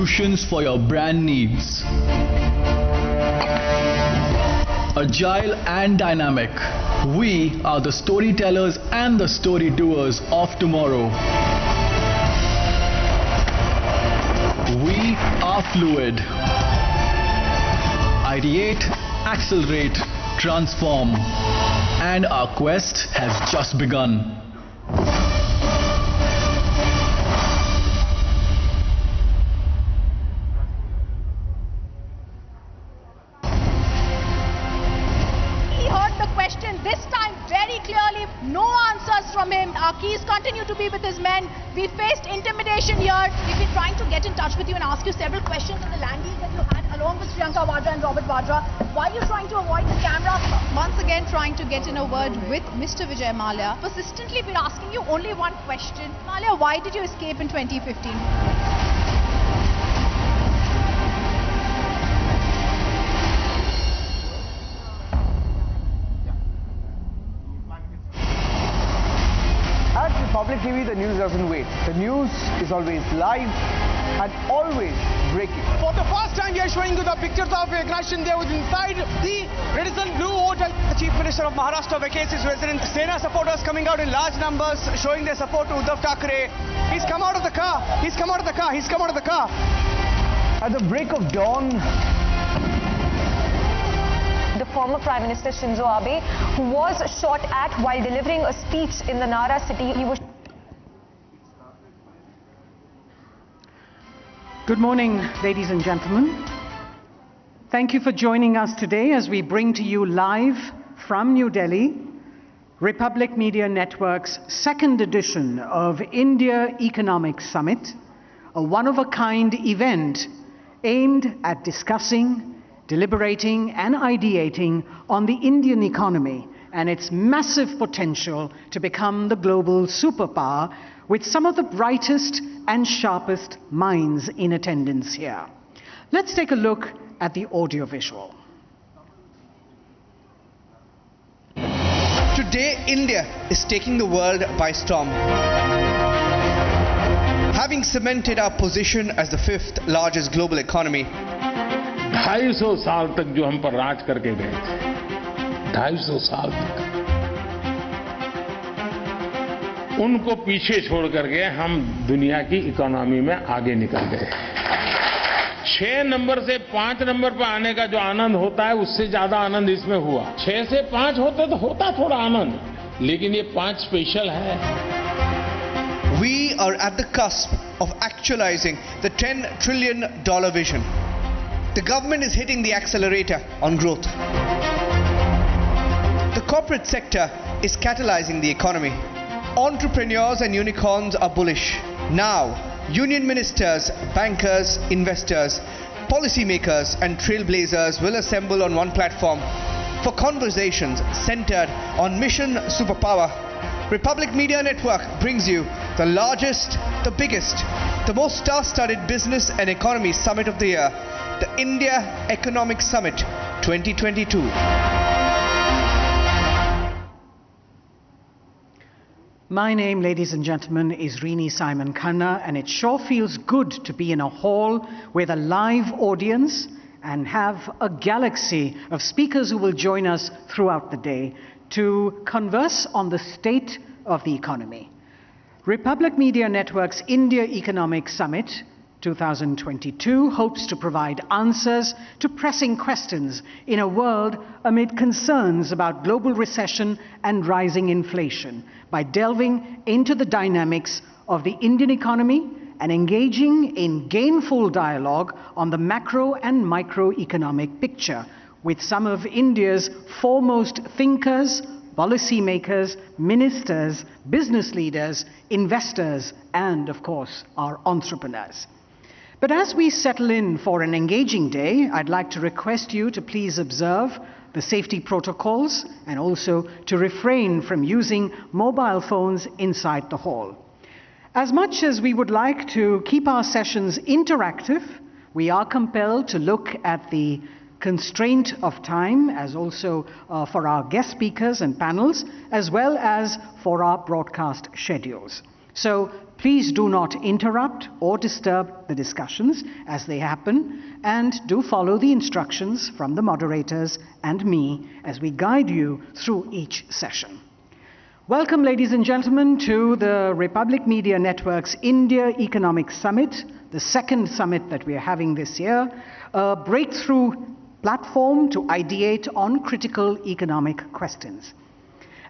solutions for your brand needs. Agile and dynamic, we are the storytellers and the story doers of tomorrow. We are fluid. Ideate, accelerate, transform. And our quest has just begun. Our keys continue to be with his men. We faced intimidation here. We've been trying to get in touch with you and ask you several questions on the land deal that you had along with Priyanka Vadra and Robert Vadra. Why are you trying to avoid the camera? Once again trying to get in a word with Mr. Vijay Mallya. Persistently been asking you only one question. Mallya, why did you escape in 2015? Public TV, the news doesn't wait. The news is always live and always breaking. For the first time, we are showing you the pictures of Eknath Shinde who's inside the Radisson Blue Hotel. The Chief Minister of Maharashtra vacates his residence. Sena supporters coming out in large numbers, showing their support to Uddhav Thackeray. He's come out of the car. He's come out of the car. He's come out of the car. At the break of dawn, the former Prime Minister Shinzo Abe, who was shot at while delivering a speech in the Nara city. He was. Good morning, ladies and gentlemen. Thank you for joining us today as we bring to you live from New Delhi, Republic Media Network's second edition of India Economic Summit, a one-of-a-kind event aimed at discussing, deliberating and ideating on the Indian economy and its massive potential to become the global superpower with some of the brightest and sharpest minds in attendance here. Let's take a look at the audiovisual. Today, India is taking the world by storm. Having cemented our position as the fifth largest global economy, 250 साल तक जो हम पर राज करके गए थे, 250 साल तक उनको पीछे छोड़ करके हम दुनिया की इकोनॉमी में आगे निकल गए। 6 नंबर से 5 नंबर पर आने का जो आनंद होता है, उससे ज्यादा आनंद इसमें हुआ। 6 से 5 होते तो होता थोड़ा आनंद, लेकिन ये 5 स्पेशल है। We are at the cusp of actualizing the $10 trillion vision. The government is hitting the accelerator on growth. The corporate sector is catalyzing the economy. Entrepreneurs and unicorns are bullish. Now, union ministers, bankers, investors, policymakers and trailblazers will assemble on one platform for conversations centered on Mission Superpower. Republic Media Network brings you the largest, the biggest, the most star-studded business and economy summit of the year, the India Economic Summit 2022. My name, ladies and gentlemen, is Rini Simon Khanna, and it sure feels good to be in a hall with a live audience and have a galaxy of speakers who will join us throughout the day to converse on the state of the economy. Republic Media Network's India Economic Summit 2022 hopes to provide answers to pressing questions in a world amid concerns about global recession and rising inflation by delving into the dynamics of the Indian economy and engaging in gainful dialogue on the macro and microeconomic picture with some of India's foremost thinkers, policymakers, ministers, business leaders, investors, and of course, our entrepreneurs. But as we settle in for an engaging day, I'd like to request you to please observe the safety protocols and also to refrain from using mobile phones inside the hall. As much as we would like to keep our sessions interactive, we are compelled to look at the constraint of time, as also for our guest speakers and panels, as well as for our broadcast schedules. So Please do not interrupt or disturb the discussions as they happen, and do follow the instructions from the moderators and me as we guide you through each session. Welcome, ladies and gentlemen, to the Republic Media Network's India Economic Summit, the second summit that we are having this year, a breakthrough platform to ideate on critical economic questions.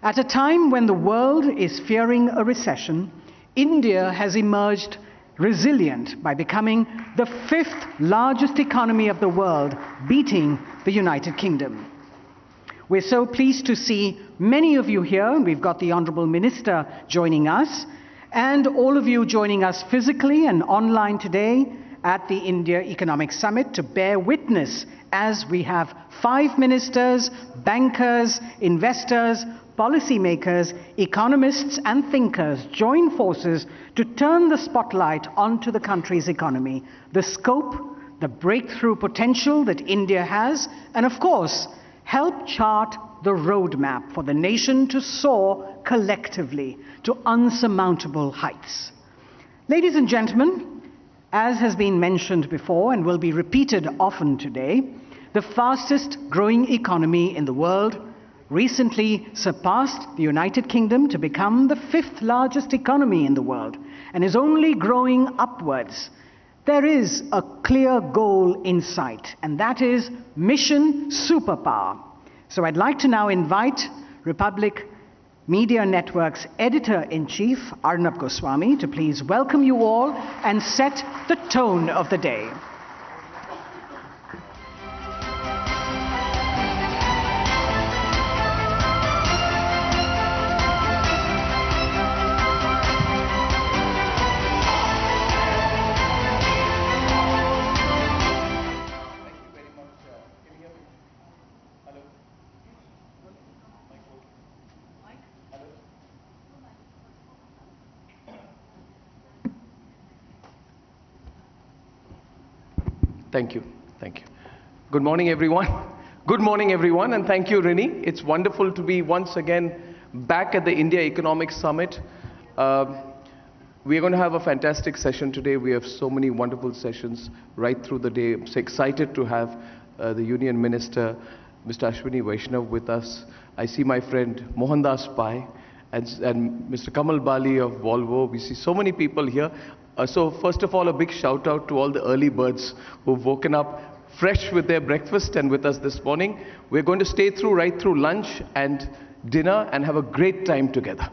At a time when the world is fearing a recession, India has emerged resilient by becoming the 5th largest economy of the world, beating the United Kingdom. We're so pleased to see many of you here. We've got the Honorable Minister joining us, and all of you joining us physically and online today at the India Economic Summit to bear witness as we have 5 ministers, bankers, investors, policymakers, economists and thinkers join forces to turn the spotlight onto the country's economy, the scope, the breakthrough potential that India has, and of course, help chart the roadmap for the nation to soar collectively to unsurmountable heights. Ladies and gentlemen, as has been mentioned before and will be repeated often today, the fastest growing economy in the world recently surpassed the United Kingdom to become the 5th largest economy in the world and is only growing upwards. There is a clear goal in sight, and that is Mission Superpower. So I'd like to now invite Republic Media Network's Editor-in-Chief, Arnab Goswami, to please welcome you all and set the tone of the day. Thank you. Thank you. Good morning, everyone. Good morning, everyone, and thank you, Rini. It's wonderful to be once again back at the India Economic Summit. We are going to have a fantastic session today. We have so many wonderful sessions right through the day. I'm so excited to have the Union Minister, Mr. Ashwini Vaishnav, with us. I see my friend Mohandas Pai and Mr. Kamal Bali of Volvo. We see so many people here. So first of all, a big shout out to all the early birds who've woken up fresh with their breakfast and with us this morning. We're going to stay right through lunch and dinner and have a great time together.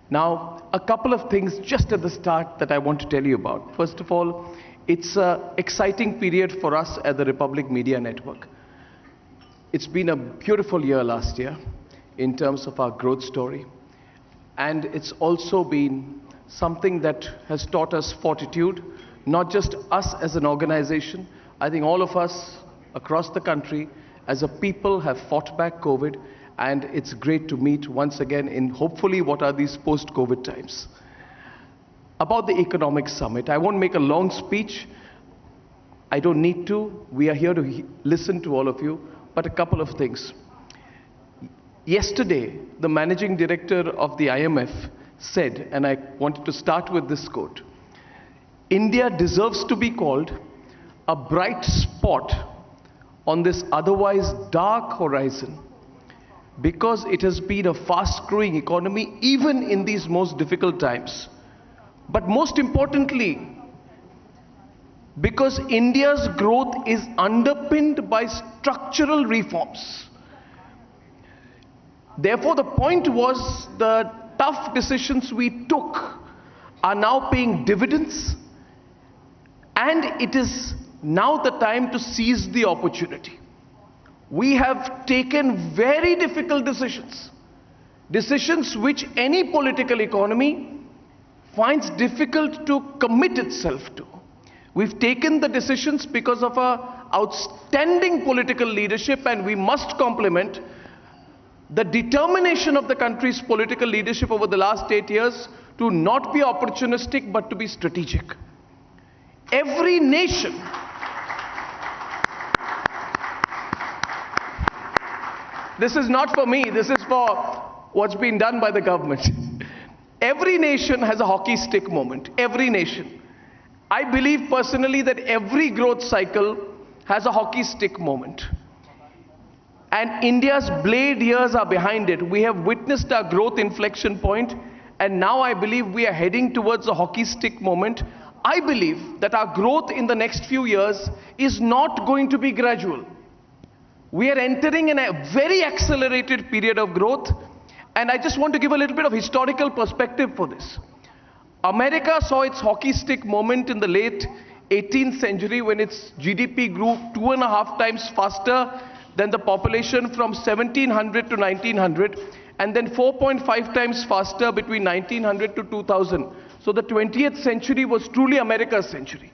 Now, a couple of things just at the start that I want to tell you about. First of all, it's an exciting period for us at the Republic Media Network. It's been a beautiful year last year in terms of our growth story. And it's also been something that has taught us fortitude, not just us as an organization. I think all of us across the country as a people have fought back COVID, and it's great to meet once again in hopefully what are these post-COVID times. About the Economic Summit, I won't make a long speech. I don't need to. We are here to listen to all of you, but a couple of things. Yesterday, the managing director of the IMF said, and I wanted to start with this quote, India deserves to be called a bright spot on this otherwise dark horizon because it has been a fast-growing economy even in these most difficult times. But most importantly, because India's growth is underpinned by structural reforms. Therefore, the point was the tough decisions we took are now paying dividends, and it is now the time to seize the opportunity. We have taken very difficult decisions, decisions which any political economy finds difficult to commit itself to. We've taken the decisions because of our outstanding political leadership, and we must compliment the determination of the country's political leadership over the last 8 years to not be opportunistic but to be strategic. Every nation, this is not for me, this is for what's been done by the government. Every nation has a hockey stick moment. Every nation. I believe personally that every growth cycle has a hockey stick moment. And India's blade years are behind it. We have witnessed our growth inflection point, and now I believe we are heading towards a hockey stick moment. I believe that our growth in the next few years is not going to be gradual. We are entering in a very accelerated period of growth, and I just want to give a little bit of historical perspective for this. America saw its hockey stick moment in the late 18th century when its GDP grew 2.5 times faster than the population from 1700 to 1900, and then 4.5 times faster between 1900 to 2000. So the 20th century was truly America's century.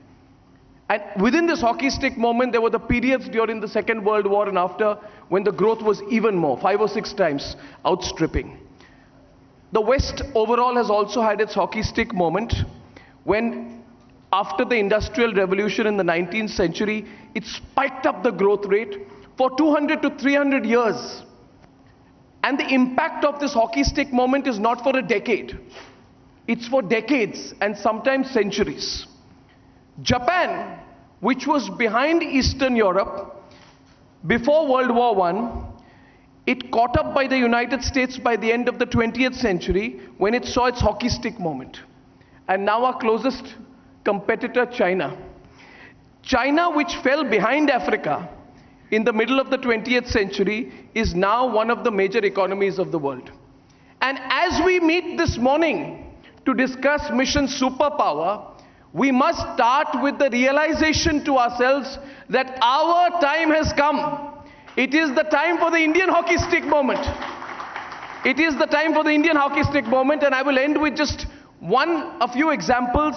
And within this hockey stick moment, there were the periods during the Second World War and after when the growth was even more, 5 or 6 times outstripping. The West overall has also had its hockey stick moment when, after the Industrial Revolution in the 19th century, it spiked up the growth rate for 200 to 300 years. And the impact of this hockey stick moment is not for a decade. It's for decades and sometimes centuries. Japan, which was behind Eastern Europe before World War I, it caught up by the United States by the end of the 20th century when it saw its hockey stick moment. And now our closest competitor, China. China, which fell behind Africa in the middle of the 20th century, is now one of the major economies of the world. And as we meet this morning to discuss Mission Superpower, we must start with the realization to ourselves that our time has come. It is the time for the Indian hockey stick moment. It is the time for the Indian hockey stick moment, and I will end with just a few examples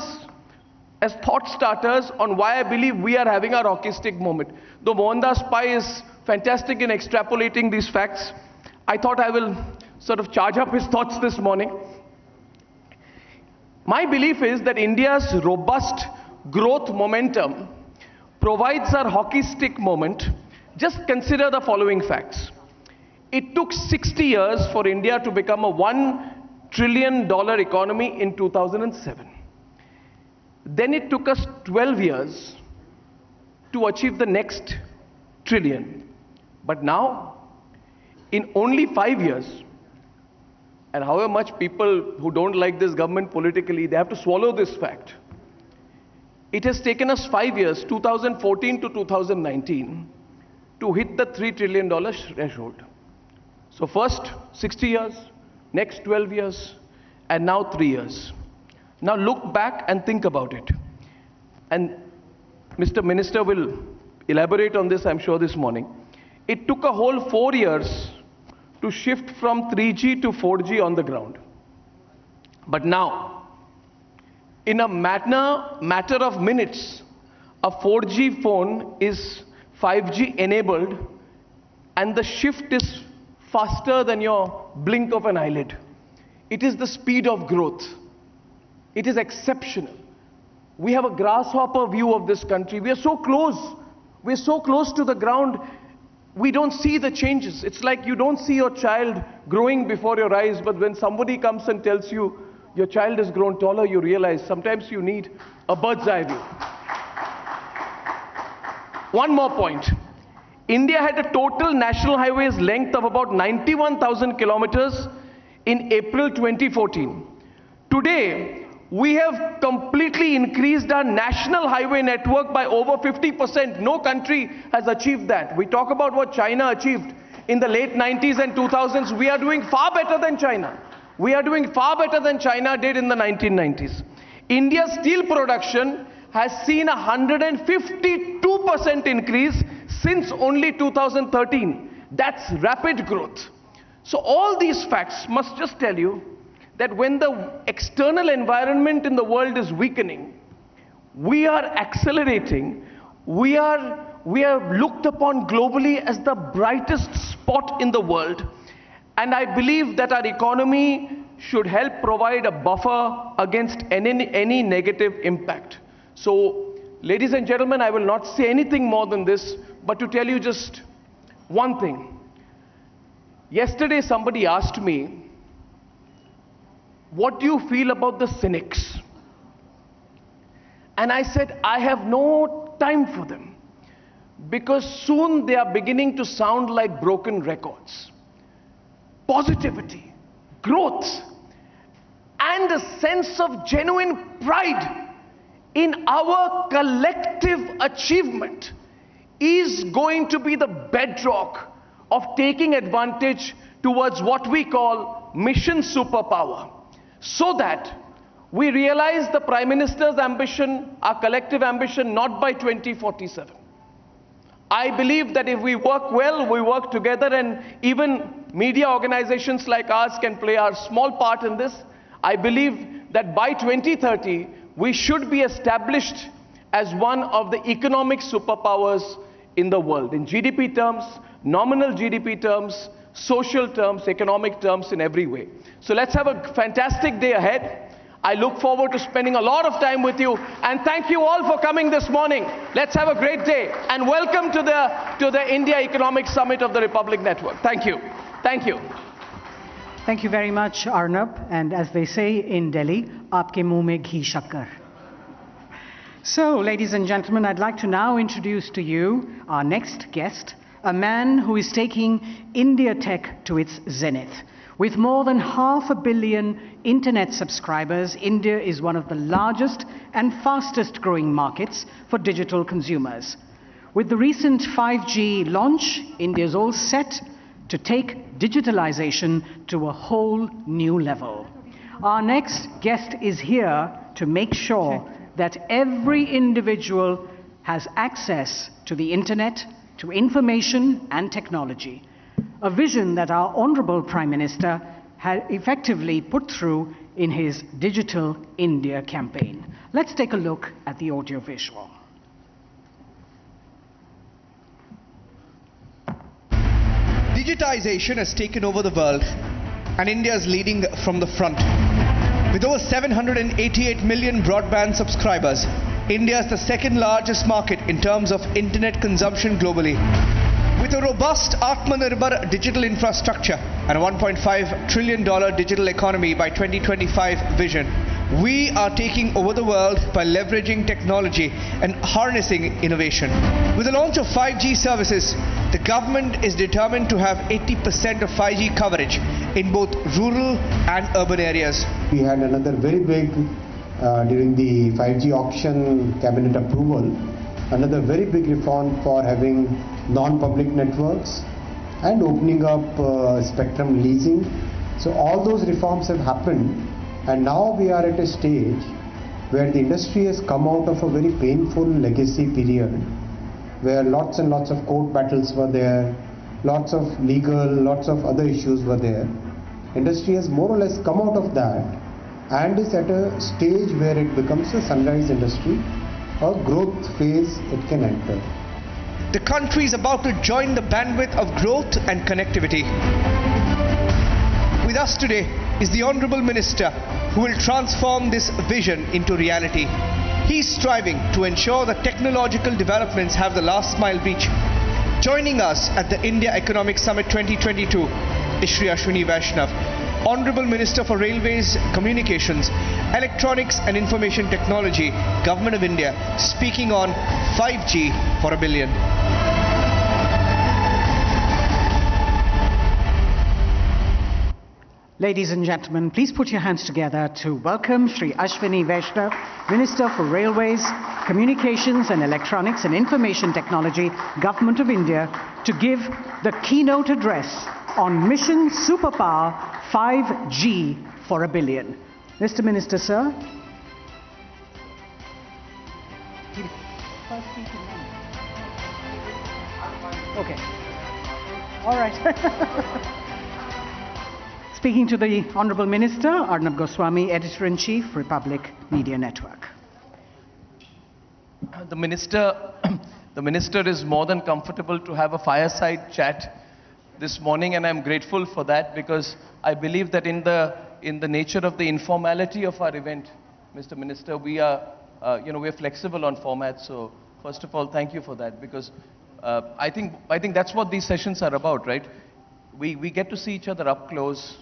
as thought starters on why I believe we are having our hockey stick moment. Though Mohandas Pai is fantastic in extrapolating these facts, I thought I will sort of charge up his thoughts this morning. My belief is that India's robust growth momentum provides our hockey stick moment. Just consider the following facts. It took 60 years for India to become a $1 trillion economy in 2007. Then it took us 12 years to achieve the next trillion. But now, in only 5 years, and however much people who don't like this government politically, they have to swallow this fact. It has taken us 5 years, 2014 to 2019, to hit the $3 trillion threshold. So first 60 years, next 12 years, and now 3 years. Now look back and think about it. And Mr. Minister will elaborate on this, I'm sure, this morning. It took a whole 4 years to shift from 3G to 4G on the ground. But now, in a matter of minutes, a 4G phone is 5G enabled, and the shift is faster than your blink of an eyelid. It is the speed of growth. It is exceptional. We have a grasshopper view of this country. We are so close. We're so close to the ground. We don't see the changes. It's like you don't see your child growing before your eyes, but when somebody comes and tells you your child has grown taller, you realize sometimes you need a bird's eye view. One more point. India had a total national highways length of about 91,000 kilometers in April 2014. Today, we have completely increased our national highway network by over 50%. No country has achieved that. We talk about what China achieved in the late 90s and 2000s. We are doing far better than China. We are doing far better than China did in the 1990s. India's steel production has seen a 152% increase since only 2013. That's rapid growth. So all these facts must just tell you that when the external environment in the world is weakening, we are accelerating, we are looked upon globally as the brightest spot in the world. And I believe that our economy should help provide a buffer against any negative impact. So, ladies and gentlemen, I will not say anything more than this, but to tell you just one thing. Yesterday somebody asked me, what do you feel about the cynics? And I said, I have no time for them, because soon they are beginning to sound like broken records. Positivity, growth, and a sense of genuine pride in our collective achievement is going to be the bedrock of taking advantage towards what we call mission superpower, so that we realize the Prime Minister's ambition, our collective ambition, not by 2047. I believe that if we work well, we work together, and even media organizations like ours can play our small part in this. I believe that by 2030, we should be established as one of the economic superpowers in the world, in GDP terms, nominal GDP terms, social terms, economic terms, in every way. So let's have a fantastic day ahead. I look forward to spending a lot of time with you, and thank you all for coming this morning. Let's have a great day, and welcome to the India Economic Summit of the Republic Network. Thank you. Thank you. Thank you very much, Arnab. And as they say in Delhi, aapke muh mein ghee shakkar. So, ladies and gentlemen, I'd like to now introduce to you our next guest, a man who is taking India tech to its zenith. With more than 500 million internet subscribers, India is one of the largest and fastest growing markets for digital consumers. With the recent 5G launch, India is all set to take digitalization to a whole new level. Our next guest is here to make sure that every individual has access to the internet, to information and technology. A vision that our Honorable Prime Minister had effectively put through in his Digital India campaign. Let's take a look at the audio-visual. Digitization has taken over the world, and India is leading from the front. With over 788 million broadband subscribers, India is the second largest market in terms of internet consumption globally. With a robust Atmanirbhar digital infrastructure and a $1.5 trillion digital economy by 2025 vision, we are taking over the world by leveraging technology and harnessing innovation. With the launch of 5G services, the government is determined to have 80% of 5G coverage in both rural and urban areas. We had another very big, during the 5G auction cabinet approval, another very big reform for having non-public networks and opening up spectrum leasing. So all those reforms have happened, and now we are at a stage where the industry has come out of a very painful legacy period, where lots and lots of court battles were there, lots of legal, lots of other issues were there. Industry has more or less come out of that and is at a stage where it becomes a sunrise industry, a growth phase it can enter. The country is about to join the bandwidth of growth and connectivity. With us today is the Honorable Minister who will transform this vision into reality. He's striving to ensure that technological developments have the last mile reach. Joining us at the India Economic Summit 2022 is Shri Ashwini Vaishnav, Honorable Minister for Railways, Communications, Electronics and Information Technology, Government of India, speaking on 5G for a billion. Ladies and gentlemen, please put your hands together to welcome Shri Ashwini Vaishnav, Minister for Railways, Communications and Electronics and Information Technology, Government of India, to give the keynote address on Mission Superpower 5G for a billion. Mr. Minister, sir. Okay. All right. Speaking to the Honourable Minister, Arnab Goswami, Editor-in-Chief, Republic Media Network. The Minister is more than comfortable to have a fireside chat this morning, and I'm grateful for that, because I believe that in the nature of the informality of our event, Mr. Minister, we are we're flexible on format. So first of all, thank you for that, because I think that's what these sessions are about, right? We get to see each other up close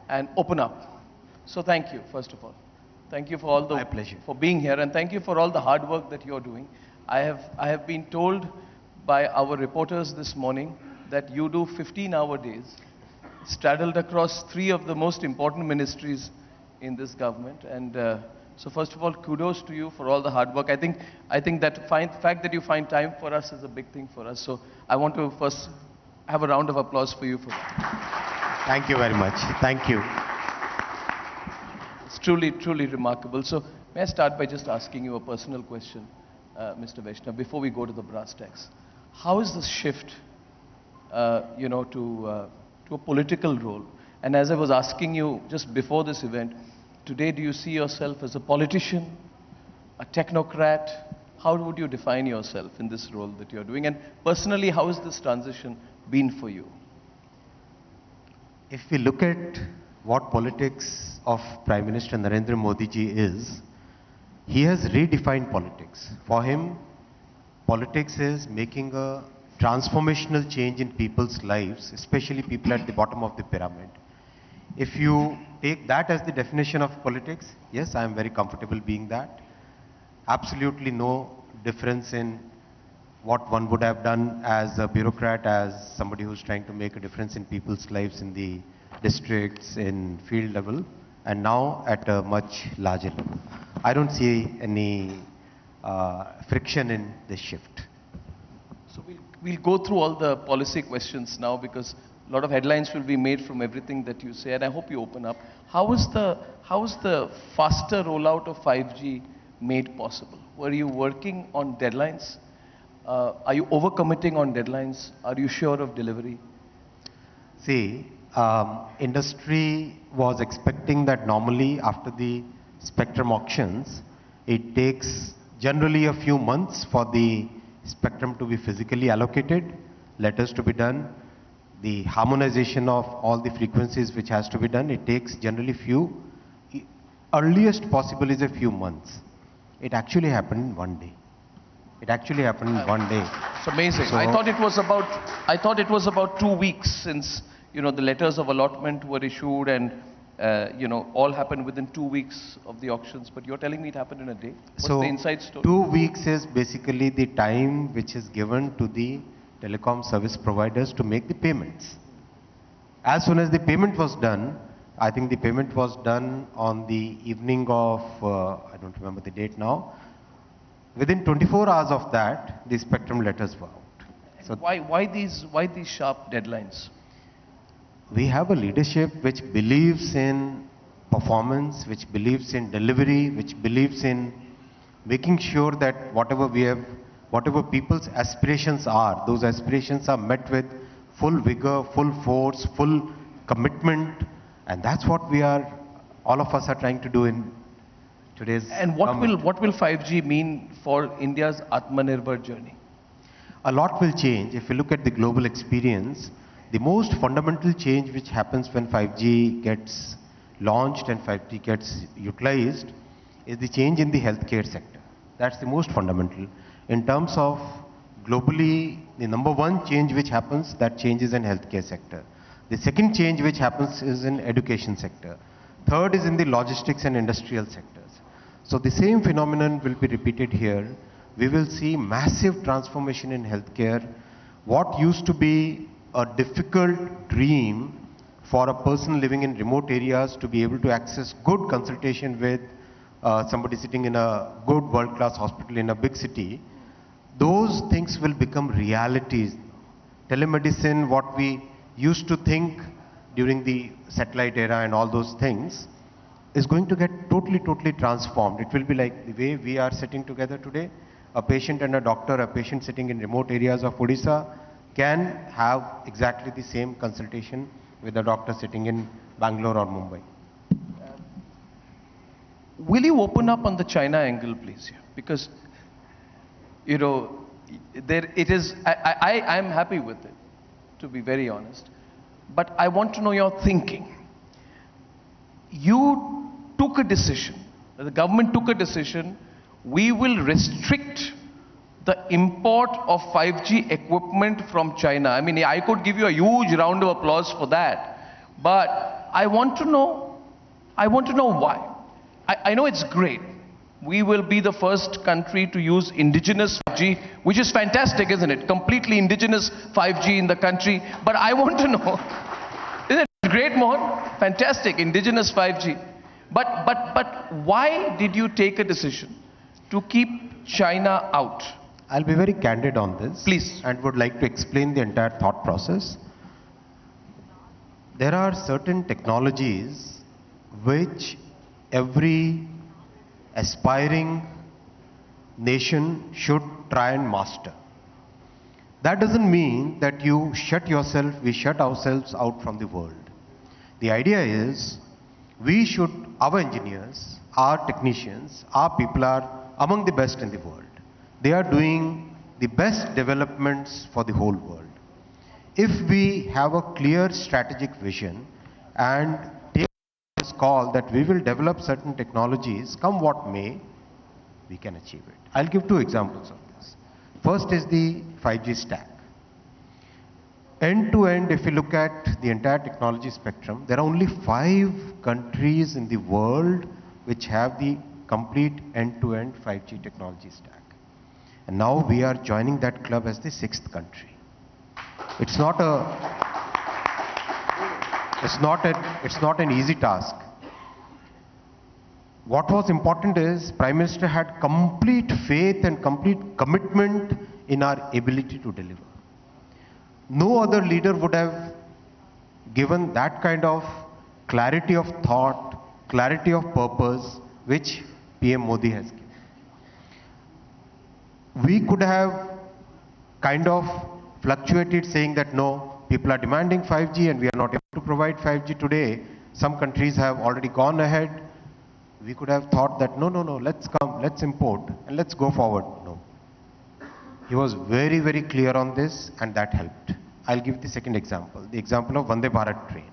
and open up. So thank you, first of all. Thank you for all the My pleasure. for being here, and thank you for all the hard work that you're doing. I have been told by our reporters this morning that you do 15-hour days, straddled across 3 of the most important ministries in this government. And so first of all, kudos to you for all the hard work. I think that fact that you find time for us is a big thing for us. So I want to first have a round of applause for you for that. Thank you very much. Thank you. It's truly, truly remarkable. So may I start by just asking you a personal question, Mr. Vaishnav, before we go to the brass tacks. How is this shift, to a political role? And as I was asking you just before this event, today do you see yourself as a politician, a technocrat? How would you define yourself in this role that you're doing? And personally, how has this transition been for you? If we look at what politics of Prime Minister Narendra Modi ji is, he has redefined politics. For him, politics is making a transformational change in people's lives, especially people at the bottom of the pyramid. If you take that as the definition of politics, yes, I am very comfortable being that. Absolutely no difference in what one would have done as a bureaucrat, as somebody who's trying to make a difference in people's lives in the districts, in field level, and now at a much larger level. I don't see any friction in this shift. So we'll go through all the policy questions now, because a lot of headlines will be made from everything that you say, and I hope you open up. How is the faster rollout of 5G made possible? Were you working on deadlines? Are you overcommitting on deadlines? Are you sure of delivery? See, industry was expecting that normally after the spectrum auctions, it takes generally a few months for the spectrum to be physically allocated, letters to be done, the harmonization of all the frequencies which has to be done. It takes generally earliest possible is a few months. It actually happened in one day. It actually happened in one day. It's amazing. So, I thought it was about 2 weeks since the letters of allotment were issued, and all happened within 2 weeks of the auctions. But you're telling me it happened in a day. What's the inside story? 2 weeks is basically the time which is given to the telecom service providers to make the payments. As soon as the payment was done, I think the payment was done on the evening of, I don't remember the date now. Within 24 hours of that, the spectrum letters were out. So why these sharp deadlines? We have a leadership which believes in performance, which believes in delivery, which believes in making sure that whatever people's aspirations are, those aspirations are met with full vigor, full force, full commitment, and that's what all of us are trying to do in today's And what will 5G mean for India's Atmanirbhar journey? A lot will change. If you look at the global experience, the most fundamental change which happens when 5G gets launched and 5G gets utilized is the change in the healthcare sector. That's the most fundamental. In terms of globally, the number one change which happens, that change is in healthcare sector. The second change which happens is in education sector. Third is in the logistics and industrial sectors. So the same phenomenon will be repeated here. We will see massive transformation in healthcare. What used to be a difficult dream for a person living in remote areas to be able to access good consultation with somebody sitting in a good world-class hospital in a big city, those things will become realities. Telemedicine, what we used to think during the satellite era and all those things, is going to get totally transformed. It will be like the way we are sitting together today. A patient and a doctor, a patient sitting in remote areas of Odisha can have exactly the same consultation with a doctor sitting in Bangalore or Mumbai. Will you open up on the China angle, please? Because, I'm happy with it, to be very honest. But I want to know your thinking. You took a decision, the government took a decision, we will restrict the import of 5G equipment from China. I mean, I could give you a huge round of applause for that. But I want to know I want to know why. I know it's great. We will be the first country to use indigenous 5G, which is fantastic, isn't it? Completely indigenous 5G in the country. But I want to know, isn't it great, Mohan? Fantastic, indigenous 5G. But why did you take a decision to keep China out? I'll be very candid on this. Please. And would like to explain the entire thought process. There are certain technologies which every aspiring nation should try and master. That doesn't mean that you shut yourself, we shut ourselves out from the world. The idea is we should, our engineers, our technicians, our people are among the best in the world. They are doing the best developments for the whole world. If we have a clear strategic vision and take this call that we will develop certain technologies, come what may, we can achieve it. I'll give two examples of this. First is the 5G stack. End to end, if you look at the entire technology spectrum, there are only 5 countries in the world which have the complete end-to-end 5G technology stack. And now we are joining that club as the 6th country. It's not an easy task. What was important is Prime Minister had complete faith and complete commitment in our ability to deliver. No other leader would have given that kind of clarity of thought, clarity of purpose, which PM Modi has given. We could have kind of fluctuated saying that no, people are demanding 5G and we are not able to provide 5G today. Some countries have already gone ahead. We could have thought that no, let's come, let's import and let's go forward. No. He was very, very clear on this and that helped. I'll give the second example, the example of Vande Bharat train.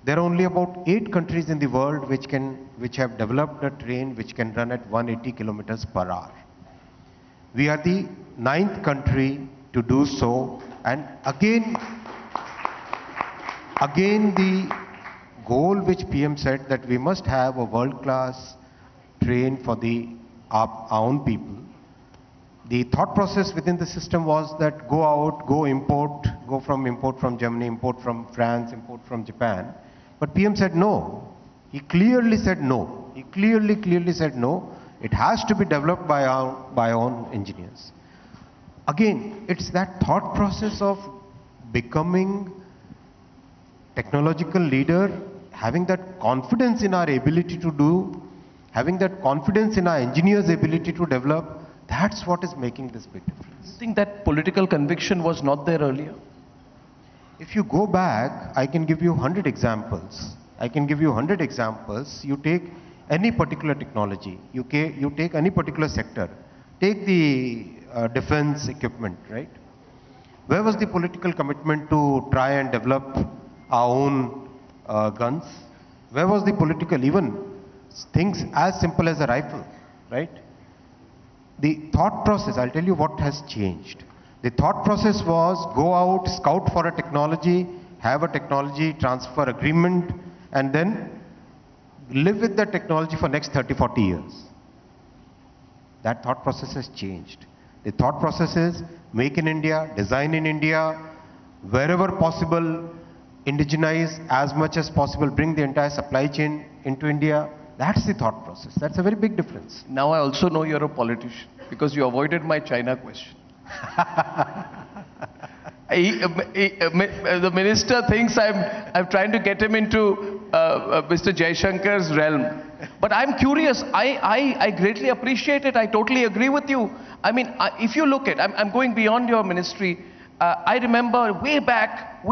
There are only about 8 countries in the world which have developed a train which can run at 180 kilometers per hour. We are the 9th country to do so, and again the goal which PM said that we must have a world-class train for our own people. The thought process within the system was that go out, go import from Germany, import from France, import from Japan. But PM said no. He clearly said no. He clearly said no. It has to be developed by our own engineers. Again, it's that thought process of becoming technological leader, having that confidence in our ability to do, having that confidence in our engineers' ability to develop. That's what is making this big difference. Do you think that political conviction was not there earlier? If you go back, I can give you 100 examples. You take any particular technology, you take any particular sector, take the defense equipment, right? Where was the political commitment to try and develop our own guns? Where was the political, even things as simple as a rifle, right? The thought process, I'll tell you what has changed. The thought process was go out, scout for a technology, have a technology transfer agreement, and then live with the technology for next 30, 40 years. That thought process has changed. The thought process is make in India, design in India, wherever possible, indigenize as much as possible, bring the entire supply chain into India. That's the thought process. That's a very big difference. Now I also know you're a politician because you avoided my China question. The minister thinks I'm trying to get him into Mr. Jaishankar's realm. But I'm curious. I greatly appreciate it. I totally agree with you. I mean, if you look at, I'm going beyond your ministry. I remember way back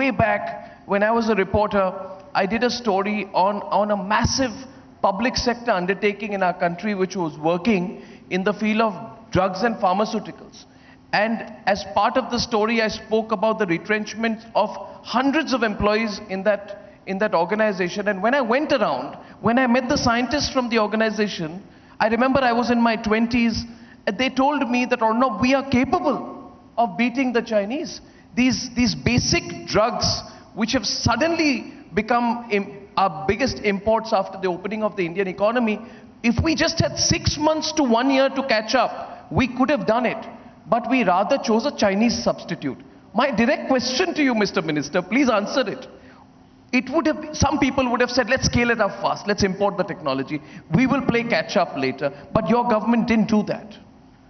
when I was a reporter, I did a story on a massive public sector undertaking in our country which was working in the field of drugs and pharmaceuticals. And as part of the story, I spoke about the retrenchment of hundreds of employees in that organization. And when I went around, when I met the scientists from the organization, I remember I was in my 20s, and they told me that, Arnab, we are capable of beating the Chinese. These basic drugs which have suddenly become our biggest imports after the opening of the Indian economy. If we just had 6 months to 1 year to catch up, we could have done it. But we rather chose a Chinese substitute. My direct question to you, Mr. Minister, please answer it. It would have, some people would have said, let's scale it up fast, let's import the technology. We will play catch up later. But your government didn't do that.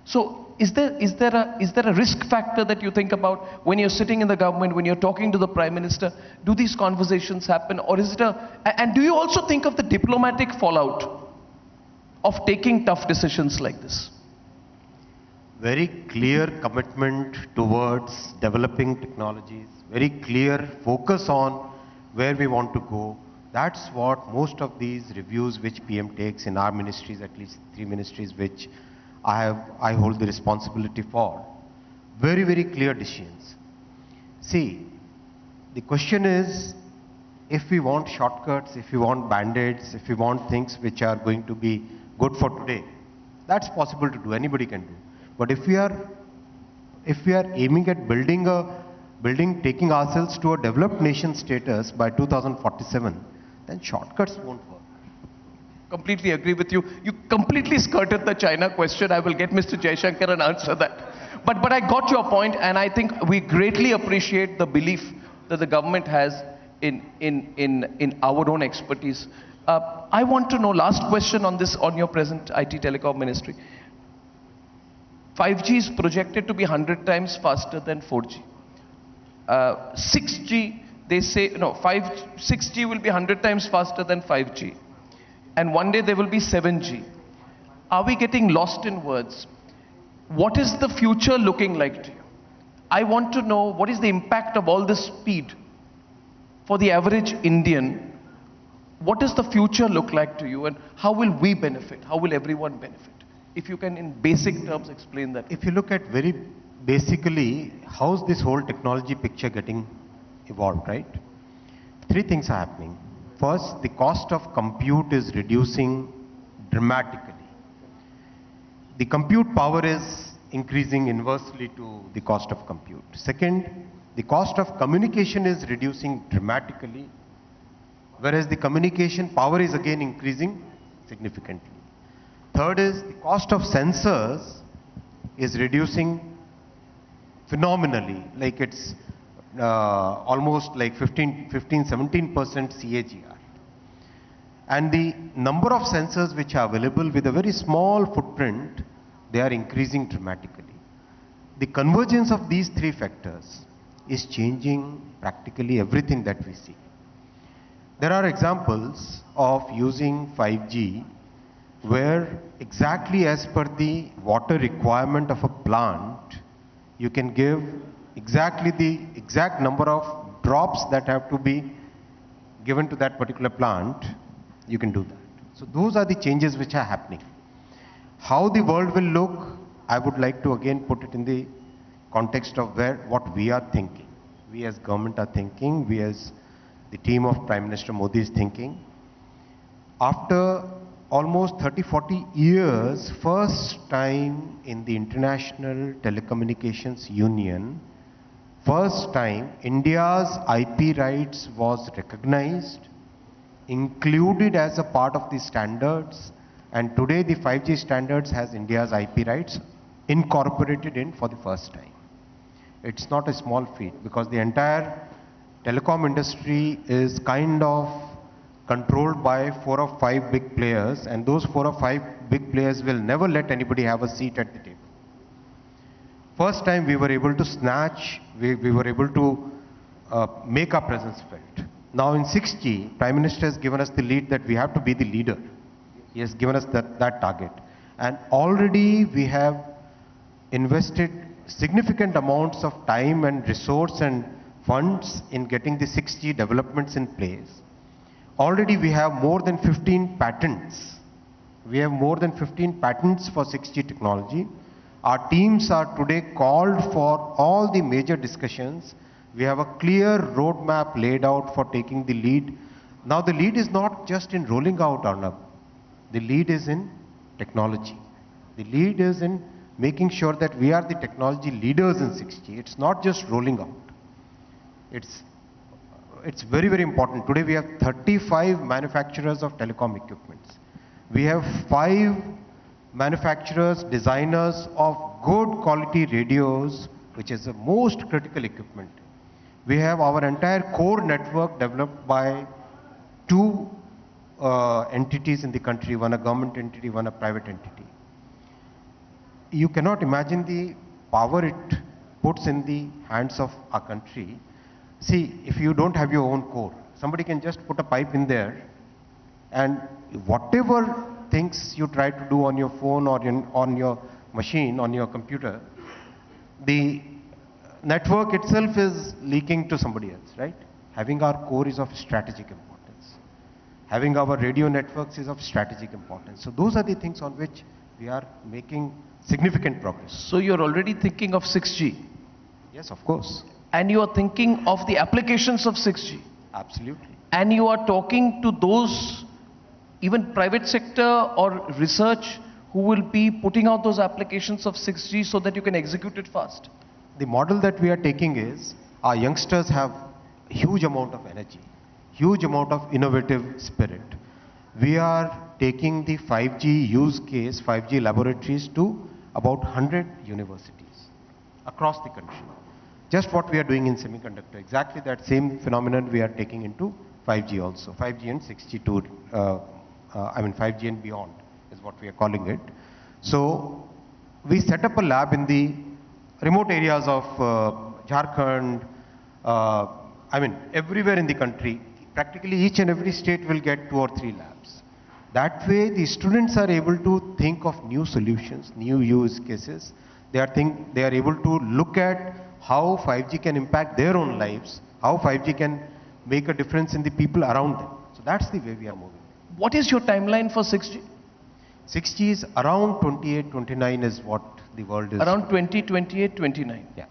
So is there a risk factor that you think about when you're sitting in the government, when you're talking to the Prime Minister? Do these conversations happen, or is it and do you also think of the diplomatic fallout of taking tough decisions like this? Very clear commitment towards developing technologies, very clear focus on where we want to go. That's what most of these reviews which PM takes in our ministries, at least 3 ministries which I hold the responsibility for. Very, very clear decisions. See, the question is, if we want shortcuts, if we want band-aids, if we want things which are going to be good for today, that's possible to do, anybody can do. But if we are aiming at taking ourselves to a developed nation status by 2047, then shortcuts won't work. Completely agree with you. You completely skirted the China question. I will get Mr. Jaishankar and answer that. But I got your point, and I think we greatly appreciate the belief that the government has in our own expertise. I want to know, last question on this, on your present IT Telecom Ministry. 5G is projected to be 100 times faster than 4G. 6G, they say, no, 6G will be 100 times faster than 5G. And one day there will be 7G. Are we getting lost in words? What is the future looking like to you? I want to know what is the impact of all this speed for the average Indian. What does the future look like to you, and how will we benefit? How will everyone benefit? If you can in basic terms explain that. If you look at very basically, how's this whole technology picture getting evolved, right? 3 things are happening. First, the cost of compute is reducing dramatically. The compute power is increasing inversely to the cost of compute. Second, the cost of communication is reducing dramatically, whereas the communication power is again increasing significantly. Third is the cost of sensors is reducing phenomenally, like it's almost like 17% CAGR. And the number of sensors which are available with a very small footprint, they are increasing dramatically. The convergence of these 3 factors is changing practically everything that we see. There are examples of using 5G where exactly as per the water requirement of a plant, you can give exactly the exact number of drops that have to be given to that particular plant. You can do that. So those are the changes which are happening. How the world will look, I would like to again put it in the context of what we are thinking. We as government are thinking, we as the team of Prime Minister Modi is thinking. After almost 30-40 years, first time in the International Telecommunications Union, first time India's IP rights was recognized, included as a part of the standards, and today the 5G standards has India's IP rights incorporated in for the first time. It's not a small feat, because the entire telecom industry is kind of controlled by 4 or 5 big players, and those 4 or 5 big players will never let anybody have a seat at the table. First time we were able to snatch, we were able to make our presence felt. Now in 6G, Prime Minister has given us the lead that we have to be the leader. He has given us that target. And already we have invested significant amounts of time and resource and funds in getting the 6G developments in place. Already we have more than 15 patents. We have more than 15 patents for 6G technology. Our teams are today called for all the major discussions. We have a clear roadmap laid out for taking the lead. Now the lead is not just in rolling out, Arnab. The lead is in technology. The lead is in making sure that we are the technology leaders in 6G. It's not just rolling out. It's it's very, very important. Today we have 35 manufacturers of telecom equipments. We have 5 manufacturers, designers of good quality radios, which is the most critical equipment. We have our entire core network developed by 2 entities in the country, one a government entity, one a private entity. You cannot imagine the power it puts in the hands of our country. See, if you don't have your own core, somebody can just put a pipe in there, and whatever things you try to do on your phone or on your machine, on your computer, the network itself is leaking to somebody else, right? Having our core is of strategic importance. Having our radio networks is of strategic importance. So those are the things on which we are making significant progress. So you're already thinking of 6G? Yes, of course. And you are thinking of the applications of 6G? Absolutely. And you are talking to those, even private sector or research, who will be putting out those applications of 6G so that you can execute it fast? The model that we are taking is, our youngsters have huge amount of energy, huge amount of innovative spirit. We are taking the 5G use case, 5G laboratories to about 100 universities across the country. Just what we are doing in semiconductor, exactly that same phenomenon we are taking into 5G also, 5G and 6G too, 5G and beyond is what we are calling it. So we set up a lab in the remote areas of Jharkhand, everywhere in the country. Practically each and every state will get 2 or 3 labs. That way the students are able to think of new solutions, new use cases. They are able to look at how 5G can impact their own lives, how 5G can make a difference in the people around them. So that's the way we are moving. What is your timeline for 6G? 6G is around 28, 29 is what the world is. Around 2028, 29? Yeah.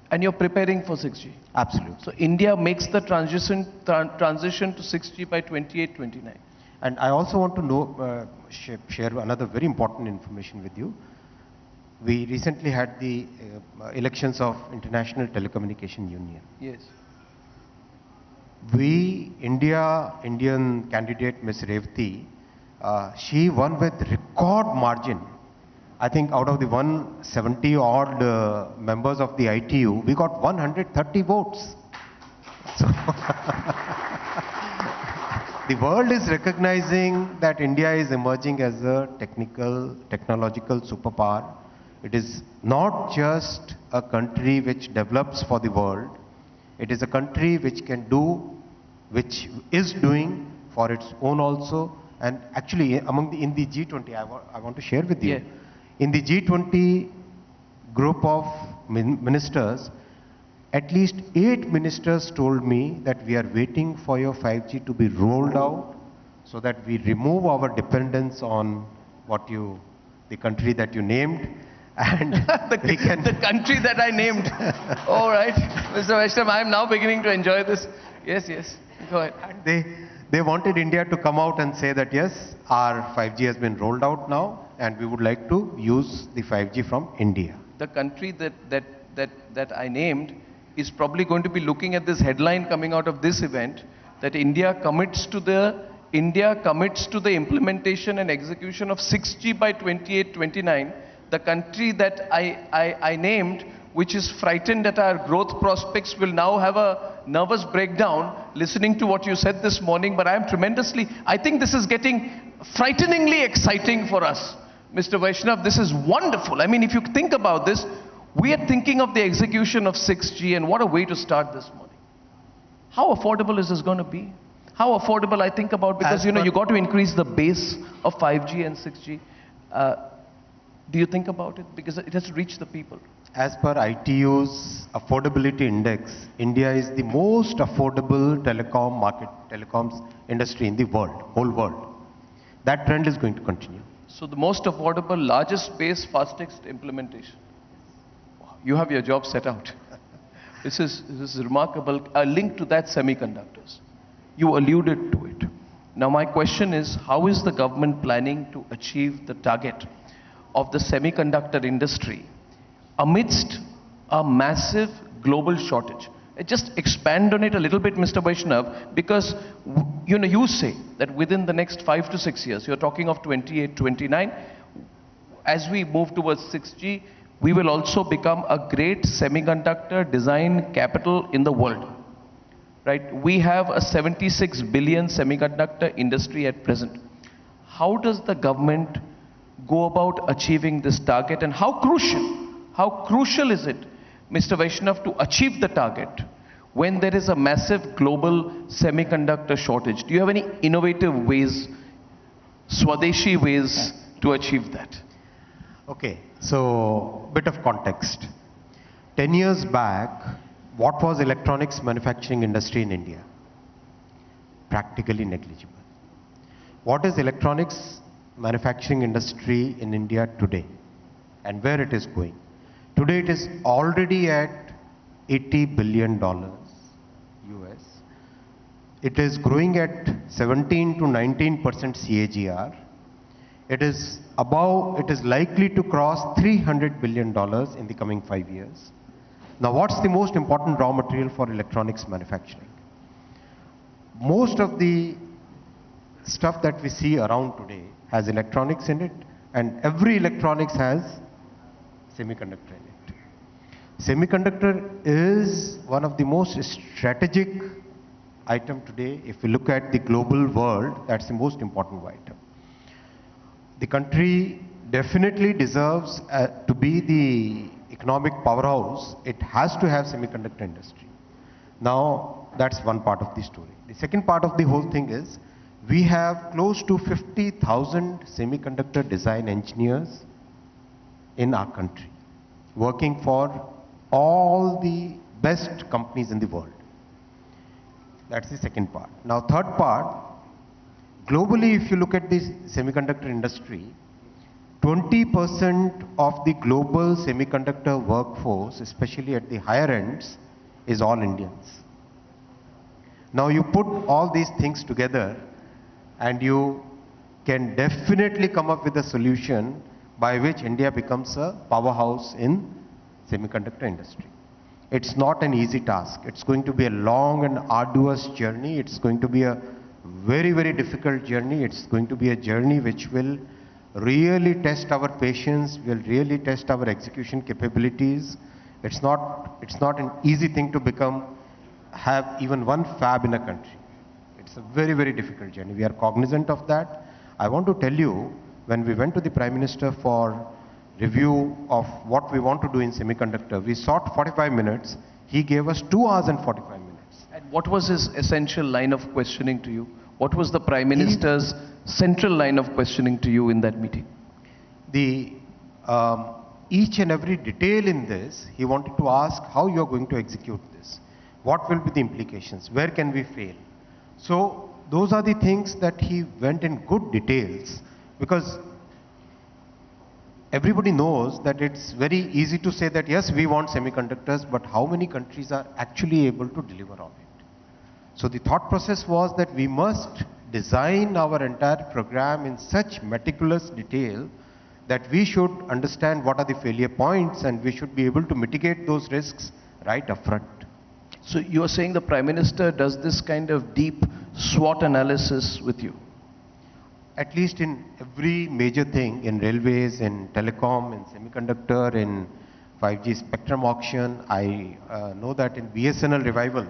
And you're preparing for 6G? Absolutely. So India makes the transition to 6G by 28, 29. And I also want to share another very important information with you. We recently had the elections of International Telecommunication Union. Yes. Indian candidate Ms. Revati, she won with record margin. I think out of the 170 odd members of the ITU, we got 130 votes. So the world is recognizing that India is emerging as a technological superpower. It is not just a country which develops for the world. It is a country which can do, which is doing for its own also. And actually, in the G20, I want to share with you. Yeah. In the G20 group of ministers, at least 8 ministers told me that we are waiting for your 5G to be rolled out so that we remove our dependence on the country that you named. And the country that I named. All right, Mr. Vaishnav, I am now beginning to enjoy this. Yes, go ahead. And they wanted India to come out and say that yes, our 5G has been rolled out now and we would like to use the 5G from India. The country that I named is probably going to be looking at this headline coming out of this event, that India commits to the implementation and execution of 6G by 28, 29. The country that I named, which is frightened at our growth prospects, will now have a nervous breakdown listening to what you said this morning. But I think this is getting frighteningly exciting for us. Mr. Vaishnav, this is wonderful. I mean, if you think about this, we are thinking of the execution of 6G, and what a way to start this morning. How affordable is this going to be? How affordable, I think about, because you got to increase the base of 5G and 6G. Do you think about it? Because it has to reach the people. As per ITU's affordability index, India is the most affordable telecoms industry in the world, whole world. That trend is going to continue. So the most affordable, largest base, fastest implementation. Wow. You have your job set out. This is remarkable. A link to that, semiconductors. You alluded to it. Now my question is, how is the government planning to achieve the target of the semiconductor industry amidst a massive global shortage? Just expand on it a little bit, Mr. Vaishnav, because you say that within the next 5 to 6 years, you're talking of 28, 29, as we move towards 6G, we will also become a great semiconductor design capital in the world. Right? We have a 76 billion semiconductor industry at present. How does the government go about achieving this target, and how crucial is it, Mr. Vaishnav, to achieve the target when there is a massive global semiconductor shortage? Do you have any innovative ways, Swadeshi ways to achieve that? Okay, so bit of context. 10 years back, what was electronics manufacturing industry in India? Practically negligible. What is electronics manufacturing industry in India today and where it is going? Today it is already at $80 billion US. It is growing at 17 to 19% CAGR. It is likely to cross $300 billion in the coming 5 years. Now, what's the most important raw material for electronics manufacturing? Most of the stuff that we see around today has electronics in it, and every electronics has semiconductor in it. Semiconductor is one of the most strategic item today. If we look at the global world, that's the most important item. The country definitely deserves to be the economic powerhouse. It has to have semiconductor industry. Now, that's one part of the story. The second part of the whole thing is, we have close to 50,000 semiconductor design engineers in our country, working for all the best companies in the world. That's the second part. Now, third part, globally, if you look at the semiconductor industry, 20% of the global semiconductor workforce, especially at the higher ends, is all Indians. Now you put all these things together and you can definitely come up with a solution by which India becomes a powerhouse in semiconductor industry. It's not an easy task. It's going to be a long and arduous journey. It's going to be a very, very difficult journey. It's going to be a journey which will really test our patience, will really test our execution capabilities. It's not an easy thing to have even one fab in a country. It's a very, very difficult journey. We are cognizant of that. I want to tell you, when we went to the Prime Minister for review of what we want to do in semiconductor, we sought 45 minutes. He gave us 2 hours and 45 minutes. And what was his essential line of questioning to you? What was the Prime Minister's central line of questioning to you in that meeting? Each and every detail in this, he wanted to ask how you are going to execute this. What will be the implications? Where can we fail? So those are the things that he went in good details, because everybody knows that it's very easy to say that yes, we want semiconductors, but how many countries are actually able to deliver on it? So the thought process was that we must design our entire program in such meticulous detail that we should understand what are the failure points and we should be able to mitigate those risks right up front. So you are saying the Prime Minister does this kind of deep SWOT analysis with you? At least in every major thing, in railways, in telecom, in semiconductor, in 5G spectrum auction. I know that in BSNL revival,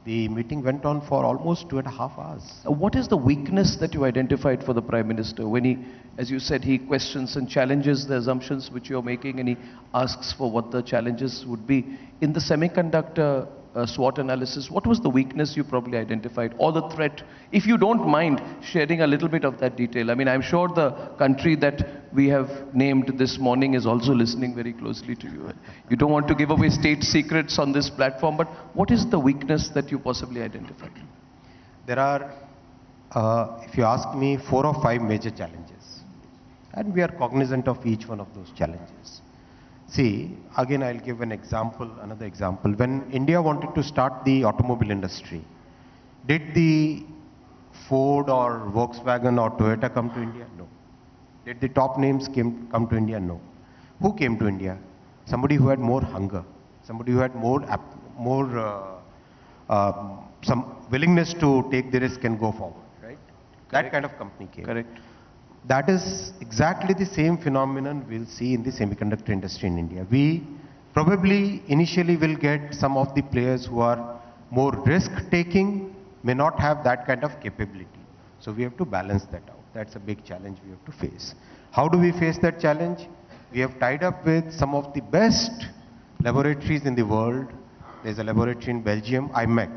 the meeting went on for almost 2.5 hours. What is the weakness that you identified for the Prime Minister when he, as you said, he questions and challenges the assumptions which you're making, and he asks for what the challenges would be? In the semiconductor SWOT analysis, what was the weakness you probably identified, or the threat? If you don't mind sharing a little bit of that detail. I mean, I'm sure the country that we have named this morning is also listening very closely to you. You don't want to give away state secrets on this platform, but what is the weakness that you possibly identified? There are, if you ask me, 4 or 5 major challenges, and we are cognizant of each one of those challenges. See, again I'll give an example, another example. When India wanted to start the automobile industry, did the Ford or Volkswagen or Toyota come to India? No. Did the top names come to India? No. Who came to India? Somebody who had more hunger, somebody who had some willingness to take the risk and go forward, right? Correct. That kind of company came. Correct. That is exactly the same phenomenon we'll see in the semiconductor industry in India. We probably initially will get some of the players who are more risk-taking, may not have that kind of capability. So we have to balance that out. That's a big challenge we have to face. How do we face that challenge? We have tied up with some of the best laboratories in the world. There's a laboratory in Belgium, IMEC.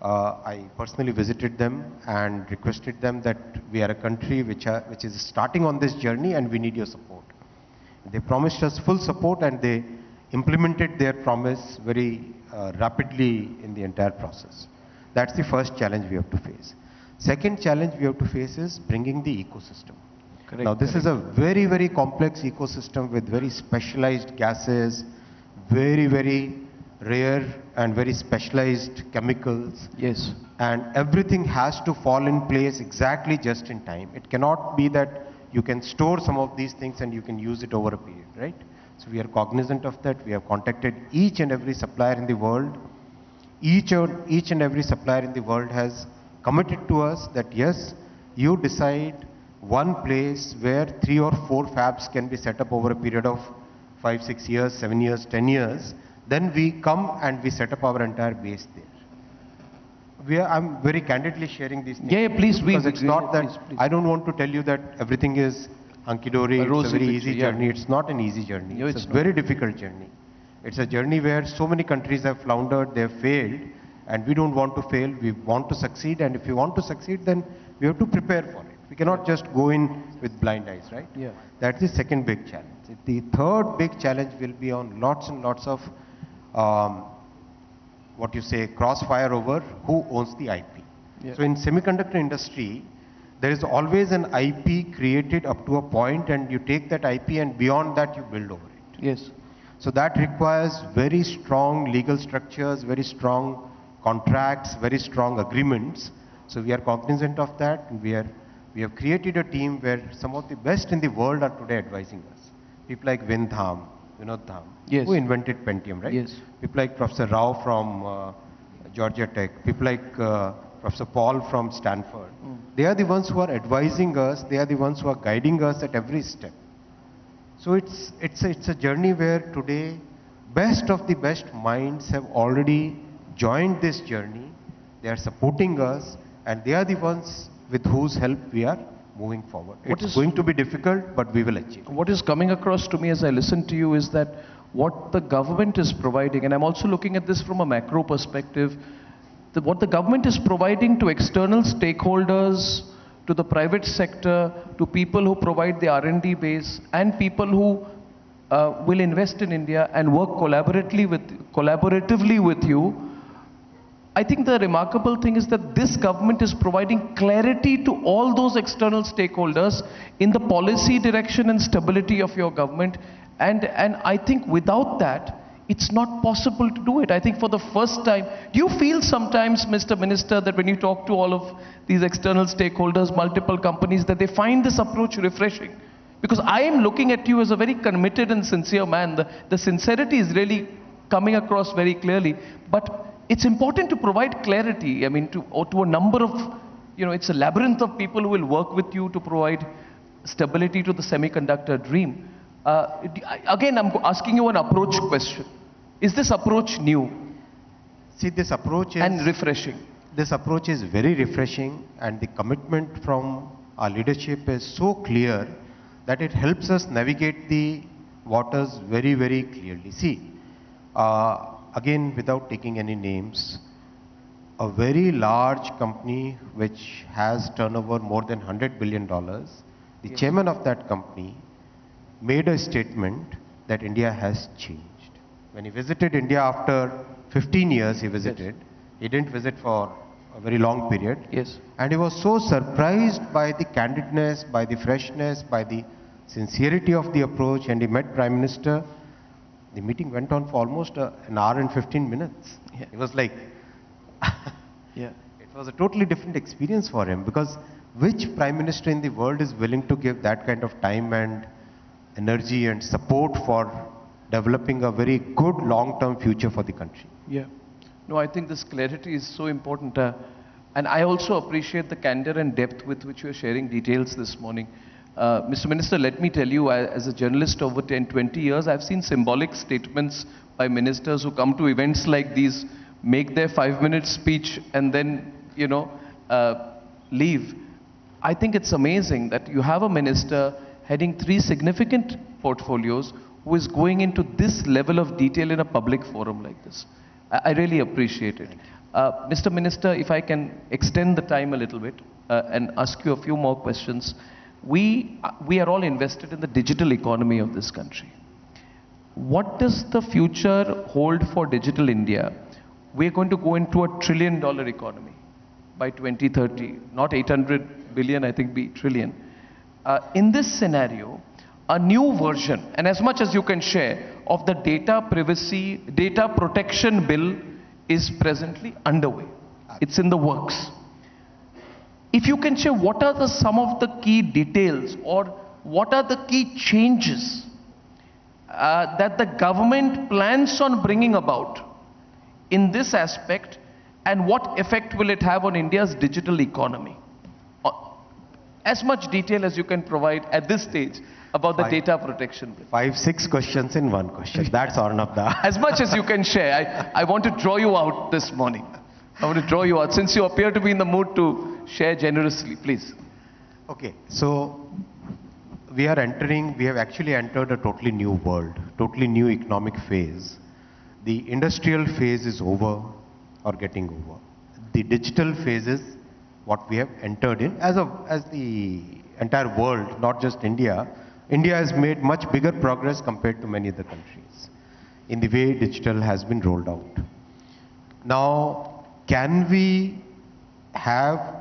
I personally visited them and requested them that we are a country which is starting on this journey and we need your support. They promised us full support and they implemented their promise very rapidly in the entire process. That's the first challenge we have to face. Second challenge we have to face is bringing the ecosystem. Correct, now this is a very, very complex ecosystem with very specialized gases, very, very rare and very specialized chemicals. Yes. And everything has to fall in place exactly just in time. It cannot be that you can store some of these things and you can use it over a period, right? So we are cognizant of that. We have contacted each and every supplier in the world. Each and every supplier in the world has committed to us that yes, you decide one place where 3 or 4 fabs can be set up over a period of 5, 6 years, 7 years, 10 years. Then we come and we set up our entire base there. I'm very candidly sharing these things. Yeah, please. Because it's not that, please. I don't want to tell you that everything is hunky-dory, it's a very easy journey. It's not an easy journey. No, it's a very difficult journey. It's a journey where so many countries have floundered, they have failed, and we don't want to fail, we want to succeed, and if we want to succeed, then we have to prepare for it. We cannot just go in with blind eyes, right? Yeah. That's the second big challenge. The third big challenge will be on lots and lots of crossfire over who owns the IP. Yeah. So in semiconductor industry, there is always an IP created up to a point and you take that IP and beyond that you build over it. Yes. So that requires very strong legal structures, very strong contracts, very strong agreements. So we are cognizant of that and we have created a team where some of the best in the world are today advising us. People like Vinod Dham, yes, who invented Pentium, right? Yes. People like Professor Rao from Georgia Tech, people like Professor Paul from Stanford. They are the ones who are advising us, they are the ones who are guiding us at every step. So it's a journey where today best of the best minds have already joined this journey. They are supporting us and they are the ones with whose help we are moving forward. It's going to be difficult, but we will achieve. What is coming across to me as I listen to you is that what the government is providing, and I'm also looking at this from a macro perspective, what the government is providing to external stakeholders, to the private sector, to people who provide the R&D base, and people who will invest in India and work collaboratively with you. I think the remarkable thing is that this government is providing clarity to all those external stakeholders in the policy direction and stability of your government. And I think without that, it's not possible to do it. I think for the first time, do you feel sometimes, Mr. Minister, that when you talk to all of these external stakeholders, multiple companies, that they find this approach refreshing? Because I am looking at you as a very committed and sincere man. The sincerity is really coming across very clearly. But it's important to provide clarity, I mean, to a number of, it's a labyrinth of people who will work with you to provide stability to the semiconductor dream. Again, I'm asking you an approach question. Is this approach new? See, this approach is... And refreshing. This approach is very refreshing and the commitment from our leadership is so clear that it helps us navigate the waters very, very clearly. See, again, without taking any names, a very large company which has turnover more than $100 billion, the chairman of that company made a statement that India has changed. When he visited India after 15 years, he visited. Yes. He didn't visit for a very long period. Yes. And he was so surprised by the candidness, by the freshness, by the sincerity of the approach, and he met Prime Minister. The meeting went on for almost an hour and 15 minutes. Yeah. It was like, yeah, it was a totally different experience for him, because which Prime Minister in the world is willing to give that kind of time and energy and support for developing a very good long-term future for the country. Yeah. No, I think this clarity is so important. And I also appreciate the candor and depth with which you are sharing details this morning. Mr. Minister, let me tell you, as a journalist over 10, 20 years, I've seen symbolic statements by ministers who come to events like these, make their 5-minute speech and then, leave. I think it's amazing that you have a minister heading 3 significant portfolios who is going into this level of detail in a public forum like this. I really appreciate it. Mr. Minister, if I can extend the time a little bit and ask you a few more questions. We are all invested in the digital economy of this country. What does the future hold for digital India? We're going to go into a $1 trillion economy by 2030, not 800 billion, I think, be trillion. In this scenario, a new version, and as much as you can share, of the data protection bill is presently underway. It's in the works. If you can share, what are some of the key details or what are the key changes that the government plans on bringing about in this aspect, and what effect will it have on India's digital economy? As much detail as you can provide at this stage about the data protection bill. 5, 6 questions in one question. That's Arnab da. As much as you can share. I want to draw you out this morning. I want to draw you out, since you appear to be in the mood to share generously, please. Okay, so we have actually entered a totally new world, totally new economic phase. The industrial phase is over or getting over. The digital phase is what we have entered in as the entire world, not just India. India has made much bigger progress compared to many other countries in the way digital has been rolled out. Now, can we have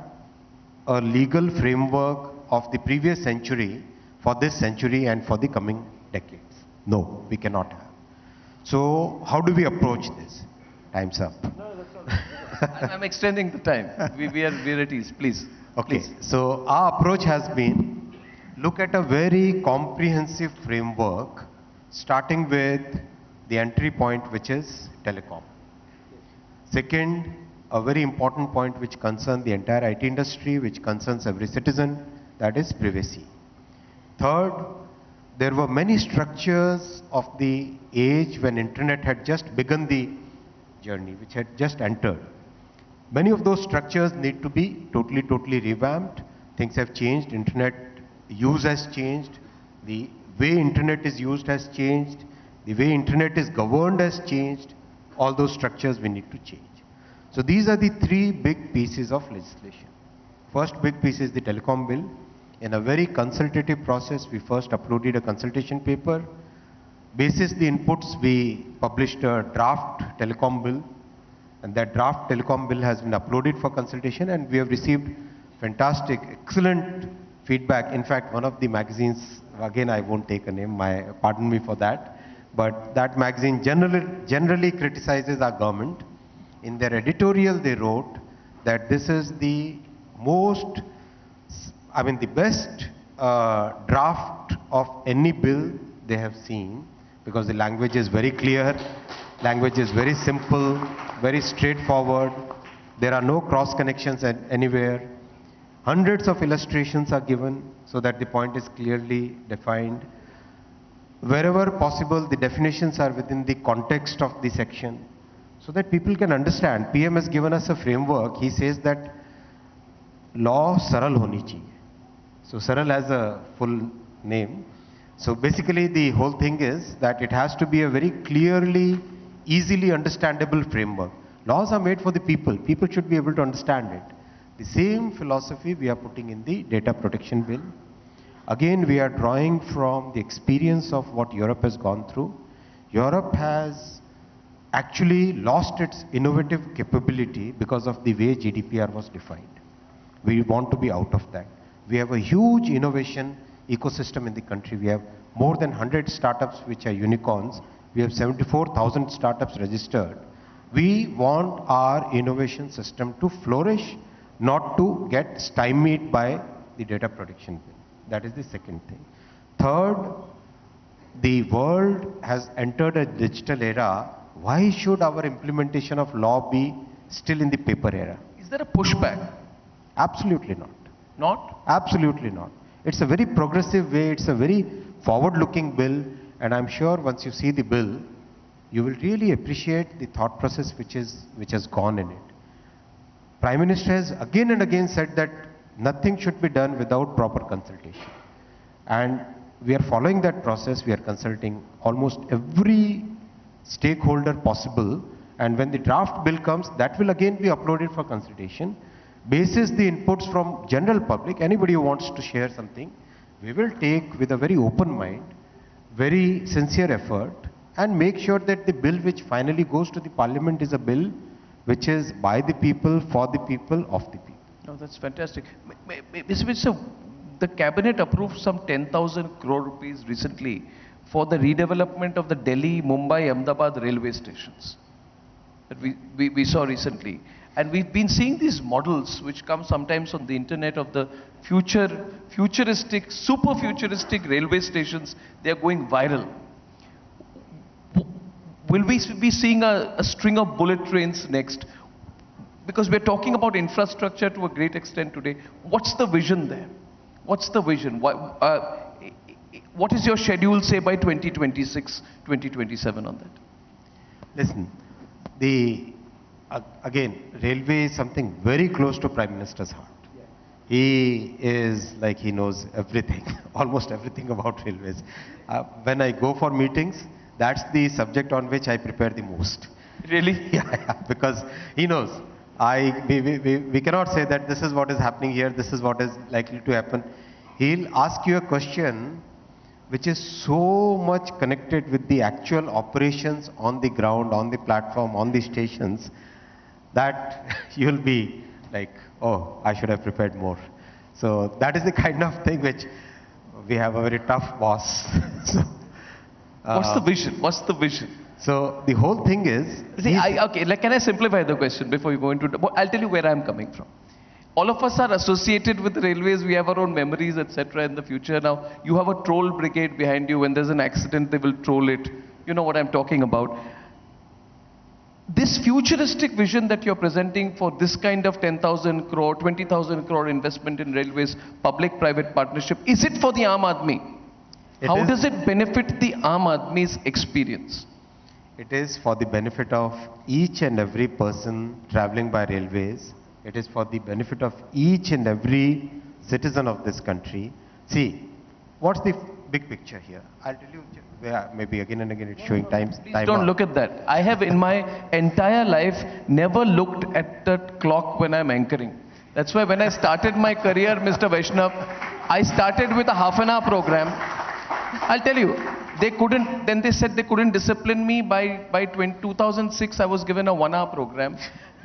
a legal framework of the previous century for this century and for the coming decades? No, we cannot have. So how do we approach this? Time's up. No, that's all right. I'm extending the time. We are at ease, please. Okay, please. So our approach has been look at a very comprehensive framework starting with the entry point, which is telecom. Second, a very important point which concerns the entire IT industry, which concerns every citizen, that is privacy. Third, there were many structures of the age when internet had just begun the journey, which had just entered. Many of those structures need to be totally revamped. Things have changed, internet use has changed, the way internet is used has changed, the way internet is governed has changed. All those structures we need to change. So these are the 3 big pieces of legislation. First big piece is the telecom bill. In a very consultative process, we first uploaded a consultation paper. Basis the inputs, we published a draft telecom bill, and that draft telecom bill has been uploaded for consultation, and we have received fantastic, excellent feedback. In fact, one of the magazines, again I won't take a name, pardon me for that, but that magazine generally criticizes our government. In their editorial, they wrote that this is the best draft of any bill they have seen, because the language is very clear, language is very simple, very straightforward. There are no cross connections anywhere. Hundreds of illustrations are given so that the point is clearly defined. Wherever possible, the definitions are within the context of the section, so that people can understand. PM has given us a framework. He says that law saral honi chahiye. So saral has a full name. So basically the whole thing is that it has to be a very clearly, easily understandable framework. Laws are made for the people. People should be able to understand it. The same philosophy we are putting in the data protection bill. Again, we are drawing from the experience of what Europe has gone through. Europe has actually lost its innovative capability because of the way GDPR was defined. We want to be out of that. We have a huge innovation ecosystem in the country. We have more than 100 startups which are unicorns. We have 74,000 startups registered. We want our innovation system to flourish, not to get stymied by the data protection bill. That is the second thing. Third, the world has entered a digital era, why should our implementation of law be still in the paper era? Is there a pushback? Absolutely not. Not? Absolutely not. It's a very progressive way, it's a very forward-looking bill, and I'm sure once you see the bill, you will really appreciate the thought process which has gone in it. Prime Minister has again and again said that nothing should be done without proper consultation. And we are following that process, we are consulting almost every stakeholder possible, and when the draft bill comes, that will again be uploaded for consultation. Basis the inputs from general public, anybody who wants to share something, we will take with a very open mind, very sincere effort, and make sure that the bill which finally goes to the parliament is a bill which is by the people, for the people, of the people. No, that's fantastic. Mr. Minister, the cabinet approved some 10,000 crore rupees recently for the redevelopment of the Delhi, Mumbai, Ahmedabad railway stations that we saw recently. And we've been seeing these models which come sometimes on the internet of the futuristic, super futuristic railway stations. They are going viral. Will we be seeing a string of bullet trains next? Because we're talking about infrastructure to a great extent today. What's the vision there? What's the vision? What is your schedule, say, by 2026, 2027 on that? Listen, again, railway is something very close to Prime Minister's heart. Yeah. He is like he knows everything, almost everything about railways. When I go for meetings, that's the subject on which I prepare the most. Really? Yeah, because he knows. We cannot say that this is what is happening here, this is what is likely to happen. He'll ask you a question which is so much connected with the actual operations on the ground, on the platform, on the stations, that you'll be like, oh, I should have prepared more. So that is the kind of thing which we have a very tough boss. So, what's the vision? What's the vision? So the whole thing is... See, can I simplify the question before you go into... I'll tell you where I'm coming from. All of us are associated with railways. We have our own memories, etc. in the future. Now, you have a troll brigade behind you. When there's an accident, they will troll it. You know what I'm talking about. This futuristic vision that you're presenting for this kind of 10,000 crore, 20,000 crore investment in railways, public-private partnership, is it for the Aam Aadmi? How does it benefit the Aam Aadmi's experience? It is for the benefit of each and every person traveling by railways. It is for the benefit of each and every citizen of this country. See, what's the big picture here? I'll tell you, maybe again and again it's showing time. Please don't look at that. I have in my entire life never looked at the clock when I'm anchoring. That's why when I started my career, Mr. Vaishnav, I started with a half-an-hour program. I'll tell you, then they said they couldn't discipline me. By 2006, I was given a 1-hour program.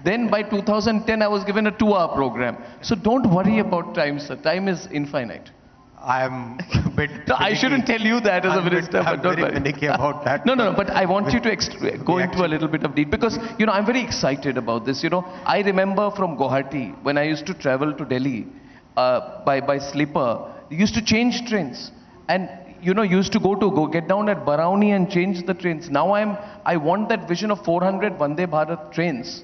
Then by 2010, I was given a 2-hour program. So don't worry about time, sir. Time is infinite. I'm a bit... No, I shouldn't tell you that as a minister, but don't worry. I'm very finicky about that. No, but I want you to go into a little bit of detail because, I'm very excited about this. I remember from Guwahati, when I used to travel to Delhi by sleeper, you used to change trains. And used to go get down at Barauni and change the trains. Now I want that vision of 400 Vande Bharat trains,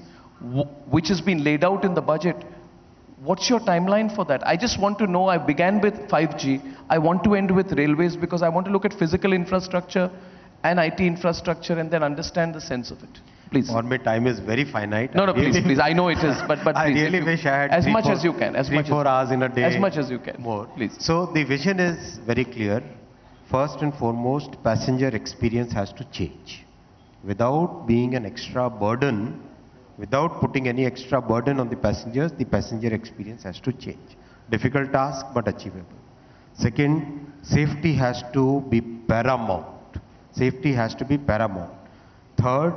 which has been laid out in the budget. What's your timeline for that? I just want to know, I began with 5G, I want to end with railways because I want to look at physical infrastructure and IT infrastructure and then understand the sense of it. Please. For me, time is very finite. No, please. I know it is, but I please, really wish I had as much as you can. 3-4 hours in a day. As much as you can. More. Please. So the vision is very clear. First and foremost, passenger experience has to change. Without being an extra burden, without putting any extra burden on the passengers, the passenger experience has to change. Difficult task, but achievable. Second, safety has to be paramount. Safety has to be paramount. Third,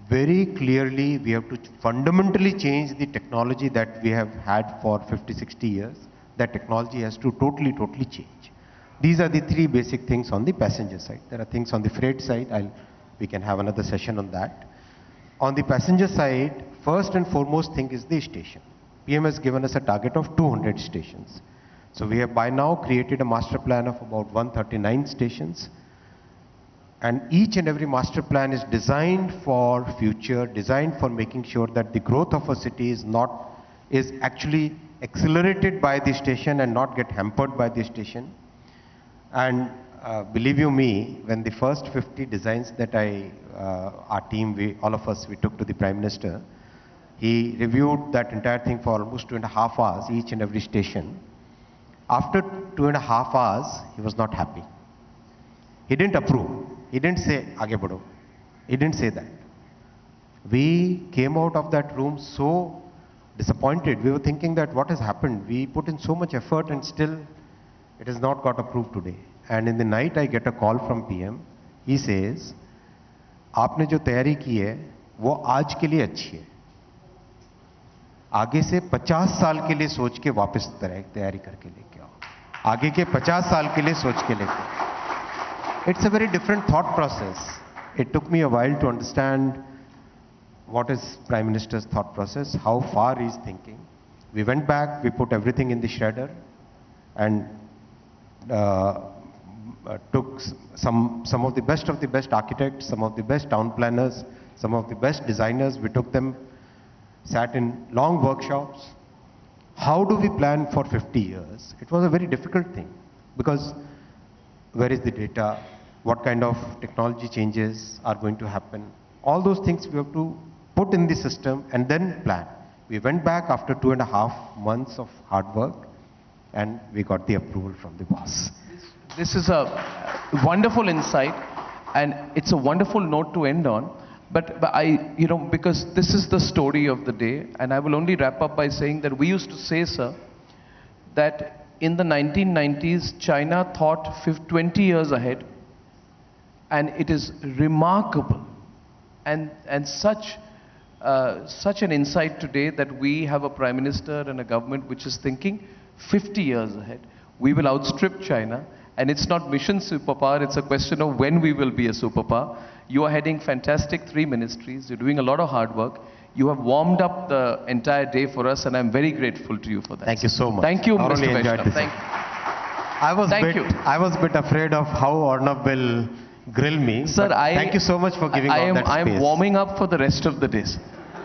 very clearly, we have to fundamentally change the technology that we have had for 50, 60 years. That technology has to totally change. These are the three basic things on the passenger side. There are things on the freight side. We can have another session on that. On the passenger side, first and foremost thing is the station. PM has given us a target of 200 stations. So we have by now created a master plan of about 139 stations. And each and every master plan is designed for future, designed for making sure that the growth of a city is actually accelerated by the station and not get hampered by the station. And believe you me, when the first 50 designs that our team, all of us, we took to the Prime Minister, he reviewed that entire thing for almost 2.5 hours, each and every station. After 2.5 hours, he was not happy. He didn't approve. He didn't say, Aage badho. He didn't say that. We came out of that room so disappointed. We were thinking that what has happened? We put in so much effort and still it has not got approved today. And in the night I get a call from PM. He says, आपने जो तैयारी की है वो आज के लिए अच्छी है. आगे से 50 साल के लिए सोच के वापस तैयारी करके लेके आओ. आगे के 50 साल के लिए सोच के लेके. It's a very different thought process. It took me a while to understand what is Prime Minister's thought process, how far he's thinking. We went back, we put everything in the shredder and took some of the best architects, some of the best town planners, some of the best designers. We took them, sat in long workshops. How do we plan for 50 years? It was a very difficult thing because where is the data? What kind of technology changes are going to happen? All those things we have to put in the system and then plan. We went back after 2.5 months of hard work and we got the approval from the boss. This is a wonderful insight and it's a wonderful note to end on. But I, because this is the story of the day, and I will only wrap up by saying that we used to say, sir, that in the 1990s, China thought 20 years ahead, and it is remarkable and such an insight today that we have a Prime Minister and a government which is thinking 50 years ahead. We will outstrip China, and it's not mission superpower, it's a question of when we will be a superpower. You are heading fantastic 3 ministries, you're doing a lot of hard work. You have warmed up the entire day for us, and I'm very grateful to you for that. Thank you so much. Thank you, I Mr. enjoyed Vaishnav. this. Thank you. I was a bit afraid of how Arnab will grill me. Sir, thank you so much for giving all that space. I am warming up for the rest of the days.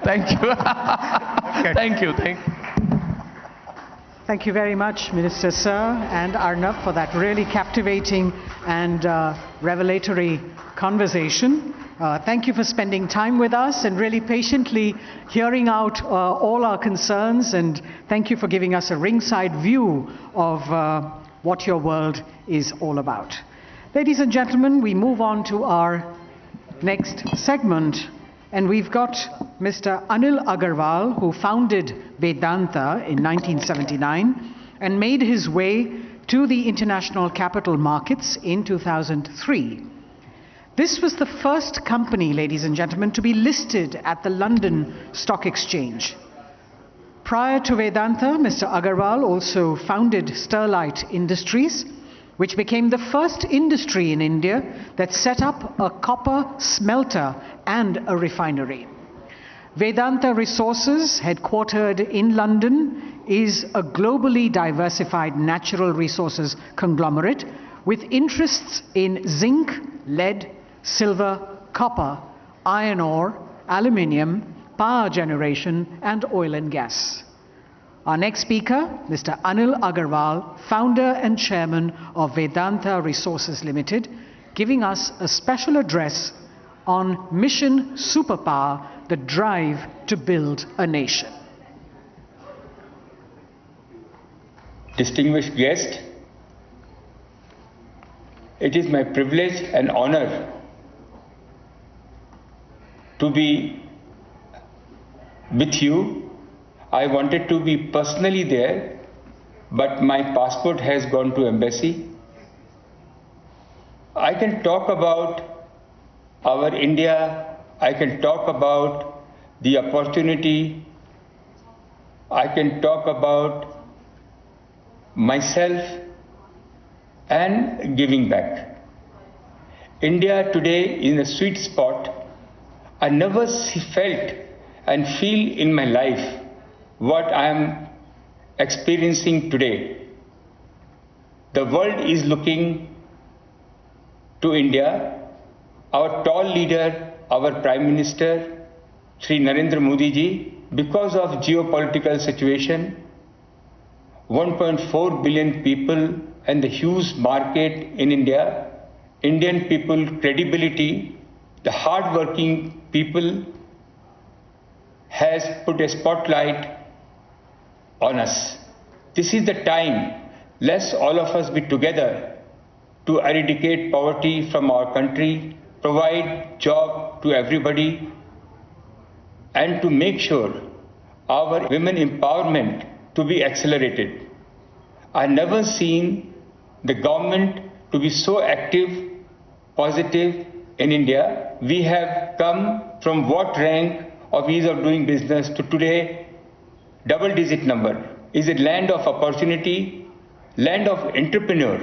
Thank you. Okay. Thank you. Thank you very much, Minister Sir and Arnab, for that really captivating and revelatory conversation. Thank you for spending time with us and really patiently hearing out all our concerns, and thank you for giving us a ringside view of what your world is all about. Ladies and gentlemen, we move on to our next segment, and we've got Mr. Anil Agarwal, who founded Vedanta in 1979 and made his way to the international capital markets in 2003. This was the first company, ladies and gentlemen, to be listed at the London Stock Exchange. Prior to Vedanta, Mr. Agarwal also founded Sterlite Industries, which became the first industry in India that set up a copper smelter and a refinery. Vedanta Resources, headquartered in London, is a globally diversified natural resources conglomerate with interests in zinc, lead, silver, copper, iron ore, aluminium, power generation, and oil and gas. Our next speaker, Mr. Anil Agarwal, founder and chairman of Vedanta Resources Limited, giving us a special address on Mission Superpower, the drive to build a nation. Distinguished guest, it is my privilege and honor to be with you. I wanted to be personally there, but my passport has gone to embassy. I can talk about our India, I can talk about the opportunity, I can talk about myself and giving back. India today is in a sweet spot. I never felt and feel in my life what I am experiencing today. The world is looking to India our tall leader, our Prime Minister, Shri Narendra Modi ji, because of geopolitical situation, 1.4 billion people and the huge market in India, Indian people credibility, the hard-working people has put a spotlight on us. This is the time. Let's all of us be together to eradicate poverty from our country, provide job to everybody, and to make sure our women empowerment to be accelerated. I've never seen the government to be so active, positive in India. We have come from what rank of ease of doing business to today double-digit number. Is it land of opportunity, land of entrepreneur?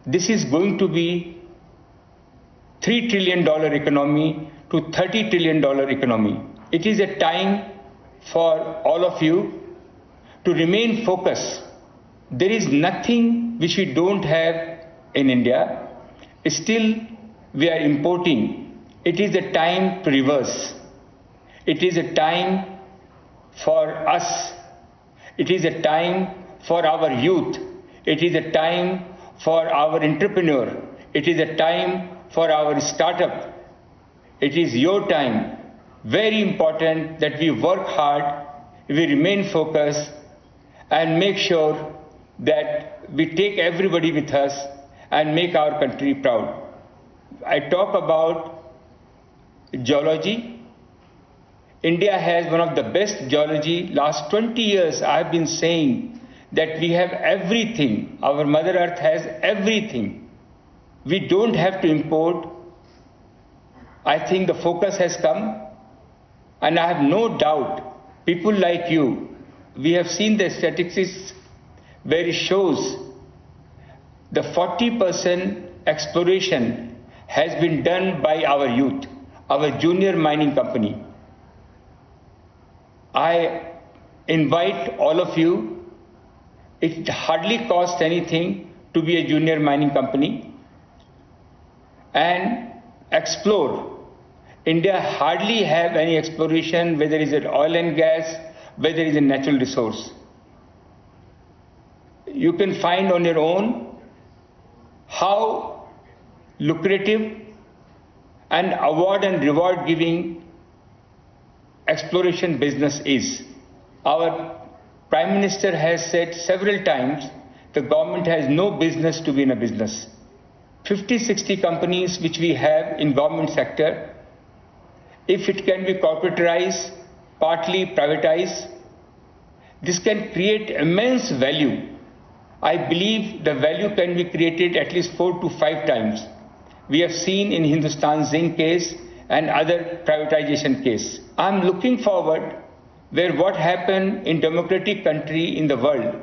This is going to be $3 trillion economy to $30 trillion economy. It is a time for all of you to remain focused. There is nothing which we don't have in India. Still, we are importing. It is a time to reverse. It is a time for us. It is a time for our youth. It is a time for our entrepreneur. It is a time for our startup. It is your time. Very important that we work hard, we remain focused, and make sure that we take everybody with us and make our country proud. I talk about geology. India has one of the best geology. Last 20 years I have been saying that we have everything. Our Mother Earth has everything. We don't have to import. I think the focus has come, and I have no doubt people like you, we have seen the statistics where it shows the 40% exploration has been done by our youth, our junior mining company. I invite all of you, it hardly costs anything to be a junior mining company and explore. India hardly have any exploration, whether it is oil and gas, whether it is a natural resource. You can find on your own how lucrative and award and reward giving exploration business is. Our Prime Minister has said several times the government has no business to be in a business. 50-60 companies which we have in government sector, if it can be corporatized, partly privatized, this can create immense value. I believe the value can be created at least 4 to 5 times. We have seen in Hindustan Zinc case and other privatization case. I'm looking forward where what happened in democratic country in the world,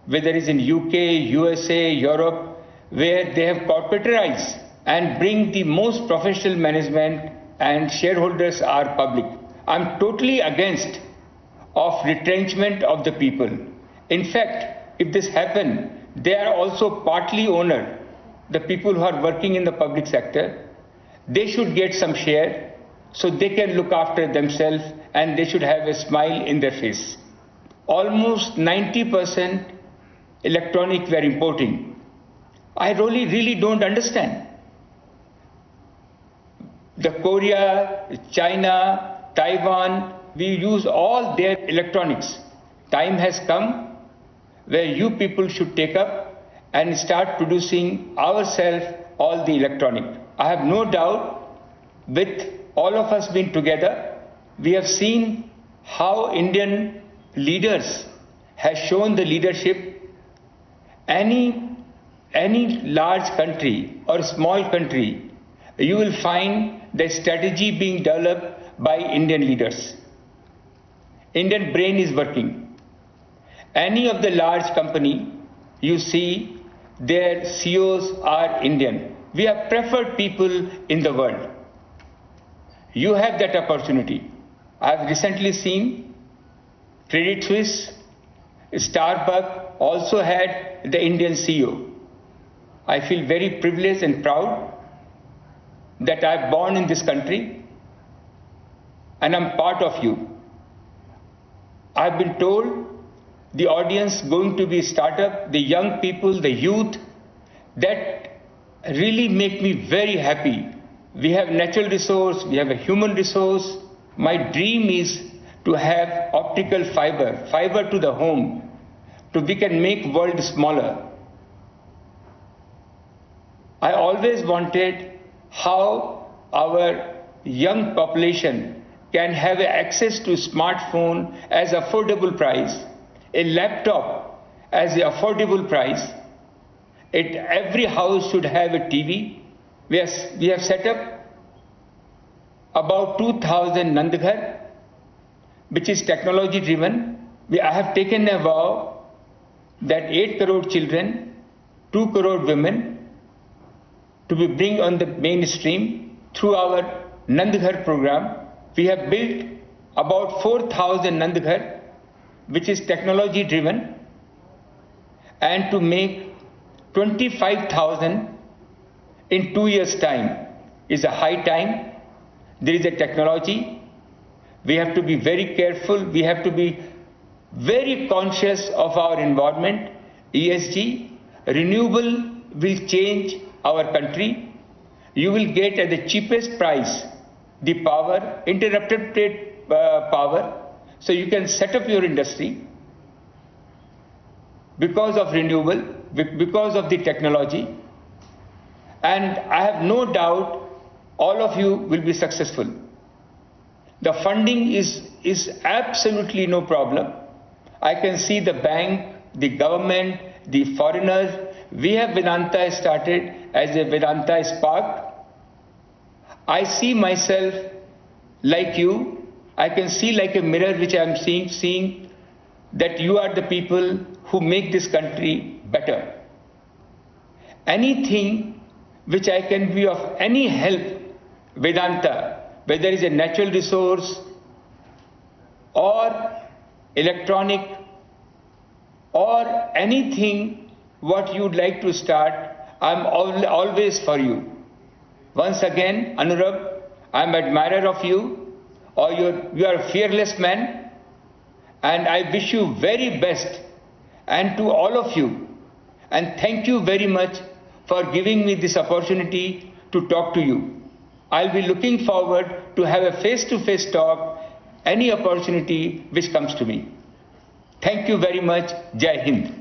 whether it's in UK, USA, Europe, where they have corporatized and bring the most professional management and shareholders are public. I'm totally against of retrenchment of the people. In fact, if this happen, they are also partly owner. The people who are working in the public sector, they should get some share so they can look after themselves and they should have a smile in their face. Almost 90% electronic we are importing. I really don't understand. The Korea, China, Taiwan, we use all their electronics. Time has come where you people should take up and start producing ourselves all the electronic. I have no doubt with all of us being together, we have seen how Indian leaders have shown the leadership. Any large country or small country, you will find the strategy being developed by Indian leaders. Indian brain is working. Any of the large company, you see their CEOs are Indian. We are preferred people in the world. You have that opportunity. I have recently seen Credit Suisse, Starbucks also had the Indian CEO. I feel very privileged and proud that I'm born in this country and I'm part of you. I've been told the audience going to be startup, the young people, the youth, that really make me very happy. We have natural resource, we have a human resource. My dream is to have optical fiber, fiber to the home, so we can make world smaller. I always wanted how our young population can have access to smartphone as affordable price, a laptop as the affordable price. Every house should have a TV. We have set up about 2,000 Nandghar, which is technology driven. I have taken a vow that 8 crore children, 2 crore women to be bring on the mainstream through our Nandghar program. We have built about 4,000 Nandghar, which is technology driven, and to make 25,000 in 2 years' time is a high time. There is a technology. We have to be very careful. We have to be very conscious of our environment, ESG. Renewable will change our country. You will get at the cheapest price the power, interrupted power, so you can set up your industry because of renewable, because of the technology. And I have no doubt all of you will be successful. The funding is absolutely no problem. I can see the bank, the government, the foreigners. We have Vedanta started as a Vedanta Spark. I see myself like you. I can see like a mirror which I am seeing that you are the people who make this country better. Anything which I can be of any help, Vedanta, whether it is a natural resource or electronic or anything what you would like to start, I am always for you. Once again, Anurag, I am admirer of you, or you are a fearless man, and I wish you very best, and to all of you, and thank you very much for giving me this opportunity to talk to you. I'll be looking forward to have a face-to-face talk, any opportunity which comes to me. Thank you very much. Jai Hind.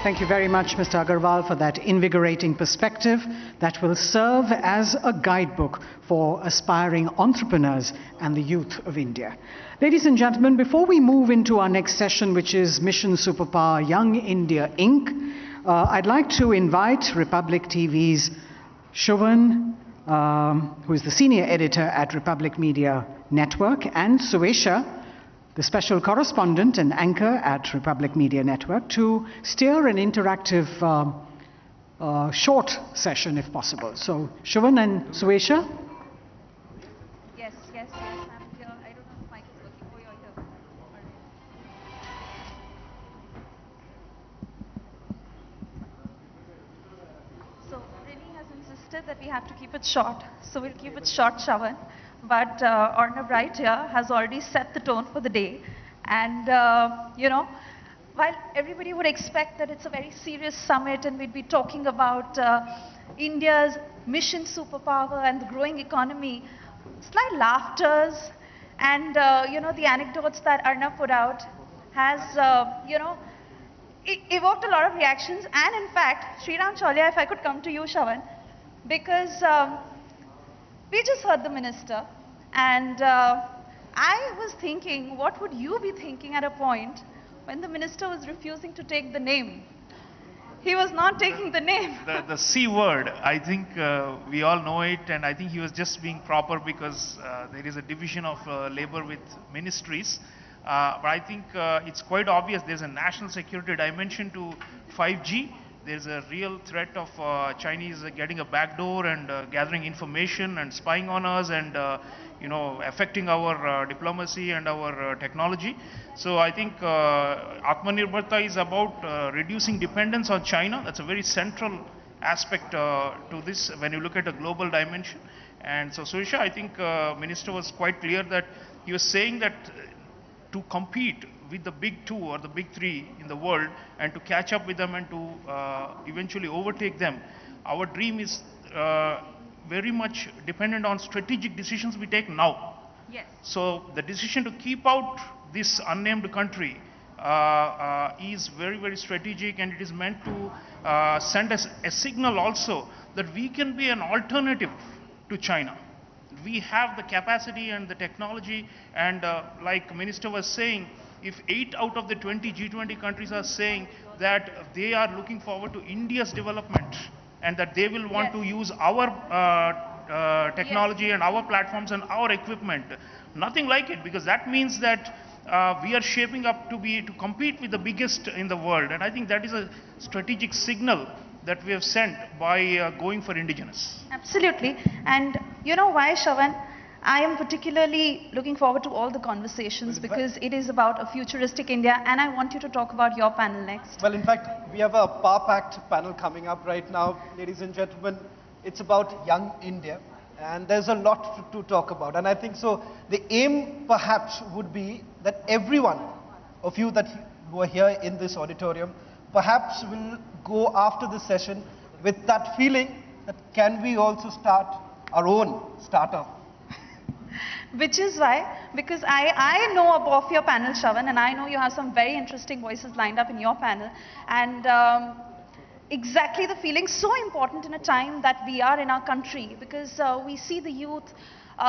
Thank you very much, Mr. Agarwal, for that invigorating perspective that will serve as a guidebook for aspiring entrepreneurs and the youth of India. Ladies and gentlemen, before we move into our next session, which is Mission Superpower Young India Inc., I'd like to invite Republic TV's Shovan, who is the senior editor at Republic Media Network, and Suesha, the special correspondent and anchor at Republic Media Network, to steer an interactive short session if possible. So, Shovan and Suesha. Yes, I'm here. I don't know if the mic is working. Oh, you're here. So, Rini has insisted that we have to keep it short. So, we'll keep it short, Shovan. But Arnab right here has already set the tone for the day. And, while everybody would expect that it's a very serious summit and we'd be talking about India's mission superpower and the growing economy, slight laughters and, the anecdotes that Arnab put out has, it evoked a lot of reactions. And in fact, Sriram Cholia, if I could come to you, Shovan, because we just heard the minister, and I was thinking, what would you be thinking at a point when the minister was refusing to take the name? He was not taking the name. The C word, I think we all know it, and I think he was just being proper because there is a division of labor with ministries. But I think it's quite obvious there's a national security dimension to 5G. there's a real threat of Chinese getting a backdoor and gathering information and spying on us and affecting our diplomacy and our technology. So I think Atmanirbharta is about reducing dependence on China. That's a very central aspect to this when you look at a global dimension. And so Surisha, I think Minister was quite clear that he was saying that to compete with the big two or the big three in the world and to catch up with them and to eventually overtake them, our dream is very much dependent on strategic decisions we take now. Yes. So the decision to keep out this unnamed country is very, very strategic, and it is meant to send us a signal also that we can be an alternative to China. We have the capacity and the technology, and like Minister was saying, if 8 out of the 20 G20 countries are saying that they are looking forward to India's development and that they will want to use our technology and our platforms and our equipment, nothing like it, because that means that we are shaping up to compete with the biggest in the world. And I think that is a strategic signal that we have sent by going for indigenous. Absolutely. And you know why, Shravan? I am particularly looking forward to all the conversations because it is about a futuristic India, and I want you to talk about your panel next. Well, in fact, we have a power-packed panel coming up right now, ladies and gentlemen. It's about young India, and there's a lot to talk about. And I think so the aim perhaps would be that every one of you who are here in this auditorium perhaps will go after this session with that feeling that can we also start our own startup? Which is why, because I know of your panel, Shravan, and I know you have some very interesting voices lined up in your panel. And exactly the feeling so important in a time that we are in our country, because we see the youth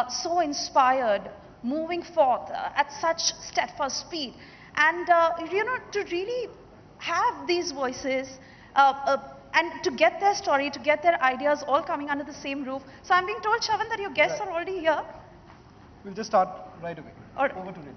so inspired, moving forth at such steadfast speed. And, to really have these voices and to get their story, to get their ideas all coming under the same roof. So I'm being told, Shravan, that your guests are already here. We'll just start right away. Over to Rini.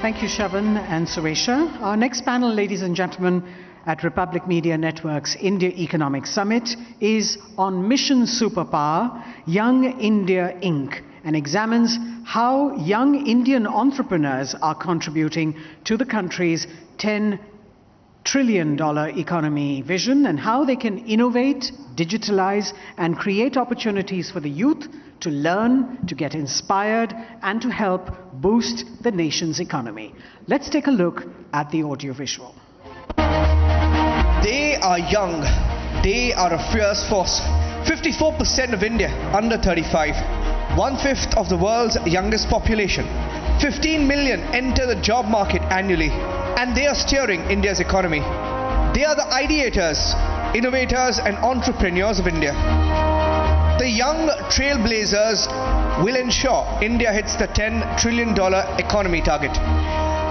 Thank you, Shravan and Suresha. Our next panel, ladies and gentlemen, at Republic Media Network's India Economic Summit is on Mission Superpower, Young India Inc., and examines how young Indian entrepreneurs are contributing to the country's $10 trillion economy vision and how they can innovate, digitalize, and create opportunities for the youth to learn, to get inspired, and to help boost the nation's economy. Let's take a look at the audiovisual. They are young. They are a fierce force. 54% of India under 35. 1/5 of the world's youngest population. 15 million enter the job market annually. And they are steering India's economy. They are the ideators, innovators, and entrepreneurs of India. The young trailblazers will ensure India hits the $10 trillion economy target.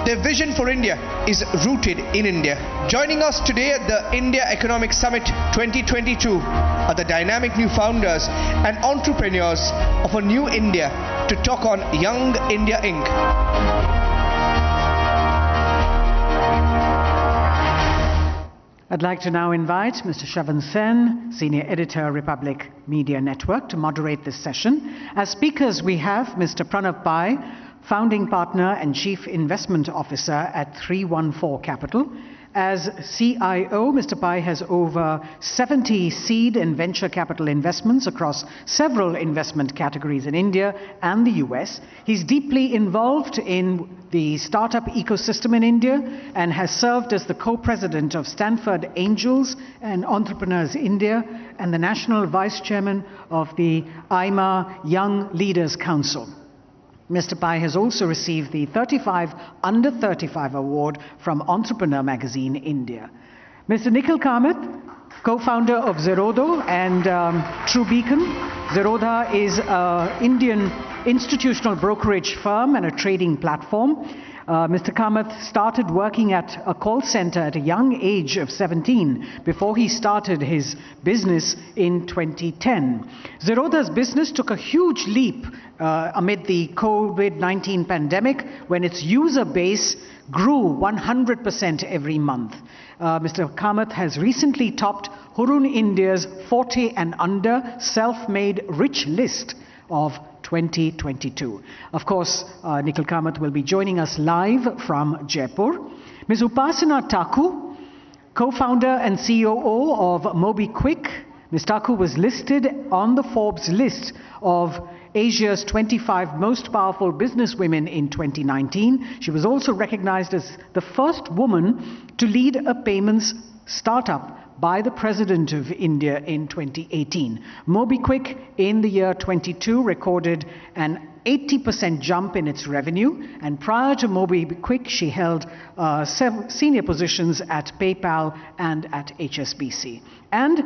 Their vision for India is rooted in India. Joining us today at the India Economic Summit 2022 are the dynamic new founders and entrepreneurs of a new India to talk on Young India Inc. I'd like to now invite Mr. Shravan Sen, Senior Editor, Republic Media Network, to moderate this session. As speakers, we have Mr. Pranav Pai, Founding Partner and Chief Investment Officer at 314 Capital. As CIO, Mr. Pai has over 70 seed and venture capital investments across several investment categories in India and the US. He's deeply involved in the startup ecosystem in India and has served as the co-president of Stanford Angels and Entrepreneurs India and the national vice chairman of the IMA Young Leaders Council. Mr. Pai has also received the 35 Under 35 award from Entrepreneur Magazine India. Mr. Nikhil Kamath, co-founder of Zerodha and True Beacon. Zerodha is an Indian institutional brokerage firm and a trading platform. Mr. Kamath started working at a call center at a young age of 17 before he started his business in 2010. Zerodha's business took a huge leap amid the COVID-19 pandemic when its user base grew 100% every month. Mr. Kamath has recently topped Hurun India's 40 and under self-made rich list of 2022. Of course, Nikhil Kamath will be joining us live from Jaipur. Ms. Upasana Taku, co-founder and COO of MobiKwik. Ms. Taku was listed on the Forbes list of Asia's 25 most powerful businesswomen in 2019. She was also recognized as the first woman to lead a payments startup by the President of India in 2018. MobiKwik in the year 22 recorded an 80% jump in its revenue, and prior to MobiKwik she held senior positions at PayPal and at HSBC. And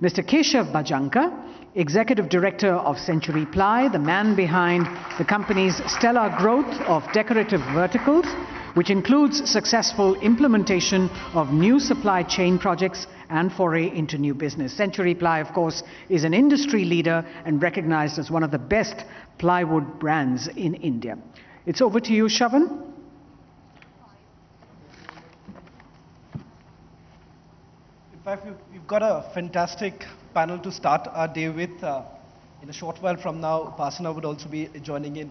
Mr. Keshav Bajanka, Executive Director of Century Ply, the man behind the company's stellar growth of decorative verticals, which includes successful implementation of new supply chain projects and foray into new business. Century Ply, of course, is an industry leader and recognized as one of the best plywood brands in India. It's over to you, Shavan. In fact, we've got a fantastic panel to start our day with. In a short while from now, Upasana would also be joining in.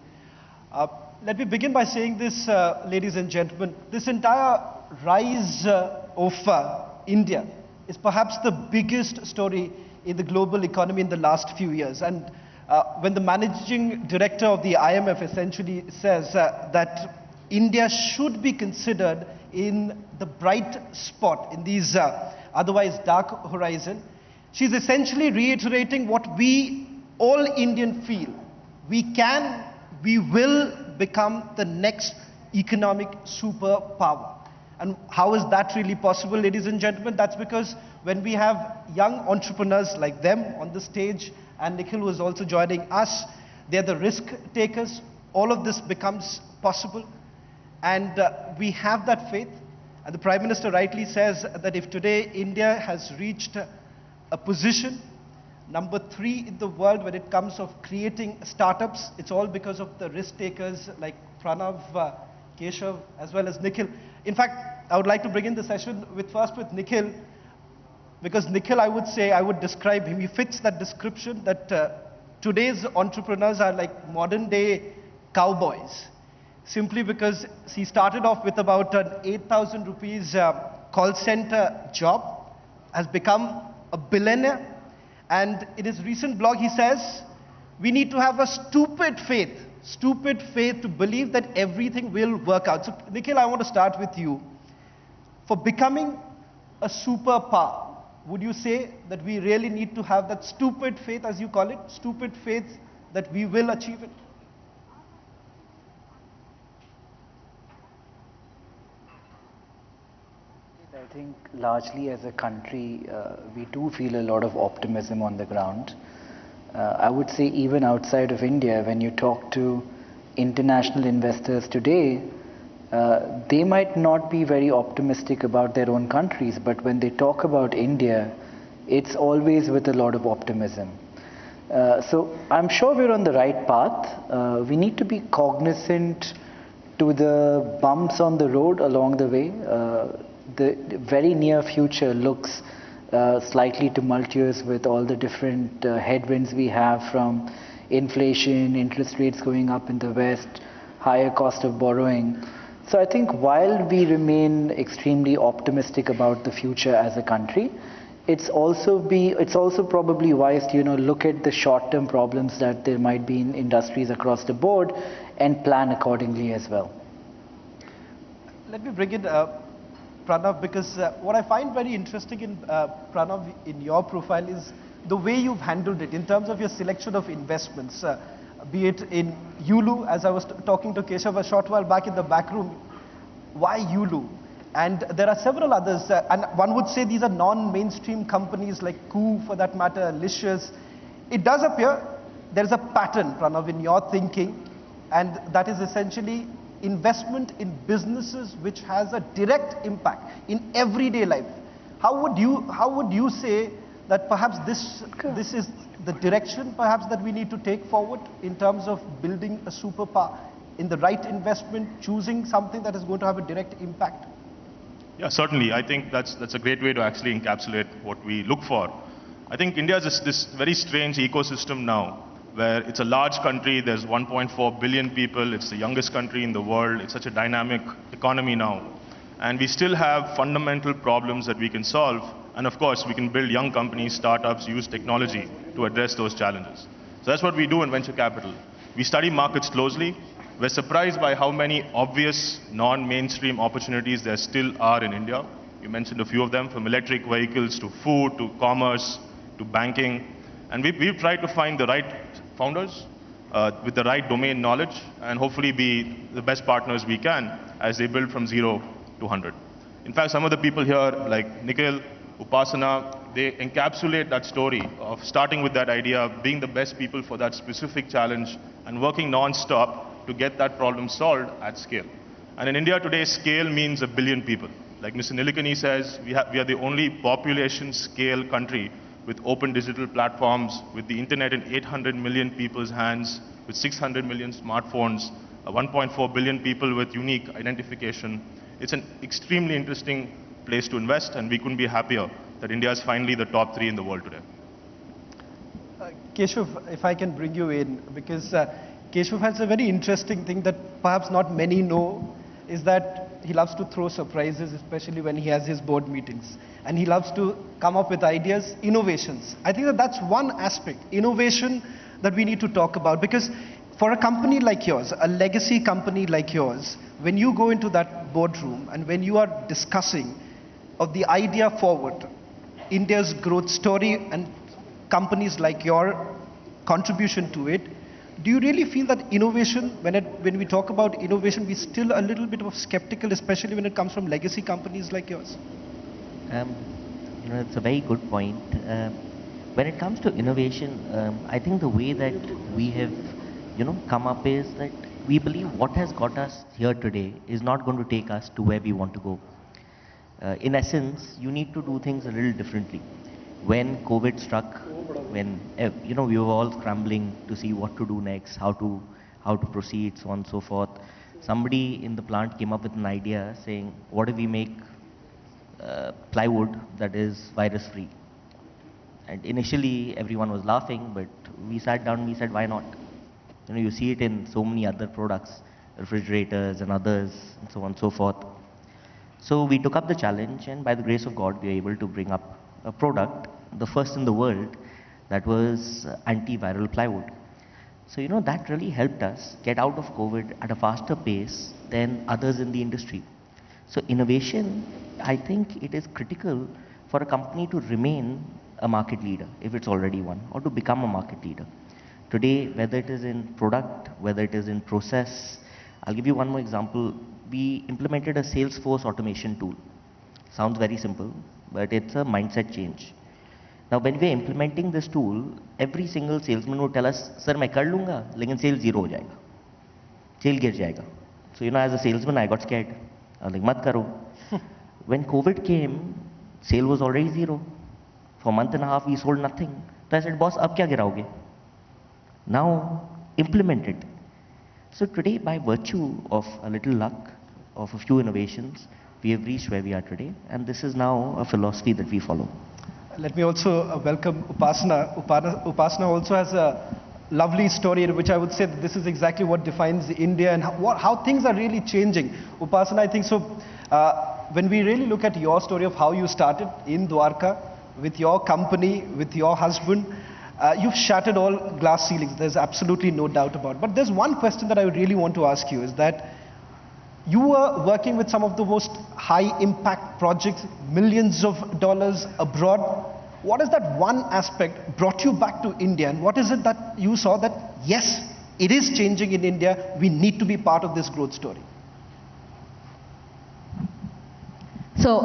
Let me begin by saying this, ladies and gentlemen. This entire rise of India is perhaps the biggest story in the global economy in the last few years. And when the managing director of the IMF essentially says that India should be considered in the bright spot in these otherwise dark horizon, she's essentially reiterating what we all Indian feel. We will become the next economic superpower. And how is that really possible, ladies and gentlemen? That's because when we have young entrepreneurs like them on the stage, and Nikhil, who is also joining us, they're the risk takers. All of this becomes possible. And we have that faith. And the Prime Minister rightly says that if today India has reached a position number 3 in the world when it comes of creating startups, it's all because of the risk takers like Pranav, Keshav, as well as Nikhil. In fact, I would like to begin the session first with Nikhil, because Nikhil, I would describe him, he fits that description that today's entrepreneurs are like modern day cowboys, simply because he started off with about an 8,000 rupees call center job, has become a billionaire, and in his recent blog he says, we need to have a stupid faith to believe that everything will work out. So Nikhil, I want to start with you. For becoming a superpower, would you say that we really need to have that stupid faith, as you call it, stupid faith that we will achieve it? I think largely as a country, we do feel a lot of optimism on the ground. I would say even outside of India, when you talk to international investors today, they might not be very optimistic about their own countries, but when they talk about India, it's always with a lot of optimism. So I'm sure we're on the right path. We need to be cognizant to the bumps on the road along the way. The very near future looks slightly tumultuous with all the different headwinds we have from inflation, interest rates going up in the West, higher cost of borrowing. So I think while we remain extremely optimistic about the future as a country, it's also probably wise to look at the short-term problems that there might be in industries across the board and plan accordingly as well. Let me bring in Pranav, because what I find very interesting in Pranav, in your profile, is the way you've handled it in terms of your selection of investments, be it in Yulu, as I was talking to Keshav a short while back in the back room. Why Yulu? And there are several others, and one would say these are non-mainstream companies like Coup, for that matter, Licious. It does appear there is a pattern, Pranav, in your thinking, and that is essentially investment in businesses which has a direct impact in everyday life. How would you say that perhaps this is the direction perhaps that we need to take forward in terms of building a superpower in the right investment, choosing something that is going to have a direct impact? Yeah, certainly. I think that's a great way to actually encapsulate what we look for. I think India is this very strange ecosystem now, where it's a large country, there's 1.4 billion people, it's the youngest country in the world, it's such a dynamic economy now. And we still have fundamental problems that we can solve. And of course, we can build young companies, startups, use technology to address those challenges. So that's what we do in venture capital. We study markets closely. We're surprised by how many obvious non-mainstream opportunities there still are in India. You mentioned a few of them, from electric vehicles to food to commerce to banking. And we've tried to find the right founders with the right domain knowledge and hopefully be the best partners we can as they build from 0 to 100. In fact, some of the people here, like Nikhil, Upasana, they encapsulate that story of starting with that idea, being the best people for that specific challenge, and working non-stop to get that problem solved at scale. And in India today, scale means 1 billion people. Like Mr. Nilikani says, we are the only population scale country with open digital platforms, with the internet in 800 million people's hands, with 600 million smartphones, 1.4 billion people with unique identification. It's an extremely interesting place to invest, and we couldn't be happier that India is finally the top 3 in the world today. Keshav, if I can bring you in, because Keshav has a very interesting thing that perhaps not many know, is that he loves to throw surprises, especially when he has his board meetings. And he loves to come up with ideas, innovations. I think that that's one aspect, innovation, that we need to talk about. Because for a company like yours, a legacy company like yours, when you go into that boardroom and when you are discussing of the idea forward, India's growth story and companies like your contribution to it, do you really feel that innovation, when we talk about innovation, we're still a little bit of skeptical, especially when it comes from legacy companies like yours? It's a very good point. When it comes to innovation, I think the way that we have, come up is that we believe what has got us here today is not going to take us to where we want to go. In essence, you need to do things a little differently. When COVID struck, when we were all scrambling to see what to do next, how to proceed, so on and so forth, somebody in the plant came up with an idea saying, what if we make plywood that is virus free? And initially everyone was laughing, but we sat down and we said, why not? You see it in so many other products, refrigerators and others, and so on and so forth. So we took up the challenge, and by the grace of God, we were able to bring up a product, the first in the world, that was antiviral plywood. So that really helped us get out of COVID at a faster pace than others in the industry. So innovation, I think it is critical for a company to remain a market leader, if it's already one, or to become a market leader. Today, whether it is in product, whether it is in process, I'll give you one more example. We implemented a Salesforce automation tool. Sounds very simple, but it's a mindset change. Now, when we are implementing this tool, every single salesman would tell us, "Sir, मैं कर लूँगा, लेकिन sale zero हो जाएगा, sale गिर जाएगा." So as a salesman, I got scared. I was like, "मत करो." When COVID came, sale was already zero. For a month and a half, we sold nothing. So I said, "Boss, अब क्या गिराओगे?" Now, implement it. So today, by virtue of a little luck, of a few innovations, we have reached where we are today, and this is now a philosophy that we follow. Let me also welcome Upasana. Upasana also has a lovely story in which I would say that this is exactly what defines India and how things are really changing. Upasana, I think so, when we really look at your story of how you started in Dwarka, with your company, with your husband, you've shattered all glass ceilings, there's absolutely no doubt about it. But there's one question that I really want to ask you, is that you were working with some of the most high impact projects, millions of dollars abroad. What is that one aspect brought you back to India, and what is it that you saw that, yes, it is changing in India, we need to be part of this growth story? So,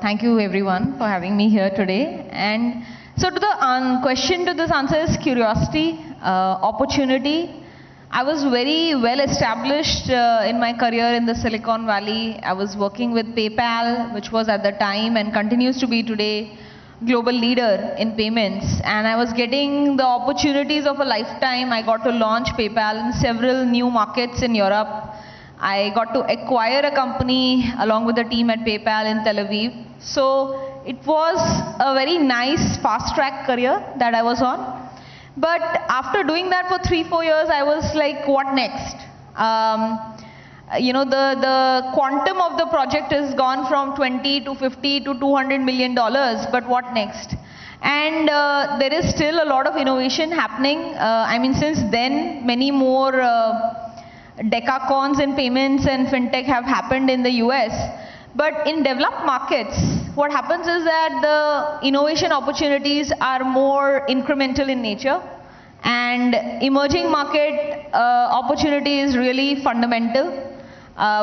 thank you everyone for having me here today. And so to the question to this answer is curiosity, opportunity. I was very well established in my career in the Silicon Valley. I was working with PayPal, which was at the time and continues to be today global leader in payments. And I was getting the opportunities of a lifetime. I got to launch PayPal in several new markets in Europe. I got to acquire a company along with the team at PayPal in Tel Aviv. So it was a very nice fast track career that I was on. But after doing that for 3-4 years, I was like, what next? You know, the quantum of the project has gone from 20 to 50 to $200 million, but what next? And there is still a lot of innovation happening. I mean, since then, many more decacons in payments and fintech have happened in the US. But in developed markets, what happens is that the innovation opportunities are more incremental in nature, and emerging market opportunity is really fundamental.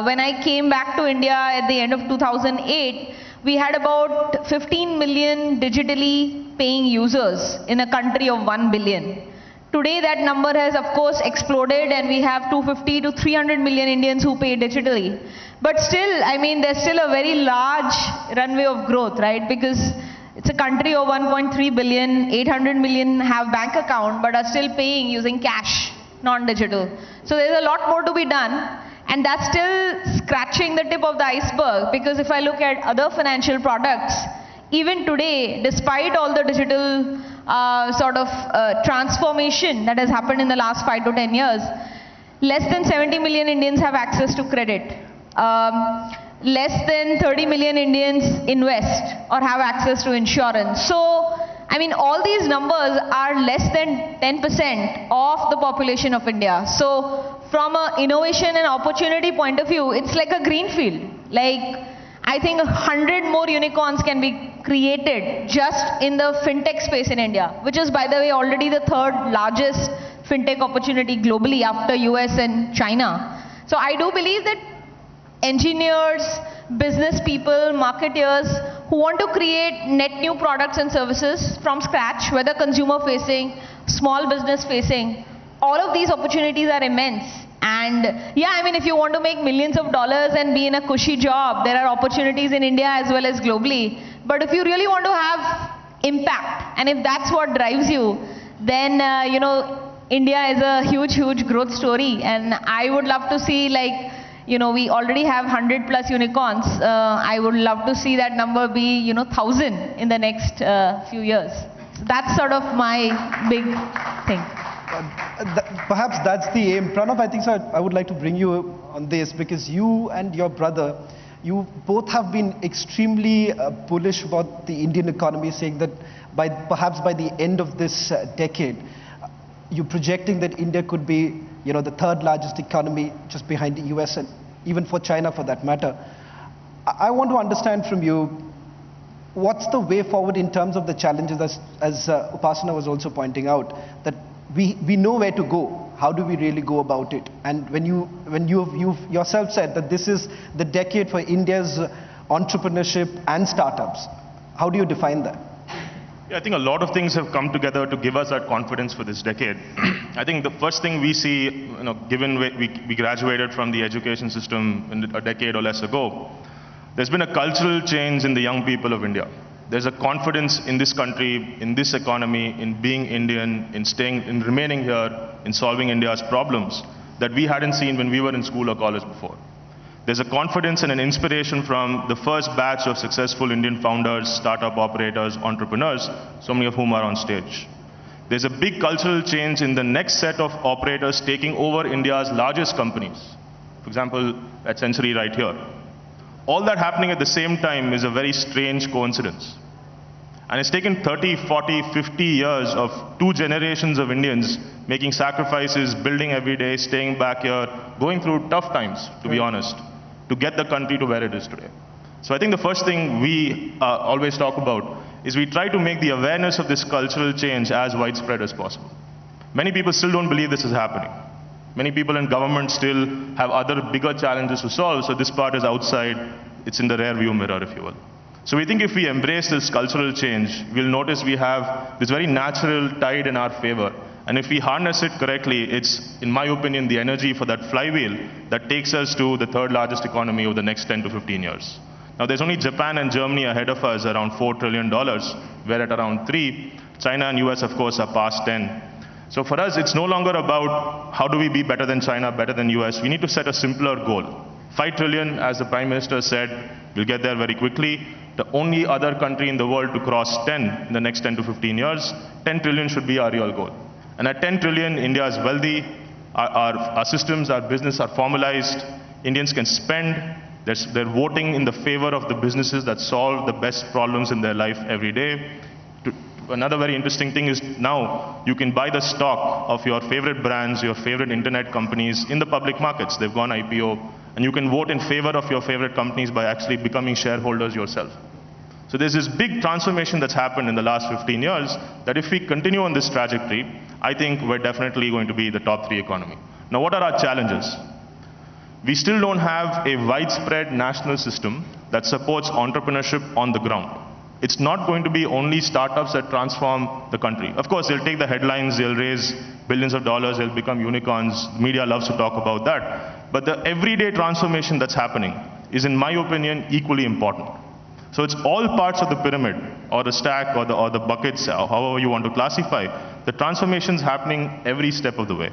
When I came back to India at the end of 2008, we had about 15 million digitally paying users in a country of 1 billion. Today that number has of course exploded, and we have 250 to 300 million Indians who pay digitally. But still, I mean, there's still a very large runway of growth, right? Because it's a country of 1.3 billion, 800 million have bank account but are still paying using cash, non-digital. So there's a lot more to be done, and that's still scratching the tip of the iceberg, because if I look at other financial products, even today, despite all the digital transformation that has happened in the last 5 to 10 years, less than 70 million Indians have access to credit. Less than 30 million Indians invest or have access to insurance. So, I mean, all these numbers are less than 10% of the population of India. So, from an innovation and opportunity point of view, it's like a greenfield. Like, I think 100 more unicorns can be created just in the fintech space in India, which is, by the way, already the 3rd largest fintech opportunity globally after US and China. So I do believe that engineers, business people, marketeers who want to create net new products and services from scratch, whether consumer facing, small business facing, all of these opportunities are immense. And yeah, I mean, if you want to make millions of dollars and be in a cushy job, there are opportunities in India as well as globally. But if you really want to have impact, and if that's what drives you, then, you know, India is a huge, huge growth story. And I would love to see, like, you know, we already have 100 plus unicorns. I would love to see that number be, you know, 1,000 in the next few years. So that's sort of my big thing. Perhaps that's the aim. Pranav, I think so. I would like to bring you on this, because you and your brother, you both have been extremely bullish about the Indian economy, saying that perhaps by the end of this decade, you're projecting that India could be, you know, the 3rd largest economy just behind the US and even for China for that matter. I want to understand from you, what's the way forward in terms of the challenges, as Upasana was also pointing out, that we know where to go. How do we really go about it? And when you've yourself said that this is the decade for India's entrepreneurship and startups, how do you define that? Yeah, I think a lot of things have come together to give us that confidence for this decade. I think the first thing we see, you know, given we graduated from the education system a decade or less ago, there's been a cultural change in the young people of India. There's a confidence in this country, in this economy, in being Indian, in staying, in remaining here, in solving India's problems that we hadn't seen when we were in school or college before. There's a confidence and an inspiration from the first batch of successful Indian founders, startup operators, entrepreneurs, so many of whom are on stage. There's a big cultural change in the next set of operators taking over India's largest companies. For example, at Century right here. All that happening at the same time is a very strange coincidence. And it's taken 30, 40, 50 years of 2 generations of Indians making sacrifices, building every day, staying back here, going through tough times, to be honest, to get the country to where it is today. So I think the first thing we always talk about is we try to make the awareness of this cultural change as widespread as possible. Many people still don't believe this is happening. Many people in government still have other bigger challenges to solve, so this part is outside it's in the rear view mirror, if you will. So we think if we embrace this cultural change, we'll notice we have this very natural tide in our favor. And if we harness it correctly, it's, in my opinion, the energy for that flywheel that takes us to the third largest economy over the next 10 to 15 years. Now, there's only Japan and Germany ahead of us, around $4 trillion. We're at around 3. China and US, of course, are past 10. So for us, it's no longer about how do we be better than China, better than US. We need to set a simpler goal. 5 trillion, as the Prime Minister said, we'll get there very quickly. The only other country in the world to cross 10 in the next 10 to 15 years, 10 trillion should be our real goal. And at 10 trillion, India is wealthy, our systems, our business are formalized, Indians can spend, they're voting in the favor of the businesses that solve the best problems in their life every day. Another very interesting thing is now you can buy the stock of your favorite brands, your favorite internet companies in the public markets. They've gone IPO. And you can vote in favor of your favorite companies by actually becoming shareholders yourself. So there's this big transformation that's happened in the last 15 years that if we continue on this trajectory, I think we're definitely going to be the top 3 economy. Now, what are our challenges? We still don't have a widespread national system that supports entrepreneurship on the ground. It's not going to be only startups that transform the country. Of course, they'll take the headlines, they'll raise billions of dollars, they'll become unicorns. The media loves to talk about that. But the everyday transformation that's happening is, in my opinion, equally important. So it's all parts of the pyramid, or the stack, or the buckets, however you want to classify. The transformation's happening every step of the way.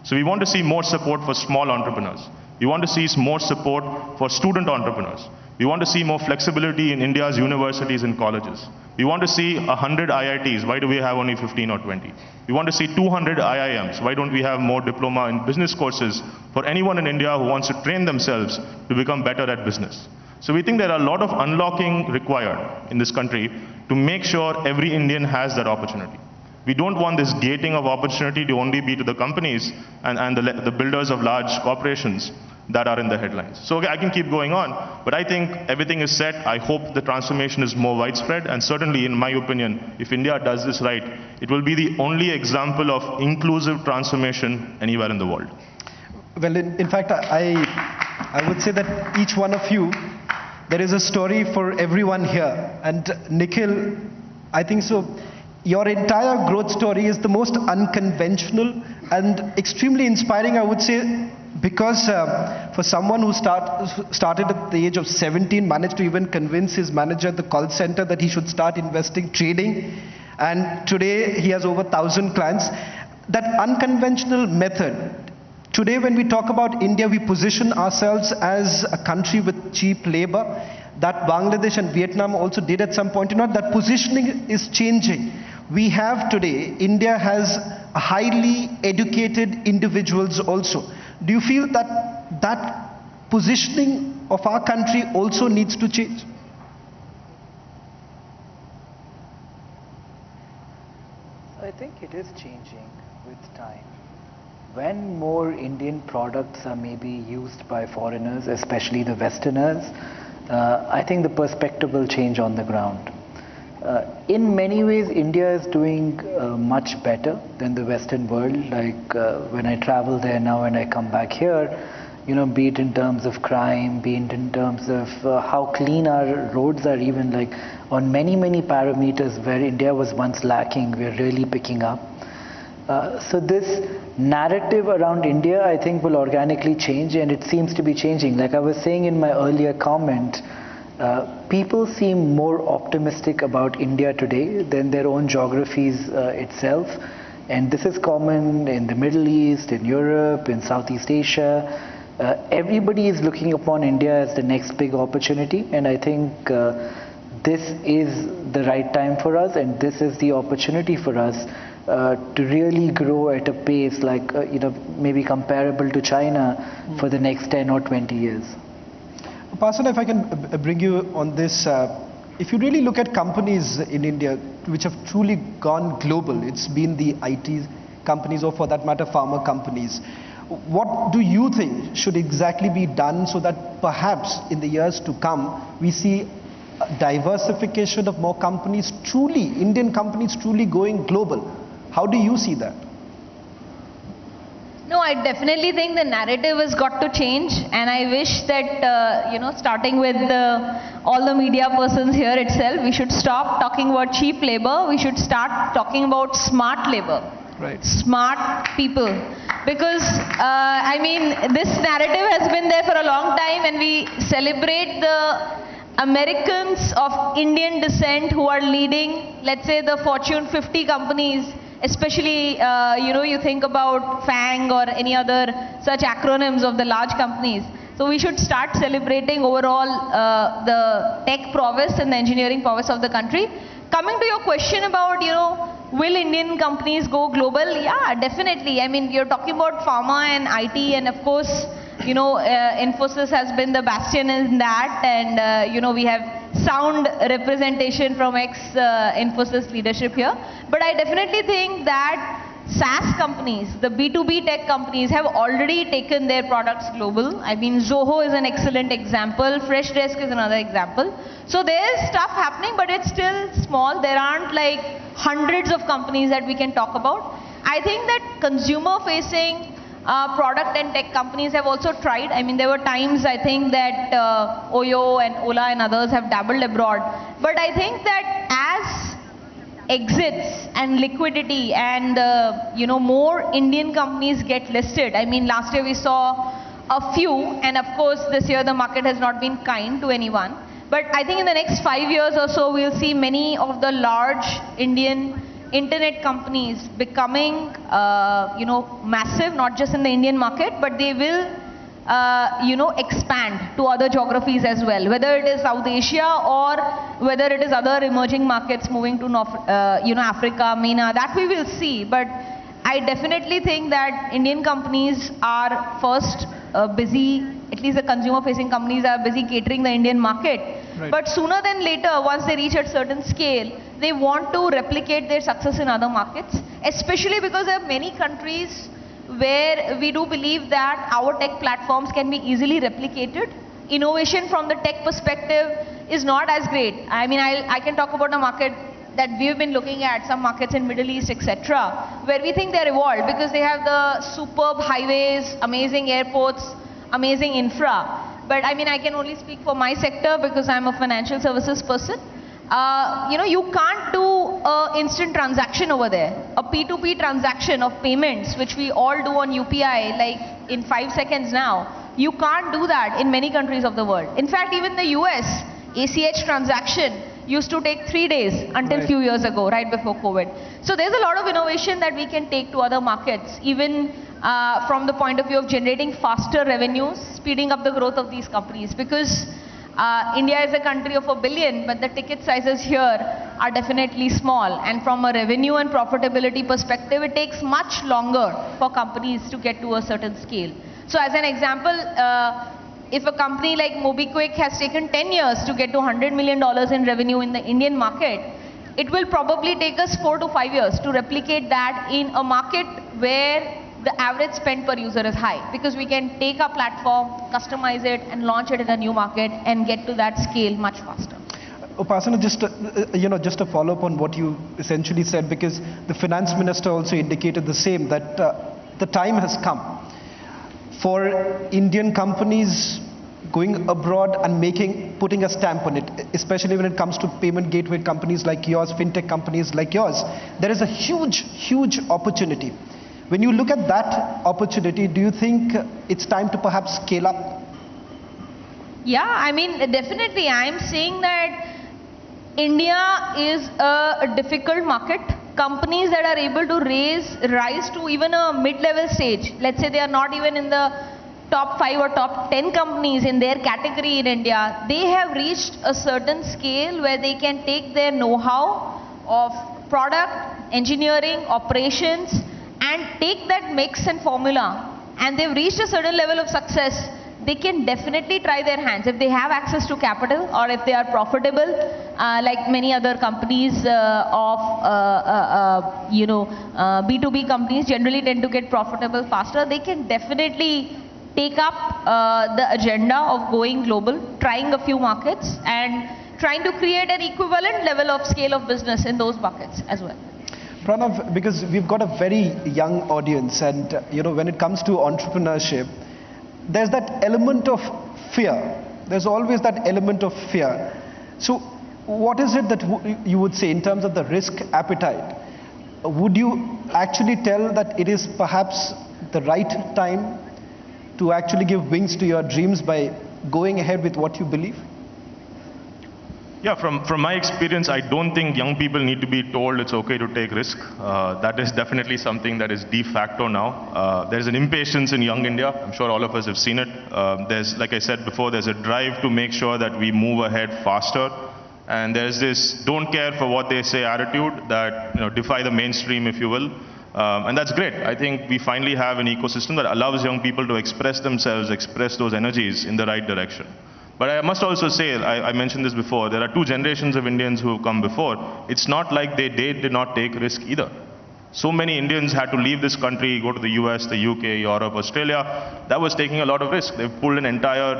So we want to see more support for small entrepreneurs. We want to see more support for student entrepreneurs. We want to see more flexibility in India's universities and colleges. We want to see 100 IITs. Why do we have only 15 or 20? We want to see 200 IIMs. Why don't we have more diploma in business courses for anyone in India who wants to train themselves to become better at business? So we think there are a lot of unlocking required in this country to make sure every Indian has that opportunity. We don't want this gating of opportunity to only be to the companies and the builders of large corporations that are in the headlines. So I can keep going on, but I think everything is set. I hope the transformation is more widespread, and certainly, in my opinion, if India does this right, it will be the only example of inclusive transformation anywhere in the world. Well, in fact, I would say that each one of you, there is a story for everyone here. And Nikhil, I think so, your entire growth story is the most unconventional and extremely inspiring, I would say, because for someone who started at the age of 17, managed to even convince his manager at the call center that he should start investing, trading, and today he has over 1,000 clients. That unconventional method, today when we talk about India, we position ourselves as a country with cheap labor. That Bangladesh and Vietnam also did at some point. You know, that positioning is changing. We have today, India has highly educated individuals also. Do you feel that that positioning of our country also needs to change? I think it is changing with time. When more Indian products are maybe used by foreigners, especially the Westerners, I think the perspective will change on the ground. In many ways, India is doing much better than the Western world. Like when I travel there now and I come back here, you know, be it in terms of crime, be it in terms of how clean our roads are, even like on many parameters where India was once lacking, we're really picking up. So this narrative around India, I think, will organically change, and it seems to be changing. Like I was saying in my earlier comment, people seem more optimistic about India today than their own geographies itself. And this is common in the Middle East, in Europe, in Southeast Asia. Everybody is looking upon India as the next big opportunity, and I think this is the right time for us, and this is the opportunity for us to really grow at a pace like, you know, maybe comparable to China for the next 10 or 20 years. Pasana, if I can bring you on this, if you really look at companies in India which have truly gone global, it's been the IT companies or for that matter pharma companies. What do you think should exactly be done so that perhaps in the years to come we see diversification of more companies, truly Indian companies truly going global? How do you see that? No, I definitely think the narrative has got to change, and I wish that, starting with all the media persons here itself, we should stop talking about cheap labor. We should start talking about smart labor. Right. Smart people. Because, this narrative has been there for a long time, and we celebrate the Americans of Indian descent who are leading, let's say, the Fortune 50 companies, especially, you think about FANG or any other such acronyms of the large companies. So we should start celebrating overall the tech prowess and the engineering prowess of the country. Coming to your question about, will Indian companies go global? Yeah, definitely. I mean, you're talking about pharma and IT, and of course, Infosys has been the bastion in that, and we have sound representation from ex-Infosys leadership here. But I definitely think that SaaS companies, the B2B tech companies, have already taken their products global. I mean, Zoho is an excellent example. Freshdesk is another example. So there's stuff happening, but it's still small. There aren't like hundreds of companies that we can talk about. I think that consumer-facing product and tech companies have also tried. I mean, there were times, I think, that Oyo and Ola and others have dabbled abroad. But I think that as exits and liquidity and, more Indian companies get listed. I mean, last year we saw a few, and of course, this year the market has not been kind to anyone. But I think in the next 5 years or so, we'll see many of the large Indian internet companies becoming, massive, not just in the Indian market, but they will, expand to other geographies as well, whether it is South Asia or whether it is other emerging markets moving to, Africa, MENA, that we will see. But I definitely think that Indian companies are first busy, at least the consumer-facing companies are busy catering the Indian market. Right. But sooner than later, once they reach a certain scale, they want to replicate their success in other markets, especially because there are many countries where we do believe that our tech platforms can be easily replicated. Innovation from the tech perspective is not as great. I mean, I can talk about a market that we've been looking at, some markets in Middle East, etc., where we think they're evolved because they have the superb highways, amazing airports, amazing infra. But I mean, I can only speak for my sector because I'm a financial services person. You can't do an instant transaction over there. A P2P transaction of payments, which we all do on UPI, like in 5 seconds now, you can't do that in many countries of the world. In fact, even the US, ACH transaction used to take 3 days until few years ago, right before COVID. So there's a lot of innovation that we can take to other markets, even from the point of view of generating faster revenues, speeding up the growth of these companies, because India is a country of 1 billion, but the ticket sizes here are definitely small. And from a revenue and profitability perspective, it takes much longer for companies to get to a certain scale. So as an example, if a company like MobiKwik has taken 10 years to get to $100 million in revenue in the Indian market, it will probably take us 4 to 5 years to replicate that in a market where the average spend per user is high, because we can take our platform, customize it, and launch it in a new market and get to that scale much faster. Upasana, just a follow-up on what you essentially said, because the finance minister also indicated the same, that the time has come for Indian companies going abroad and putting a stamp on it, especially when it comes to payment gateway companies like yours, fintech companies like yours. There is a huge, huge opportunity. When you look at that opportunity, do you think it's time to perhaps scale up? Yeah, I mean, definitely. I'm saying that India is a difficult market. Companies that are able to rise to even a mid-level stage, let's say they are not even in the top 5 or top 10 companies in their category in India, they have reached a certain scale where they can take their know-how of product, engineering, operations, and take that mix and formula, and they've reached a certain level of success, they can definitely try their hands if they have access to capital, or if they are profitable, like many other companies of B2B companies generally tend to get profitable faster. They can definitely take up the agenda of going global, trying a few markets, and trying to create an equivalent level of scale of business in those buckets as well. Pranav, because we've got a very young audience, and when it comes to entrepreneurship, there's that element of fear. There's always that element of fear. So what is it that you would say in terms of the risk appetite? Would you actually tell that it is perhaps the right time to actually give wings to your dreams by going ahead with what you believe? Yeah, from my experience, I don't think young people need to be told it's okay to take risk. That is definitely something that is de facto now. There's an impatience in young India. I'm sure all of us have seen it. There's, like I said before, there's a drive to make sure that we move ahead faster. And there's this don't care for what they say attitude that defy the mainstream, if you will. And that's great. I think we finally have an ecosystem that allows young people to express themselves, express those energies in the right direction. But I must also say, I mentioned this before, there are two generations of Indians who have come before. It's not like they did not take risk either. So many Indians had to leave this country, go to the US, the UK, Europe, Australia. That was taking a lot of risk. They pulled an entire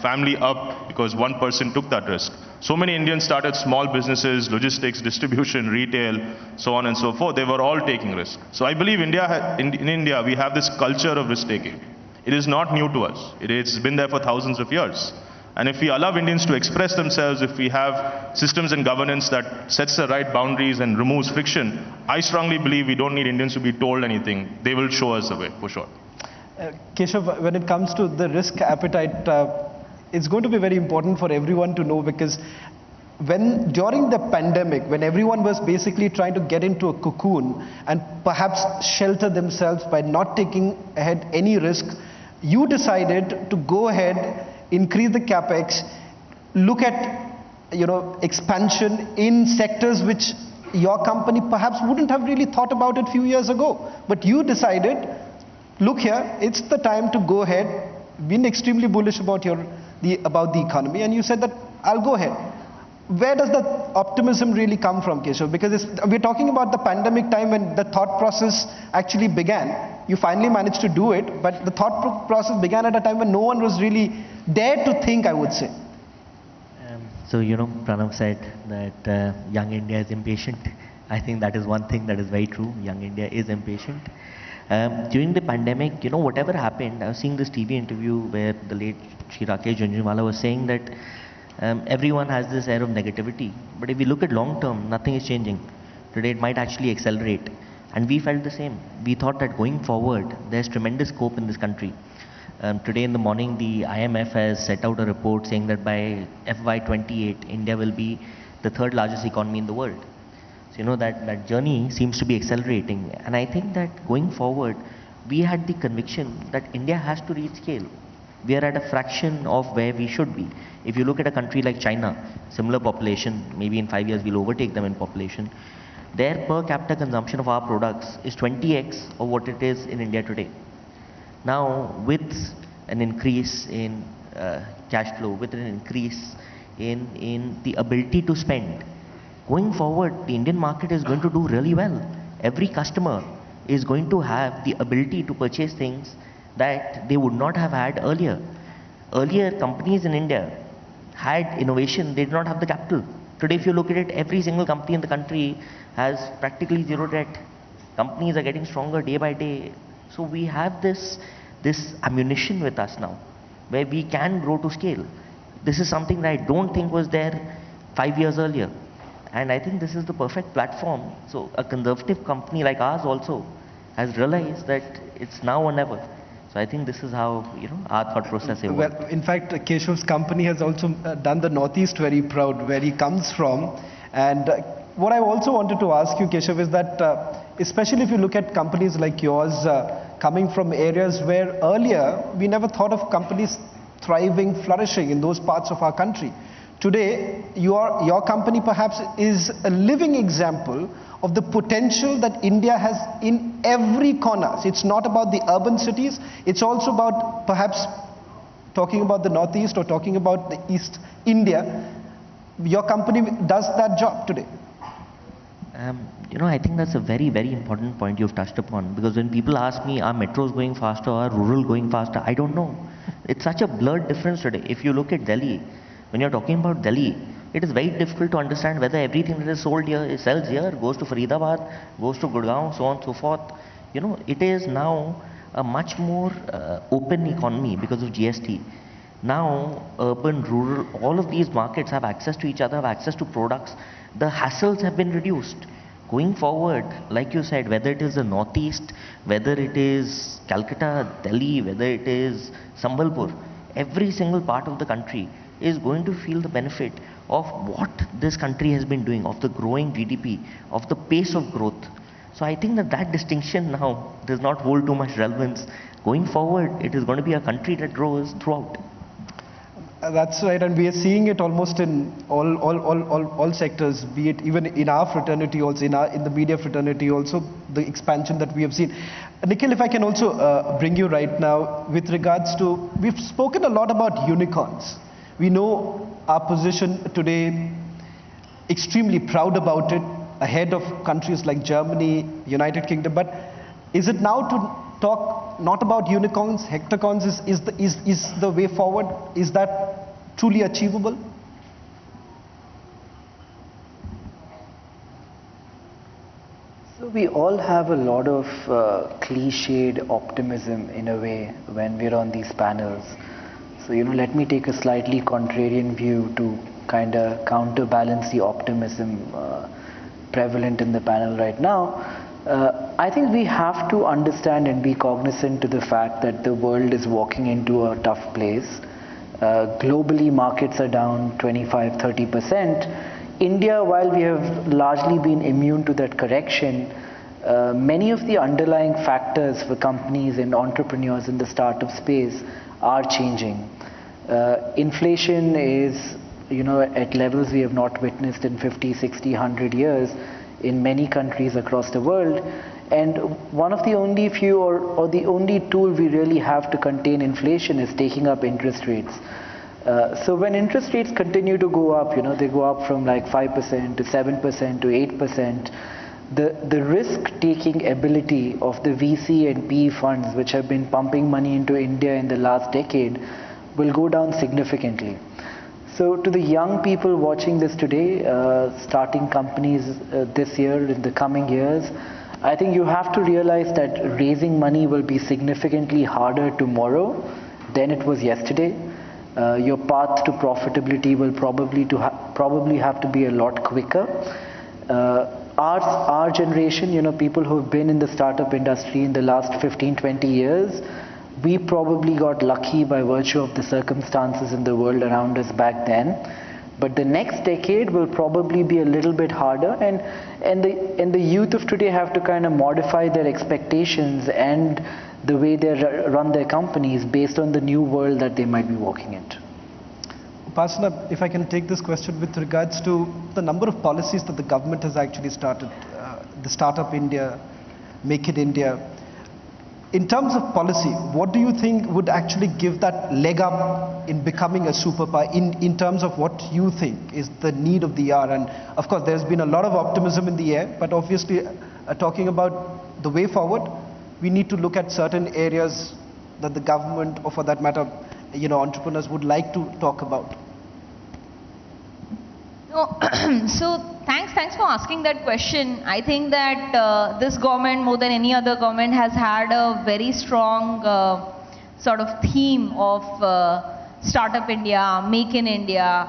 family up because one person took that risk. So many Indians started small businesses, logistics, distribution, retail, so on and so forth. They were all taking risk. So I believe in India, we have this culture of risk-taking. It is not new to us. It's been there for thousands of years. And if we allow Indians to express themselves, if we have systems and governance that sets the right boundaries and removes friction, I strongly believe we don't need Indians to be told anything. They will show us the way, for sure. Keshav, when it comes to the risk appetite, it's going to be very important for everyone to know, because during the pandemic, when everyone was basically trying to get into a cocoon and perhaps shelter themselves by not taking ahead any risk, you decided to go ahead, increase the capex, look at expansion in sectors which your company perhaps wouldn't have really thought about it a few years ago. But you decided, look here, it's the time to go ahead, been extremely bullish about the economy, and you said that I'll go ahead. Where does that optimism really come from, Keshav? Because we're talking about the pandemic time when the thought process actually began. You finally managed to do it, but the thought process began at a time when no one was really dared to think, I would say. So, Pranav said that young India is impatient. I think that is one thing that is very true. Young India is impatient. During the pandemic, whatever happened, I was seeing this TV interview where the late Shri Rakesh Jhunjhunwala was saying that everyone has this air of negativity. But if we look at long term, nothing is changing. Today it might actually accelerate. And we felt the same. We thought that going forward, there's tremendous scope in this country. Today in the morning, the IMF has set out a report saying that by FY28, India will be the third largest economy in the world. So that journey seems to be accelerating. And I think that going forward, we had the conviction that India has to reach scale. We are at a fraction of where we should be. If you look at a country like China, similar population, maybe in 5 years we'll overtake them in population. Their per capita consumption of our products is 20x of what it is in India today. Now, with an increase in cash flow, with an increase in the ability to spend, going forward, the Indian market is going to do really well. Every customer is going to have the ability to purchase things that they would not have had earlier. Earlier, companies in India had innovation, they did not have the capital. Today, if you look at it, every single company in the country has practically zero debt. Companies are getting stronger day by day. So we have this ammunition with us now, where we can grow to scale. This is something that I don't think was there 5 years earlier. And I think this is the perfect platform. So a conservative company like ours also has realized that it's now or never. So I think this is how our thought process evolved. Well, in fact, Keshav's company has also done the Northeast very proud, where he comes from. And what I also wanted to ask you, Keshav, is that especially if you look at companies like yours coming from areas where earlier we never thought of companies thriving, flourishing in those parts of our country. Today, your company perhaps is a living example of the potential that India has in every corner. So it's not about the urban cities, it's also about perhaps talking about the Northeast or talking about the East India. Your company does that job today. I think that's a very, very important point you've touched upon, because when people ask me, are metros going faster or rural going faster, I don't know. It's such a blurred difference today. If you look at Delhi, when you're talking about Delhi, it is very difficult to understand whether everything that is sold here, sells here, goes to Faridabad, goes to Gurgaon, so on and so forth. You know, it is now a much more open economy because of GST. Now, urban, rural, all of these markets have access to each other, have access to products. The hassles have been reduced. Going forward, like you said, whether it is the Northeast, whether it is Calcutta, Delhi, whether it is Sambalpur, every single part of the country is going to feel the benefit of what this country has been doing, of the growing GDP, of the pace of growth. So I think that that distinction now does not hold too much relevance. Going forward, it is going to be a country that grows throughout. That's right, and we are seeing it almost in all sectors, be it even in our fraternity also, in the media fraternity also, the expansion that we have seen. Nikhil, if I can also bring you right now with regards to, we've spoken a lot about unicorns. We know our position today, extremely proud about it, ahead of countries like Germany, United Kingdom, but is it now to talk not about unicorns, hectacorns is the way forward? Is that truly achievable? So we all have a lot of cliched optimism in a way when we're on these panels. So, you know, let me take a slightly contrarian view to kind of counterbalance the optimism prevalent in the panel right now. I think we have to understand and be cognizant to the fact that the world is walking into a tough place. Globally, markets are down 25–30%. India, while we have largely been immune to that correction, many of the underlying factors for companies and entrepreneurs in the startup space are changing. Inflation is, you know, at levels we have not witnessed in 50, 60, 100 years in many countries across the world. And one of the only few or the only tool we really have to contain inflation is taking up interest rates. So when interest rates continue to go up, you know, they go up from like 5% to 7% to 8%, the risk-taking ability of the VC and PE funds which have been pumping money into India in the last decade will go down significantly. So to the young people watching this today, starting companies this year, in the coming years, I think you have to realize that raising money will be significantly harder tomorrow than it was yesterday. Your path to profitability will probably have to be a lot quicker. Our generation, you know, people who have been in the startup industry in the last 15–20 years, we probably got lucky by virtue of the circumstances in the world around us back then. But the next decade will probably be a little bit harder, and the youth of today have to kind of modify their expectations and the way they run their companies based on the new world that they might be walking into. Upasana, if I can take this question with regards to the number of policies that the government has actually started, the Startup India, Make it India. In terms of policy, what do you think would actually give that leg up in becoming a superpower in terms of what you think is the need of the hour? And of course, there's been a lot of optimism in the air, but obviously talking about the way forward, we need to look at certain areas that the government, or for that matter, you know, entrepreneurs would like to talk about. So thanks for asking that question. I think that this government, more than any other government, has had a very strong sort of theme of Startup India, Make in India.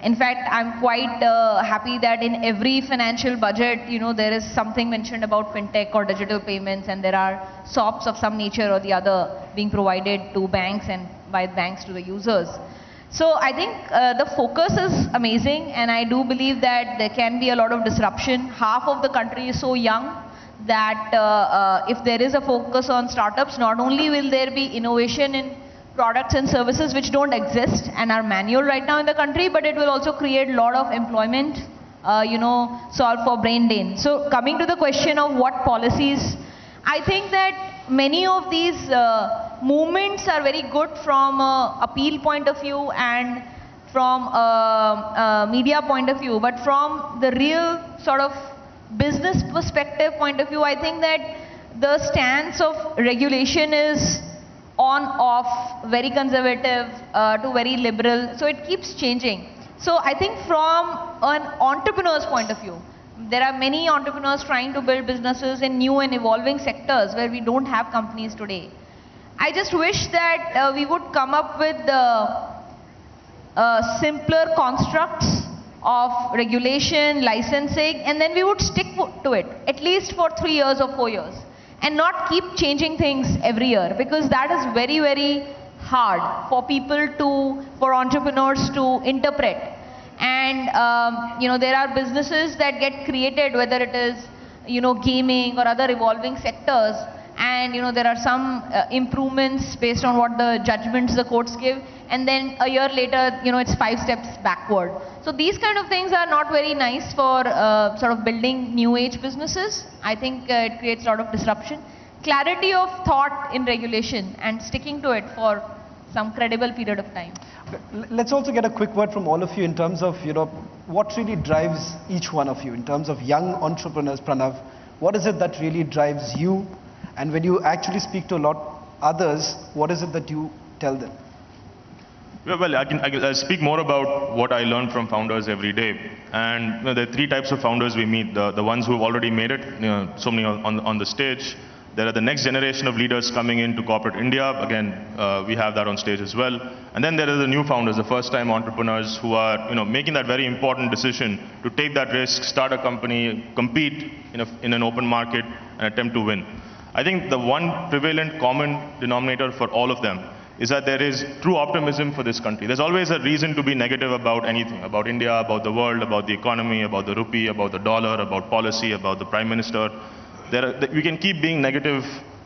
In fact, I'm quite happy that in every financial budget, you know, there is something mentioned about fintech or digital payments, and there are SOPs of some nature or the other being provided to banks and by banks to the users. So I think the focus is amazing, and I do believe that there can be a lot of disruption. Half of the country is so young that if there is a focus on startups, not only will there be innovation in products and services which don't exist and are manual right now in the country, but it will also create a lot of employment, you know, solve for brain drain. So coming to the question of what policies, I think that many of these movements are very good from a appeal point of view and from a media point of view, but from the real sort of business perspective point of view, I think that the stance of regulation is on, off, very conservative to very liberal, so it keeps changing. So I think from an entrepreneur's point of view, there are many entrepreneurs trying to build businesses in new and evolving sectors where we don't have companies today. I just wish that we would come up with simpler constructs of regulation, licensing, and then we would stick to it, at least for 3 years or 4 years, and not keep changing things every year, because that is very, very hard for for entrepreneurs to interpret. And there are businesses that get created, whether it is gaming or other evolving sectors, and there are some improvements based on what the judgments the courts give, and then a year later it's 5 steps backward. So these kind of things are not very nice for sort of building new age businesses. I think it creates a lot of disruption. Clarity of thought in regulation and sticking to it for some credible period of time. Let's also get a quick word from all of you in terms of what really drives each one of you in terms of young entrepreneurs. Pranav, what is it that really drives you? And when you actually speak to a lot others, what is it that you tell them? Well, I'll speak more about what I learn from founders every day. And there are 3 types of founders we meet. The ones who have already made it, so many on the stage. There are the next generation of leaders coming into corporate India. Again, we have that on stage as well. And then there are the new founders, the first-time entrepreneurs who are making that very important decision to take that risk, start a company, compete in an open market, and attempt to win. I think the one prevalent common denominator for all of them is that there is true optimism for this country. There's always a reason to be negative about anything, about India, about the world, about the economy, about the rupee, about the dollar, about policy, about the prime minister. We can keep being negative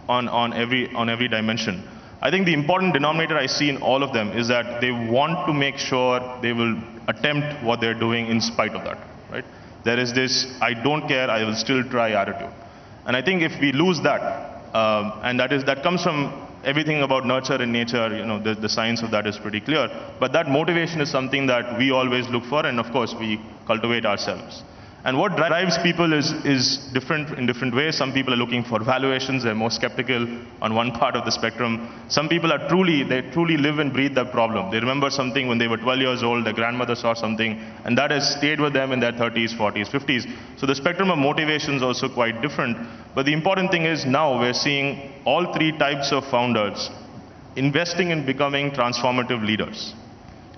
on every dimension. I think the important denominator I see in all of them is that they want to make sure they will attempt what they're doing in spite of that. Right? There is this "I don't care, I will still try" attitude. And I think if we lose that, and that comes from everything about nurture and nature, the science of that is pretty clear. But that motivation is something that we always look for, and of course we cultivate ourselves. And what drives people is different in different ways. Some people are looking for valuations, they're more skeptical on one part of the spectrum. Some people they truly live and breathe that problem. They remember something when they were 12 years old, their grandmother saw something, and that has stayed with them in their 30s, 40s, 50s. So the spectrum of motivation is also quite different. But the important thing is now we're seeing all 3 types of founders investing in becoming transformative leaders.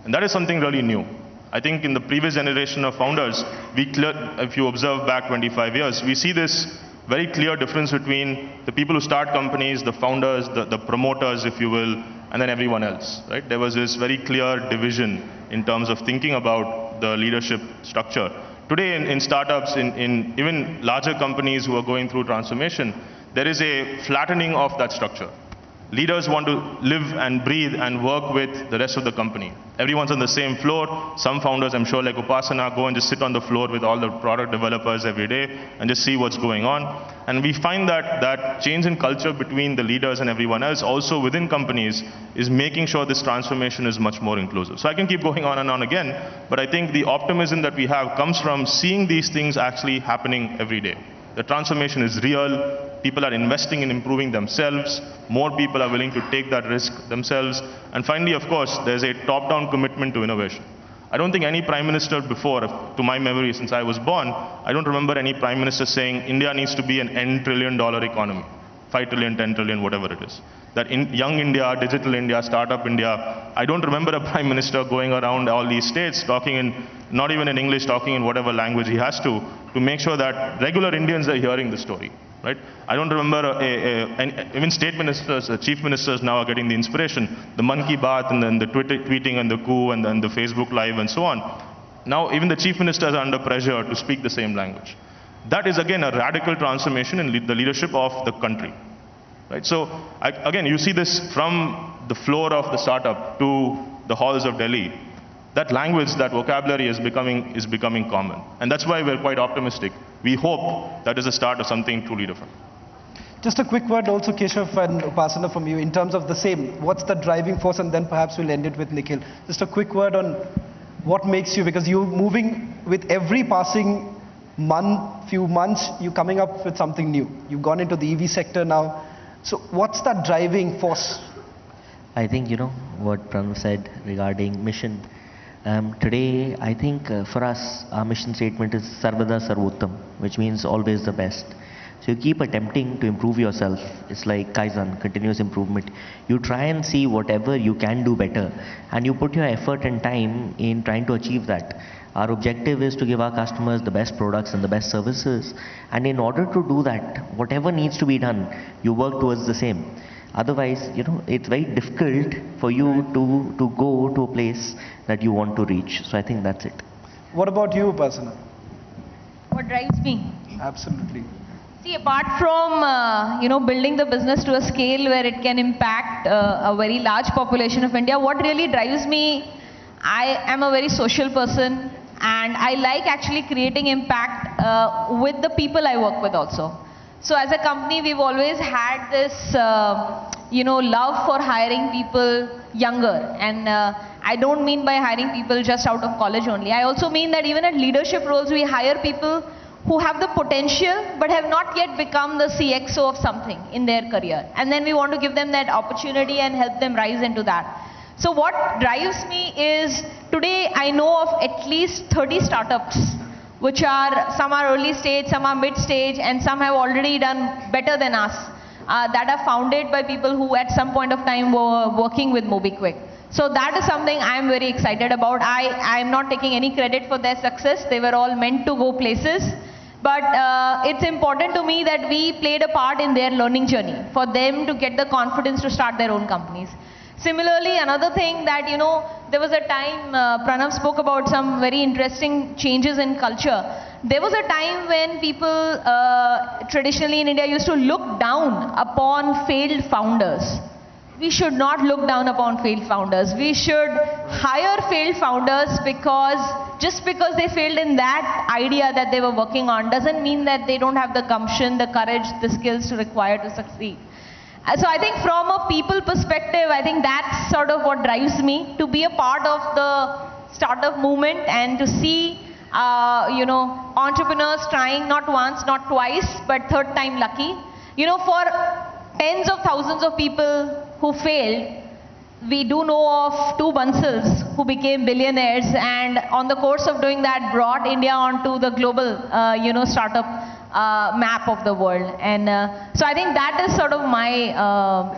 And that is something really new. I think in the previous generation of founders, if you observe back 25 years, we see this very clear difference between the people who start companies, the founders, the promoters, if you will, and then everyone else. Right? There was this very clear division in terms of thinking about the leadership structure. Today in startups, in even larger companies who are going through transformation, there is a flattening of that structure. Leaders want to live and breathe and work with the rest of the company. Everyone's on the same floor. Some founders, I'm sure, like Upasana, go and just sit on the floor with all the product developers every day and just see what's going on. And we find that change in culture between the leaders and everyone else, also within companies, is making sure this transformation is much more inclusive. So I can keep going on and on again, but I think the optimism that we have comes from seeing these things actually happening every day. The transformation is real. People are investing in improving themselves. More people are willing to take that risk themselves. And finally, of course, there's a top-down commitment to innovation. I don't think any prime minister before, to my memory since I was born, I don't remember any prime minister saying India needs to be an N trillion-dollar economy. 5 trillion, 10 trillion, whatever it is. That in young India, digital India, startup India, I don't remember a prime minister going around all these states talking in, not even in English, talking in whatever language he has to make sure that regular Indians are hearing the story. Right? I don't remember even state ministers, chief ministers now are getting the inspiration. The Man Ki Baat and then the tweeting and the coup and then the Facebook Live and so on. Now even the chief ministers are under pressure to speak the same language. That is again a radical transformation in the leadership of the country. Right? So again, you see this from the floor of the startup to the halls of Delhi. That language, that vocabulary is becoming common. And that's why we're quite optimistic. We hope that is the start of something truly different. Just a quick word also, Keshav and Upasana, from you in terms of the same. What's the driving force? And then perhaps we'll end it with Nikhil. Just a quick word on what makes you, because you're moving with every passing few months, you're coming up with something new. You've gone into the EV sector now. So what's that driving force? I think, what Pranav said regarding mission. Today, I think for us, our mission statement is Sarvada Sarvottam, which means always the best. So you keep attempting to improve yourself. It's like Kaizen, continuous improvement. You try and see whatever you can do better, and you put your effort and time in trying to achieve that. Our objective is to give our customers the best products and the best services, and in order to do that, whatever needs to be done, you work towards the same. Otherwise, it's very difficult for you to go to a place that you want to reach. So I think that's it. What about you, Upasana? What drives me? Absolutely. See, apart from building the business to a scale where it can impact a very large population of India, what really drives me, I am a very social person, and I like actually creating impact with the people I work with also. So as a company, we've always had this, love for hiring people younger. And I don't mean by hiring people just out of college only. I also mean that even at leadership roles, we hire people who have the potential but have not yet become the CXO of something in their career. And then we want to give them that opportunity and help them rise into that. So what drives me is, today I know of at least 30 startups, which are, some are early stage, some are mid stage, and some have already done better than us, that are founded by people who at some point of time were working with MobiKwik. So that is something I am very excited about. I am not taking any credit for their success. They were all meant to go places. But it's important to me that we played a part in their learning journey for them to get the confidence to start their own companies. Similarly, another thing that, there was a time, Pranav spoke about some very interesting changes in culture. There was a time when people traditionally in India used to look down upon failed founders. We should not look down upon failed founders. We should hire failed founders just because they failed in that idea that they were working on doesn't mean that they don't have the gumption, the courage, the skills required to succeed. So I think from a people perspective, I think that's sort of what drives me, to be a part of the startup movement and to see, entrepreneurs trying not once, not twice, but third time lucky. For tens of thousands of people who failed, we do know of two Bansals who became billionaires, and on the course of doing that brought India onto the global, startup map of the world. And so I think that is sort of my,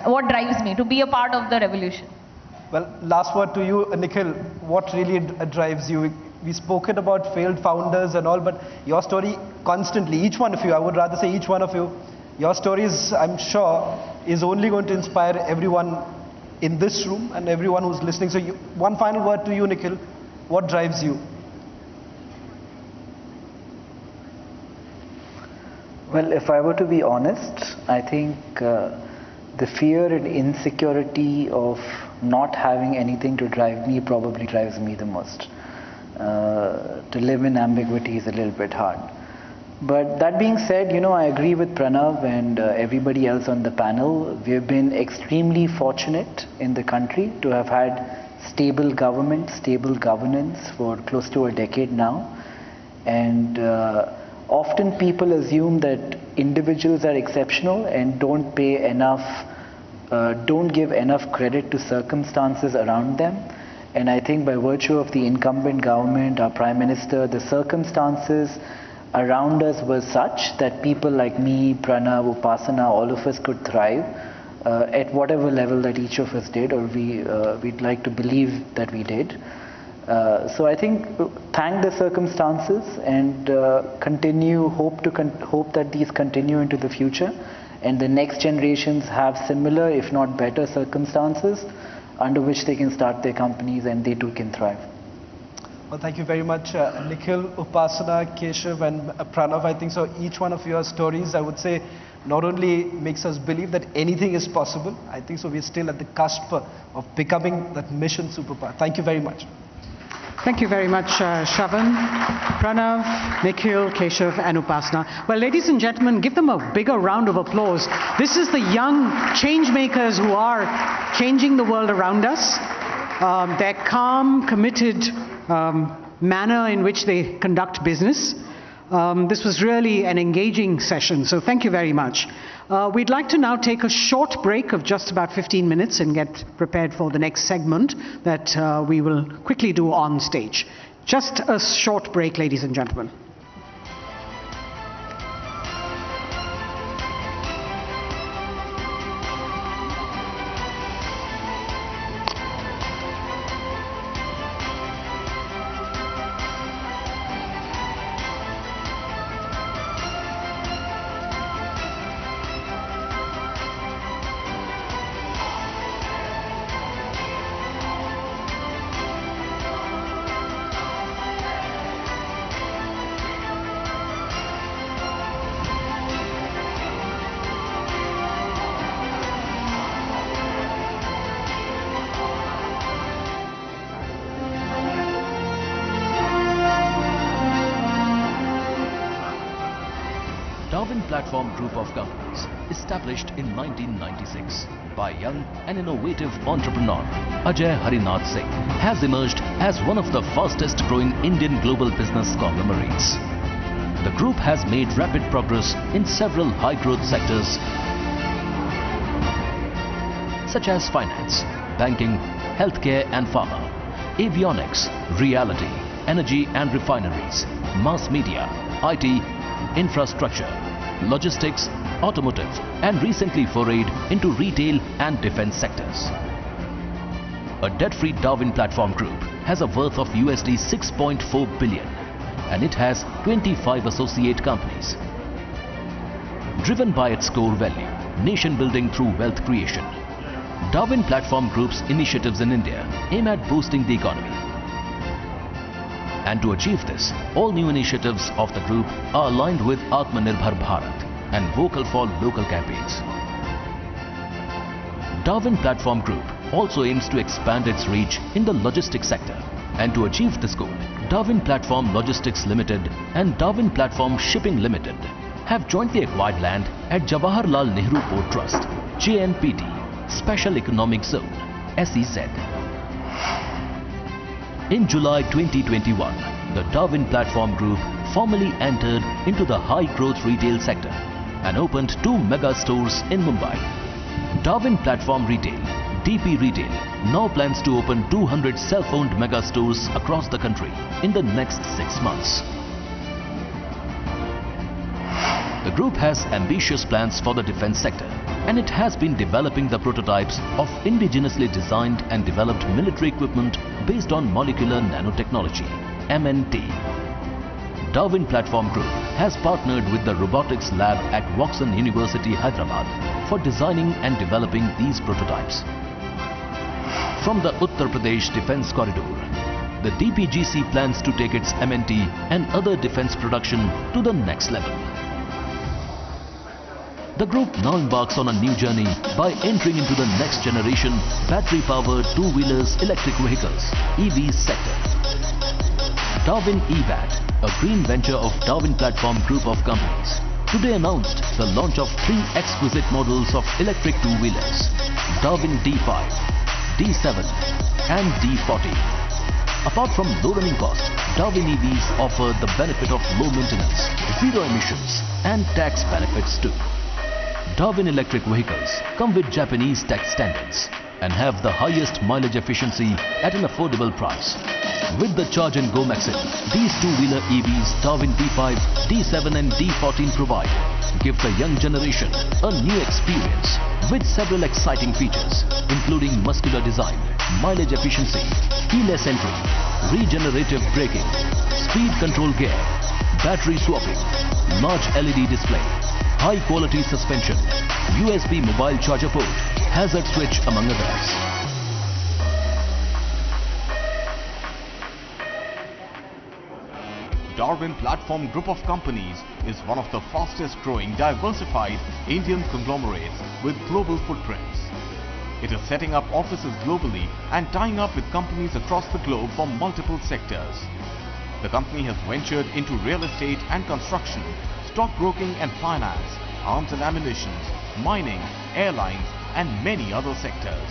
what drives me, to be a part of the revolution. Well, last word to you, Nikhil. What really drives you? We've spoken about failed founders and all, but your story constantly, each one of you, I would rather say each one of you, your stories, I'm sure, is only going to inspire everyone in this room and everyone who's listening. So one final word to you, Nikhil. What drives you? Well, if I were to be honest, I think the fear and insecurity of not having anything to drive me probably drives me the most. To live in ambiguity is a little bit hard. But that being said, I agree with Pranav and everybody else on the panel. We have been extremely fortunate in the country to have had stable government, stable governance for close to a decade now. And often people assume that individuals are exceptional and don't pay enough, don't give enough credit to circumstances around them. And I think by virtue of the incumbent government, our Prime Minister, the circumstances around us were such that people like me, Pranav, Upasana, all of us could thrive at whatever level that each of us did, or we'd like to believe that we did. So I think thank the circumstances and hope that these continue into the future, and the next generations have similar, if not better, circumstances under which they can start their companies and they too can thrive. Well, thank you very much, Nikhil, Upasana, Keshav and Pranav. I think so each one of your stories, I would say, not only makes us believe that anything is possible, I think so we're still at the cusp of becoming that mission superpower. Thank you very much. Thank you very much, Shravan, Pranav, Nikhil, Keshav and Upasana. Well, ladies and gentlemen, give them a bigger round of applause. This is the young change makers who are changing the world around us. Their calm, committed manner in which they conduct business. This was really an engaging session, so thank you very much. We'd like to now take a short break of just about 15 minutes and get prepared for the next segment that we will quickly do on stage. Just a short break, ladies and gentlemen. Platform Group of Companies, established in 1996 by young and innovative entrepreneur Ajay Harinath Singh, has emerged as one of the fastest growing Indian global business conglomerates. The group has made rapid progress in several high growth sectors such as finance, banking, healthcare and pharma, avionics, reality, energy and refineries, mass media, IT, infrastructure, logistics, automotive, and recently forayed into retail and defense sectors. A debt-free Darwin Platform Group has a worth of USD 6.4 billion and it has 25 associate companies. Driven by its core value, nation building through wealth creation, Darwin Platform Group's initiatives in India aim at boosting the economy. And to achieve this, all new initiatives of the group are aligned with Atmanirbhar Bharat and Vocal for Local campaigns. Darwin Platform Group also aims to expand its reach in the logistics sector. And to achieve this goal, Darwin Platform Logistics Limited and Darwin Platform Shipping Limited have jointly acquired land at Jawaharlal Nehru Port Trust, JNPT, Special Economic Zone, SEZ. In July 2021, the Darwin Platform Group formally entered into the high-growth retail sector and opened 2 mega stores in Mumbai. Darwin Platform Retail, DP Retail, now plans to open 200 self-owned mega stores across the country in the next 6 months. The group has ambitious plans for the defense sector, and it has been developing the prototypes of indigenously designed and developed military equipment based on molecular nanotechnology, MNT. Darwin Platform Group has partnered with the robotics lab at Watson University, Hyderabad for designing and developing these prototypes. From the Uttar Pradesh Defence Corridor, the DPGC plans to take its MNT and other defence production to the next level. The group now embarks on a new journey by entering into the next generation battery-powered two-wheelers electric vehicles, EV sector. Darwin eVat, a green venture of Darwin Platform Group of Companies, today announced the launch of 3 exquisite models of electric two-wheelers, Darwin D5, D7 and D40. Apart from low running cost, Darwin EVs offer the benefit of low maintenance, zero emissions and tax benefits too. Darwin electric vehicles come with Japanese tech standards and have the highest mileage efficiency at an affordable price. With the Charge and Go Maxim, these two-wheeler EVs Darwin D5, D7 and D14 provide give the young generation a new experience with several exciting features including muscular design, mileage efficiency, keyless entry, regenerative braking, speed control gear, battery swapping, large LED display, high quality suspension, USB mobile charger port, hazard switch among others. Darwin Platform Group of Companies is one of the fastest growing diversified Indian conglomerates with global footprints. It is setting up offices globally and tying up with companies across the globe for multiple sectors. The company has ventured into real estate and construction, stockbroking and finance, arms and ammunition, mining, airlines and many other sectors.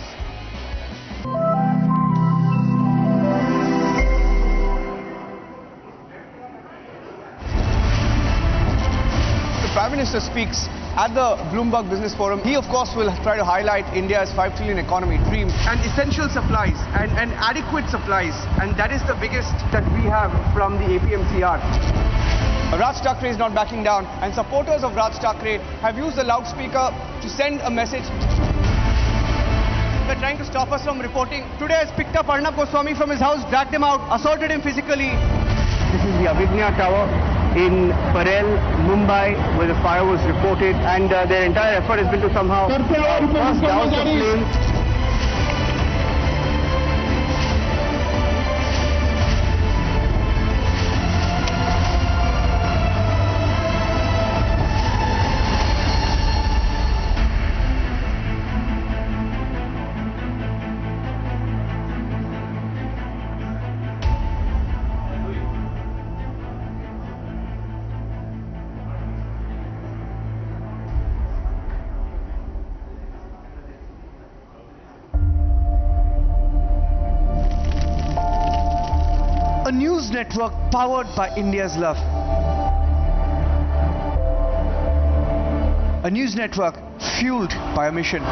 The Prime Minister speaks at the Bloomberg Business Forum. He, of course, will try to highlight India's 5 trillion economy dream and essential supplies and adequate supplies. And that is the biggest that we have from the APMCR. Raj Thackeray is not backing down, and supporters of Raj Thackeray have used the loudspeaker to send a message. They're trying to stop us from reporting. Today has picked up Arnab Goswami from his house, dragged him out, assaulted him physically. This is the Avigna Tower in Parel, Mumbai, where the fire was reported, and their entire effort has been to somehow burst down the flames. A news network powered by India's love. A news network fueled by a mission.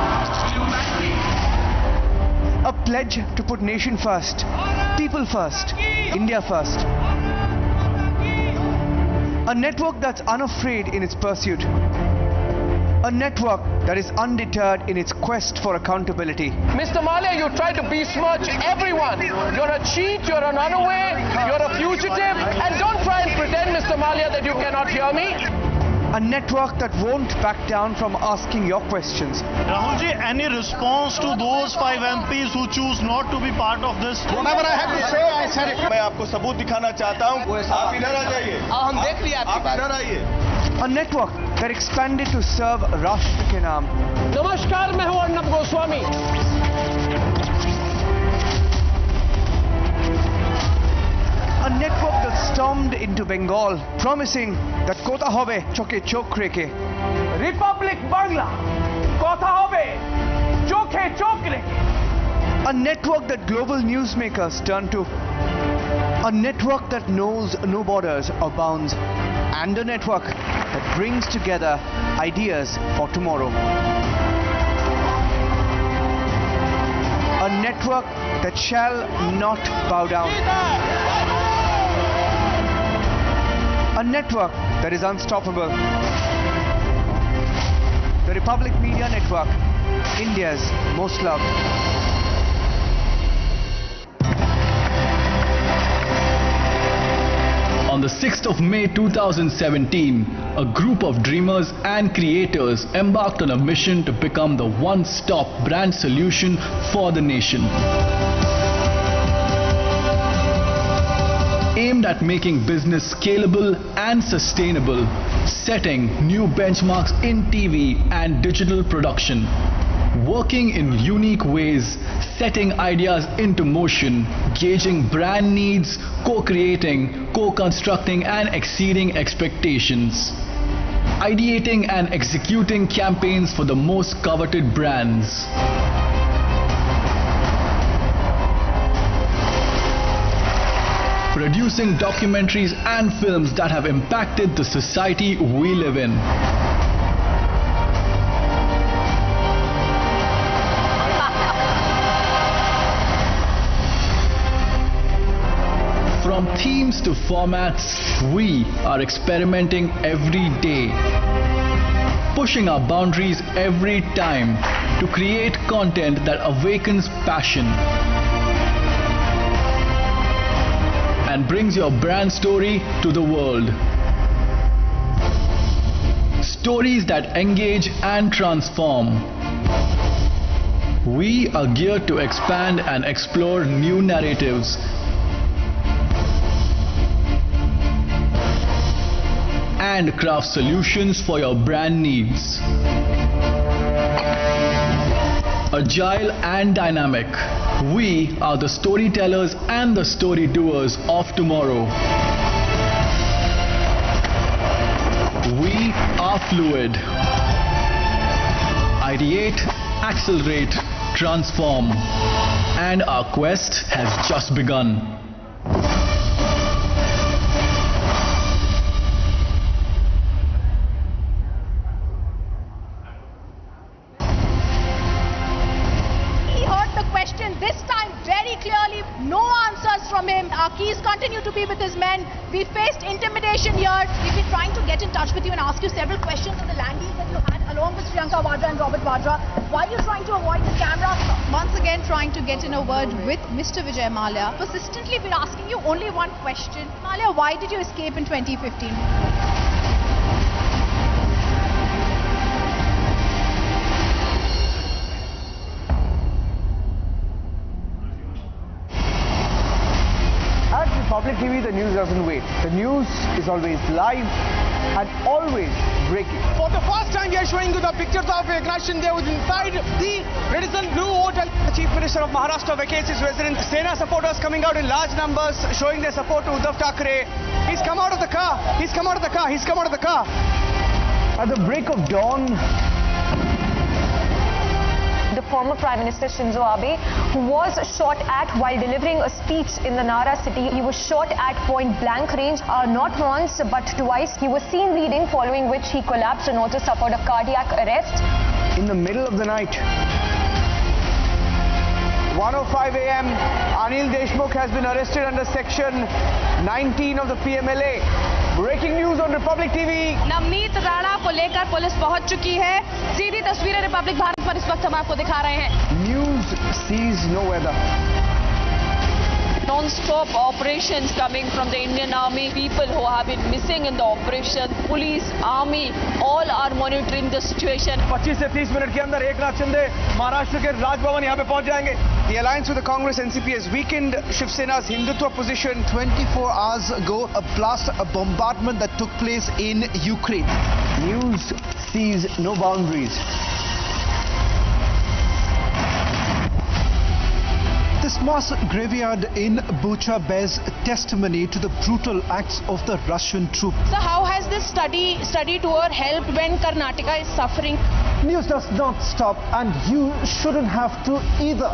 A pledge to put nation first, people first, India first. A network that's unafraid in its pursuit. A network that is undeterred in its quest for accountability. Mr. Malia, you try to besmirch everyone. You're a cheat, you're an unaware, you're a fugitive, and don't try and pretend, Mr. Malia, that you cannot hear me. A network that won't back down from asking your questions. Rahulji, any response to those 5 MPs who choose not to be part of this? Whatever I have to say, I said it. मैं आपको सबूत दिखाना चाहता हूँ. आप इधर आ जाइए. हम देख लिया आपकी बात. इधर आइए. A network that expanded to serve Rashtra ke naam. Namaskar, मैं हूँ Arnab Goswami. A network that stormed into Bengal, promising that kotha hobe choke chok reke. Republic Bangla, kotha hobe, chokhe chok reke. A network that global newsmakers turn to. A network that knows no borders or bounds. And a network that brings together ideas for tomorrow. A network that shall not bow down. A network that is unstoppable. The Republic Media Network, India's most loved. On the 6th of May 2017, a group of dreamers and creators embarked on a mission to become the one-stop brand solution for the nation. Aimed at making business scalable and sustainable, setting new benchmarks in TV and digital production. Working in unique ways, setting ideas into motion, gauging brand needs, co-creating, co-constructing and exceeding expectations. Ideating and executing campaigns for the most coveted brands. Producing documentaries and films that have impacted the society we live in. From themes to formats, we are experimenting every day, pushing our boundaries every time to create content that awakens passion and brings your brand story to the world. Stories that engage and transform. We are geared to expand and explore new narratives and craft solutions for your brand needs. Agile and dynamic, we are the storytellers and the story doers of tomorrow. We are fluid. Ideate, accelerate, transform. And our quest has just begun. men. We faced intimidation here. We've been trying to get in touch with you and ask you several questions on the land deal that you had along with Priyanka Vadra and Robert Vadra. Why are you trying to avoid the camera? Once again trying to get in a word with Mr. Vijay Mallya. Persistently been asking you only one question. Mallya, why did you escape in 2015? At Republic TV, the news doesn't wait. The news is always live and always breaking. For the first time, we are showing you the pictures of aggression there was inside the Radisson Blue Hotel. The Chief Minister of Maharashtra vacates his residence. Sena supporters coming out in large numbers, showing their support to Uddhav Thackeray. He's come out of the car. He's come out of the car. He's come out of the car. At the break of dawn, the former Prime Minister Shinzo Abe, who was shot at while delivering a speech in the Nara city. He was shot at point blank range, not once but twice. He was seen bleeding, following which he collapsed and also suffered a cardiac arrest. In the middle of the night, 1:05 a.m., Anil Deshmukh has been arrested under section 19 of the PMLA. Breaking news on Republic TV. Navneet Rana को लेकर police पहुंच चुकी है. सीधी तस्वीरें Republic Bharat पर इस वक्त हम आपको दिखा रहे हैं. News sees no weather. Non-stop operations coming from the Indian Army. People who have been missing in the operation, police, army, all are monitoring the situation. 25 से 30 मिनट के अंदर एकनाथ शिंदे महाराष्ट्र के राजभवन यहाँ पे पहुंच जाएंगे. The alliance with the Congress NCP has weakened Shiv Sena's Hindutva position. 24 hours ago, a bombardment that took place in Ukraine. News sees no boundaries. This mass graveyard in Bucha bears testimony to the brutal acts of the Russian troops. So how has this study tour helped when Karnataka is suffering? News does not stop, and you shouldn't have to either.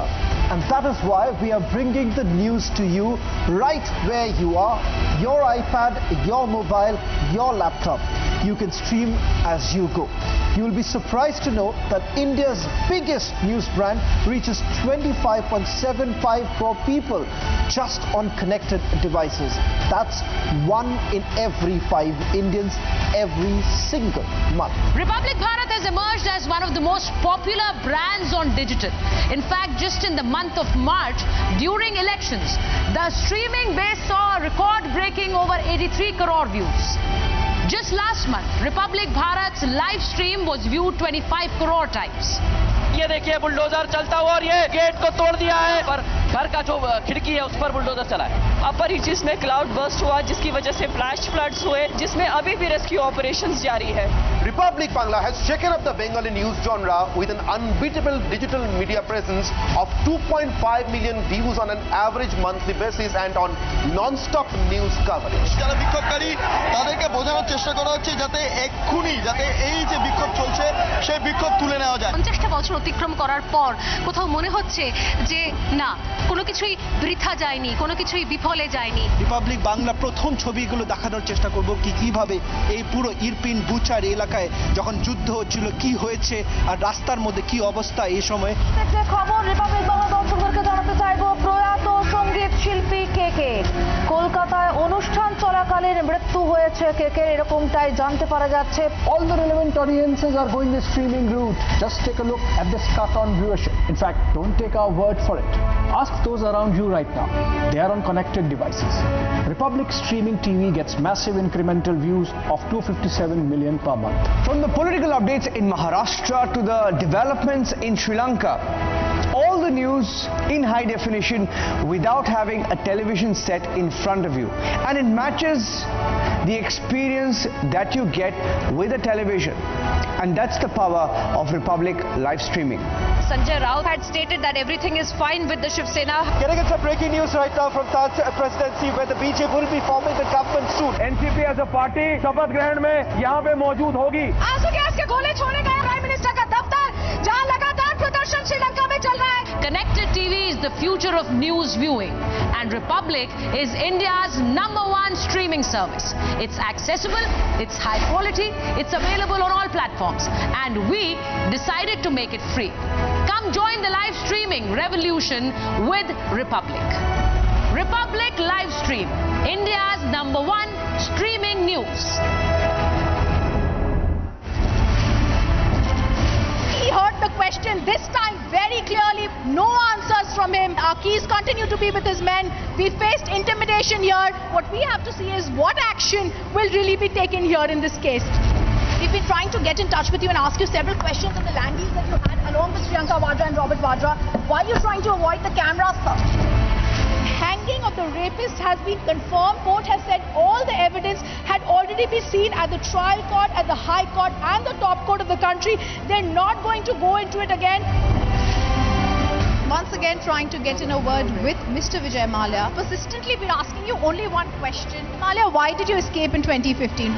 And that is why we are bringing the news to you right where you are. Your iPad, your mobile, your laptop. You can stream as you go. You will be surprised to know that India's biggest news brand reaches 25.75 crore people just on connected devices. That's 1 in every 5 Indians every single month. Republic Bharat has emerged as one of the most popular brands on digital. In fact, just in the month of March, during elections, the streaming base saw a record-breaking over 83 crore views. Just last month, Republic Bharat's live stream was viewed 25 crore times. ये देखिए bulldozer चलता हुआ और ये gate को तोड़ दिया है और घर का जो खिड़की है उस पर बुलडोजर चला है. अपर रीचेस में क्लाउड बर्स्ट हुआ जिसकी वजह से फ्लैश फ्लड्स हुए जिसमें अभी भी रेस्क्यू ऑपरेशंस जारी है. Republic Bangla has shaken up the Bengali news genre with an unbeatable digital media presence of 2.5 million views on an average monthly basis and on non-stop news coverage. যারা বিক্ষোভকারী তাদেরকে বোঝানোর চেষ্টা করা হচ্ছে যাতে এক্ষুনি যাতে এই যে বিক্ষোভ চলছে সেই বিক্ষোভ তুলে নেওয়া যায়. 50টা বছর অতিক্রম করার পর কোথাও মনে হচ্ছে যে না কোনো কিছুই বৃথা যায়নি, কোনো কিছুই বিফলে যায়নি. রিপাবলিক বাংলা প্রথম ছবিগুলো দেখানোর চেষ্টা করব কিভাবে এই পুরো ইরপিন বুচার এলাকায় যখন যুদ্ধ হচ্ছিল কি হয়েছে আর রাস্তার মধ্যে কি অবস্থা এই সময়. যে খবর রিপাবলিক বাংলা দর্শকদেরকে জানাতে চাইবো প্রয়াত সঙ্গীত শিল্পী কেকে কলকাতায় অনুষ্ঠান চলাকালীন মৃত্যু হয়েছে কেকে এরকমটাই জানতে পারা যাচ্ছে. All the relevant audiences are going the streaming route. Just take a look at this cut on viewership. In fact, don't take our word for it. Ask those around you right now. They are on connected devices. Republic streaming TV gets massive incremental views of 257 million per month. From the political updates in Maharashtra to the developments in Sri Lanka, all the news in high definition without having a television set in front of you. And it matches the experience that you get with a television. And that's the power of Republic live streaming. Sanjay Raut had stated that everything is fine with the Shiv Sena. Getting into some breaking news right now from Taj presidency where the BJP will be forming the government soon. NCP as a party शपथ ग्रहण में यहाँ पे मौजूद होगी. आंसू gas के गोले छोड़ने गया प्राइम मिनिस्टर का दफ्तर जहां लगातार प्रदर्शन श्रीलंका में चल रहा है. Connected TV is the future of news viewing and Republic is India's #1 streaming service. It's accessible, it's high quality, it's available on all platforms and we decided to make it free. Come join the live streaming revolution with Republic. Republic live stream, India's #1 streaming news. He heard the question this time very clearly. No answers from him. Our keys continue to be with his men. We faced intimidation here. What we have to see is what action will really be taken here in this case. We've been trying to get in touch with you and ask you several questions on the land deals that you had along with Priyanka Vadra and Robert Vadra. Why are you trying to avoid the cameras? Hanging of the rapist has been confirmed. Court has said all the evidence had already been seen at the trial court, at the high court and the top court of the country. They're not going to go into it again. Once again trying to get in a word with Mr. Vijay Mallya. Persistently been asking you only one question. Mallya, why did you escape in 2015?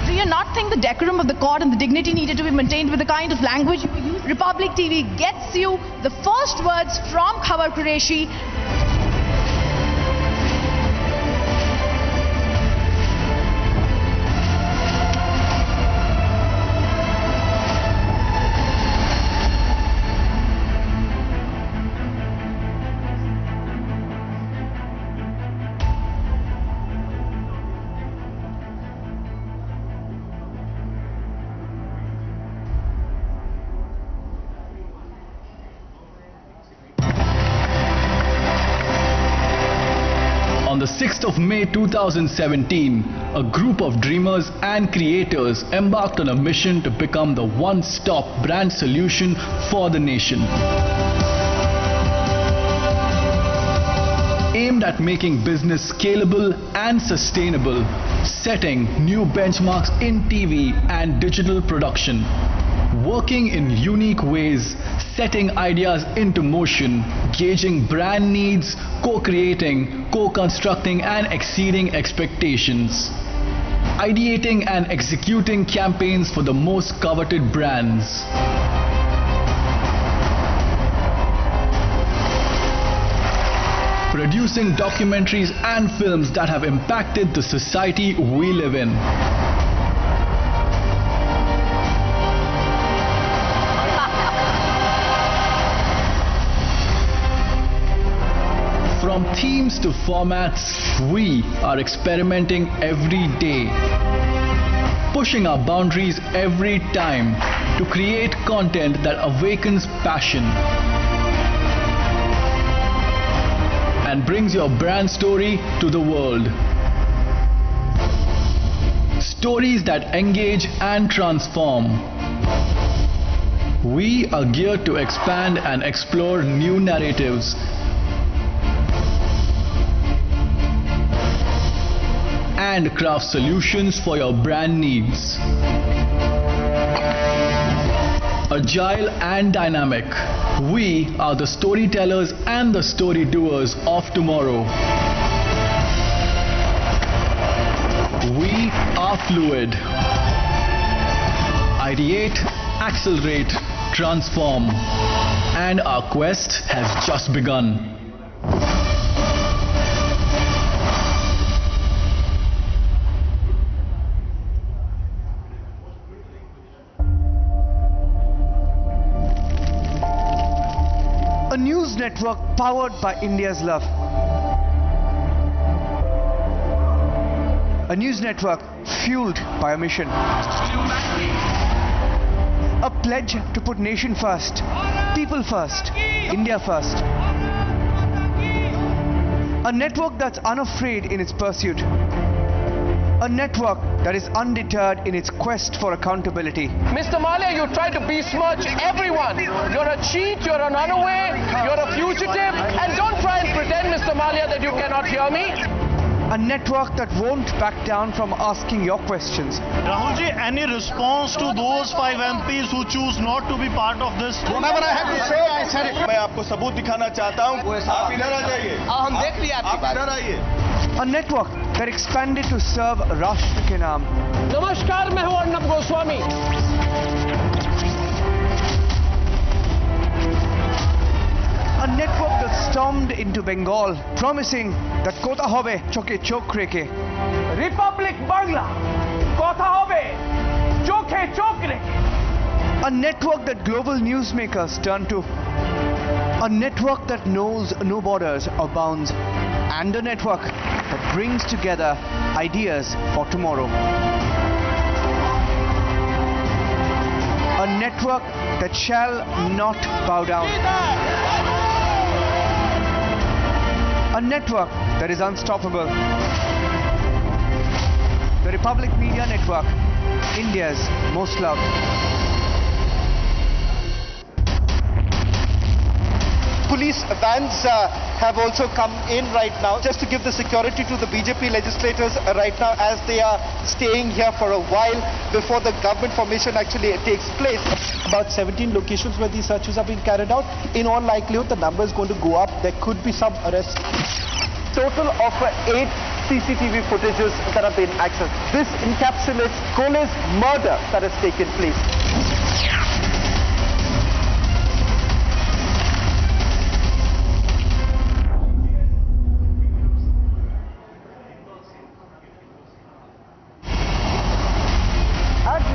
Do you not think the decorum of the court and the dignity needed to be maintained with the kind of language you use? Republic TV gets you the first words from Khabar Qureshi. On the 6th of May 2017, a group of dreamers and creators embarked on a mission to become the one-stop brand solution for the nation. Aimed at making business scalable and sustainable, setting new benchmarks in TV and digital production. Working in unique ways, setting ideas into motion, gauging brand needs, co-creating, co-constructing and exceeding expectations. Ideating and executing campaigns for the most coveted brands. Producing documentaries and films that have impacted the society we live in. From themes to formats, we are experimenting every day, pushing our boundaries every time to create content that awakens passion and brings your brand story to the world. Stories that engage and transform. We are geared to expand and explore new narratives and craft solutions for your brand needs. Agile and dynamic, we are the storytellers and the story doers of tomorrow. We are fluid. Ideate, accelerate, transform. And our quest has just begun. A news network powered by India's love. A news network fueled by a mission. A pledge to put nation first, people first, India first. A network that's unafraid in its pursuit. A network that is undeterred in its quest for accountability. Mr. Mallya, you try to besmirch everyone. You're a cheat, you're an unaware, you're a fugitive, and don't try and pretend, Mr. Mallya, that you cannot hear me. A network that won't back down from asking your questions. Rahulji, any response to those 5 MPs who choose not to be part of this? Whatever I have to say, I said it. मैं आपको सबूत दिखाना चाहता हूँ. आप इधर आ जाइए. हम देख लिया आपकी बात. आप इधर आइए. A network that expanded to serve Rashtra ke naam. Namaskar, मैं हूँ Arnab Goswami. A network that stormed into Bengal, promising that kotha hobe choke chok reke. Republic Bangla, kotha hobe, choke chok reke. A network that global newsmakers turn to. A network that knows no borders or bounds. and a network that brings together ideas for tomorrow. A network that shall not bow down. A network that is unstoppable. The Republic Media Network, India's most loved. Police vans have also come in right now just to give the security to the BJP legislators right now as they are staying here for a while before the government formation actually takes place. About 17 locations where these searches are being carried out. In all likelihood, the number is going to go up. There could be some arrests. Total of 8 CCTV footages that have been accessed. This encapsulates Kole's murder that has taken place.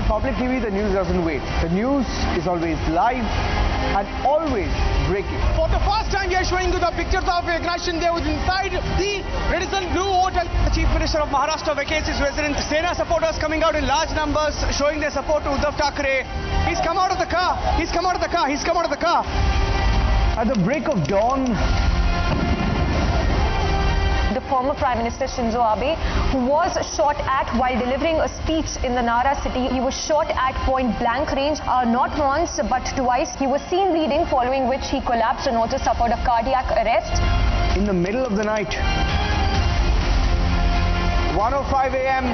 Public TV, the news doesn't wait. The news is always live and always breaking. For the first time, we are showing you the pictures of aggression there was inside the Radisson Blue Hotel. The Chief Minister of Maharashtra vacates his residence. Sena supporters coming out in large numbers, showing their support to Uddhav Thackeray. He's come out of the car. He's come out of the car. He's come out of the car. At the break of dawn, the former Prime Minister Shinzo Abe, who was shot at while delivering a speech in the Nara city. He was shot at point blank range, not once but twice. He was seen bleeding, following which he collapsed and also suffered a cardiac arrest. In the middle of the night, 1:05 a.m.,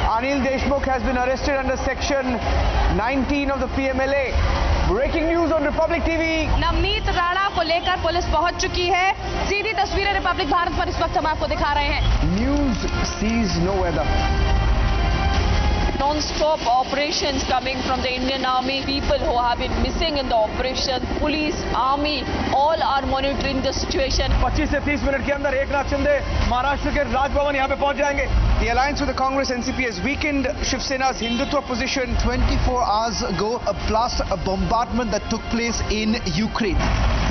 Anil Deshmukh has been arrested under section 19 of the PMLA. Breaking news on Republic TV. Navneet Rana को लेकर police पहुंच चुकी है. सीधी तस्वीरें Republic Bharat पर इस वक्त हम आपको दिखा रहे हैं. News sees no weather. Non-stop operations coming from the Indian Army. People who have been missing in the operation, police, army, all are monitoring the situation. 25 से 30 मिनट के अंदर एकनाथ शिंदे महाराष्ट्र के राजभवन यहाँ पे पहुंच जाएंगे. The alliance with the Congress NCP has weakened Shiv Sena's Hindutva position. 24 hours ago, a blast, a bombardment that took place in Ukraine.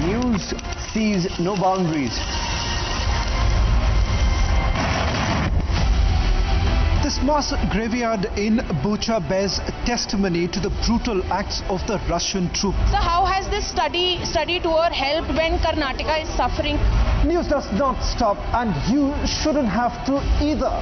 News sees no boundaries. This mass graveyard in Bucha bears testimony to the brutal acts of the Russian troops. So how has this study tour helped when Karnataka is suffering? News does not stop, and you shouldn't have to either.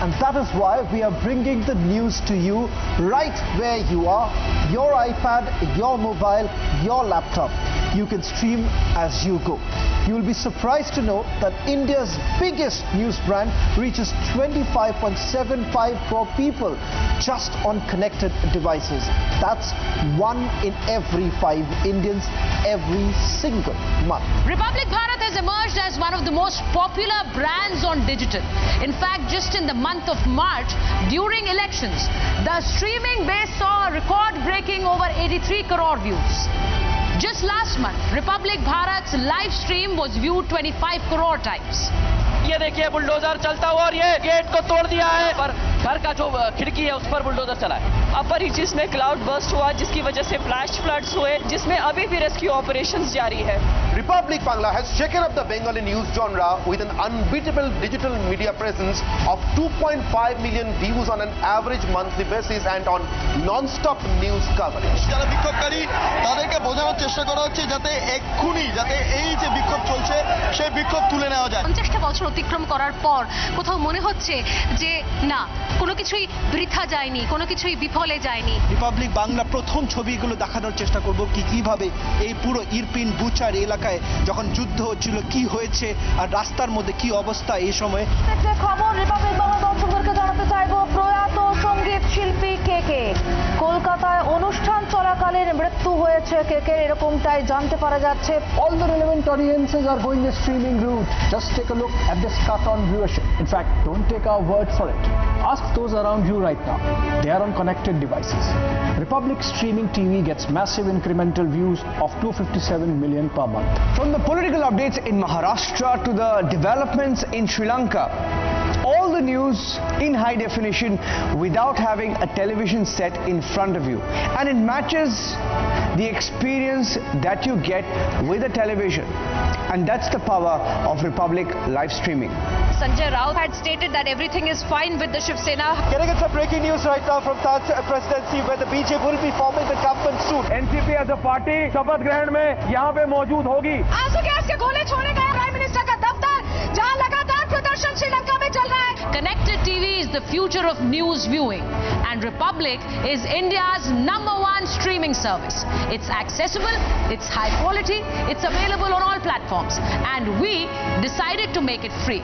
And that is why we are bringing the news to you right where you are. Your iPad, your mobile, your laptop. You can stream as you go. You will be surprised to know that India's biggest news brand reaches 25.75 crore people just on connected devices. That's 1 in every 5 Indians every single month. Republic Bharat has emerged as one of the most popular brands on digital. In fact, just in the month of March, during elections, the streaming base saw a record-breaking over 83 crore views. Just last month, Republic Bharat's live stream was viewed 25 crore times. ये देखिए bulldozer चलता हुआ और ये gate को तोड़ दिया है, पर घर का जो खिड़की है उस पर बुलडोजर चला है. अपर रीचेस में क्लाउड बर्स्ट हुआ, जिसकी वजह से फ्लैश फ्लड्स हुए, जिसमें अभी भी रेस्क्यू ऑपरेशंस जारी है. Republic Bangla has shaken up the Bengali news genre with an unbeatable digital media presence of 2.5 million views on an average monthly basis and on non-stop news coverage. যারা বিক্ষোভকারী তাদেরকে বোঝানোর চেষ্টা করা হচ্ছে যাতে এক্ষুনি যাতে এই যে বিক্ষোভ চলছে সেই বিক্ষোভ তুলে নেওয়া যায়. 50টা বছর অতিক্রম করার পর কোথাও মনে হচ্ছে যে না কোনো কিছুই বৃথা যায়নি, কোনো কিছুই বিফলে যায়নি. রিপাবলিক বাংলা প্রথম ছবিগুলো দেখানোর চেষ্টা করব কিভাবে এই পুরো ইরপিন বুচার এলাকায় যখন যুদ্ধ হচ্ছিল কি হয়েছে আর রাস্তার মধ্যে কি অবস্থা এই সময়. খবর রিপাবলিক বাংলা দর্শকদেরকে জানাতে চাইবো প্রয়াত সঙ্গীত শিল্পী কেকে কলকাতায় অনুষ্ঠান চলাকালীন মৃত্যু হয়েছে কেকের, এরকমটাই জানতে পারা যাচ্ছে. All the relevant audiences are going the streaming route. Just take a look at this cut on viewership. In fact, don't take our word for it. Ask those around you right now. They are on connected devices. Republic streaming TV gets massive incremental views of 257 million per month. From the political updates in Maharashtra to the developments in Sri Lanka, all the news in high definition without having a television set in front of you. And it matches the experience that you get with a television. And that's the power of Republic live streaming. Sanjay Raut had stated that everything is fine with the Shiv Sena. Getting into some breaking news right now from Taj presidency, where the BJP will be forming the government soon. NCP as a party शपथ ग्रहण में यहाँ पे मौजूद होगी. आंसू gas के गोले छोड़े गए प्राइम मिनिस्टर का दफ्तर, जहां लगातार प्रदर्शन श्रीलंका में चल रहा है. Connected TV is the future of news viewing, and Republic is India's #1 streaming service. It's accessible, it's high quality, it's available on all platforms, and we decided to make it free.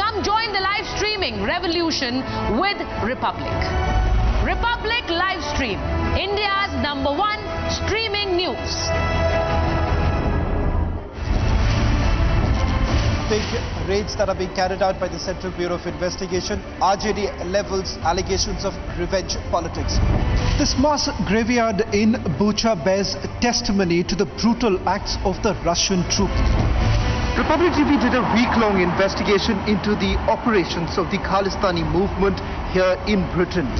Come join the live streaming revolution with Republic. Republic Live Stream, India's #1 streaming news. Big raids that are being carried out by the Central Bureau of Investigation. RJD levels allegations of revenge politics. This mass graveyard in Bucha bears testimony to the brutal acts of the Russian troops. Republic TV did a week-long investigation into the operations of the Khalistani movement here in Britain.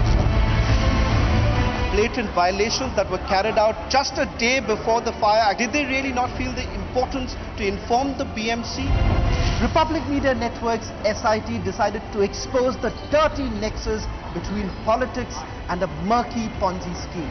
Blatant violations that were carried out just a day before the fire. Did they really not feel the importance to inform the BMC? Republic Media Network's SIT decided to expose the dirty nexus between politics and a murky Ponzi scheme.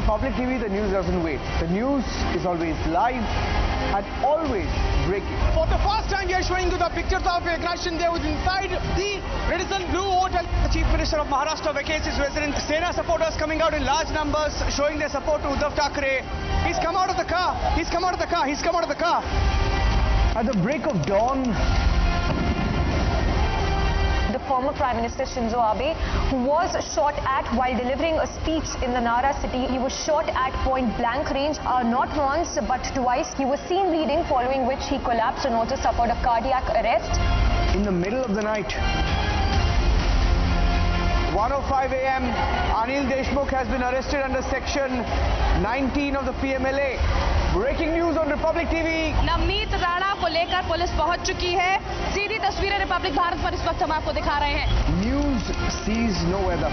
Public TV, the news doesn't wait. The news is always live and always breaking. For the first time, we are showing you the pictures of a aggression there was inside the Radisson Blue Hotel. The Chief Minister of Maharashtra vacates his residence. Sena supporters coming out in large numbers, showing their support to Uddhav Thackeray. He's come out of the car. He's come out of the car. He's come out of the car. At the break of dawn, the former Prime Minister Shinzo Abe, who was shot at while delivering a speech in the Nara city. He was shot at point blank range, not once but twice. He was seen bleeding, following which he collapsed and also suffered a cardiac arrest. In the middle of the night, 1:05 a.m., Anil Deshmukh has been arrested under section 19 of the PMLA. Breaking news on Republic TV. Navneet Rana को लेकर police पहुंच चुकी है. सीधी तस्वीरें Republic Bharat पर इस वक्त हम आपको दिखा रहे हैं. News sees no weather.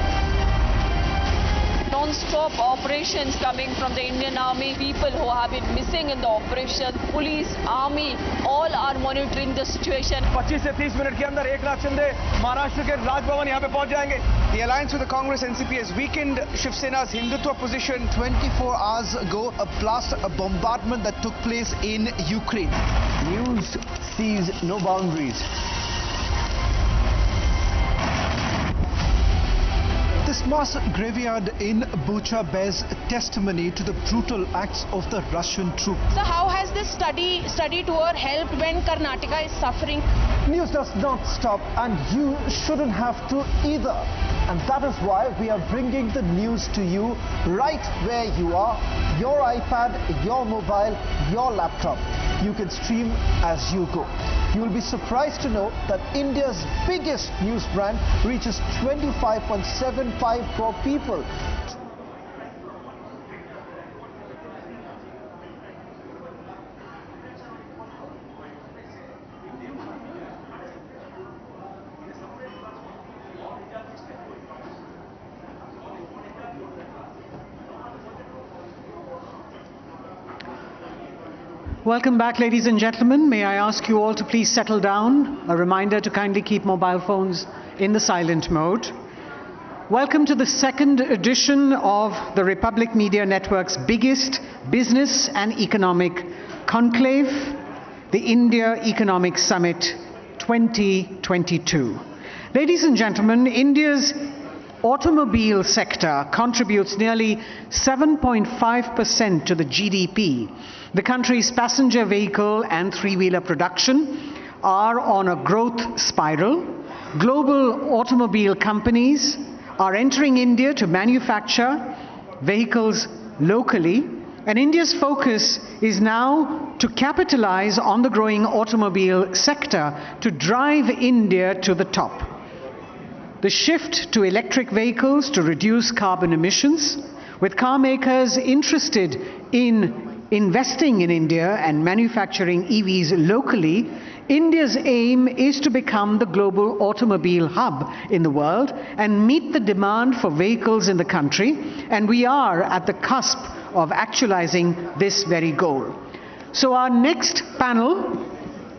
Non-stop operations coming from the Indian Army. People who have been missing in the operation. Police, Army, all are monitoring the situation. 25 से 30 मिनट के अंदर एकनाथ शिंदे महाराष्ट्र के राजभवन यहाँ पे पहुंच जाएंगे. The alliance with the Congress NCP has weakened Shiv Sena's Hindutva position. 24 hours ago, a blast, a bombardment that took place in Ukraine. News sees no boundaries. This mass graveyard in Bucha bears testimony to the brutal acts of the Russian troops. So how has this study tour helped when Karnataka is suffering? News does not stop, and you shouldn't have to either. And that is why we are bringing the news to you right where you are. Your iPad, your mobile, your laptop. You can stream as you go. You will be surprised to know that India's biggest news brand reaches 25.75 crore people. Welcome back, ladies and gentlemen. May I ask you all to please settle down. A reminder to kindly keep mobile phones in the silent mode. Welcome to the second edition of the Republic Media Network's biggest business and economic conclave, the India Economic Summit 2022. Ladies and gentlemen, India's automobile sector contributes nearly 7.5% to the GDP. The country's passenger vehicle and three-wheeler production are on a growth spiral. Global automobile companies are entering India to manufacture vehicles locally And India's focus is now to capitalize on the growing automobile sector to drive India to the top. The shift to electric vehicles to reduce carbon emissions, with car makers interested in investing in India and manufacturing EVs locally, India's aim is to become the global automobile hub in the world and meet the demand for vehicles in the country, and we are at the cusp of actualizing this very goal. So our next panel,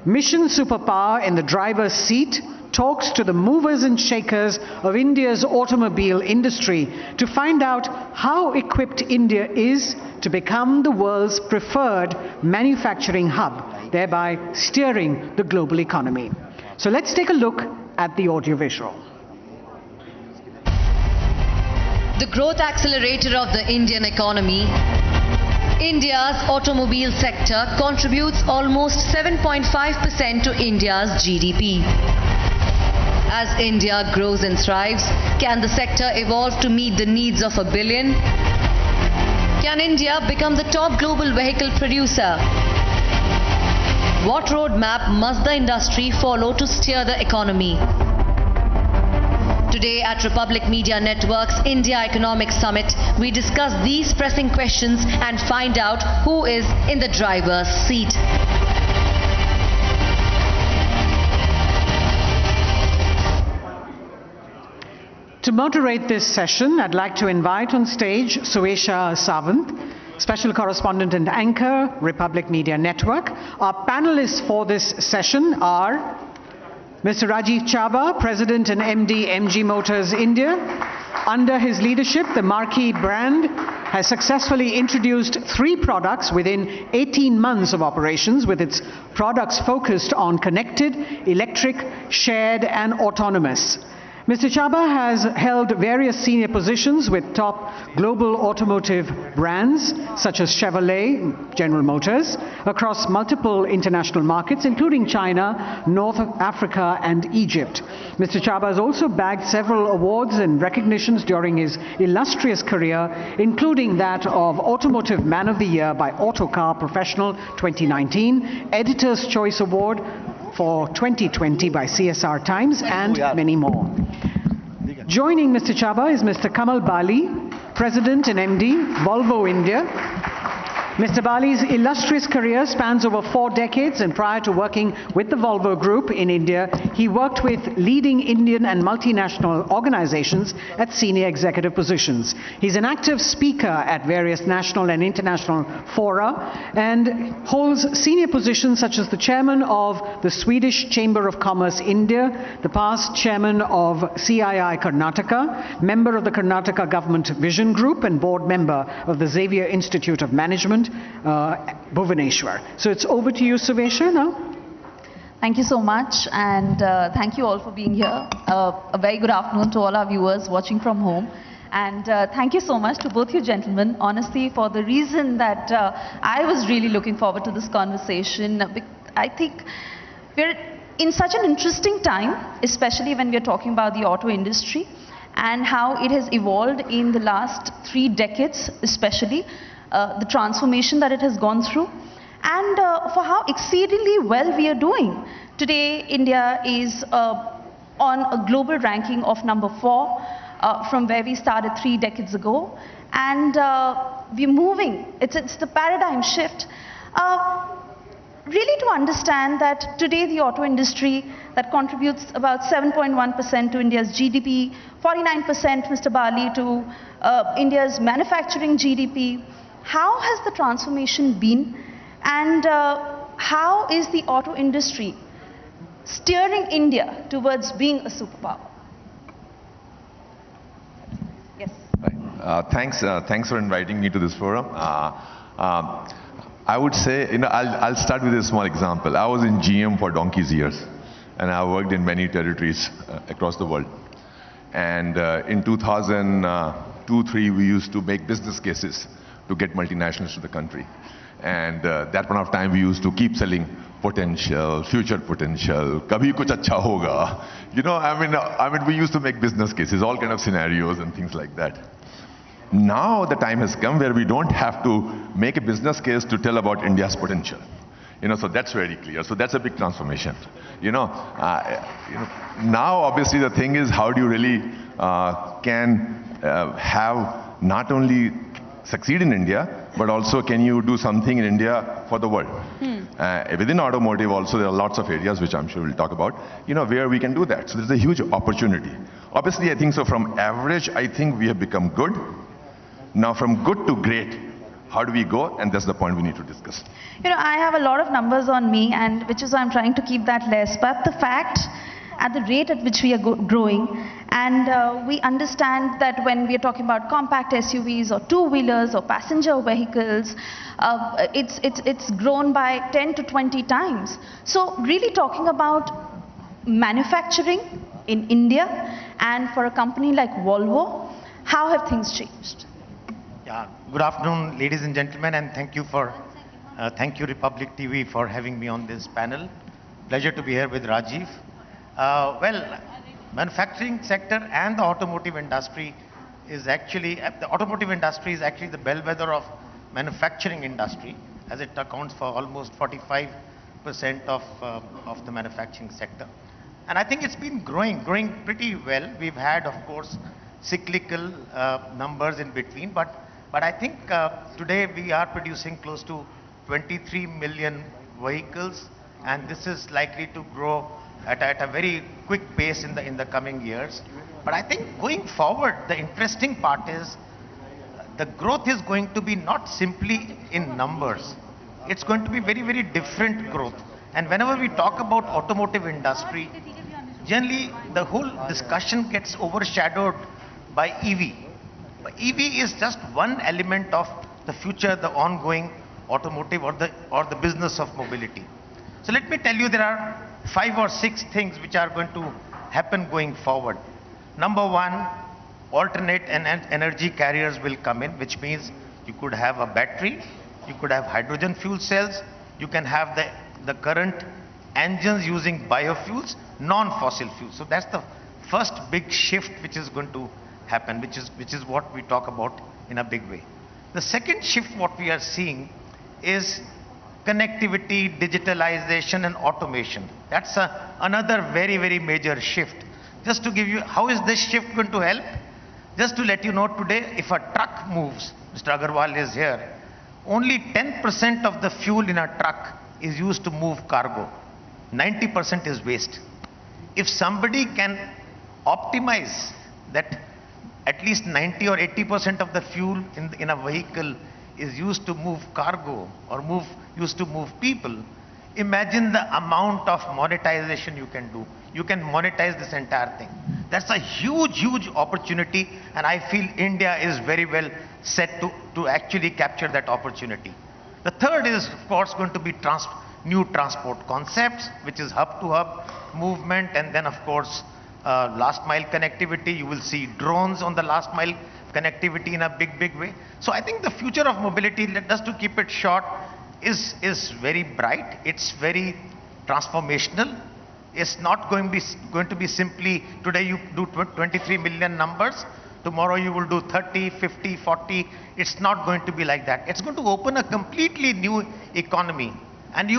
Mission Superpower in the driver's seat, talks to the movers and shakers of India's automobile industry to find out how equipped India is to become the world's preferred manufacturing hub, thereby steering the global economy. So let's take a look at the audiovisual. The growth accelerator of the Indian economy, India's automobile sector contributes almost 7.5% to India's GDP. As India grows and thrives, can the sector evolve to meet the needs of a billion? Can India become the top global vehicle producer? What roadmap must the industry follow to steer the economy? Today at Republic Media Network's India Economic Summit, we discuss these pressing questions and find out who is in the driver's seat. To moderate this session, I'd like to invite on stage Suesha Savant, Special Correspondent and Anchor, Republic Media Network. Our panelists for this session are Mr. Rajiv Chaba, President and MD, MG Motors India. Under his leadership, the marquee brand has successfully introduced 3 products within 18 months of operations, with its products focused on connected, electric, shared and autonomous. Mr. Chaba has held various senior positions with top global automotive brands such as Chevrolet, General Motors, across multiple international markets, including China, North Africa, and Egypt. Mr. Chaba has also bagged several awards and recognitions during his illustrious career, including that of Automotive Man of the Year by Autocar Professional 2019, Editor's Choice Award for 2020 by CSR Times, and many more. Joining Mr. Chaba is Mr. Kamal Bali, President and MD, Volvo India. Mr. Bali's illustrious career spans over 4 decades, and prior to working with the Volvo Group in India, he worked with leading Indian and multinational organizations at senior executive positions. He's an active speaker at various national and international fora and holds senior positions such as the chairman of the Swedish Chamber of Commerce India, the past chairman of CII Karnataka, member of the Karnataka Government Vision Group, and board member of the Xavier Institute of Management, Bhubaneswar. So it's over to you, Suesha, now. Thank you so much, and thank you all for being here. A very good afternoon to all our viewers watching from home. And thank you so much to both you gentlemen, honestly, for the reason that I was really looking forward to this conversation. I think we're in such an interesting time, especially when we're talking about the auto industry and how it has evolved in the last 3 decades, especially. The transformation that it has gone through, and for how exceedingly well we are doing. Today, India is on a global ranking of number 4 from where we started 3 decades ago, and we're moving. It's the paradigm shift. Really to understand that today the auto industry that contributes about 7.1% to India's GDP, 49%, Mr. Bali, to India's manufacturing GDP. How has the transformation been, and how is the auto industry steering India towards being a superpower? Yes. Thanks for inviting me to this forum. I would say, I'll start with a small example. I was in GM for donkey's years, and I worked in many territories across the world. And in 2002-03, we used to make business cases to get multinationals to the country. And that point of time, we used to keep selling potential, future potential, kabhi kuch acha hoga. I mean, we used to make business cases, all kind of scenarios and things like that. Now the time has come where we don't have to make a business case to tell about India's potential. So that's very clear. So that's a big transformation. Now obviously the thing is, how do you really can have not only succeed in India, but also can you do something in India for the world? Within automotive also there are lots of areas which I'm sure we'll talk about, where we can do that. So there's a huge opportunity. Obviously I think so from average, I think we have become good. Now from good to great, how do we go? And that's the point we need to discuss. I have a lot of numbers on me, and which is why I'm trying to keep that less. But the fact, at the rate at which we are growing, and we understand that when we are talking about compact SUVs or two-wheelers or passenger vehicles, it's grown by 10 to 20 times. So really talking about manufacturing in India, and for a company like Volvo, how have things changed? Yeah, good afternoon, ladies and gentlemen, and thank you Republic TV for having me on this panel. Pleasure to be here with Rajiv. Well, manufacturing sector and the automotive industry is actually, the bellwether of manufacturing industry, as it accounts for almost 45% of the manufacturing sector. And I think it's been growing pretty well. We've had, of course, cyclical numbers in between, but I think today we are producing close to 23 million vehicles, and this is likely to grow at a very quick pace in the coming years. But I think going forward, the interesting part is the growth is going to be not simply in numbers. It's going to be very, very different growth. And whenever we talk about automotive industry, generally the whole discussion gets overshadowed by EV. But EV is just one element of the future, the ongoing automotive or the business of mobility. So let me tell you, there are 5 or 6 things which are going to happen going forward. Number one, alternate energy carriers will come in, which means you could have a battery, you could have hydrogen fuel cells, you can have the current engines using biofuels, non-fossil fuels. So that's the first big shift which is going to happen, which is what we talk about in a big way. The second shift what we are seeing is connectivity, digitalization and automation. That's another very, very major shift. Just to give you, how is this shift going to help? Just to let you know, today if a truck moves, Mr. Agarwal is here, only 10% of the fuel in a truck is used to move cargo. 90% is waste. If somebody can optimize that, at least 90 or 80% of the fuel in a vehicle is used to move cargo or used to move people, imagine the amount of monetization you can do. You can monetize this entire thing. That's a huge, huge opportunity, and I feel India is very well set to actually capture that opportunity. The third is, of course, going to be new transport concepts, which is hub-to-hub movement, and then, of course, last mile connectivity. You will see drones on the last mile connectivity in a big, big way. So I think the future of mobility, just to keep it short, is very bright. It's very transformational. It's not going to be simply, today you do 23 million numbers, tomorrow you will do 30, 50, 40. It's not going to be like that. It's going to open a completely new economy. And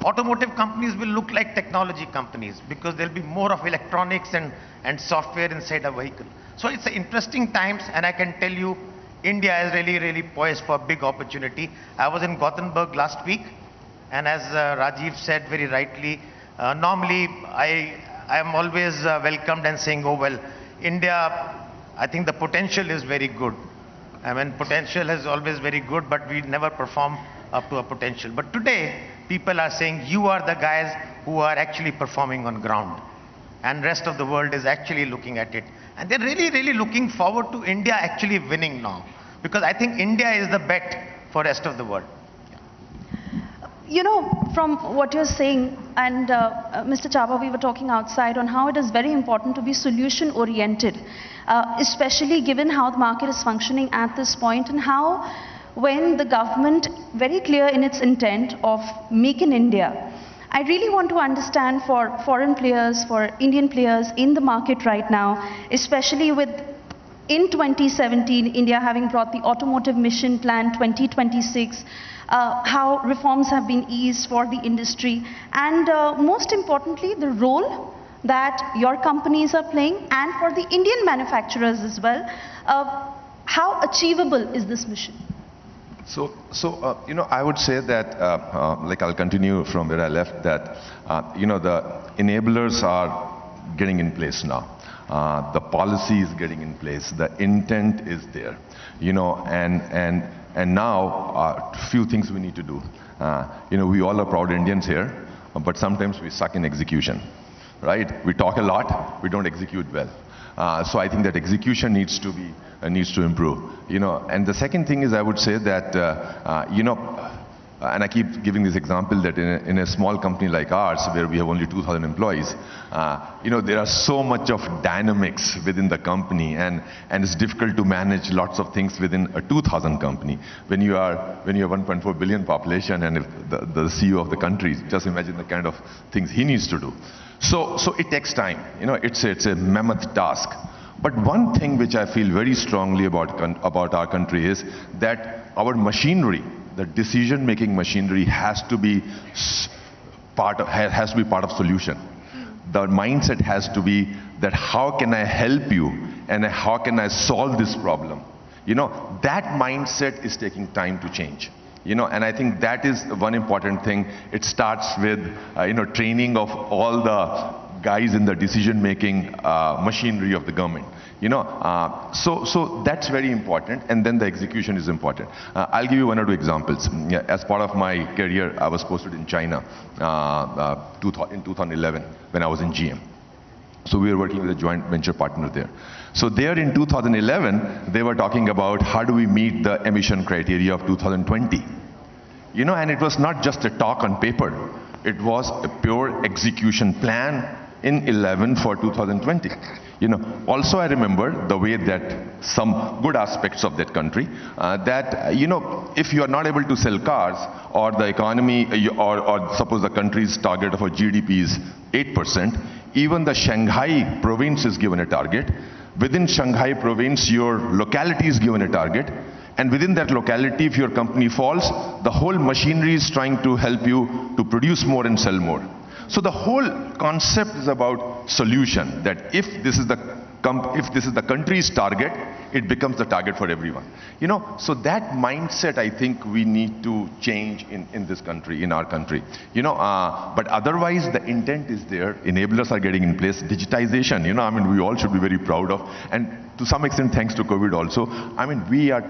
automotive companies will look like technology companies, because there'll be more of electronics and software inside a vehicle. So it's interesting times, and I can tell you, India is really, really poised for a big opportunity. I was in Gothenburg last week, and as Rajiv said very rightly, normally I am always welcomed and saying, oh well, India, I think the potential is very good. I mean, potential is always very good, but we never perform up to a potential. But today, people are saying, you are the guys who are actually performing on ground. And rest of the world is actually looking at it. And they're really, really looking forward to India actually winning now. Because I think India is the bet for rest of the world. You know, from what you're saying, and Mr. Chaba, we were talking outside on how it is very important to be solution-oriented, especially given how the market is functioning at this point, and how when the government, very clear in its intent of Make in India, I really want to understand for foreign players, for Indian players in the market right now, especially with in 2017, India having brought the Automotive Mission Plan 2026, how reforms have been eased for the industry, and most importantly, the role that your companies are playing, and for the Indian manufacturers as well. How achievable is this mission? So I would say that, like I'll continue from where I left, that, the enablers are getting in place now. The policy is getting in place. The intent is there, and now few things we need to do. We all are proud Indians here, but sometimes we suck in execution, right? We talk a lot, we don't execute well. So I think that execution needs to improve, And the second thing is, I would say that, and I keep giving this example that in a small company like ours, where we have only 2,000 employees, there are so much of dynamics within the company, and it's difficult to manage lots of things within a 2,000 company. When you have 1.4 billion population, and if the CEO of the country, just imagine the kind of things he needs to do. So it takes time. It's a mammoth task. But one thing which I feel very strongly about our country is that our machinery, the decision-making machinery, has to be part of solution. The mindset has to be that how can I help you, and how can I solve this problem? That mindset is taking time to change. And I think that is one important thing. It starts with, training of all the guys in the decision-making machinery of the government. So that's very important, and then the execution is important. I'll give you one or two examples. As part of my career, I was posted in China in 2011 when I was in GM. So we were working with a joint venture partner there. So there in 2011, they were talking about how do we meet the emission criteria of 2020. And it was not just a talk on paper. It was a pure execution plan in 11 for 2020. Also I remember the way that some good aspects of that country, that, if you are not able to sell cars, or the economy, or suppose the country's target of a GDP is 8%, even the Shanghai province is given a target. Within Shanghai province, your locality is given a target. And within that locality, if your company falls, the whole machinery is trying to help you to produce more and sell more. So the whole concept is about solution, that if this is the country's target, it becomes the target for everyone. So that mindset, I think we need to change in this country, in our country. But otherwise the intent is there, enablers are getting in place, digitization, we all should be very proud of, and to some extent thanks to COVID also, we are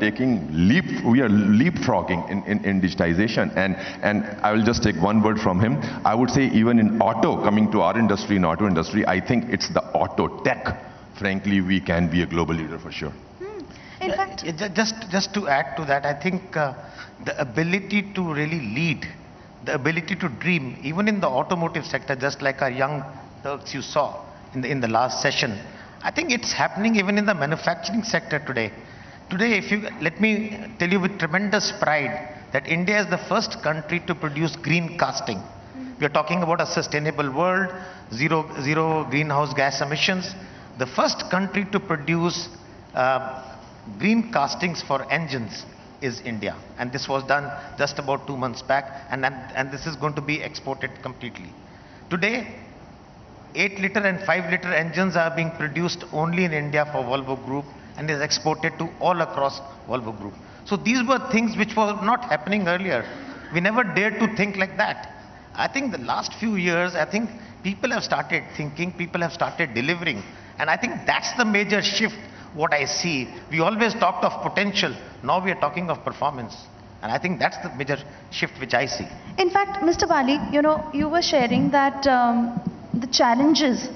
leapfrogging in digitization, and I will just take one word from him. I would say even in auto, coming to our industry, in auto industry, I think it's the auto tech. Frankly, we can be a global leader for sure. In fact, just to add to that, I think the ability to really lead, the ability to dream, even in the automotive sector, just like our young Turks you saw in the last session, I think it's happening even in the manufacturing sector today. Today, let me tell you with tremendous pride that India is the first country to produce green casting. We are talking about a sustainable world, zero greenhouse gas emissions. The first country to produce green castings for engines is India, and this was done just about 2 months back, and this is going to be exported completely. Today, 8-liter and 5-liter engines are being produced only in India for Volvo Group, and is exported to all across Volvo Group. So these were things which were not happening earlier. We never dared to think like that. I think the last few years, I think people have started thinking, people have started delivering. And I think that's the major shift, what I see. We always talked of potential, now we are talking of performance. And I think that's the major shift which I see. In fact, Mr. Bali, you were sharing that the challenges,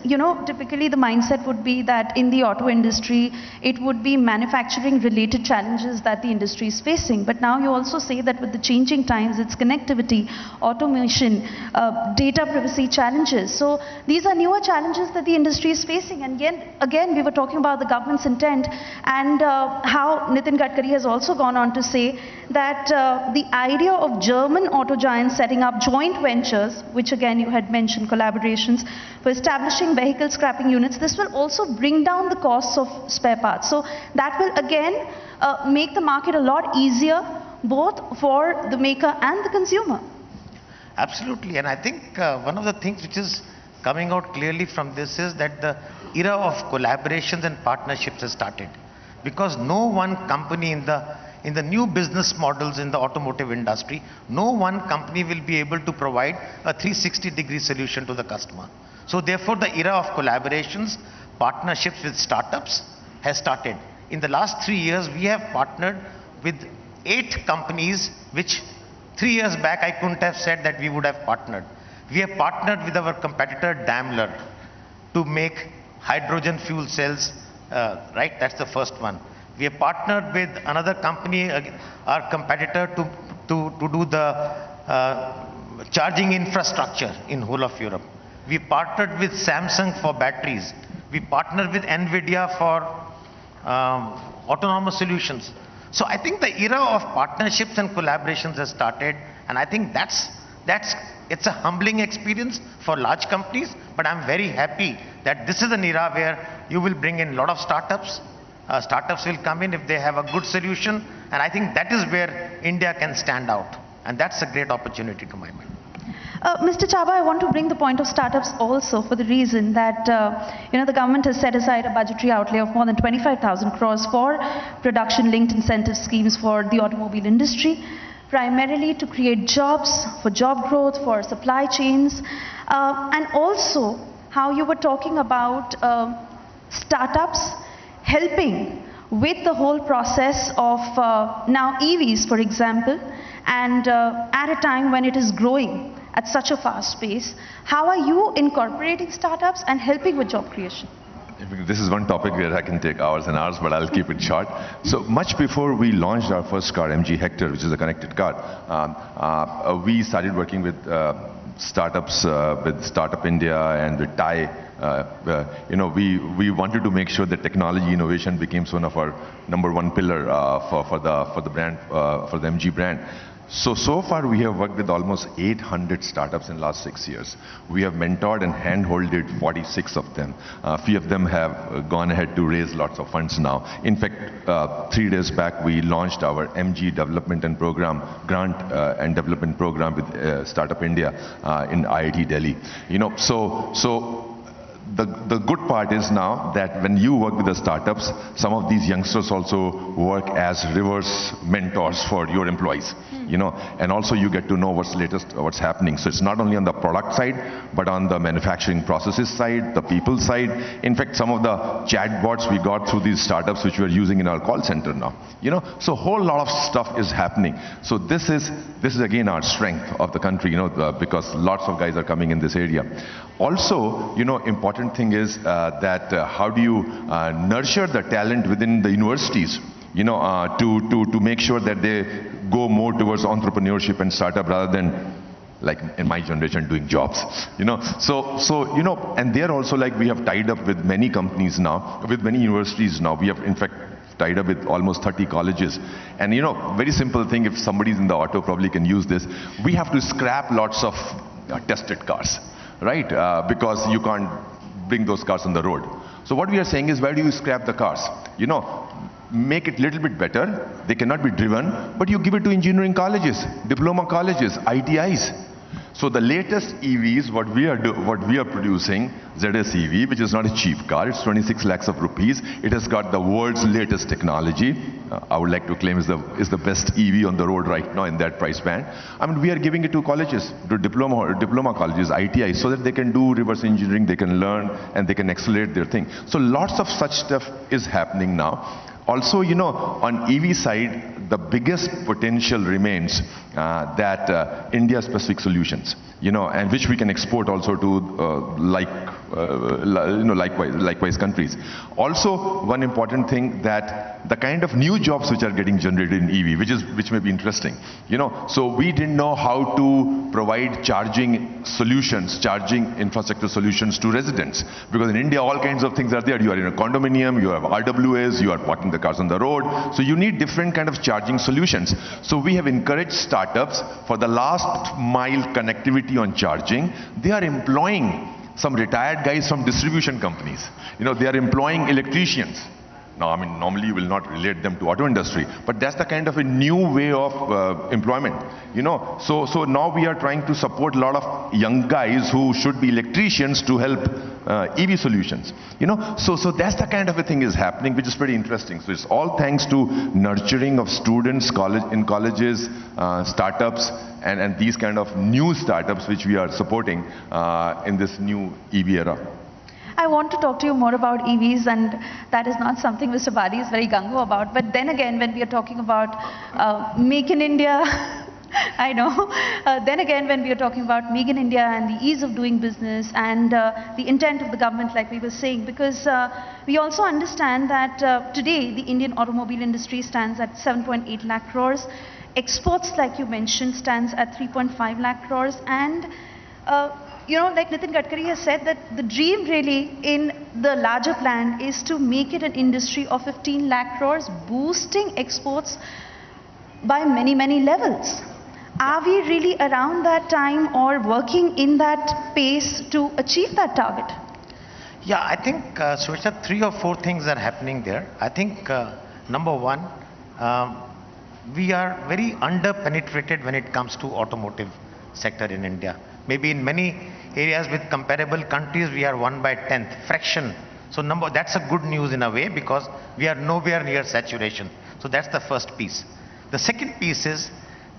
typically the mindset would be that in the auto industry, it would be manufacturing related challenges that the industry is facing. But now you also say that with the changing times, it's connectivity, automation, data privacy challenges. So these are newer challenges that the industry is facing. And again, we were talking about the government's intent, and how Nitin Gadkari has also gone on to say that the idea of German auto giants setting up joint ventures, which again you had mentioned, collaborations, for establishing vehicle scrapping units. This will also bring down the costs of spare parts. So that will again make the market a lot easier, both for the maker and the consumer. Absolutely, and I think one of the things which is coming out clearly from this is that the era of collaborations and partnerships has started. Because no one company in the new business models in the automotive industry, no one company will be able to provide a 360-degree solution to the customer. So therefore, the era of collaborations, partnerships with startups has started. In the last 3 years, we have partnered with 8 companies, which 3 years back I couldn't have said that we would have partnered. We have partnered with our competitor Daimler to make hydrogen fuel cells, right? That's the first one. We have partnered with another company, our competitor, to do the charging infrastructure in whole of Europe. We partnered with Samsung for batteries. We partnered with NVIDIA for autonomous solutions. So I think the era of partnerships and collaborations has started, and I think it's a humbling experience for large companies, but I'm very happy that this is an era where you will bring in a lot of startups. Startups will come in if they have a good solution, and I think that is where India can stand out, and that's a great opportunity to my mind. Mr. Chaba, I want to bring the point of startups also for the reason that the government has set aside a budgetary outlay of more than 25,000 crores for production-linked incentive schemes for the automobile industry, primarily to create jobs, for job growth, for supply chains, and also how you were talking about startups helping with the whole process of now EVs, for example, and at a time when it is growing at such a fast pace. How are you incorporating startups and helping with job creation? This is one topic where I can take hours and hours, but I'll keep it short. So much before we launched our first car, MG Hector, which is a connected car, we started working with startups, with Startup India and with TAI. We wanted to make sure that technology innovation became one of our #1 pillar for the brand, for the MG brand. So far we have worked with almost 800 startups in the last 6 years. We have mentored and hand-holded 46 of them. A few of them have gone ahead to raise lots of funds now. In fact, 3 days back we launched our MG Development and Program, Grant and Development Program with Startup India in IIT Delhi. The good part is now that when you work with the startups, some of these youngsters also work as reverse mentors for your employees, and also you get to know what's happening. So it's not only on the product side, but on the manufacturing processes side, the people side. In fact, some of the chatbots we got through these startups, which we're using in our call center now, so a whole lot of stuff is happening. So this is again our strength of the country, because lots of guys are coming in this area. Also, important thing is that how do you nurture the talent within the universities, to make sure that they go more towards entrepreneurship and startup rather than, like in my generation, doing jobs, and they're also, like, we have tied up with many companies now, with many universities now. We have in fact tied up with almost 30 colleges. And very simple thing, if somebody's in the auto probably can use this, we have to scrap lots of tested cars, right? Because you can't bring those cars on the road. So what we are saying is, where do you scrap the cars? Make it a little bit better. They cannot be driven, but you give it to engineering colleges, diploma colleges, ITIs. So the latest EVs, what we are producing, ZS EV, which is not a cheap car, it's 26 lakhs of rupees. It has got the world's latest technology. I would like to claim is the best EV on the road right now in that price band. I mean, we are giving it to colleges, to diploma colleges, ITI, so that they can do reverse engineering, they can learn, and they can accelerate their thing. So lots of such stuff is happening now. Also, on EV side, the biggest potential remains that India-specific solutions, and which we can export also to likewise countries. Also, one important thing, that the kind of new jobs which are getting generated in EV, which may be interesting. So we didn't know how to provide charging solutions, charging infrastructure solutions to residents, because in India all kinds of things are there. You are in a condominium, you have RWAs, you are parking the cars on the road, so you need different kind of charging solutions. So we have encouraged startups for the last mile connectivity on charging. They are employing some retired guys from distribution companies. They are employing electricians. Now, I mean, normally you will not relate them to auto industry, but that's the kind of a new way of employment, So now we are trying to support a lot of young guys who should be electricians to help EV solutions, So that's the kind of a thing is happening, which is pretty interesting. So it's all thanks to nurturing of students in colleges, startups, and these kind of new startups which we are supporting in this new EV era. I want to talk to you more about EVs, and that is not something Mr. Badi is very gung-ho about. But then again, when we are talking about Make in India, I know. Then again, when we are talking about Make in India and the ease of doing business and the intent of the government, like we were saying, because we also understand that today the Indian automobile industry stands at 7.8 lakh crores. Exports, like you mentioned, stands at 3.5 lakh crores, and like Nitin Gadkari has said, that the dream really in the larger plan is to make it an industry of 15 lakh crores, boosting exports by many, many levels. Are we really around that time or working in that pace to achieve that target? Yeah, I think, Sweta, 3 or 4 things are happening there. I think, number one, we are very under-penetrated when it comes to automotive sector in India. Maybe in many areas with comparable countries, we are 1/10th fraction. So that's a good news in a way, because we are nowhere near saturation. So that's the first piece. The second piece is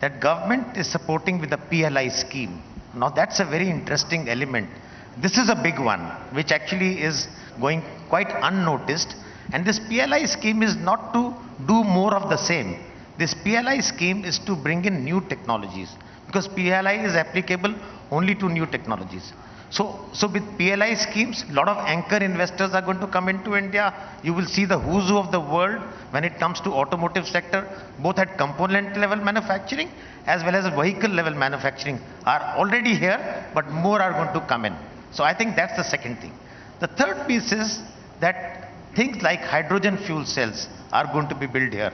that government is supporting with the PLI scheme. Now that's a very interesting element. This is a big one, which actually is going quite unnoticed. And this PLI scheme is not to do more of the same. This PLI scheme is to bring in new technologies, because PLI is applicable only to new technologies. So with PLI schemes, a lot of anchor investors are going to come into India. You will see the who's who of the world when it comes to automotive sector, both at component level manufacturing as well as vehicle level manufacturing are already here, but more are going to come in. So I think that's the second thing. The third piece is that things like hydrogen fuel cells are going to be built here.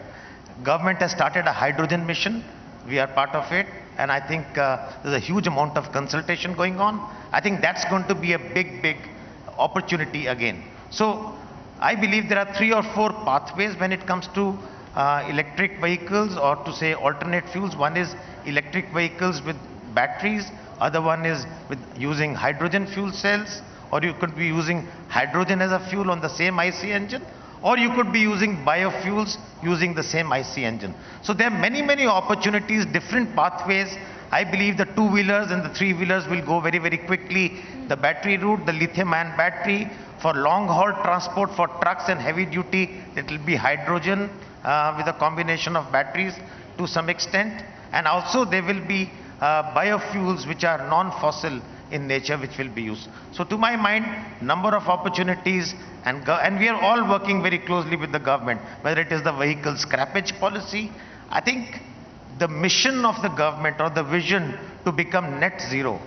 Government has started a hydrogen mission. We are part of it. And I think there's a huge amount of consultation going on. I think that's going to be a big opportunity again. So I believe there are 3 or 4 pathways when it comes to electric vehicles, or to say alternate fuels. One is electric vehicles with batteries. Other one is with using hydrogen fuel cells, or you could be using hydrogen as a fuel on the same IC engine, or you could be using biofuels using the same IC engine. So there are many opportunities, different pathways. I believe the 2-wheelers and the 3-wheelers will go very quickly. The battery route, the lithium-ion battery, for long-haul transport for trucks and heavy duty, it will be hydrogen with a combination of batteries to some extent. And also there will be biofuels which are non-fossil in nature, which will be used. So to my mind, number of opportunities, and we are all working very closely with the government, whether it is the vehicle scrappage policy. I think the mission of the government, or the vision to become net zero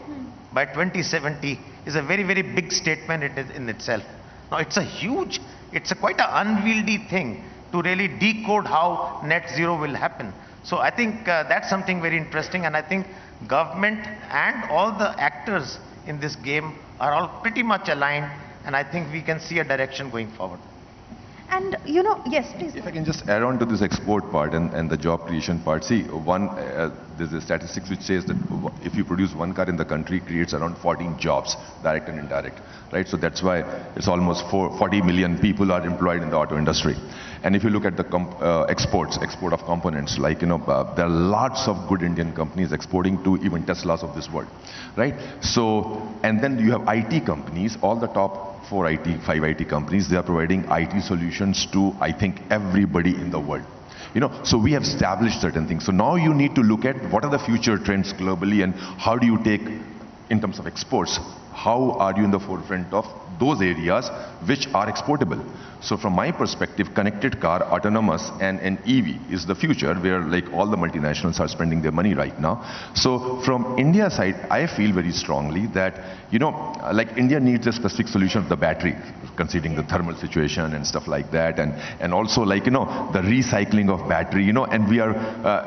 by 2070 is a very big statement in itself. Now it's quite an unwieldy thing to really decode how net zero will happen. So I think that's something very interesting, and I think government and all the actors in this game are all pretty much aligned, and I think we can see a direction going forward. And yes, please. If I can just add on to this export part and the job creation part. See, there's a statistics which says that if you produce 1 car in the country, it creates around 14 jobs, direct and indirect, right? So that's why it's almost 40 million people are employed in the auto industry. And if you look at the export of components, like, there are lots of good Indian companies exporting to even Teslas of this world, right? So, and then you have IT companies, all the top 5 IT companies, they are providing IT solutions to, I think, everybody in the world. So we have established certain things. So now you need to look at what are the future trends globally, and how do you take, in terms of exports, how are you in the forefront of those areas which are exportable. So from my perspective, connected car, autonomous, and EV is the future, where like all the multinationals are spending their money right now. So from India side, I feel very strongly that, like India needs a specific solution of the battery, considering the thermal situation and stuff like that, and also like, the recycling of battery, and we are,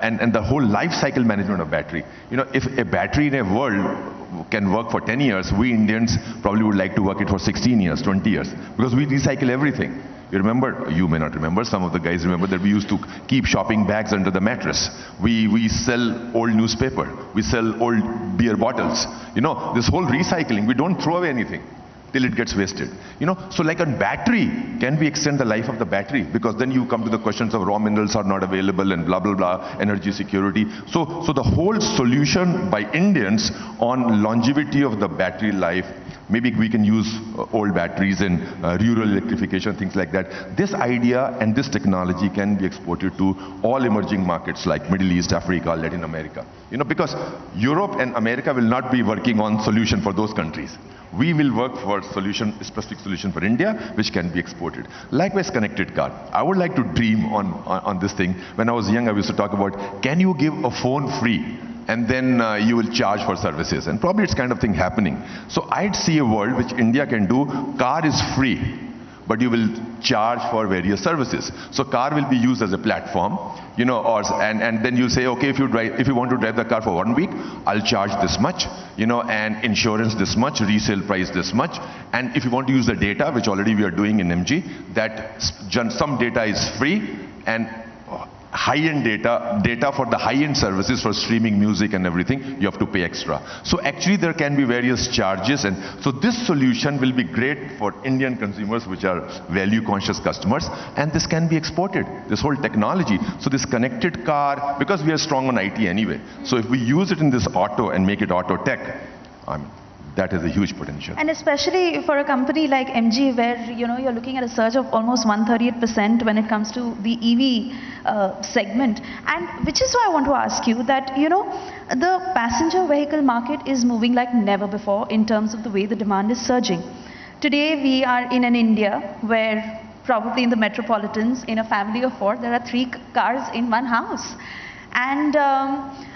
and the whole life cycle management of battery. If a battery in a world can work for 10 years, we Indians probably would like to work it for 16 years, 20 years, because we recycle everything. You remember, you may not remember, some of the guys remember that we used to keep shopping bags under the mattress. We sell old newspaper, we sell old beer bottles. You know, this whole recycling, we don't throw away anything till it gets wasted. You know, so like a battery, can we extend the life of the battery? Because then you come to the questions of raw minerals are not available and blah, blah, blah, energy security. So the whole solution by Indians on longevity of the battery life, maybe we can use old batteries in rural electrification, things like that. This idea and this technology can be exported to all emerging markets like Middle East, Africa, Latin America. You know, because Europe and America will not be working on solution for those countries. We will work for specific solution for India, which can be exported. Likewise, connected car. I would like to dream on this thing. When I was young, I used to talk about, can you give a phone free? And then you will charge for services. And probably it's kind of thing happening. So I'd see a world which India can do. Car is free, but you will charge for various services. So car will be used as a platform, you know, and then you say, okay, if you want to drive the car for 1 week, I'll charge this much, you know, and insurance this much, resale price this much. And if you want to use the data, which already we are doing in MG, that some data is free, and high-end data for the high-end services for streaming music and everything, you have to pay extra. So actually there can be various charges, and so this solution will be great for Indian consumers, which are value-conscious customers, and this can be exported, this whole technology. So this connected car, because we are strong on IT anyway, so if we use it in this auto and make it auto tech, that is a huge potential. And especially for a company like MG, where you're looking at a surge of almost 138% when it comes to the EV segment, and which is why I want to ask you that the passenger vehicle market is moving like never before in terms of the way the demand is surging. Today we are in an India where probably in the metropolitans, in a family of 4, there are 3 cars in one house. And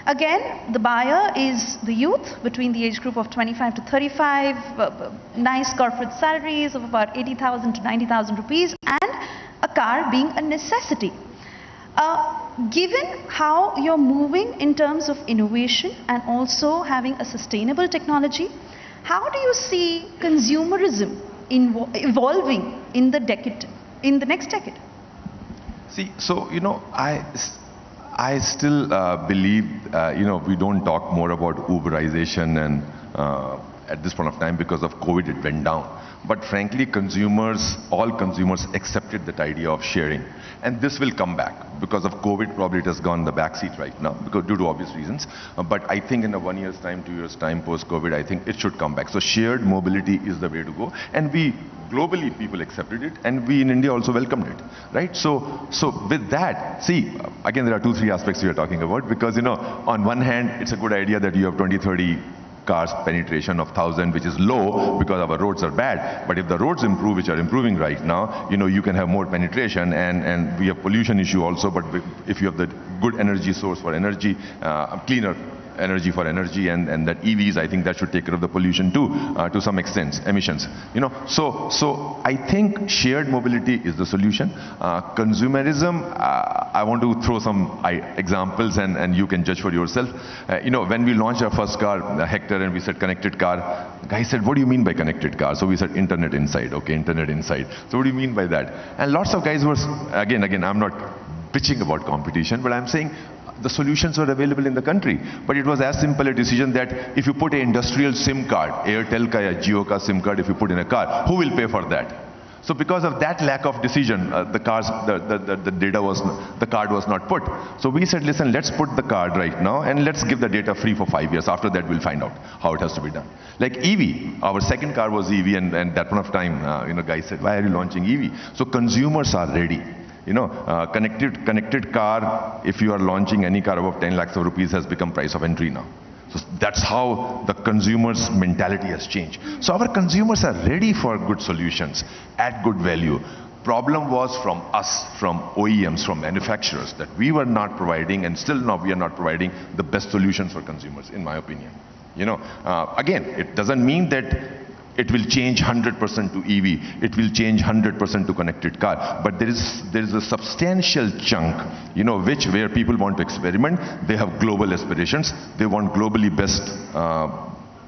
again, the buyer is the youth between the age group of 25 to 35, nice corporate salaries of about 80,000 to 90,000 rupees, and a car being a necessity. Given how you're moving in terms of innovation and also having a sustainable technology, how do you see consumerism evolving in the next decade? See, so I still believe, we don't talk more about Uberization and at this point of time because of COVID it went down. But frankly, all consumers accepted that idea of sharing. And this will come back. Because of COVID, probably it has gone the backseat right now, because due to obvious reasons. But I think in a 1 year's time, 2 years' time, post-COVID, I think it should come back. So shared mobility is the way to go. And globally, people accepted it, and we in India also welcomed it, right? So with that, see, again, there are 2-3 aspects we are talking about, because, on one hand, it's a good idea that you have 20-30 cars penetration of 1,000, which is low because our roads are bad. But if the roads improve, which are improving right now, you can have more penetration, and we have pollution issue also. But if you have the good energy source for energy, cleaner energy for energy, and that EVs, I think that should take care of the pollution too, to some extent, emissions. So I think shared mobility is the solution. Consumerism, I want to throw some examples, and you can judge for yourself. When we launched our first car, Hector, and we said connected car, guy said, what do you mean by connected car? So we said internet inside. Okay, internet inside. So what do you mean by that? And lots of guys were, again, I'm not bitching about competition, but I'm saying the solutions were available in the country. But it was as simple a decision that if you put an industrial SIM card, Airtel ka ya Jio ka SIM card, if you put in a car, who will pay for that? So because of that lack of decision, the card was not put. So we said, listen, let's put the card right now, and let's give the data free for 5 years. After that, we'll find out how it has to be done. Like EV, our second car was EV, and that point of time, guys said, why are you launching EV? So consumers are ready. Connected car, if you are launching any car above 10 lakhs of rupees, has become price of entry now. So that's how the consumer's mentality has changed. So our consumers are ready for good solutions at good value. Problem was from us, from OEMs, from manufacturers, that we were not providing, and still now we are not providing the best solutions for consumers, in my opinion. Again, it doesn't mean that it will change 100% to EV. It will change 100% to connected car. But there is a substantial chunk, where people want to experiment. They have global aspirations. They want globally best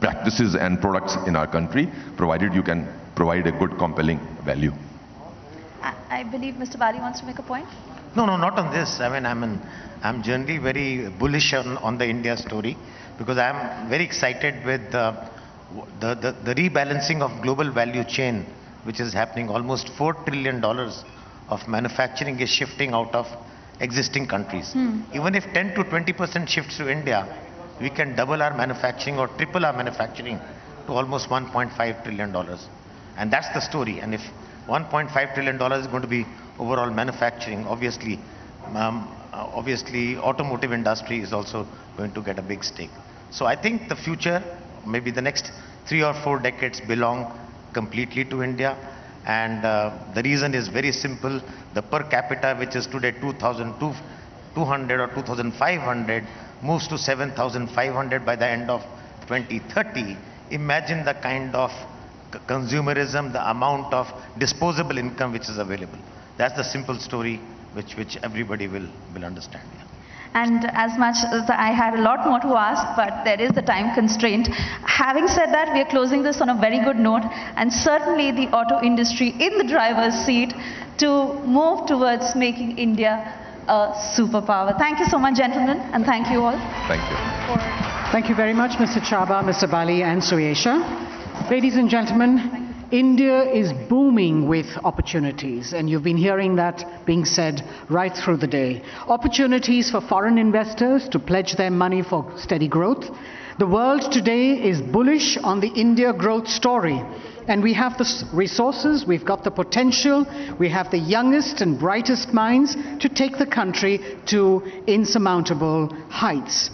practices and products in our country, provided you can provide a good, compelling value. I believe Mr. Bali wants to make a point. No, not on this. I'm generally very bullish on the India story, because I'm very excited with the rebalancing of global value chain, which is happening. Almost $4 trillion of manufacturing is shifting out of existing countries. Even if 10 to 20% shifts to India, we can double our manufacturing or triple our manufacturing to almost $1.5 trillion. And that's the story. And if $1.5 trillion is going to be overall manufacturing, obviously automotive industry is also going to get a big stake. So I think the future, maybe the next 3 or 4 decades, belong completely to India. And the reason is very simple. The per capita, which is today 2,200 or 2,500, moves to 7,500 by the end of 2030. Imagine the kind of consumerism, the amount of disposable income which is available. That's the simple story which everybody will understand. And as much as I had a lot more to ask, but there is the time constraint. Having said that, we are closing this on a very good note, and certainly the auto industry in the driver's seat to move towards making India a superpower. Thank you so much, gentlemen, and thank you all. Thank you. Thank you very much, Mr. Chaba, Mr. Bali, and Suyesha. Ladies and gentlemen, India is booming with opportunities, and you've been hearing that being said right through the day. Opportunities for foreign investors to pledge their money for steady growth. The world today is bullish on the India growth story, and we have the resources, we've got the potential, we have the youngest and brightest minds to take the country to insurmountable heights.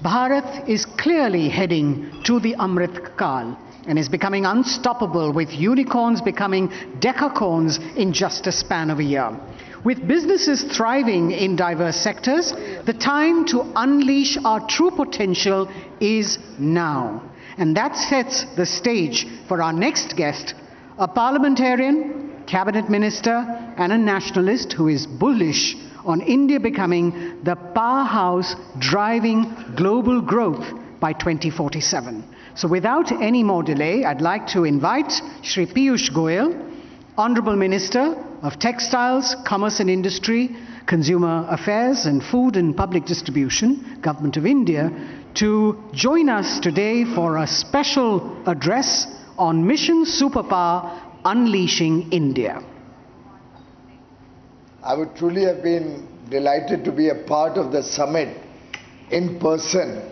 Bharat is clearly heading to the Amrit Kal and is becoming unstoppable, with unicorns becoming decacorns in just a span of a year. With businesses thriving in diverse sectors, the time to unleash our true potential is now. And that sets the stage for our next guest, a parliamentarian, cabinet minister, and a nationalist who is bullish on India becoming the powerhouse driving global growth by 2047. So without any more delay, I'd like to invite Shri Piyush Goyal, Honorable Minister of Textiles, Commerce and Industry, Consumer Affairs and Food and Public Distribution, Government of India, to join us today for a special address on Mission Superpower, Unleashing India. I would truly have been delighted to be a part of the summit in person,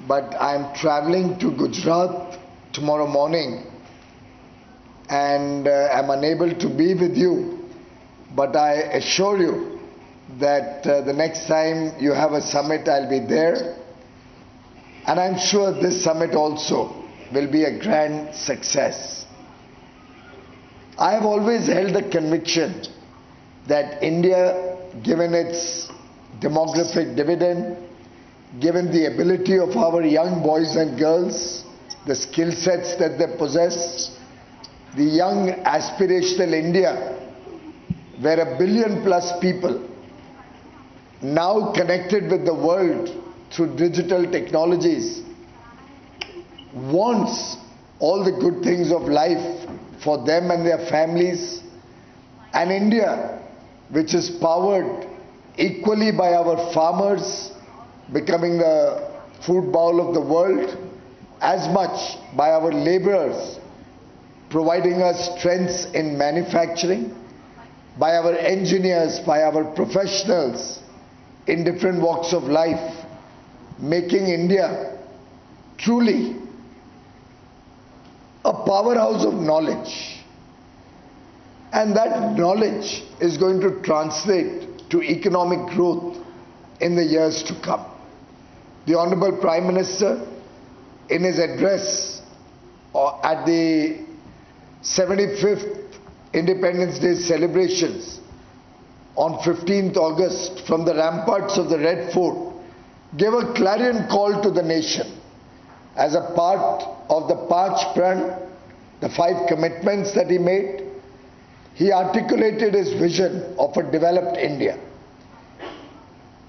but I'm traveling to Gujarat tomorrow morning and I'm unable to be with you. But I assure you that the next time you have a summit, I'll be there. And I'm sure this summit also will be a grand success. I have always held the conviction that India, given its demographic dividend, given the ability of our young boys and girls, the skill sets that they possess, the young aspirational India, where 1 billion plus people now connected with the world through digital technologies wants all the good things of life for them and their families, and India, which is powered equally by our farmers, becoming the food bowl of the world, as much by our laborers, providing us strengths in manufacturing, by our engineers, by our professionals in different walks of life, making India truly a powerhouse of knowledge. And that knowledge is going to translate to economic growth in the years to come. The Honorable Prime Minister, in his address at the 75th Independence Day celebrations on 15th August from the ramparts of the Red Fort, gave a clarion call to the nation. As a part of the Panch Pran, the 5 commitments that he made, he articulated his vision of a developed India.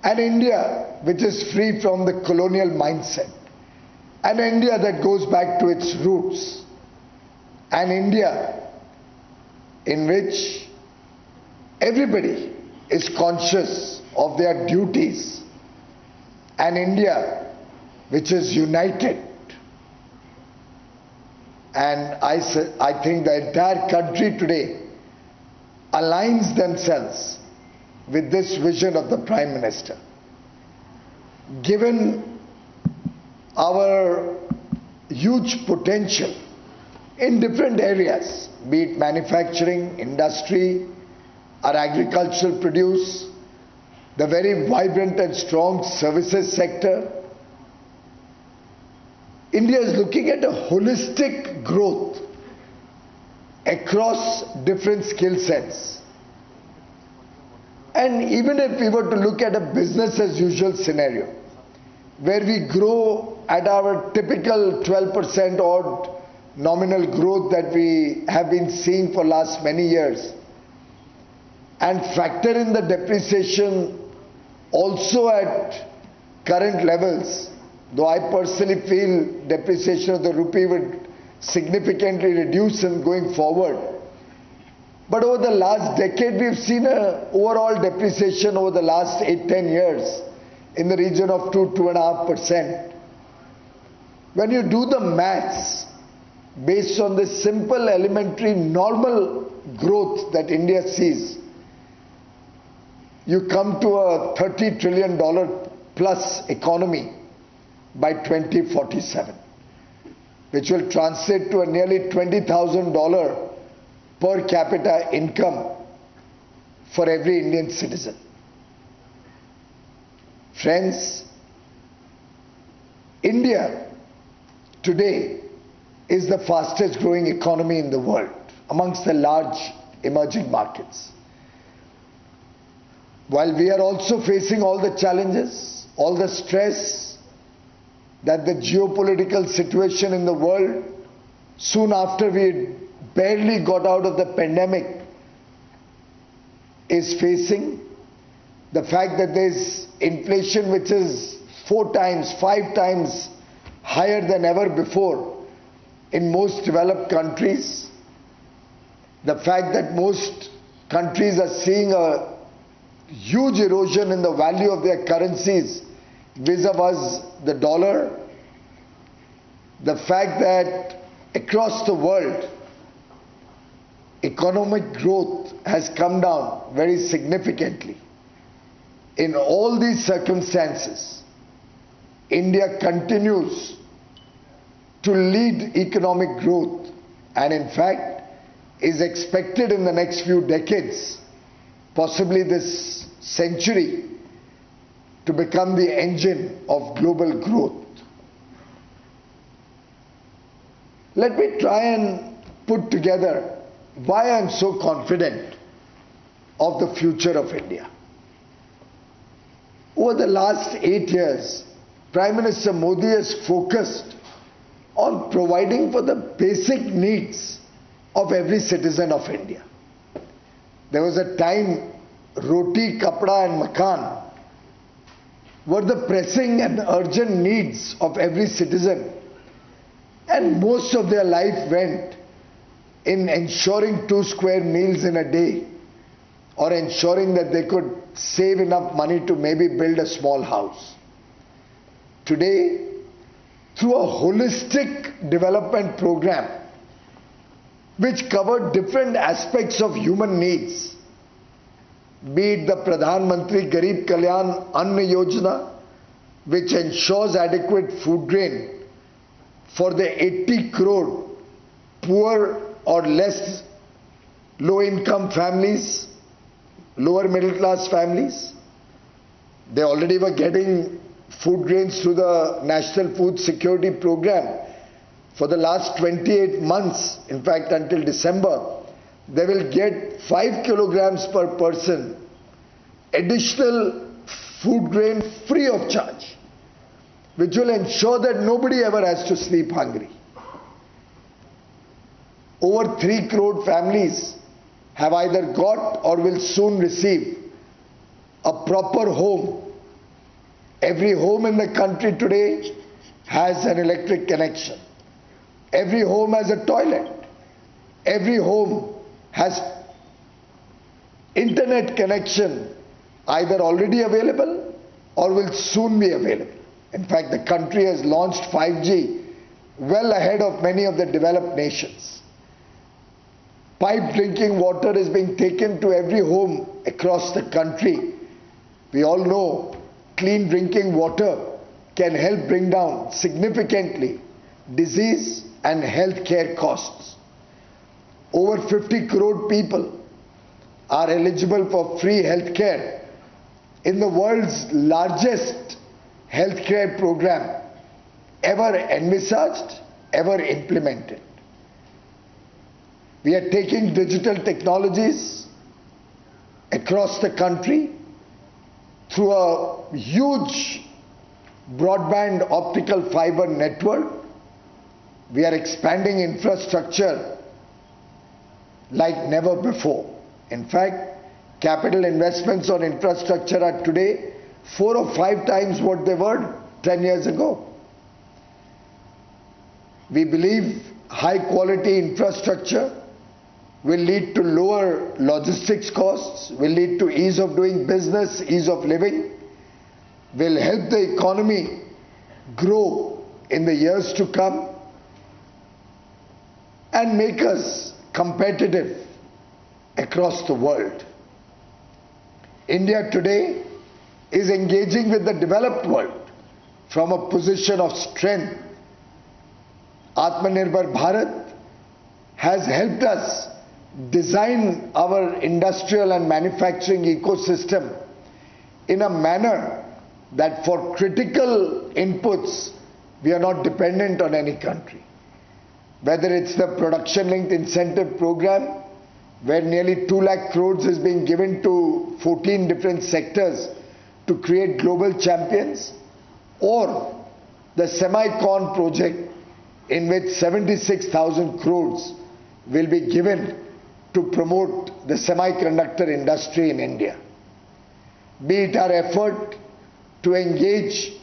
An India which is free from the colonial mindset. An India that goes back to its roots. An India in which everybody is conscious of their duties. An India which is united. And I think the entire country today aligns themselves with this vision of the Prime Minister. Given our huge potential in different areas, be it manufacturing, industry, our agricultural produce, the very vibrant and strong services sector, India is looking at a holistic growth across different skill sets. And even if we were to look at a business as usual scenario, where we grow at our typical 12% odd nominal growth that we have been seeing for last many years, and factor in the depreciation also at current levels, though I personally feel depreciation of the rupee would significantly reduce in going forward. But over the last decade, we've seen an overall depreciation over the last 8-10 years in the region of 2-2.5%. When you do the maths based on the simple, elementary, normal growth that India sees, you come to a $30 trillion plus economy by 2047, which will translate to a nearly $20,000 per capita income for every Indian citizen. Friends, India today is the fastest growing economy in the world amongst the large emerging markets. While we are also facing all the challenges, all the stress that the geopolitical situation in the world, soon after we barely got out of the pandemic, is facing, the fact that there is inflation which is 4 times, 5 times higher than ever before in most developed countries, the fact that most countries are seeing a huge erosion in the value of their currencies vis-a-vis the dollar, the fact that across the world economic growth has come down very significantly. In all these circumstances, India continues to lead economic growth and in fact is expected in the next few decades, possibly this century, to become the engine of global growth. Let me try and put together why I am so confident of the future of India. Over the last 8 years, Prime Minister Modi has focused on providing for the basic needs of every citizen of India. There was a time roti, kapda and makan were the pressing and urgent needs of every citizen, and most of their life went in ensuring 2 square meals in a day or ensuring that they could save enough money to maybe build a small house. Today, through a holistic development program which covered different aspects of human needs, be it the Pradhan Mantri Garib Kalyan Anna Yojana, which ensures adequate food grain for the 80 crore poor or less low income families, lower middle class families. They already were getting food grains through the National Food Security Program. For the last 28 months, in fact until December, they will get 5 kilograms per person additional food grain free of charge, which will ensure that nobody ever has to sleep hungry. Over 3 crore families have either got or will soon receive a proper home. Every home in the country today has an electric connection. Every home has a toilet. Every home has internet connection, either already available or will soon be available. In fact, the country has launched 5G well ahead of many of the developed nations. Piped drinking water is being taken to every home across the country. We all know clean drinking water can help bring down significantly disease and health care costs. Over 50 crore people are eligible for free health care in the world's largest healthcare program ever envisaged, ever implemented. We are taking digital technologies across the country through a huge broadband optical fiber network. We are expanding infrastructure like never before. In fact, capital investments on infrastructure are today 4 or 5 times what they were 10 years ago. We believe high quality infrastructure will lead to lower logistics costs, will lead to ease of doing business, ease of living, will help the economy grow in the years to come and make us competitive across the world. India today is engaging with the developed world from a position of strength. Atmanirbhar Bharat has helped us design our industrial and manufacturing ecosystem in a manner that for critical inputs we are not dependent on any country. Whether it's the production linked incentive program where nearly 2 lakh crores is being given to 14 different sectors to create global champions, or the Semicon project in which 76,000 crores will be given to promote the semiconductor industry in India. Be it our effort to engage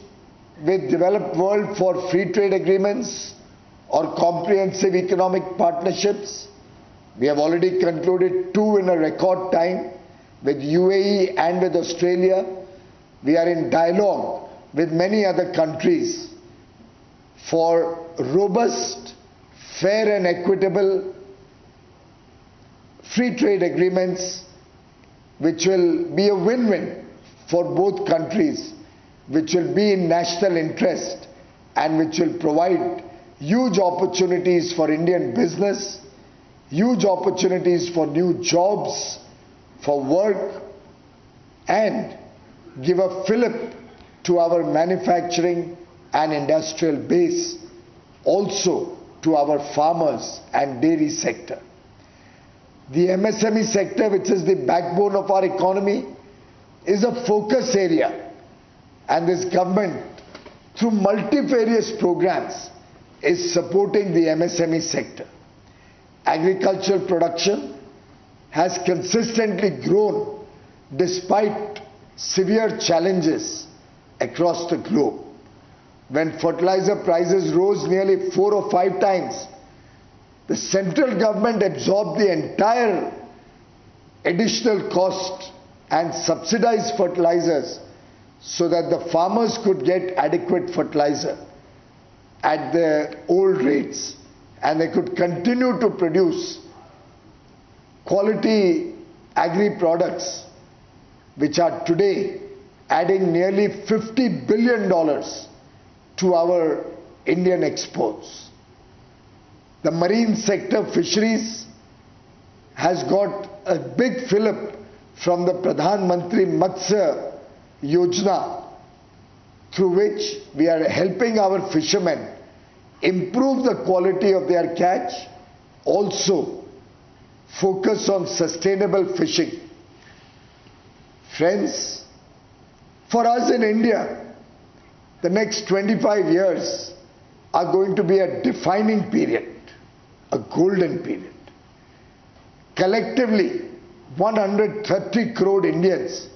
with developed world for free trade agreements or comprehensive economic partnerships. We have already concluded 2 in a record time with UAE and with Australia. We are in dialogue with many other countries for robust, fair and equitable free trade agreements which will be a win-win for both countries, which will be in national interest and which will provide huge opportunities for Indian business, huge opportunities for new jobs, for work, and give a fillip to our manufacturing and industrial base, also to our farmers and dairy sector. The MSME sector, which is the backbone of our economy, is a focus area, and this government, through multifarious programs, is supporting the MSME sector. Agricultural production has consistently grown despite severe challenges across the globe. When fertilizer prices rose nearly 4 or 5 times, the central government absorbed the entire additional cost and subsidized fertilizers so that the farmers could get adequate fertilizer at the old rates, and they could continue to produce quality agri products which are today adding nearly $50 billion to our Indian exports. The marine sector, fisheries, has got a big fillip from the Pradhan Mantri Matsya Yojana, through which we are helping our fishermen improve the quality of their catch, also focus on sustainable fishing. Friends, for us in India, the next 25 years are going to be a defining period, a golden period. Collectively, 130 crore Indians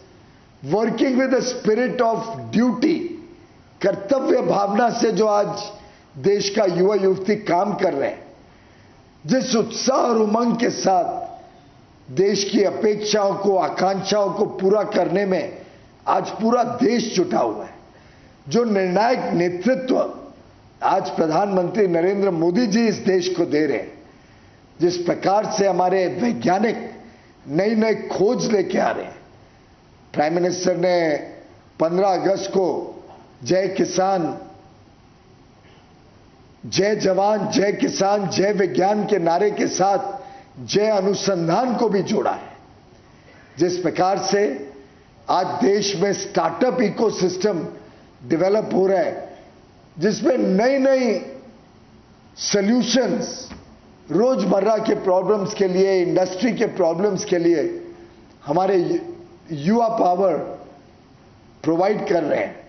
working with a spirit of duty कर्तव्य भावना से जो आज देश का युवा युवती काम कर रहे हैं, जिस उत्साह और उमंग के साथ देश की अपेक्षाओं को, आकांक्षाओं को पूरा करने में आज पूरा देश जुटा हुआ है, जो निर्णायक नेतृत्व आज प्रधानमंत्री नरेंद्र मोदी जी इस देश को दे रहे हैं, जिस प्रकार से हमारे वैज्ञानिक नई नई खोज लेके आ रहे हैं। प्राइम मिनिस्टर ने 15 अगस्त को जय किसान, जय जवान, जय किसान, जय विज्ञान के नारे के साथ जय अनुसंधान को भी जोड़ा है। जिस प्रकार से आज देश में स्टार्टअप इकोसिस्टम डेवलप हो रहा है, जिसमें नई नई सॉल्यूशंस रोजमर्रा के प्रॉब्लम्स के लिए, इंडस्ट्री के प्रॉब्लम्स के लिए हमारे युवा पावर प्रोवाइड कर रहे हैं।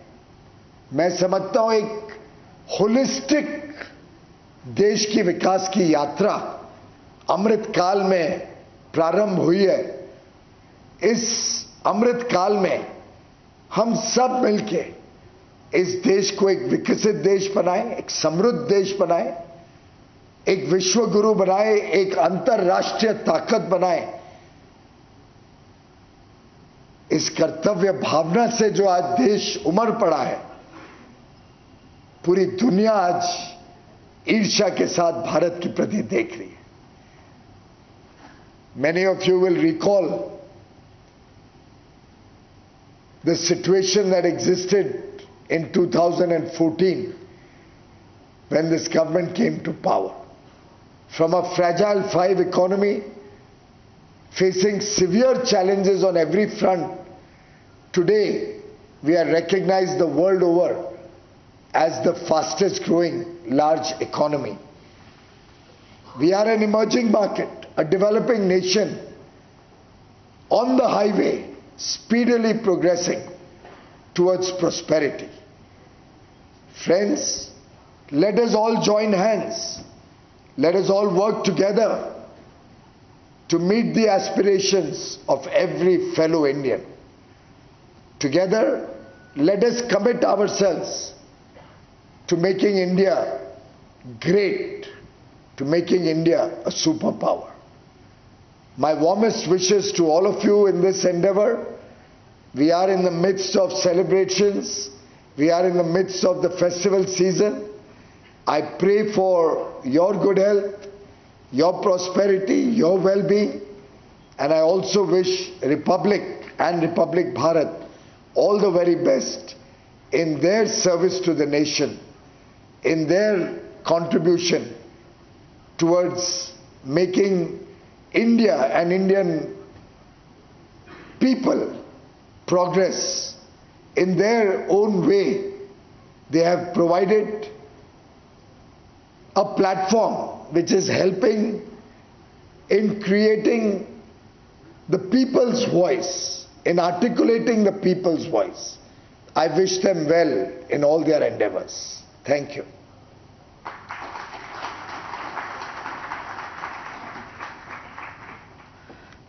मैं समझता हूं एक होलिस्टिक देश की विकास की यात्रा अमृत काल में प्रारंभ हुई है। इस अमृत काल में हम सब मिलके इस देश को एक विकसित देश बनाएं, एक समृद्ध देश बनाएं, एक विश्व गुरु बनाएं, एक अंतरराष्ट्रीय ताकत बनाएं। इस कर्तव्य भावना से जो आज देश उमड़ पड़ा है, पूरी दुनिया आज ईर्ष्या के साथ भारत के प्रति देख रही है। Many of you will recall the situation that existed in 2014 when this government came to power. From a fragile five economy facing severe challenges on every front, today we are recognized the world over as the fastest growing large economy. We are an emerging market, a developing nation on the highway, speedily progressing towards prosperity. Friends, let us all join hands. Let us all work together to meet the aspirations of every fellow Indian. Together, let us commit ourselves to making India great, to making India a superpower. My warmest wishes to all of you in this endeavor. We are in the midst of celebrations. We are in the midst of the festival season. I pray for your good health, your prosperity, your well-being, and I also wish Republic and Republic Bharat all the very best in their service to the nation, in their contribution towards making India and Indian people progress in their own way. They have provided a platform which is helping in creating the people's voice, in articulating the people's voice. I wish them well in all their endeavors. Thank you.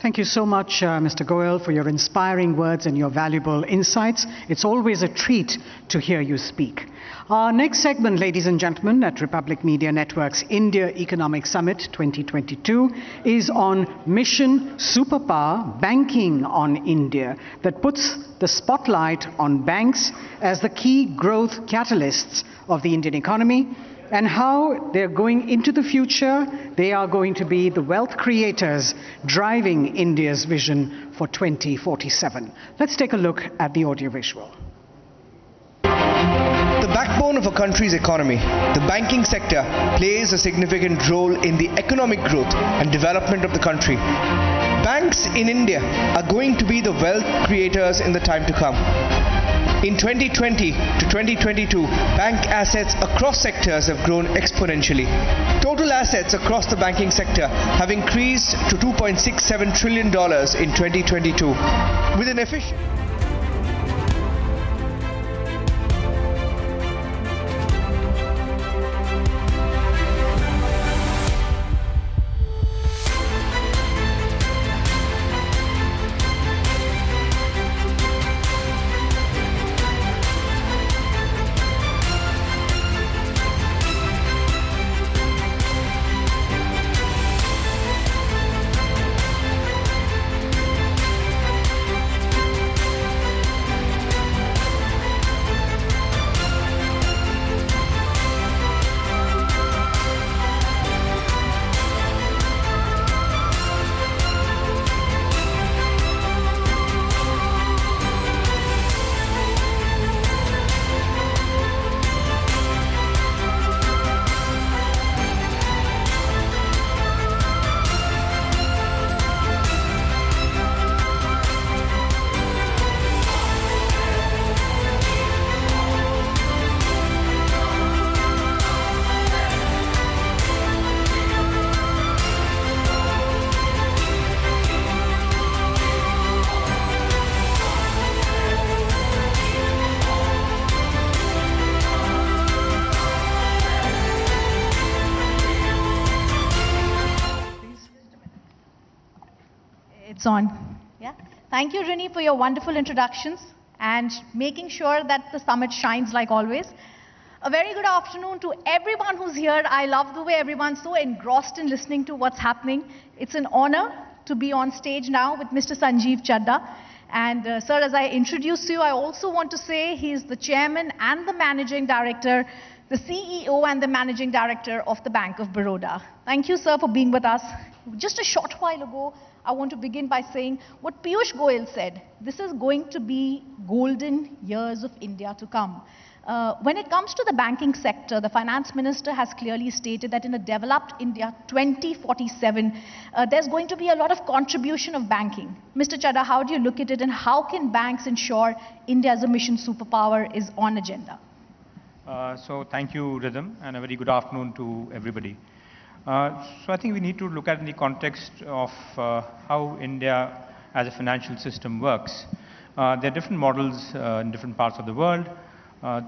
Thank you so much, Mr. Goel, for your inspiring words and your valuable insights. It's always a treat to hear you speak. Our next segment, ladies and gentlemen, at Republic Media Network's India Economic Summit 2022 is on Mission Superpower, Banking on India, that puts the spotlight on banks as the key growth catalysts of the Indian economy, and how they're going into the future. They are going to be the wealth creators driving India's vision for 2047. Let's take a look at the audiovisual. The backbone of a country's economy, the banking sector plays a significant role in the economic growth and development of the country. Banks in India are going to be the wealth creators in the time to come. In 2020 to 2022, bank assets across sectors have grown exponentially. Total assets across the banking sector have increased to $2.67 trillion in 2022. With an efficient It's on. Yeah. Thank you, Rini, for your wonderful introductions and making sure that the summit shines like always. A very good afternoon to everyone who's here. I love the way everyone's so engrossed in listening to what's happening. It's an honor to be on stage now with Mr. Sanjeev Chadha. And sir, as I introduce you, I also want to say he's the chairman and the managing director, the CEO and the managing director of the Bank of Baroda. Thank you, sir, for being with us. Just a short while ago, I want to begin by saying what Piyush Goyal said. This is going to be golden years of India to come. When it comes to the banking sector, the finance minister has clearly stated that in a developed India 2047, there's going to be a lot of contribution of banking. Mr. Chadha, how do you look at it, and how can banks ensure India as a mission superpower is on agenda? So thank you, Rhythm, and a very good afternoon to everybody. So I think we need to look at in the context of how India as a financial system works. There are different models in different parts of the world.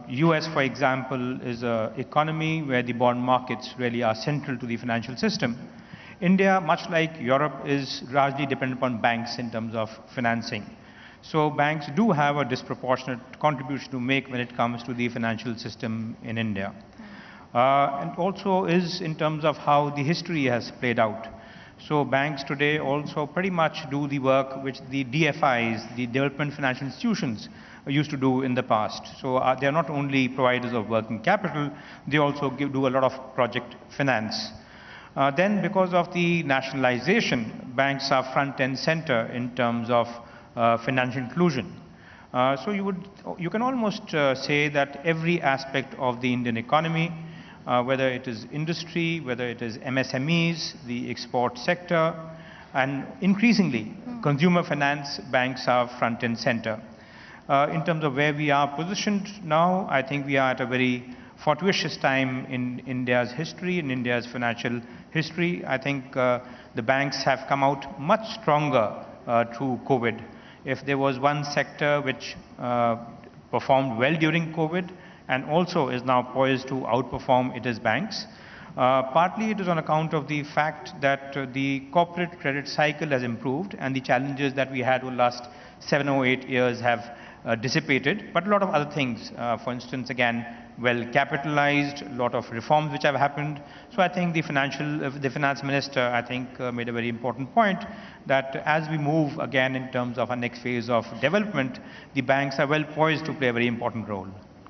US, for example, is an economy where the bond markets really are central to the financial system. India, much like Europe, is largely dependent upon banks in terms of financing. So banks do have a disproportionate contribution to make when it comes to the financial system in India. And also is in terms of how the history has played out. So banks today also pretty much do the work which the DFIs, the development financial institutions, used to do in the past. So they are not only providers of working capital, they also do a lot of project finance. Then because of the nationalization, banks are front and center in terms of financial inclusion. So you can almost say that every aspect of the Indian economy, whether it is industry, whether it is MSMEs, the export sector, and increasingly consumer finance, banks are front and center. In terms of where we are positioned now, I think we are at a very fortuitous time in India's history, in India's financial history. I think the banks have come out much stronger through COVID. If there was one sector which performed well during COVID and also is now poised to outperform, it is banks. Partly it is on account of the fact that the corporate credit cycle has improved and the challenges that we had over the last 7 or 8 years have dissipated, but a lot of other things, for instance, again, well capitalized, a lot of reforms which have happened. So I think the finance minister, I think, made a very important point that as we move again in terms of our next phase of development, the banks are well poised to play a very important role.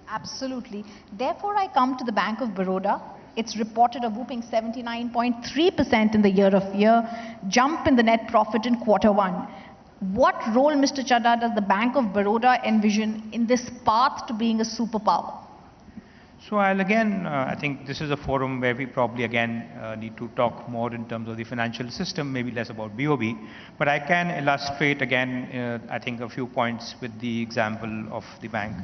Absolutely. Therefore, I come to the Bank of Baroda. It's reported a whooping 79.3% in the year-of-year jump in the net profit in Q1. What role, Mr. Chadha, does the Bank of Baroda envision in this path to being a superpower? So I'll again, I think this is a forum where we probably again need to talk more in terms of the financial system, maybe less about BOB, but I can illustrate again, I think a few points with the example of the bank.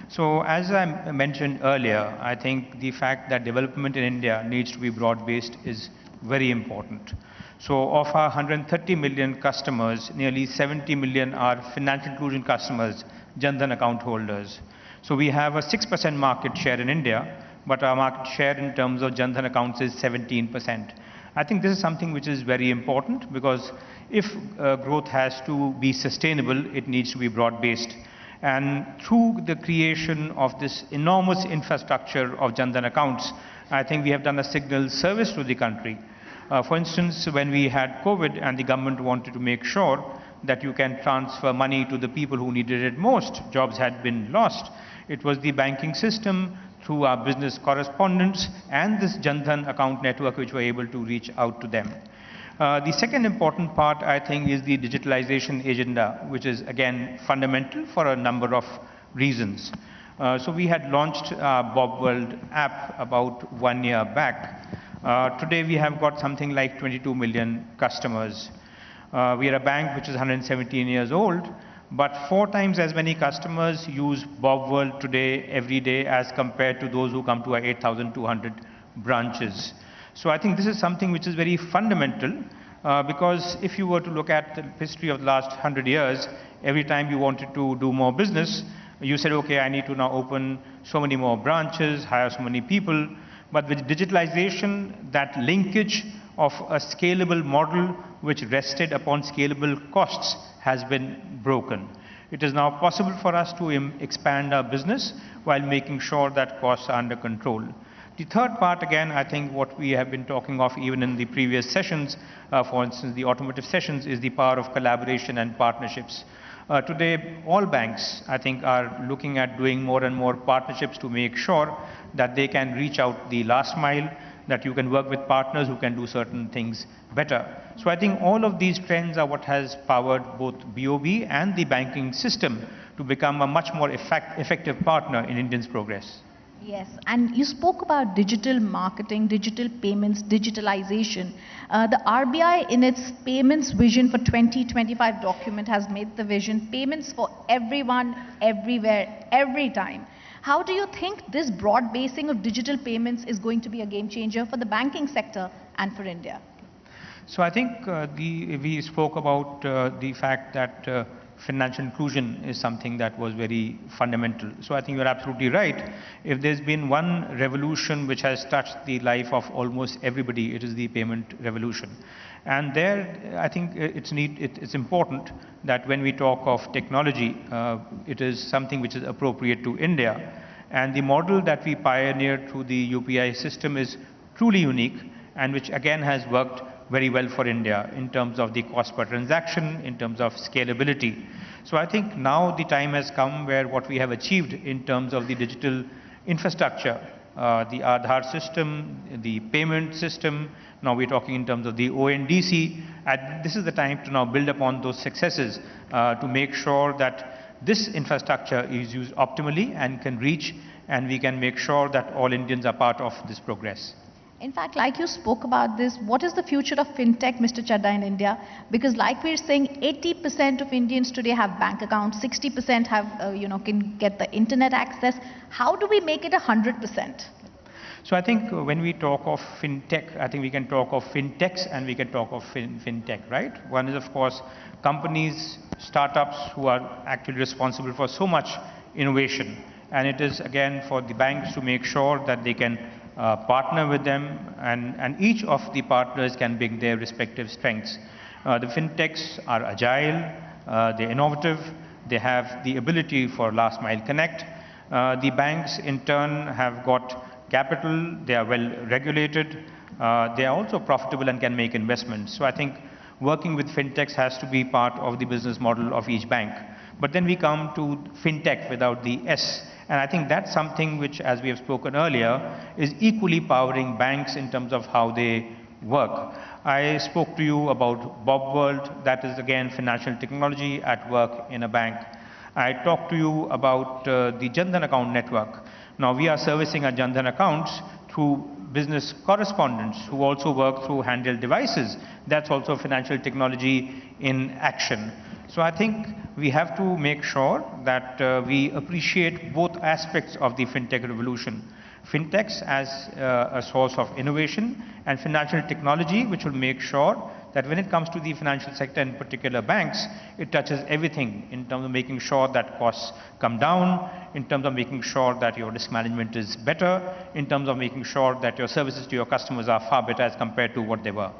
So as I mentioned earlier, I think the fact that development in India needs to be broad-based is very important. So of our 130 million customers, nearly 70 million are financial inclusion customers, Jan Dhan account holders. So we have a 6% market share in India, but our market share in terms of Jan Dhan accounts is 17%. I think this is something which is very important because if growth has to be sustainable, it needs to be broad-based. And through the creation of this enormous infrastructure of Jan Dhan accounts, I think we have done a signal service to the country. For instance, when we had COVID and the government wanted to make sure that you can transfer money to the people who needed it most, jobs had been lost, it was the banking system through our business correspondents and this Jan Dhan account network which were able to reach out to them. The second important part, I think, is the digitalization agenda, which is again fundamental for a number of reasons. So we had launched our Bob World app about 1 year back. Today we have got something like 22 million customers. We are a bank which is 117 years old, but 4 times as many customers use Bob World today, every day, as compared to those who come to our 8,200 branches. So I think this is something which is very fundamental, because if you were to look at the history of the last 100 years, every time you wanted to do more business, you said, okay, I need to now open so many more branches, hire so many people. But with digitalization, that linkage of a scalable model which rested upon scalable costs has been broken. It is now possible for us to expand our business while making sure that costs are under control. The third part, again, I think what we have been talking of even in the previous sessions, for instance, the automotive sessions, is the power of collaboration and partnerships. Today, all banks, I think, are looking at doing more and more partnerships to make sure that they can reach out the last mile, that you can work with partners who can do certain things better. So I think all of these trends are what has powered both BOB and the banking system to become a much more effective partner in India's progress. Yes, and you spoke about digital marketing, digital payments, digitalization. The RBI in its payments vision for 2025 document has made the vision payments for everyone, everywhere, every time. How do you think this broad basing of digital payments is going to be a game changer for the banking sector and for India? So I think we spoke about the fact that financial inclusion is something that was very fundamental. So I think you're absolutely right. If there's been one revolution which has touched the life of almost everybody, it is the payment revolution. And there, I think it's important that when we talk of technology, it is something which is appropriate to India. And the model that we pioneered through the UPI system is truly unique, and which again has worked very well for India in terms of the cost per transaction, in terms of scalability. So I think now the time has come where what we have achieved in terms of the digital infrastructure, the Aadhaar system, the payment system, now we're talking in terms of the ONDC, and this is the time to now build upon those successes to make sure that this infrastructure is used optimally and can reach, and we can make sure that all Indians are part of this progress. In fact, like you spoke about this, what is the future of fintech, Mr. Chadda, in India? Because like we're saying, 80% of Indians today have bank accounts, 60% have, can get the internet access. How do we make it 100%? So I think when we talk of fintech, I think we can talk of fintechs and we can talk of fintech, right? One is, of course, companies, startups who are actually responsible for so much innovation. And it is, again, for the banks to make sure that they can partner with them, and each of the partners can bring their respective strengths. The fintechs are agile, they're innovative, they have the ability for last mile connect. The banks in turn have got capital, they are well regulated, they are also profitable and can make investments. So I think working with fintechs has to be part of the business model of each bank. But then we come to fintech without the S. And I think that's something which, as we have spoken earlier, is equally powering banks in terms of how they work. I spoke to you about Bob World, that is again financial technology at work in a bank. I talked to you about the Jan Dhan account network. Now we are servicing our Jan Dhan accounts through business correspondents who also work through handheld devices. That's also financial technology in action. So I think we have to make sure that we appreciate both aspects of the fintech revolution. Fintechs as a source of innovation, and financial technology which will make sure that when it comes to the financial sector, in particular banks, it touches everything in terms of making sure that costs come down, in terms of making sure that your risk management is better, in terms of making sure that your services to your customers are far better as compared to what they were.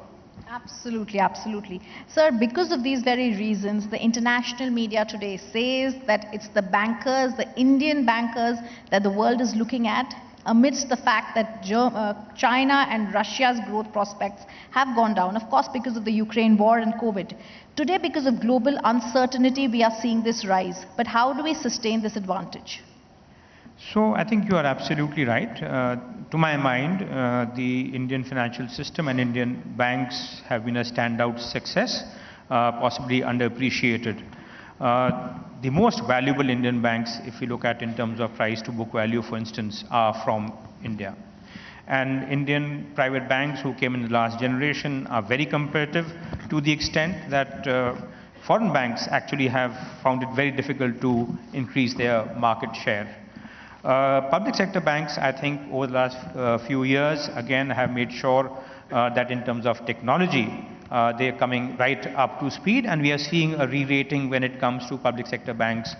Absolutely, absolutely. Sir, because of these very reasons, the international media today says that it's the bankers, the Indian bankers, that the world is looking at, amidst the fact that China and Russia's growth prospects have gone down, of course, because of the Ukraine war and COVID. Today, because of global uncertainty, we are seeing this rise. But how do we sustain this advantage? So I think you are absolutely right. To my mind, the Indian financial system and Indian banks have been a standout success, possibly underappreciated. The most valuable Indian banks, if you look at in terms of price to book value, for instance, are from India. And Indian private banks who came in the last generation are very competitive, to the extent that foreign banks actually have found it very difficult to increase their market share. Public sector banks, I think, over the last few years, again, have made sure that in terms of technology, they are coming right up to speed, and we are seeing a re-rating when it comes to public sector banks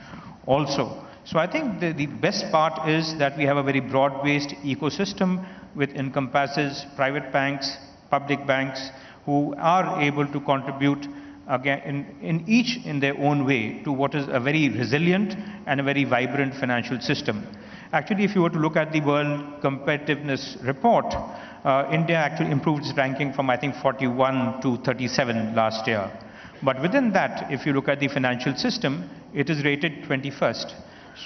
also. So I think the best part is that we have a very broad-based ecosystem which encompasses private banks, public banks, who are able to contribute again each in their own way to what is a very resilient and a very vibrant financial system. Actually, if you were to look at the World Competitiveness Report, India actually improved its ranking from, I think, 41 to 37 last year. But within that, if you look at the financial system, it is rated 21st.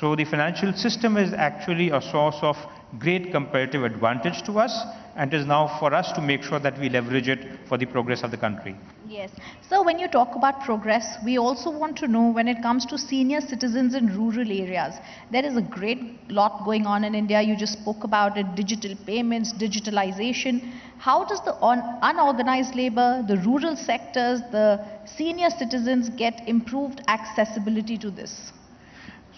So the financial system is actually a source of great comparative advantage to us, and it is now for us to make sure that we leverage it for the progress of the country. Yes. So when you talk about progress, we also want to know when it comes to senior citizens in rural areas. There is a great lot going on in India. You just spoke about it, digital payments, digitalization. How does the unorganized labor, the rural sectors, the senior citizens get improved accessibility to this?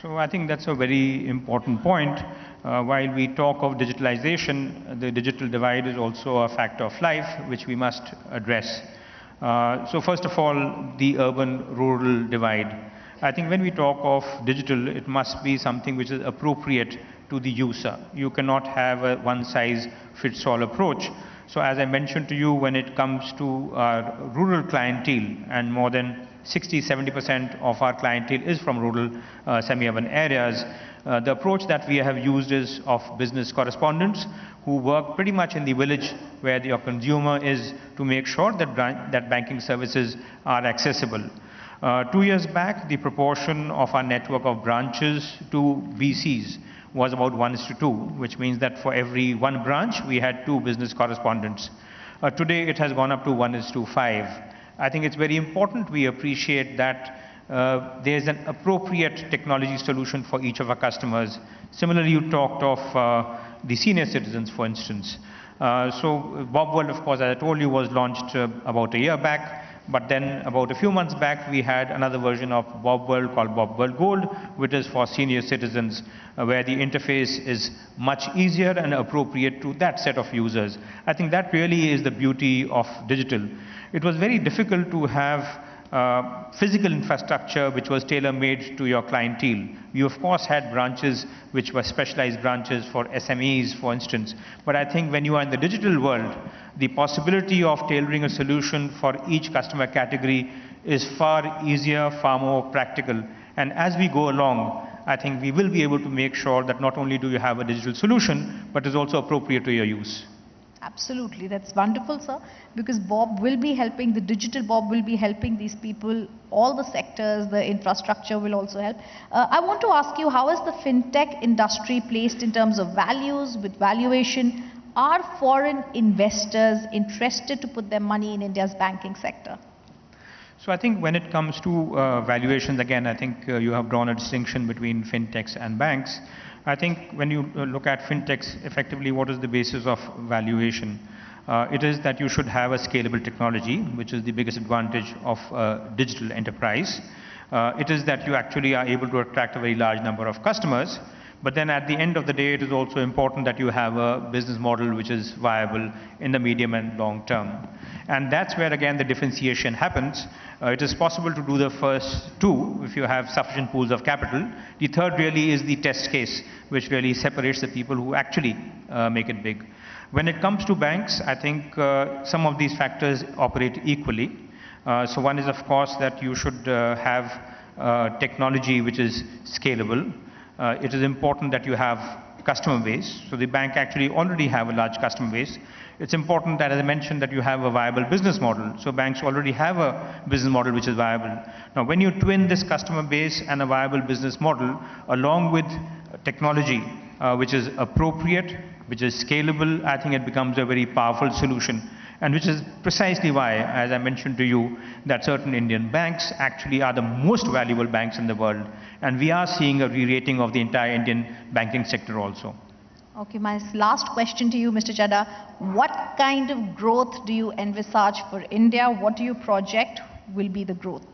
So I think that's a very important point. While we talk of digitalization, the digital divide is also a factor of life which we must address. So first of all, the urban-rural divide. I think when we talk of digital, it must be something which is appropriate to the user. You cannot have a one-size-fits-all approach. So as I mentioned to you, when it comes to our rural clientele, and more than 60–70% of our clientele is from rural semi-urban areas, the approach that we have used is of business correspondents who work pretty much in the village where your consumer is, to make sure that banking services are accessible. 2 years back, the proportion of our network of branches to BCs was about 1:2, which means that for every one branch, we had 2 business correspondents. Today, it has gone up to 1:5. I think it's very important we appreciate that there's an appropriate technology solution for each of our customers. Similarly, you talked of the senior citizens, for instance. So Bob World, of course, as I told you, was launched about a year back. But then about a few months back, we had another version of Bob World called Bob World Gold, which is for senior citizens, where the interface is much easier and appropriate to that set of users. I think that really is the beauty of digital. It was very difficult to have physical infrastructure which was tailor-made to your clientele. You of course had branches which were specialized branches for SMEs, for instance. But I think when you are in the digital world, the possibility of tailoring a solution for each customer category is far easier, far more practical. And as we go along, I think we will be able to make sure that not only do you have a digital solution, but is also appropriate to your use. Absolutely, that's wonderful, sir, because Bob will be helping, the digital Bob will be helping these people, all the sectors, the infrastructure will also help. I want to ask you, how is the fintech industry placed in terms of values, with valuation? Are foreign investors interested to put their money in India's banking sector? So I think when it comes to valuations, again, I think you have drawn a distinction between fintechs and banks. I think when you look at fintechs, effectively what is the basis of valuation? It is that you should have a scalable technology, which is the biggest advantage of digital enterprise. It is that you actually are able to attract a very large number of customers. But then at the end of the day, it is also important that you have a business model which is viable in the medium and long term. And that's where again the differentiation happens. It is possible to do the first two if you have sufficient pools of capital. The third really is the test case, which really separates the people who actually make it big. When it comes to banks, I think some of these factors operate equally. So one is of course that you should have technology which is scalable. It is important that you have customer base. So the bank actually already have a large customer base. It's important that, as I mentioned, that you have a viable business model. So banks already have a business model which is viable. Now, when you twin this customer base and a viable business model along with technology which is appropriate, which is scalable, I think it becomes a very powerful solution. And which is precisely why, as I mentioned to you, that certain Indian banks actually are the most valuable banks in the world. And we are seeing a re-rating of the entire Indian banking sector also. Okay, my last question to you, Mr. Chadha. What kind of growth do you envisage for India? What do you project will be the growth?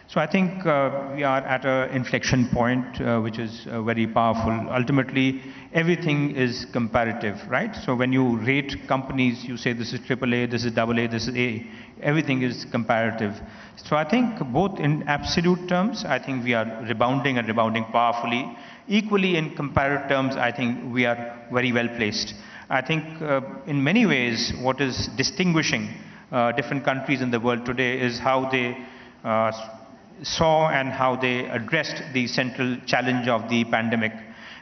So I think we are at an inflection point which is very powerful. Ultimately, everything is comparative, right? So when you rate companies, you say this is AAA, this is AA, this is A. Everything is comparative. So I think both in absolute terms, I think we are rebounding and rebounding powerfully. Equally in comparative terms, I think we are very well placed. I think in many ways, what is distinguishing different countries in the world today is how they saw and how they addressed the central challenge of the pandemic.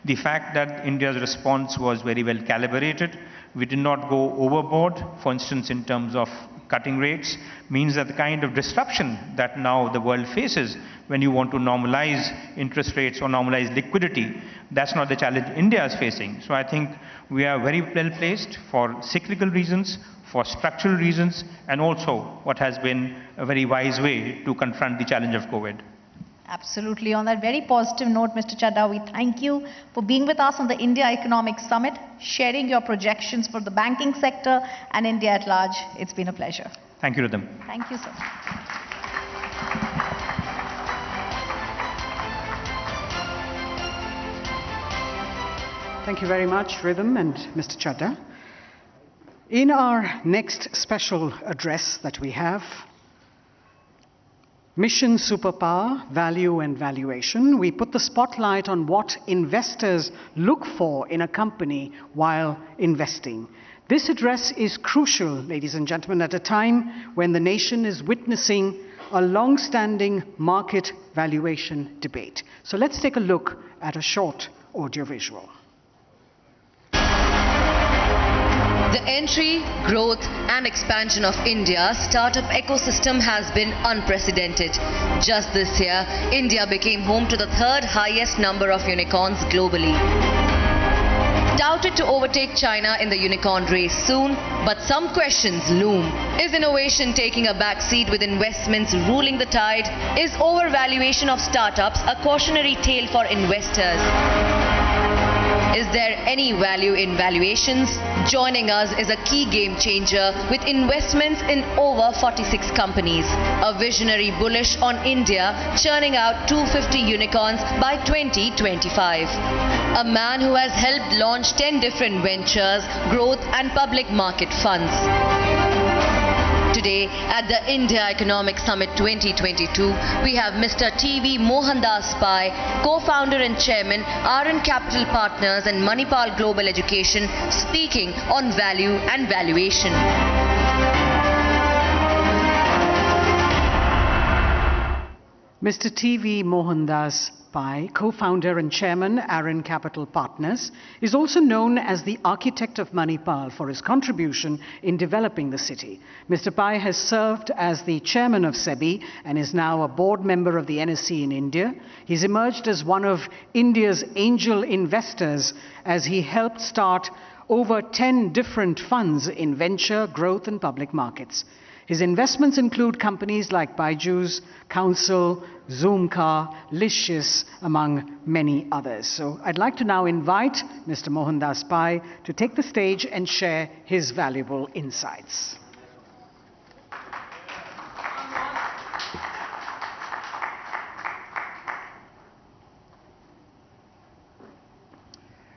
The fact that India's response was very well calibrated, we did not go overboard, for instance, in terms of cutting rates, means that the kind of disruption that now the world faces when you want to normalize interest rates or normalize liquidity, that's not the challenge India is facing. So I think we are very well placed for cyclical reasons, for structural reasons, and also what has been a very wise way to confront the challenge of COVID. Absolutely. On that very positive note, Mr. Chadha, we thank you for being with us on the India Economic Summit, sharing your projections for the banking sector and India at large. It's been a pleasure. Thank you, Rhythm. Thank you, sir. Thank you very much, Rhythm and Mr. Chadha. In our next special address that we have, Mission Superpower, Value and Valuation, we put the spotlight on what investors look for in a company while investing. This address is crucial, ladies and gentlemen, at a time when the nation is witnessing a long-standing market valuation debate. So let's take a look at a short audiovisual. The entry, growth and expansion of India's startup ecosystem has been unprecedented. Just this year, India became home to the third highest number of unicorns globally. Touted to overtake China in the unicorn race soon, but some questions loom. Is innovation taking a backseat with investments ruling the tide? Is overvaluation of startups a cautionary tale for investors? Is there any value in valuations? Joining us is a key game changer with investments in over 46 companies. A visionary bullish on India, churning out 250 unicorns by 2025. A man who has helped launch 10 different ventures, growth and public market funds. Today, at the India Economic Summit 2022, we have Mr. T.V. Mohandas Pai, co-founder and chairman, RN Capital Partners and Manipal Global Education, speaking on value and valuation. Mr. T.V. Mohandas Pai, co-founder and chairman, RN Capital Partners, is also known as the architect of Manipal for his contribution in developing the city. Mr. Pai has served as the chairman of SEBI and is now a board member of the NSE in India. He's emerged as one of India's angel investors as he helped start over 10 different funds in venture, growth and public markets. His investments include companies like Byju's, Council, Zoomcar, Licious, among many others. So I'd like to now invite Mr. Mohandas Pai to take the stage and share his valuable insights.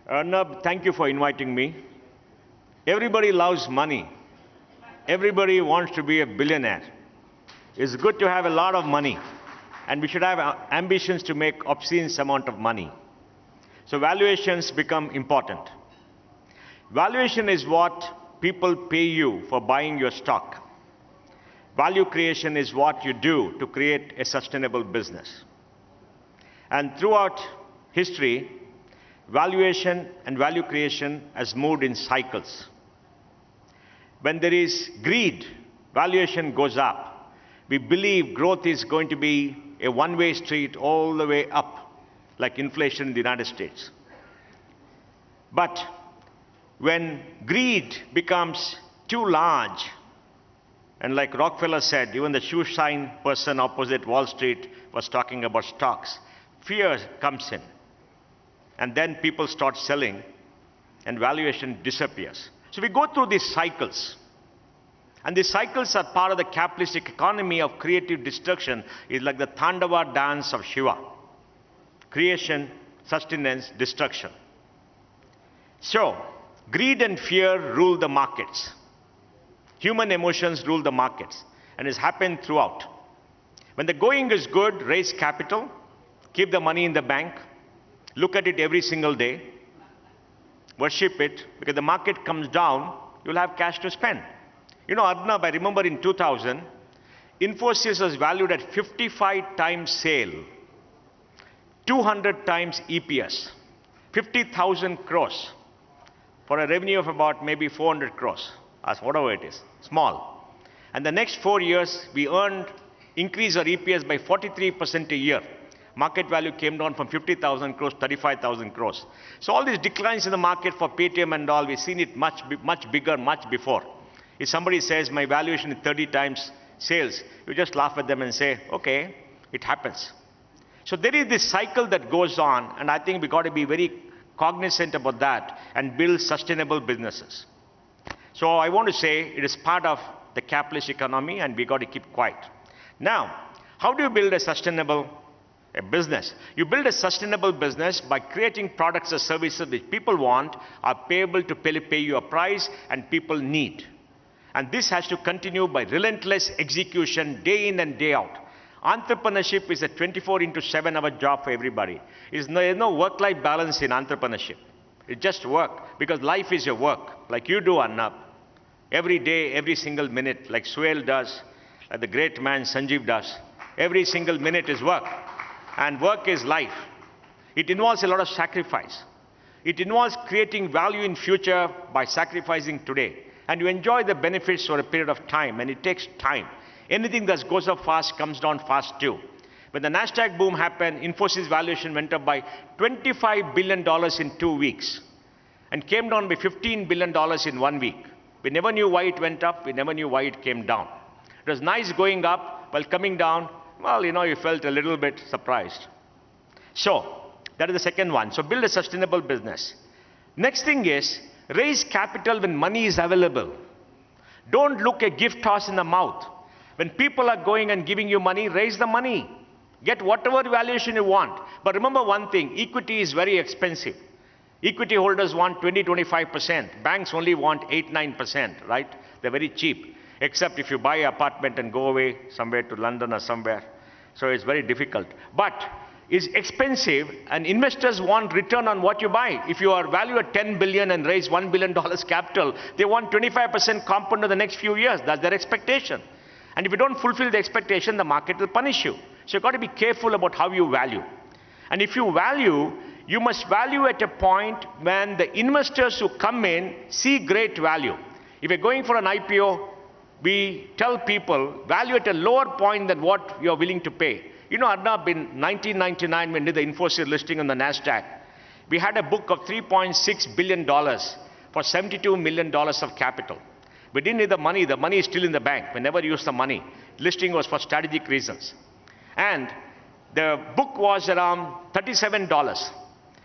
Arnab, thank you for inviting me. Everybody loves money. Everybody wants to be a billionaire. It's good to have a lot of money, and we should have ambitions to make obscene amount of money. So valuations become important. Valuation is what people pay you for buying your stock. Value creation is what you do to create a sustainable business. And throughout history, valuation and value creation has moved in cycles. When there is greed, valuation goes up. We believe growth is going to be a one-way street all the way up, like inflation in the United States. But when greed becomes too large, and like Rockefeller said, even the shoe shine person opposite Wall Street was talking about stocks, fear comes in. And then people start selling, and valuation disappears. So we go through these cycles. And these cycles are part of the capitalistic economy of creative destruction. It's like the Tandava dance of Shiva. Creation, sustenance, destruction. So, greed and fear rule the markets. Human emotions rule the markets. And it's happened throughout. When the going is good, raise capital, keep the money in the bank, look at it every single day, worship it, because the market comes down, you'll have cash to spend. You know, Arnab, I remember in 2000, Infosys was valued at 55 times sale, 200 times EPS, 50,000 crores for a revenue of about maybe 400 crores, as whatever it is, small. And the next 4 years, we increased our EPS by 43% a year. Market value came down from 50,000 crores to 35,000 crores. So all these declines in the market for Paytm and all, we've seen it much bigger, much before. If somebody says my valuation is 30 times sales, you just laugh at them and say, okay, it happens. So there is this cycle that goes on, and I think we got to be very cognizant about that and build sustainable businesses. So I want to say it is part of the capitalist economy, and we got to keep quiet. Now, how do you build a sustainable business? You build a sustainable business by creating products or services which people want, are payable to pay you a price, and people need. And this has to continue by relentless execution day in and day out. Entrepreneurship is a 24/7-hour job for everybody. There is no work-life balance in entrepreneurship. It's just work, because life is your work, like you do, Arnab. Every day, every single minute, like Suhail does, like the great man Sanjeev does. Every single minute is work. And work is life. It involves a lot of sacrifice. It involves creating value in future by sacrificing today. And you enjoy the benefits for a period of time, and it takes time. Anything that goes up fast comes down fast too. When the Nasdaq boom happened, Infosys valuation went up by $25 billion in 2 weeks and came down by $15 billion in 1 week. We never knew why it went up. We never knew why it came down. It was nice going up, while coming down, well, you know, you felt a little bit surprised. So that is the second one. So build a sustainable business. Next thing is, raise capital when money is available. Don't look a gift horse in the mouth. When people are going and giving you money, raise the money. Get whatever valuation you want. But remember one thing, equity is very expensive. Equity holders want 20-25%. Banks only want 8-9%, right? They're very cheap. Except if you buy an apartment and go away somewhere to London or somewhere. So it's very difficult. But it's expensive, and investors want return on what you buy. If you are valued at 10 billion and raise $1 billion capital, they want 25% compound in the next few years. That's their expectation. And if you don't fulfill the expectation, the market will punish you. So you've got to be careful about how you value. And if you value, you must value at a point when the investors who come in see great value. If you're going for an IPO, we tell people value at a lower point than what you're willing to pay. You know, Arnab, in 1999, when we did the Infosys listing on the Nasdaq, we had a book of $3.6 billion for $72 million of capital. We didn't need the money. The money is still in the bank. We never used the money. Listing was for strategic reasons. And the book was around $37.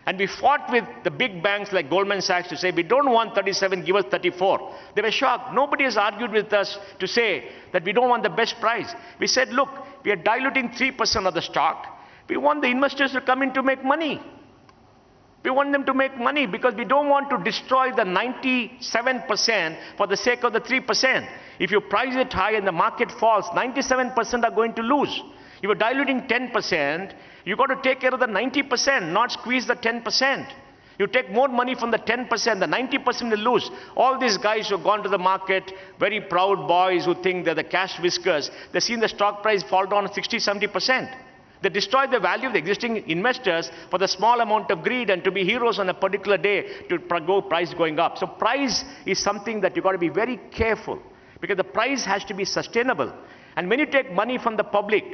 And we fought with the big banks like Goldman Sachs to say, we don't want 37, give us 34. They were shocked. Nobody has argued with us to say that we don't want the best price. We said, look, we are diluting 3% of the stock. We want the investors to come in to make money. We want them to make money because we don't want to destroy the 97% for the sake of the 3%. If you price it high and the market falls, 97% are going to lose. If you're diluting 10%, you've got to take care of the 90%, not squeeze the 10%. You take more money from the 10%, the 90% will lose. All these guys who have gone to the market, very proud boys who think they're the cash whiskers, they've seen the stock price fall down 60-70%. They destroy the value of the existing investors for the small amount of greed and to be heroes on a particular day to go price going up. So price is something that you've got to be very careful because the price has to be sustainable. And when you take money from the public,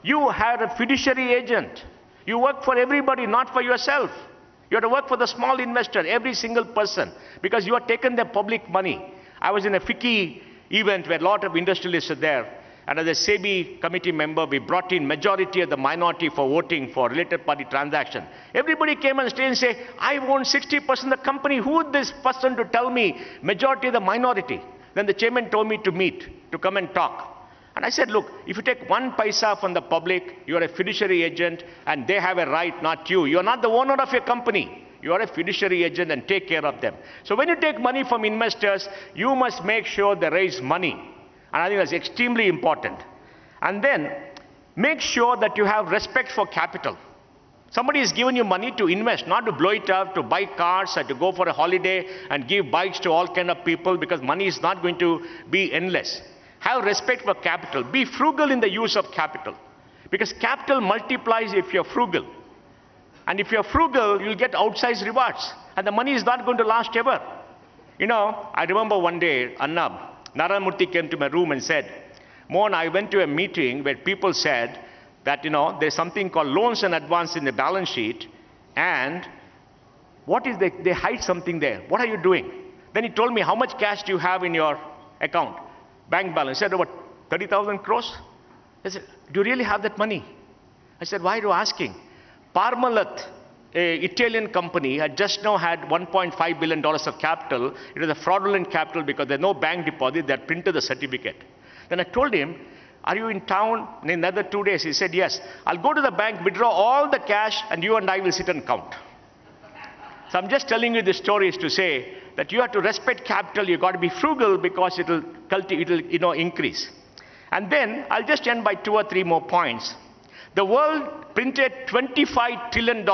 you have a fiduciary agent. You work for everybody, not for yourself. You have to work for the small investor, every single person, because you have taken their public money. I was in a FICCI event where a lot of industrialists are there. And as a SEBI committee member, we brought in majority of the minority for voting for related party transaction. Everybody came on stage and said, I own 60% of the company. Who is this person to tell me majority of the minority? Then the chairman told me to meet, to come and talk. And I said, look, if you take 1 paisa from the public, you are a fiduciary agent and they have a right, not you. You are not the owner of your company. You are a fiduciary agent and take care of them. So when you take money from investors, you must make sure they raise money. And I think that's extremely important. And then make sure that you have respect for capital. Somebody has given you money to invest, not to blow it up, to buy cars, or to go for a holiday and give bikes to all kind of people, because money is not going to be endless. Have respect for capital. Be frugal in the use of capital, because capital multiplies if you're frugal. And if you're frugal, you'll get outsized rewards, and the money is not going to last ever. You know, I remember one day, Arnab Goswami came to my room and said, Mohan, I went to a meeting where people said that, there's something called loans and advance in the balance sheet, and what is they hide something there. What are you doing? Then he told me, how much cash do you have in your account? Bank balance. He said, about 30,000 crores. I said, do you really have that money? I said, why are you asking? Parmalat, an Italian company, had just now had $1.5 billion of capital. It was a fraudulent capital because there's no bank deposit. They had printed the certificate. Then I told him, are you in town in another 2 days? He said, yes. I'll go to the bank, withdraw all the cash, and you and I will sit and count. So I'm just telling you this story is to say that you have to respect capital. You've got to be frugal, because it will increase. And then I'll just end by 2 or 3 more points. The world printed $25 trillion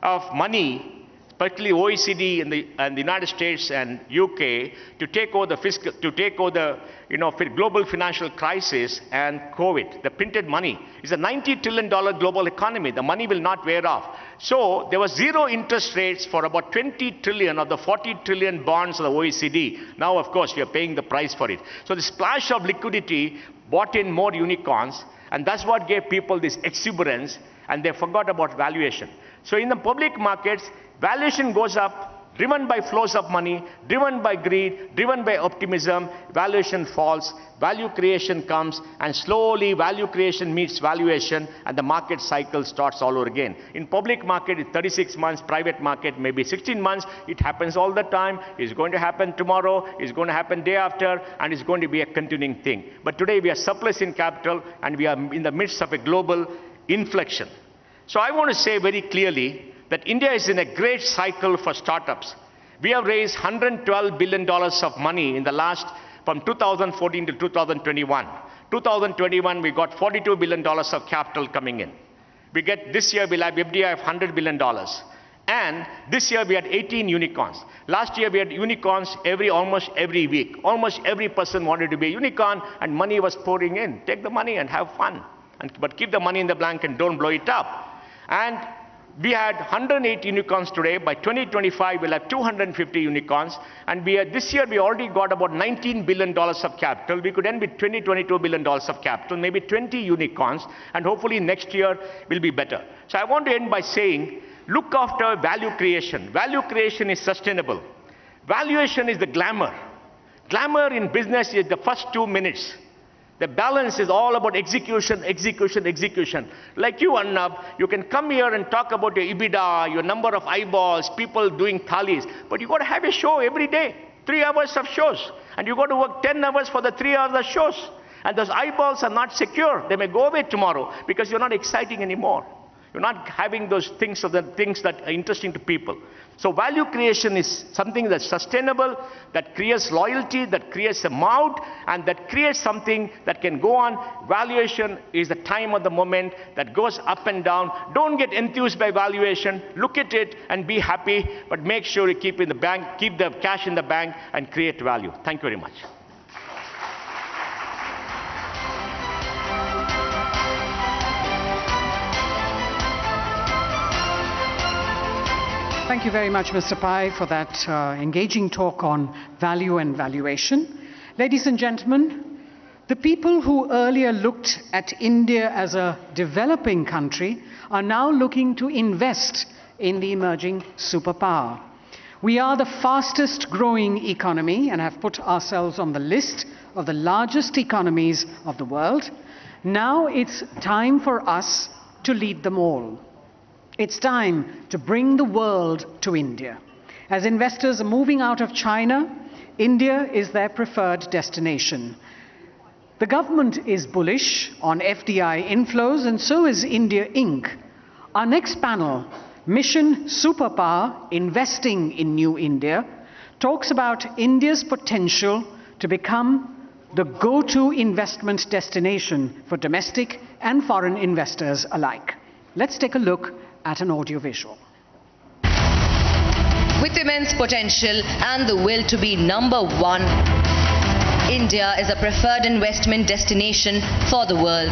of money, particularly OECD and the United States and UK, to take over the global financial crisis and COVID. The printed money is a $90 trillion global economy. The money will not wear off. So there was zero interest rates for about 20 trillion of the 40 trillion bonds of the OECD. Now, of course, we are paying the price for it. So the splash of liquidity bought in more unicorns, and that's what gave people this exuberance, and they forgot about valuation. So in the public markets, valuation goes up, driven by flows of money, driven by greed, driven by optimism. Valuation falls, value creation comes, and slowly value creation meets valuation, and the market cycle starts all over again. In public market, it's 36 months, private market maybe 16 months. It happens all the time. It's going to happen tomorrow, it's going to happen day after, and it's going to be a continuing thing. But today we are surplus in capital, and we are in the midst of a global inflection. So I want to say very clearly that India is in a great cycle for startups. We have raised $112 billion of money in the last, from 2014 to 2021. 2021, we got $42 billion of capital coming in. This year we'll have FDI of $100 billion. And this year we had 18 unicorns. Last year we had unicorns almost every week. Almost every person wanted to be a unicorn, and money was pouring in. Take the money and have fun. But keep the money in the bank and don't blow it up. And we had 108 unicorns today. By 2025, we'll have 250 unicorns. And this year, we already got about $19 billion of capital. We could end with $22 billion of capital, maybe 20 unicorns. And hopefully next year will be better. So I want to end by saying, look after value creation. Value creation is sustainable. Valuation is the glamour. Glamour in business is the first 2 minutes. The balance is all about execution, execution, execution. Like you, Arnab, you can come here and talk about your EBITDA, your number of eyeballs, people doing thalis, but you got to have a show every day, 3 hours of shows, and you got to work 10 hours for the 3 hours of shows. And those eyeballs are not secure. They may go away tomorrow because you're not exciting anymore. You're not having those things that are interesting to people. So value creation is something that's sustainable, that creates loyalty, that creates a moat, and that creates something that can go on. Valuation is the time of the moment that goes up and down. Don't get enthused by valuation. Look at it and be happy, but make sure you keep the cash in the bank and create value. Thank you very much. Thank you very much, Mr. Pai, for that engaging talk on value and valuation. Ladies and gentlemen, the people who earlier looked at India as a developing country are now looking to invest in the emerging superpower. We are the fastest growing economy and have put ourselves on the list of the largest economies of the world. Now it's time for us to lead them all. It's time to bring the world to India. As investors are moving out of China, India is their preferred destination. The government is bullish on FDI inflows, and so is India Inc. Our next panel, Mission Superpower, Investing in New India, talks about India's potential to become the go-to investment destination for domestic and foreign investors alike. Let's take a look at an audiovisual. With immense potential and the will to be number one, India is a preferred investment destination for the world.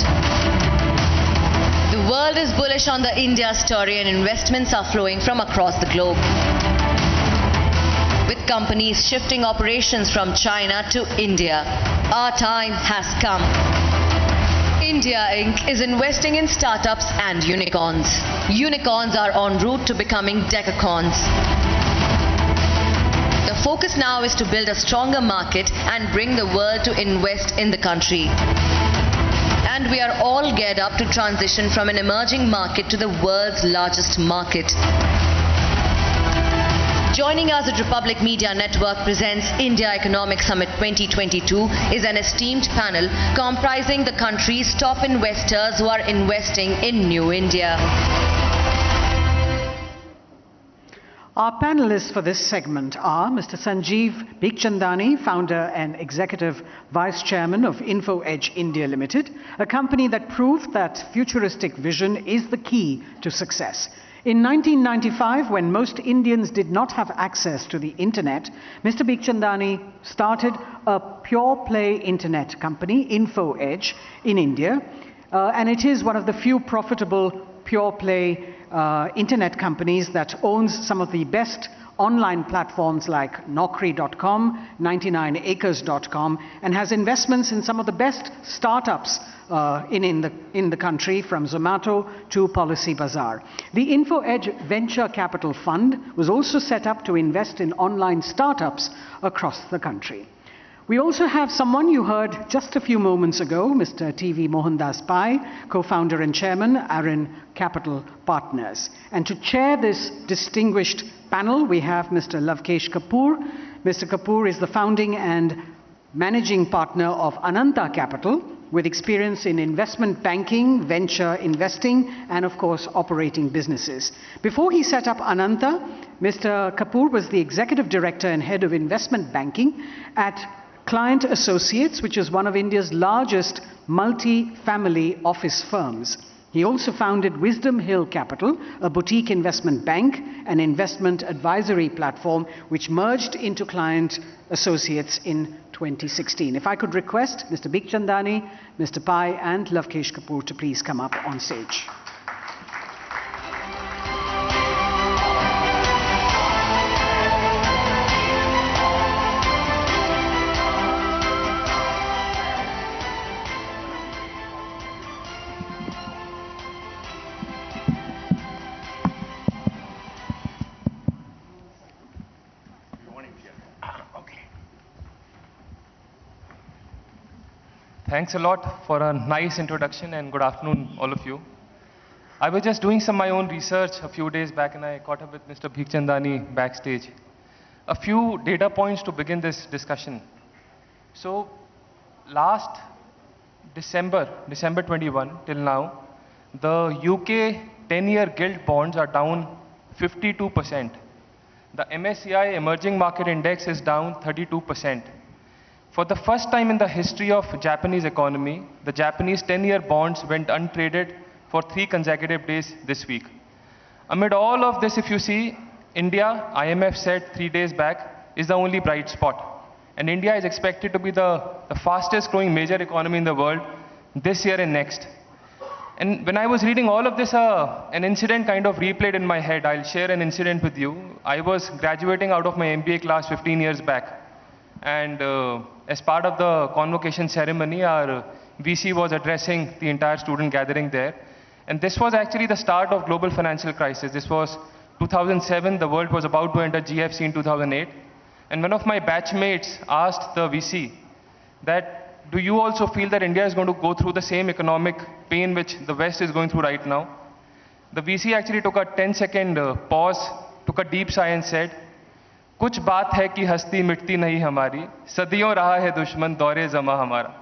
The world is bullish on the India story and investments are flowing from across the globe. With companies shifting operations from China to India, our time has come. India Inc. is investing in startups and unicorns. Unicorns are en route to becoming decacorns. The focus now is to build a stronger market and bring the world to invest in the country. And we are all geared up to transition from an emerging market to the world's largest market. Joining us at Republic Media Network presents India Economic Summit 2022 is an esteemed panel comprising the country's top investors who are investing in New India. Our panelists for this segment are Mr. Sanjeev Bikhchandani, founder and executive vice chairman of InfoEdge India Limited, a company that proved that futuristic vision is the key to success. In 1995, when most Indians did not have access to the internet, Mr. Bikhchandani started a pure-play internet company, InfoEdge, in India, and it is one of the few profitable pure-play internet companies that owns some of the best online platforms like Naukri.com, 99acres.com, and has investments in some of the best startups in the country, from Zomato to Policy Bazaar. The InfoEdge Venture Capital Fund was also set up to invest in online startups across the country. We also have someone you heard just a few moments ago, Mr. T.V. Mohandas Pai, co-founder and chairman, Arun Capital Partners. And to chair this distinguished panel, we have Mr. Lavkesh Kapoor. Mr. Kapoor is the founding and managing partner of Ananta Capital, with experience in investment banking, venture investing, and of course, operating businesses. Before he set up Ananta, Mr. Kapoor was the executive director and head of investment banking at Client Associates, which is one of India's largest multi-family office firms. He also founded Wisdom Hill Capital, a boutique investment bank and investment advisory platform, which merged into Client Associates in 2016. If I could request Mr. Bikhchandani, Mr. Pai, and Lavkesh Kapoor to please come up on stage. Thanks a lot for a nice introduction and good afternoon, all of you. I was just doing my own research a few days back and I caught up with Mr. Bikhchandani backstage. A few data points to begin this discussion. So last December 21 till now, the UK 10-year gilt bonds are down 52%. The MSCI Emerging Market Index is down 32%. For the first time in the history of Japanese economy, the Japanese 10-year bonds went untraded for 3 consecutive days this week. Amid all of this, if you see, India, IMF said 3 days back, is the only bright spot. And India is expected to be the fastest growing major economy in the world this year and next. And when I was reading all of this, an incident kind of replayed in my head. I'll share an incident with you. I was graduating out of my MBA class 15 years back. And as part of the convocation ceremony, our VC was addressing the entire student gathering there. And this was actually the start of global financial crisis. This was 2007. The world was about to enter GFC in 2008. And one of my batchmates asked the VC that, do you also feel that India is going to go through the same economic pain which the West is going through right now? The VC actually took a 10-second pause, took a deep sigh and said, कुछ बात है कि हस्ती मिटती नहीं हमारी सदियों रहा है दुश्मन दौरे जमा हमारा.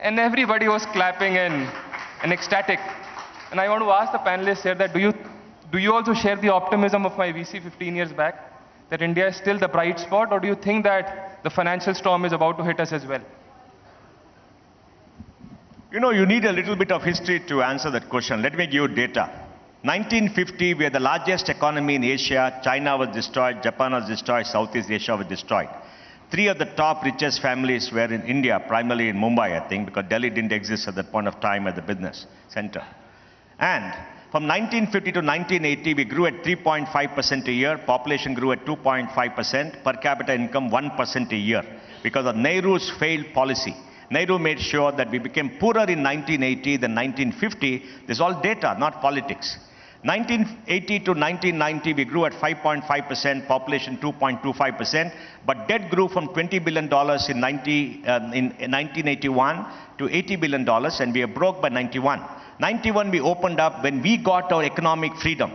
And everybody was clapping and ecstatic. And I want to ask the panelists here that do you also share the optimism of my VC 15 years back, that India is still the bright spot, or do you think that the financial storm is about to hit us as well? You know, you need a little bit of history to answer that question. Let me give you data. 1950, we are the largest economy in Asia. China was destroyed, Japan was destroyed, Southeast Asia was destroyed. 3 of the top richest families were in India, primarily in Mumbai, I think, because Delhi didn't exist at that point of time as the business center. And from 1950 to 1980, we grew at 3.5% a year. Population grew at 2.5%. Per capita income 1% a year because of Nehru's failed policy. Nehru made sure that we became poorer in 1980 than 1950. This is all data, not politics. 1980 to 1990, we grew at 5.5%, population 2.25%, but debt grew from $20 billion in 1981 to $80 billion, and we are broke by 91. 91, we opened up when we got our economic freedom.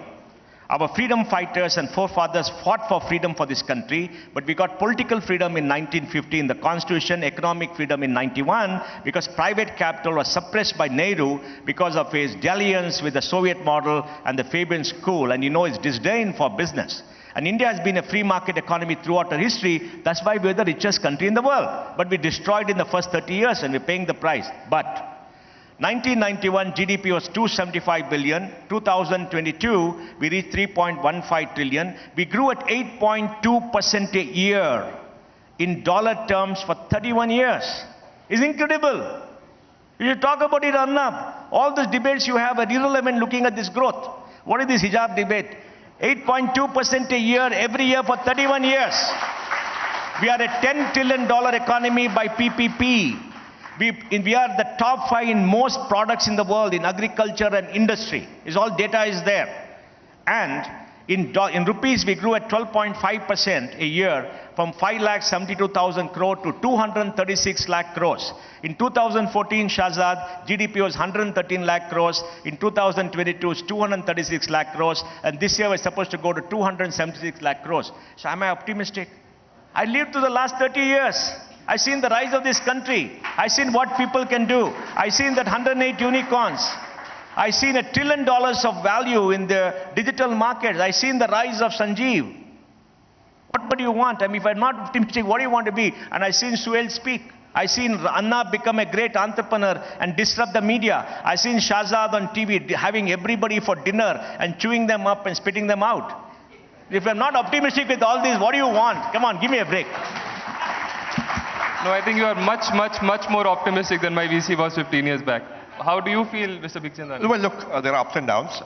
Our freedom fighters and forefathers fought for freedom for this country, but we got political freedom in 1950 in the Constitution, economic freedom in 91, because private capital was suppressed by Nehru because of his dalliance with the Soviet model and the Fabian School, and his disdain for business. And India has been a free market economy throughout our history. That's why we're the richest country in the world. But we destroyed in the first 30 years, and we're paying the price. But 1991 GDP was 275 billion. 2022 we reached 3.15 trillion. We grew at 8.2% a year in dollar terms for 31 years. It's incredible. You should talk about it, Arnab. All those debates you have are irrelevant looking at this growth. What is this hijab debate? 8.2% a year every year for 31 years. We are a $10 trillion economy by PPP. We are the top 5 in most products in the world in agriculture and industry. All data is there. And in rupees, we grew at 12.5% a year from 5,72,000 crore to 236 lakh crores. In 2014, Shahzad, GDP was 113 lakh crores. In 2022, it's 236 lakh crores. And this year, we're supposed to go to 276 lakh crores. So am I optimistic? I lived through the last 30 years. I've seen the rise of this country. I've seen what people can do. I've seen that 108 unicorns. I've seen $1 trillion of value in the digital markets. I've seen the rise of Sanjeev. What do you want? I mean, if I'm not optimistic, what do you want to be? And I've seen Suhail speak. I've seen Arnab become a great entrepreneur and disrupt the media. I've seen Shahzad on TV having everybody for dinner and chewing them up and spitting them out. If I'm not optimistic with all this, what do you want? Come on, give me a break. No, I think you are much more optimistic than my VC was 15 years back. How do you feel, Mr. Bhikchandani? Well, look, there are ups and downs.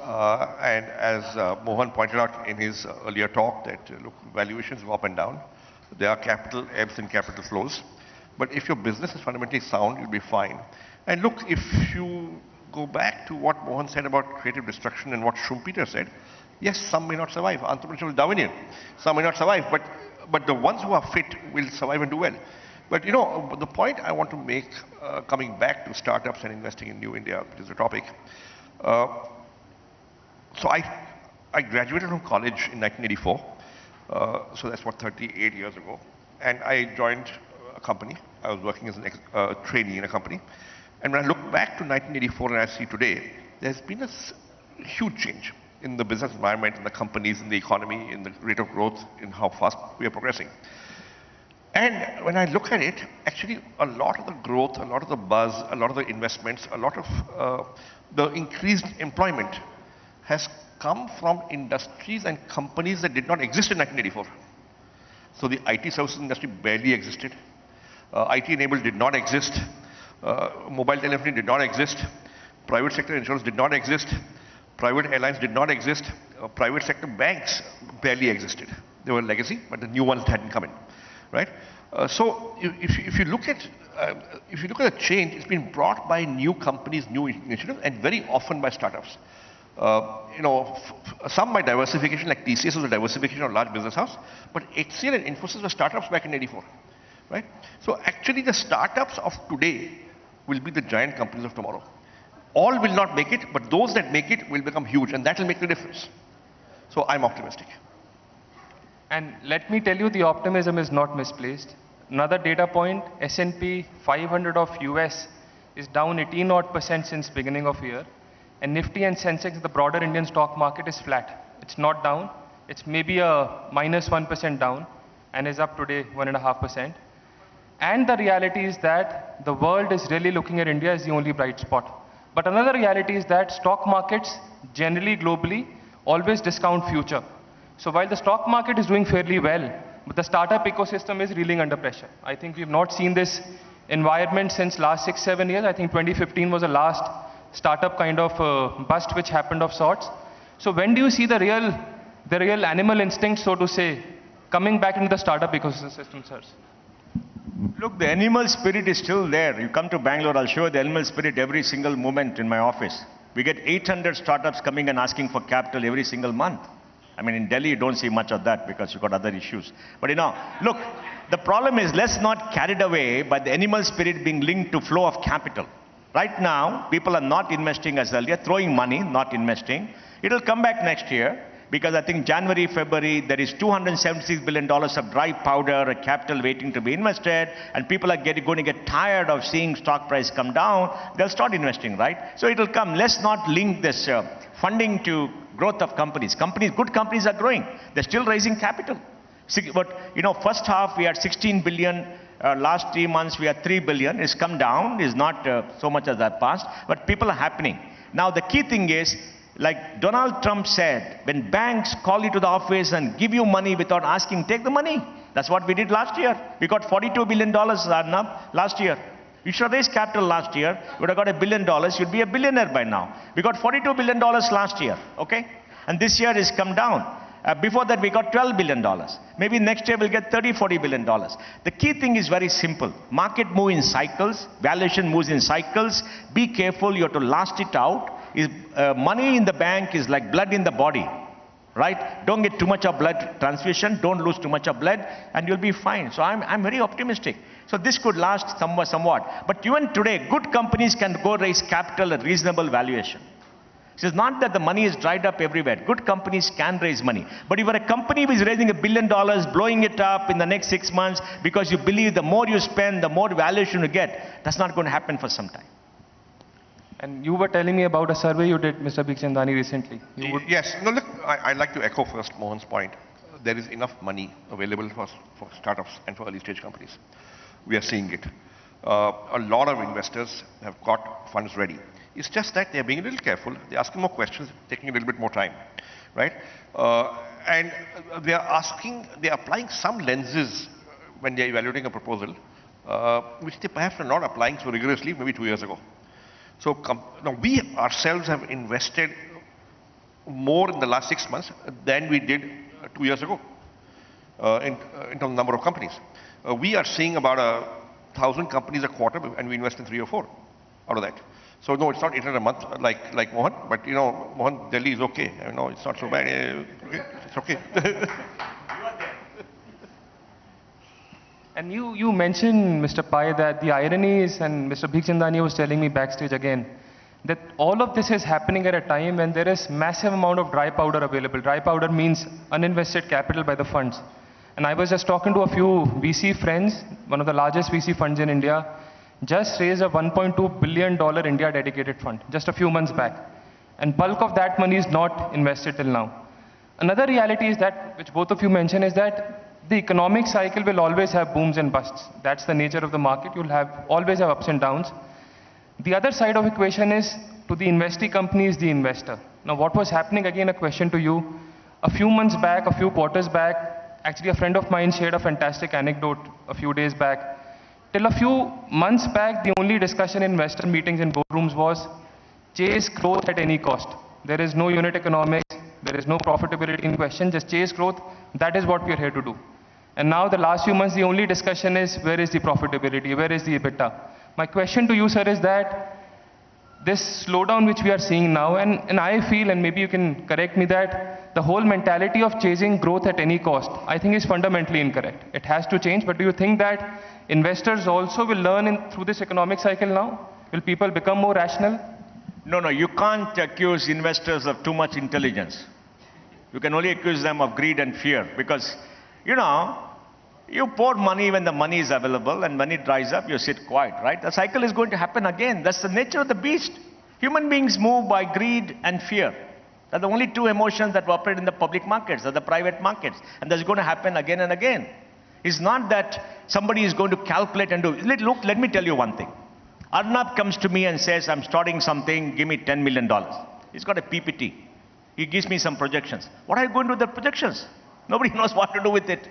And as Mohan pointed out in his earlier talk, that look, valuations go up and down. There are capital ebbs and capital flows. But if your business is fundamentally sound, you'll be fine. And look, if you go back to what Mohan said about creative destruction and what Schumpeter said, yes, some may not survive. Entrepreneurship will Darwinian. Some may not survive, but the ones who are fit will survive and do well. But the point I want to make, coming back to startups and investing in New India, which is the topic. So I graduated from college in 1984. So that's what, 38 years ago. And I joined a company. I was working as a trainee in a company. And when I look back to 1984 and I see today, there's been a huge change in the business environment, in the companies, in the economy, in the rate of growth, in how fast we are progressing. And when I look at it, actually a lot of the growth, a lot of the buzz, a lot of the investments, a lot of the increased employment has come from industries and companies that did not exist in 1984. So the IT services industry barely existed. IT-enabled did not exist. Mobile telephony did not exist. Private sector insurance did not exist. Private airlines did not exist. Private sector banks barely existed. They were legacy, but the new ones hadn't come in. Right? So if you look at the change, it's been brought by new companies, new initiatives, and very often by startups. Some by diversification, like TCS was a diversification of large business house, but HCL and Infosys were startups back in '84. Right? So actually, the startups of today will be the giant companies of tomorrow. All will not make it, but those that make it will become huge, and that will make the difference. So I'm optimistic. And let me tell you, the optimism is not misplaced. Another data point, S&P 500 of US is down 18% since beginning of year. And Nifty and Sensex, the broader Indian stock market, is flat. It's not down. It's maybe a -1% down and is up today 1.5%. And the reality is that the world is really looking at India as the only bright spot. But another reality is that stock markets generally globally always discount future. So while the stock market is doing fairly well, but the startup ecosystem is reeling under pressure. I think we've not seen this environment since last 6-7 years. I think 2015 was the last startup kind of bust which happened of sorts. So when do you see the real animal instinct, so to say, coming back into the startup ecosystem, sirs? Look, the animal spirit is still there. You come to Bangalore, I'll show you the animal spirit every single moment in my office. We get 800 startups coming and asking for capital every single month. I mean, in Delhi, you don't see much of that because you've got other issues. But look, the problem is let's not carried away by the animal spirit being linked to flow of capital. Right now, people are not investing as earlier, throwing money, not investing. It'll come back next year because I think January, February, there is $276 billion of dry powder, capital waiting to be invested, and people are going to get tired of seeing stock price come down. They'll start investing, right? So it'll come. Let's not link this funding to growth of companies. Good companies are growing. They're still raising capital. But, first half we had 16 billion. Last 3 months we had 3 billion. It's come down. It's not so much as that past. But people are happening. Now the key thing is, like Donald Trump said, when banks call you to the office and give you money without asking, take the money. That's what we did last year. We got $42 billion, Arnab, last year. You should have raised capital last year. You would have got $1 billion. You'd be a billionaire by now. We got $42 billion last year, okay? And this year it's come down. Before that, we got $12 billion. Maybe next year we'll get $30-40 billion. The key thing is very simple. Market moves in cycles. Valuation moves in cycles. Be careful. You have to last it out. Money in the bank is like blood in the body, right? Don't get too much of blood transfusion. Don't lose too much of blood, and you'll be fine. So I'm very optimistic. So this could last somewhat. But even today, good companies can go raise capital at reasonable valuation. It is not that the money is dried up everywhere. Good companies can raise money. But if you're a company which is raising $1 billion, blowing it up in the next 6 months because you believe the more you spend, the more valuation you get, that's not going to happen for some time. And you were telling me about a survey you did, Mr. Bhikchandani, recently. Yes. No, look, I'd like to echo first Mohan's point. There is enough money available for startups and for early stage companies. We are seeing it. A lot of investors have got funds ready. It's just that they're being a little careful. They're asking more questions, taking a little bit more time, right? And they're applying some lenses when they're evaluating a proposal, which they perhaps are not applying so rigorously maybe 2 years ago. So now we ourselves have invested more in the last 6 months than we did 2 years ago in terms of number of companies. We are seeing about 1,000 companies a quarter, and we invest in 3 or 4 out of that. So no, it's not 800 a month like Mohan, but Mohan, Delhi is okay. It's not so bad. It's okay. And you mentioned, Mr. Pai, that the irony is, and Mr. Bhikchandani was telling me backstage again, that all of this is happening at a time when there is massive amount of dry powder available. Dry powder means uninvested capital by the funds. And I was just talking to a few VC friends, one of the largest VC funds in India, just raised a $1.2 billion India dedicated fund just a few months back. And bulk of that money is not invested till now. Another reality is that, which both of you mentioned, is that the economic cycle will always have booms and busts. That's the nature of the market. You'll always have ups and downs. The other side of equation is, to the investee company is the investor. Now what was happening, again a question to you, a few months back, a few quarters back, actually a friend of mine shared a fantastic anecdote a few days back. Till a few months back, the only discussion in investor meetings in boardrooms was chase growth at any cost. There is no unit economics, there is no profitability in question, just chase growth. That is what we are here to do. And now the last few months, the only discussion is where is the profitability, where is the EBITDA. My question to you, sir, is that this slowdown which we are seeing now, and I feel, and maybe you can correct me, that the whole mentality of chasing growth at any cost, I think is fundamentally incorrect. It has to change, but do you think that investors also will learn through this economic cycle now? Will people become more rational? No, you can't accuse investors of too much intelligence. You can only accuse them of greed and fear because, you pour money when the money is available, and when it dries up, you sit quiet, right? The cycle is going to happen again. That's the nature of the beast. Human beings move by greed and fear. They're the only two emotions that operate in the public markets or the private markets. And that's going to happen again and again. It's not that somebody is going to calculate and do. Look, let me tell you one thing. Arnab comes to me and says, I'm starting something, give me $10 million. He's got a PPT. He gives me some projections. What are you going to do with the projections? Nobody knows what to do with it.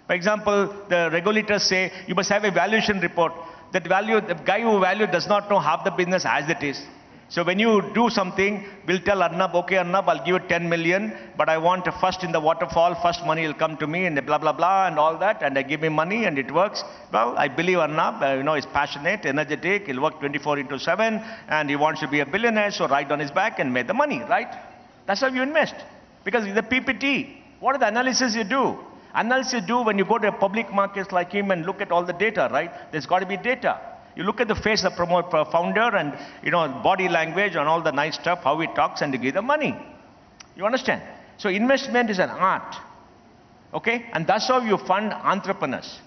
For example, the regulators say you must have a valuation report. That value, the guy who values does not know half the business as it is. So when you do something, we'll tell Arnab, okay Arnab, I'll give you 10 million, but I want first in the waterfall, first money will come to me and blah, blah, blah and all that, and I give him money and it works. Well, I believe Arnab, he's passionate, energetic, he'll work 24/7 and he wants to be a billionaire, so ride on his back and make the money, right? That's how you invest. Because the PPT, what are the analysis you do? Analysis you do when you go to a public markets like him and look at all the data, right? There's got to be data. You look at the face of the founder and, body language and all the nice stuff, how he talks, and you give the money. You understand? So investment is an art. Okay? And that's how you fund entrepreneurs.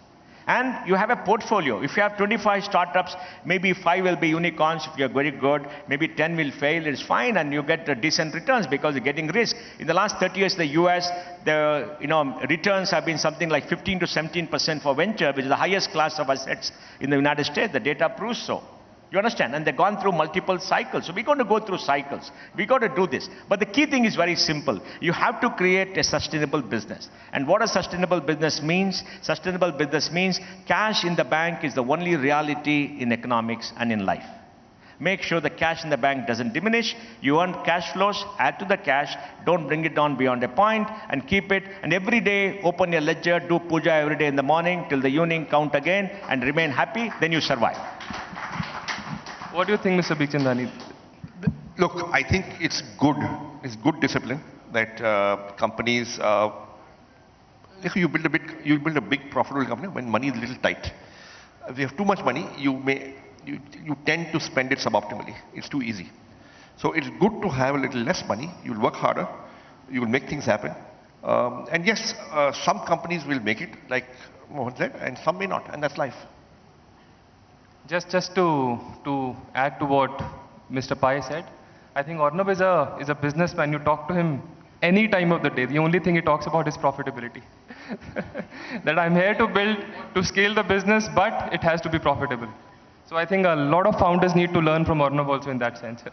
And you have a portfolio. If you have 25 startups, maybe 5 will be unicorns if you're very good. Maybe 10 will fail. It's fine, and you get decent returns because you're getting risk. In the last 30 years, the US, the returns have been something like 15 to 17% for venture, which is the highest class of assets in the United States. The data proves so. You understand? And they've gone through multiple cycles. So we're going to go through cycles. We've got to do this. But the key thing is very simple. You have to create a sustainable business. And what a sustainable business means? Sustainable business means cash in the bank is the only reality in economics and in life. Make sure the cash in the bank doesn't diminish. You earn cash flows, add to the cash, don't bring it down beyond a point, and keep it. And every day, open your ledger, do puja every day in the morning, till the evening, count again, and remain happy, then you survive. What do you think, Mr. Bikhchandani? Look, I think it's good discipline that companies, if you build a big profitable company when money is a little tight. If you have too much money, you tend to spend it suboptimally. It's too easy. So it's good to have a little less money. You'll work harder. You will make things happen. And yes, some companies will make it, like Mohan said, and some may not, and that's life. Just to add to what Mr. Pai said, I think Arnab is a businessman. You talk to him any time of the day. The only thing he talks about is profitability. That I'm here to scale the business, but it has to be profitable. So I think a lot of founders need to learn from Arnab also in that sense.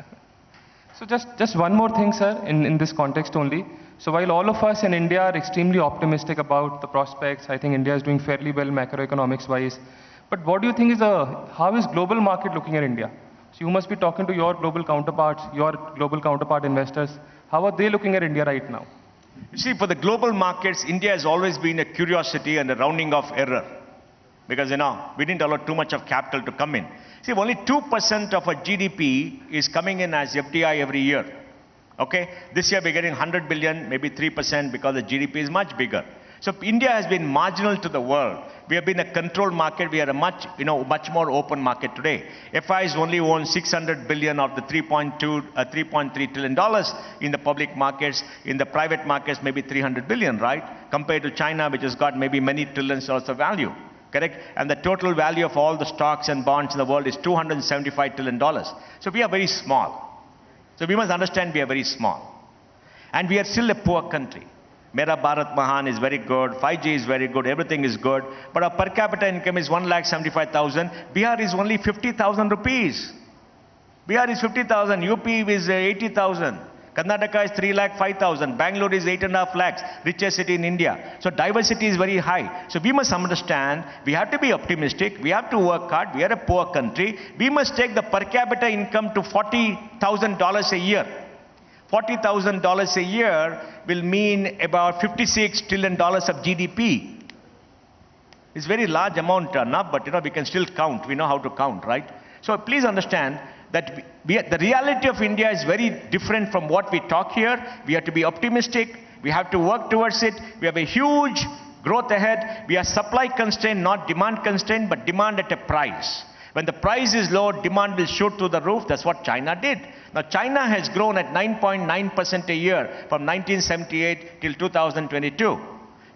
So just one more thing, sir, in this context only. So while all of us in India are extremely optimistic about the prospects, I think India is doing fairly well macroeconomics wise. But what do you think how is global market looking at India? So you must be talking to your global counterparts, your global counterpart investors. How are they looking at India right now? You see, for the global markets, India has always been a curiosity and a rounding off error. Because, we didn't allow too much of capital to come in. See, only 2% of our GDP is coming in as FDI every year. Okay? This year we're getting 100 billion, maybe 3% because the GDP is much bigger. So India has been marginal to the world. We have been a controlled market. We are a much more open market today. FIs only own 600 billion of the $3.3 trillion in the public markets. In the private markets, maybe 300 billion, right? Compared to China, which has got maybe many trillions of value. Correct? And the total value of all the stocks and bonds in the world is $275 trillion. So we are very small. So we must understand we are very small. And we are still a poor country. Mera Bharat Mahan is very good, 5G is very good, everything is good. But our per capita income is 1,75,000. Bihar is only 50,000 rupees. Bihar is 50,000. UP is 80,000. Karnataka is 3,05,000. Bangalore is 8.5 lakhs. Richest city in India. So diversity is very high. So we must understand, we have to be optimistic. We have to work hard. We are a poor country. We must take the per capita income to $40,000 a year. $40,000 a year will mean about $56 trillion of GDP. It's a very large amount, but we can still count. We know how to count, right? So please understand that the reality of India is very different from what we talk here. We have to be optimistic. We have to work towards it. We have a huge growth ahead. We are supply constrained, not demand constrained, but demand at a price. When the price is low, demand will shoot through the roof. That's what China did. Now, China has grown at 9.9% a year from 1978 till 2022.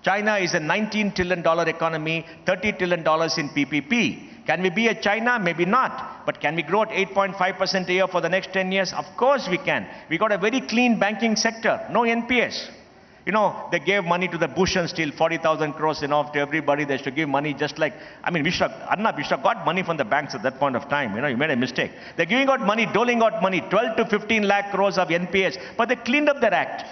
China is a $19 trillion economy, $30 trillion in PPP. Can we be a China? Maybe not. But can we grow at 8.5% a year for the next 10 years? Of course we can. We got a very clean banking sector, no NPS. You know, they gave money to the Bush and Steel, 40,000 crores enough to everybody. They should give money just like, I mean, Arnab, we should have got money from the banks at that point of time. You know, you made a mistake. They're giving out money, doling out money, 12 to 15 lakh crores of NPS, but they cleaned up their act.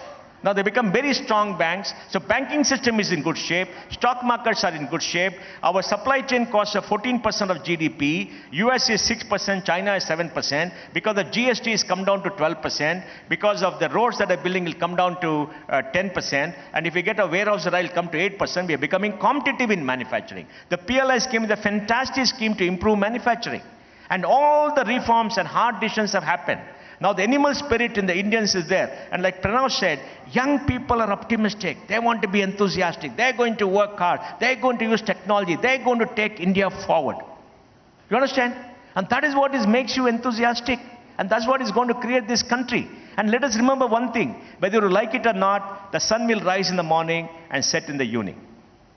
Now they become very strong banks. So banking system is in good shape. Stock markets are in good shape. Our supply chain costs are 14% of GDP. US is 6%, China is 7%. Because the GST has come down to 12%. Because of the roads that are building will come down to 10%. And if we get a warehouse rail, come to 8%. We are becoming competitive in manufacturing. The PLI scheme is a fantastic scheme to improve manufacturing. And all the reforms and hard decisions have happened. Now the animal spirit in the Indians is there. And like Pranav said, young people are optimistic. They want to be enthusiastic. They're going to work hard. They're going to use technology. They're going to take India forward. You understand? And that is what makes you enthusiastic. And that's what is going to create this country. And let us remember one thing. Whether you like it or not, the sun will rise in the morning and set in the evening.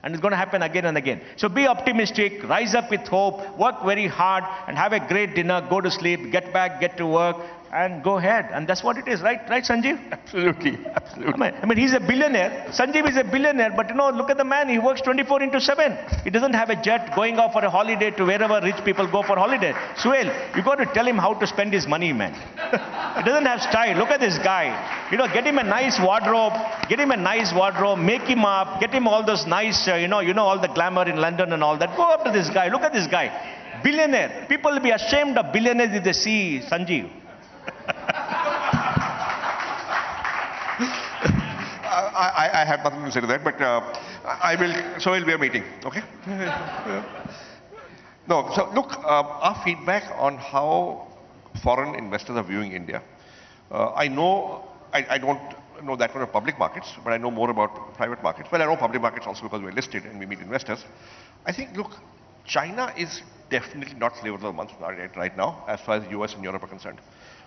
And it's going to happen again and again. So be optimistic, rise up with hope, work very hard, and have a great dinner, go to sleep, get back, get to work, and go ahead. And that's what it is, right? Right, Sanjeev? Absolutely, absolutely. I mean, he's a billionaire. Sanjeev is a billionaire, but you know, look at the man. He works 24/7. He doesn't have a jet going off for a holiday to wherever rich people go for holiday. Suhail, you got to tell him how to spend his money, man. He doesn't have style. Look at this guy. You know, get him a nice wardrobe. Get him a nice wardrobe. Make him up. Get him all those nice, you know, all the glamour in London and all that. Go up to this guy. Look at this guy. Billionaire. People will be ashamed of billionaires if they see Sanjeev. I have nothing to say to that, but I will, so will be a meeting, okay? No, so look, our feedback on how foreign investors are viewing India. I don't know that much of public markets, but I know more about private markets. Well, I know public markets also because we're listed and we meet investors. I think, look, China is definitely not flavor of the month right now, as far as the US and Europe are concerned.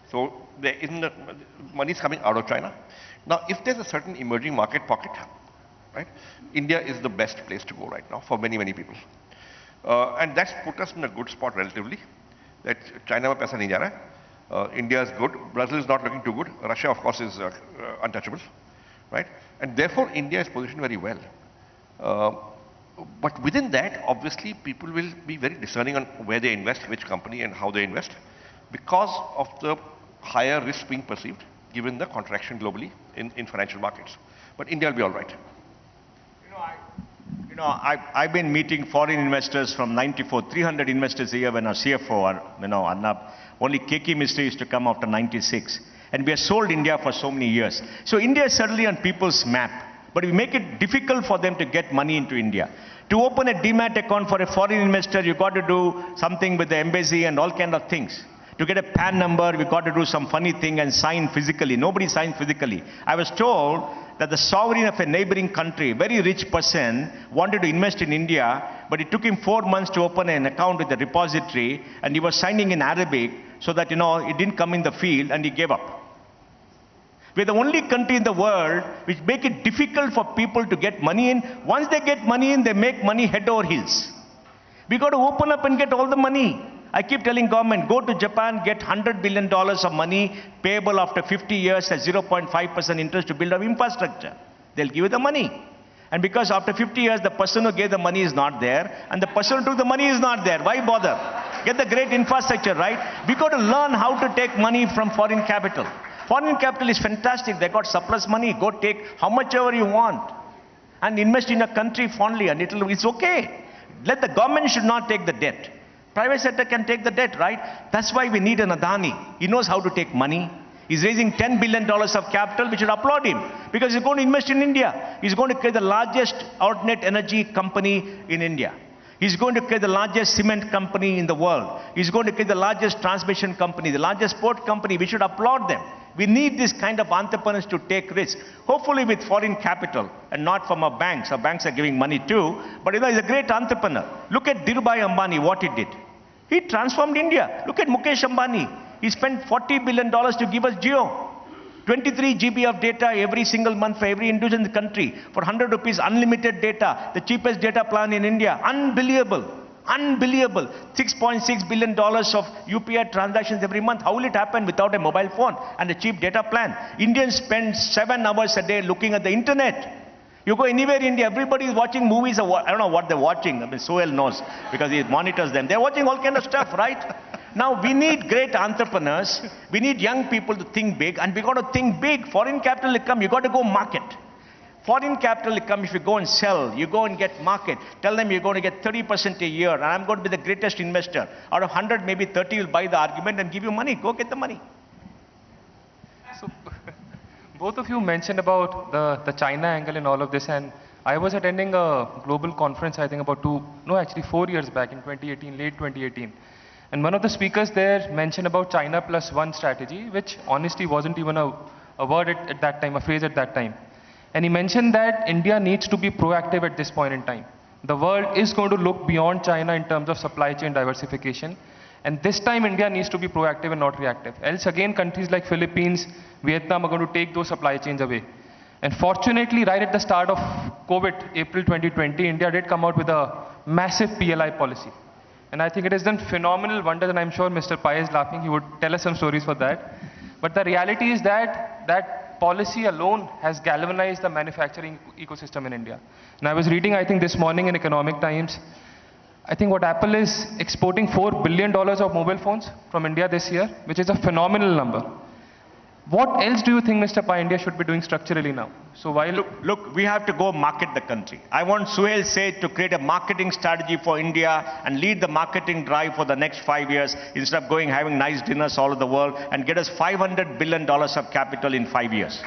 So there isn't money is coming out of China. Now, if there's a certain emerging market pocket, right, India is the best place to go right now for many, many people. And that's put us in a good spot relatively. That China mein paisa nahi ja raha. India is good. Brazil is not looking too good. Russia, of course, is untouchable, right? And therefore, India is positioned very well. But within that, obviously, people will be very discerning on where they invest, which company and how they invest, because of the higher risk being perceived, given the contraction globally in financial markets. But India will be all right. I've been meeting foreign investors from 94, 300 investors a year when our CFO, Arnab, only KK Mystery used to come after 96. And we have sold India for so many years. So India is certainly on people's map. But we make it difficult for them to get money into India. To open a demat account for a foreign investor, you've got to do something with the embassy and all kind of things. To get a PAN number, we've got to do some funny thing and sign physically. Nobody signs physically. I was told that the sovereign of a neighboring country, very rich person, wanted to invest in India, but it took him 4 months to open an account with the repository, and he was signing in Arabic so that, it didn't come in the field, and he gave up. We're the only country in the world which make it difficult for people to get money in. Once they get money in, they make money head over heels. We got to open up and get all the money. I keep telling government, go to Japan, get $100 billion of money payable after 50 years at 0.5% interest to build up infrastructure. They'll give you the money. And because after 50 years, the person who gave the money is not there, and the person who took the money is not there, why bother? Get the great infrastructure, right? We got to learn how to take money from foreign capital. Foreign capital is fantastic. They got surplus money. Go take how much ever you want and invest in a country fondly, and it's okay. Let the government should not take the debt. Private sector can take the debt, right? That's why we need an Adani. He knows how to take money. He's raising $10 billion of capital. We should applaud him because he's going to invest in India. He's going to create the largest alternate energy company in India. He's going to create the largest cement company in the world. He's going to create the largest transmission company, the largest port company. We should applaud them. We need this kind of entrepreneurs to take risks, hopefully with foreign capital and not from our banks. Our banks are giving money too, but he's a great entrepreneur. Look at Dhirubhai Ambani, what he did. He transformed India. Look at Mukesh Ambani. He spent $40 billion to give us Jio. 23 GB of data every single month for every individual in the country. For 100 rupees, unlimited data. The cheapest data plan in India. Unbelievable. Unbelievable. $6.6 billion of UPI transactions every month. How will it happen without a mobile phone and a cheap data plan? Indians spend 7 hours a day looking at the internet. You go anywhere in India, everybody is watching movies. I don't know what they're watching. I mean, Sohail knows because he monitors them. They're watching all kind of stuff, right? Now, we need great entrepreneurs. We need young people to think big, and we got to think big. Foreign capital will come. You got to go market. Foreign capital will come if you go and sell. You go and get market. Tell them you're going to get 30% a year, and I'm going to be the greatest investor. Out of 100, maybe 30 will buy the argument and give you money. Go get the money. So, both of you mentioned about the China angle in all of this, and I was attending a global conference, I think about 4 years back in 2018, late 2018. And one of the speakers there mentioned about China plus one strategy, which honestly wasn't even a word at that time, a phrase at that time. And he mentioned that India needs to be proactive at this point in time. The world is going to look beyond China in terms of supply chain diversification. And this time India needs to be proactive and not reactive. Else again, countries like Philippines, Vietnam are going to take those supply chains away. And fortunately, right at the start of COVID, April 2020, India did come out with a massive PLI policy. And I think it has done phenomenal wonders, and I'm sure Mr. Pai is laughing. He would tell us some stories for that. But the reality is that that policy alone has galvanized the manufacturing ecosystem in India. And I was reading, I think this morning in Economic Times, I think what Apple is exporting $4 billion of mobile phones from India this year, which is a phenomenal number. What else do you think, Mr. Pai, India should be doing structurally now? So while Look, we have to go market the country. I want Suhail Seth to create a marketing strategy for India and lead the marketing drive for the next 5 years instead of going having nice dinners all over the world and get us $500 billion of capital in 5 years.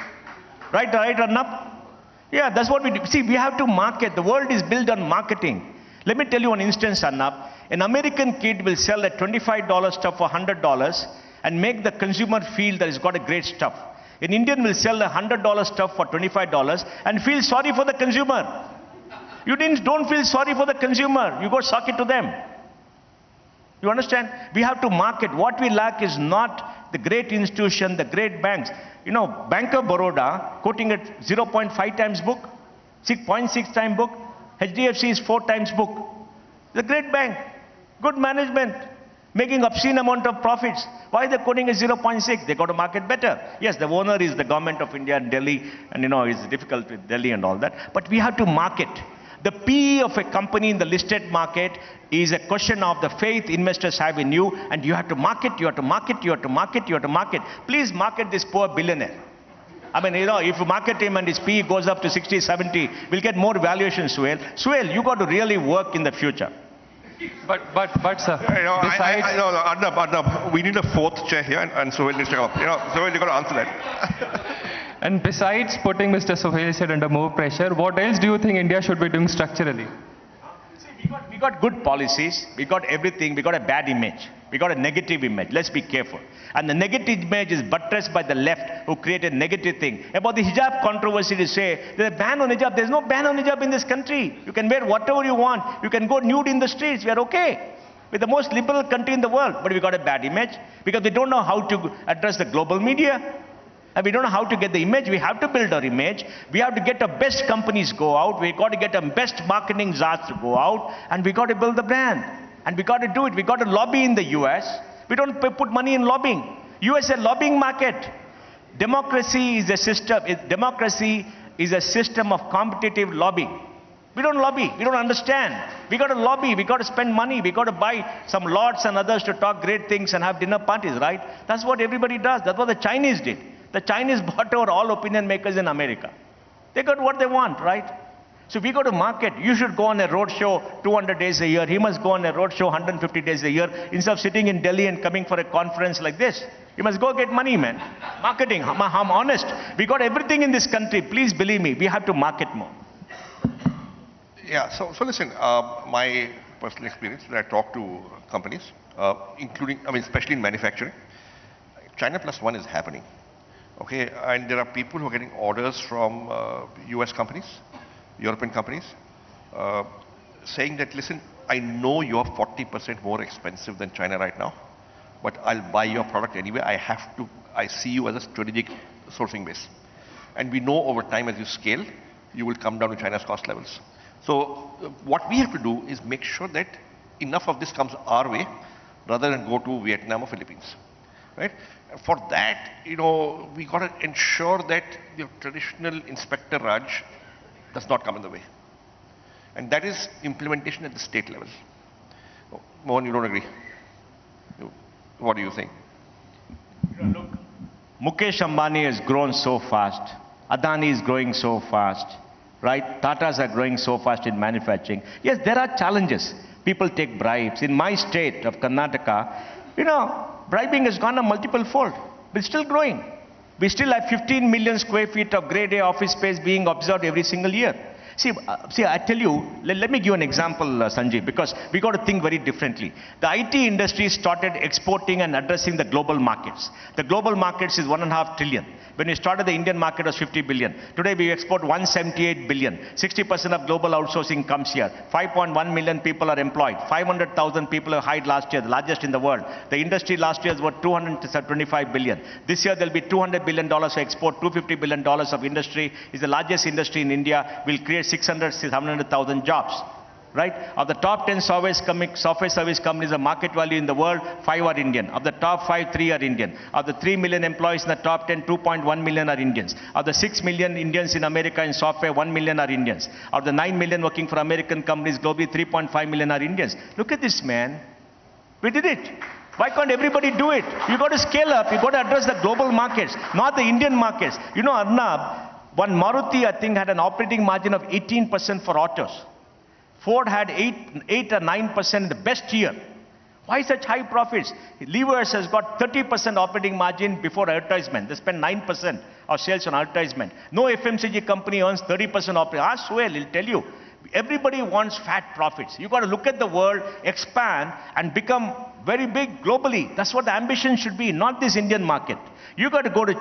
Right, Arnab? Yeah, that's what we do. See, we have to market. The world is built on marketing. Let me tell you one instance, Arnab. An American kid will sell a $25 stuff for $100 and make the consumer feel that it's got a great stuff. An Indian will sell a $100 stuff for $25 and feel sorry for the consumer. You don't feel sorry for the consumer. You go suck it to them. You understand? We have to market. What we lack is not the great institution, the great banks. You know, Bank of Baroda quoting at 0.5 times book, 6.6 times book. HDFC is 4 times book. It's a great bank. Good management. Making obscene amount of profits. Why they're quoting at 0.6? They got to market better. Yes, the owner is the government of India and Delhi, and it's difficult with Delhi and all that. But we have to market. The PE of a company in the listed market is a question of the faith investors have in you, and you have to market, you have to market, you have to market, you have to market. Please market this poor billionaire. I mean, if you market him and his PE goes up to 60, 70, we'll get more valuation, Suhail. Suhail, you got to really work in the future. But sir, Arnab, we need a fourth chair here, and Sohail needs to come up. Sohail, you got to answer that. And besides putting Mr. Sohail Seth under more pressure, what else do you think India should be doing structurally? See, we got good policies, we got everything, we got a bad image, we got a negative image. Let's be careful. And the negative image is buttressed by the left, who created negative thing. About the hijab controversy, to say there's a ban on hijab. There's no ban on hijab in this country. You can wear whatever you want. You can go nude in the streets. We are okay. We're the most liberal country in the world. But we got a bad image because we don't know how to address the global media. And we don't know how to get the image. We have to build our image. We have to get the best companies go out. We got to get the best marketing czars to go out. And we got to build the brand. And we got to do it. We got to lobby in the US. We don't put money in lobbying. US is a lobbying market. Democracy is a system. Democracy is a system of competitive lobbying. We don't lobby. We don't understand. We got to lobby. We got to spend money. We got to buy some lords and others to talk great things and have dinner parties, right? That's what everybody does. That's what the Chinese did. The Chinese bought over all opinion makers in America. They got what they want, right? So we go to market. You should go on a road show 200 days a year. He must go on a road show 150 days a year instead of sitting in Delhi and coming for a conference like this. You must go get money, man. Marketing. I'm honest. We got everything in this country. Please believe me. We have to market more. Yeah, so listen, my personal experience when I talk to companies, especially in manufacturing, China plus one is happening. Okay, and there are people who are getting orders from US companies, European companies, saying that, listen, I know you're 40% more expensive than China right now, but I'll buy your product anyway. I see you as a strategic sourcing base. And we know over time as you scale, you will come down to China's cost levels. So what we have to do is make sure that enough of this comes our way rather than go to Vietnam or Philippines. Right? For that, we got to ensure that the traditional Inspector Raj does not come in the way. And that is implementation at the state level. Mohan, you don't agree? What do you think? Look, Mukesh Ambani has grown so fast. Adani is growing so fast. Right? Tatas are growing so fast in manufacturing. Yes, there are challenges. People take bribes. In my state of Karnataka, bribing has gone a multiple fold. But it's still growing. We still have 15 million square feet of grade A office space being observed every single year. See, I tell you, let me give you an example, Sanjeev, because we got to think very differently. The IT industry started exporting and addressing the global markets. The global markets is $1.5 trillion. When we started, the Indian market was 50 billion. Today, we export 178 billion. 60% of global outsourcing comes here. 5.1 million people are employed. 500,000 people have hired last year, the largest in the world. The industry last year was worth 225 billion. This year, there will be $200 billion for export. $250 billion of industry is the largest industry in India. Will create 700,000 jobs. Right? Of the top 10 software service companies of market value in the world, 5 are Indian. Of the top 5, 3 are Indian. Of the 3 million employees in the top 10, 2.1 million are Indians. Of the 6 million Indians in America in software, 1 million are Indians. Of the 9 million working for American companies globally, 3.5 million are Indians. Look at this, man. We did it. Why can't everybody do it? You got to scale up. You got to address the global markets, not the Indian markets. Arnab, one Maruti, I think, had an operating margin of 18% for autos. Ford had 8 or 9% in the best year. Why such high profits? Levers has got 30% operating margin before advertisement. They spend 9% of sales on advertisement. No FMCG company earns 30% operating. Ask Suel, he'll tell you. Everybody wants fat profits. You got to look at the world, expand, and become very big globally. That's what the ambition should be, not this Indian market. You got to go to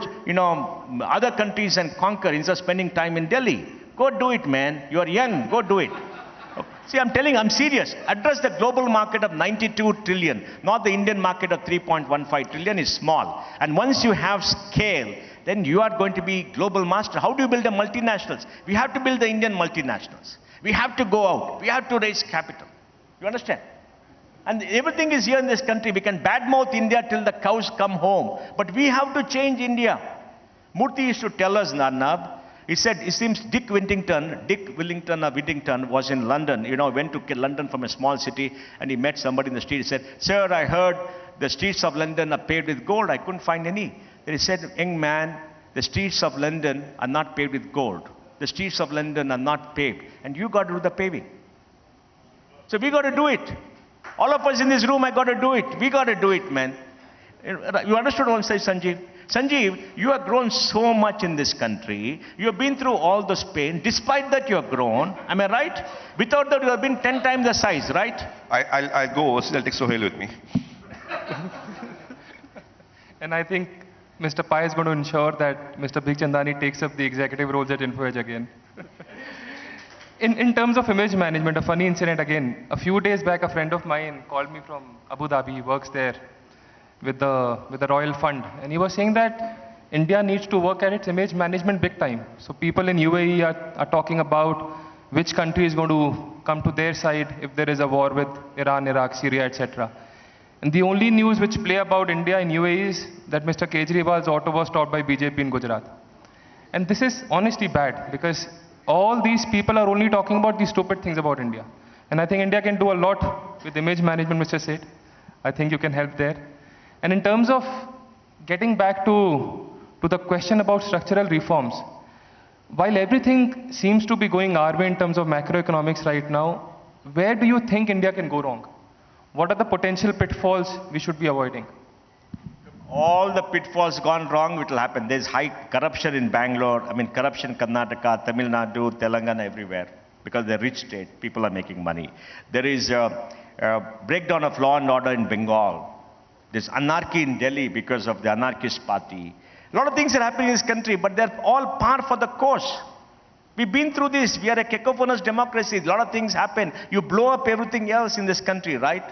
other countries and conquer instead of spending time in Delhi. Go do it, man. You are young. Go do it. See, I'm serious. Address the global market of 92 trillion, not the Indian market of 3.15 trillion is small. And once you have scale, then you are going to be global master. How do you build the multinationals? We have to build the Indian multinationals. We have to go out. We have to raise capital. You understand? And everything is here in this country. We can badmouth India till the cows come home. But we have to change India. Murthy used to tell us, Arnab, he said, it seems Dick Whittington was in London, went to London from a small city, and he met somebody in the street. He said, sir, I heard the streets of London are paved with gold. I couldn't find any. Then he said, young man, the streets of London are not paved with gold. The streets of London are not paved. And you got to do the paving. So we got to do it. All of us in this room, I got to do it. We got to do it, man. You understood what I said, Sanjeev? Sanjeev, you have grown so much in this country. You have been through all this pain. Despite that, you have grown. Am I right? Without that, you have been 10 times the size, right? I'll go overseas. I'll take Sohail with me. And I think Mr. Pai is going to ensure that Mr. Bhikchandani takes up the executive roles at InfoEdge again. In terms of image management, a funny incident again. A few days back, a friend of mine called me from Abu Dhabi. He works there with the Royal Fund. And he was saying that India needs to work at its image management big time. So people in UAE are talking about which country is going to come to their side if there is a war with Iran, Iraq, Syria, etc. And the only news which play about India in UAE is that Mr. Kejriwal's auto was stopped by BJP in Gujarat. And this is honestly bad because all these people are only talking about these stupid things about India. And I think India can do a lot with image management, Mr. Seth. I think you can help there. And in terms of getting back to the question about structural reforms, while everything seems to be going our way in terms of macroeconomics right now, where do you think India can go wrong? What are the potential pitfalls we should be avoiding? All the pitfalls gone wrong, it will happen. There's high corruption in Bangalore, corruption in Karnataka, Tamil Nadu, Telangana, everywhere. Because they're rich state, people are making money. There is a breakdown of law and order in Bengal. There's anarchy in Delhi because of the anarchist party. A lot of things are happening in this country, but they're all par for the course. We've been through this. We are a cacophonous democracy. A lot of things happen. You blow up everything else in this country, right?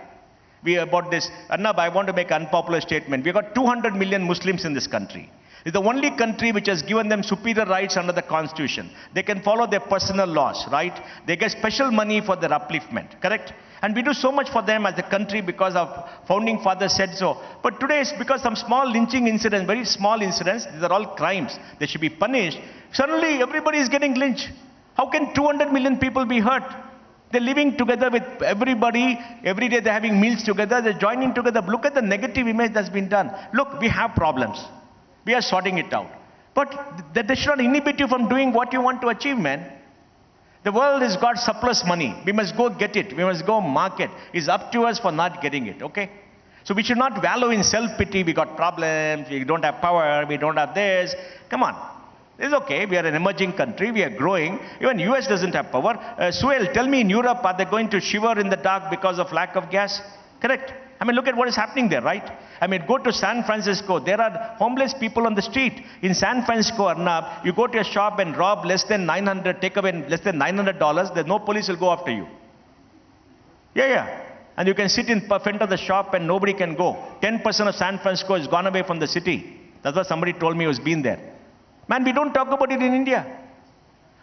We about this. Arnab, I want to make an unpopular statement. We've got 200 million Muslims in this country. It's the only country which has given them superior rights under the constitution. They can follow their personal laws, right? They get special money for their upliftment, correct? And we do so much for them as a country because our founding fathers said so. But today it's because some small lynching incidents, very small incidents, these are all crimes. They should be punished. Suddenly everybody is getting lynched. How can 200 million people be hurt? They're living together with everybody. Every day they're having meals together. They're joining together. Look at the negative image that's been done. Look, we have problems. We are sorting it out. But that should not inhibit you from doing what you want to achieve, man. The world has got surplus money. We must go get it. We must go market. It's up to us for not getting it, okay? So we should not wallow in self-pity. We got problems. We don't have power. We don't have this. Come on. It's okay. We are an emerging country. We are growing. Even US doesn't have power. Suhail, tell me in Europe, are they going to shiver in the dark because of lack of gas? Correct. I mean, look at what is happening there, right? I mean, go to San Francisco. There are homeless people on the street. In San Francisco, Arnab, you go to a shop and rob less than 900, take away less than $900, there's no police will go after you. Yeah. And you can sit in front of the shop and nobody can go. 10% of San Francisco has gone away from the city. That's what somebody told me who's been there. Man, we don't talk about it in India.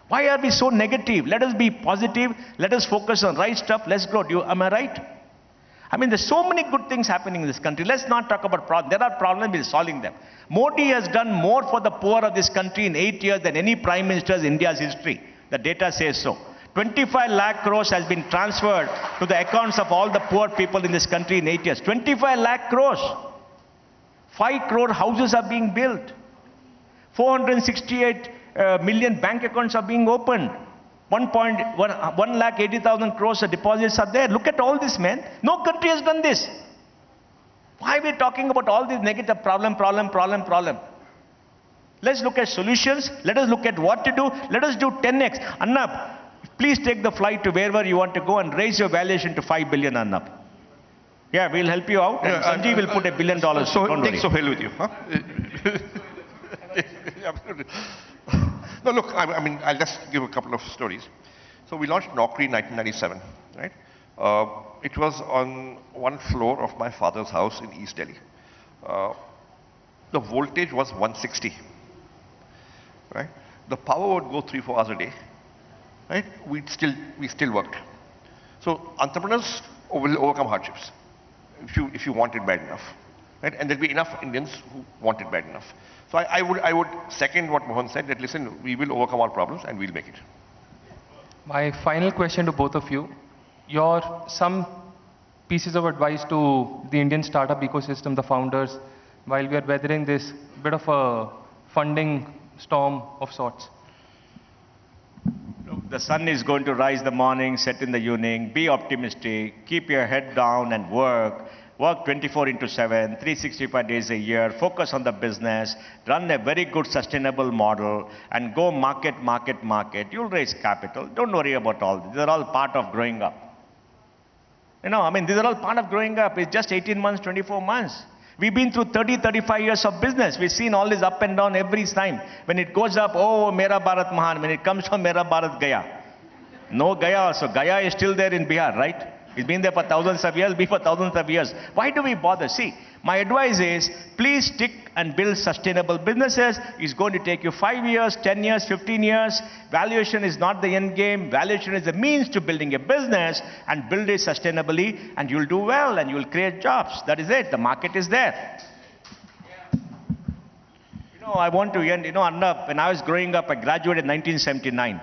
Why are we so negative? Let us be positive. Let us focus on right stuff. Let's grow. Am I right? I mean, there's so many good things happening in this country. Let's not talk about problems. There are problems, we're solving them. Modi has done more for the poor of this country in 8 years than any prime minister in India's history. The data says so. 25 lakh crores has been transferred to the accounts of all the poor people in this country in 8 years. 25 lakh crores. 5 crore houses are being built. 468 million bank accounts are being opened. 1,80,000 crores of deposits are there. Look at all this, man. No country has done this. Why are we talking about all these negative problem? Let's look at solutions. Let us look at what to do. Let us do 10x. Arnab, please take the flight to wherever you want to go and raise your valuation to 5 billion, Arnab. Yeah, we'll help you out. And Sanjeev will put $1 billion. So take Sohail with you. Huh? No, look, I mean, I'll just give a couple of stories. So we launched Naukri in 1997, right? It was on one floor of my father's house in East Delhi. The voltage was 160, right? The power would go 3-4 hours a day, right? We still worked. So entrepreneurs will overcome hardships if you want it bad enough, right? And there'll be enough Indians who want it bad enough. So I would second what Mohan said, that listen, we will overcome our problems and we'll make it. My final question to both of you, some pieces of advice to the Indian startup ecosystem, the founders, while we are weathering this bit of a funding storm of sorts. The sun is going to rise in the morning, set in the evening. Be optimistic, keep your head down and work. Work 24/7, 365 days a year, focus on the business, run a very good sustainable model, and go market. You'll raise capital. Don't worry about all this. These are all part of growing up. These are all part of growing up. It's just 18 months, 24 months. We've been through 35 years of business. We've seen all this up and down every time. When it goes up, oh, Mera Bharat Mahan. When it comes from Mera Bharat Gaya. No Gaya also. Gaya is still there in Bihar, right? It's been there for thousands of years, be for thousands of years. Why do we bother? See, my advice is, please stick and build sustainable businesses. It's going to take you 5 years, 10 years, 15 years. Valuation is not the end game. Valuation is the means to building a business, and build it sustainably, and you'll do well, and you'll create jobs. That is it. The market is there. I want to end, Arnab, when I was growing up, I graduated in 1979.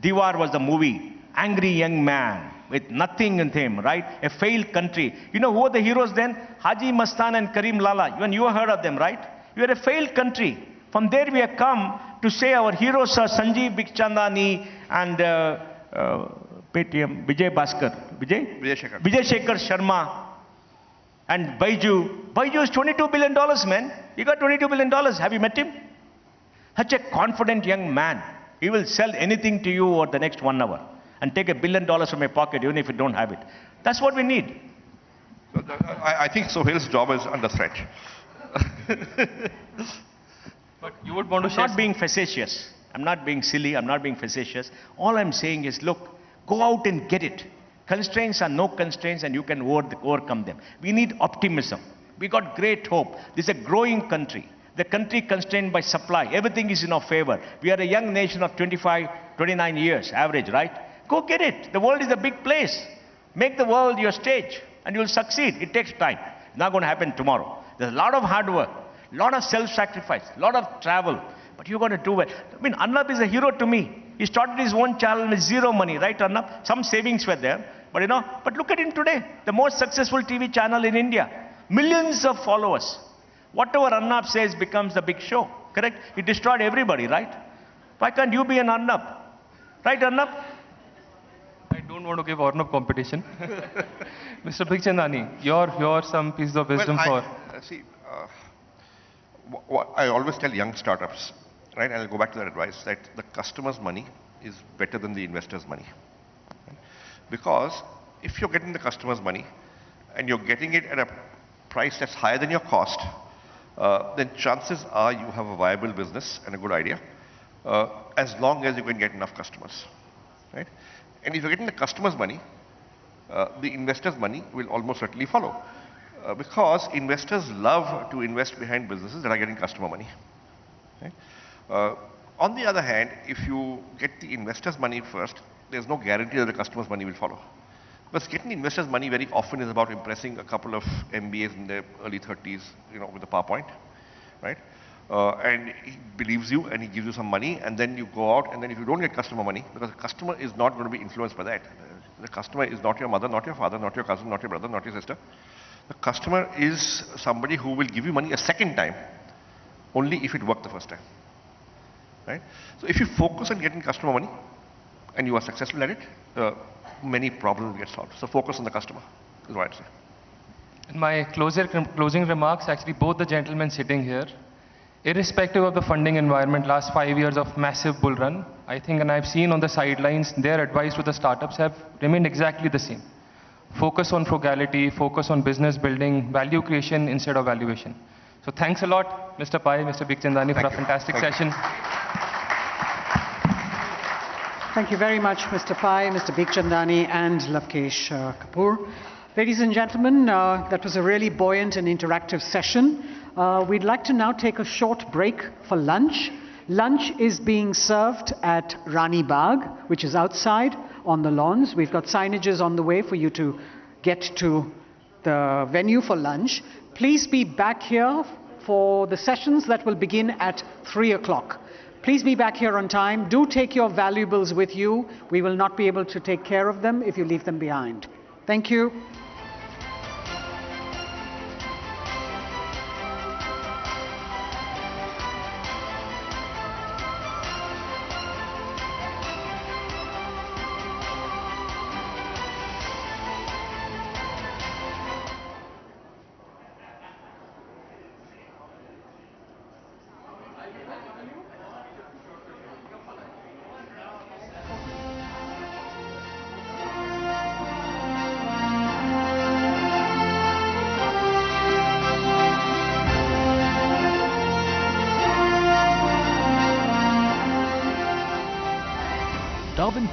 Diwar was the movie. Angry young man with nothing in him, right? A failed country. Who were the heroes then? Haji Mastan and Karim Lala. Even you have heard of them, right? We are a failed country. From there we have come to say our heroes are Sanjeev Bikhchandani and Paytm, Vijay Shekhar Sharma and Baiju. Baiju is $22 billion, man. He got $22 billion. Have you met him? Such a confident young man. He will sell anything to you over the next 1 hour and take $1 billion from your pocket, even if you don't have it. That's what we need. I think Sohail's job is under threat. But you would want to share... I'm not being facetious. I'm not being silly. I'm not being facetious. All I'm saying is, look, go out and get it. Constraints are no constraints, and you can overcome them. We need optimism. We got great hope. This is a growing country. The country constrained by supply. Everything is in our favor. We are a young nation of 25, 29 years average, right? Go get it. The world is a big place. Make the world your stage and you'll succeed. It takes time. It's not going to happen tomorrow. There's a lot of hard work, a lot of self-sacrifice, a lot of travel. But you're going to do it. I mean, Arnab is a hero to me. He started his own channel with zero money, right, Arnab? Some savings were there. But but look at him today. The most successful TV channel in India. Millions of followers. Whatever Arnab says becomes the big show. Correct? He destroyed everybody, right? Why can't you be an Arnab? Right, Arnab? I don't want to give Arnab competition. Mr. Bhikchandani, your some piece of wisdom for... See, what I always tell young startups, right, and I'll go back to that advice, that the customer's money is better than the investor's money. Right? Because if you're getting the customer's money and you're getting it at a price that's higher than your cost, then chances are you have a viable business and a good idea, as long as you can get enough customers. Right? And if you're getting the customer's money, the investor's money will almost certainly follow. Because investors love to invest behind businesses that are getting customer money. Right? On the other hand, if you get the investor's money first, there's no guarantee that the customer's money will follow. Because getting investors' money very often is about impressing a couple of MBAs in their early 30s, with a PowerPoint, right? And he believes you and he gives you some money, and then you go out, and then if you don't get customer money, because the customer is not going to be influenced by that. The customer is not your mother, not your father, not your cousin, not your brother, not your sister. The customer is somebody who will give you money a second time, only if it worked the first time. Right? So if you focus on getting customer money, and you are successful at it, many problems get solved. So focus on the customer, is what I'd say. In my closing remarks, actually both the gentlemen sitting here, irrespective of the funding environment, last 5 years of massive bull run, I think, and I've seen on the sidelines, their advice to the startups have remained exactly the same. Focus on frugality, focus on business building, value creation instead of valuation. So thanks a lot, Mr. Pai, Mr. Bhikchandani, for a fantastic session. Thank you very much, Mr. Pai, Mr. Bhikchandani, and Lavkesh Kapoor. Ladies and gentlemen, that was a really buoyant and interactive session. We'd like to now take a short break for lunch. Lunch is being served at Rani Bagh, which is outside on the lawns. We've got signages on the way for you to get to the venue for lunch. Please be back here for the sessions that will begin at 3 o'clock. Please be back here on time. Do take your valuables with you. We will not be able to take care of them if you leave them behind. Thank you.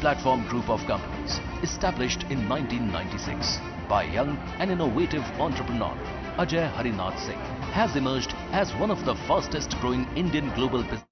Platform Group of Companies, established in 1996 by young and innovative entrepreneur Ajay Harinath Singh, has emerged as one of the fastest growing Indian global business.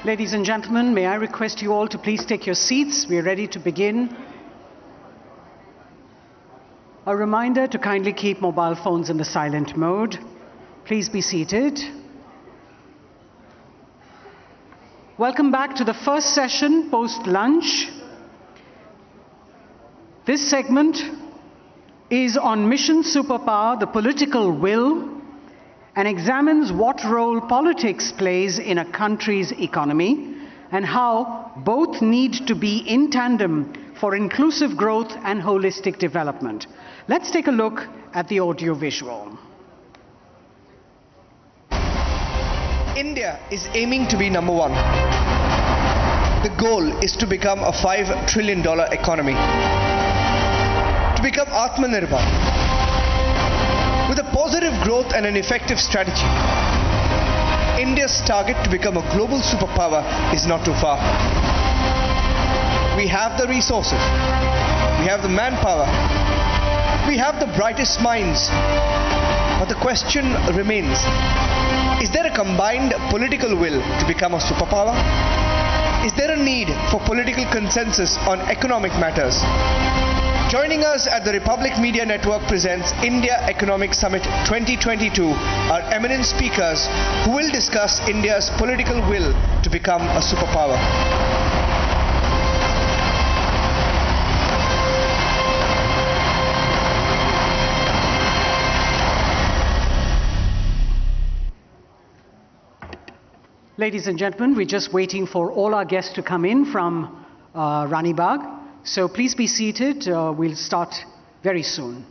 Ladies and gentlemen, may I request you all to please take your seats. We are ready to begin. A reminder to kindly keep mobile phones in the silent mode. Please be seated. Welcome back to the first session post-lunch. This segment is on Mission Superpower, the political will, and examines what role politics plays in a country's economy and how both need to be in tandem for inclusive growth and holistic development. Let's take a look at the audio visual. India is aiming to be number one. The goal is to become a $5 trillion economy. To become Atmanirbhar. With a positive growth and an effective strategy, India's target to become a global superpower is not too far. We have the resources, we have the manpower, we have the brightest minds, but the question remains, is there a combined political will to become a superpower? Is there a need for political consensus on economic matters? Joining us at the Republic Media Network presents India Economic Summit 2022 are eminent speakers who will discuss India's political will to become a superpower. Ladies and gentlemen, we're just waiting for all our guests to come in from Rani Bagh. So please be seated. We'll start very soon.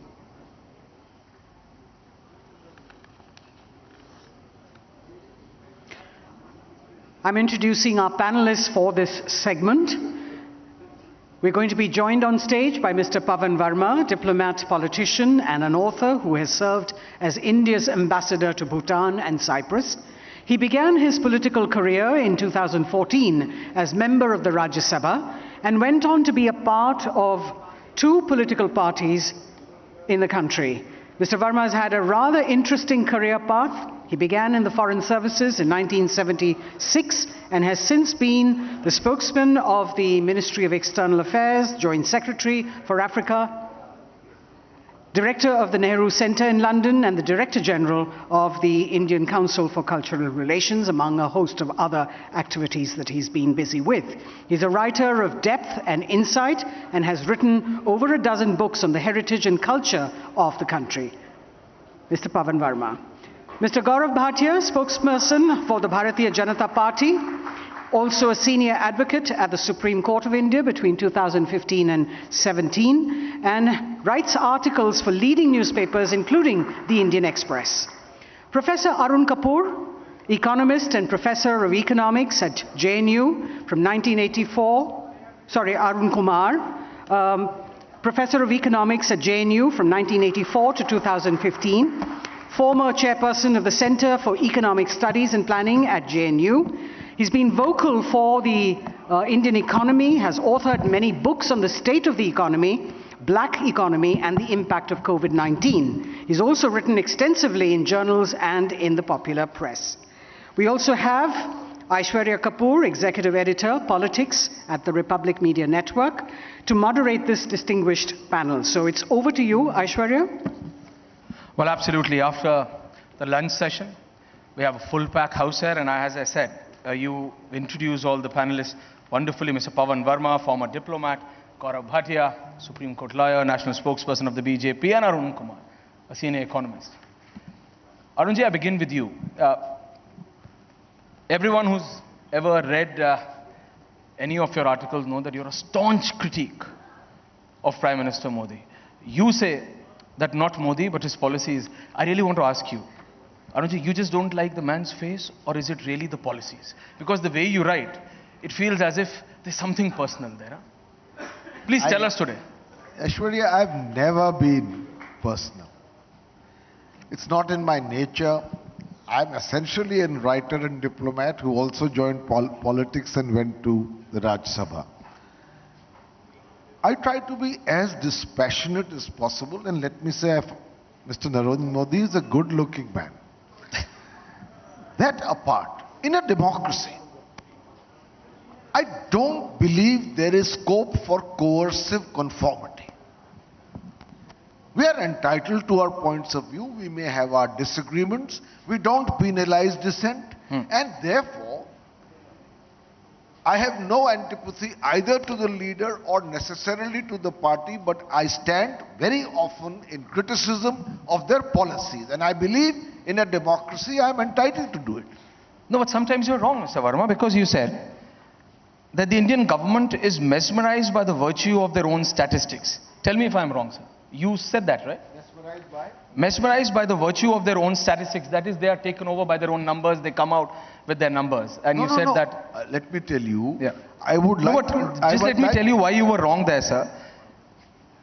I'm introducing our panelists for this segment. We're going to be joined on stage by Mr. Pavan Verma, diplomat, politician, and an author who has served as India's ambassador to Bhutan and Cyprus. He began his political career in 2014 as member of the Rajya Sabha and went on to be a part of 2 political parties in the country. Mr. Verma has had a rather interesting career path. He began in the Foreign Services in 1976 and has since been the spokesman of the Ministry of External Affairs, Joint Secretary for Africa, Director of the Nehru Centre in London, and the Director General of the Indian Council for Cultural Relations, among a host of other activities that he's been busy with. He's a writer of depth and insight and has written over a dozen books on the heritage and culture of the country. Mr. Pavan Verma. Mr. Gaurav Bhatia, spokesperson for the Bharatiya Janata Party, also a senior advocate at the Supreme Court of India between 2015 and 17, and writes articles for leading newspapers including the Indian Express. Professor Arun Kapoor, economist and professor of economics at JNU from 1984, Arun Kumar, professor of economics at JNU from 1984 to 2015, former chairperson of the Center for Economic Studies and Planning at JNU. He's been vocal for the Indian economy, has authored many books on the state of the economy, black economy, and the impact of COVID-19. He's also written extensively in journals and in the popular press. We also have Aishwarya Kapoor, executive editor, politics at the Republic Media Network, to moderate this distinguished panel. So it's over to you, Aishwarya. Well, absolutely. After the lunch session, we have a full pack house here, and as I said, you introduce all the panelists wonderfully. Mr. Pavan Verma, former diplomat, Gaurav Bhatia, Supreme Court lawyer, national spokesperson of the BJP, and Arun Kumar, a senior economist. Arunji, I begin with you. Everyone who's ever read any of your articles know that you're a staunch critique of Prime Minister Modi. You say that not Modi, but his policies. I really want to ask you, Arunji, you just don't like the man's face, or is it really the policies? Because the way you write, it feels as if there's something personal there. Huh? Please tell us today. Aishwarya, I've never been personal. It's not in my nature. I'm essentially a writer and diplomat who also joined politics and went to the Rajya Sabha. I try to be as dispassionate as possible, and let me say, Mr. Narendra Modi is a good-looking man. That apart, in a democracy, I don't believe there is scope for coercive conformity. We are entitled to our points of view. We may have our disagreements. We don't penalize dissent. And therefore, I have no antipathy either to the leader or necessarily to the party, but I stand very often in criticism of their policies. And I believe in a democracy I am entitled to do it. No, but sometimes you're wrong, Mr. Verma, because you said that the Indian government is mesmerized by the virtue of their own statistics. Tell me if I'm wrong, sir. You said that, right? Mesmerized by? Mesmerized by the virtue of their own statistics. That is, they are taken over by their own numbers. They come out with their numbers. And you said that... let me tell you, I would like to... Just let me tell you why you were wrong there, sir.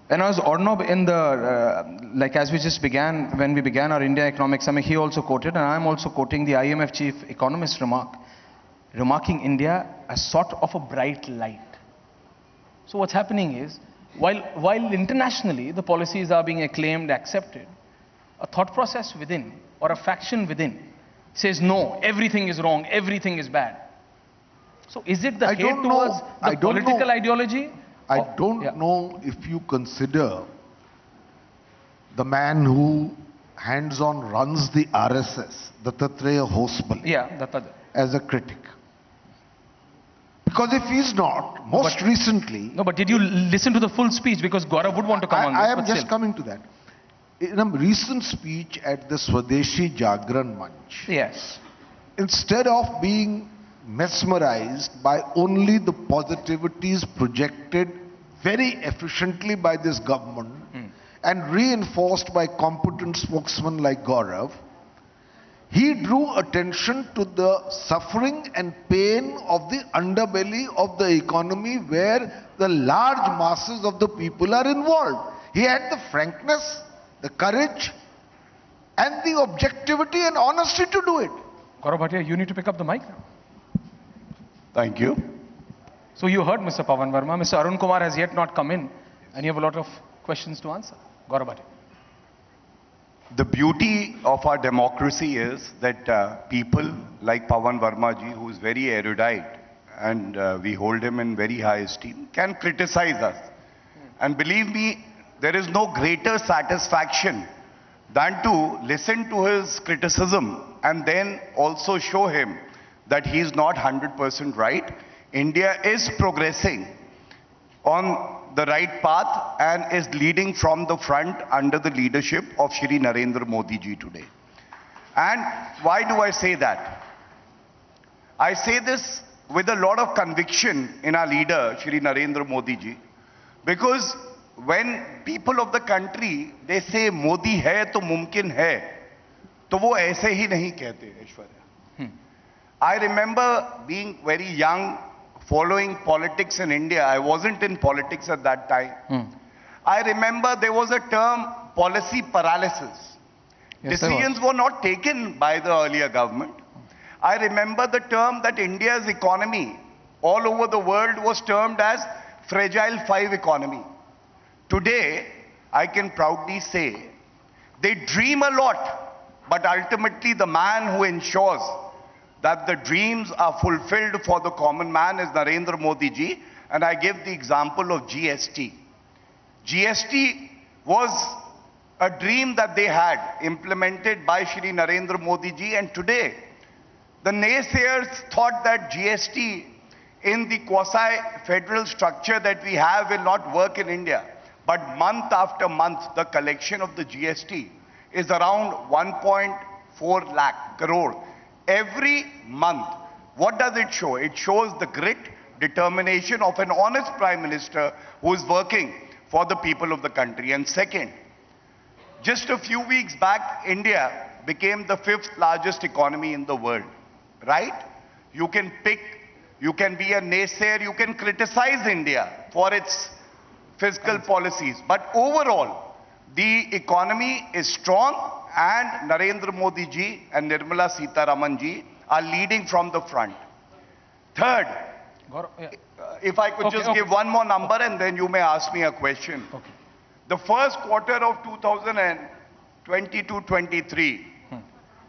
When I was Arnab in the, like as we just began, when we began our India Economic Summit, he also quoted, and I'm also quoting the IMF chief economist remarking India as sort of a bright light. So what's happening is, while internationally the policies are being acclaimed, accepted, a thought process within or a faction within says no, everything is wrong, everything is bad. So is it the hate towards the political ideology? I don't know if you consider the man who hands-on runs the RSS, Dattatreya Hosbale, as a critic. Because if he's not, recently... No, but did you listen to the full speech? Because Gaurav would want to come on this. I am just coming to that. In a recent speech at the Swadeshi Jagran Manch, instead of being mesmerized by only the positivities projected very efficiently by this government and reinforced by competent spokesmen like Gaurav, he drew attention to the suffering and pain of the underbelly of the economy where the large masses of the people are involved. He had the frankness, the courage and the objectivity and honesty to do it. Gaurav Bhatia, you need to pick up the mic now. Thank you. So you heard Mr. Pawan Verma. Mr. Arun Kumar has yet not come in and you have a lot of questions to answer. Gaurav Bhatia. The beauty of our democracy is that people like Pawan Verma ji, who is very erudite and we hold him in very high esteem, can criticize us. And believe me, there is no greater satisfaction than to listen to his criticism and then also show him that he is not 100% right. India is progressing on the right path and is leading from the front under the leadership of Shri Narendra Modi ji today. And why do I say that? I say this with a lot of conviction in our leader, Shri Narendra Modi ji, because when people of the country, they say Modi hai to mumkin hai, to wo aise hi nahi kehte, Aishwarya. I remember being very young, following politics in India. I wasn't in politics at that time. I remember there was a term, policy paralysis. Decisions were not taken by the earlier government. I remember the term that India's economy all over the world was termed as fragile five economy. Today, I can proudly say, they dream a lot, but ultimately the man who ensures that the dreams are fulfilled for the common man is Narendra Modi ji. And I give the example of GST. GST was a dream that they had implemented by Shri Narendra Modi ji, and today the naysayers thought that GST in the quasi-federal structure that we have will not work in India. But month after month, the collection of the GST is around 1.4 lakh crore. Every month. What does it show? It shows the grit, determination of an honest Prime Minister who is working for the people of the country. And second, just a few weeks back, India became the 5th largest economy in the world. Right? You can pick, you can be a naysayer, you can criticize India for its fiscal policies. But overall, the economy is strong. And Narendra Modi ji and Nirmala Sitharaman ji are leading from the front. Third, if I could just give one more number and then you may ask me a question. The first quarter of 2022-23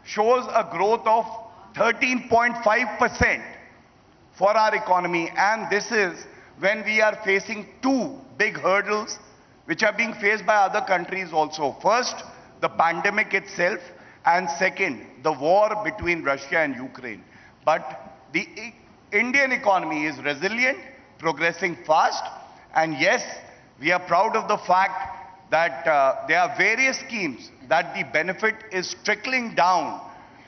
shows a growth of 13.5% for our economy, and this is when we are facing two big hurdles which are being faced by other countries also. First, the pandemic itself, and second, the war between Russia and Ukraine. But the Indian economy is resilient, progressing fast, and yes, we are proud of the fact that there are various schemes that the benefit is trickling down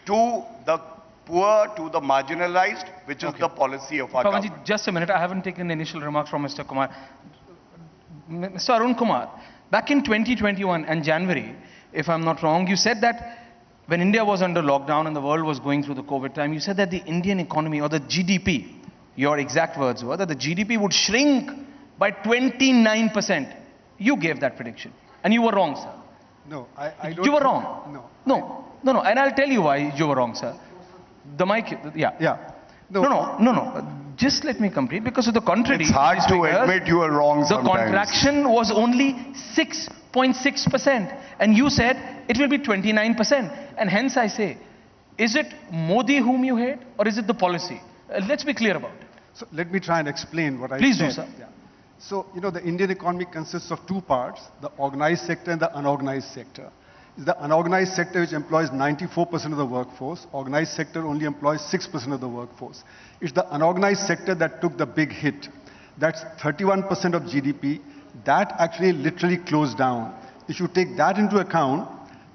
to the poor, to the marginalized, which is the policy of our government. Pawanji, just a minute. I haven't taken initial remarks from Mr. Kumar. Mr. Arun Kumar, back in 2021 and January, if I'm not wrong, you said that when India was under lockdown and the world was going through the COVID time, you said that the Indian economy, or the GDP, your exact words were that the GDP would shrink by 29%. You gave that prediction. And you were wrong, sir. No, I don't. You were wrong. No. And I'll tell you why you were wrong, sir. The mic, yeah. No. Just let me complete, because of the contrary. It's hard to admit you were wrong sometimes. The contraction was only 6.6%. And you said it will be 29%. And hence I say, is it Modi whom you hate, or is it the policy? Let's be clear about it. So let me try and explain what I said. Please do, sir. Yeah. So, the Indian economy consists of two parts, the organized sector and the unorganized sector. It's the unorganized sector which employs 94% of the workforce. Organized sector only employs 6% of the workforce. It's the unorganized sector that took the big hit. That's 31% of GDP. That actually literally closed down. If you take that into account,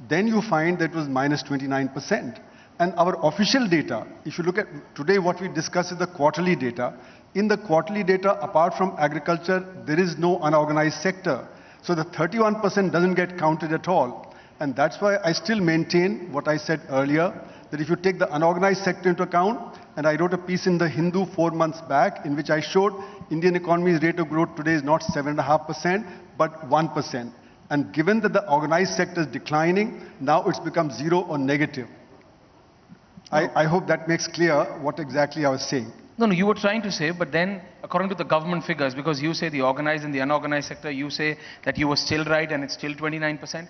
then you find that it was minus 29%. And our official data, if you look at today what we discuss is the quarterly data. In the quarterly data, apart from agriculture, there is no unorganized sector. So the 31% doesn't get counted at all. And that's why I still maintain what I said earlier, that if you take the unorganized sector into account, and I wrote a piece in the Hindu 4 months back in which I showed Indian economy's rate of growth today is not 7.5%, but 1%. And given that the organized sector is declining, now it's become zero or negative. I hope that makes clear what exactly I was saying. No, you were trying to say, but then according to the government figures, because you say the organized and the unorganized sector, you say that you were still right and it's still 29%.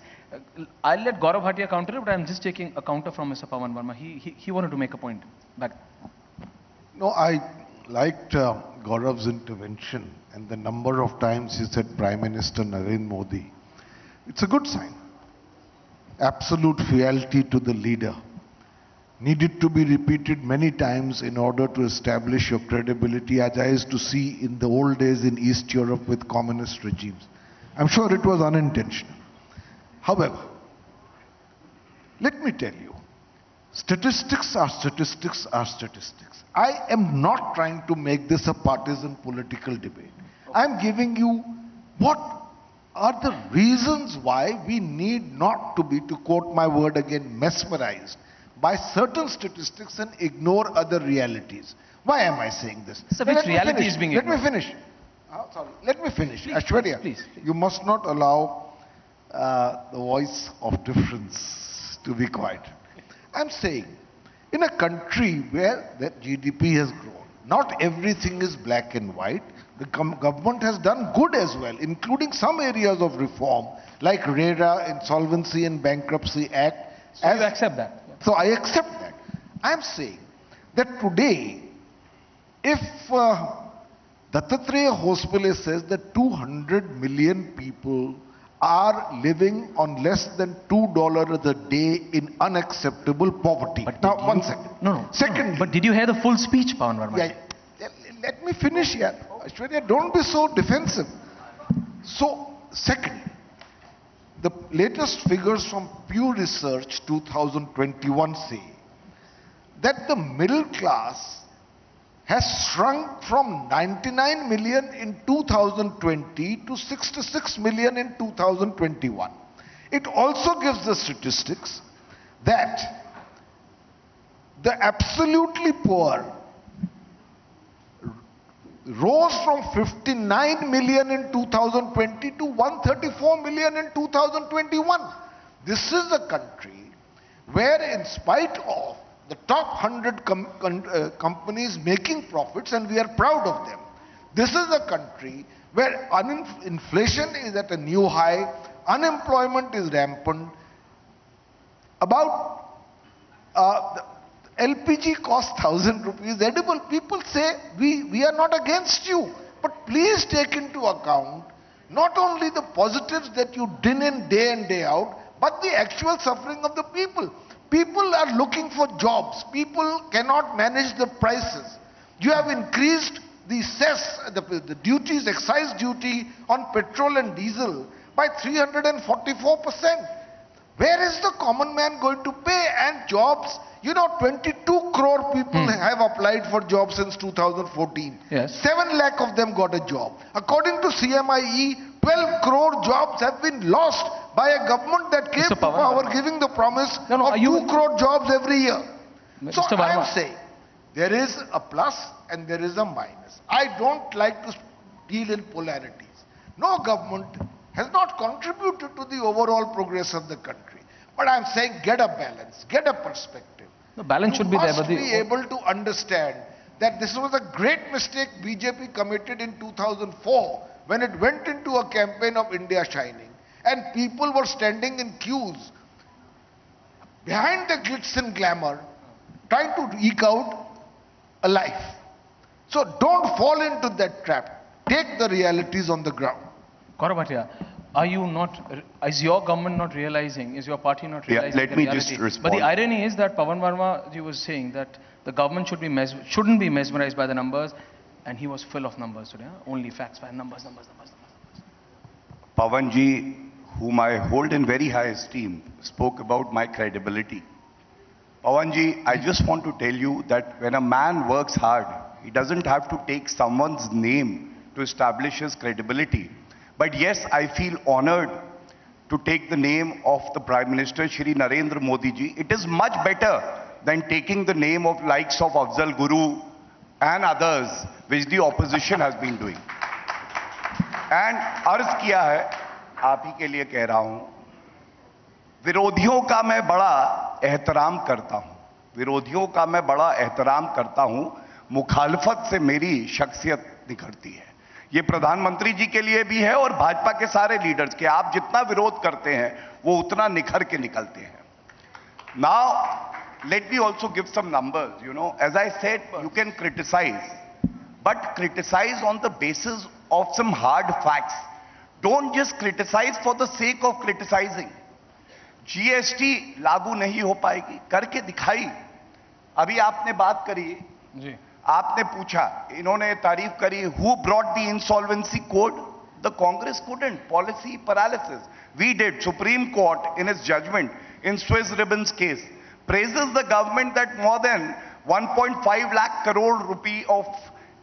I'll let Gaurav Bhatia counter it, but I'm just taking a counter from Mr. Pawan Verma. He wanted to make a point back. No, I liked Gaurav's intervention and the number of times he said Prime Minister Narendra Modi. It's a good sign. Absolute fealty to the leader needed to be repeated many times in order to establish your credibility, as I used to see in the old days in East Europe with communist regimes. I'm sure it was unintentional. However, let me tell you, statistics are statistics are statistics. I am not trying to make this a partisan political debate. I'm giving you what are the reasons why we need not to be, to quote my word again, mesmerized by certain statistics and ignore other realities. Why am I saying this? So which reality is being ignored? Let me finish. Let me finish. Aishwarya, please. You must not allow the voice of difference to be quiet. I'm saying, in a country where the GDP has grown, not everything is black and white. The government has done good as well, including some areas of reform, like RERA, Insolvency and Bankruptcy Act. So you accept that? So I accept that. I'm saying that today, if Dattatreya Hospile says that 200 million people are living on less than $2 a day in unacceptable poverty. But now, one second. No. Secondly, but did you hear the full speech, Pawan Verma? Yeah, let me finish here. Aishwarya, don't be so defensive. So, secondly, the latest figures from Pew Research 2021 say that the middle class has shrunk from 99 million in 2020 to 66 million in 2021. It also gives the statistics that the absolutely poor rose from 59 million in 2020 to 134 million in 2021. This is a country where, in spite of the top 100 companies making profits, and we are proud of them, this is a country where inflation is at a new high, unemployment is rampant, about LPG costs 1,000 rupees, edible. People say, we are not against you. But please take into account not only the positives that you din in day in, day out, but the actual suffering of the people. People are looking for jobs. People cannot manage the prices. You have increased the cess, the duties, excise duty on petrol and diesel by 344%. Where is the common man going to pay? And jobs, 22 crore people have applied for jobs since 2014. Yes. 7 lakh of them got a job. According to CMIE, 12 crore jobs have been lost by a government that came to power giving the promise of 2 crore jobs every year. So I am saying, there is a plus and there is a minus. I don't like to deal in polarities. No government has not contributed to the overall progress of the country. But I am saying, get a balance, get a perspective. The balance should be there. You must be able to understand that this was a great mistake BJP committed in 2004 when it went into a campaign of India Shining. And people were standing in queues behind the glitz and glamour, trying to eke out a life. So don't fall into that trap. Take the realities on the ground. Gaurav, are you not, is your government not realizing, is your party not realizing let the me reality? just respond. But the irony is that Pawan Verma, he was saying that the government shouldn't be mesmerized by the numbers, and he was full of numbers today. Only facts, numbers. Pawan ji, whom I hold in very high esteem, spoke about my credibility. Pawan ji, I just want to tell you that when a man works hard, he doesn't have to take someone's name to establish his credibility. But yes, I feel honored to take the name of the Prime Minister, Shri Narendra Modi ji. It is much better than taking the name of likes of Afzal Guru and others, which the opposition has been doing. And अर्ज किया है, आप ही के लिए कह रहा हूं, विरोधियों का मैं बड़ा एहतराम करता हूं, विरोधियों का मैं बड़ा एहतराम करता हूं, मुखालफत से मेरी शख्सियत निखरती है. ये प्रधानमंत्री जी के लिए भी है और भाजपा के सारे लीडर्स के, आप जितना विरोध करते हैं वो उतना निखर के निकलते हैं. Now, let me also give some numbers. As I said, you can criticize, but criticize on the basis of some hard facts. Don't just criticize for the sake of criticizing. GST लागू नहीं हो पाएगी, करके दिखाई. अभी आपने बात करी जी, आपने पूछा, इन्होंने तारीफ करी, who brought the insolvency code? The Congress couldn't. Policy paralysis. We did. Supreme Court, in its judgment in Swiss Ribbons case, praises the government that more than 1.5 lakh crore rupee of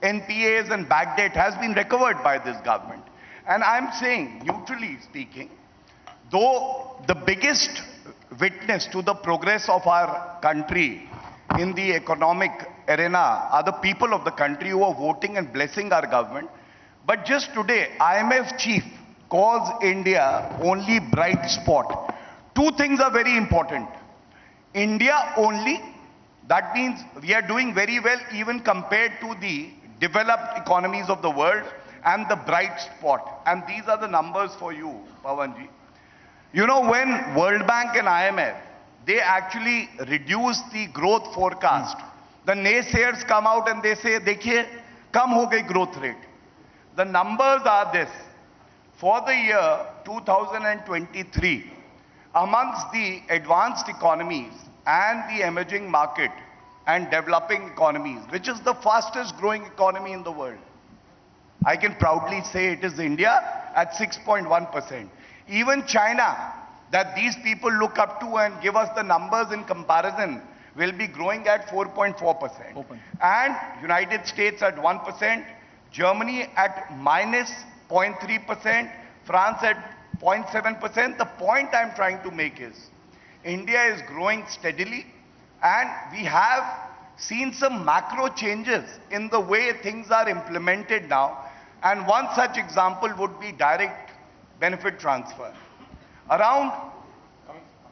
NPAs and bad debt has been recovered by this government. And I'm saying, neutrally speaking, though the biggest witness to the progress of our country in the economic arena are the people of the country who are voting and blessing our government. But just today, IMF chief calls India only bright spot. Two things are very important. India only, that means we are doing very well even compared to the developed economies of the world, and the bright spot. And these are the numbers for you, Pawanji. When World Bank and IMF, they actually reduce the growth forecast. The naysayers come out and they say, dekhiye, kam ho gayi growth rate. The numbers are this. For the year 2023, amongst the advanced economies and the emerging market and developing economies, which is the fastest growing economy in the world, I can proudly say it is India at 6.1%. Even China, that these people look up to and give us the numbers in comparison, will be growing at 4.4%. And United States at 1%, Germany at minus 0.3%, France at 0.7%. The point I'm trying to make is, India is growing steadily, and we have seen some macro changes in the way things are implemented now. And one such example would be direct benefit transfer. Around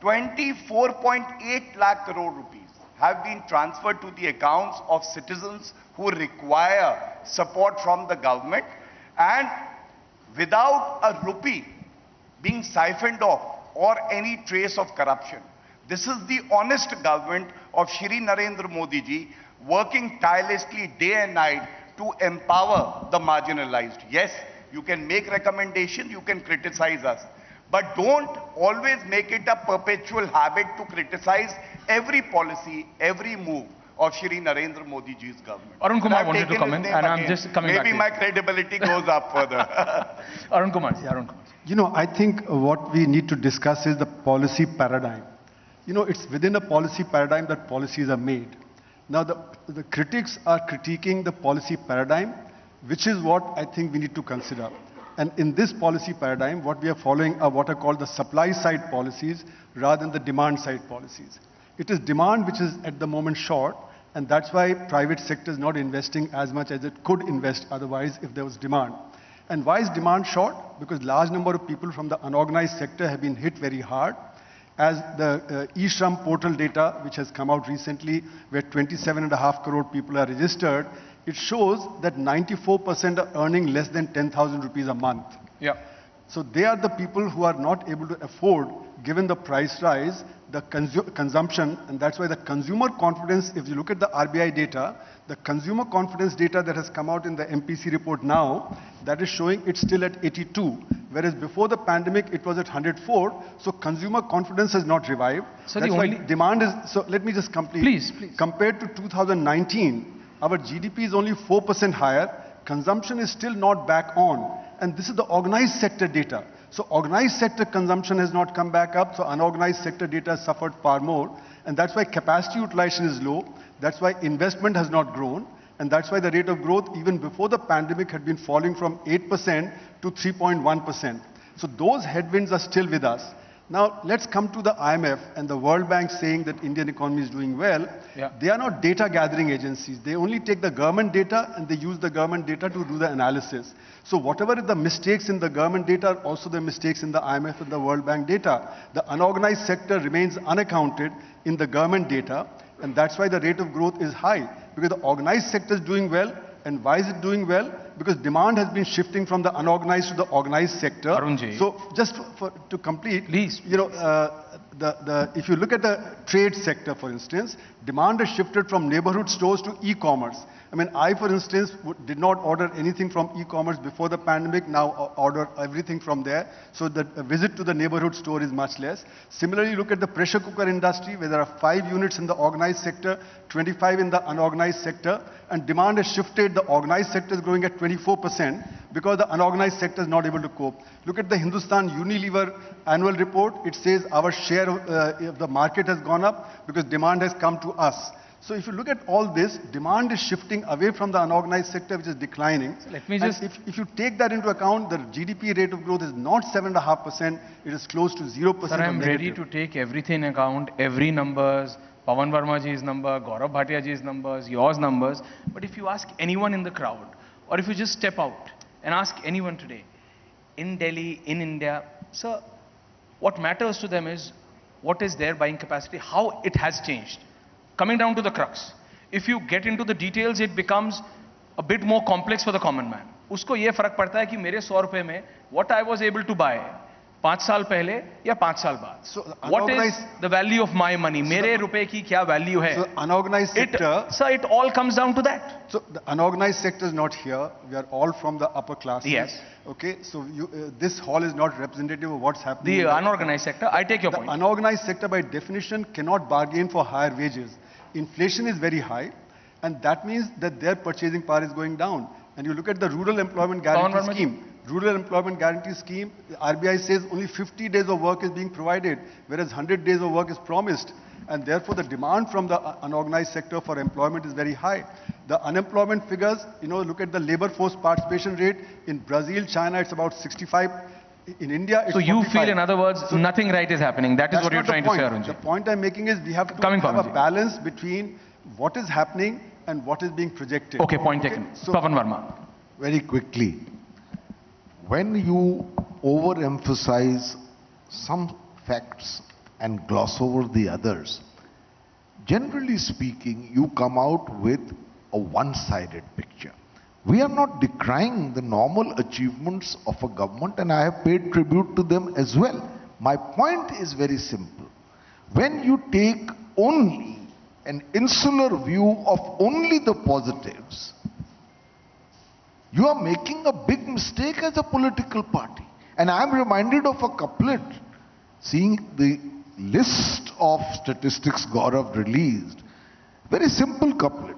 24.8 lakh crore rupees have been transferred to the accounts of citizens who require support from the government, and without a rupee being siphoned off or any trace of corruption. This is the honest government of Shri Narendra Modi ji, working tirelessly day and night to empower the marginalized. Yes, you can make recommendations, you can criticize us, but don't always make it a perpetual habit to criticize every policy, every move of Shri Narendra Modi ji's government. Arun Kumar wanted to comment, and I'm just coming back. Maybe my credibility goes up further. Arun Kumar, Arun Kumar. You know, I think what we need to discuss is the policy paradigm. You know, it's within a policy paradigm that policies are made. Now, the critics are critiquing the policy paradigm, which is what I think we need to consider. And in this policy paradigm, what we are following are what are called the supply side policies rather than the demand side policies. It is demand which is at the moment short, and that's why private sector is not investing as much as it could invest otherwise if there was demand. And why is demand short? Because large number of people from the unorganized sector have been hit very hard. As the eShram portal data, which has come out recently, where 27.5 crore people are registered, it shows that 94% are earning less than 10,000 rupees a month. Yeah. So they are the people who are not able to afford, given the price rise, the consumption, and that's why the consumer confidence, if you look at the RBI data, the consumer confidence data that has come out in the MPC report now, that is showing it's still at 82, whereas before the pandemic it was at 104, so consumer confidence has not revived. So that's why demand is, so let me just complete. Please. Compared to 2019, our GDP is only 4% higher, consumption is still not back on, and this is the organized sector data. So organized sector consumption has not come back up, so unorganized sector data has suffered far more, and that's why capacity utilization is low, that's why investment has not grown, and that's why the rate of growth even before the pandemic had been falling from 8% to 3.1%. So those headwinds are still with us. Now let's come to the IMF and the World Bank saying that Indian economy is doing well. Yeah. They are not data gathering agencies. They only take the government data and they use the government data to do the analysis. So whatever is the mistakes in the government data are also the mistakes in the IMF and the World Bank data. The unorganized sector remains unaccounted in the government data, and that's why the rate of growth is high, because the organized sector is doing well. And why is it doing well? Because demand has been shifting from the unorganized to the organized sector. Arunji. So just to complete, please, you know, if you look at the trade sector, for instance, demand has shifted from neighborhood stores to e-commerce. I mean, I, for instance, did not order anything from e-commerce before the pandemic, now order everything from there. So the visit to the neighborhood store is much less. Similarly, look at the pressure cooker industry, where there are 5 units in the organized sector, 25 in the unorganized sector, and demand has shifted. The organized sector is growing at 24% because the unorganized sector is not able to cope. Look at the Hindustan Unilever annual report. It says our share of the market has gone up because demand has come to us. So if you look at all this, demand is shifting away from the unorganized sector, which is declining. So let me just... If you take that into account, the GDP rate of growth is not 7.5%, it is close to 0%. Sir, I'm ready to take everything in account, every numbers, Pawan Verma ji's number, Gaurav Bhatia ji's numbers, yours numbers. But if you ask anyone in the crowd, or if you just step out and ask anyone today, in Delhi, in India, sir, what matters to them is what is their buying capacity, how it has changed. Coming down to the crux. If you get into the details, it becomes a bit more complex for the common man. Usko ye farak padta hai ki mere 100 rupees mein what I was able to buy 5 saal pehle ya 5 saal baad. So what is the value of my money? Mere rupe ki kya value hai? So unorganized sector... Sir, it all comes down to that. So the unorganized sector is not here. We are all from the upper classes. Yes. Okay, so this hall is not representative of what's happening. The unorganized sector, I take your point. The unorganized sector by definition cannot bargain for higher wages. Inflation is very high, and that means that their purchasing power is going down. And you look at the Rural Employment Guarantee Scheme. Rural Employment Guarantee Scheme, the RBI says only 50 days of work is being provided, whereas 100 days of work is promised. And therefore, the demand from the unorganized sector for employment is very high. The unemployment figures, you know, look at the labor force participation rate. In Brazil, China, it's about 65. In India, it's 45. So you feel, in other words, nothing right is happening. That is what you're trying to say, Arunji. The point I'm making is we have to have a balance between what is happening and what is being projected. Okay, point taken. So, Pawan Verma. Very quickly, when you overemphasize some facts and gloss over the others, generally speaking, you come out with a one-sided picture. We are not decrying the normal achievements of a government, and I have paid tribute to them as well. My point is very simple. When you take only an insular view of only the positives, you are making a big mistake as a political party. And I am reminded of a couplet, seeing the list of statistics Gaurav released. Very simple couplet.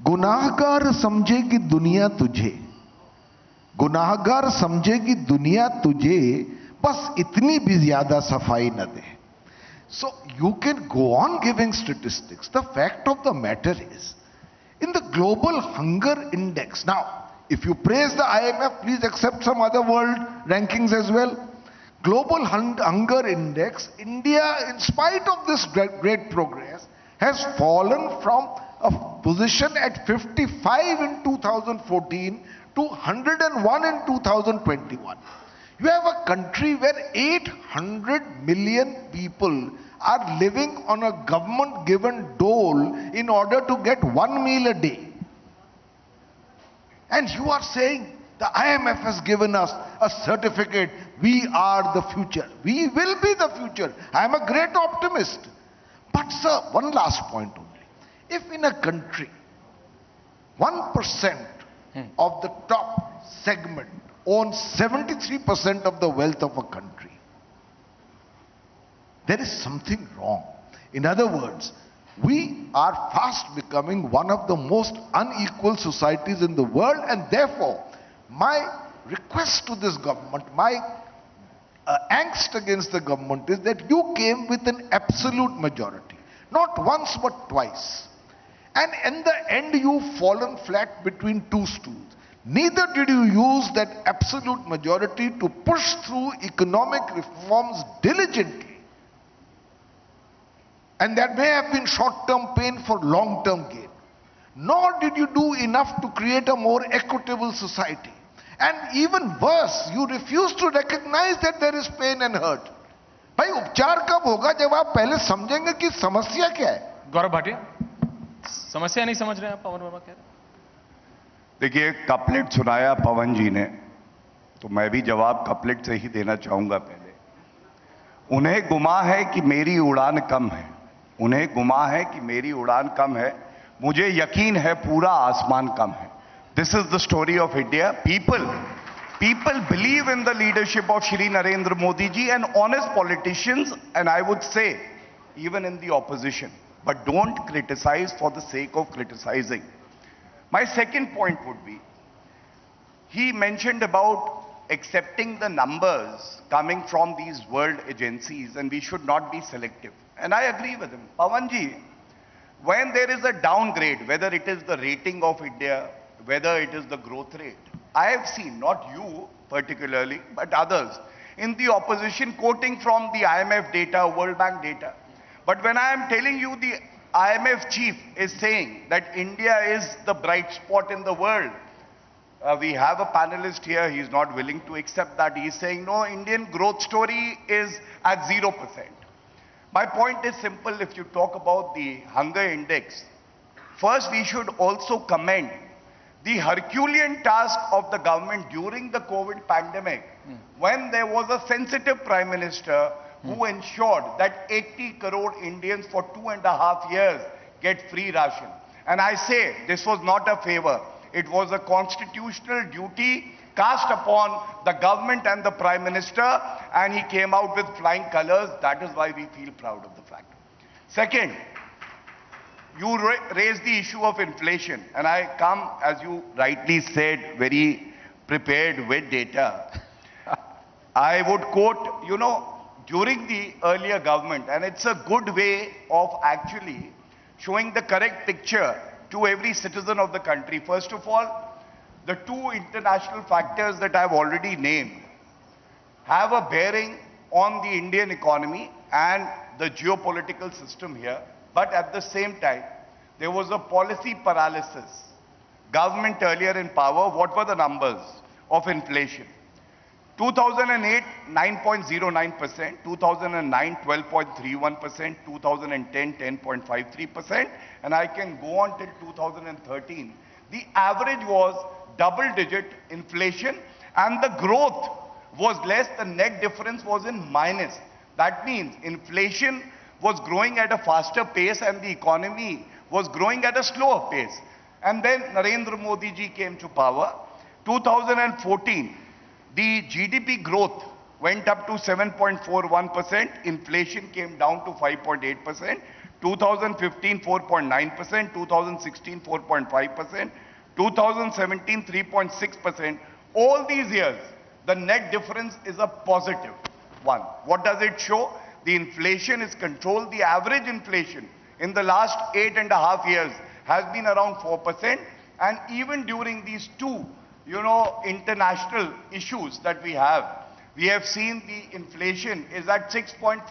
गुनाहगार समझेगी दुनिया तुझे, गुनाहगार समझेगी दुनिया तुझे, बस इतनी भी ज्यादा सफाई न दे. So you can go on giving statistics. The fact of the matter is, in the global hunger index, now, if you praise the IMF, please accept some other world rankings as well. Global hunger index, India, in spite of this great progress, has fallen from a position at 55 in 2014 to 101 in 2021. You have a country where 800 million people are living on a government-given dole in order to get one meal a day. And you are saying the IMF has given us a certificate, we are the future. We will be the future. I am a great optimist. But sir, one last point only. If in a country, 1% of the top segment owns 73% of the wealth of a country, there is something wrong. In other words, we are fast becoming one of the most unequal societies in the world, and therefore, my request to this government, my angst against the government is that you came with an absolute majority. Not once but twice. And in the end, you've fallen flat between two stools. Neither did you use that absolute majority to push through economic reforms diligently. And that may have been short-term pain for long-term gain. Nor did you do enough to create a more equitable society. And even worse, you refuse to recognize that there is pain and hurt. भाई उपचार कब होगा जब आप पहले समझेंगे कि समस्या क्या है? गौरव भाटिया, समस्या नहीं समझ रहे हैं आप? पवन वर्मा कह रहे हैं. देखिए, कपलेट सुनाया पवन जी ने, तो मैं भी जवाब कपलेट से ही देना चाहूंगा. पहले उन्हें गुमा है कि मेरी उड़ान कम है, उन्हें गुमा है कि मेरी उड़ान कम है, मुझे यकीन है पूरा आसमान कम है. This is the story of India. People believe in the leadership of Shri Narendra Modi ji and honest politicians, and I would say even in the opposition. But don't criticize for the sake of criticizing. My second point would be, he mentioned about accepting the numbers coming from these world agencies, and we should not be selective. And I agree with him. Pawanji, when there is a downgrade, whether it is the rating of India, whether it is the growth rate, I have seen, not you particularly, but others, in the opposition quoting from the IMF data, World Bank data. But when I am telling you the IMF chief is saying that India is the bright spot in the world, we have a panelist here, he is not willing to accept that. He is saying, no, Indian growth story is at 0%. My point is simple. If you talk about the hunger index, first we should also commend the Herculean task of the government during the COVID pandemic, when there was a sensitive Prime Minister who ensured that 80 crore Indians for 2.5 years get free ration. And I say, this was not a favor. It was a constitutional duty cast upon the government and the Prime Minister, and he came out with flying colors. That is why we feel proud of the fact. Second, you raised the issue of inflation, and I come, as you rightly said, very prepared with data. I would quote, you know, during the earlier government, and it's a good way of actually showing the correct picture to every citizen of the country. First of all, the two international factors that I've already named have a bearing on the Indian economy and the geopolitical system here. But at the same time, there was a policy paralysis. Government earlier in power, what were the numbers of inflation? 2008, 9.09%, 2009, 12.31%, 2010, 10.53%, and I can go on till 2013. The average was double-digit inflation, and the growth was less, the net difference was in minus. That means inflation was growing at a faster pace and the economy was growing at a slower pace. And then Narendra Modi ji came to power. 2014, the GDP growth went up to 7.41%, inflation came down to 5.8%, 2015 4.9%, 2016 4.5%, 2017 3.6%. All these years, the net difference is a positive one. What does it show? The inflation is controlled. The average inflation in the last 8.5 years has been around 4%. And even during these two, international issues that we have seen the inflation is at 6.5%.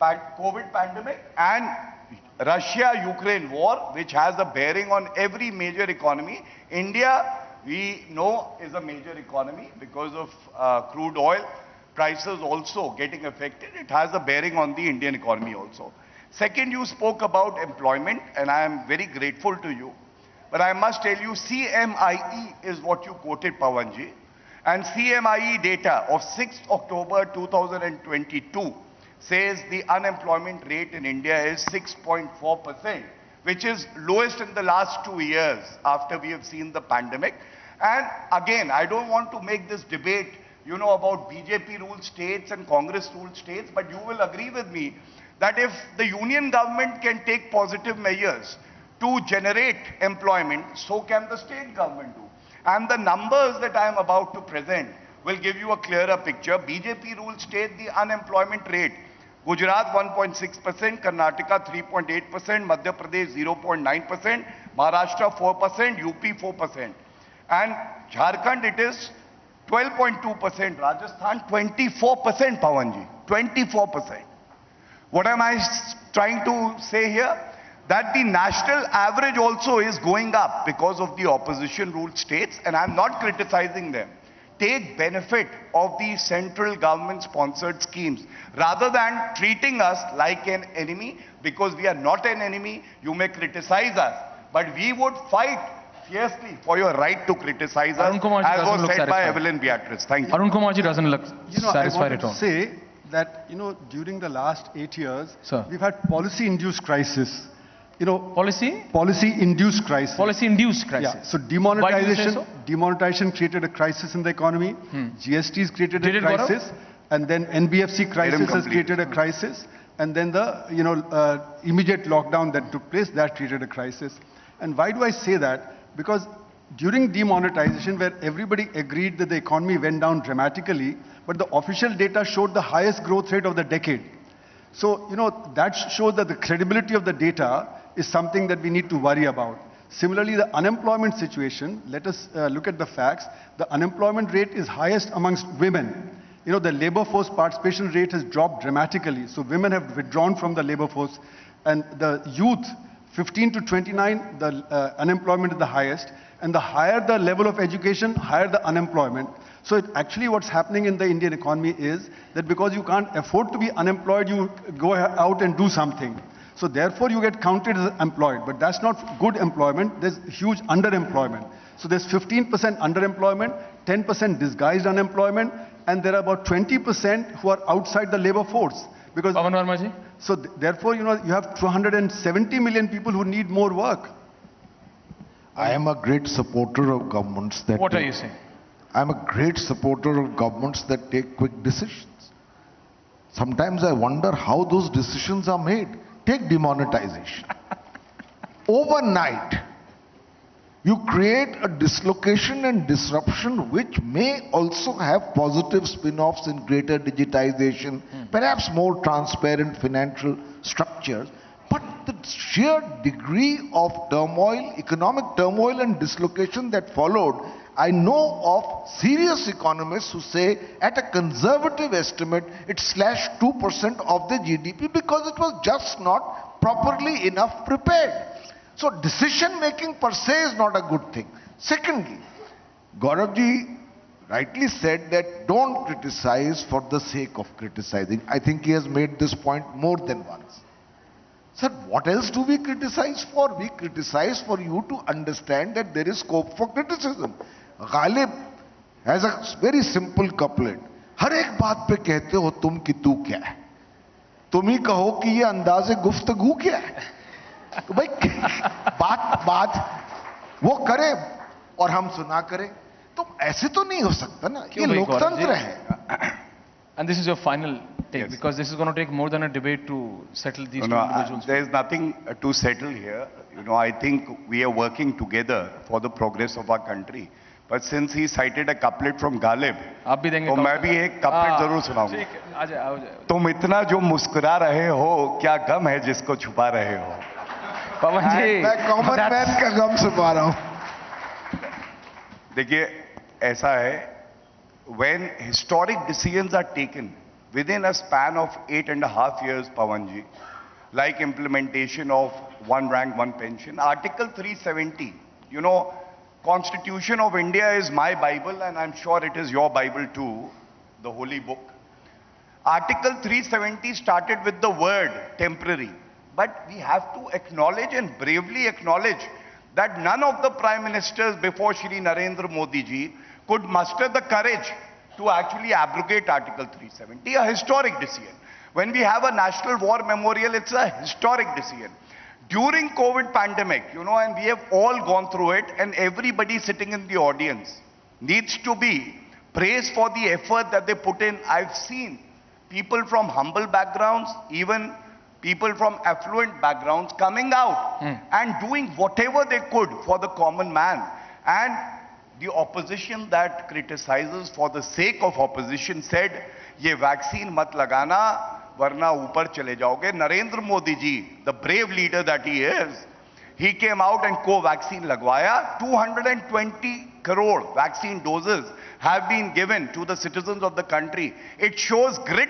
COVID pandemic and Russia-Ukraine war, which has a bearing on every major economy. India, we know, is a major economy because of crude oil prices also getting affected. It has a bearing on the Indian economy also. Second, you spoke about employment, and I am very grateful to you. But I must tell you, CMIE is what you quoted, Pawanji. And CMIE data of 6th October 2022 says the unemployment rate in India is 6.4%, which is lowest in the last 2 years after we have seen the pandemic. And again, I don't want to make this debate, about BJP ruled states and Congress ruled states, but you will agree with me that if the union government can take positive measures to generate employment, so can the state government do. And the numbers that I am about to present will give you a clearer picture. BJP ruled state, the unemployment rate, Gujarat 1.6%, Karnataka 3.8%, Madhya Pradesh 0.9%, Maharashtra 4%, UP 4%. And Jharkhand it is 12.2%, Rajasthan 24%, Pawanji, 24%. What am I trying to say here? That the national average also is going up because of the opposition ruled states, and I'm not criticizing them. Take benefit of the central government sponsored schemes rather than treating us like an enemy, because we are not an enemy. You may criticize us, but we would fight fiercely for your right to criticize us, as was said by Evelyn Beatrice. Thank you. Arun Kumar ji doesn't look satisfied at all. I want to say that, during the last 8 years, we've had policy-induced crisis. Policy-induced crisis. Policy-induced crisis. Yeah. So demonetization created a crisis in the economy. GST's created a crisis, and then NBFC crisis has created a crisis, and then the immediate lockdown that took place, that created a crisis. And why do I say that? Because during demonetization, where everybody agreed that the economy went down dramatically, but the official data showed the highest growth rate of the decade. So, that shows that the credibility of the data is something that we need to worry about. Similarly, the unemployment situation, let us look at the facts. The unemployment rate is highest amongst women. The labor force participation rate has dropped dramatically. So women have withdrawn from the labor force. And the youth, 15 to 29, the unemployment is the highest. And the higher the level of education, higher the unemployment. So actually what's happening in the Indian economy is that because you can't afford to be unemployed, you go out and do something. So therefore you get counted as employed, but that's not good employment. There's huge underemployment. So there's 15% underemployment, 10% disguised unemployment, and there are about 20% who are outside the labor force. Because so therefore, you have 270 million people who need more work. I am a great supporter of governments that... What are you saying? I'm a great supporter of governments that take quick decisions. Sometimes I wonder how those decisions are made. Take demonetization. Overnight, you create a dislocation and disruption which may also have positive spin-offs in greater digitization, perhaps more transparent financial structures. But the sheer degree of turmoil, economic turmoil and dislocation that followed, I know of serious economists who say at a conservative estimate it slashed 2% of the GDP because it was just not properly enough prepared. So decision making per se is not a good thing. Secondly, Gauravji rightly said that don't criticize for the sake of criticizing. I think he has made this point more than once. Sir, what else do we criticize for? We criticize for you to understand that there is scope for criticism. Ghalib has a very simple couplet. हर एक बात पे कहते हो तुम कि तू क्या है. तुम ही कहो कि ये अंदाज़े गुफ्तगू क्या है। तो भाई बात वो करे और हम सुना करें, तो ऐसे तो नहीं हो सकता ना, ये लोकतंत्र है। And this is your final take, because this is going to take more than a debate to settle these two individuals. There is nothing to settle here. I think we are working together for the progress of our country. But since he cited a couplet from Ghalib, तो मैं भी एक couplet जरूर सुनाऊंगा। तुम इतना जो मुस्कुरा रहे हो, क्या गम है जिसको छुपा रहे हो? पवन जी, मैं कॉमन मैन का गम छुपा रहा हूं। देखिए, ऐसा है, when historic decisions are taken within a span of 8.5 years, Pawan ji, like implementation of one rank, one pension, Article 370, Constitution of India is my Bible, and I'm sure it is your Bible too, the holy book. Article 370 started with the word temporary, but we have to acknowledge and bravely acknowledge that none of the prime ministers before Shri Narendra Modi ji could muster the courage to actually abrogate Article 370, a historic decision. When we have a national war memorial, it's a historic decision. During COVID pandemic, and we have all gone through it, and everybody sitting in the audience needs to be praised for the effort that they put in. I've seen people from humble backgrounds, even people from affluent backgrounds coming out and doing whatever they could for the common man. And the opposition that criticizes for the sake of opposition said, ye vaccine mat lagana, varna upar chale jaoge. Narendra Modi ji, the brave leader that he is, he came out and co-vaccine lagwaya. 220 crore vaccine doses have been given to the citizens of the country. It shows grit,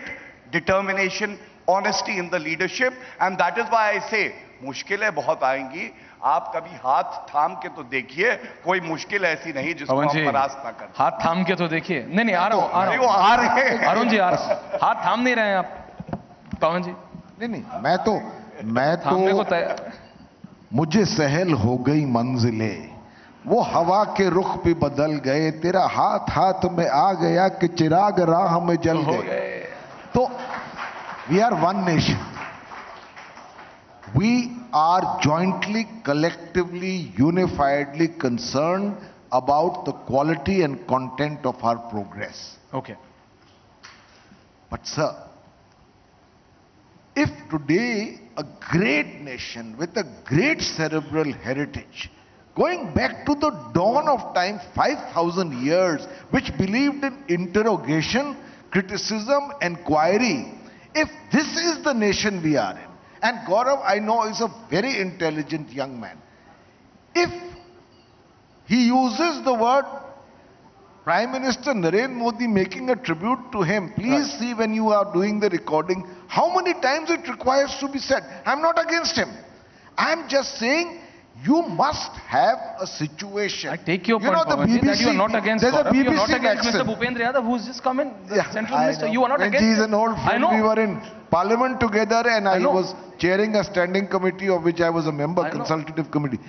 determination, honesty in the leadership, and that is why I say, मुश्किलें बहुत आएंगी, आप कभी हाथ थाम के तो देखिए, कोई मुश्किल ऐसी नहीं जिसको आप परास्त ना करें। हाथ थाम के तो देखिए, नहीं आ रहा हूँ, वो आ रहे हैं, अरुण जी आ रहा हूँ, हाथ थाम नहीं रहे हैं आप, पवन जी। नहीं, मैं तो मुझे सहल हो गई मंजिलें, वो हवा के रुख पे बदल गए, तेरा हाथ हाथ में आ गया कि चिराग राह में जल गए। तो we are one nation. We are jointly, collectively, unifiedly concerned about the quality and content of our progress. Okay. But sir, if today a great nation with a great cerebral heritage, going back to the dawn of time, 5,000 years, which believed in interrogation, criticism, enquiry, if this is the nation we are in, and Gaurav, I know, is a very intelligent young man, if he uses the word Prime Minister Narendra Modi making a tribute to him, please see when you are doing the recording, how many times it requires to be said. I'm not against him. I'm just saying you must have a situation. I take your point, Pawan, that you are not against Gaurav. You are not against Mr. Bhupendra Yadav, who's just come in, the central minister. You are not against him. He's an old friend. We were in parliament together, and I was chairing a standing committee of which I was a member, consultative committee.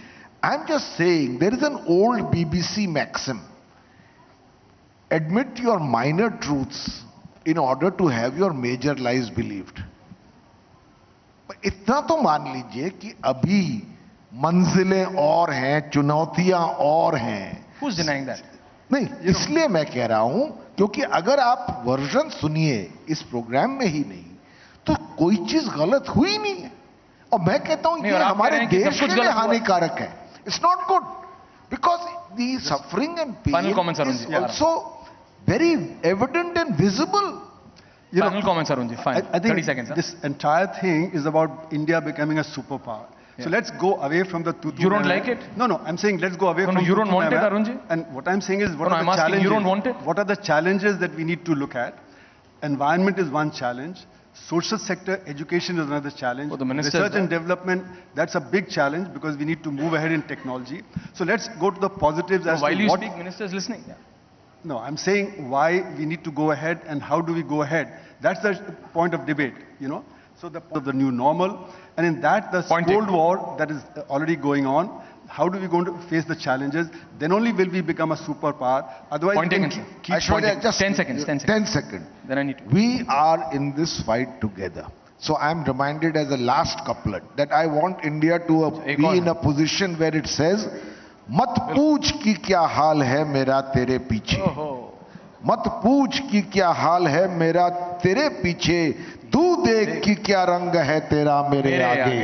I'm just saying, there is an old BBC maxim. Admit your minor truths in order to have your major lies believed. But इतना तो मान लीजिए कि अभी मंजिलें और हैं, चुनौतियां और हैं। Who's denying that? नहीं, इसलिए मैं कह रहा हूं क्योंकि अगर आप वर्जन सुनिए इस प्रोग्राम में ही नहीं, तो कोई चीज गलत हुई नहीं है। और मैं कहता हूं ये हमारे देश के लिए हानिकारक है। It's not good because the suffering and pain is also very evident and visible. Final comments, Arunji. Fine. I think 30 seconds. This entire thing is about India becoming a superpower. So let's go away from the tutu. You don't like it? No, I'm saying let's go away from you don't want it, Arunji? And what I'm saying is, what are the challenges? You don't want it? What are the challenges that we need to look at? Environment is one challenge. Social sector education is another challenge. Research and development, that's a big challenge because we need to move ahead in technology. So let's go to the positives. While you speak, minister is listening. Yeah. No, I'm saying why we need to go ahead and how do we go ahead. That's the point of debate, So the new normal, and in that the Cold War that is already going on, how do we going to face the challenges? Then only will we become a superpower. Otherwise, we can keep just 10 seconds. 10 seconds. Then I need to. We are in this fight together. So I'm reminded as a last couplet that I want India to be in a position where it says, "Mat pooch ki kya haal hai mera tere piche." मत पूछ कि क्या हाल है मेरा तेरे पीछे, तू देख कि क्या रंग है तेरा मेरे आगे,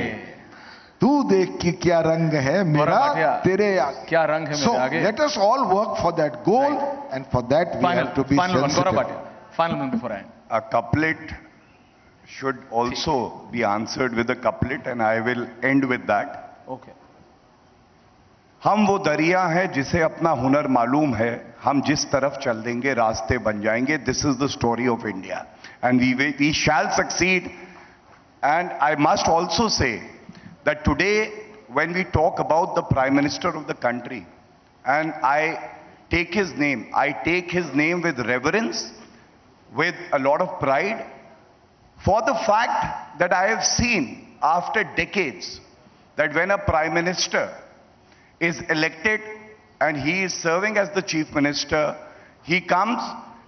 तू देख कि क्या रंग है मेरा तेरे आगे, क्या रंग है मेरे आगे. So let us all work for that goal, and for that we have to be sensitive. Final one before I end. A couplet should also be answered with a couplet, and I will end with that. Okay. हम वो दरिया है जिसे अपना हुनर मालूम है, हम जिस तरफ चल देंगे रास्ते बन जाएंगे. This is the story of India, and we shall succeed. And I must also say that today, when we talk about the Prime Minister of the country, and I take his name with reverence, with a lot of pride, for the fact that I have seen after decades that when a Prime Minister is elected and he is serving as the Chief Minister, he comes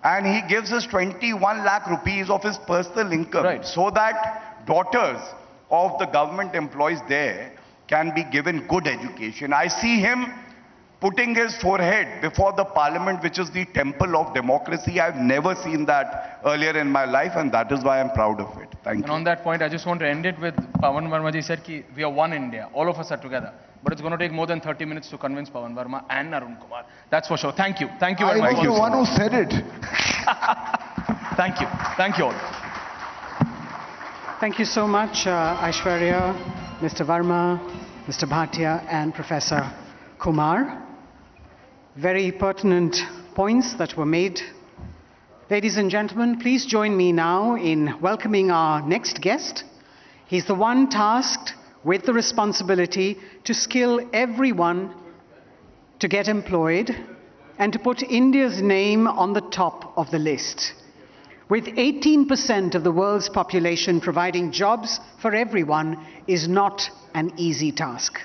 and he gives us 21 lakh rupees of his personal income, so that daughters of the government employees there can be given good education. I see him putting his forehead before the parliament, which is the temple of democracy. I've never seen that earlier in my life, and that is why I'm proud of it. Thank you. And on that point, I just want to end it with Pawan Verma ji said ki we are one India. All of us are together. But it's going to take more than 30 minutes to convince Pawan Verma and Arun Kumar. That's for sure. Thank you. Thank you very much. I was the one who said it. Thank you. Thank you all. Thank you so much, Aishwarya, Mr. Verma, Mr. Bhatia, and Professor Kumar. Very pertinent points that were made. Ladies and gentlemen, please join me now in welcoming our next guest. He's the one tasked with the responsibility to skill everyone to get employed and to put India's name on the top of the list. With 18% of the world's population, providing jobs for everyone is not an easy task.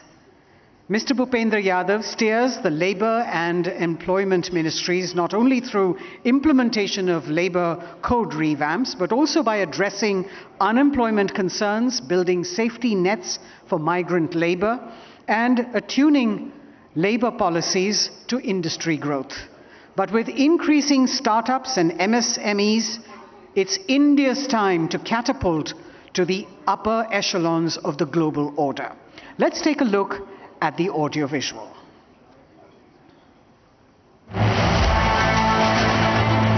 Mr. Bhupendra Yadav steers the Labour and Employment Ministries not only through implementation of labour code revamps, but also by addressing unemployment concerns, building safety nets for migrant labour, and attuning labour policies to industry growth. But with increasing startups and MSMEs, it's India's time to catapult to the upper echelons of the global order. Let's take a look at the audiovisual.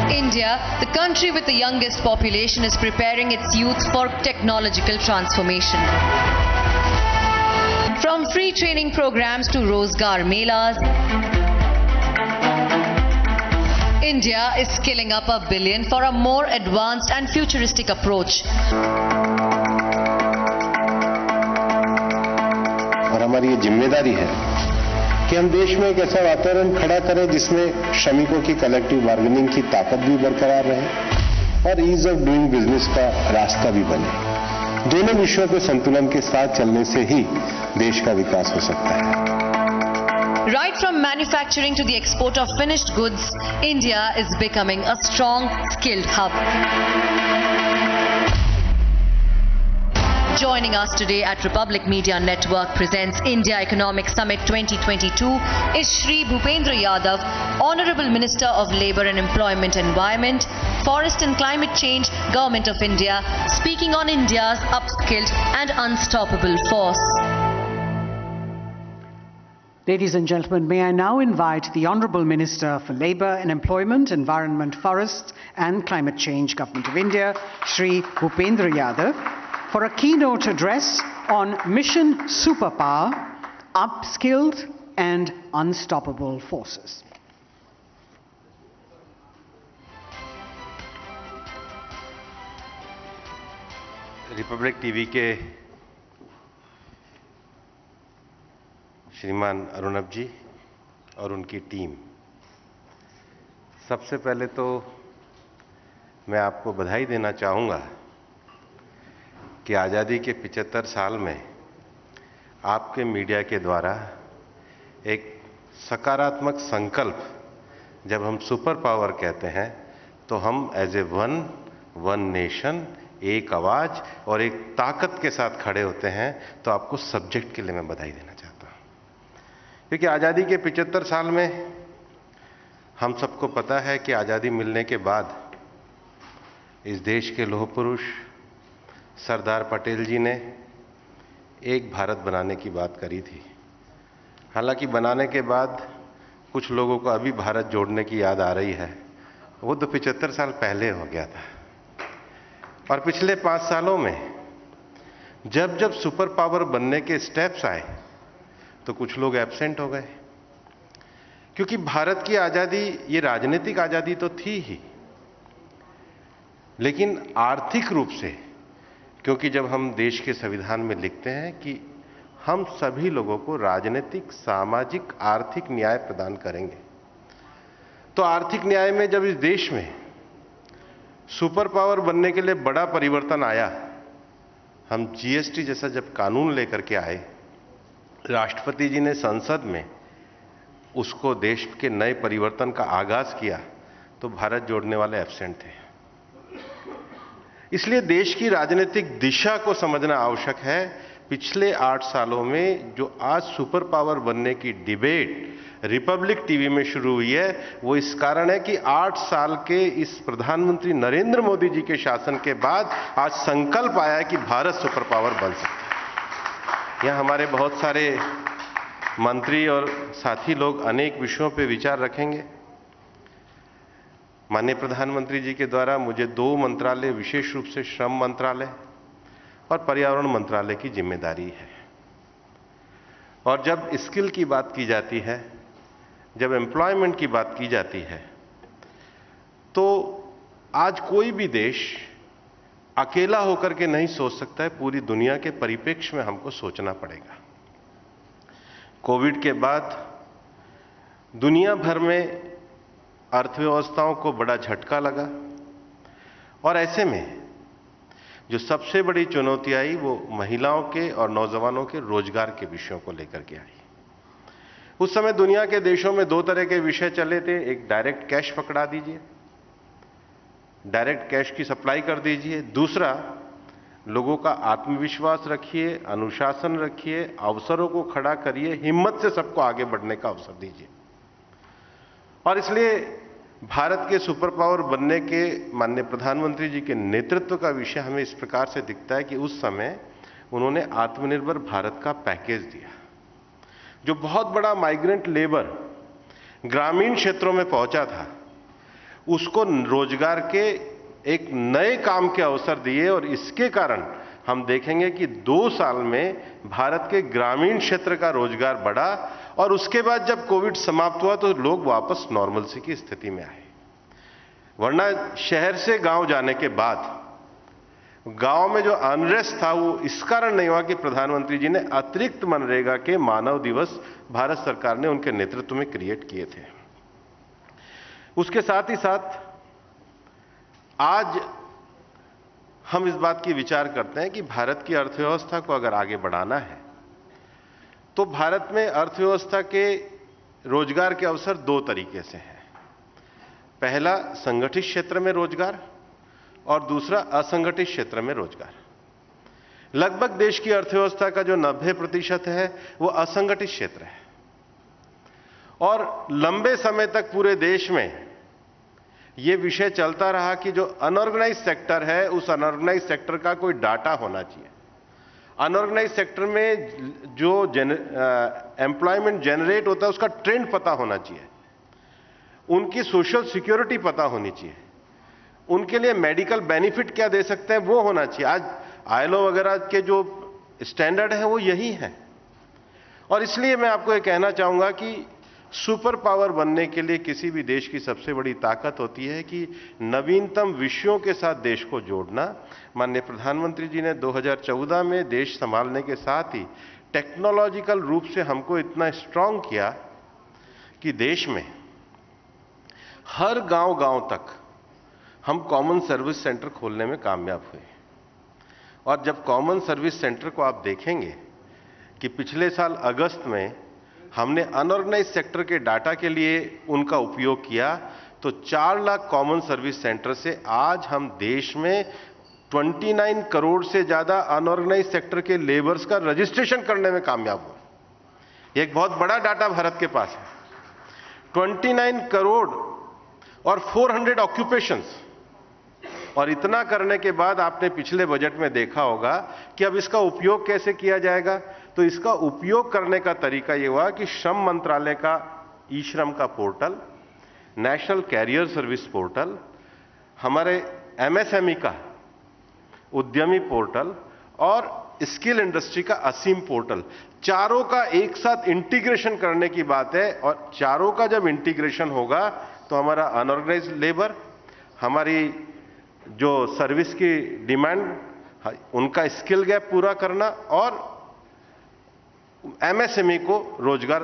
India, the country with the youngest population, is preparing its youth for technological transformation. From free training programs to Rozgar Melas, India is skilling up $1 billion for a more advanced and futuristic approach. और हमारी ये जिम्मेदारी है कि हम देश में एक ऐसा वातावरण खड़ा करें जिसमें श्रमिकों की कलेक्टिव बार्गेनिंग की ताकत भी बरकरार रहे और ईज ऑफ डूइंग बिजनेस का रास्ता भी बने. दोनों विषयों के संतुलन के साथ चलने से ही देश का विकास हो सकता है. Right from manufacturing to the export of finished goods, India is becoming a strong, skilled hub. Joining us today at Republic Media Network presents India Economic Summit 2022 is Shri Bhupendra Yadav, Honorable Minister of Labour and Employment Environment, Forest and Climate Change, Government of India, speaking on India's upskilled and unstoppable force. Ladies and gentlemen, may I now invite the Honourable Minister for Labour and Employment, Environment, Forests and Climate Change, Government of India, Shri Bhupendra Yadav, for a keynote address on Mission Superpower, Upskilled and Unstoppable Forces. Republic TV के श्रीमान अर्नब जी और उनकी team, सबसे पहले तो मैं आपको बधाई देना चाहूँगा कि आज़ादी के 75 साल में आपके मीडिया के द्वारा एक सकारात्मक संकल्प, जब हम सुपर पावर कहते हैं तो हम एज ए वन नेशन एक आवाज और एक ताकत के साथ खड़े होते हैं, तो आपको सब्जेक्ट के लिए मैं बधाई देना चाहता हूं। क्योंकि आजादी के 75 साल में हम सबको पता है कि आजादी मिलने के बाद इस देश के लौह पुरुष सरदार पटेल जी ने एक भारत बनाने की बात करी थी। हालांकि बनाने के बाद कुछ लोगों को अभी भारत जोड़ने की याद आ रही है, वो तो 75 साल पहले हो गया था। और पिछले 5 सालों में जब जब सुपर पावर बनने के स्टेप्स आए तो कुछ लोग एब्सेंट हो गए, क्योंकि भारत की आजादी ये राजनीतिक आजादी तो थी ही, लेकिन आर्थिक रूप से, क्योंकि जब हम देश के संविधान में लिखते हैं कि हम सभी लोगों को राजनीतिक, सामाजिक, आर्थिक न्याय प्रदान करेंगे, तो आर्थिक न्याय में जब इस देश में सुपर पावर बनने के लिए बड़ा परिवर्तन आया, हम जीएसटी जैसा जब कानून लेकर के आए, राष्ट्रपति जी ने संसद में उसको देश के नए परिवर्तन का आगाज किया, तो भारत जोड़ने वाले एब्सेंट थे। इसलिए देश की राजनीतिक दिशा को समझना आवश्यक है। पिछले 8 सालों में जो आज सुपर पावर बनने की डिबेट रिपब्लिक टीवी में शुरू हुई है, वो इस कारण है कि 8 साल के इस प्रधानमंत्री नरेंद्र मोदी जी के शासन के बाद आज संकल्प आया है कि भारत सुपर पावर बन सकता है। यहां हमारे बहुत सारे मंत्री और साथी लोग अनेक विषयों पर विचार रखेंगे। माननीय प्रधानमंत्री जी के द्वारा मुझे 2 मंत्रालय, विशेष रूप से श्रम मंत्रालय और पर्यावरण मंत्रालय की जिम्मेदारी है। और जब स्किल की बात की जाती है, जब एम्प्लॉयमेंट की बात की जाती है, तो आज कोई भी देश अकेला होकर के नहीं सोच सकता है, पूरी दुनिया के परिप्रेक्ष्य में हमको सोचना पड़ेगा। कोविड के बाद दुनिया भर में अर्थव्यवस्थाओं को बड़ा झटका लगा, और ऐसे में जो सबसे बड़ी चुनौती आई वो महिलाओं के और नौजवानों के रोजगार के विषयों को लेकर के आई। उस समय दुनिया के देशों में 2 तरह के विषय चले थे। एक, डायरेक्ट कैश पकड़ा दीजिए, डायरेक्ट कैश की सप्लाई कर दीजिए। दूसरा, लोगों का आत्मविश्वास रखिए, अनुशासन रखिए, अवसरों को खड़ा करिए, हिम्मत से सबको आगे बढ़ने का अवसर दीजिए। और इसलिए भारत के सुपर पावर बनने के माननीय प्रधानमंत्री जी के नेतृत्व का विषय हमें इस प्रकार से दिखता है कि उस समय उन्होंने आत्मनिर्भर भारत का पैकेज दिया। जो बहुत बड़ा माइग्रेंट लेबर ग्रामीण क्षेत्रों में पहुंचा था, उसको रोजगार के एक नए काम के अवसर दिए, और इसके कारण हम देखेंगे कि 2 साल में भारत के ग्रामीण क्षेत्र का रोजगार बढ़ा, और उसके बाद जब कोविड समाप्त हुआ तो लोग वापस नॉर्मलसी की स्थिति में आए। वरना शहर से गांव जाने के बाद गांव में जो अनरेस्ट था वो इस कारण नहीं हुआ कि प्रधानमंत्री जी ने अतिरिक्त मनरेगा के मानव दिवस भारत सरकार ने उनके नेतृत्व में क्रिएट किए थे। उसके साथ ही साथ आज हम इस बात की विचार करते हैं कि भारत की अर्थव्यवस्था को अगर आगे बढ़ाना है तो भारत में अर्थव्यवस्था के रोजगार के अवसर 2 तरीके से हैं। पहला, संगठित क्षेत्र में रोजगार, और दूसरा असंगठित क्षेत्र में रोजगार। लगभग देश की अर्थव्यवस्था का जो 90% है वो असंगठित क्षेत्र है, और लंबे समय तक पूरे देश में ये विषय चलता रहा कि जो अनऑर्गेनाइज सेक्टर है, उस अनऑर्गेनाइज सेक्टर का कोई डाटा होना चाहिए। अनऑर्गेनाइज सेक्टर में जो एम्प्लॉयमेंट जनरेट होता है उसका ट्रेंड पता होना चाहिए, उनकी सोशल सिक्योरिटी पता होनी चाहिए, उनके लिए मेडिकल बेनिफिट क्या दे सकते हैं वो होना चाहिए। आज आईएलओ वगैरह के जो स्टैंडर्ड है वो यही है। और इसलिए मैं आपको ये कहना चाहूंगा कि सुपर पावर बनने के लिए किसी भी देश की सबसे बड़ी ताकत होती है कि नवीनतम विषयों के साथ देश को जोड़ना। माननीय प्रधानमंत्री जी ने 2014 में देश संभालने के साथ ही टेक्नोलॉजिकल रूप से हमको इतना स्ट्रांग किया कि देश में हर गांव तक हम कॉमन सर्विस सेंटर खोलने में कामयाब हुए। और जब कॉमन सर्विस सेंटर को आप देखेंगे कि पिछले साल अगस्त में हमने अनऑर्गेनाइज सेक्टर के डाटा के लिए उनका उपयोग किया, तो 4 लाख कॉमन सर्विस सेंटर से आज हम देश में 29 करोड़ से ज्यादा अनऑर्गेनाइज सेक्टर के लेबर्स का रजिस्ट्रेशन करने में कामयाब हुआ। यह एक बहुत बड़ा डाटा भारत के पास है। 29 करोड़ और 400 ऑक्यूपेशंस। और इतना करने के बाद आपने पिछले बजट में देखा होगा कि अब इसका उपयोग कैसे किया जाएगा। तो इसका उपयोग करने का तरीका यह हुआ कि श्रम मंत्रालय का ई श्रम का portal, national career service portal, हमारे एमएसएमई का उद्यमी पोर्टल और स्किल इंडस्ट्री का असीम पोर्टल, चारों का एक साथ इंटीग्रेशन करने की बात है। और चारों का जब इंटीग्रेशन होगा तो हमारा अनऑर्गेनाइज्ड लेबर, हमारी जो सर्विस की डिमांड, उनका स्किल गैप पूरा करना और एमएसएमई को रोजगार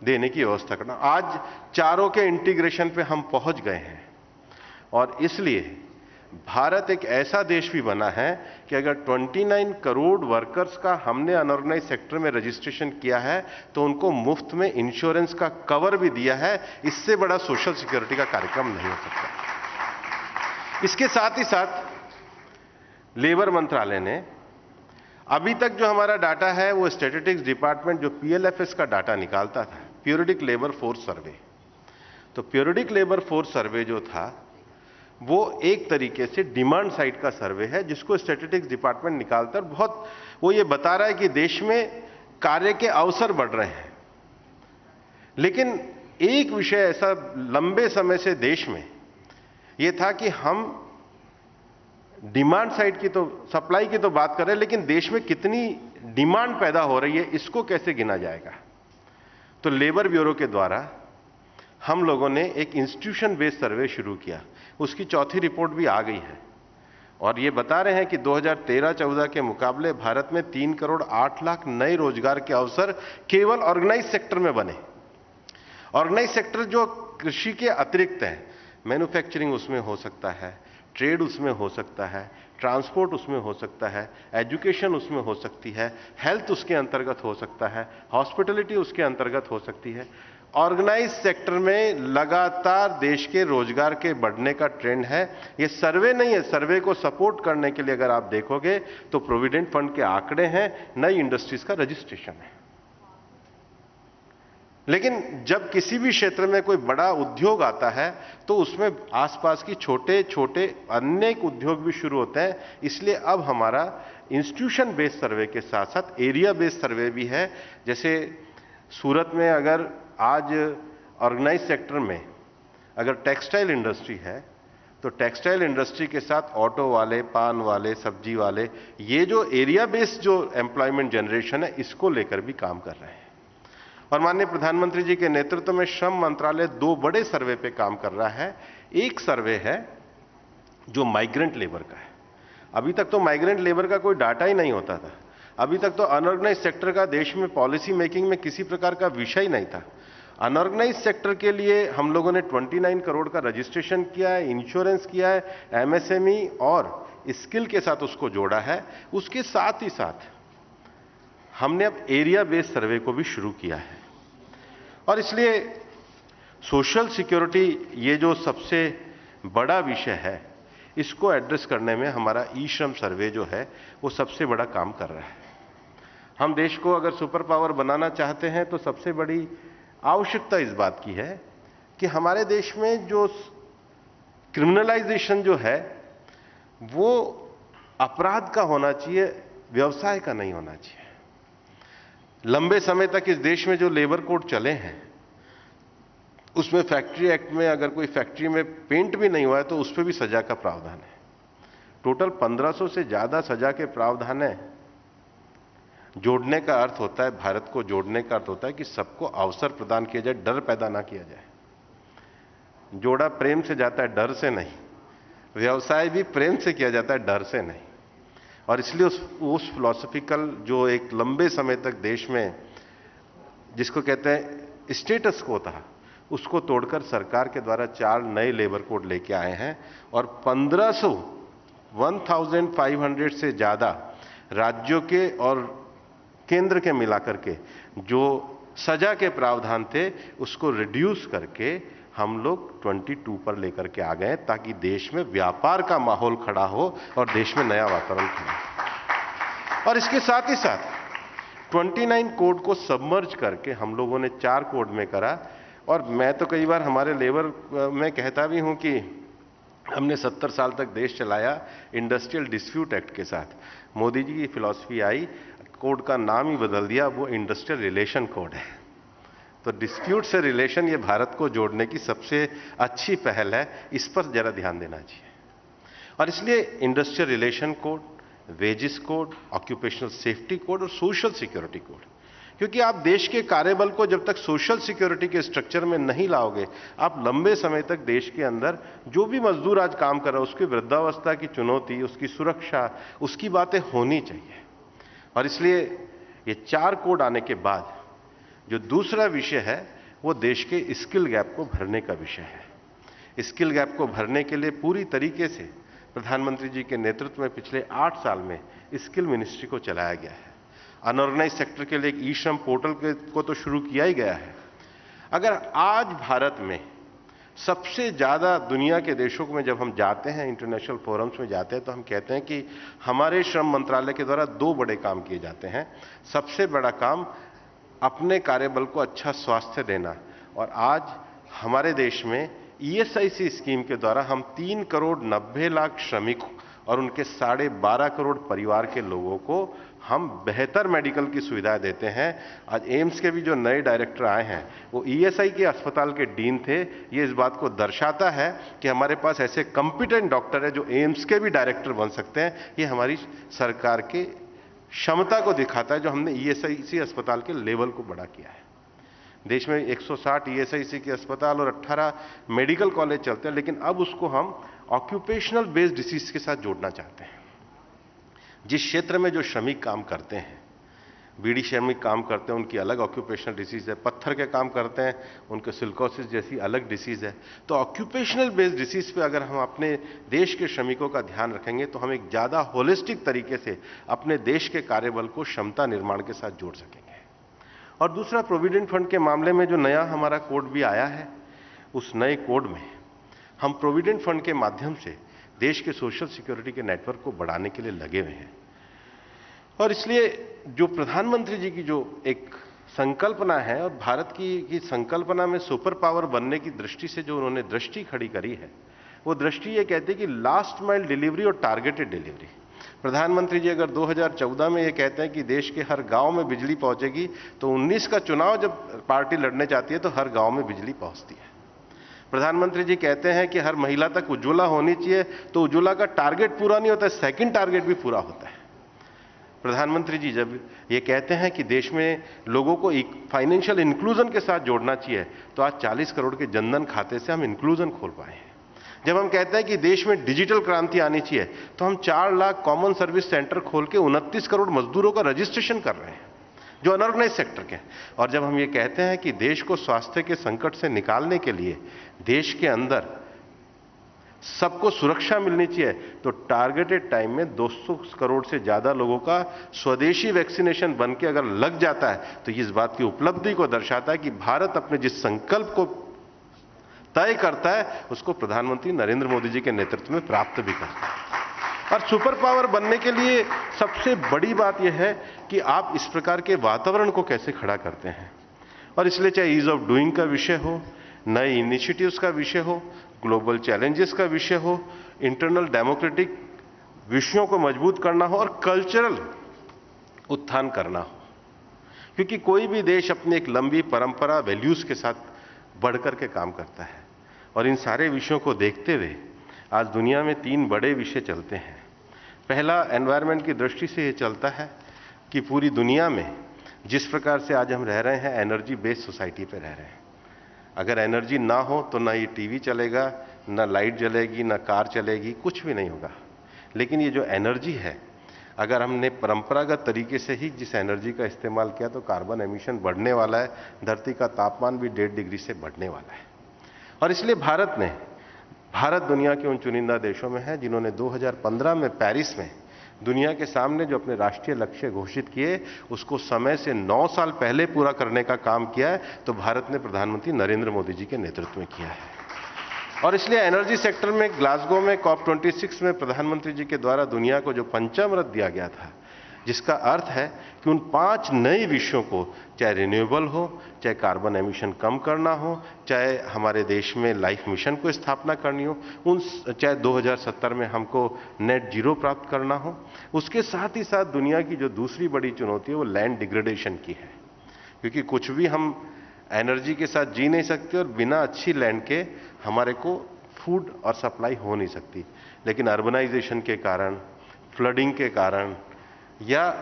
देने की व्यवस्था करना, आज चारों के इंटीग्रेशन पे हम पहुंच गए हैं। और इसलिए भारत एक ऐसा देश भी बना है कि अगर 29 करोड़ वर्कर्स का हमने अनऑर्गेनाइज सेक्टर में रजिस्ट्रेशन किया है तो उनको मुफ्त में इंश्योरेंस का कवर भी दिया है। इससे बड़ा सोशल सिक्योरिटी का कार्यक्रम नहीं हो सकता। इसके साथ ही साथ लेबर मंत्रालय ने अभी तक जो हमारा डाटा है वो स्टैटिस्टिक्स डिपार्टमेंट जो पीएलएफएस का डाटा निकालता था, पीरियडिक लेबर फोर्स सर्वे। तो पीरियडिक लेबर फोर्स सर्वे जो था वो एक तरीके से डिमांड साइड का सर्वे है जिसको स्टैटिस्टिक्स डिपार्टमेंट निकालता है। और बहुत वो ये बता रहा है कि देश में कार्य के अवसर बढ़ रहे हैं। लेकिन एक विषय ऐसा लंबे समय से देश में ये था कि हम डिमांड साइड की तो, सप्लाई की तो बात कर रहे हैं, लेकिन देश में कितनी डिमांड पैदा हो रही है इसको कैसे गिना जाएगा। तो लेबर ब्यूरो के द्वारा हम लोगों ने एक इंस्टीट्यूशन बेस्ड सर्वे शुरू किया। उसकी चौथी रिपोर्ट भी आ गई है और ये बता रहे हैं कि 2013-14 के मुकाबले भारत में 3 करोड़ 8 लाख नए रोजगार के अवसर केवल ऑर्गेनाइज सेक्टर में बने। ऑर्गेनाइज सेक्टर जो कृषि के अतिरिक्त है, मैन्युफैक्चरिंग उसमें हो सकता है, ट्रेड उसमें हो सकता है, ट्रांसपोर्ट उसमें हो सकता है, एजुकेशन उसमें हो सकती है, हेल्थ उसके अंतर्गत हो सकता है, हॉस्पिटलिटी उसके अंतर्गत हो सकती है। ऑर्गेनाइज सेक्टर में लगातार देश के रोजगार के बढ़ने का ट्रेंड है। ये सर्वे नहीं है, सर्वे को सपोर्ट करने के लिए अगर आप देखोगे तो प्रोविडेंट फंड के आंकड़े हैं, नई इंडस्ट्रीज का रजिस्ट्रेशन है। लेकिन जब किसी भी क्षेत्र में कोई बड़ा उद्योग आता है तो उसमें आसपास की छोटे छोटे अनेक उद्योग भी शुरू होते हैं। इसलिए अब हमारा इंस्टीट्यूशन बेस्ड सर्वे के साथ साथ एरिया बेस्ड सर्वे भी है। जैसे सूरत में अगर आज ऑर्गेनाइज सेक्टर में अगर टेक्सटाइल इंडस्ट्री है तो टेक्सटाइल इंडस्ट्री के साथ ऑटो वाले, पान वाले, सब्जी वाले, ये जो एरिया बेस्ड जो एम्प्लॉयमेंट जनरेशन है इसको लेकर भी काम कर रहे हैं। और माननीय प्रधानमंत्री जी के नेतृत्व में श्रम मंत्रालय 2 बड़े सर्वे पे काम कर रहा है। एक सर्वे है जो माइग्रेंट लेबर का है। अभी तक तो माइग्रेंट लेबर का कोई डाटा ही नहीं होता था। अभी तक तो अनऑर्गेनाइज सेक्टर का देश में पॉलिसी मेकिंग में किसी प्रकार का विषय ही नहीं था। अनऑर्गेनाइज सेक्टर के लिए हम लोगों ने 29 करोड़ का रजिस्ट्रेशन किया है, इंश्योरेंस किया है, एमएसएमई और स्किल के साथ उसको जोड़ा है। उसके साथ ही साथ हमने अब एरिया बेस्ड सर्वे को भी शुरू किया है। और इसलिए सोशल सिक्योरिटी ये जो सबसे बड़ा विषय है इसको एड्रेस करने में हमारा ई श्रम सर्वे जो है वो सबसे बड़ा काम कर रहा है। हम देश को अगर सुपर पावर बनाना चाहते हैं तो सबसे बड़ी आवश्यकता इस बात की है कि हमारे देश में जो क्रिमिनलाइजेशन जो है वो अपराध का होना चाहिए, व्यवसाय का नहीं होना चाहिए। लंबे समय तक इस देश में जो लेबर कोड चले हैं उसमें फैक्ट्री एक्ट में अगर कोई फैक्ट्री में पेंट भी नहीं हुआ है तो उस पर भी सजा का प्रावधान है। टोटल 1500 से ज्यादा सजा के प्रावधान है। जोड़ने का अर्थ होता है, भारत को जोड़ने का अर्थ होता है कि सबको अवसर प्रदान किया जाए, डर पैदा ना किया जाए। जोड़ा प्रेम से जाता है, डर से नहीं। व्यवसाय भी प्रेम से किया जाता है, डर से नहीं। और इसलिए उस फिलॉसफिकल जो एक लंबे समय तक देश में जिसको कहते हैं स्टेटस को था उसको तोड़कर सरकार के द्वारा 4 नए लेबर कोड लेके आए हैं। और 1500 से ज्यादा राज्यों के और केंद्र के मिलाकर के जो सजा के प्रावधान थे उसको रिड्यूस करके हम लोग 22 पर लेकर के आ गए ताकि देश में व्यापार का माहौल खड़ा हो और देश में नया वातावरण खड़ा हो। और इसके साथ ही साथ 29 कोड को सबमर्ज करके हम लोगों ने 4 कोड में करा। और मैं तो कई बार हमारे लेबर में कहता भी हूं कि हमने 70 साल तक देश चलाया इंडस्ट्रियल डिस्प्यूट एक्ट के साथ। मोदी जी की फिलॉसफी आई, कोड का नाम ही बदल दिया, वो इंडस्ट्रियल रिलेशन कोड है। तो डिस्प्यूट से रिलेशन, ये भारत को जोड़ने की सबसे अच्छी पहल है, इस पर जरा ध्यान देना चाहिए। और इसलिए industrial relation code, wages code, occupational safety code और सोशल सिक्योरिटी कोड, क्योंकि आप देश के कार्यबल को जब तक सोशल सिक्योरिटी के स्ट्रक्चर में नहीं लाओगे, आप लंबे समय तक देश के अंदर जो भी मजदूर आज काम कर रहा है उसकी वृद्धावस्था की चुनौती, उसकी सुरक्षा, उसकी बातें होनी चाहिए। और इसलिए ये 4 कोड आने के बाद जो दूसरा विषय है वो देश के स्किल गैप को भरने का विषय है। स्किल गैप को भरने के लिए पूरी तरीके से प्रधानमंत्री जी के नेतृत्व में पिछले 8 साल में स्किल मिनिस्ट्री को चलाया गया है। अनऑर्गेनाइज सेक्टर के लिए एक ई श्रम पोर्टल को तो शुरू किया ही गया है। अगर आज भारत में सबसे ज्यादा दुनिया के देशों में जब हम जाते हैं, इंटरनेशनल फोरम्स में जाते हैं, तो हम कहते हैं कि हमारे श्रम मंत्रालय के द्वारा 2 बड़े काम किए जाते हैं। सबसे बड़ा काम अपने कार्यबल को अच्छा स्वास्थ्य देना, और आज हमारे देश में ईएसआईसी स्कीम के द्वारा हम 3 करोड़ 90 लाख श्रमिकों और उनके 12.5 करोड़ परिवार के लोगों को हम बेहतर मेडिकल की सुविधाएं देते हैं। आज एम्स के भी जो नए डायरेक्टर आए हैं वो ईएसआई के अस्पताल के डीन थे। ये इस बात को दर्शाता है कि हमारे पास ऐसे कॉम्पिटेंट डॉक्टर हैं जो एम्स के भी डायरेक्टर बन सकते हैं। ये हमारी सरकार की क्षमता को दिखाता है, जो हमने ईएसआईसी अस्पताल के लेवल को बड़ा किया है। देश में 160 ईएसआईसी के अस्पताल और 18 मेडिकल कॉलेज चलते हैं, लेकिन अब उसको हम ऑक्यूपेशनल बेस्ड डिसीज के साथ जोड़ना चाहते हैं। जिस क्षेत्र में जो श्रमिक काम करते हैं, बीड़ी श्रमिक काम करते हैं, उनकी अलग ऑक्यूपेशनल डिसीज है। पत्थर के काम करते हैं, उनके सिलिकोसिस जैसी अलग डिसीज है। तो ऑक्यूपेशनल बेस्ड डिसीज पे अगर हम अपने देश के श्रमिकों का ध्यान रखेंगे तो हम एक ज्यादा होलिस्टिक तरीके से अपने देश के कार्यबल को क्षमता निर्माण के साथ जोड़ सकेंगे। और दूसरा, प्रोविडेंट फंड के मामले में जो नया हमारा कोड भी आया है, उस नए कोड में हम प्रोविडेंट फंड के माध्यम से देश के सोशल सिक्योरिटी के नेटवर्क को बढ़ाने के लिए लगे हुए हैं। और इसलिए जो प्रधानमंत्री जी की जो एक संकल्पना है, और भारत की संकल्पना में सुपर पावर बनने की दृष्टि से जो उन्होंने दृष्टि खड़ी करी है, वो दृष्टि ये कहती है कि लास्ट माइल डिलीवरी और टारगेटेड डिलीवरी। प्रधानमंत्री जी अगर 2014 में ये कहते हैं कि देश के हर गांव में बिजली पहुंचेगी, तो 19 का चुनाव जब पार्टी लड़ने चाहती है तो हर गांव में बिजली पहुंचती है। प्रधानमंत्री जी कहते हैं कि हर महिला तक उज्ज्वला होनी चाहिए, तो उज्ज्वला का टारगेट पूरा नहीं होता, सेकंड टारगेट भी पूरा होता है। प्रधानमंत्री जी जब ये कहते हैं कि देश में लोगों को फाइनेंशियल इंक्लूजन के साथ जोड़ना चाहिए, तो आज 40 करोड़ के जनधन खाते से हम इंक्लूजन खोल पाए हैं। जब हम कहते हैं कि देश में डिजिटल क्रांति आनी चाहिए, तो हम 4 लाख कॉमन सर्विस सेंटर खोल के 29 करोड़ मजदूरों का रजिस्ट्रेशन कर रहे हैं जो अनऑर्गेनाइज सेक्टर के। और जब हम ये कहते हैं कि देश को स्वास्थ्य के संकट से निकालने के लिए देश के अंदर सबको सुरक्षा मिलनी चाहिए, तो टारगेटेड टाइम में 200 करोड़ से ज्यादा लोगों का स्वदेशी वैक्सीनेशन बन के अगर लग जाता है, तो इस बात की उपलब्धि को दर्शाता है कि भारत अपने जिस संकल्प को तय करता है उसको प्रधानमंत्री नरेंद्र मोदी जी के नेतृत्व में प्राप्त भी करता है। और सुपर पावर बनने के लिए सबसे बड़ी बात यह है कि आप इस प्रकार के वातावरण को कैसे खड़ा करते हैं। और इसलिए चाहे ईज ऑफ डूइंग का विषय हो, नए इनिशिएटिव्स का विषय हो, ग्लोबल चैलेंजेस का विषय हो, इंटरनल डेमोक्रेटिक विषयों को मजबूत करना हो, और कल्चरल उत्थान करना हो, क्योंकि कोई भी देश अपनी एक लंबी परंपरा वैल्यूज के साथ बढ़कर के काम करता है। और इन सारे विषयों को देखते हुए आज दुनिया में 3 बड़े विषय चलते हैं। पहला, एनवायरनमेंट की दृष्टि से ये चलता है कि पूरी दुनिया में जिस प्रकार से आज हम रह रहे हैं, एनर्जी बेस्ड सोसाइटी पे रह रहे हैं। अगर एनर्जी ना हो तो ना ये टीवी चलेगा, ना लाइट जलेगी, ना कार चलेगी, कुछ भी नहीं होगा। लेकिन ये जो एनर्जी है, अगर हमने परंपरागत तरीके से ही जिस एनर्जी का इस्तेमाल किया, तो कार्बन एमिशन बढ़ने वाला है, धरती का तापमान भी 1.5 डिग्री से बढ़ने वाला है। और इसलिए भारत दुनिया के उन चुनिंदा देशों में है जिन्होंने 2015 में पेरिस में दुनिया के सामने जो अपने राष्ट्रीय लक्ष्य घोषित किए उसको समय से 9 साल पहले पूरा करने का काम किया है, तो भारत ने प्रधानमंत्री नरेंद्र मोदी जी के नेतृत्व में किया है। और इसलिए एनर्जी सेक्टर में ग्लासगो में COP26 में प्रधानमंत्री जी के द्वारा दुनिया को जो पंचामृत दिया गया था, जिसका अर्थ है कि उन 5 नए विषयों को, चाहे रिन्यूएबल हो, चाहे कार्बन एमिशन कम करना हो, चाहे हमारे देश में लाइफ मिशन को स्थापना करनी हो, चाहे 2070 में हमको नेट जीरो प्राप्त करना हो, उसके साथ ही साथ दुनिया की जो दूसरी बड़ी चुनौती है वो लैंड डिग्रेडेशन की है। क्योंकि कुछ भी हम एनर्जी के साथ जी नहीं सकते और बिना अच्छी लैंड के हमारे को फूड और सप्लाई हो नहीं सकती। लेकिन अर्बनाइजेशन के कारण, फ्लडिंग के कारण या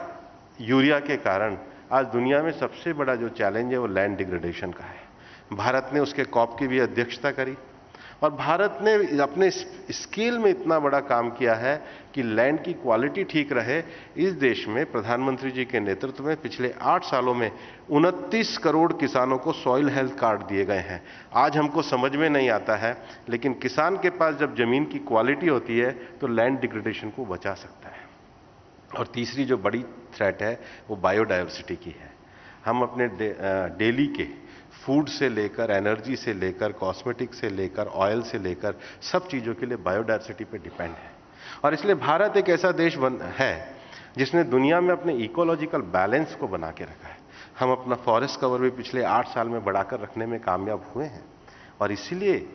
यूरिया के कारण आज दुनिया में सबसे बड़ा जो चैलेंज है वो लैंड डिग्रेडेशन का है। भारत ने उसके COP की भी अध्यक्षता करी और भारत ने अपने स्केल में इतना बड़ा काम किया है कि लैंड की क्वालिटी ठीक रहे। इस देश में प्रधानमंत्री जी के नेतृत्व में पिछले 8 सालों में 29 करोड़ किसानों को सॉइल हेल्थ कार्ड दिए गए हैं। आज हमको समझ में नहीं आता है, लेकिन किसान के पास जब जमीन की क्वालिटी होती है तो लैंड डिग्रेडेशन को बचा सकता है। और तीसरी जो बड़ी थ्रेट है वो बायोडायवर्सिटी की है। हम अपने डेली के फूड से लेकर, एनर्जी से लेकर, कॉस्मेटिक से लेकर, ऑयल से लेकर सब चीज़ों के लिए बायोडायवर्सिटी पे डिपेंड है। और इसलिए भारत एक ऐसा देश है जिसने दुनिया में अपने इकोलॉजिकल बैलेंस को बना के रखा है। हम अपना फॉरेस्ट कवर भी पिछले 8 साल में बढ़ाकर रखने में कामयाब हुए हैं। और इसीलिए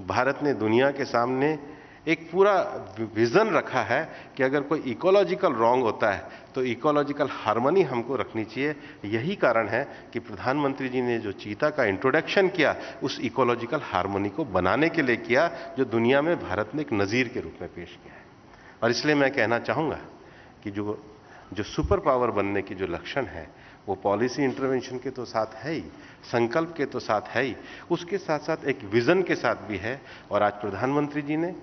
भारत ने दुनिया के सामने एक पूरा विजन रखा है कि अगर कोई इकोलॉजिकल रॉन्ग होता है तो इकोलॉजिकल हार्मनी हमको रखनी चाहिए। यही कारण है कि प्रधानमंत्री जी ने जो चीता का इंट्रोडक्शन किया उस इकोलॉजिकल हार्मनी को बनाने के लिए किया, जो दुनिया में भारत ने एक नज़ीर के रूप में पेश किया है। और इसलिए मैं कहना चाहूँगा कि जो सुपर पावर बनने की जो लक्षण है वो पॉलिसी इंटरवेंशन के तो साथ है ही, संकल्प के तो साथ है ही, उसके साथ साथ एक विजन के साथ भी है। और आज प्रधानमंत्री जी ने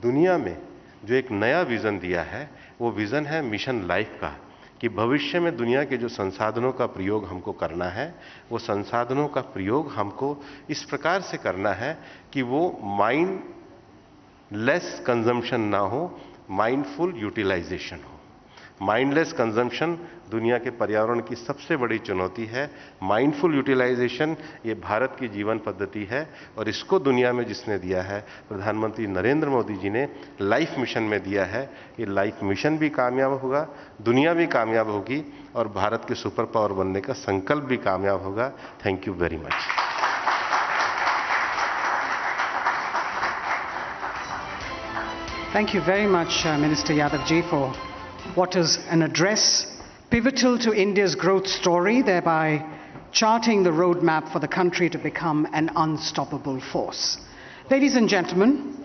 दुनिया में जो एक नया विजन दिया है वो विजन है मिशन लाइफ का, कि भविष्य में दुनिया के जो संसाधनों का प्रयोग हमको करना है वो संसाधनों का प्रयोग हमको इस प्रकार से करना है कि वो माइंडलेस कंजम्पशन ना हो, माइंडफुल यूटिलाइजेशन हो। माइंडलेस कंजम्पशन दुनिया के पर्यावरण की सबसे बड़ी चुनौती है। माइंडफुल यूटिलाइजेशन ये भारत की जीवन पद्धति है और इसको दुनिया में जिसने दिया है प्रधानमंत्री नरेंद्र मोदी जी ने लाइफ मिशन में दिया है। ये लाइफ मिशन भी कामयाब होगा, दुनिया भी कामयाब होगी और भारत के सुपर पावर बनने का संकल्प भी कामयाब होगा। Thank you very much. Thank you very much, Minister Yadav ji, for what is an address pivotal to India's growth story, thereby charting the roadmap for the country to become an unstoppable force. Ladies and gentlemen,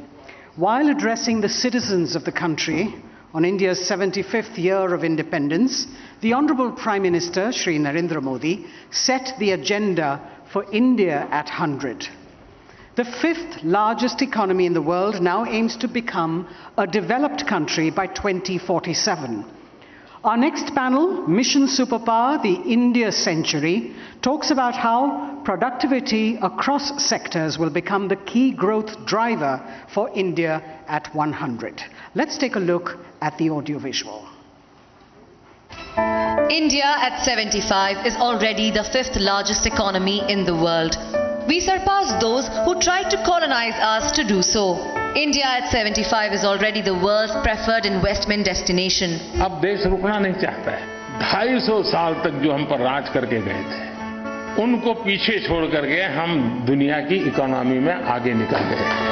while addressing the citizens of the country on India's 75th year of independence, the Honorable Prime Minister, Shri Narendra Modi, set the agenda for India at 100. The 5th largest economy in the world now aims to become a developed country by 2047. Our next panel, Mission Superpower, the India Century, talks about how productivity across sectors will become the key growth driver for India at 100. Let's take a look at the audiovisual. India at 75 is already the 5th largest economy in the world. We surpassed those who tried to colonize us to do so. India at 75 is already the world's preferred investment destination. अब देश रुकना नहीं चाहता है। 250 साल तक जो हम पर राज करके गए थे, उनको पीछे छोड़ करके हम दुनिया की इकोनॉमी में आगे निकल गए।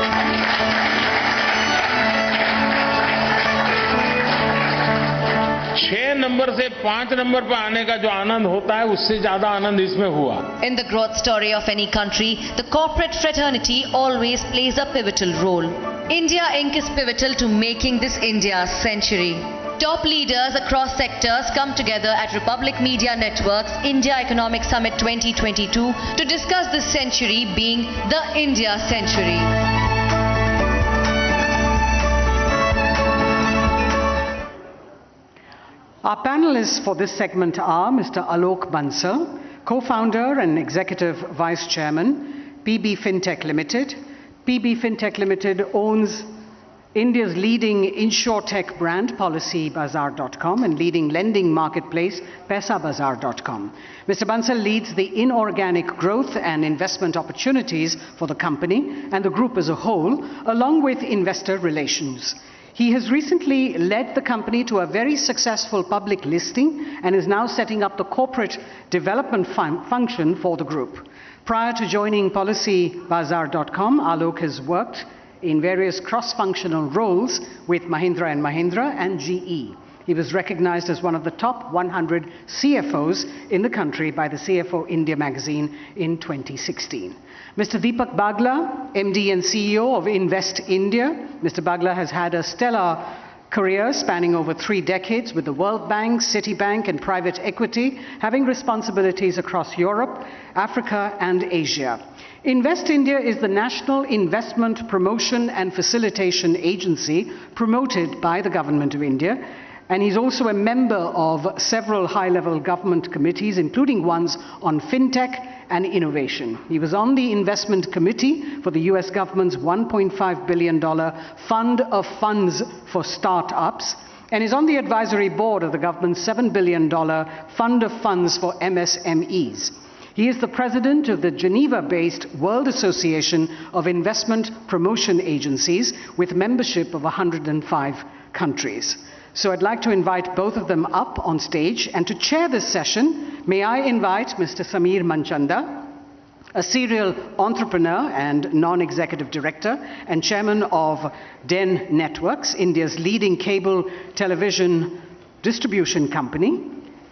6 नंबर से 5 नंबर पर आने का जो आनंद होता है, उससे ज्यादा आनंद इसमें हुआ। In the growth story of any country, the corporate fraternity always plays a pivotal role. India Inc. is pivotal to making this India's century. Top leaders across sectors come together at Republic Media Network's India Economic Summit 2022 to discuss this century being the India Century. Our panelists for this segment are Mr. Alok Bansal, co-founder and executive vice chairman, PB Fintech Limited. PB Fintech Limited owns India's leading insurtech brand, PolicyBazaar.com, and leading lending marketplace, PaisaBazaar.com. Mr. Bansal leads the inorganic growth and investment opportunities for the company and the group as a whole, along with investor relations. He has recently led the company to a very successful public listing and is now setting up the corporate development function for the group. Prior to joining PolicyBazaar.com, Alok has worked in various cross-functional roles with Mahindra & Mahindra and GE. He was recognized as one of the top 100 CFOs in the country by the CFO India magazine in 2016. Mr. Deepak Bagla, MD and CEO of Invest India. Mr. Bagla has had a stellar career spanning over 3 decades with the World Bank, Citibank, and private equity, having responsibilities across Europe, Africa, and Asia. Invest India is the national investment promotion and facilitation agency promoted by the Government of India, and he's also a member of several high-level government committees, including ones on Fintech and innovation. He was on the investment committee for the US government's $1.5 billion Fund of Funds for Startups, and is on the advisory board of the government's $7 billion Fund of Funds for MSMEs. He is the president of the Geneva-based World Association of Investment Promotion Agencies with membership of 105 countries. So I'd like to invite both of them up on stage, and to chair this session, may I invite Mr. Sameer Manchanda, a serial entrepreneur and non-executive director and chairman of DEN Networks, India's leading cable television distribution company.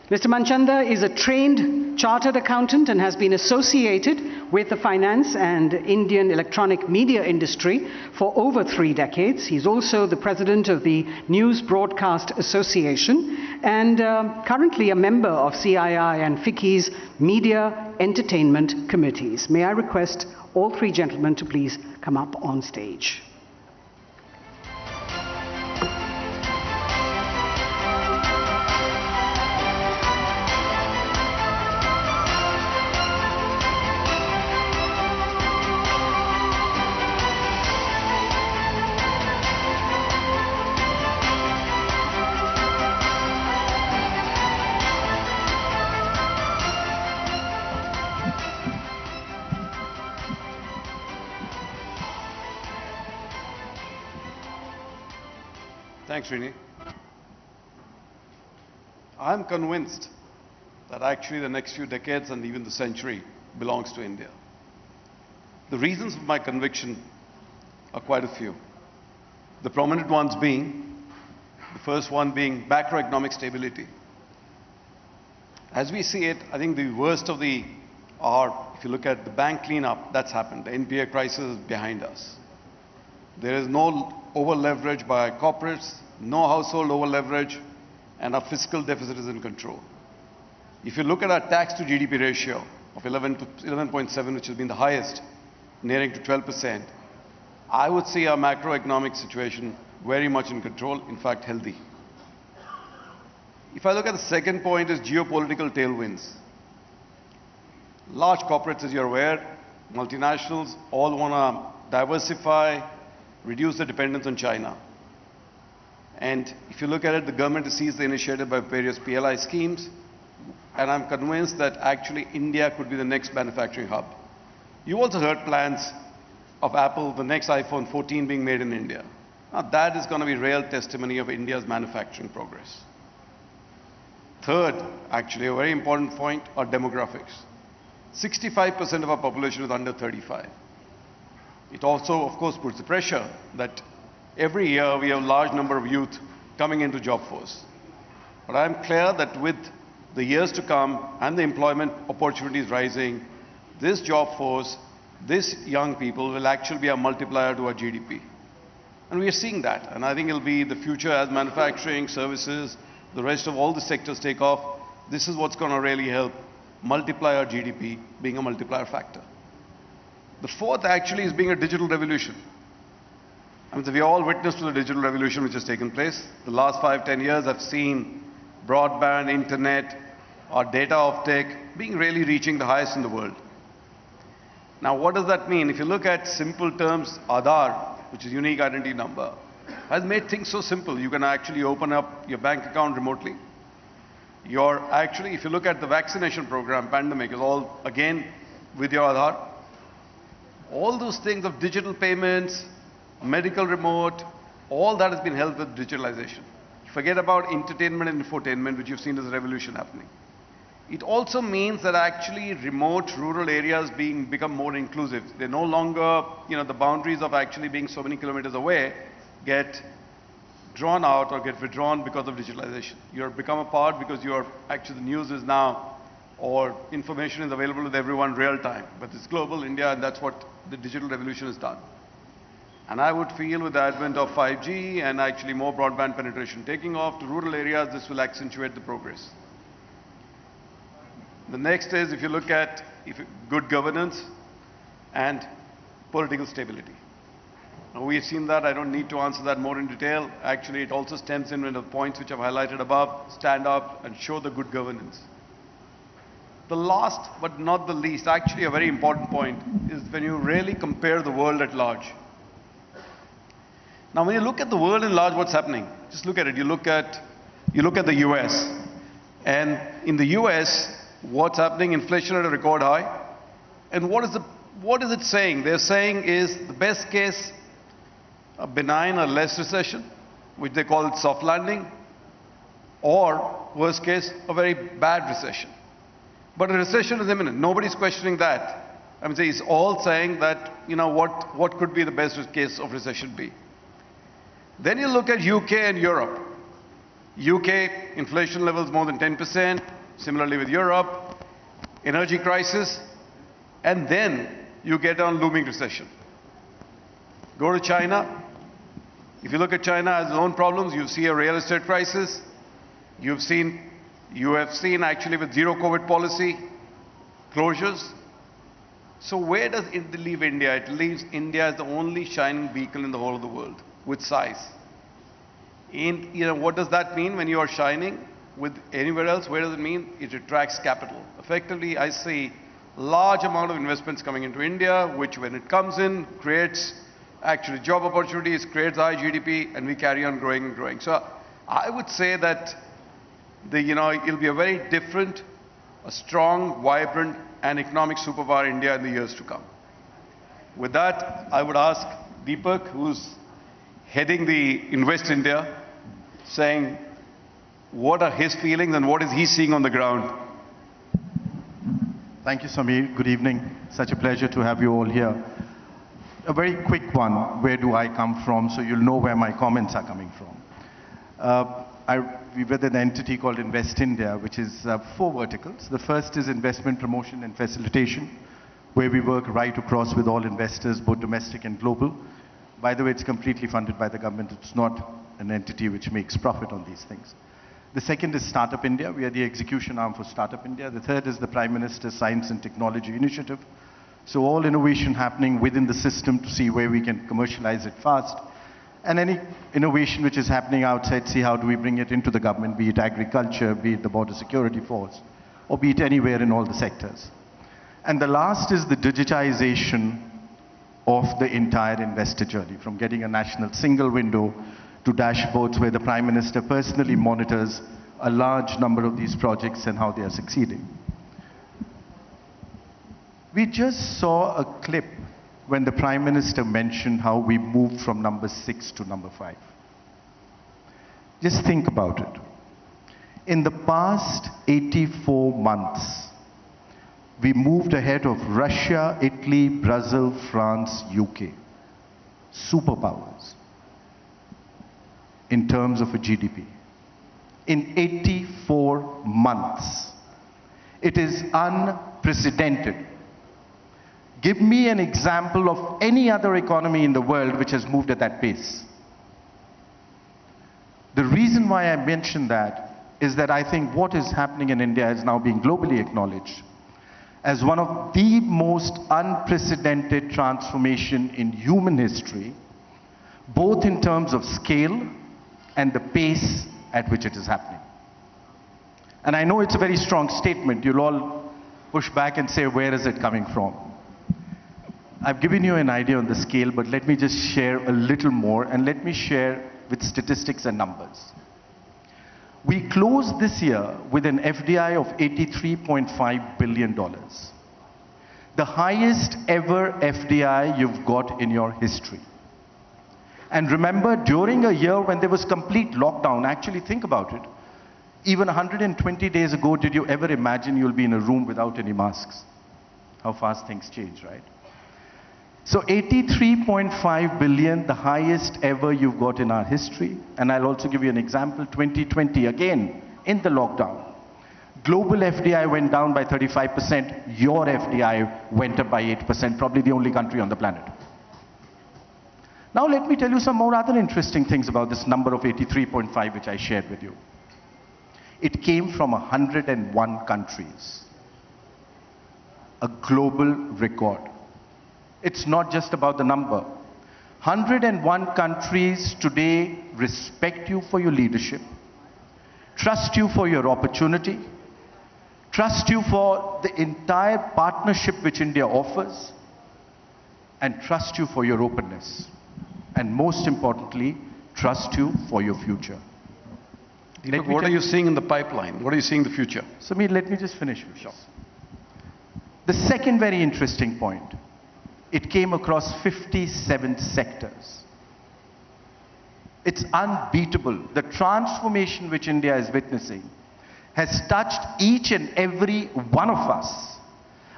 Mr. Manchanda is a trained chartered accountant and has been associated with the finance and Indian electronic media industry for over 3 decades. He's also the president of the News Broadcast Association and currently a member of CII and FICCI's Media Entertainment Committees. May I request all 3 gentlemen to please come up on stage. Thanks, Srini. I'm convinced that actually the next few decades and even the century belongs to India. The reasons for my conviction are quite a few. The prominent ones being, the first one being macroeconomic stability. As we see it, I think the worst of the, if you look at the bank cleanup, that's happened. The NPA crisis is behind us. There is no over-leverage by corporates, no household over-leverage, and our fiscal deficit is in control. If you look at our tax to GDP ratio of 11.7, which has been the highest, nearing to 12%, I would see our macroeconomic situation very much in control, in fact healthy. If I look at the second point is geopolitical tailwinds. Large corporates, as you're aware, multinationals, all want to diversify, reduce the dependence on China. And if you look at it, the government has seized the initiative by various PLI schemes, and I'm convinced that actually India could be the next manufacturing hub. You also heard plans of Apple, the next iPhone 14 being made in India. Now that is going to be real testimony of India's manufacturing progress. Third, actually a very important point, are demographics. 65% of our population is under 35. It also, of course, puts the pressure that every year we have a large number of youth coming into job force. But I am clear that with the years to come and the employment opportunities rising, this job force, these young people will actually be a multiplier to our GDP. And we are seeing that. And I think it will be the future as manufacturing, services, the rest of all the sectors take off. This is what's going to really help multiply our GDP, being a multiplier factor. The fourth actually is being a digital revolution. I mean, we all witness to the digital revolution which has taken place. The last 5-10 years I've seen broadband, internet, or data offtake being really reaching the highest in the world. Now what does that mean? If you look at simple terms, Aadhaar, which is unique identity number, has made things so simple. You can actually open up your bank account remotely. If you look at the vaccination program, pandemic is all, again, with your Aadhaar. All those things of digital payments, medical remote, all that has been helped with digitalization. Forget about entertainment and infotainment, which you've seen as a revolution happening. It also means that actually remote rural areas become more inclusive. They're no longer, the boundaries of actually being so many kilometers away get drawn out or get withdrawn because of digitalization. You're become a part because the news is now, or information is available with everyone real time. But it's global India, and that's what the digital revolution has done. And I would feel with the advent of 5G and actually more broadband penetration taking off to rural areas, this will accentuate the progress. The next is, if you look at good governance and political stability. Now, we've seen that. I don't need to answer that more in detail. Actually, it also stems in with the points which I've highlighted above. Stand up and show the good governance. The last but not the least, actually a very important point, is when you really compare the world at large. Now, when you look at the world at large, what's happening? Just look at it. You look at the US. And in the US, what's happening? Inflation at a record high. And what is it saying? They're saying is the best case, a benign or less recession, which they call it soft landing, or worst case, a very bad recession. But a recession is imminent. Nobody's questioning that. I mean, it's all saying that, what could be the best case of recession be? Then you look at UK and Europe. UK, inflation levels more than 10%. Similarly with Europe, energy crisis, and then you get on looming recession. Go to China. If you look at China has its own problems, you see a real estate crisis. You have seen actually with zero COVID policy, closures. So where does it leave India? It leaves India as the only shining beacon in the whole of the world with size. And what does that mean when you are shining with anywhere else? Where does it mean? It attracts capital. Effectively, I see large amount of investments coming into India, which when it comes in, creates actually job opportunities, creates high GDP, and we carry on growing and growing. So I would say that it'll be a very different, a strong, vibrant, and economic superpower India in the years to come. With that, I would ask Deepak, who's heading the Invest India, saying what are his feelings and what is he seeing on the ground? Thank you, Samir. Good evening. Such a pleasure to have you all here. A very quick one, where do I come from, so you'll know where my comments are coming from. We were an entity called Invest India, which is 4 verticals. The first is investment promotion and facilitation, where we work right across with all investors, both domestic and global. By the way, it's completely funded by the government. It's not an entity which makes profit on these things. The second is Startup India. We are the execution arm for Startup India. The third is the Prime Minister's Science and Technology Initiative. So all innovation happening within the system to see where we can commercialize it fast. And any innovation which is happening outside, see how do we bring it into the government, be it agriculture, be it the border security force, or be it anywhere in all the sectors. And the last is the digitization of the entire investor journey, from getting a national single window to dashboards where the Prime Minister personally monitors a large number of these projects and how they are succeeding. We just saw a clip when the Prime Minister mentioned how we moved from number 6 to number 5. Just think about it. In the past 84 months, we moved ahead of Russia, Italy, Brazil, France, UK. Superpowers. In terms of a GDP. In 84 months. It is unprecedented. Give me an example of any other economy in the world which has moved at that pace. The reason why I mention that is that I think what is happening in India is now being globally acknowledged as one of the most unprecedented transformation in human history, both in terms of scale and the pace at which it is happening. And I know it's a very strong statement. You'll all push back and say, where is it coming from? I've given you an idea on the scale, but let me just share a little more, and let me share with statistics and numbers. We closed this year with an FDI of $83.5 billion. The highest ever FDI you've got in your history. And remember, during a year when there was complete lockdown, actually think about it, even 120 days ago, did you ever imagine you'll be in a room without any masks? How fast things change, right? So 83.5 billion, the highest ever you've got in our history. And I'll also give you an example, 2020, again, in the lockdown. Global FDI went down by 35%, your FDI went up by 8%, probably the only country on the planet. Now let me tell you some more other interesting things about this number of 83.5 which I shared with you. It came from 101 countries. A global record. It's not just about the number. 101 countries today respect you for your leadership, trust you for your opportunity, trust you for the entire partnership which India offers, and trust you for your openness. And most importantly, trust you for your future. Deepak, what are you seeing in the pipeline? What are you seeing in the future? Sameer, let me just finish with this. The second very interesting point, it came across 57 sectors. It's unbeatable. The transformation which India is witnessing has touched each and every one of us.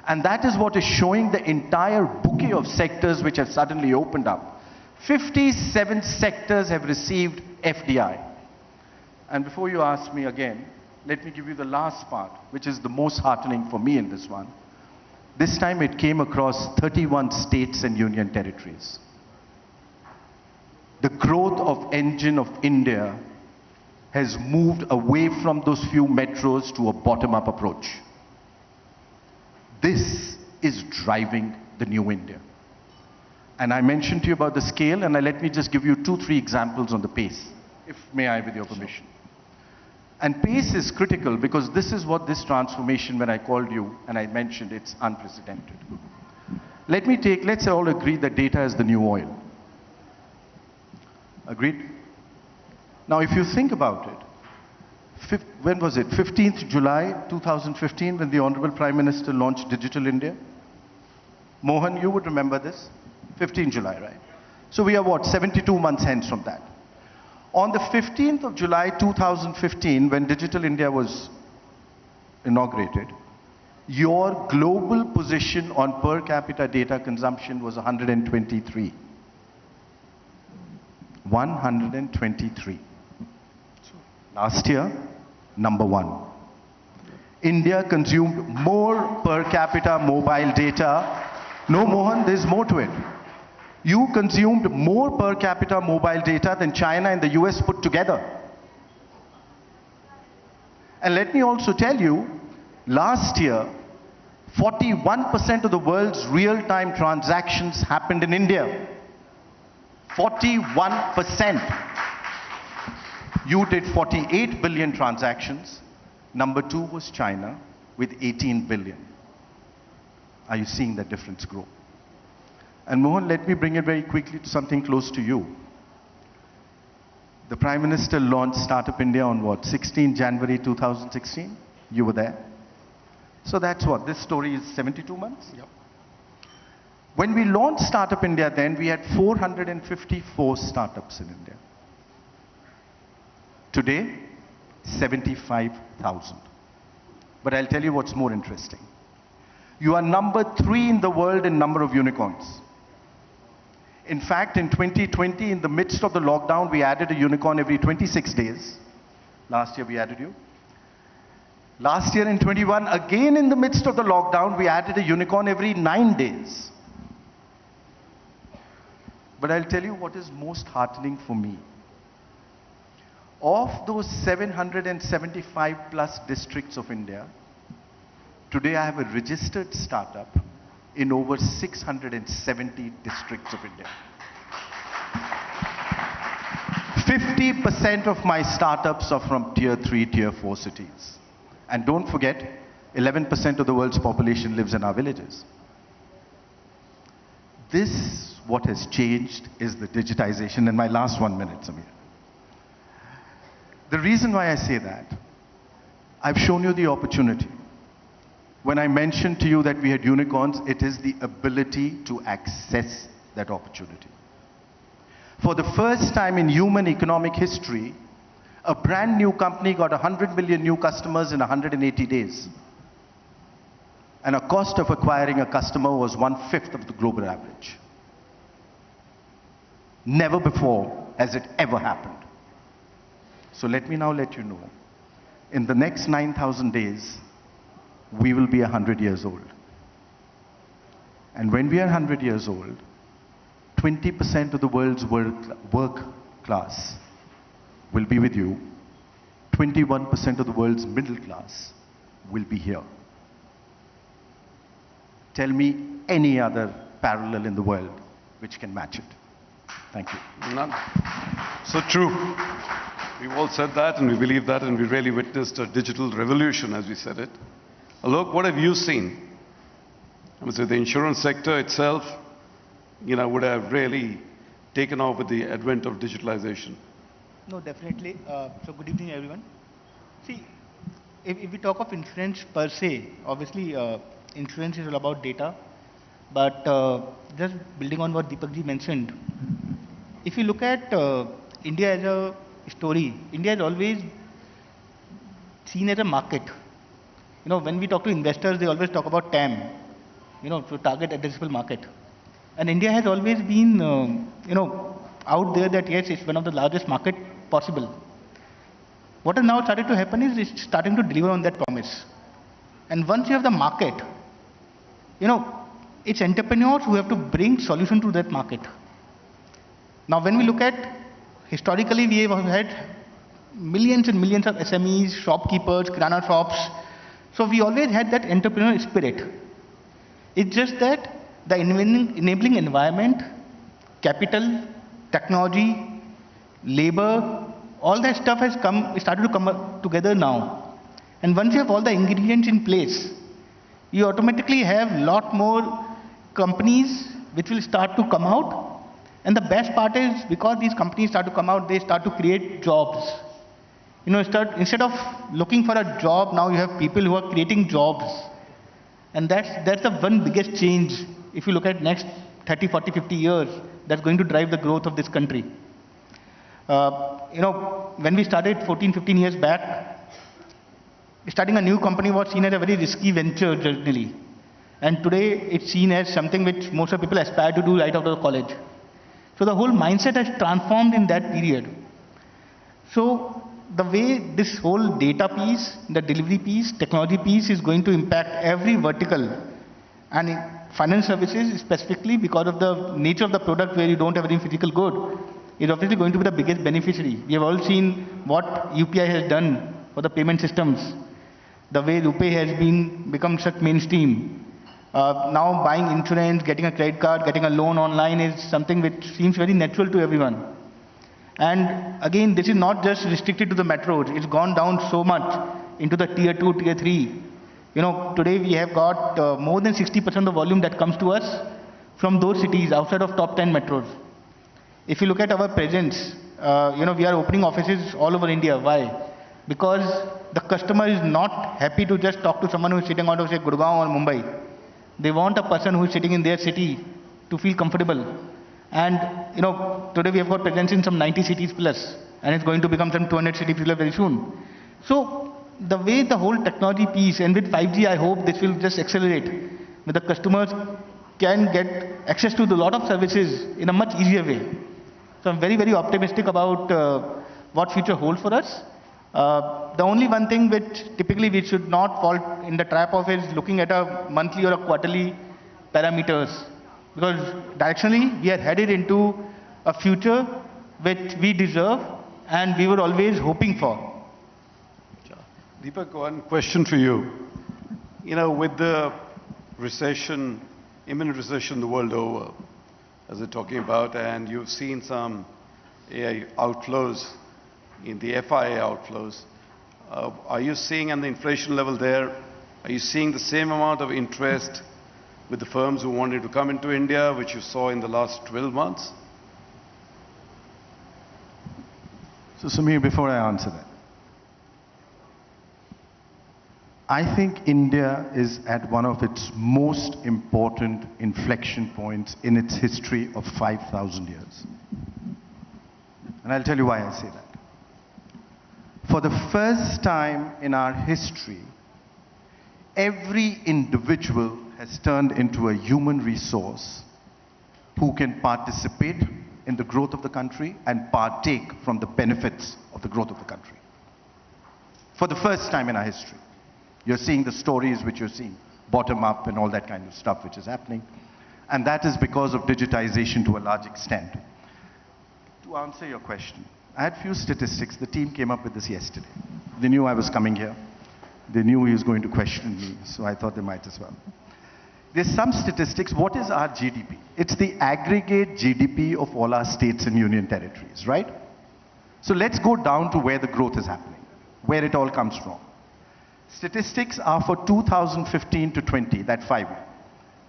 And that is what is showing the entire bouquet of sectors which have suddenly opened up. 57 sectors have received FDI. And before you ask me again, let me give you the last part, which is the most heartening for me in this one. This time it came across 31 states and union territories. The growth of engine of India has moved away from those few metros to a bottom-up approach. This is driving the new India. And I mentioned to you about the scale, and let me just give you 2-3 examples on the pace, if may I, with your permission. And pace is critical because this is what this transformation, when I called you and I mentioned it's unprecedented. Let's all agree that data is the new oil. Agreed? Now if you think about it, when was it? 15th July 2015 when the Honorable Prime Minister launched Digital India? Mohan, you would remember this? 15th July, right? So we are what, 72 months hence from that. On the 15th of July 2015, when Digital India was inaugurated, your global position on per capita data consumption was 123. 123. Last year, number 1. India consumed more per capita mobile data. No, Mohan, there's more to it. You consumed more per capita mobile data than China and the US put together. And let me also tell you, last year, 41% of the world's real-time transactions happened in India. 41%. You did 48 billion transactions. Number 2 was China with 18 billion. Are you seeing that difference grow? And Mohan, let me bring it very quickly to something close to you. The Prime Minister launched Startup India on what? 16 January 2016? You were there. So that's what? This story is 72 months? Yep. When we launched Startup India then, we had 454 startups in India. Today, 75,000. But I'll tell you what's more interesting. You are number 3 in the world in number of unicorns. In fact, in 2020, in the midst of the lockdown, we added a unicorn every 26 days. Last year, we added you. Last year in 21, again in the midst of the lockdown, we added a unicorn every 9 days. But I'll tell you what is most heartening for me. Of those 775 plus districts of India, today I have a registered startup in over 670 districts of India. 50% of my startups are from tier 3, tier 4 cities. And don't forget, 11% of the world's population lives in our villages. This, what has changed, is the digitization. And my last 1 minute, Sameer. The reason why I say that, I've shown you the opportunity. When I mentioned to you that we had unicorns, it is the ability to access that opportunity. For the first time in human economic history, a brand new company got 100 million new customers in 180 days. And a cost of acquiring a customer was 1/5 of the global average. Never before has it ever happened. So let me now let you know, in the next 9,000 days, we will be 100 years old. And when we are 100 years old, 20% of the world's work class will be with you. 21% of the world's middle class will be here. Tell me any other parallel in the world which can match it. Thank you. None. So true. We've all said that and we believe that, and we really witnessed a digital revolution as we said it. Look, what have you seen? I would say the insurance sector itself, would have really taken off with the advent of digitalization. No, definitely. So good evening, everyone. See, if we talk of insurance per se, obviously insurance is all about data. But just building on what Deepak ji mentioned, if you look at India as a story, India is always seen as a market. When we talk to investors, they always talk about TAM, to target addressable market. And India has always been, out there that yes, it's one of the largest market possible. What has now started to happen is it's starting to deliver on that promise. And once you have the market, it's entrepreneurs who have to bring solution to that market. Now, when we look at, historically, we have had millions and millions of SMEs, shopkeepers, kirana shops. So we always had that entrepreneurial spirit. It's just that the enabling environment, capital, technology, labor, all that stuff has started to come up together now. And once you have all the ingredients in place, you automatically have a lot more companies which will start to come out. And the best part is, because these companies start to come out, they start to create jobs. Instead of looking for a job, now you have people who are creating jobs. And that's the one biggest change. If you look at next 30, 40, 50 years, that's going to drive the growth of this country. When we started 14, 15 years back, starting a new company was seen as a very risky venture generally. And today it's seen as something which most of people aspire to do right out of college. So the whole mindset has transformed in that period. So the way this whole data piece, the delivery piece, technology piece is going to impact every vertical. And in financial services specifically, because of the nature of the product where you don't have any physical good, is obviously going to be the biggest beneficiary. We have all seen what UPI has done for the payment systems. The way RuPay has become such mainstream. Now buying insurance, getting a credit card, getting a loan online is something which seems very natural to everyone. And again, this is not just restricted to the metros. It's gone down so much into the tier 2, tier 3. Today we have got more than 60% of the volume that comes to us from those cities outside of top 10 metros. If you look at our presence, we are opening offices all over India. Why? Because the customer is not happy to just talk to someone who is sitting out of, say, Gurgaon or Mumbai. They want a person who is sitting in their city to feel comfortable. And, today we have got presence in some 90 cities plus, and it's going to become some 200 cities very soon. So, the way the whole technology piece, and with 5G, I hope this will just accelerate, where the customers can get access to a lot of services in a much easier way. So, I'm very, very optimistic about what future holds for us. The only one thing which typically we should not fall in the trap of is looking at a monthly or a quarterly parameters. Because directionally, we are headed into a future which we deserve and we were always hoping for. Deepak, one question for you. With the recession, imminent recession the world over, as they're talking about, and you've seen some AI outflows, in the FIA outflows, are you seeing on the inflation level there, are you seeing the same amount of interest with the firms who wanted to come into India, which you saw in the last 12 months? So Samir, before I answer that, I think India is at one of its most important inflection points in its history of 5,000 years. And I'll tell you why I say that. For the first time in our history, every individual has turned into a human resource who can participate in the growth of the country and partake from the benefits of the growth of the country. For the first time in our history. You're seeing the stories which you're seeing, bottom up and all that kind of stuff which is happening. And that is because of digitization to a large extent. To answer your question, I had few statistics. The team came up with this yesterday. They knew I was coming here. They knew he was going to question me, so I thought they might as well. There's some statistics. What is our GDP? It's the aggregate GDP of all our states and union territories, right? So let's go down to where the growth is happening, where it all comes from. Statistics are for 2015 to 20, that 5 year.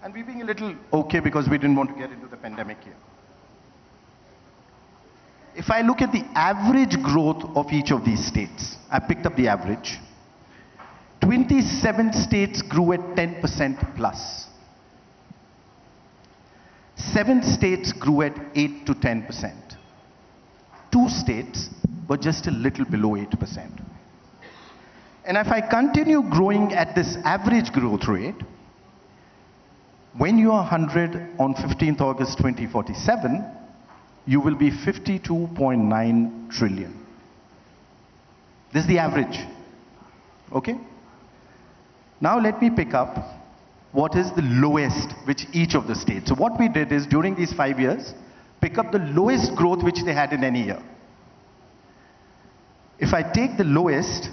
And we're being a little okay because we didn't want to get into the pandemic here. If I look at the average growth of each of these states, I picked up the average. 27 states grew at 10% plus. 7 states grew at 8 to 10%. 2 states were just a little below 8%. And if I continue growing at this average growth rate, when you are 100 on 15th August 2047, you will be 52.9 trillion. This is the average. Okay? Now let me pick up what is the lowest which each of the states. So what we did is during these 5 years, pick up the lowest growth which they had in any year. If I take the lowest,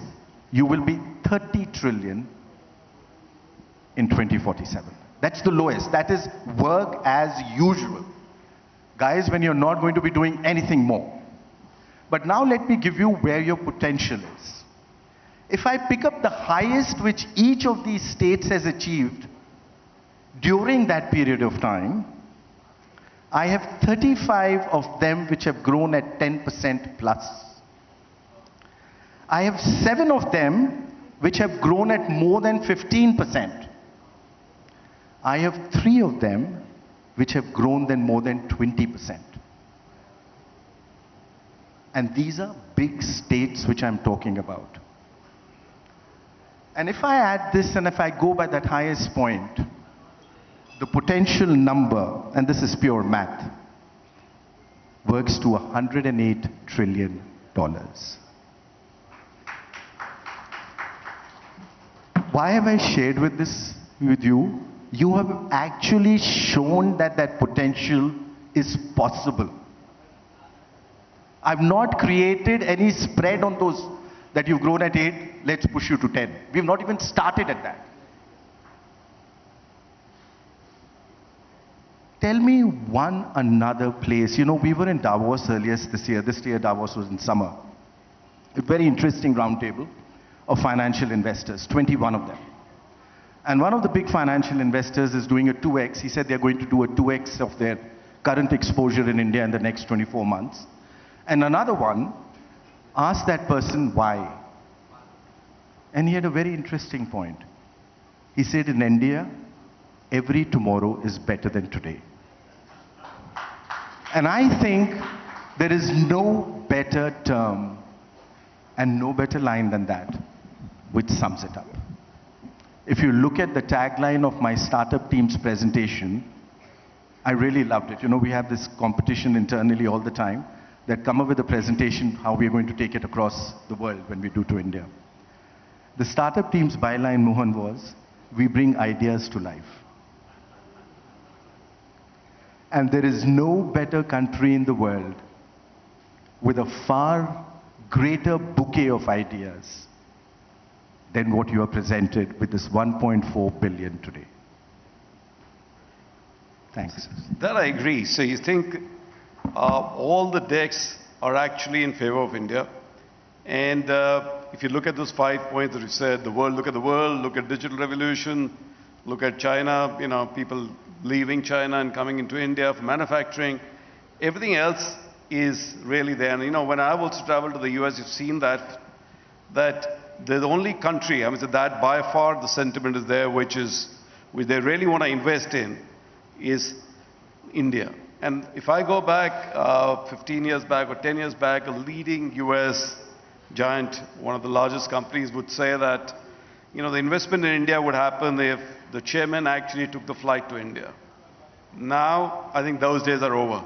you will be 30 trillion in 2047. That's the lowest. That is work as usual. Guys, when you're not going to be doing anything more. But now let me give you where your potential is. If I pick up the highest which each of these states has achieved during that period of time, I have 35 of them which have grown at 10% plus. I have 7 of them which have grown at more than 15%. I have 3 of them which have grown than more than 20%. And these are big states which I'm talking about. And if I add this and if I go by that highest point, the potential number, and this is pure math, works to $108 trillion. Why have I shared with you? You have actually shown that that potential is possible. I've not created any spread on those that you've grown at 8, let's push you to 10. We've not even started at that. Tell me one another place. You know, we were in Davos earlier this year. This year Davos was in summer. A very interesting roundtable of financial investors, 21 of them. And one of the big financial investors is doing a 2x. He said they're going to do a 2x of their current exposure in India in the next 24 months. And another one asked that person why. And he had a very interesting point. He said in India, every tomorrow is better than today. And I think there is no better term and no better line than that, which sums it up. If you look at the tagline of my startup team's presentation, I really loved it. You know, we have this competition internally all the time that come up with a presentation how we're going to take it across the world when we do to India. The startup team's byline, Mohan, was, we bring ideas to life. And there is no better country in the world with a far greater bouquet of ideas than what you are presented with this 1.4 billion today. Thanks. That I agree. So you think all the decks are actually in favor of India. And if you look at those 5 points that you said, the world, look at the world, look at digital revolution, look at China, you know, people leaving China and coming into India for manufacturing, everything else is really there. And you know, when I've also traveled to the US, you've seen that they're the only country, I mean, that by far the sentiment is there, which they really want to invest in, is India. And if I go back 15 years back or 10 years back, a leading US giant, one of the largest companies, would say that, you know, the investment in India would happen if the chairman actually took the flight to India. Now, I think those days are over.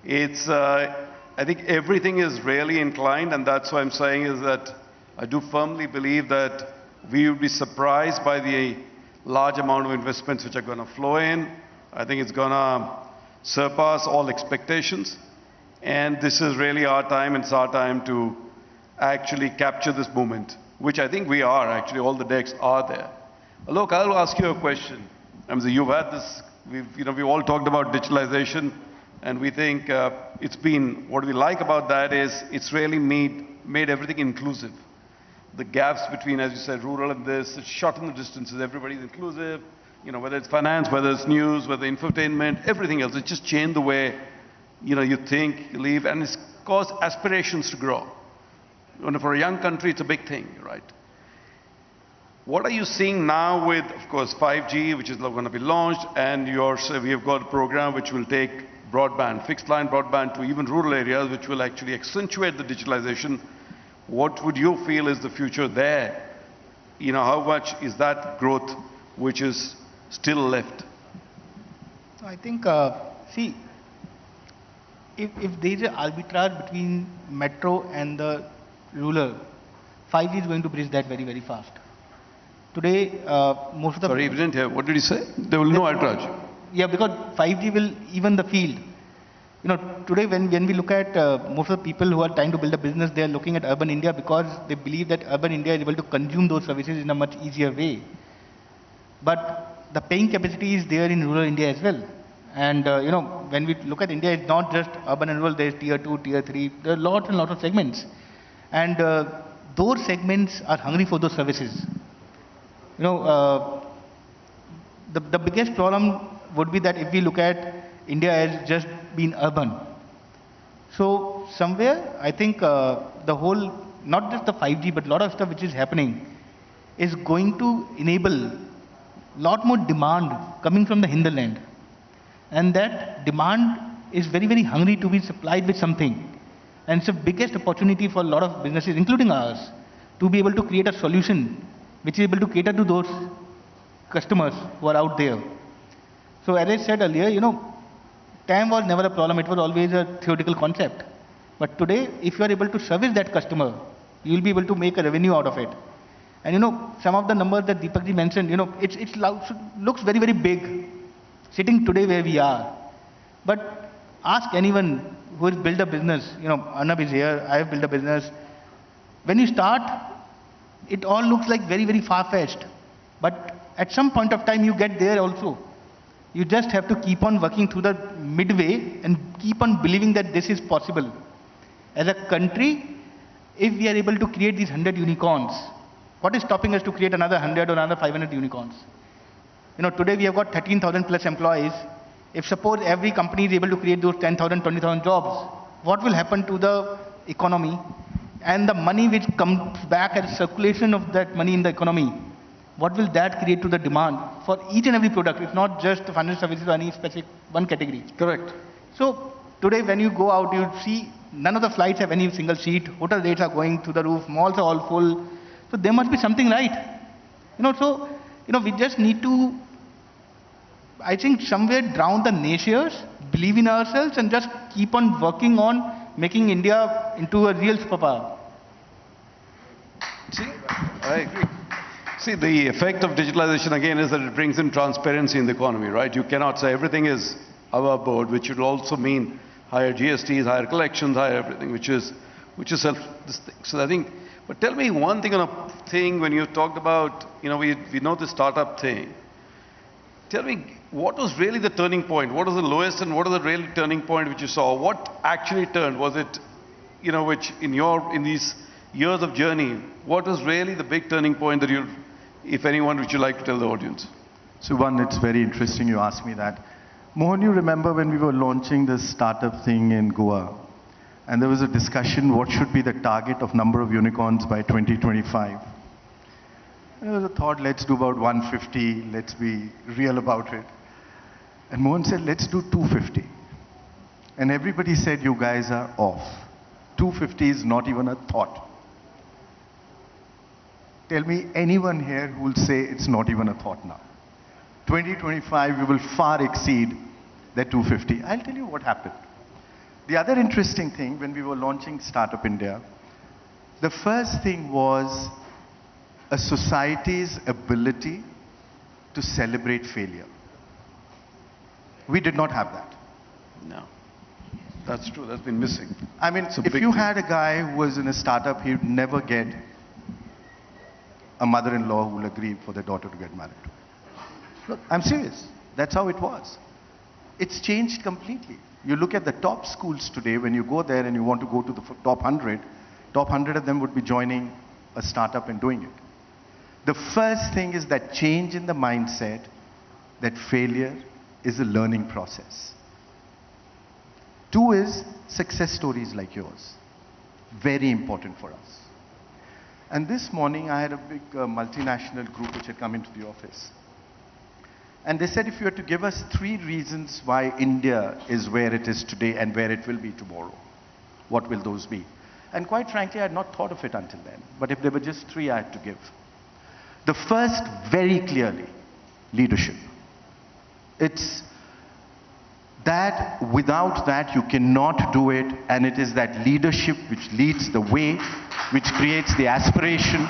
I think everything is really inclined, and that's what I'm saying is that I do firmly believe that we will be surprised by the large amount of investments which are going to flow in. I think it's going to surpass all expectations. And this is really our time, and it's our time to actually capture this moment, which I think we are actually, all the decks are there. Alok, I'll ask you a question. I mean, you've had this, we've all talked about digitalization, and we think what we like about that is it's really made everything inclusive. The gaps between, as you said, rural and this, it's shortened the distances, everybody's inclusive, whether it's finance, whether it's news, whether infotainment, everything else. It's just changed the way, you think, you live, and it's caused aspirations to grow. For a young country, it's a big thing, right? What are you seeing now with, of course, 5G, which is going to be launched, and we have got a program which will take broadband, fixed line broadband to even rural areas, which will actually accentuate the digitalization. What would you feel is the future there? How much is that growth which is still left? I think, see, if there is an arbitrage between metro and the rural, 5G is going to bridge that very, very fast. Today, most of the... Sorry, you didn't hear. What did you say? There will be no arbitrage. Yeah, because 5G will even the field. Today when we look at most of the people who are trying to build a business, they are looking at urban India because they believe that urban India is able to consume those services in a much easier way. But the paying capacity is there in rural India as well. And when we look at India, it's not just urban and rural, there's tier 2, tier 3, there are lots and lots of segments. And those segments are hungry for those services. The biggest problem would be that if we look at India as just being urban. So somewhere, I think the whole, not just the 5G, but a lot of stuff which is happening is going to enable a lot more demand coming from the hinterland. And that demand is very, very hungry to be supplied with something. And it's the biggest opportunity for a lot of businesses, including ours, to be able to create a solution which is able to cater to those customers who are out there. So as I said earlier, time was never a problem, it was always a theoretical concept. But today, if you are able to service that customer, you will be able to make a revenue out of it. And some of the numbers that Deepak ji mentioned, it looks very, very big, sitting today where we are. But ask anyone who has built a business, Arnab is here, I have built a business. When you start, it all looks like very, very far-fetched. But at some point of time, you get there also. You just have to keep on working through the midway and keep on believing that this is possible. As a country, if we are able to create these 100 unicorns, what is stopping us to create another 100 or another 500 unicorns? Today we have got 13,000 plus employees. If suppose every company is able to create those 10,000, 20,000 jobs, what will happen to the economy? And the money which comes back as circulation of that money in the economy, what will that create to the demand for each and every product? It's not just financial services or any specific one category. Correct. So today when you go out, you see none of the flights have any single seat. Hotel rates are going through the roof. Malls are all full. So there must be something right. We just need to, I think, somewhere drown the naysayers, believe in ourselves, and just keep on working on making India into a real superpower. See, I agree. See, the effect of digitalization again is that it brings in transparency in the economy, right? You cannot say everything is above board, which would also mean higher GSTs, higher collections, higher everything, which is self this thing. So I think, but tell me one thing on a thing when you talked about, we know the startup thing. Tell me, what was really the turning point? What was the lowest and what was the real turning point which you saw? What actually turned? Was it, which in these years of journey, what was really the big turning point that you, if anyone, would you like to tell the audience? So one, it's very interesting you asked me that. Mohan, you remember when we were launching this startup thing in Goa? And there was a discussion, what should be the target of number of unicorns by 2025? And there was a thought, let's do about 150, let's be real about it. And Mohan said, let's do 250. And everybody said, you guys are off. 250 is not even a thought. Tell me anyone here who will say it's not even a thought now. 2025, we will far exceed that 250. I'll tell you what happened. The other interesting thing, when we were launching Startup India, the first thing was a society's ability to celebrate failure. We did not have that. No. That's true. That's been missing. I mean, if you had a guy who was in a startup, he'd never get a mother-in-law who will agree for their daughter to get married. Look, I'm serious. That's how it was. It's changed completely. You look at the top schools today, when you go there and you want to go to the top 100 of them would be joining a startup and doing it. The first thing is that change in the mindset that failure is a learning process. 2 is success stories like yours. Very important for us. And this morning I had a big multinational group which had come into the office. And they said, if you were to give us 3 reasons why India is where it is today and where it will be tomorrow, what will those be? And quite frankly, I had not thought of it until then. But if there were just 3 I had to give. The first, very clearly, leadership. It's that without that you cannot do it, and it is that leadership which leads the way, which creates the aspiration,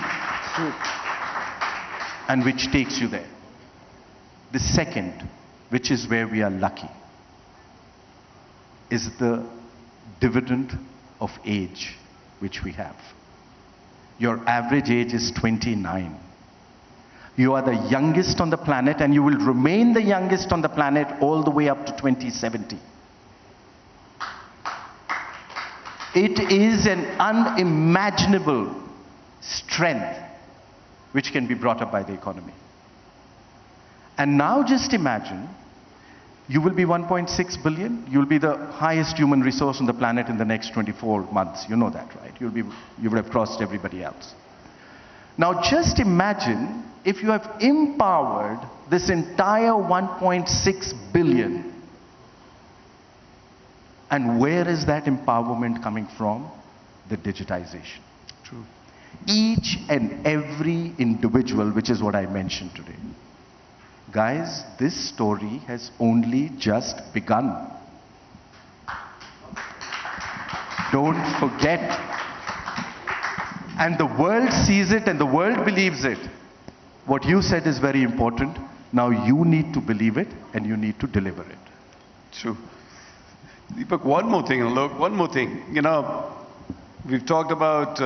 and which takes you there. The second, which is where we are lucky, is the dividend of age which we have. Your average age is 29. You are the youngest on the planet, and you will remain the youngest on the planet all the way up to 2070. It is an unimaginable strength which can be brought up by the economy. And now just imagine, you will be 1.6 billion, you'll be the highest human resource on the planet in the next 24 months. You know that, right? You would have crossed everybody else. Now just imagine if you have empowered this entire 1.6 billion. And where is that empowerment coming from? The digitization. True. Each and every individual, which is what I mentioned today. Guys, this story has only just begun. Don't forget. And the world sees it and the world believes it. What you said is very important. Now you need to believe it and you need to deliver it. True. Deepak, one more thing. Look, one more thing. You know, we've talked about,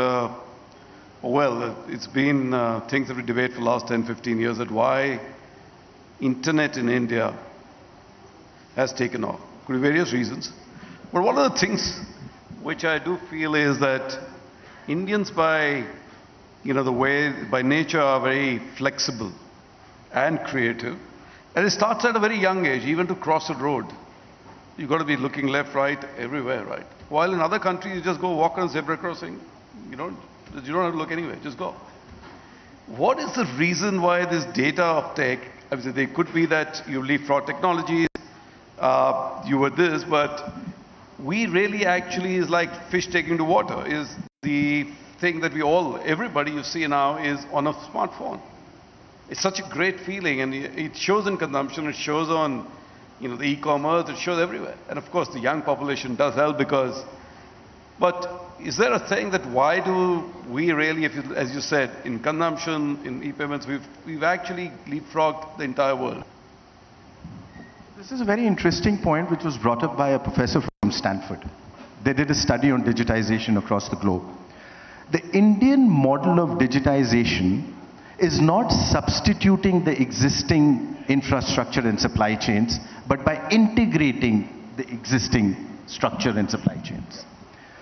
it's been things that we debate for the last 10, 15 years, that why internet in India has taken off. Could be various reasons. But one of the things which I do feel is that Indians by nature are very flexible and creative. And it starts at a very young age, even to cross a road. You've got to be looking left, right, everywhere, right? While in other countries, you just go walk on a zebra crossing. You don't have to look anywhere, just go. What is the reason why this data uptake, obviously they could be that you leapfrog technologies, you were this, but we really actually is like fish taking to water, is the thing that everybody you see now is on a smartphone. It's such a great feeling, and it shows in consumption, it shows on the e-commerce, it shows everywhere. And of course the young population does help but is there a thing that why do we really, as you said, in consumption, in e-payments, we've actually leapfrogged the entire world? This is a very interesting point which was brought up by a professor from Stanford. They did a study on digitization across the globe. The Indian model of digitization is not substituting the existing infrastructure and supply chains, but by integrating the existing structure and supply chains.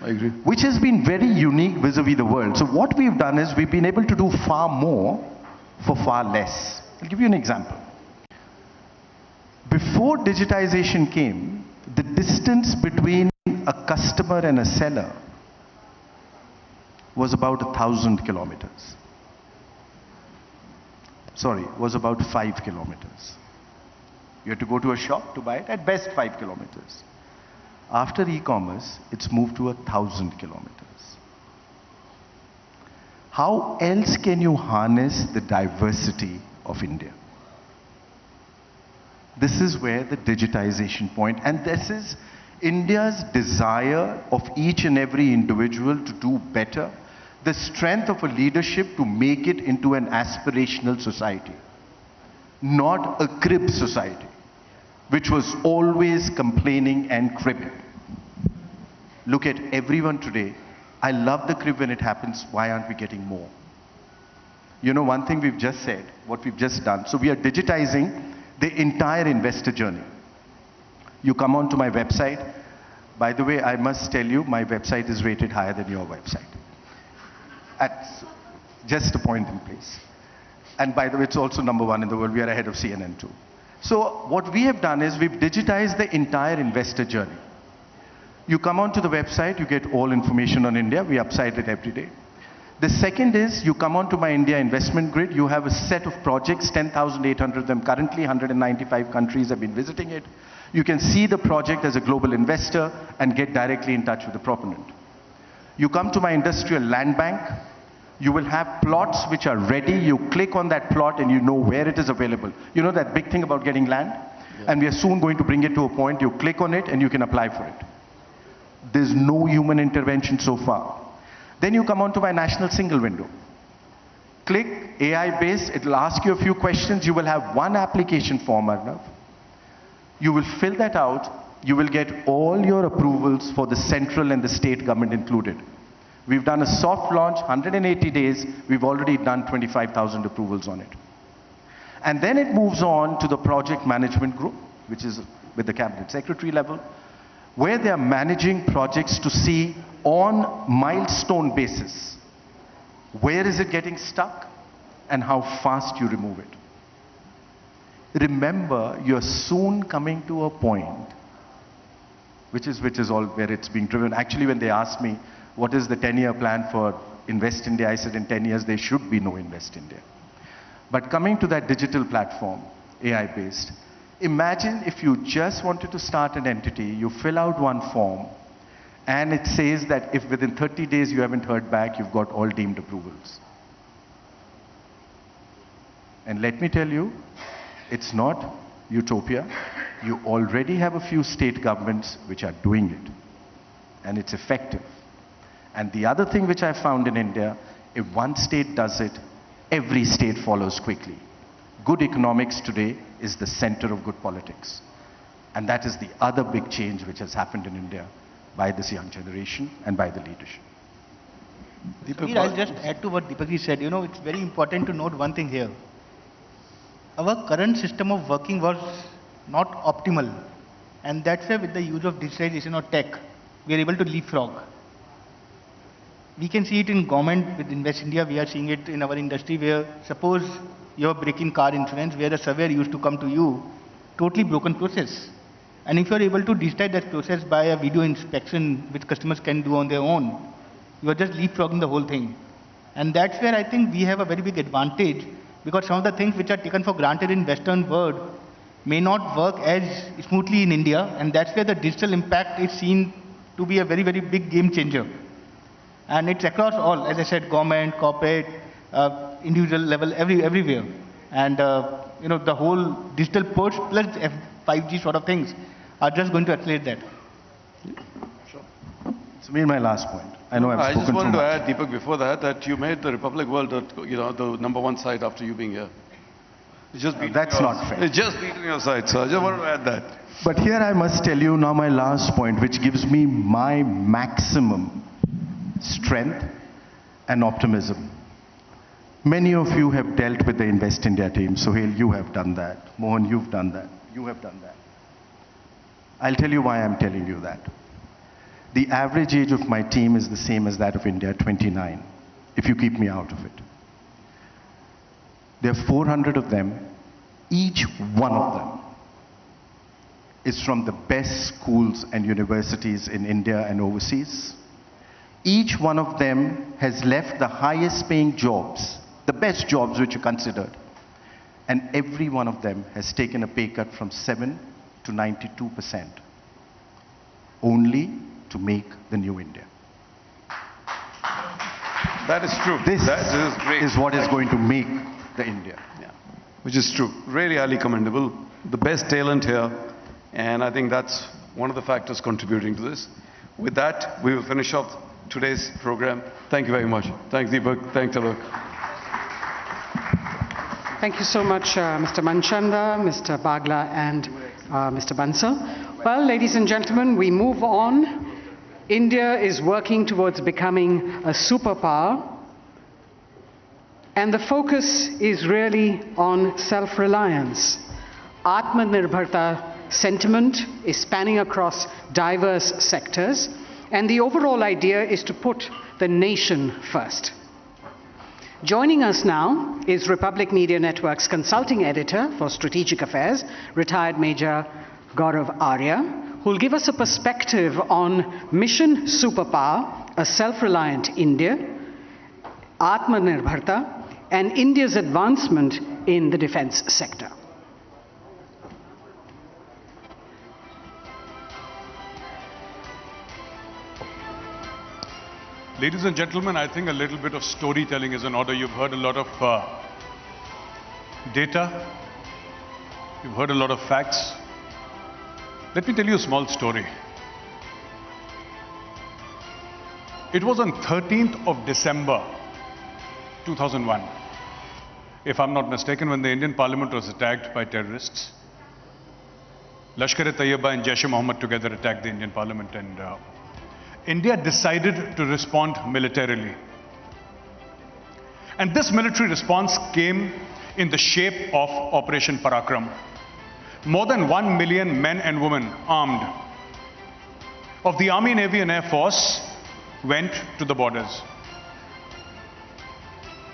I agree. Which has been very unique vis-a-vis the world. So what we've done is we've been able to do far more for far less. I'll give you an example. Before digitization came, the distance between a customer and a seller was about 1,000 kilometers. Sorry, was about 5 kilometers. You had to go to a shop to buy it, at best 5 kilometers. After e-commerce, it's moved to 1,000 kilometers. How else can you harness the diversity of India? This is where the digitization point, and this is India's desire of each and every individual to do better, the strength of a leadership to make it into an aspirational society, not a crib society, which was always complaining and cribbing. Look at everyone today. I love the crib when it happens. Why aren't we getting more? You know, one thing we've just said, what we've just done. So we are digitizing the entire investor journey. You come onto my website. By the way, I must tell you, my website is rated higher than your website. That's just a point in place. And by the way, it's also #1 in the world. We are ahead of CNN too. So what we have done is we've digitized the entire investor journey. You come onto the website, you get all information on India. We upside it every day. The second is you come onto my India investment grid. You have a set of projects, 10,800 of them currently, 195 countries have been visiting it. You can see the project as a global investor and get directly in touch with the proponent. You come to my industrial land bank. You will have plots which are ready. You click on that plot and you know where it is available. You know that big thing about getting land? Yeah. And we are soon going to bring it to a point. You click on it and you can apply for it. There's no human intervention so far. Then you come onto my national single window. Click, AI based, it will ask you a few questions. You will have one application form, Arnab. You will fill that out. You will get all your approvals for the central and the state government included. We've done a soft launch, 180 days. We've already done 25,000 approvals on it. And then it moves on to the project management group, which is with the cabinet secretary level, where they are managing projects to see on milestone basis, where is it getting stuck and how fast you remove it. Remember, you're soon coming to a point, which is all where it's being driven. Actually, when they asked me, what is the 10-year plan for Invest India? I said in 10 years, there should be no Invest India. But coming to that digital platform, AI-based, imagine if you just wanted to start an entity, you fill out one form, and it says that if within 30 days you haven't heard back, you've got all deemed approvals. And let me tell you, it's not utopia. You already have a few state governments which are doing it, and it's effective. And the other thing which I found in India, if one state does it, every state follows quickly. Good economics today is the center of good politics. And that is the other big change which has happened in India by this young generation and by the leadership. I'll just add to what Deepak said. You know, it's very important to note one thing here. Our current system of working was not optimal. And that's why with the use of digitalization or tech, we are able to leapfrog. We can see it in government with Invest India. We are seeing it in our industry where suppose you're breaking car insurance where a surveyor used to come to you, totally broken process. And if you're able to digitize that process by a video inspection which customers can do on their own, you are just leapfrogging the whole thing. And that's where I think we have a very big advantage because some of the things which are taken for granted in Western world may not work as smoothly in India. And that's where the digital impact is seen to be a very, very big game changer. And it's across all, as I said, government, corporate, individual level, everywhere. And, you know, the whole digital push plus 5G sort of things are just going to accelerate that. Sure. So, my last point. I know I've spoken I just wanted too to much. add, Deepak, before that you made the Republic World, you know, the #1 site after you being here. It's just that's not fair. It's just beating your side, so I just wanted to add that. But here I must tell you now my last point, which gives me my maximum strength and optimism. Many of you have dealt with the Invest India team. Sohail, you have done that. Mohan, you've done that. You have done that. I'll tell you why I'm telling you that. The average age of my team is the same as that of India, 29, if you keep me out of it. There are 400 of them, each one of them is from the best schools and universities in India and overseas. Each one of them has left the highest paying jobs, the best jobs which are considered. And every one of them has taken a pay cut from 7 to 92%, only to make the new India. That is true. This that is great. is what is going to make the India. Yeah. Which is true. Really highly commendable. The best talent here. And I think that's one of the factors contributing to this. With that, we will finish off today's program. Thank you very much. Thanks, Deepak. Thanks, Alok. Thank you so much, Mr. Manchanda, Mr. Bagla, and Mr. Bansal. Well, ladies and gentlemen, we move on. India is working towards becoming a superpower. And the focus is really on self-reliance. Atmanirbharta sentiment is spanning across diverse sectors, and the overall idea is to put the nation first. Joining us now is Republic Media Network's consulting editor for strategic affairs, retired Major Gaurav Arya, who will give us a perspective on Mission Superpower, a self-reliant India, Atmanirbharta, and India's advancement in the defense sector. Ladies and gentlemen, I think a little bit of storytelling is in order. You've heard a lot of data. You've heard a lot of facts. Let me tell you a small story. It was on 13th of December, 2001, if I'm not mistaken, when the Indian Parliament was attacked by terrorists. Lashkar-e-Taiba and Jaish-e-Mohammed together attacked the Indian Parliament, and India decided to respond militarily. And this military response came in the shape of Operation Parakram. More than 1 million men and women armed of the Army, Navy and Air Force went to the borders.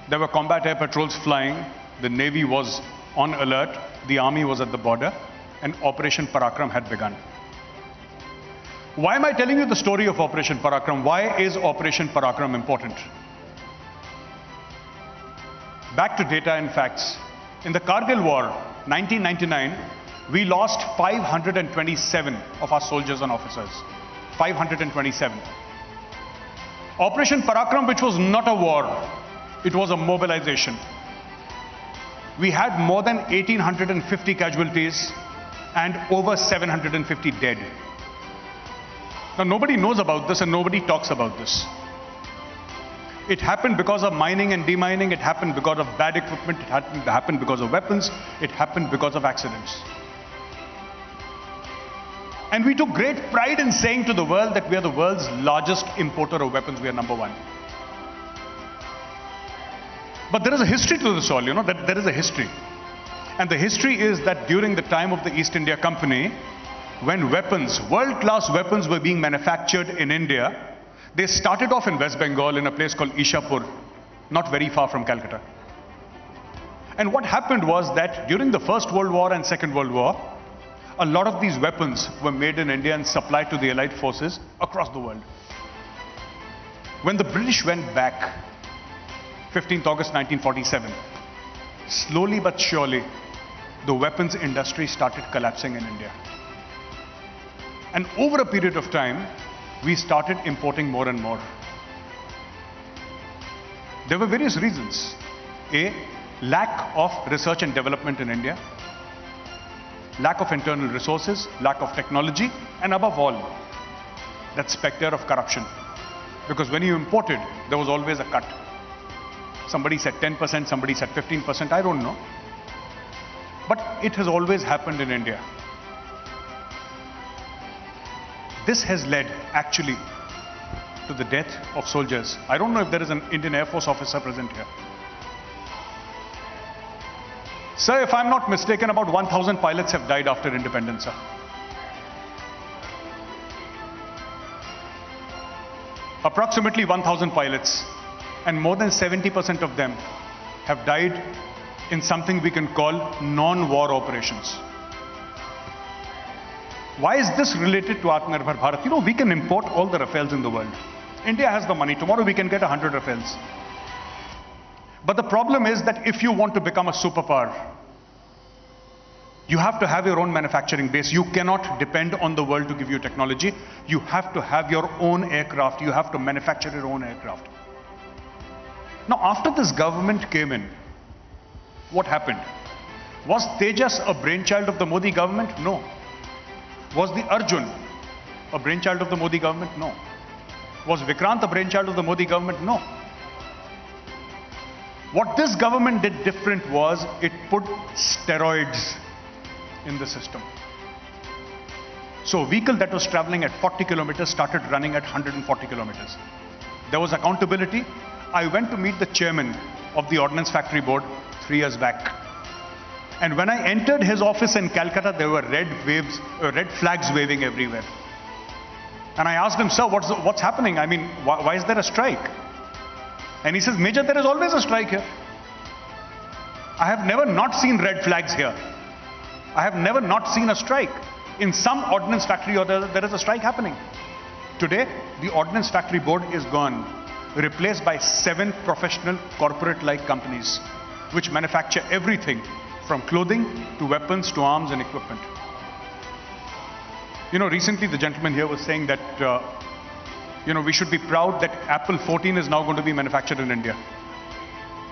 There were combat air patrols flying, the Navy was on alert, the Army was at the border, and Operation Parakram had begun. Why am I telling you the story of Operation Parakram? Why is Operation Parakram important? Back to data and facts. In the Kargil War, 1999, we lost 527 of our soldiers and officers. 527. Operation Parakram, which was not a war, it was a mobilization. We had more than 1,850 casualties and over 750 dead. Now, nobody knows about this and nobody talks about this. It happened because of mining and demining. It happened because of bad equipment. It happened because of weapons. It happened because of accidents. And we took great pride in saying to the world that we are the world's largest importer of weapons. We are number one. But there is a history to this all, you know, that there is a history. And the history is that during the time of the East India Company, when weapons, world-class weapons were being manufactured in India, they started off in West Bengal in a place called Ishapur, not very far from Calcutta. And what happened was that during the First World War and Second World War, a lot of these weapons were made in India and supplied to the Allied forces across the world. When the British went back, 15th August 1947, slowly but surely, the weapons industry started collapsing in India. And over a period of time, we started importing more and more. There were various reasons. A, lack of research and development in India, lack of internal resources, lack of technology, and above all, that specter of corruption. Because when you imported, there was always a cut. Somebody said 10%, somebody said 15%, I don't know. But it has always happened in India. This has led, actually, to the death of soldiers. I don't know if there is an Indian Air Force officer present here. Sir, if I'm not mistaken, about 1,000 pilots have died after independence, sir. Approximately 1,000 pilots, and more than 70% of them have died in something we can call non-war operations. Why is this related to Atmanirbhar Bharat? You know, we can import all the Rafales in the world. India has the money. Tomorrow we can get 100 Rafales. But the problem is that if you want to become a superpower, you have to have your own manufacturing base. You cannot depend on the world to give you technology. You have to have your own aircraft. You have to manufacture your own aircraft. Now, after this government came in, what happened? Was Tejas a brainchild of the Modi government? No. Was the Arjun a brainchild of the Modi government? No. Was Vikrant a brainchild of the Modi government? No. What this government did different was it put steroids in the system. So a vehicle that was traveling at 40 kilometers started running at 140 kilometers. There was accountability. I went to meet the chairman of the Ordnance Factory Board 3 years back. And when I entered his office in Calcutta, there were red flags waving everywhere. And I asked him, sir, what's happening? I mean, why is there a strike? And he says, Major, there is always a strike here. I have never not seen red flags here. I have never not seen a strike. In some ordnance factory or there is a strike happening. Today, the Ordnance Factory Board is gone, replaced by 7 professional corporate-like companies, which manufacture everything from clothing to weapons to arms and equipment. You know, recently the gentleman here was saying that, you know, we should be proud that Apple 14 is now going to be manufactured in India.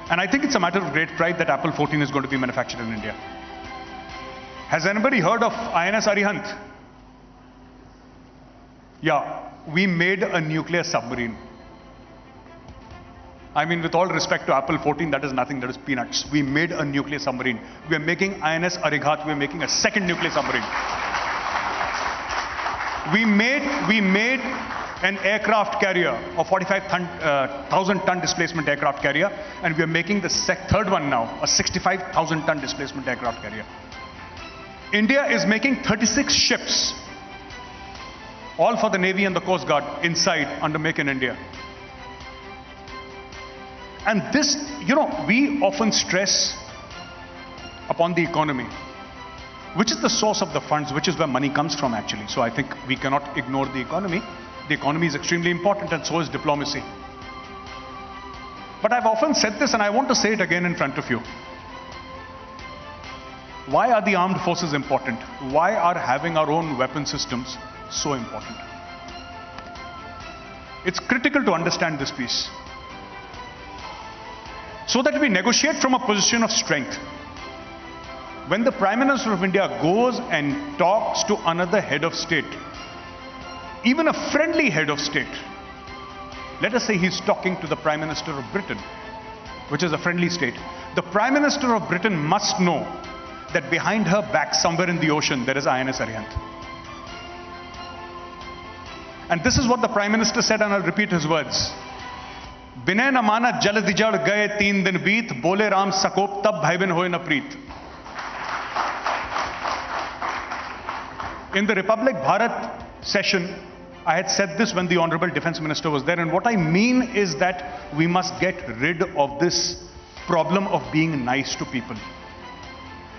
And I think it's a matter of great pride that Apple 14 is going to be manufactured in India. Has anybody heard of INS Arihant? Yeah, we made a nuclear submarine. I mean, with all respect to Apple 14, that is nothing, that is peanuts. We made a nuclear submarine. We are making INS Arighat, we are making a second nuclear submarine. We made an aircraft carrier, a 45,000 ton displacement aircraft carrier, and we are making the third one now, a 65,000 ton displacement aircraft carrier. India is making 36 ships, all for the Navy and the Coast Guard, inside under Make in India. And this, you know, we often stress upon the economy, which is the source of the funds, which is where money comes from actually. So I think we cannot ignore the economy. The economy is extremely important, and so is diplomacy. But I've often said this, and I want to say it again in front of you. Why are the armed forces important? Why are having our own weapon systems so important? It's critical to understand this piece, so that we negotiate from a position of strength. When the Prime Minister of India goes and talks to another head of state, even a friendly head of state, let us say he's talking to the Prime Minister of Britain, which is a friendly state, the Prime Minister of Britain must know that behind her back, somewhere in the ocean, there is INS Arihant. And this is what the Prime Minister said, and I'll repeat his words. Binay na mana jal dijad gaye 3 din beet, bole Ram sakop tab bhai bin hoye na preet. In the Republic Bharat session, I had said this when the Honorable Defense Minister was there, and what I mean is that we must get rid of this problem of being nice to people.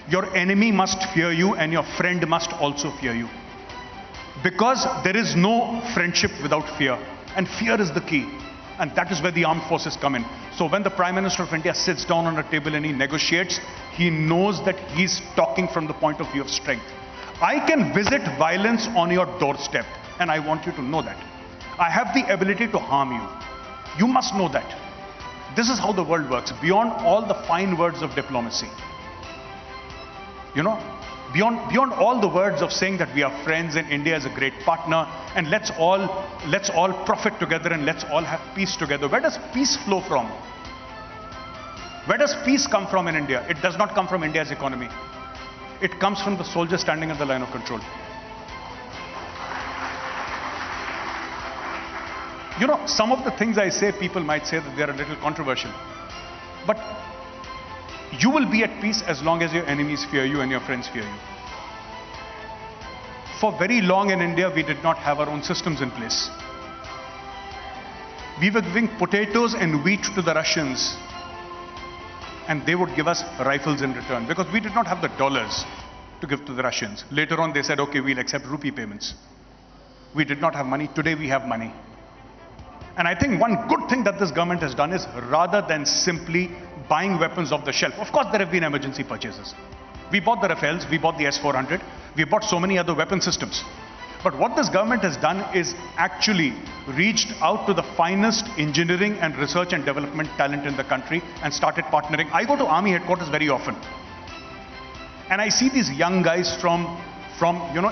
Your enemy must fear you, and your friend must also fear you. Because there is no friendship without fear, and fear is the key. And that is where the armed forces come in. So when the Prime Minister of India sits down on a table and he negotiates, he knows that he's talking from the point of view of strength. I can visit violence on your doorstep, and I want you to know that. I have the ability to harm you. You must know that. This is how the world works, beyond all the fine words of diplomacy. You know, beyond all the words of saying that we are friends and India is a great partner and let's all profit together and let's all have peace together. Where does peace flow from? Where does peace come from in India? It does not come from India's economy. It comes from the soldier standing at the line of control. You know, some of the things I say, people might say that they are a little controversial. But you will be at peace as long as your enemies fear you and your friends fear you. For very long in India, we did not have our own systems in place. We were giving potatoes and wheat to the Russians, and they would give us rifles in return because we did not have the dollars. to give to the Russians. Later on, they said, okay, we'll accept rupee payments. We did not have money. Today, we have money. And I think one good thing that this government has done is, rather than simply buying weapons off the shelf, of course, there have been emergency purchases. We bought the Rafales, we bought the S-400, we bought so many other weapon systems. But what this government has done is actually reached out to the finest engineering and research and development talent in the country and started partnering. I go to Army headquarters very often. And I see these young guys from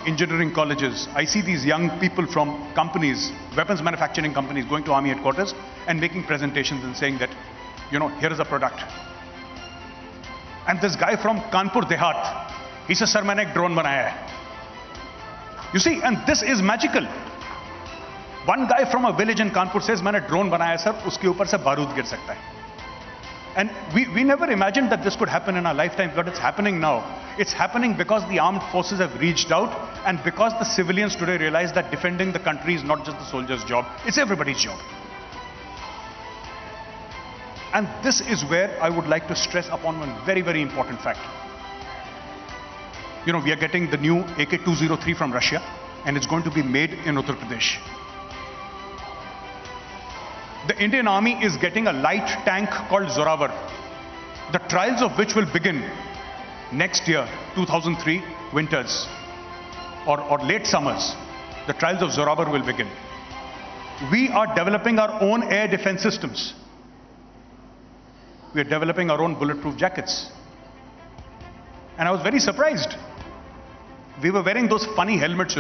engineering colleges. I see these young people from companies, weapons manufacturing companies, going to Army headquarters and making presentations and saying that, here is a product. And this guy from Kanpur Dehat, he says, sir, maine ek drone banaya hai. You see, and this is magical. One guy from a village in Kanpur says, maine drone banaya hai, sir, uske upar se barood gir sakta hai. And we never imagined that this could happen in our lifetime, but it's happening now. It's happening because the armed forces have reached out and because the civilians today realize that defending the country is not just the soldier's job, it's everybody's job. And this is where I would like to stress upon one very, very important fact. We are getting the new AK-203 from Russia, and it's going to be made in Uttar Pradesh. The Indian Army is getting a light tank called Zorawar, the trials of which will begin next year, 2003 winters or late summers. The trials of Zorawar will begin. We are developing our own air defense systems. We are developing our own bulletproof jackets. And I was very surprised. We were wearing those funny helmets,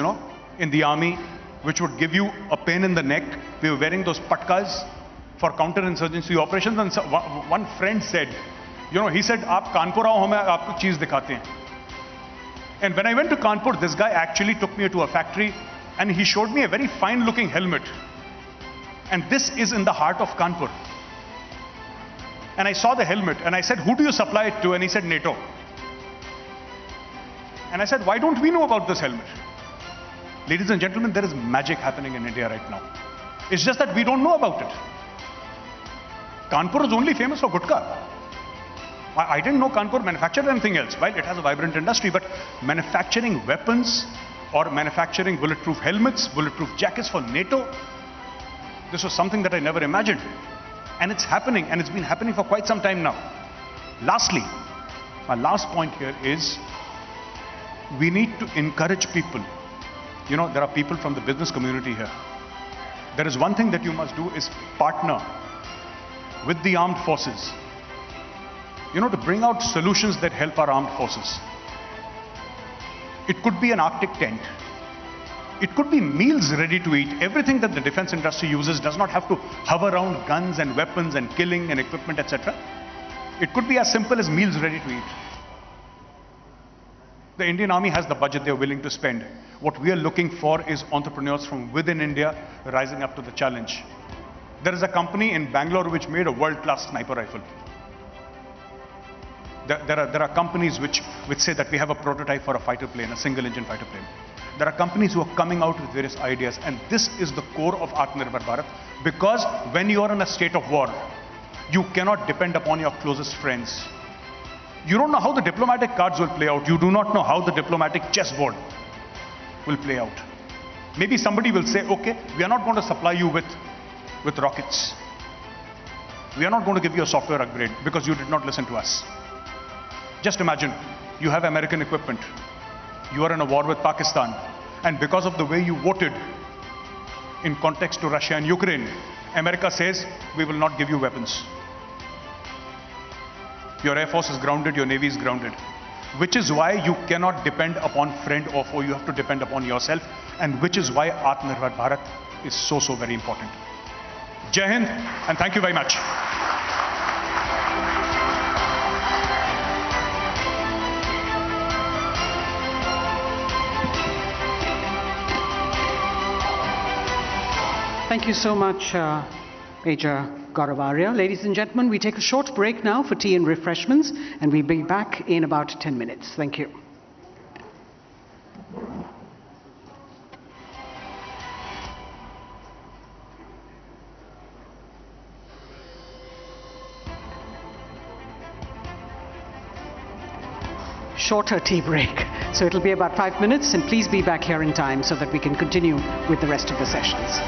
in the army, which would give you a pain in the neck. We were wearing those patkas for counterinsurgency operations. And one friend said, he said, "Aap Kanpur aao, hum aapko cheez dikhate hain." And when I went to Kanpur, this guy actually took me to a factory and he showed me a very fine looking helmet. And this is in the heart of Kanpur. And I saw the helmet and I said, who do you supply it to? And he said, NATO. And I said, why don't we know about this helmet? Ladies and gentlemen, there is magic happening in India right now. It's just that we don't know about it. Kanpur is only famous for gutka. I didn't know Kanpur manufactured anything else. While it has a vibrant industry, but manufacturing weapons or manufacturing bulletproof helmets, bulletproof jackets for NATO, this was something that I never imagined. And it's happening, and it's been happening for quite some time now. Lastly, my last point here is we need to encourage people. There are people from the business community here. There is one thing that you must do is partner with the armed forces, to bring out solutions that help our armed forces. It could be an Arctic tent. It could be meals ready to eat. Everything that the defense industry uses does not have to hover around guns and weapons and killing and equipment, etc. It could be as simple as meals ready to eat. The Indian Army has the budget they are willing to spend. What we are looking for is entrepreneurs from within India rising up to the challenge. There is a company in Bangalore which made a world-class sniper rifle. There are companies which say that we have a prototype for a fighter plane, a single-engine fighter plane. There are companies who are coming out with various ideas, and this is the core of Atmanirbhar Bharat, because when you are in a state of war, you cannot depend upon your closest friends. You don't know how the diplomatic cards will play out. You do not know how the diplomatic chessboard will play out. Maybe somebody will say, okay, we are not going to supply you with rockets. We are not going to give you a software upgrade because you did not listen to us. Just imagine, you have American equipment. You are in a war with Pakistan, and because of the way you voted in context to Russia and Ukraine, America says, we will not give you weapons. Your Air Force is grounded, your Navy is grounded. Which is why you cannot depend upon friend or foe, you have to depend upon yourself, and which is why Atmanirbhar Bharat is so very important. Jai Hind, and thank you very much. Thank you so much, Major Gauravarya. Ladies and gentlemen, we take a short break now for tea and refreshments, and we'll be back in about 10 minutes. Thank you. shorter tea break. So it'll be about 5 minutes, and please be back here in time so that we can continue with the rest of the sessions.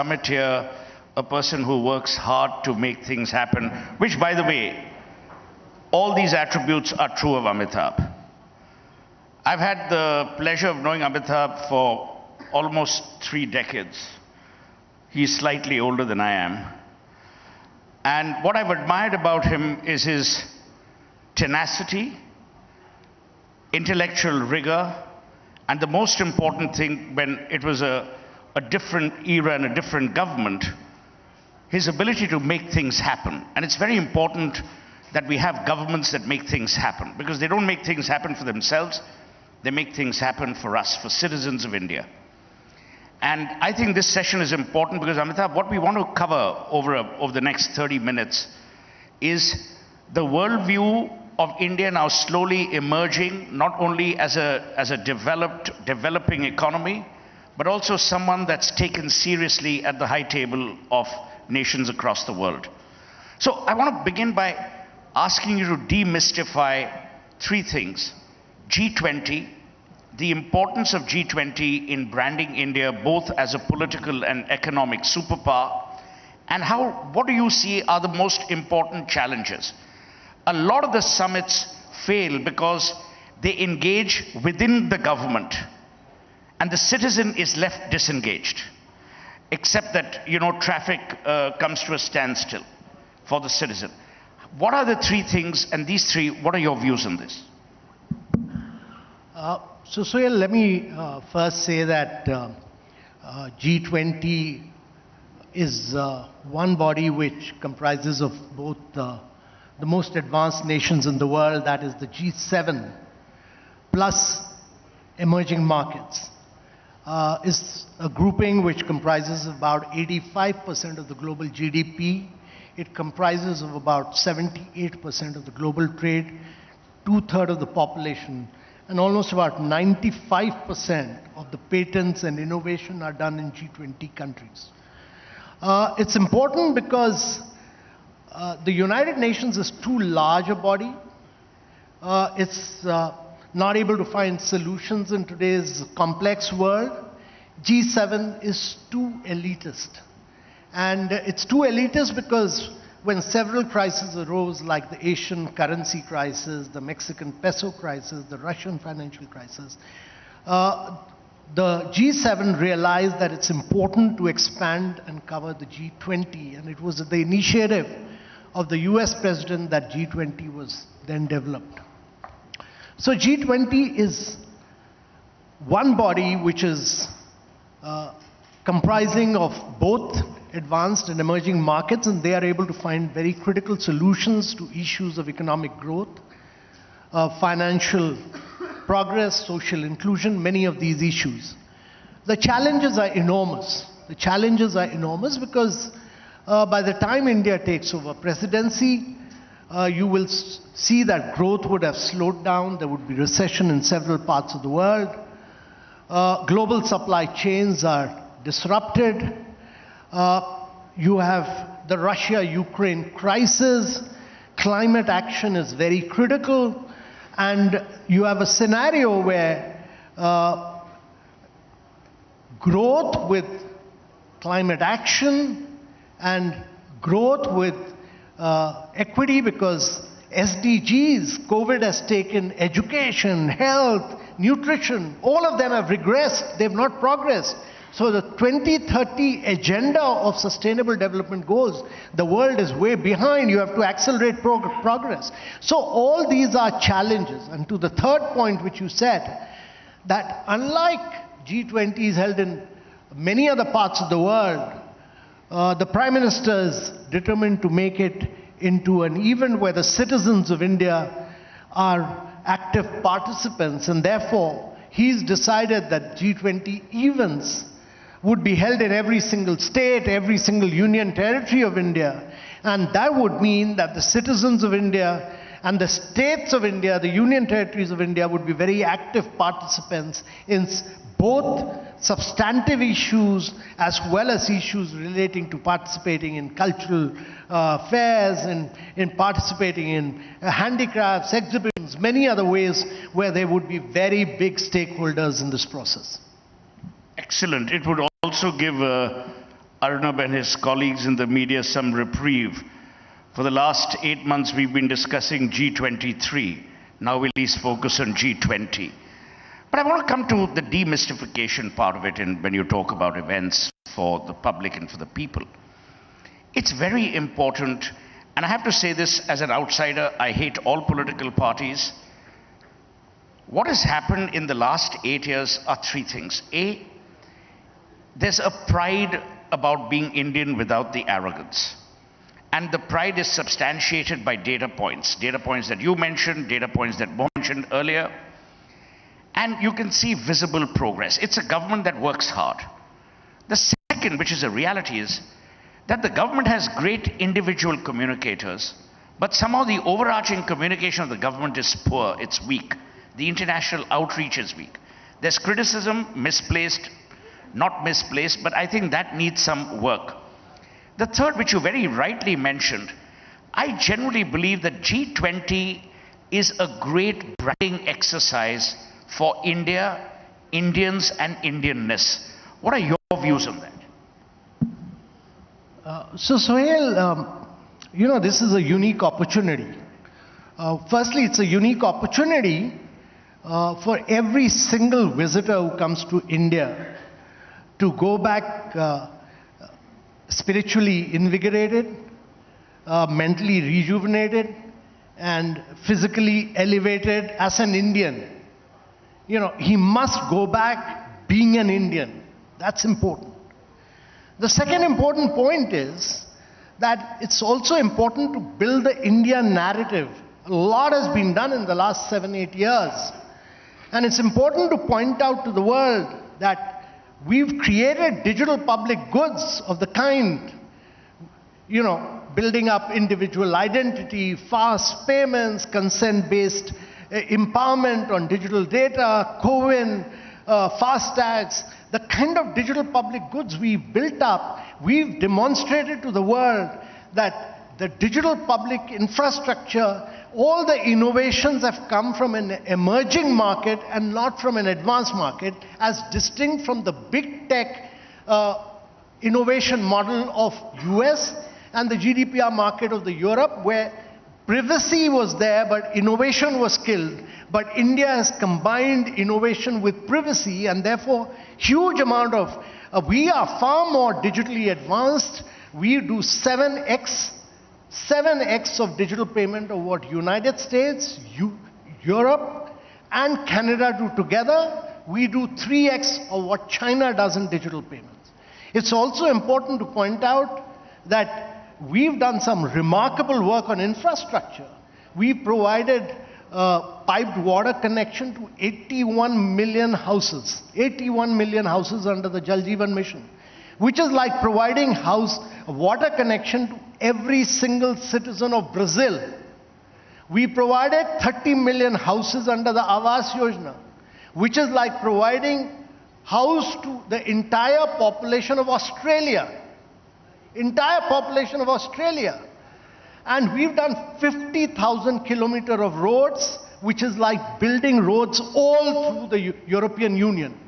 summit here, a person who works hard to make things happen, which, by the way, all these attributes are true of Amitabh. I've had the pleasure of knowing Amitabh for almost 3 decades. He's slightly older than I am. And what I've admired about him is his tenacity, intellectual rigor, and the most important thing, when it was a different era and a different government, his ability to make things happen. And it's very important that we have governments that make things happen, because they don't make things happen for themselves, they make things happen for us, for citizens of India. And I think this session is important because, Amitabh, what we want to cover over the next 30 minutes is the worldview of India now slowly emerging, not only as a developing economy, but also someone that's taken seriously at the high table of nations across the world. So I want to begin by asking you to demystify 3 things. G20, the importance of G20 in branding India both as a political and economic superpower, and what do you see are the most important challenges? A lot of the summits fail because they engage within the government and the citizen is left disengaged, except that, traffic comes to a standstill for the citizen. What are the 3 things, and these 3, what are your views on this? So Sohail, let me first say that G20 is one body which comprises of both the most advanced nations in the world, that is the G7, plus emerging markets. Is a grouping which comprises about 85% of the global GDP. It comprises of about 78% of the global trade, 2/3 of the population, and almost about 95% of the patents and innovation are done in G20 countries. It's important because the United Nations is too large a body. It's not able to find solutions in today's complex world. G7 is too elitist. And it's too elitist because when several crises arose, like the Asian currency crisis, the Mexican peso crisis, the Russian financial crisis, the G7 realized that it's important to expand and cover the G20, and it was the initiative of the US president that G20 was then developed. So G20 is one body which is comprising of both advanced and emerging markets, and they are able to find very critical solutions to issues of economic growth, financial progress, social inclusion, many of these issues. The challenges are enormous. The challenges are enormous because by the time India takes over presidency, you will see that growth would have slowed down. There would be recession in several parts of the world. Global supply chains are disrupted. You have the Russia-Ukraine crisis. Climate action is very critical. And you have a scenario where growth with climate action and growth with equity, because SDGs, COVID has taken education, health, nutrition, all of them have regressed, they've not progressed. So the 2030 agenda of sustainable development goals, the world is way behind, you have to accelerate progress. So all these are challenges. And to the third point which you said, that unlike G20s held in many other parts of the world, the Prime Minister is determined to make it into an event where the citizens of India are active participants, and therefore he's decided that G20 events would be held in every single state, every single union territory of India, and that would mean that the citizens of India and the states of India, the union territories of India, would be very active participants in both substantive issues as well as issues relating to participating in cultural fairs and in participating in handicrafts, exhibitions, many other ways where they would be very big stakeholders in this process. Excellent. It would also give Arnab and his colleagues in the media some reprieve. For the last 8 months, we've been discussing G23. Now we'll at least focus on G20. But I want to come to the demystification part of it when you talk about events for the public and for the people. It's very important, and I have to say this as an outsider, I hate all political parties. What has happened in the last 8 years are three things. A, there's a pride about being Indian without the arrogance. And the pride is substantiated by data points that you mentioned, data points that Mo mentioned earlier. And you can see visible progress. It's a government that works hard. The second, which is a reality, is that the government has great individual communicators, but somehow the overarching communication of the government is poor, it's weak. The international outreach is weak. There's criticism, misplaced, not misplaced, but I think that needs some work. The third, which you very rightly mentioned, I genuinely believe that G20 is a great branding exercise for India, Indians and Indianness. What are your views on that? So Sohail, you know, this is a unique opportunity. Firstly, it's a unique opportunity for every single visitor who comes to India to go back spiritually invigorated, mentally rejuvenated, and physically elevated as an Indian. You know, he must go back being an Indian. That's important. The second important point is that it's also important to build the India narrative. A lot has been done in the last 7-8 years. And it's important to point out to the world that we've created digital public goods of the kind, you know, building up individual identity, fast payments, consent-based empowerment on digital data, CoWIN, FASTags, the kind of digital public goods we've built up, we've demonstrated to the world that the digital public infrastructure, all the innovations have come from an emerging market and not from an advanced market, as distinct from the big tech innovation model of US and the GDPR market of the Europe, where privacy was there but innovation was killed. But India has combined innovation with privacy, and therefore huge amount of, we are far more digitally advanced. We do 7x of digital payment of what United States, Europe and Canada do together. We do 3x of what China does in digital payments. It's also important to point out that we've done some remarkable work on infrastructure. We provided piped water connection to 81 million houses. 81 million houses under the Jal Jeevan mission, which is like providing water connection to every single citizen of Brazil. We provided 30 million houses under the Awas Yojana, which is like providing house to the entire population of Australia. Entire population of Australia. And we've done 50,000 kilometers of roads, which is like building roads all through the European Union.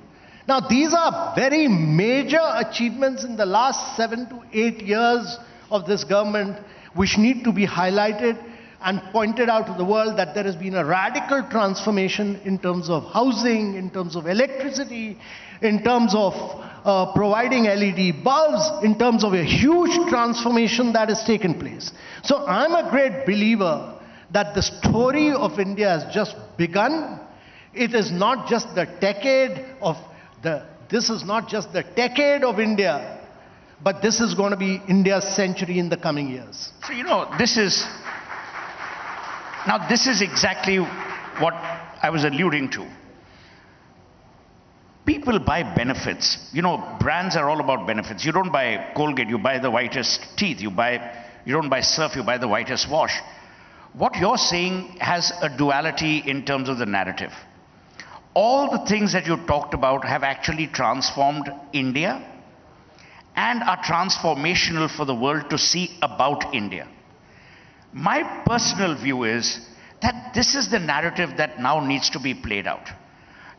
Now, these are very major achievements in the last 7 to 8 years of this government, which need to be highlighted and pointed out to the world that there has been a radical transformation in terms of housing, in terms of electricity, in terms of providing LED bulbs, in terms of a huge transformation that has taken place. So I'm a great believer that the story of India has just begun. It is not just the decade of this is not just the decade of India, but this is going to be India's century in the coming years. So, you know, this is exactly what I was alluding to. People buy benefits. You know, brands are all about benefits. You don't buy Colgate, you buy the whitest teeth. You don't buy Surf, you buy the whitest wash. What you're saying has a duality in terms of the narrative. All the things that you talked about have actually transformed India and are transformational for the world to see about India. My personal view is that this is the narrative that now needs to be played out.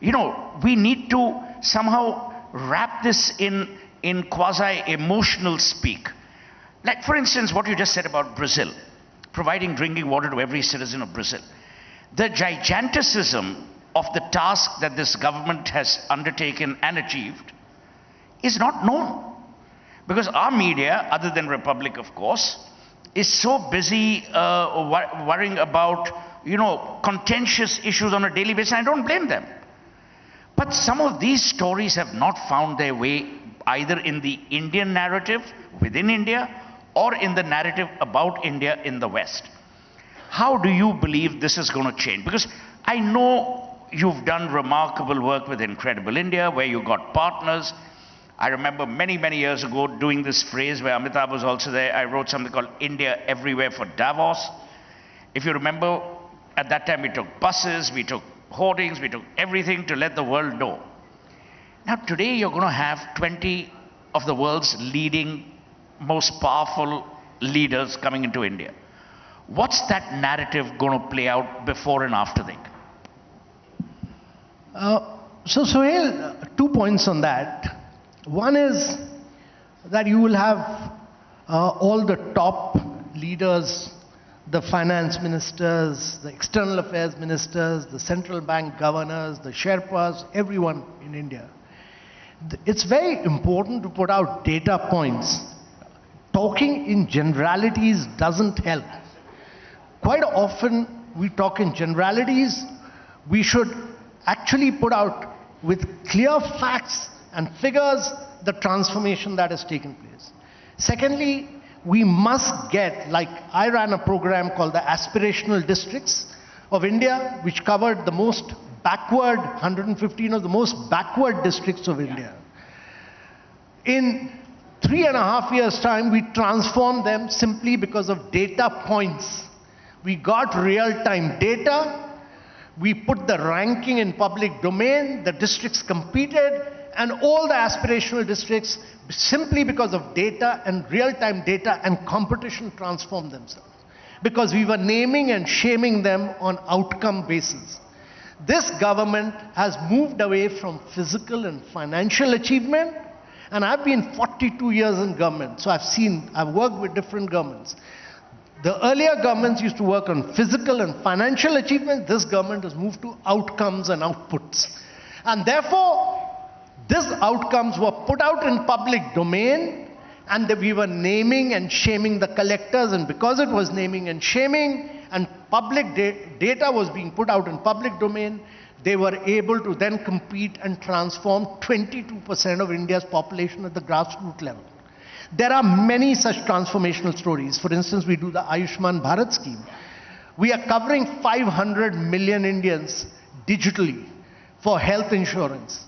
You know, we need to somehow wrap this in in quasi-emotional speak. Like, for instance, what you just said about Brazil, providing drinking water to every citizen of Brazil. The giganticism of the task that this government has undertaken and achieved is not known. Because our media, other than Republic, of course, is so busy worrying about, contentious issues on a daily basis. I don't blame them. But some of these stories have not found their way either in the Indian narrative within India or in the narrative about India in the West. How do you believe this is going to change? Because I know you've done remarkable work with Incredible India, where you got partners. I remember many, many years ago doing this phrase where Amitabh was also there. I wrote something called India Everywhere for Davos. If you remember, at that time we took buses, we took hoardings, we took everything to let the world know. Now today you're going to have 20 of the world's leading, most powerful leaders coming into India. What's that narrative going to play out before and after think? So Sohail, 2 points on that. One is that you will have all the top leaders, the finance ministers, the external affairs ministers, the central bank governors, the Sherpas, everyone in India. It's very important to put out data points. Talking in generalities doesn't help. Quite often we talk in generalities. We should actually put out with clear facts and figures the transformation that has taken place. Secondly, we must get, like I ran a program called the Aspirational Districts of India, which covered the most backward, 115 of the most backward districts of India. In 3.5 years' time, we transformed them simply because of data points. We got real-time data, we put the ranking in public domain, the districts competed, and all the aspirational districts, simply because of data and real-time data and competition, transformed themselves. Because we were naming and shaming them on outcome basis. This government has moved away from physical and financial achievement, and I've been 42 years in government, so I've worked with different governments. The earlier governments used to work on physical and financial achievements. This government has moved to outcomes and outputs. And therefore, these outcomes were put out in public domain, and we were naming and shaming the collectors, and because it was naming and shaming, and public data was being put out in public domain, they were able to then compete and transform 22% of India's population at the grassroots level. There are many such transformational stories. For instance, we do the Ayushman Bharat scheme. We are covering 500 million Indians digitally for health insurance.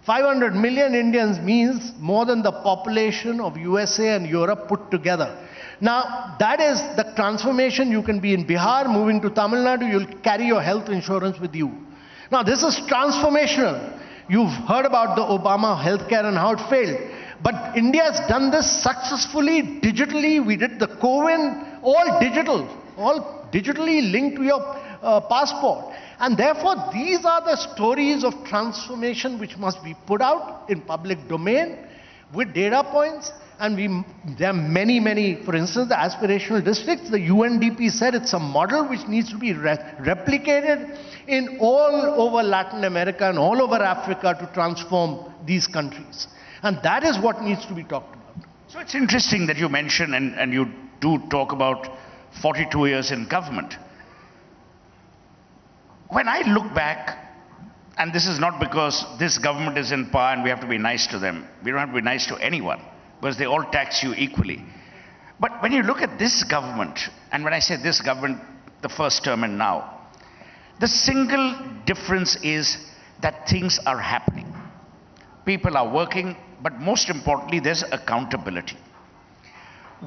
500 million Indians means more than the population of USA and Europe put together. Now, that is the transformation. You can be in Bihar, moving to Tamil Nadu, you'll carry your health insurance with you. Now, this is transformational. You've heard about the Obama healthcare and how it failed. But India has done this successfully, digitally. We did the CoWIN, all digital, all digitally linked to your passport. And therefore, these are the stories of transformation which must be put out in public domain with data points. And there are many, many, for instance, the aspirational districts, the UNDP said it's a model which needs to be replicated in all over Latin America and all over Africa to transform these countries. And that is what needs to be talked about. So it's interesting that you mention, and you do talk about 42 years in government. When I look back, and this is not because this government is in power and we have to be nice to them. We don't have to be nice to anyone, because they all tax you equally. But when you look at this government, and when I say this government, the first term and now, the single difference is that things are happening. People are working, but most importantly, there's accountability.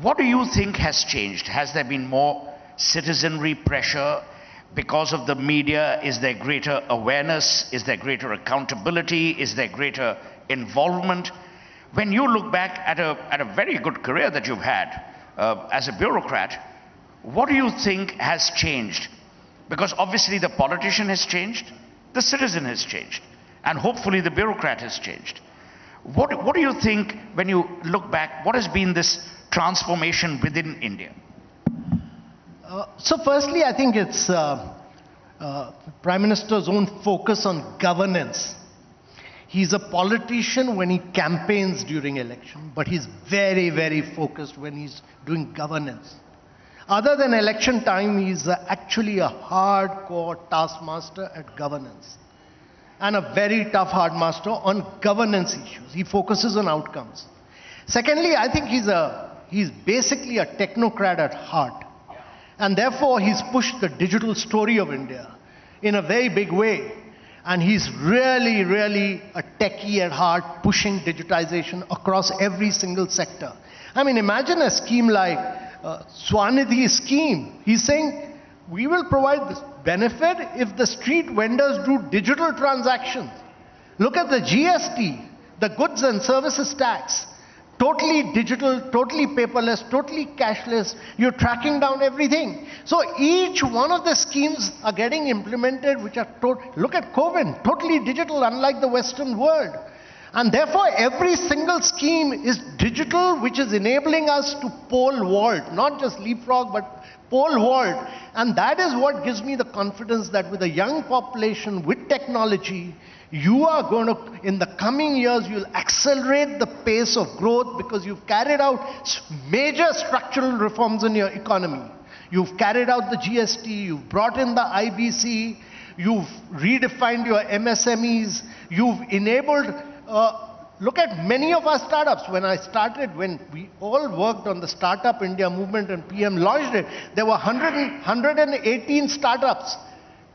What do you think has changed? Has there been more citizenry pressure because of the media? Is there greater awareness? Is there greater accountability? Is there greater involvement? When you look back at a very good career that you've had as a bureaucrat, what do you think has changed? Because obviously the politician has changed, the citizen has changed, and hopefully the bureaucrat has changed. What do you think, when you look back, what has been this transformation within India? So firstly, I think it's Prime Minister's own focus on governance. He's a politician when he campaigns during election, but he's very, very focused when he's doing governance. Other than election time, he's actually a hardcore taskmaster at governance, and a very tough hard master on governance issues. He focuses on outcomes. Secondly, I think he's basically a technocrat at heart. And therefore, he's pushed the digital story of India in a very big way. And he's really, really a techie at heart, pushing digitization across every single sector. I mean, imagine a scheme like Swanidhi scheme. He's saying, we will provide this benefit if the street vendors do digital transactions. Look at the GST, the goods and services tax. Totally digital, totally paperless, totally cashless. You're tracking down everything. So each one of the schemes are getting implemented, which are, look at COVID, totally digital, unlike the Western world. And therefore, every single scheme is digital, which is enabling us to pole vault, not just leapfrog, but pole vault. And that is what gives me the confidence that with a young population, with technology, you are going to, in the coming years, you'll accelerate the pace of growth because you've carried out major structural reforms in your economy. You've carried out the GST, you've brought in the IBC, you've redefined your MSMEs, you've enabled, look at many of our startups. When I started, when we all worked on the Startup India movement and PM launched it, there were 118 startups.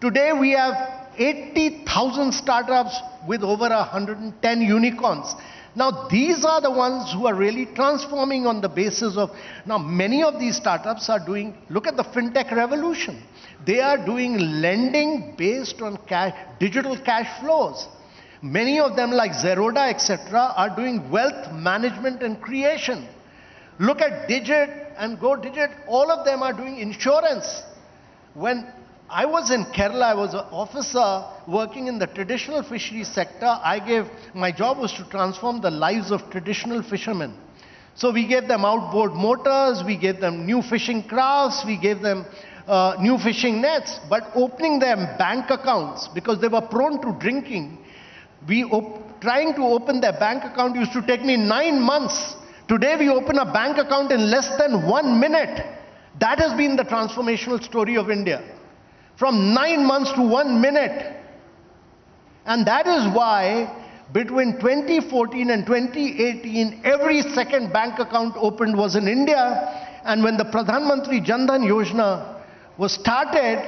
Today we have 80,000 startups with over 110 unicorns. Now these are the ones who are really transforming on the basis of, now many of these startups are doing, look at the Fintech revolution. They are doing lending based on digital cash flows. Many of them like Zerodha, etc. are doing wealth management and creation. Look at Digit and Go Digit, all of them are doing insurance. When I was in Kerala, I was an officer working in the traditional fisheries sector. My job was to transform the lives of traditional fishermen. So we gave them outboard motors, we gave them new fishing crafts, we gave them new fishing nets, but opening them bank accounts because they were prone to drinking. Trying to open their bank account used to take me 9 months. Today we open a bank account in less than 1 minute. That has been the transformational story of India. From 9 months to 1 minute. And that is why between 2014 and 2018, every second bank account opened was in India. And when the Pradhan Mantri Jan Dhan Yojana was started,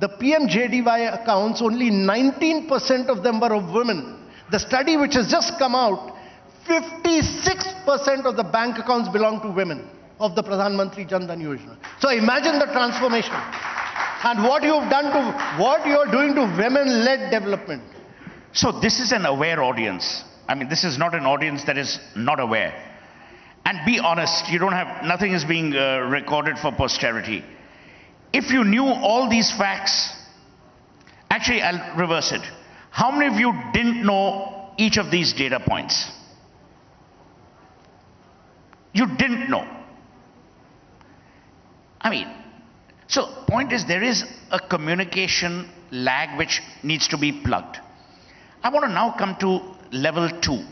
the PMJDY accounts, only 19% of them were of women. The study which has just come out, 56% of the bank accounts belong to women of the Pradhan Mantri Jan Dhan Yojana. So imagine the transformation. And what you've done to, what you're doing to women-led development. So this is an aware audience. I mean, this is not an audience that is not aware. And be honest, you don't have, nothing is being recorded for posterity. If you knew all these facts, actually I'll reverse it. How many of you didn't know each of these data points? You didn't know. I mean, so point is there is a communication lag which needs to be plugged. I want to now come to level 2.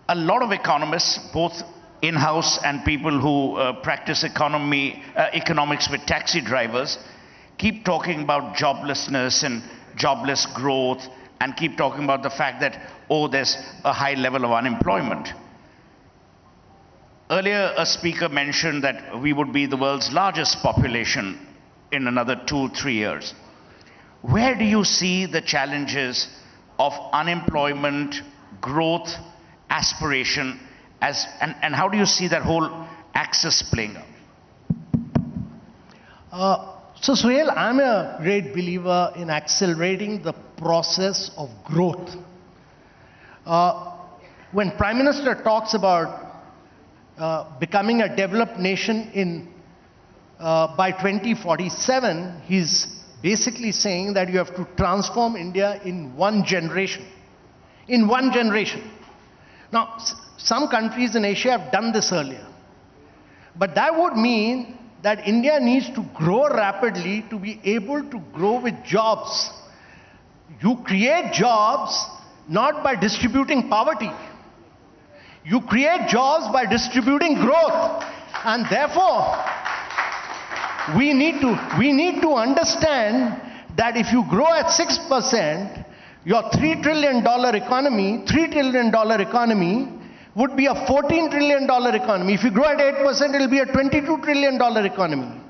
A lot of economists, both in-house and people who practice economics with taxi drivers, keep talking about joblessness and jobless growth and keep talking about the fact that, oh, there's a high level of unemployment. Earlier, a speaker mentioned that we would be the world's largest population in another 2-3 years. Where do you see the challenges of unemployment, growth, aspiration, and how do you see that whole axis playing out? So Suhail, I'm a great believer in accelerating the process of growth. When Prime Minister talks about becoming a developed nation by 2047, he's basically saying that you have to transform India in 1 generation. In 1 generation. Now, some countries in Asia have done this earlier. But that would mean that India needs to grow rapidly to be able to grow with jobs. You create jobs not by distributing poverty. You create jobs by distributing growth. And therefore, we need to understand that if you grow at 6%, your $3 trillion economy would be a $14 trillion economy. If you grow at 8%, it will be a $22 trillion economy.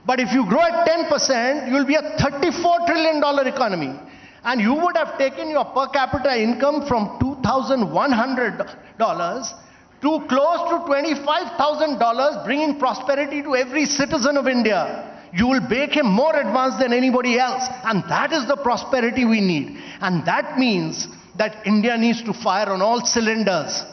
But if you grow at 10%, you will be a $34 trillion economy. And you would have taken your per capita income from $2,100 to close to $25,000, bringing prosperity to every citizen of India. You will make him more advanced than anybody else. And that is the prosperity we need. And that means that India needs to fire on all cylinders.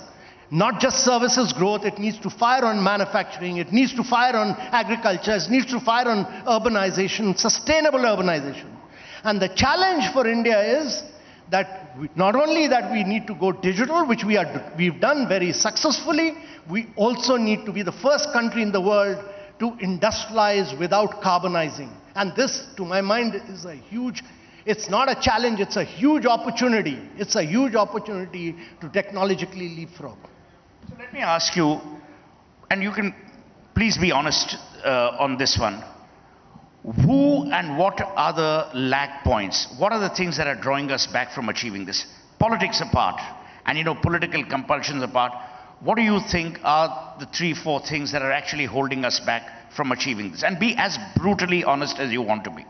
Not just services growth, it needs to fire on manufacturing, it needs to fire on agriculture, it needs to fire on urbanization, sustainable urbanization. And the challenge for India is that not only that we need to go digital, which we've done very successfully, we also need to be the first country in the world to industrialize without carbonizing. And this, to my mind, is a huge, it's not a challenge, it's a huge opportunity. It's a huge opportunity to technologically leapfrog. So let me ask you, and you can please be honest on this one. Who and what are the lag points? What are the things that are drawing us back from achieving this? Politics apart, and political compulsions apart, what do you think are the 3-4 things that are actually holding us back from achieving this? And be as brutally honest as you want to be.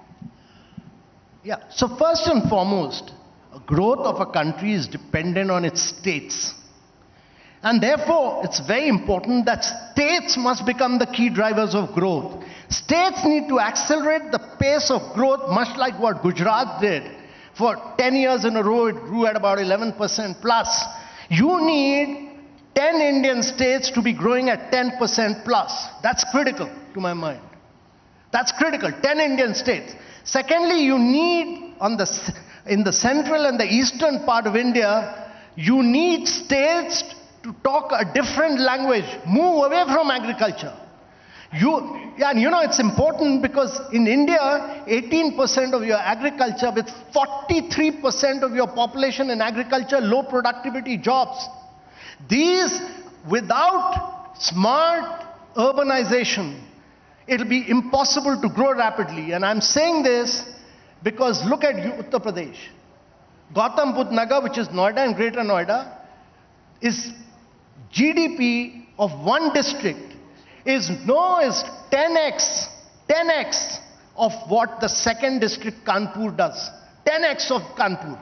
Yeah, so first and foremost, growth of a country is dependent on its states. And therefore, it's very important that states must become the key drivers of growth. States need to accelerate the pace of growth, much like what Gujarat did. For 10 years in a row, it grew at about 11% plus. You need 10 Indian states to be growing at 10% plus. That's critical to my mind. That's critical, 10 Indian states. Secondly, you need, in the central and the eastern part of India, you need states to talk a different language, move away from agriculture. And it's important because in India, 18% of your agriculture with 43% of your population in agriculture, low productivity jobs. These, without smart urbanization, it'll be impossible to grow rapidly. And I'm saying this because look at Uttar Pradesh. Gautam Budh Nagar, which is Noida and Greater Noida, is GDP of one district is 10x of what the second district Kanpur does. 10x of Kanpur.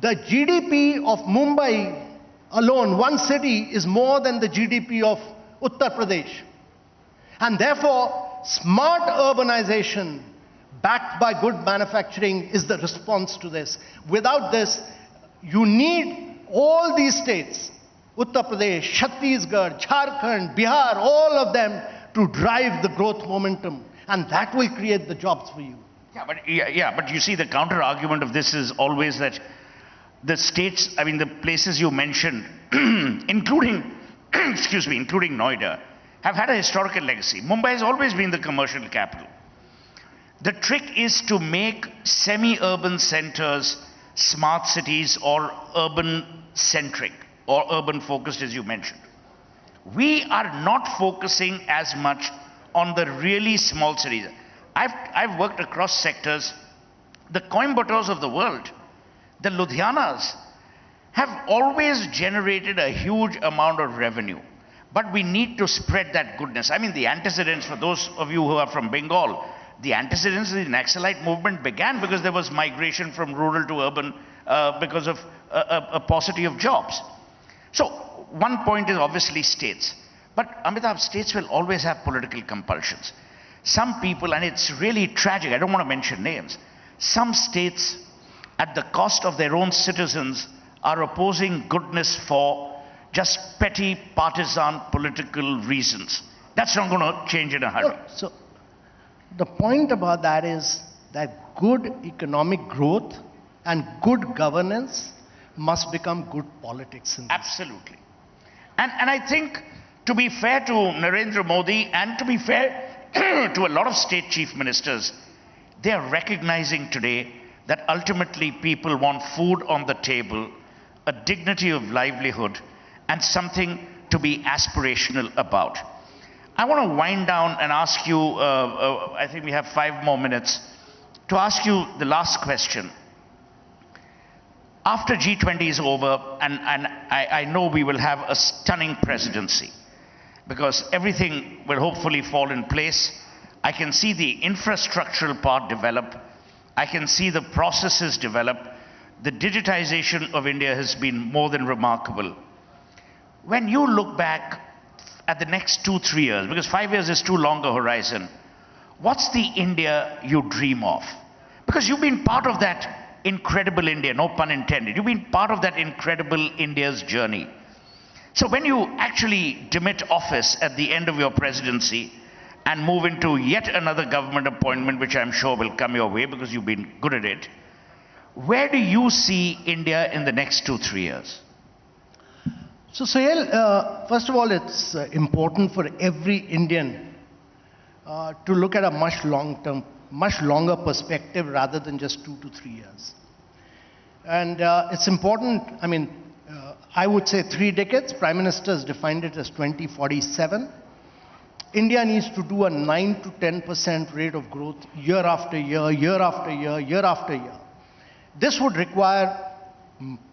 The GDP of Mumbai alone, one city, is more than the GDP of Uttar Pradesh. And therefore, smart urbanization backed by good manufacturing is the response to this. Without this, you need all these states, Uttar Pradesh, Chhattisgarh, Jharkhand, Bihar, all of them to drive the growth momentum. And that will create the jobs for you. Yeah, but you see the counter argument of this is always that the states, the places you mentioned, including, including Noida, have had a historical legacy. Mumbai has always been the commercial capital. The trick is to make semi-urban centers smart cities or urban-centric or urban-focused, as you mentioned. We are not focusing as much on the really small cities. I've worked across sectors. The Coimbatores of the world, the Ludhianas, have always generated a huge amount of revenue. But we need to spread that goodness. The antecedents, for those of you who are from Bengal, the antecedents of the Naxalite movement began because there was migration from rural to urban because of a paucity of jobs. So one point is obviously states. But Amitabh, states will always have political compulsions. Some people, and it's really tragic, I don't want to mention names, some states at the cost of their own citizens are opposing goodness for just petty partisan political reasons. That's not going to change in a hurry. So the point about that is that good economic growth and good governance must become good politics. Absolutely. And I think, to be fair to Narendra Modi and to be fair to a lot of state chief ministers, they are recognizing today that ultimately people want food on the table, a dignity of livelihood, and something to be aspirational about. I want to wind down and ask you, I think we have 5 more minutes, to ask you the last question. After G20 is over, and I know we will have a stunning presidency, because everything will hopefully fall in place. I can see the infrastructural part develop. I can see the processes develop. The digitization of India has been more than remarkable. When you look back at the next 2-3 years, because 5 years is too long a horizon, what's the India you dream of? Because you've been part of that incredible India, no pun intended. You've been part of that incredible India's journey. So when you actually demit office at the end of your presidency and move into yet another government appointment, which I'm sure will come your way because you've been good at it, where do you see India in the next 2-3 years? So, Sohail, first of all, it's important for every Indian to look at a much longer perspective rather than just 2 to 3 years. And it's important, I mean, I would say 3 decades. Prime Minister has defined it as 2047. India needs to do a 9 to 10% rate of growth year after year, year after year, year after year. This would require,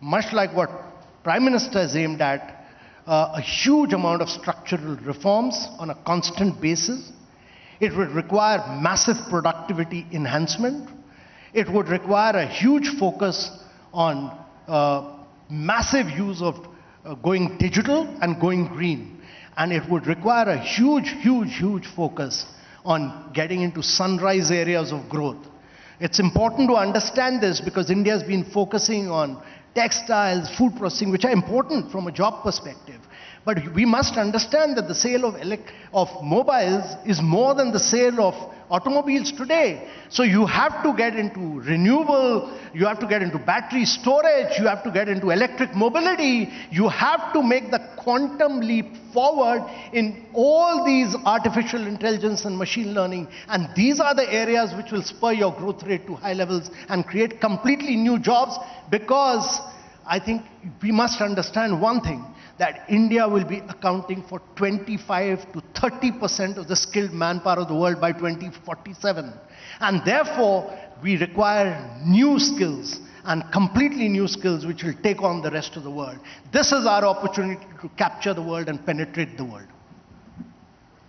much like what Prime Minister has aimed at, a huge amount of structural reforms on a constant basis. It would require massive productivity enhancement. It would require a huge focus on massive use of going digital and going green. And it would require a huge focus on getting into sunrise areas of growth. It's important to understand this because India has been focusing on textiles, food processing, which are important from a job perspective. But we must understand that the sale of mobiles is more than the sale of automobiles today. So you have to get into renewable, you have to get into battery storage, you have to get into electric mobility, you have to make the quantum leap forward in all these artificial intelligence and machine learning. And these are the areas which will spur your growth rate to high levels and create completely new jobs, because I think we must understand one thing, that India will be accounting for 25 to 30% of the skilled manpower of the world by 2047. And therefore, we require new skills and completely new skills which will take on the rest of the world. This is our opportunity to capture the world and penetrate the world.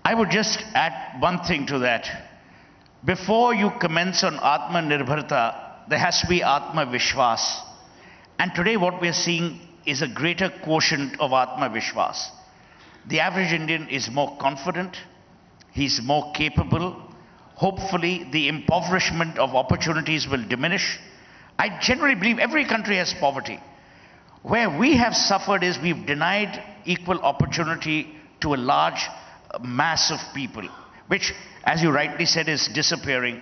I would just add one thing to that. Before you commence on Atma Nirbharta, there has to be Atma Vishwas. And today what we are seeing is a greater quotient of Atma Vishwas. The average Indian is more confident, he's more capable. Hopefully the impoverishment of opportunities will diminish. I generally believe every country has poverty. Where we have suffered is we've denied equal opportunity to a large mass of people, which, as you rightly said, is disappearing.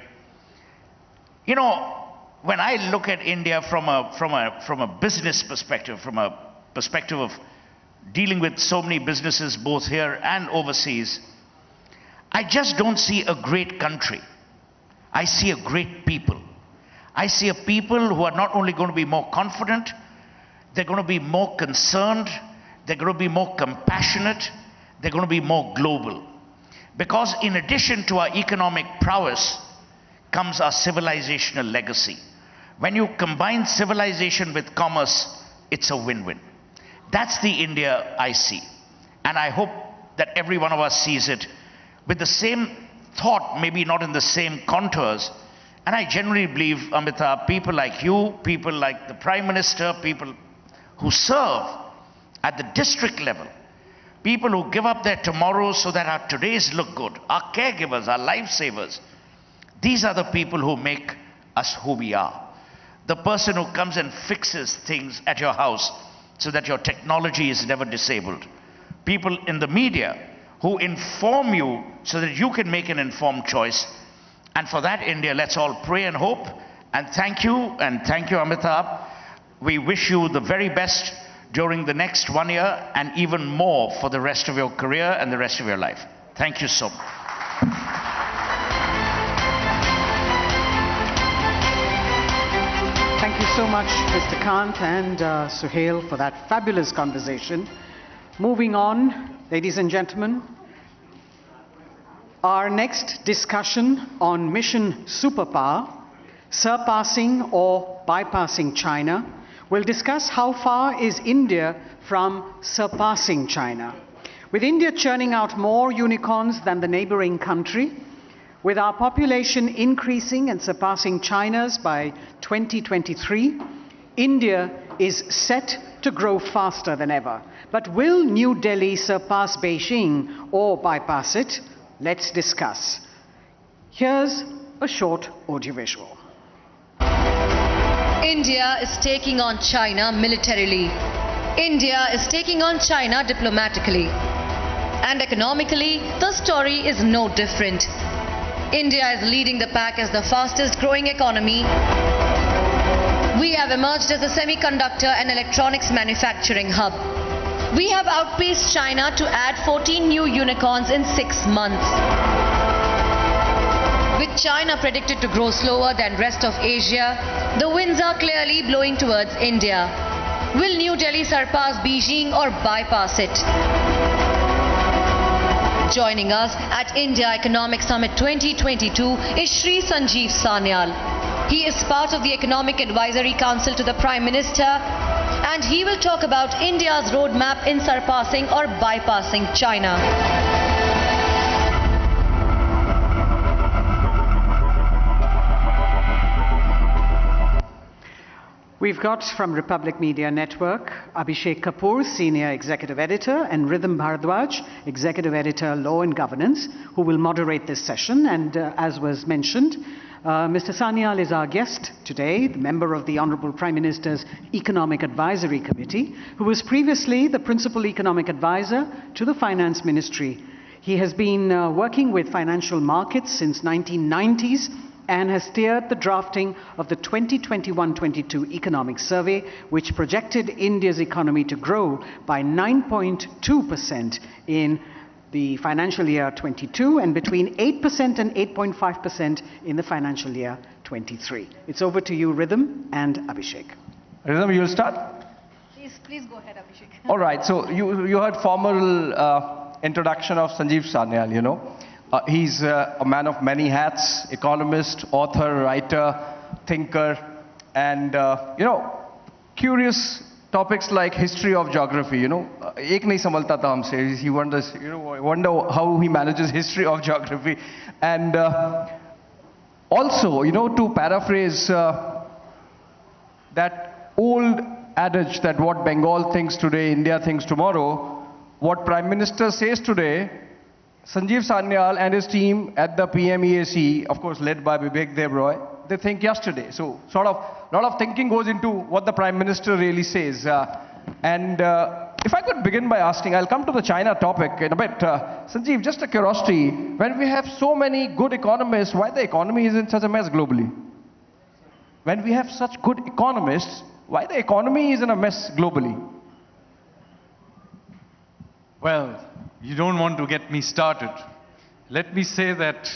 You know, when I look at India from a business perspective, from a perspective of dealing with so many businesses both here and overseas, I just don't see a great country. I see a great people. I see a people who are not only going to be more confident, they're going to be more concerned, they're going to be more compassionate, they're going to be more global. Because in addition to our economic prowess comes our civilizational legacy. When you combine civilization with commerce, it's a win-win. That's the India I see. And I hope that every one of us sees it with the same thought, maybe not in the same contours. And I generally believe, Amitabh, people like you, people like the Prime Minister, people who serve at the district level, people who give up their tomorrows so that our todays look good, our caregivers, our lifesavers, these are the people who make us who we are. The person who comes and fixes things at your house so that your technology is never disabled. People in the media who inform you so that you can make an informed choice. And for that, India, let's all pray and hope. And thank you, Amitabh. We wish you the very best during the next 1 year and even more for the rest of your career and the rest of your life. Thank you so much. Thank you so much, Mr. Kant and Suhail, for that fabulous conversation. Moving on, ladies and gentlemen, our next discussion on Mission Superpower, surpassing or bypassing China, will discuss how far is India from surpassing China. With India churning out more unicorns than the neighboring country, with our population increasing and surpassing China's by 2023, India is set to grow faster than ever. But will New Delhi surpass Beijing or bypass it? Let's discuss. Here's a short audiovisual. India is taking on China militarily. India is taking on China diplomatically. And economically, the story is no different. India is leading the pack as the fastest growing economy. We have emerged as a semiconductor and electronics manufacturing hub. We have outpaced China to add 14 new unicorns in 6 months. With China predicted to grow slower than rest of Asia, the winds are clearly blowing towards India. Will New Delhi surpass Beijing or bypass it? Joining us at India Economic Summit 2022 is Shri Sanjeev Sanyal. He is part of the Economic Advisory Council to the Prime Minister, and he will talk about India's roadmap in surpassing or bypassing China. We've got from Republic Media Network, Abhishek Kapoor, Senior Executive Editor, and Rhythm Bharadwaj, Executive Editor, Law and Governance, who will moderate this session. And as was mentioned, Mr. Sanyal is our guest today, the member of the Honorable Prime Minister's Economic Advisory Committee, who was previously the Principal Economic Advisor to the Finance Ministry. He has been working with financial markets since 1990s and has steered the drafting of the 2021-22 Economic Survey, which projected India's economy to grow by 9.2% in the financial year 22 and between 8% and 8.5% in the financial year 23. It's over to you, Rhythm and Abhishek. Rhythm, you'll start? Please go ahead, Abhishek. All right, so you heard formal introduction of Sanjeev Sanyal, you know. He's a man of many hats, economist, author, writer, thinker, and, curious topics like history of geography, you know. Ek nahi samajhta tha humse. He wonders, wonder how he manages history of geography. And also, to paraphrase that old adage that what Bengal thinks today, India thinks tomorrow, what Prime Minister says today, Sanjeev Sanyal and his team at the PMEAC, of course led by Vivek Debroy, they think yesterday. So sort of a lot of thinking goes into what the Prime Minister really says. If I could begin by asking, I'll come to the China topic in a bit. Sanjeev, just a curiosity, when we have so many good economists, why the economy is in such a mess globally? When we have such good economists, why the economy is in a mess globally? Well, you don't want to get me started. Let me say that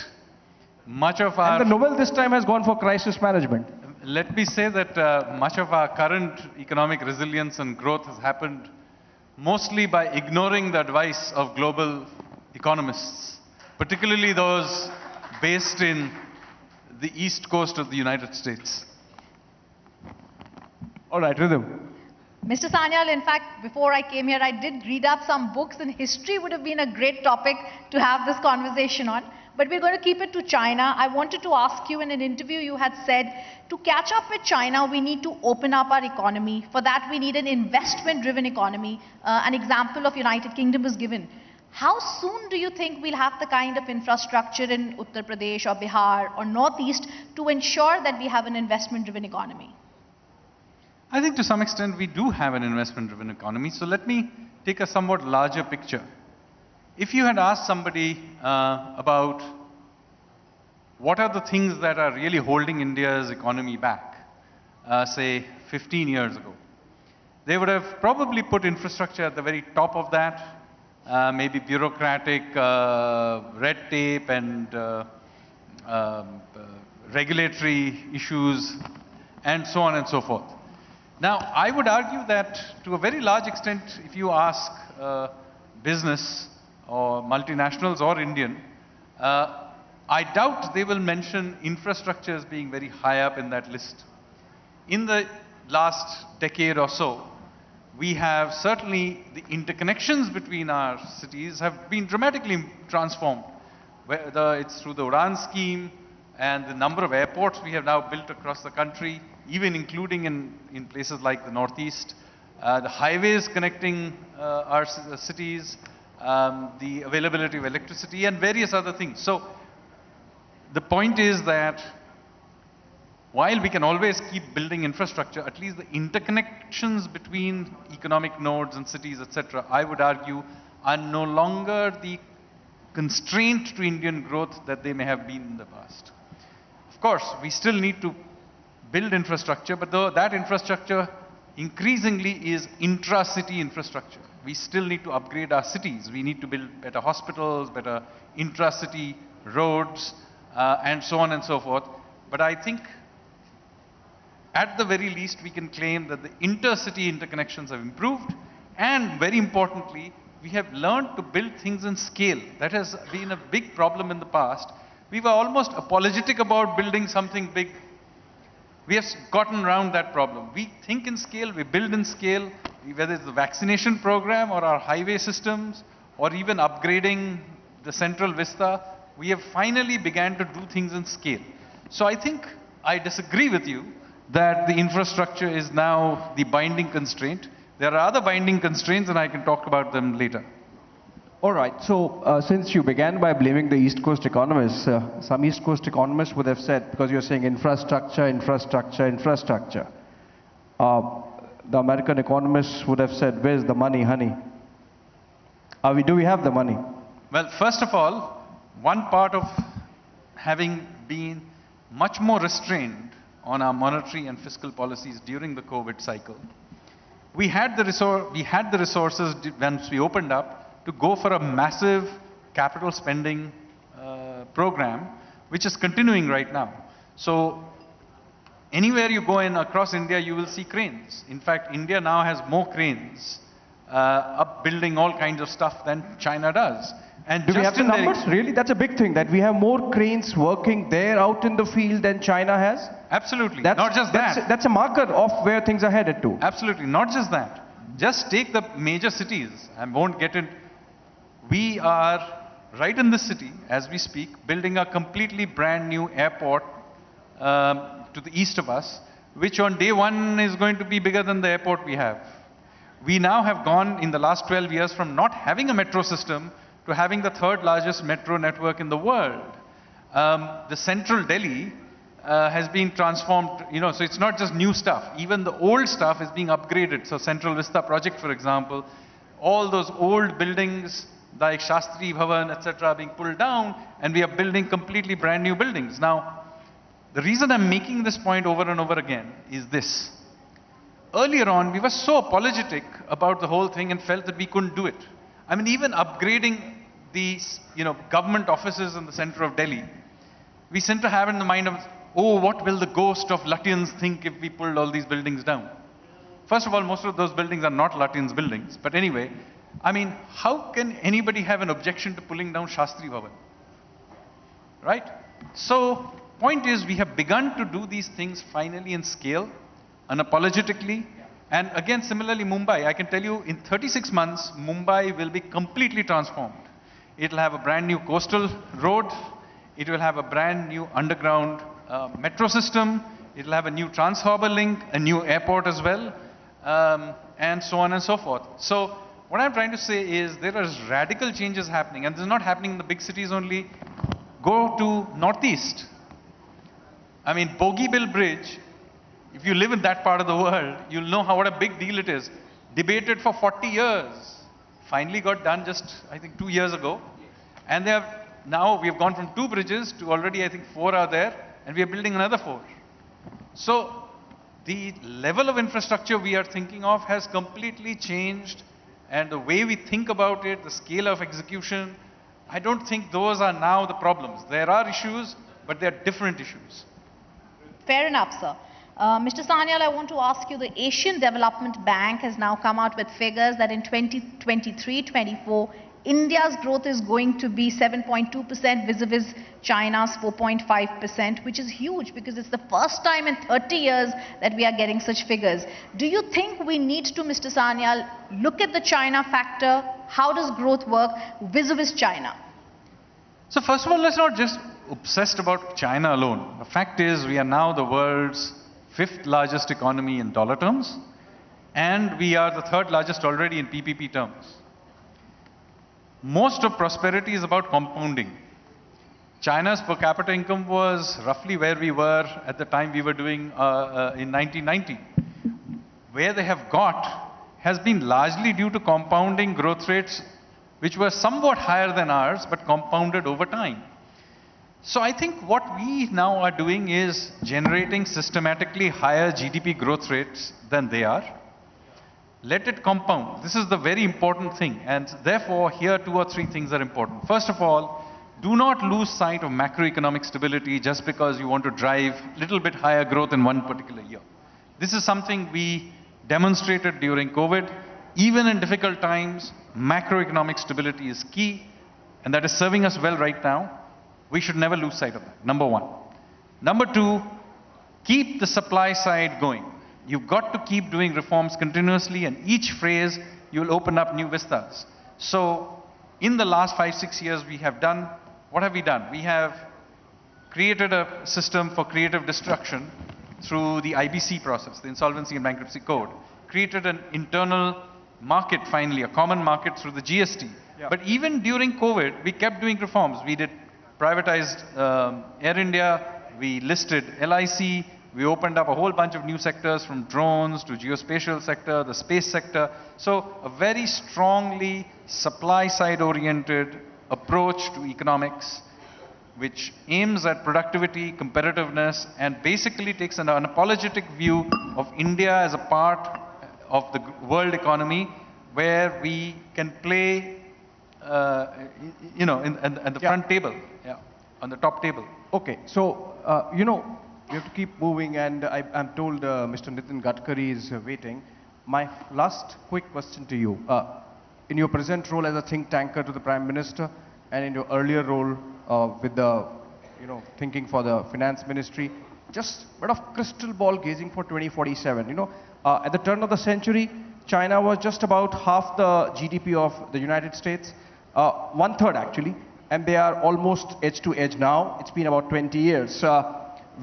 much of our... And the Nobel this time has gone for crisis management. Let me say that much of our current economic resilience and growth has happened mostly by ignoring the advice of global economists, particularly those based in the east coast of the United States. All right, Rhythm. Mr. Sanyal, in fact, before I came here, I did read up some books, and history would have been a great topic to have this conversation on. But we're going to keep it to China. I wanted to ask you, in an interview you had said, to catch up with China, we need to open up our economy. For that, we need an investment-driven economy. An example of United Kingdom was given. How soon do you think we'll have the kind of infrastructure in Uttar Pradesh or Bihar or Northeast to ensure that we have an investment-driven economy? I think to some extent we do have an investment-driven economy. So let me take a somewhat larger picture. If you had asked somebody about what are the things that are really holding India's economy back, say, 15 years ago. They would have probably put infrastructure at the very top of that, maybe bureaucratic red tape and regulatory issues, and so on and so forth. Now, I would argue that to a very large extent, if you ask business or multinationals or Indian, I doubt they will mention infrastructure as being very high up in that list. In the last decade or so, we have certainly the interconnections between our cities have been dramatically transformed. Whether it's through the Udan scheme and the number of airports we have now built across the country, even including in places like the Northeast, the highways connecting our cities, the availability of electricity and various other things. So the point is that while we can always keep building infrastructure, at least the interconnections between economic nodes and cities, etc., I would argue, are no longer the constraint to Indian growth that they may have been in the past. Of course, we still need to build infrastructure, but that infrastructure increasingly is intra-city infrastructure. We still need to upgrade our cities. We need to build better hospitals, better intra-city roads, and so on and so forth. But I think at the very least, we can claim that the intercity interconnections have improved, and very importantly, we have learned to build things in scale. That has been a big problem in the past. We were almost apologetic about building something big. We have gotten around that problem. We think in scale, we build in scale, whether it's the vaccination program or our highway systems, or even upgrading the central vista, we have finally began to do things in scale. So I think I disagree with you that the infrastructure is now the binding constraint. There are other binding constraints, and I can talk about them later. All right. So since you began by blaming the East Coast economists, some East Coast economists would have said, because you're saying infrastructure, infrastructure, infrastructure, the American economists would have said, where's the money, honey? Do we have the money? Well, first of all, one part of having been much more restrained on our monetary and fiscal policies during the COVID cycle, we had the resources once we opened up to go for a massive capital spending program, which is continuing right now. So anywhere you go in across India, you will see cranes. In fact, India now has more cranes up building all kinds of stuff than China does. And do we have the numbers? Really? That's a big thing, that we have more cranes working there out in the field than China has? Absolutely. Not just that. That's a marker of where things are headed to. Absolutely. Not just that. Just take the major cities. I won't get in. We are right in this city, as we speak, building a completely brand new airport to the east of us, which on day one is going to be bigger than the airport we have. We now have gone in the last 12 years from not having a metro system to having the third largest metro network in the world. The central Delhi has been transformed, so it's not just new stuff. Even the old stuff is being upgraded. So Central Vista project, for example, all those old buildings like Shastri Bhavan, etc., are being pulled down, and we are building completely brand new buildings. Now, the reason I'm making this point over and over again is this. Earlier on, we were so apologetic about the whole thing and felt that we couldn't do it. I mean, even upgrading these, government offices in the center of Delhi, we seem to have in the mind of, oh, what will the ghost of Lutyens think if we pulled all these buildings down? First of all, most of those buildings are not Lutyens buildings. But anyway, I mean, how can anybody have an objection to pulling down Shastri Bhavan? Right? So, point is, we have begun to do these things finally in scale, unapologetically. And again, similarly, Mumbai, I can tell you, in 36 months, Mumbai will be completely transformed. It will have a brand new coastal road. It will have a brand new underground metro system. It will have a new trans-harbour link, a new airport as well, and so on and so forth. So what I'm trying to say is there are radical changes happening, and this is not happening in the big cities only. Go to Northeast. I mean, Bogeybill Bridge, if you live in that part of the world, you'll know what a big deal it is. Debated for 40 years. Finally got done just, I think, 2 years ago. And now we have gone from 2 bridges to already, I think, 4 are there, and we are building another 4. So the level of infrastructure we are thinking of has completely changed, and the way we think about it, the scale of execution, I don't think those are now the problems. There are issues, but they are different issues. Fair enough, sir. Mr. Sanyal, I want to ask you, the Asian Development Bank has now come out with figures that in 2023-24, India's growth is going to be 7.2% vis-a-vis China's 4.5%, which is huge because it's the first time in 30 years that we are getting such figures. Do you think we need to, Mr. Sanyal, look at the China factor? How does growth work vis-a-vis China? So first of all, let's not just obsessed about China alone. The fact is, we are now the world's 5th largest economy in dollar terms, and we are the 3rd largest already in PPP terms. Most of prosperity is about compounding. China's per capita income was roughly where we were at the time we were doing in 1990. Where they have got has been largely due to compounding growth rates which were somewhat higher than ours, but compounded over time. So I think what we now are doing is generating systematically higher GDP growth rates than they are. Let it compound. This is the very important thing, and therefore here 2 or 3 things are important. First of all, do not lose sight of macroeconomic stability just because you want to drive a little bit higher growth in one particular year. This is something we demonstrated during COVID. Even in difficult times, macroeconomic stability is key, and that is serving us well right now. We should never lose sight of that, number one. Number two, keep the supply side going. You've got to keep doing reforms continuously, and each phase you'll open up new vistas. So in the last 5-6 years we have done, what have we done? We have created a system for creative destruction through the IBC process, the Insolvency and Bankruptcy Code. Created an internal market finally, a common market through the GST. Yeah. But even during COVID, we kept doing reforms. We did privatized Air India, we listed LIC, we opened up a whole bunch of new sectors from drones to geospatial sector, the space sector. So a very strongly supply side oriented approach to economics, which aims at productivity, competitiveness, and basically takes an unapologetic view of India as a part of the world economy where we can play you know, at the front table, on the top table. Okay, so, you know, we have to keep moving, and I'm told Mr. Nitin Gadkari is waiting. My last quick question to you. In your present role as a think tanker to the Prime Minister, and in your earlier role with the, you know, thinking for the Finance Ministry, just a bit of crystal ball gazing for 2047. You know, at the turn of the century, China was just about half the GDP of the United States. 1/3 actually, and they are almost edge to edge now. It's been about 20 years.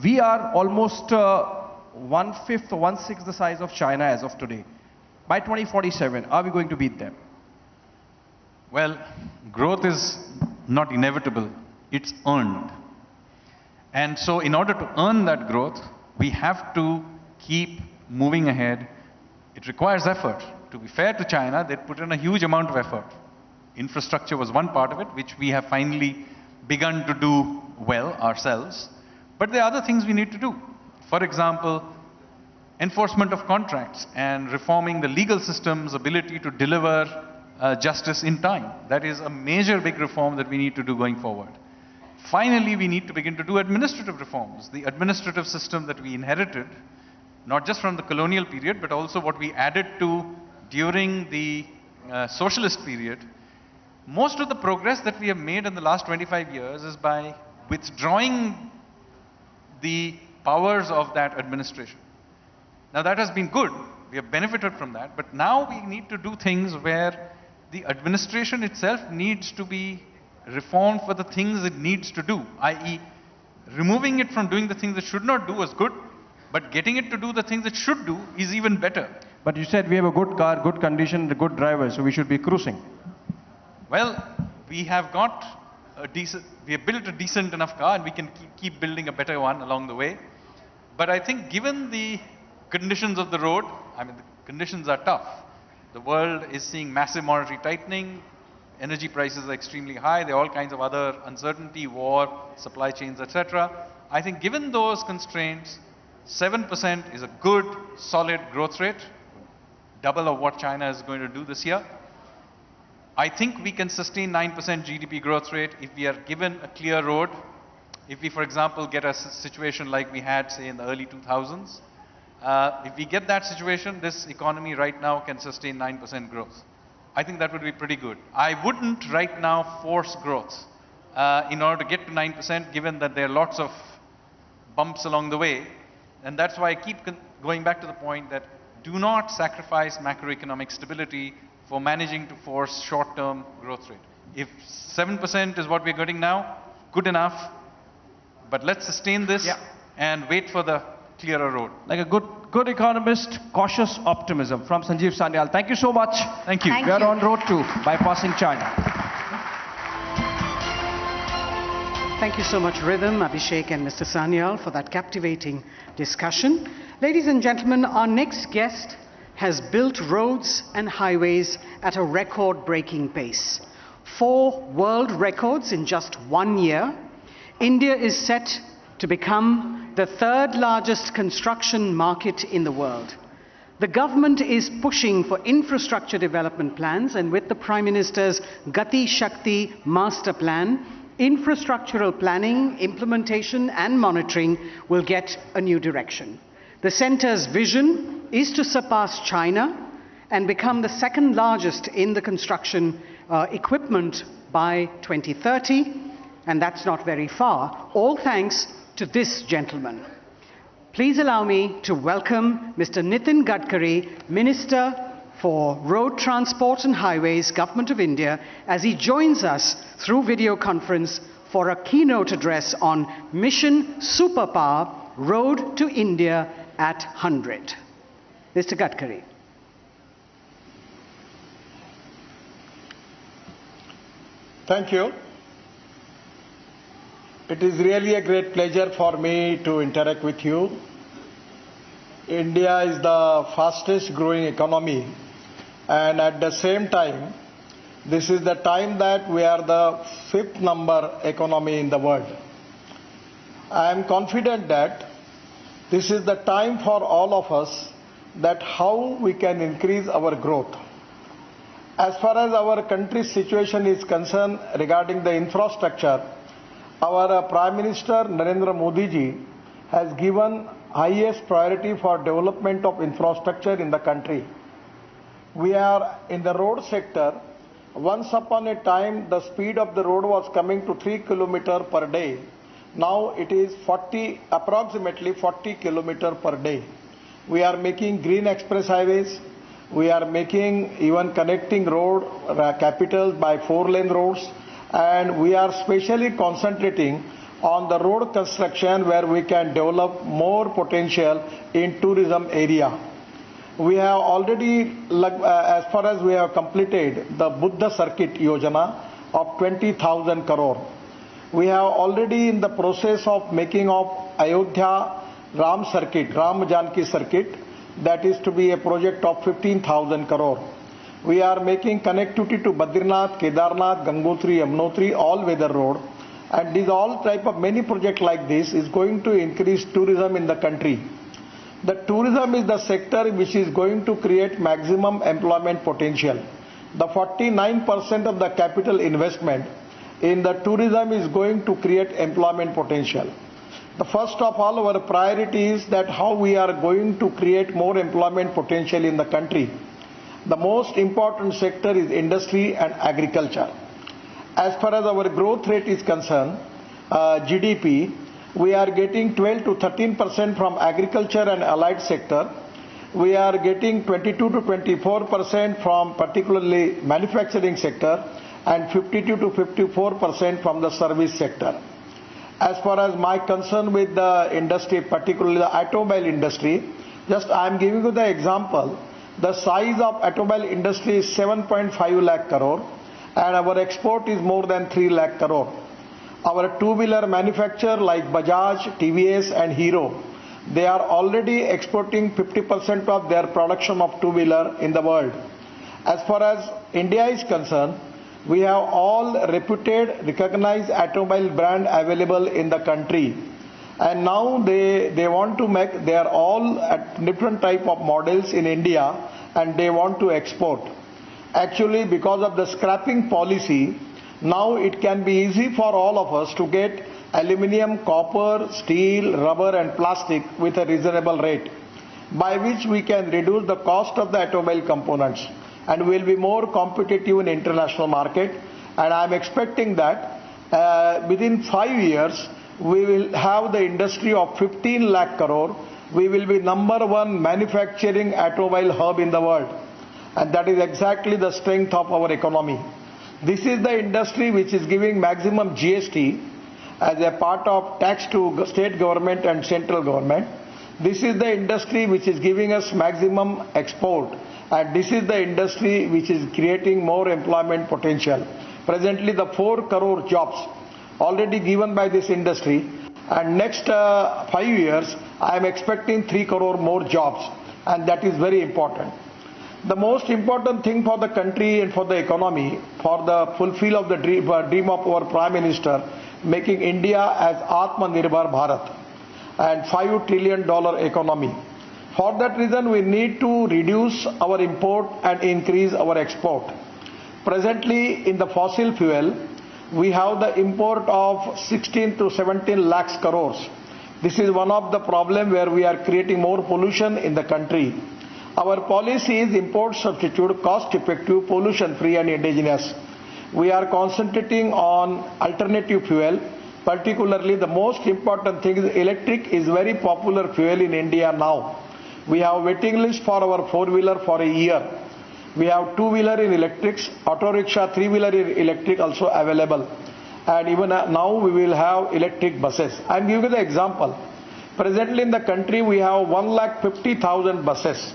We are almost 1/5 or 1/6 the size of China as of today. By 2047, are we going to beat them? Well, growth is not inevitable, it's earned. And so in order to earn that growth, we have to keep moving ahead. It requires effort. To be fair to China, they put in a huge amount of effort. Infrastructure was one part of it, which we have finally begun to do well ourselves. But there are other things we need to do. For example, enforcement of contracts and reforming the legal system's ability to deliver justice in time. That is a major big reform that we need to do going forward. Finally, we need to begin to do administrative reforms. The administrative system that we inherited, not just from the colonial period, but also what we added to during the socialist period. Most of the progress that we have made in the last 25 years is by withdrawing the powers of that administration. Now that has been good, we have benefited from that, but now we need to do things where the administration itself needs to be reformed for the things it needs to do, i.e. removing it from doing the things it should not do is good, but getting it to do the things it should do is even better. But you said we have a good car, good condition, and a good driver, so we should be cruising. Well, we have got we have built a decent enough car, and we can keep building a better one along the way. But I think given the conditions of the road, I mean, the conditions are tough. The world is seeing massive monetary tightening, energy prices are extremely high, there are all kinds of other uncertainty, war, supply chains, etc. I think given those constraints, 7% is a good, solid growth rate, double of what China is going to do this year. I think we can sustain 9% GDP growth rate if we are given a clear road. If we, for example, get a situation like we had, say, in the early 2000s, if we get that situation, this economy right now can sustain 9% growth. I think that would be pretty good. I wouldn't right now force growth in order to get to 9%, given that there are lots of bumps along the way. And that's why I keep going back to the point that do not sacrifice macroeconomic stability for managing to force short-term growth rate. If 7% is what we're getting now, good enough, but let's sustain this and wait for the clearer road. Like a good economist, cautious optimism from Sanjeev Sanyal. Thank you so much. Thank you. We are on road to bypassing China. Thank you so much, Rhythm, Abhishek and Mr. Sanyal, for that captivating discussion. Ladies and gentlemen, our next guest has built roads and highways at a record-breaking pace. 4 world records in just 1 year. India is set to become the 3rd largest construction market in the world. The government is pushing for infrastructure development plans, and with the Prime Minister's Gati Shakti Master Plan, infrastructural planning, implementation and monitoring will get a new direction. The centre's vision is to surpass China and become the 2nd largest in the construction equipment by 2030, and that's not very far, all thanks to this gentleman. Please allow me to welcome Mr. Nitin Gadkari, Minister for Road Transport and Highways, Government of India, as he joins us through video conference for a keynote address on Mission Superpower, Road to India at 100. Mr. Gadkari. Thank you. It is really a great pleasure for me to interact with you. India is the fastest growing economy, and at the same time, this is the time that we are the 5th number economy in the world. I am confident that this is the time for all of us that how we can increase our growth. As far as our country's situation is concerned regarding the infrastructure, our Prime Minister Narendra Modi ji has given highest priority for development of infrastructure in the country. We are in the road sector. Once upon a time, the speed of the road was coming to 3 km per day. Now it is approximately 40 km per day. We are making green express highways. We are making even connecting road capitals by 4-lane roads. And we are specially concentrating on the road construction where we can develop more potential in tourism area. We have already, as far as we have completed the Buddha Circuit Yojana of 20,000 crore. We have already in the process of making of Ayodhya Ram Circuit, Ram Janki Circuit, that is to be a project of 15,000 crore. We are making connectivity to Badrinath, Kedarnath, Gangotri, Yamunotri, all-weather road. And these all type of many projects like this is going to increase tourism in the country. The tourism is the sector which is going to create maximum employment potential. The 49% of the capital investment in the tourism is going to create employment potential. The first of all, our priority is that how we are going to create more employment potential in the country. The most important sector is industry and agriculture. As far as our growth rate is concerned, GDP, we are getting 12 to 13% from agriculture and allied sector. We are getting 22 to 24% from particularly manufacturing sector and 52 to 54% from the service sector. As far as my concern with the industry, particularly the automobile industry, just I am giving you the example. The size of automobile industry is 7.5 lakh crore and our export is more than 3 lakh crore. Our two-wheeler manufacturer like Bajaj, TVS and Hero, they are already exporting 50% of their production of two-wheeler in the world. As far as India is concerned, we have all reputed, recognized automobile brand available in the country. And now they want to make, they are all at different type of models in India and they want to export. Actually, because of the scrapping policy, now it can be easy for all of us to get aluminium, copper, steel, rubber and plastic with a reasonable rate, by which we can reduce the cost of the automobile components and will be more competitive in international market. And I am expecting that within 5 years, we will have the industry of 15 lakh crore. We will be #1 manufacturing automobile hub in the world. And that is exactly the strength of our economy. This is the industry which is giving maximum GST as a part of tax to state government and central government. This is the industry which is giving us maximum export. And this is the industry which is creating more employment potential. Presently, the 4 crore jobs already given by this industry, and next 5 years I am expecting 3 crore more jobs, and that is very important. The most important thing for the country and for the economy, for the fulfill of the dream of our Prime Minister, making India as Atmanirbhar Bharat and $5 trillion economy. For that reason, we need to reduce our import and increase our export. Presently, in the fossil fuel, we have the import of 16 to 17 lakhs crores. This is one of the problem where we are creating more pollution in the country. Our policy is import substitute, cost effective, pollution free and indigenous. We are concentrating on alternative fuel. Particularly, the most important thing is electric is very popular fuel in India now. We have waiting list for our 4-wheeler for a year. We have 2-wheeler in electrics, auto rickshaw, 3-wheeler in electric also available. And even now we will have electric buses. I am giving you the example. Presently in the country we have 1,50,000 buses.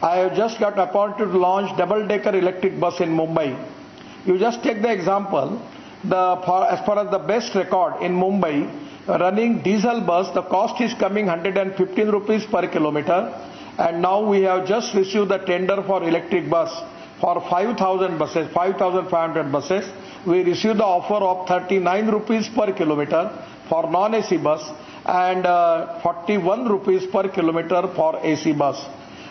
I have just got appointed to launch double-decker electric bus in Mumbai. You just take the example, as far as the best record in Mumbai, running diesel bus, the cost is coming 115 rupees per kilometer. And now we have just received the tender for electric bus for 5,000 buses, 5,500 buses. We received the offer of 39 rupees per kilometer for non-AC bus and 41 rupees per kilometer for AC bus.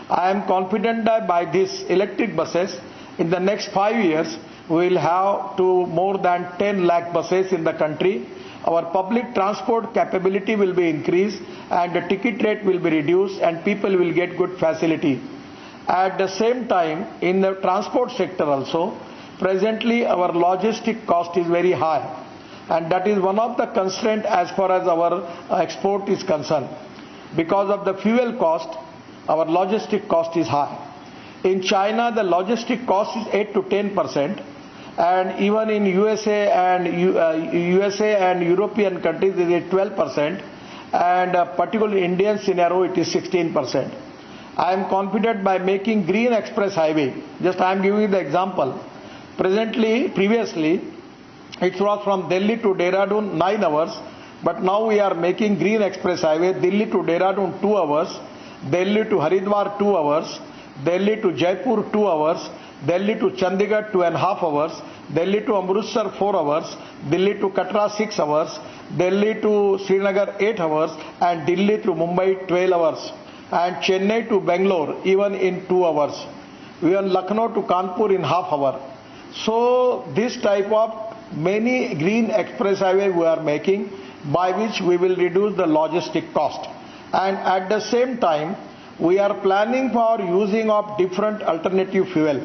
I am confident that by these electric buses, in the next 5 years, we will have to more than 10 lakh buses in the country. Our public transport capability will be increased and the ticket rate will be reduced and people will get good facility. At the same time, in the transport sector also, presently our logistic cost is very high, and that is one of the constraints as far as our export is concerned. Because of the fuel cost, our logistic cost is high. In China, the logistic cost is 8 to 10%. And even in USA and European countries it is 12%, and particularly Indian scenario it is 16%. I am confident by making Green Express Highway. Just I am giving you the example. Previously, it was from Delhi to Dehradun 9 hours, but now we are making Green Express Highway, Delhi to Dehradun 2 hours, Delhi to Haridwar 2 hours, Delhi to Jaipur 2 hours, Delhi to Chandigarh 2.5 hours, Delhi to Amritsar 4 hours, Delhi to Katra 6 hours, Delhi to Srinagar 8 hours, and Delhi to Mumbai 12 hours, and Chennai to Bangalore even in 2 hours. Even Lucknow to Kanpur in half hour. So this type of many green express highway we are making, by which we will reduce the logistic cost. And at the same time, we are planning for using of different alternative fuel.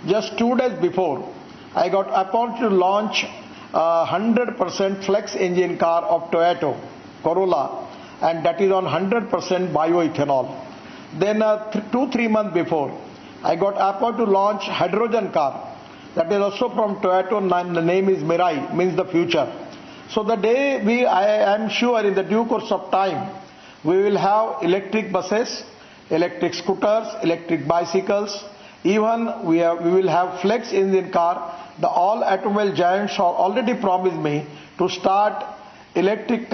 Just 2 days before, I got appointed to launch 100% flex engine car of Toyota Corolla, and that is on 100% bioethanol. Then 2-3 months before, I got appointed to launch hydrogen car. That is also from Toyota, the name is Mirai, means the future. So the day I am sure in the due course of time, we will have electric buses, electric scooters, electric bicycles. Even we will have flex engine car. The all automobile giants have already promised me to start electric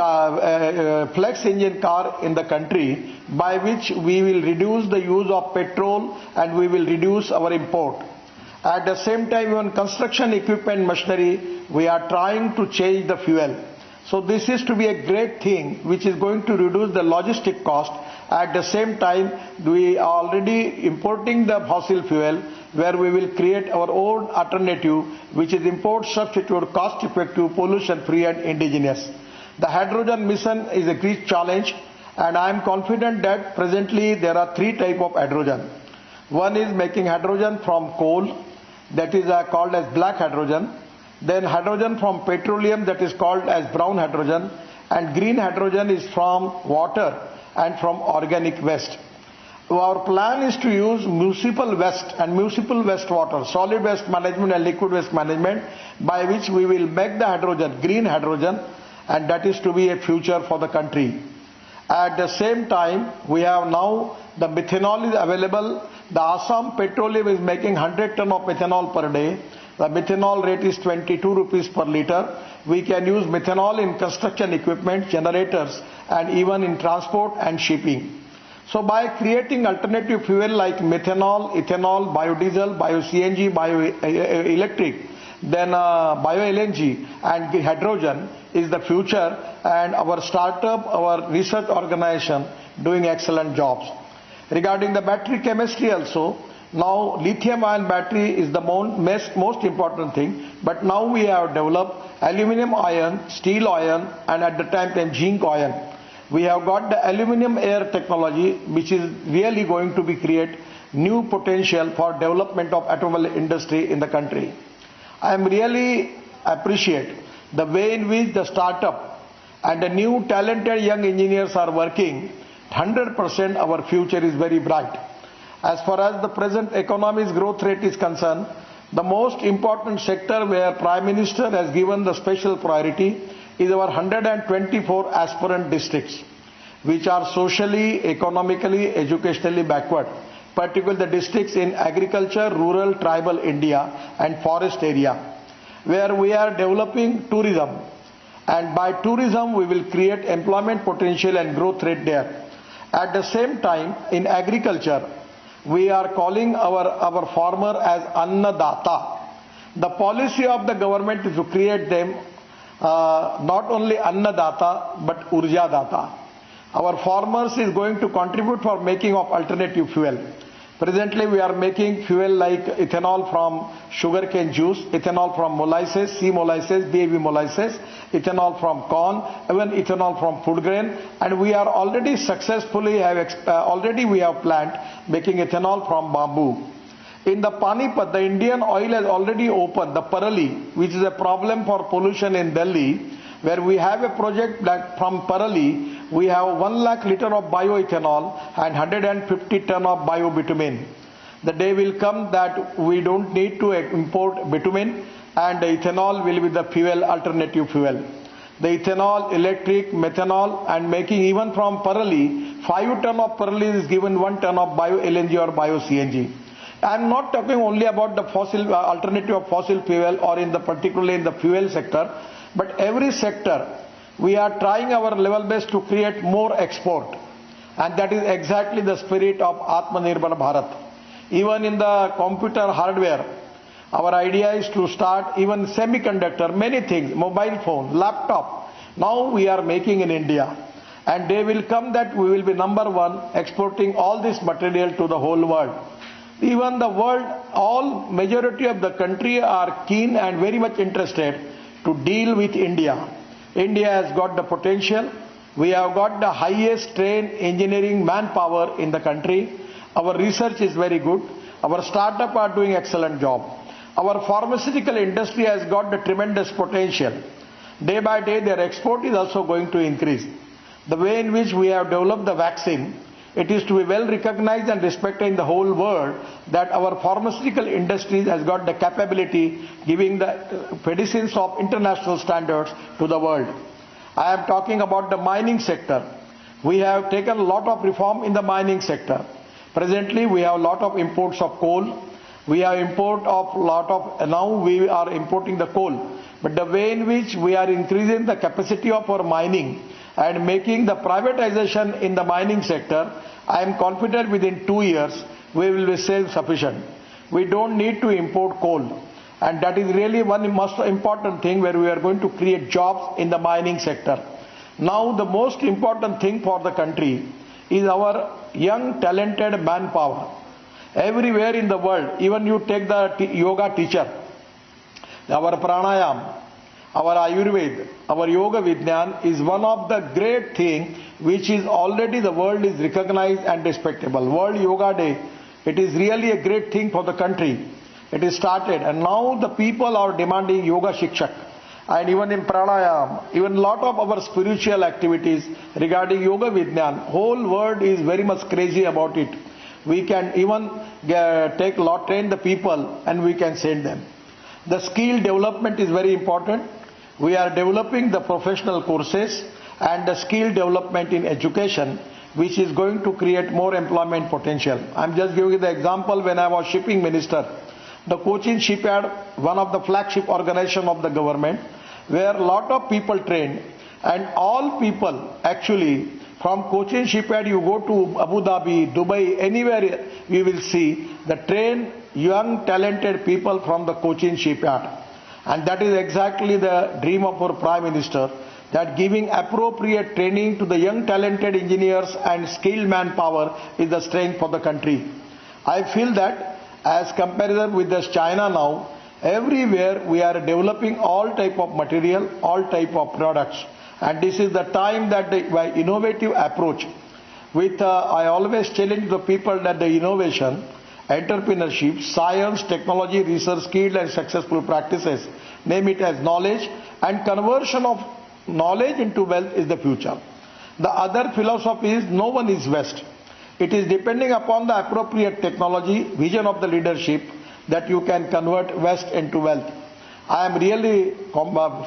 flex engine car in the country, by which we will reduce the use of petrol and we will reduce our import. At the same time, even construction equipment machinery, we are trying to change the fuel. So this is to be a great thing which is going to reduce the logistic cost. At the same time, we are already importing the fossil fuel, where we will create our own alternative, which is import substitute, cost effective, pollution free and indigenous. The hydrogen mission is a great challenge, and I am confident that presently there are three types of hydrogen. One is making hydrogen from coal, that is called as black hydrogen. Then hydrogen from petroleum, that is called as brown hydrogen. And green hydrogen is from water and from organic waste. Our plan is to use municipal waste and municipal wastewater, solid waste management and liquid waste management, by which we will make the hydrogen, green hydrogen, and that is to be a future for the country. At the same time, we have now the methanol is available. The Assam Petroleum is making 100 ton of methanol per day. The methanol rate is 22 rupees per liter. We can use methanol in construction equipment, generators, and even in transport and shipping. So by creating alternative fuel like methanol, ethanol, biodiesel, bio-CNG, bioelectric, then bio-LNG and hydrogen is the future, and our startup, our research organization doing excellent jobs. Regarding the battery chemistry also, now lithium ion battery is the most important thing, but now we have developed aluminum ion, steel ion, and at the time zinc ion. We have got the aluminum air technology, which is really going to be create new potential for development of automobile industry in the country. I am really appreciate the way in which the startup and the new talented young engineers are working. 100% our future is very bright. As far as the present economy's growth rate is concerned, the most important sector where Prime Minister has given the special priority is our 124 aspirant districts, which are socially, economically, educationally backward, particularly the districts in agriculture, rural, tribal India and forest area, where we are developing tourism. And by tourism, we will create employment potential and growth rate there. At the same time, in agriculture, we are calling our farmer as Annadata. The policy of the government is to create them not only Annadata but Urjadata. Our farmers is going to contribute for making of alternative fuel. Presently we are making fuel like ethanol from sugarcane juice, ethanol from molasses, sea molasses, baby molasses, ethanol from corn, even ethanol from food grain, and we are already successfully we have planned making ethanol from bamboo. In the Panipat, the Indian oil has already opened, the Parali, which is a problem for pollution in Delhi, where we have a project that from Parali, we have 1 lakh liter of bioethanol and 150 ton of biobitumen. The day will come that we don't need to import bitumen, and the ethanol will be the fuel, alternative fuel. The ethanol, electric, methanol, and making even from Parali, 5 ton of Parali is given 1 ton of bio-LNG or bio-CNG. I am not talking only about the fossil alternative of fossil fuel or particularly in the fuel sector, but every sector we are trying our level best to create more export, and that is exactly the spirit of Atmanirbhar Bharat. Even in the computer hardware, our idea is to start even semiconductor, many things, mobile phone, laptop. Now we are making in India, and day will come that we will be #1 exporting all this material to the whole world. Even the world, all majority of the country are keen and very much interested to deal with India. India has got the potential. We have got the highest trained engineering manpower in the country. Our research is very good. Our startup are doing excellent job. Our pharmaceutical industry has got the tremendous potential. Day by day their export is also going to increase. The way in which we have developed the vaccine, it is to be well recognized and respected in the whole world that our pharmaceutical industry has got the capability giving the medicines of international standards to the world. I am talking about the mining sector. We have taken a lot of reform in the mining sector. Presently we have a lot of imports of coal. We have now we are importing the coal. But the way in which we are increasing the capacity of our mining and making the privatization in the mining sector, I am confident within 2 years we will be self-sufficient. We don't need to import coal. And that is really one most important thing where we are going to create jobs in the mining sector. Now the most important thing for the country is our young talented manpower. Everywhere in the world, even you take the yoga teacher, our pranayam, our Ayurveda, our Yoga Vidyan is one of the great things which is already the world is recognized and respectable. World Yoga Day, it is really a great thing for the country. It is started and now the people are demanding Yoga Shikshak. And even in pranayam, even lot of our spiritual activities regarding Yoga Vidyan, whole world is very much crazy about it. We can even train the people and we can send them. The skill development is very important. We are developing the professional courses and the skill development in education, which is going to create more employment potential. I'm just giving you the example when I was shipping minister. The Cochin shipyard, one of the flagship organization of the government, where a lot of people trained, and all people actually from Cochin shipyard you go to Abu Dhabi, Dubai, anywhere you will see the trained young talented people from the Cochin shipyard. And that is exactly the dream of our Prime Minister, that giving appropriate training to the young talented engineers and skilled manpower is the strength for the country. I feel that as comparison with this China now, everywhere we are developing all type of material, all type of products. And this is the time that by innovative approach, with I always challenge the people that the innovation, entrepreneurship, science, technology, research, skilled and successful practices, name it as knowledge, and conversion of knowledge into wealth is the future. The other philosophy is no one is West. It is depending upon the appropriate technology, vision of the leadership, that you can convert West into wealth. I am really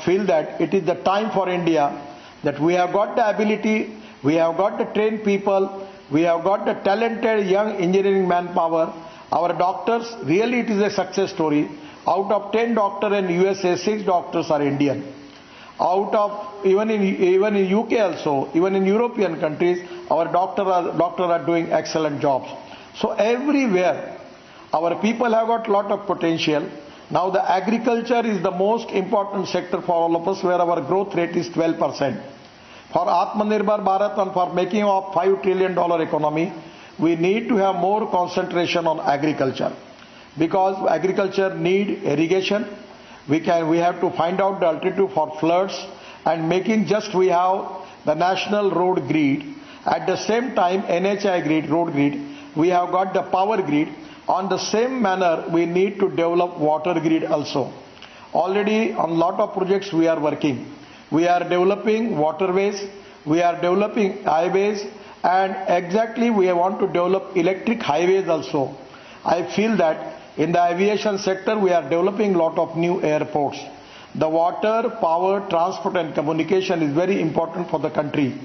feel that it is the time for India, that we have got the ability, we have got the trained people, we have got the talented young engineering manpower. Our doctors, really it is a success story. Out of 10 doctors in USA, 6 doctors are Indian. Out of even in UK also, even in European countries, our doctors are doing excellent jobs. So everywhere our people have got lot of potential. Now the agriculture is the most important sector for all of us, where our growth rate is 12%. For Atmanirbhar Bharat and for making of $5 trillion economy, we need to have more concentration on agriculture, because agriculture need irrigation. We have to find out the alternative for floods, and making just we have the national road grid. At the same time, NHI grid, road grid, we have got the power grid. On the same manner, we need to develop water grid also. Already on lot of projects we are working. We are developing waterways, we are developing highways, and exactly we want to develop electric highways also. I feel that in the aviation sector we are developing lot of new airports. The water, power, transport and communication is very important for the country.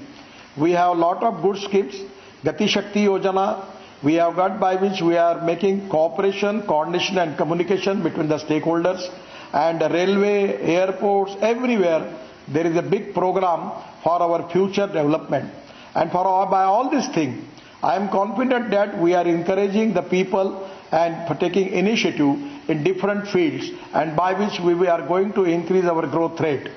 We have a lot of good schemes. Gati Shakti Yojana, we have got, by which we are making cooperation, coordination and communication between the stakeholders, and the railway, airports, everywhere there is a big program for our future development. And by all these things, I am confident that we are encouraging the people and for taking initiative in different fields, and by which we are going to increase our growth rate.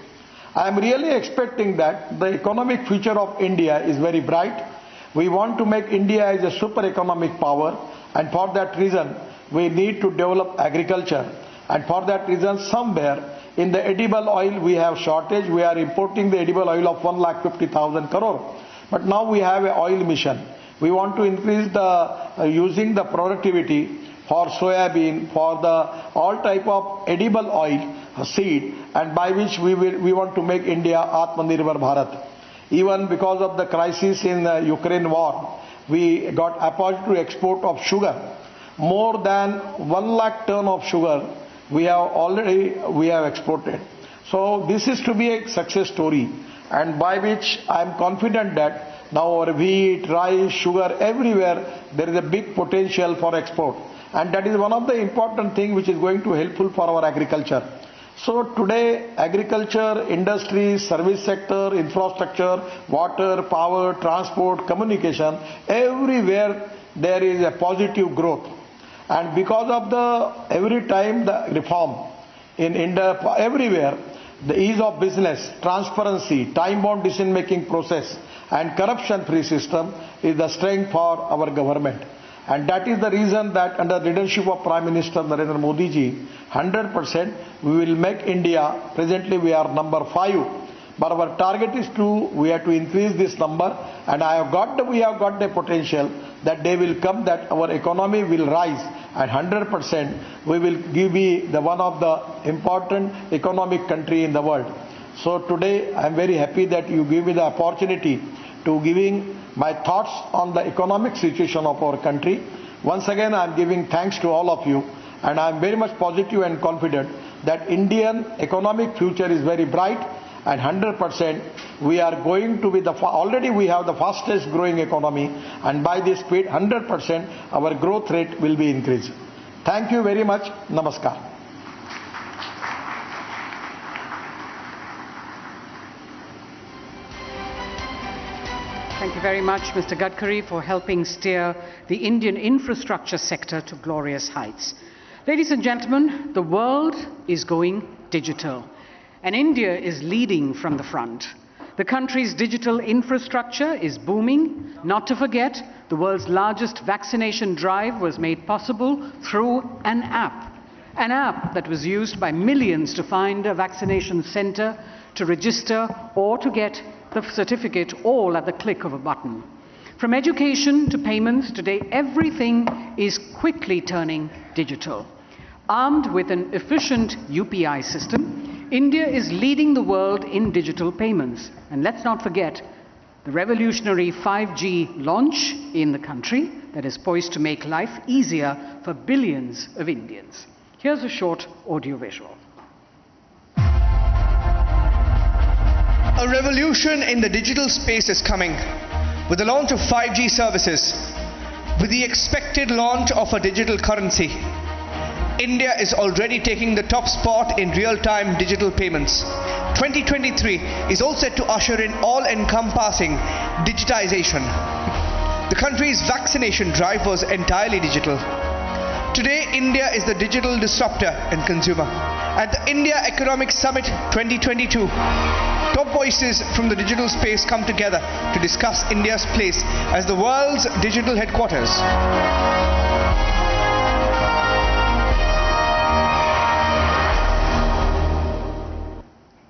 I am really expecting that the economic future of India is very bright. We want to make India as a super economic power, and for that reason we need to develop agriculture, and for that reason somewhere in the edible oil we have shortage. We are importing the edible oil of 1,50,000 crore, but now we have an oil mission. We want to increase the using the productivity for soybean, for the all type of edible oil seed, and by which we want to make India Atmanirbhar Bharat. Even because of the crisis in the Ukraine war, we got opportunity to export of sugar. More than 1 lakh ton of sugar we have exported. So this is to be a success story, and by which I am confident that now our wheat, rice, sugar, everywhere there is a big potential for export, and that is one of the important things which is going to helpful for our agriculture. So today agriculture, industry, service sector, infrastructure, water, power, transport, communication, everywhere there is a positive growth. And because of the every time the reform, in India, everywhere, the ease of business, transparency, time-bound decision-making process, and corruption-free system is the strength for our government. And that is the reason that under the leadership of Prime Minister Narendra Modi ji, 100% we will make India, presently we are number 5, but our target is we have to increase this number, and we have got the potential that day will come that our economy will rise, and 100% we will be the one of the important economic country in the world. So today I am very happy that you give me the opportunity to giving my thoughts on the economic situation of our country. Once again I am giving thanks to all of you, and I am very much positive and confident that Indian economic future is very bright, and 100% we are going to be already we have the fastest growing economy, and by this speed 100% our growth rate will be increased. Thank you very much. Namaskar. Thank you very much, Mr. Gadkari, for helping steer the Indian infrastructure sector to glorious heights. Ladies and gentlemen, the world is going digital, and India is leading from the front. The country's digital infrastructure is booming. Not to forget, the world's largest vaccination drive was made possible through an app that was used by millions to find a vaccination center, to register, or to get the certificate, all at the click of a button. From education to payments, today everything is quickly turning digital. Armed with an efficient UPI system, India is leading the world in digital payments. And let's not forget the revolutionary 5G launch in the country that is poised to make life easier for billions of Indians. Here's a short audiovisual. A revolution in the digital space is coming with the launch of 5G services, with the expected launch of a digital currency. India is already taking the top spot in real-time digital payments. 2023 is also set to usher in all-encompassing digitization. The country's vaccination drive was entirely digital. Today, India is the digital disruptor and consumer. At the India Economic Summit 2022, top voices from the digital space come together to discuss India's place as the world's digital headquarters.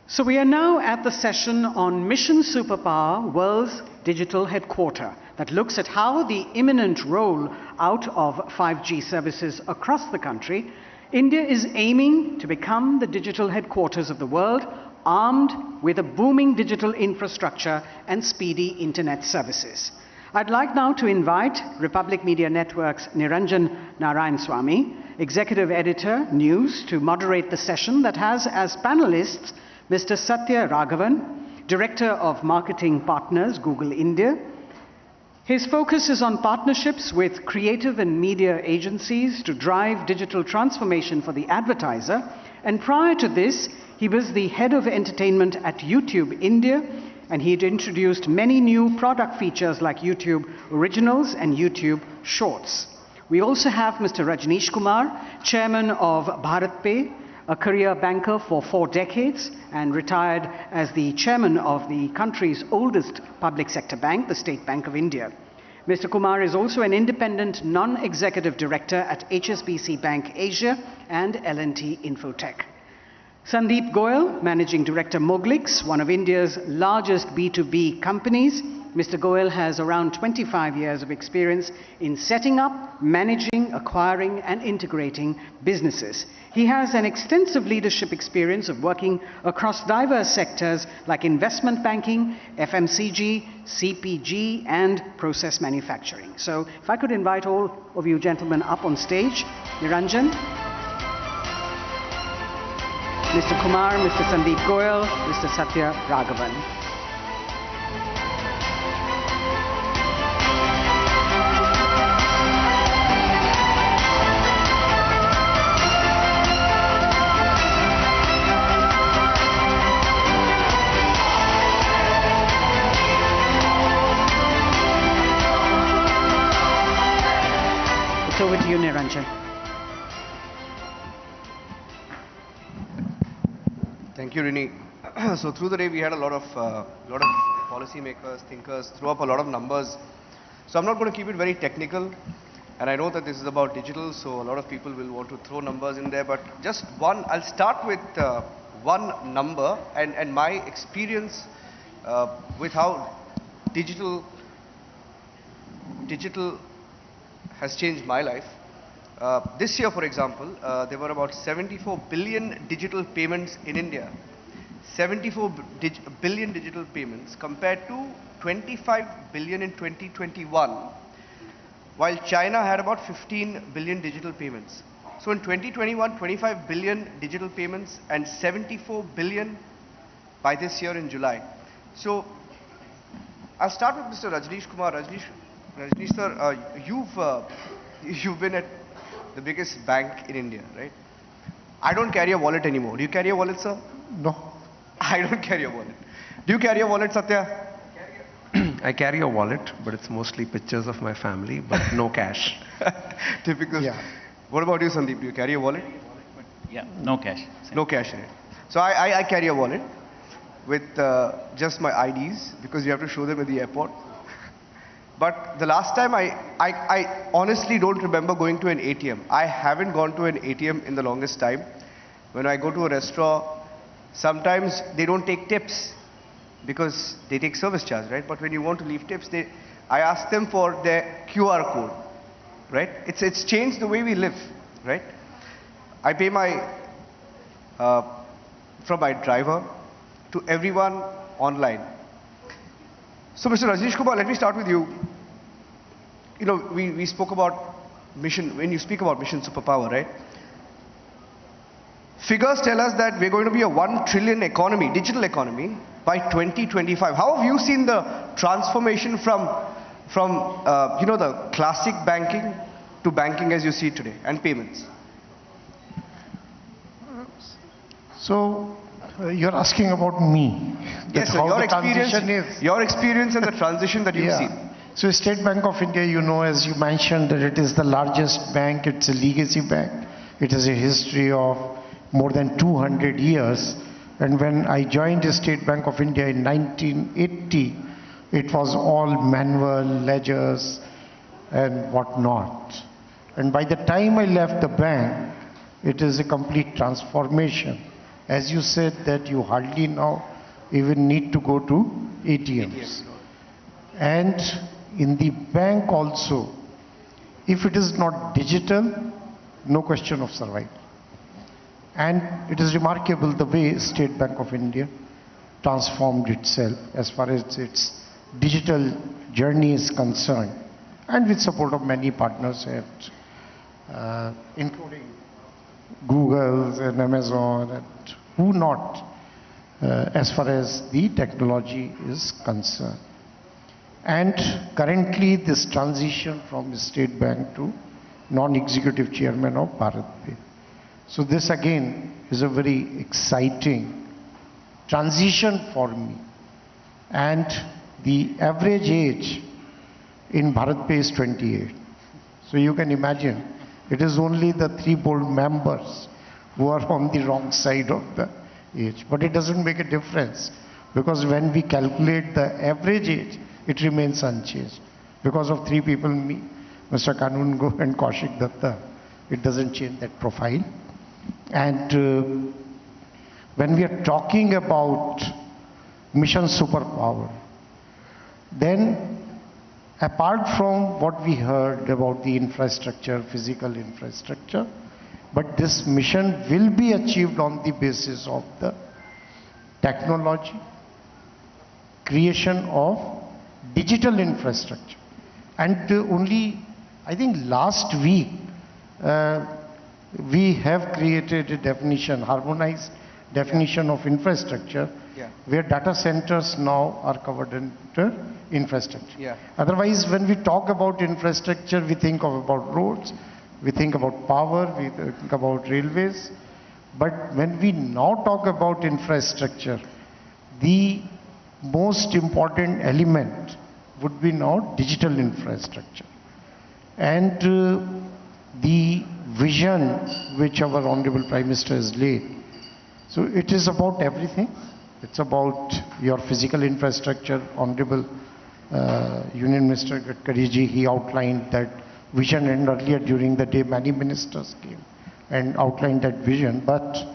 So we are now at the session on Mission Superpower, World's Digital Headquarter, that looks at how the imminent roll out of 5G services across the country, India is aiming to become the digital headquarters of the world, armed with a booming digital infrastructure and speedy internet services. I'd like now to invite Republic Media Network's Niranjan Narayanswamy, Executive Editor, News, to moderate the session that has as panelists Mr. Satya Raghavan, Director of Marketing Partners, Google India. His focus is on partnerships with creative and media agencies to drive digital transformation for the advertiser. And prior to this, he was the head of entertainment at YouTube India, and he'd introduced many new product features like YouTube Originals and YouTube Shorts. We also have Mr. Rajneesh Kumar, Chairman of BharatPe, a career banker for 4 decades and retired as the chairman of the country's oldest public sector bank, the State Bank of India. Mr. Kumar is also an independent non-executive director at HSBC Bank Asia and L&T Infotech. Sandeep Goyal, Managing Director Moglix, one of India's largest B2B companies. Mr. Goyal has around 25 years of experience in setting up, managing, acquiring and integrating businesses. He has an extensive leadership experience of working across diverse sectors like investment banking, FMCG, CPG and process manufacturing. So if I could invite all of you gentlemen up on stage. Niranjan, Mr. Kumar, Mr. Sandeep Goyal, Mr. Satya Raghavan. Over to you, Niranjan. Thank you, Rini. So through the day, we had a lot of policymakers, thinkers, throw up a lot of numbers. So I'm not going to keep it very technical. And I know that this is about digital, so a lot of people will want to throw numbers in there. But just one, I'll start with one number and my experience with how digital has changed my life. This year, for example, there were about 74 billion digital payments in India. 74 billion digital payments compared to 25 billion in 2021, while China had about 15 billion digital payments. So in 2021, 25 billion digital payments and 74 billion by this year in July. So I'll start with Mr. Rajneesh Kumar. Rajneesh sir, you've been at the biggest bank in India, right? I don't carry a wallet anymore. Do you carry a wallet, sir? No. I don't carry a wallet. Do you carry a wallet, Satya? I carry a wallet, but it's mostly pictures of my family, but no cash. Typical. Yeah. What about you, Sandeep? Do you carry a wallet? Yeah, no cash. No cash in it. So I carry a wallet with just my IDs because you have to show them at the airport. But the last time I honestly don't remember going to an ATM. I haven't gone to an ATM in the longest time. When I go to a restaurant, sometimes they don't take tips because they take service charge, right? But when you want to leave tips, I ask them for their QR code, right? It's changed the way we live, right? I pay from my driver to everyone online. So Mr. Rajneesh Kumar, let me start with you. You know, we spoke about mission, when you speak about mission superpower, right? Figures tell us that we're going to be a 1 trillion economy, digital economy, by 2025. How have you seen the transformation from the classic banking to banking as you see it today, and payments? So, you're asking about me. Yes, sir, your experience and the transition that you've seen. So State Bank of India, you know, as you mentioned, that it is the largest bank, it's a legacy bank. It has a history of more than 200 years. And when I joined the State Bank of India in 1980, it was all manual ledgers and whatnot. And by the time I left the bank, it is a complete transformation. As you said that you hardly now even need to go to ATMs. And in the bank also, if it is not digital, no question of survival. And it is remarkable the way State Bank of India transformed itself as far as its digital journey is concerned, and with support of many partners, including Google and Amazon and who not, as far as the technology is concerned. And currently this transition from State Bank to non-executive chairman of Bharat Pay. So this again is a very exciting transition for me. And the average age in Bharat Pay is 28. So you can imagine, it is only the 3 board members who are on the wrong side of the age. But it doesn't make a difference, because when we calculate the average age, it remains unchanged. Because of 3 people, me, Mr. Kanungo and Kaushik Datta, it doesn't change that profile. And when we are talking about mission superpower, then apart from what we heard about the infrastructure, physical infrastructure, but this mission will be achieved on the basis of the technology, creation of digital infrastructure. And only, I think last week, we have created a definition, harmonized definition of infrastructure, where data centers now are covered under infrastructure. Otherwise, when we talk about infrastructure, we think about roads, we think about power, we think about railways. But when we now talk about infrastructure, the most important element would be now digital infrastructure. And the vision which our Honorable Prime Minister has laid, So it is about everything. It's about your physical infrastructure. Honorable Union Minister Gadkariji, he outlined that vision, and earlier during the day many ministers came and outlined that vision. But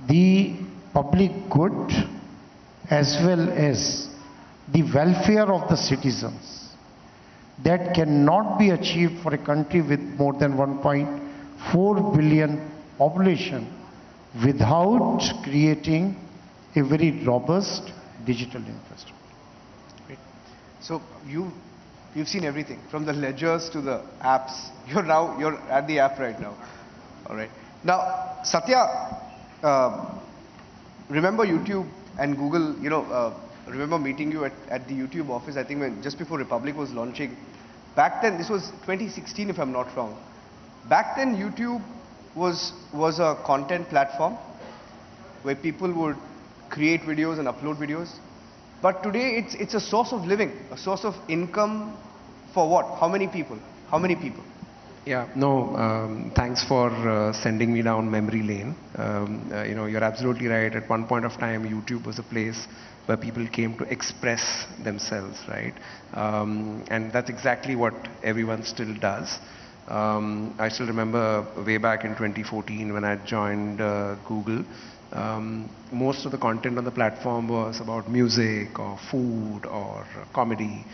the public good as well as the welfare of the citizens, that cannot be achieved for a country with more than 1.4 billion population without creating a very robust digital infrastructure. Great. So you've seen everything from the ledgers to the apps. You're at the app right now. All right. Now, Satya, remember YouTube and Google, remember meeting you at the YouTube office, I think when just before Republic was launching. Back then, this was 2016 if I'm not wrong. Back then YouTube was a content platform where people would create videos and upload videos. But today it's a source of living, a source of income for what? How many people? How many people? Yeah, no, thanks for sending me down memory lane. You're absolutely right. At one point of time, YouTube was a place where people came to express themselves, right? And that's exactly what everyone still does. I still remember way back in 2014 when I joined Google, most of the content on the platform was about music or food or comedy.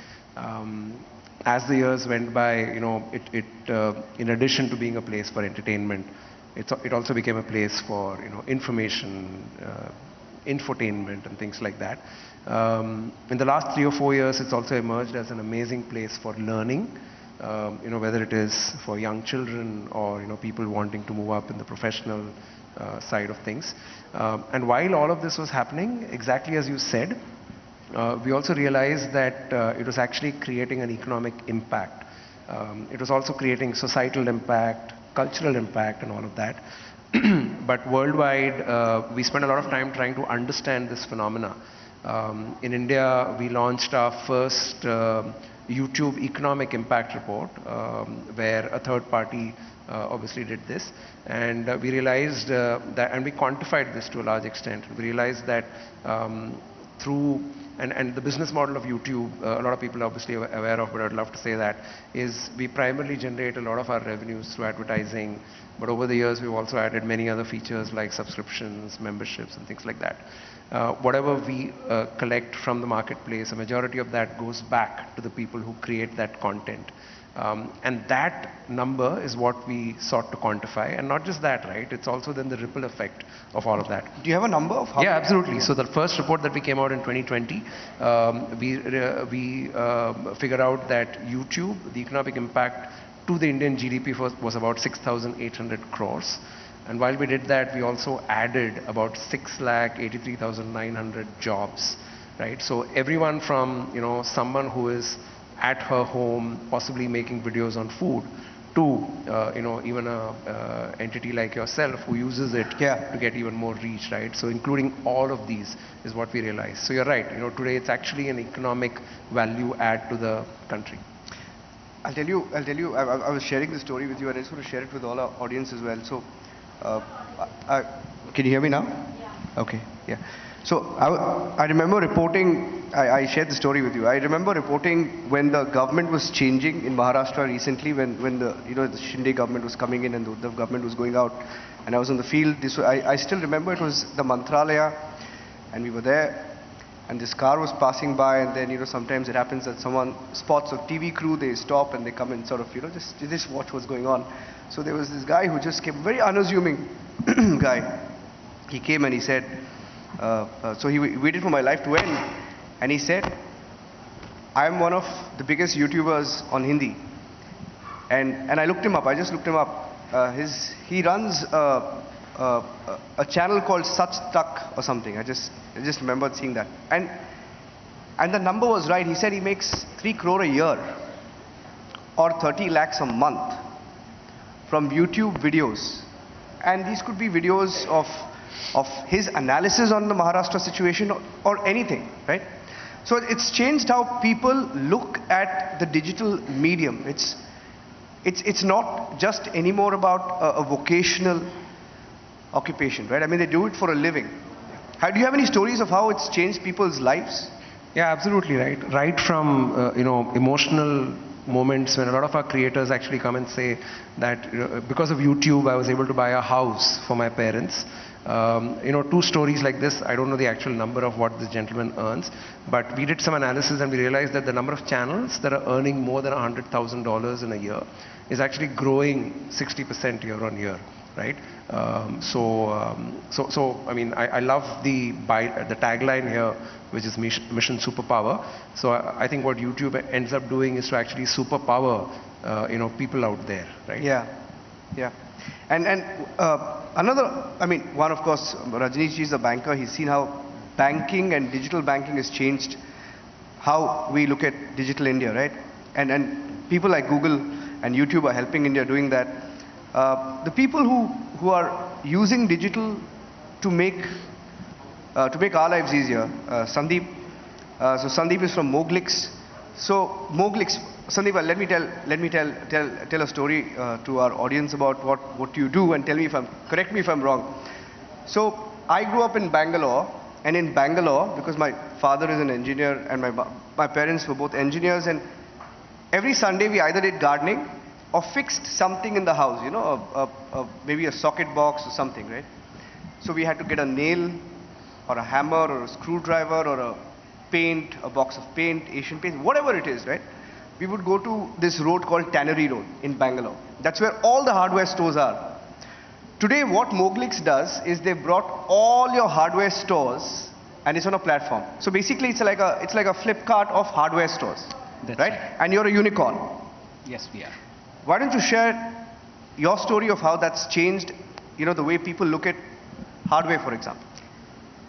As the years went by, in addition to being a place for entertainment, it also became a place for in-information, infotainment and things like that. In the last 3 or 4 years, it's also emerged as an amazing place for learning, whether it is for young children or people wanting to move up in the professional side of things. And while all of this was happening, exactly as you said, we also realized that it was actually creating an economic impact. It was also creating societal impact, cultural impact and all of that. But worldwide, we spent a lot of time trying to understand this phenomena. In India, we launched our first YouTube economic impact report, where a third party obviously did this. And we realized that, and we quantified this to a large extent. We realized that through and the business model of YouTube, a lot of people are obviously aware of, but I'd love to say that, is we primarily generate a lot of our revenues through advertising, but over the years we've also added many other features like subscriptions, memberships and things like that. Whatever we collect from the marketplace, a majority of that goes back to the people who create that content. And that number is what we sought to quantify. And not just that, right? It's also then the ripple effect of all of that. Do you have a number of how? Yeah, absolutely. So the first report that we came out in 2020, we figured out that YouTube, the economic impact to the Indian GDP was about 6,800 crores. And while we did that, we also added about 6,83,900 jobs, right? So everyone from, someone who is at her home, possibly making videos on food, to even a entity like yourself who uses it to get even more reach, right? So including all of these is what we realized. So you're right. Today it's actually an economic value add to the country. I'll tell you. I was sharing this story with you, and I just want to share it with all our audience as well. So, can you hear me now? Yeah. Okay. Yeah. So I remember reporting, I shared the story with you. I remember reporting when the government was changing in Maharashtra recently, when the Shinde government was coming in and the Uddhav government was going out, and I was on the field. I still remember it was the Mantralaya, and we were there, and this car was passing by, and then sometimes it happens that someone spots a TV crew, they stop and they come and sort of just watch what's going on. So there was this guy who just came, very unassuming guy. He came and he said, so he waited for my life to end, and he said, I am one of the biggest YouTubers on Hindi. And I looked him up, I just looked him up. He runs a channel called Sach Tak or something. I just remembered seeing that. And the number was right. He said he makes 3 crore a year or 30 lakhs a month from YouTube videos. And these could be videos of his analysis on the Maharashtra situation or anything, right? So it's changed how people look at the digital medium. It's not just anymore about a vocational occupation, right? I mean, they do it for a living. Do you have any stories of how it's changed people's lives? Yeah, absolutely right. Right from emotional moments when a lot of our creators actually come and say that because of YouTube I was able to buy a house for my parents. Two stories like this. I don't know the actual number of what this gentleman earns, but we did some analysis and we realized that the number of channels that are earning more than $100,000 in a year is actually growing 60% year on year, right? I mean, I love the tagline here, which is Mission Superpower. So I think what YouTube ends up doing is to actually superpower, people out there, right? Yeah, yeah. And another, I mean, one of course, Rajneesh is a banker. He's seen how banking and digital banking has changed how we look at digital India, right? And people like Google and YouTube are helping India doing that. The people who are using digital to make our lives easier, Sandeep. So Sandeep is from Moglix. So Moglix, Sandeep, let me tell a story to our audience about what you do, and correct me if I'm wrong. So I grew up in Bangalore, and in Bangalore, because my father is an engineer and my parents were both engineers, and every Sunday we either did gardening or fixed something in the house, maybe a socket box or something, right? So we had to get a nail or a hammer or a screwdriver or a box of paint, Asian paint, whatever it is, right? We would go to this road called Tannery Road in Bangalore. That's where all the hardware stores are. Today what Moglix does is they brought all your hardware stores and it's on a platform. So basically it's like a Flipkart of hardware stores. That's right? And you're a unicorn. Yes, we are. Why don't you share your story of how that's changed, the way people look at hardware, for example?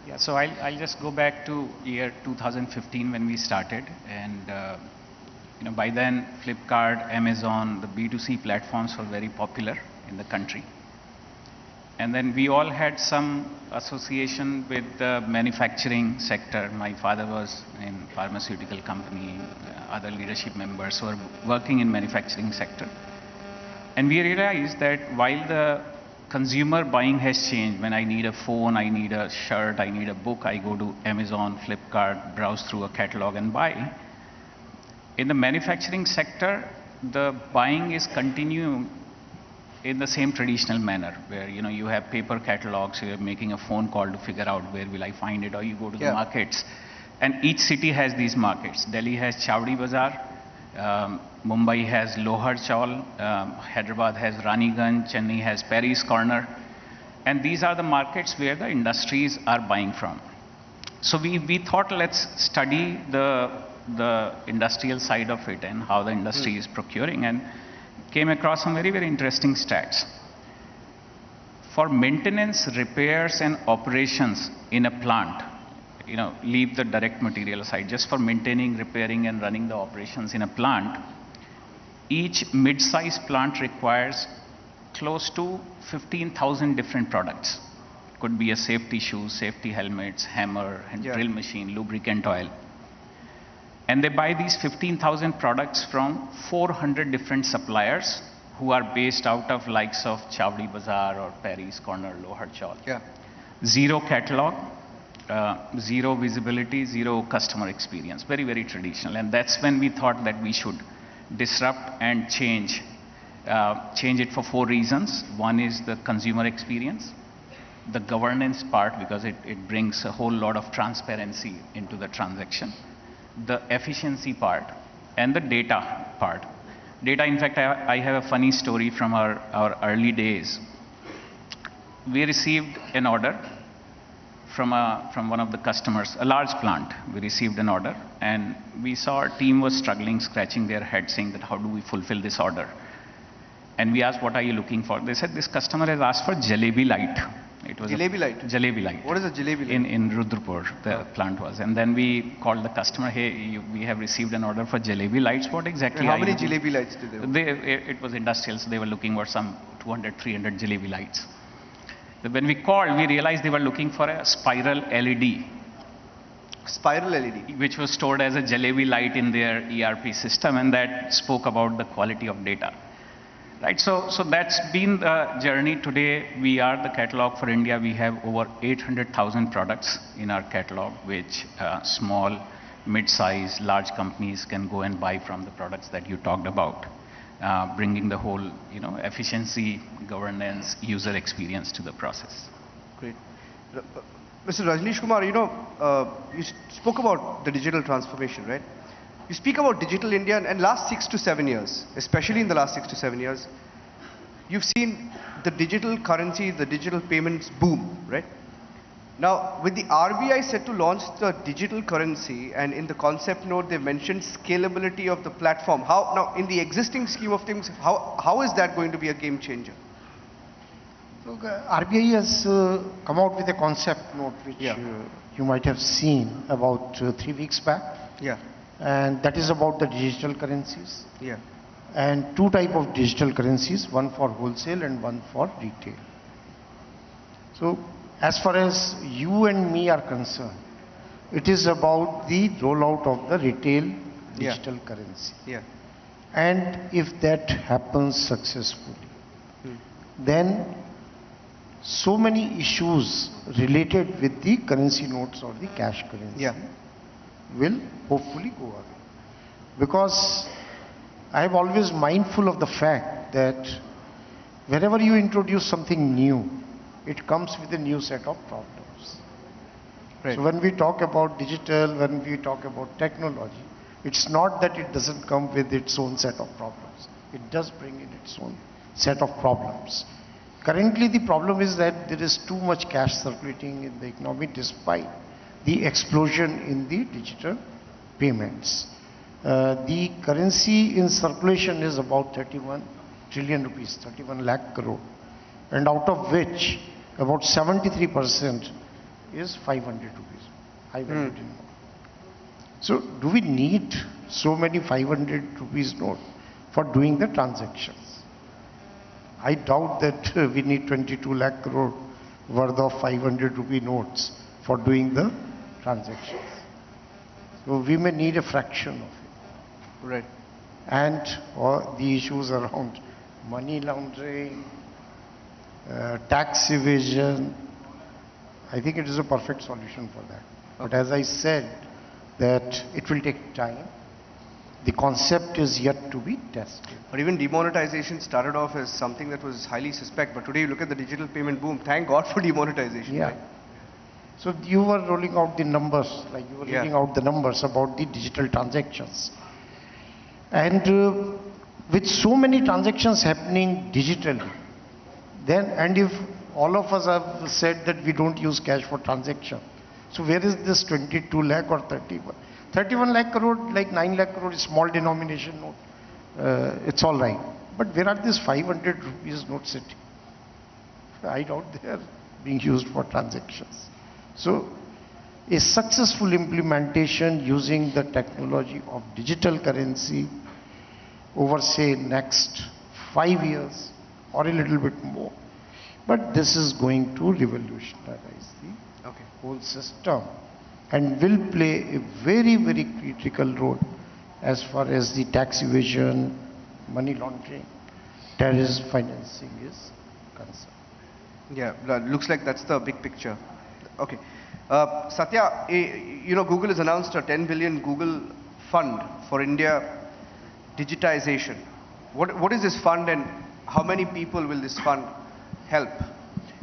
Yeah, so I'll just go back to year 2015 when we started, and by then Flipkart, Amazon, the B2C platforms were very popular in the country. And then we all had some association with the manufacturing sector. My father was in pharmaceutical company, other leadership members were working in manufacturing sector. And we realized that while the consumer buying has changed, when I need a phone, I need a shirt, I need a book, I go to Amazon, Flipkart, browse through a catalog and buy. In the manufacturing sector, the buying is continuing in the same traditional manner, where you have paper catalogs, you're making a phone call to figure out where will I find it, or you go to the markets. And each city has these markets. Delhi has Chowdi Bazaar, Mumbai has Lohar Chawl, Hyderabad has Raniganj, Chennai has Paris Corner. And these are the markets where the industries are buying from. So we thought, let's study the industrial side of it and how the industry is procuring, and came across some very, very interesting stats. For maintenance, repairs and operations in a plant, leave the direct material aside, just for maintaining, repairing and running the operations in a plant, each mid-sized plant requires close to 15,000 different products. Could be a safety shoes, safety helmets, hammer, drill machine, lubricant oil. And they buy these 15,000 products from 400 different suppliers who are based out of likes of Chowdi Bazaar or Paris Corner, Lohar Chawl. Yeah. Zero catalog, zero visibility, zero customer experience. Very, very traditional. And that's when we thought that we should disrupt and change it for 4 reasons. One is the consumer experience, the governance part, because it brings a whole lot of transparency into the transaction, the efficiency part, and the data part. Data, in fact, I have a funny story from our early days. We received an order from one of the customers, a large plant. We received an order, and we saw our team was struggling, scratching their head, saying that how do we fulfill this order? And we asked, what are you looking for? They said, this customer has asked for Jalebi Light. It was Jalebi Light? Jalebi Light. What is a Jalebi Light? In Rudrapur, the plant was. And then we called the customer, hey, we have received an order for Jalebi Lights. What exactly and how many Jalebi Lights did they want? It was industrial, so they were looking for some 200, 300 Jalebi Lights. But when we called, we realized they were looking for a spiral LED. Spiral LED? Which was stored as a Jalebi Light in their ERP system, and that spoke about the quality of data. Right, so that's been the journey. Today, we are the catalog for India. We have over 800,000 products in our catalog, which small, mid-size, large companies can go and buy from the products that you talked about, bringing the whole, efficiency, governance, user experience to the process. Great. Mr. Rajneesh Kumar, you spoke about the digital transformation, right? You speak about digital India, and last 6 to 7 years, especially in the last 6 to 7 years, you've seen the digital currency, the digital payments boom, right? Now, with the RBI set to launch the digital currency, and in the concept note they mentioned scalability of the platform. Now, in the existing scheme of things, how is that going to be a game changer? Look, RBI has come out with a concept note which you might have seen about 3 weeks back. Yeah. And that is about the digital currencies. Yeah. And 2 types of digital currencies, one for wholesale and one for retail. So, as far as you and me are concerned, it is about the rollout of the retail digital currency. Yeah. And if that happens successfully, then so many issues related with the currency notes or the cash currency will hopefully go away. Because I am always mindful of the fact that whenever you introduce something new, it comes with a new set of problems. Right. So when we talk about digital, when we talk about technology, it's not that it doesn't come with its own set of problems. It does bring in its own set of problems. Currently the problem is that there is too much cash circulating in the economy despite the explosion in the digital payments. The currency in circulation is about 31 trillion rupees, 31 lakh crore, and out of which about 73% is 500 rupees. 500 So do we need so many 500 rupees note for doing the transactions? I doubt that we need 22 lakh crore worth of 500 rupee notes for doing the transactions. So we may need a fraction of it. Right. And the issues around money laundering, tax evasion, I think it is a perfect solution for that. But as I said, that it will take time. The concept is yet to be tested. But even demonetization started off as something that was highly suspect. But today you look at the digital payment boom. Thank God for demonetization. Yeah. Right? So you were rolling out the numbers, like you were reading out the numbers about the digital transactions. And with so many transactions happening digitally, then, and if all of us have said that we don't use cash for transaction, so where is this 22 lakh or 31? 31 lakh crore, like 9 lakh crore is small denomination note. It's all right. But where are these 500 rupees notes sitting? I doubt they are being used for transactions. So a successful implementation using the technology of digital currency over say next 5 years or a little bit more. But this is going to revolutionize the whole system and will play a very, very critical role as far as the tax evasion, money laundering, terrorism financing is concerned. Yeah, looks like that's the big picture. Okay. Satya, Google has announced a 10 billion Google fund for India digitization. What is this fund and how many people will this fund help?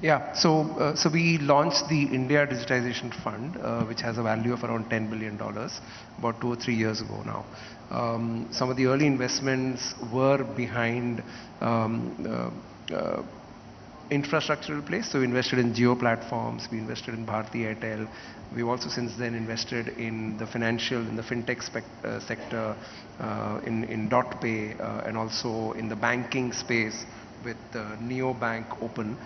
Yeah, so we launched the India Digitization Fund, which has a value of around $10 billion, about 2 or 3 years ago now. Some of the early investments were behind infrastructural place. So we invested in Geo platforms, we invested in Bharti Airtel. We've also since then invested in the financial, in the Fintech sector, in DotPay, and also in the banking space with neobank open.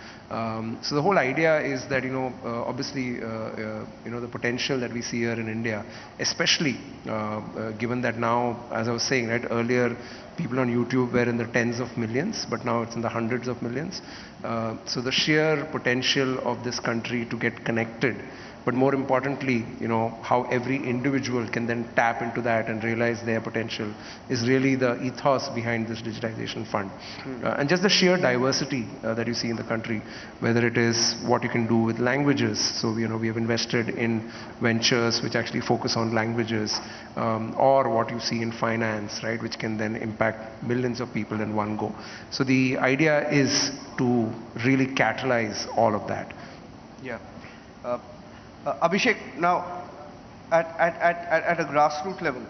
So the whole idea is that, obviously, the potential that we see here in India, especially given that now, as I was saying, right, earlier, people on YouTube were in the tens of millions, but now it's in the hundreds of millions. So the sheer potential of this country to get connected, but more importantly, how every individual can then tap into that and realize their potential is really the ethos behind this digitization fund. And just the sheer diversity that you see in the country, whether it is what you can do with languages. So, we have invested in ventures which actually focus on languages, or what you see in finance, right, which can then impact millions of people in one go. So the idea is to really catalyze all of that. Yeah. Abhishek, now at a grassroots level,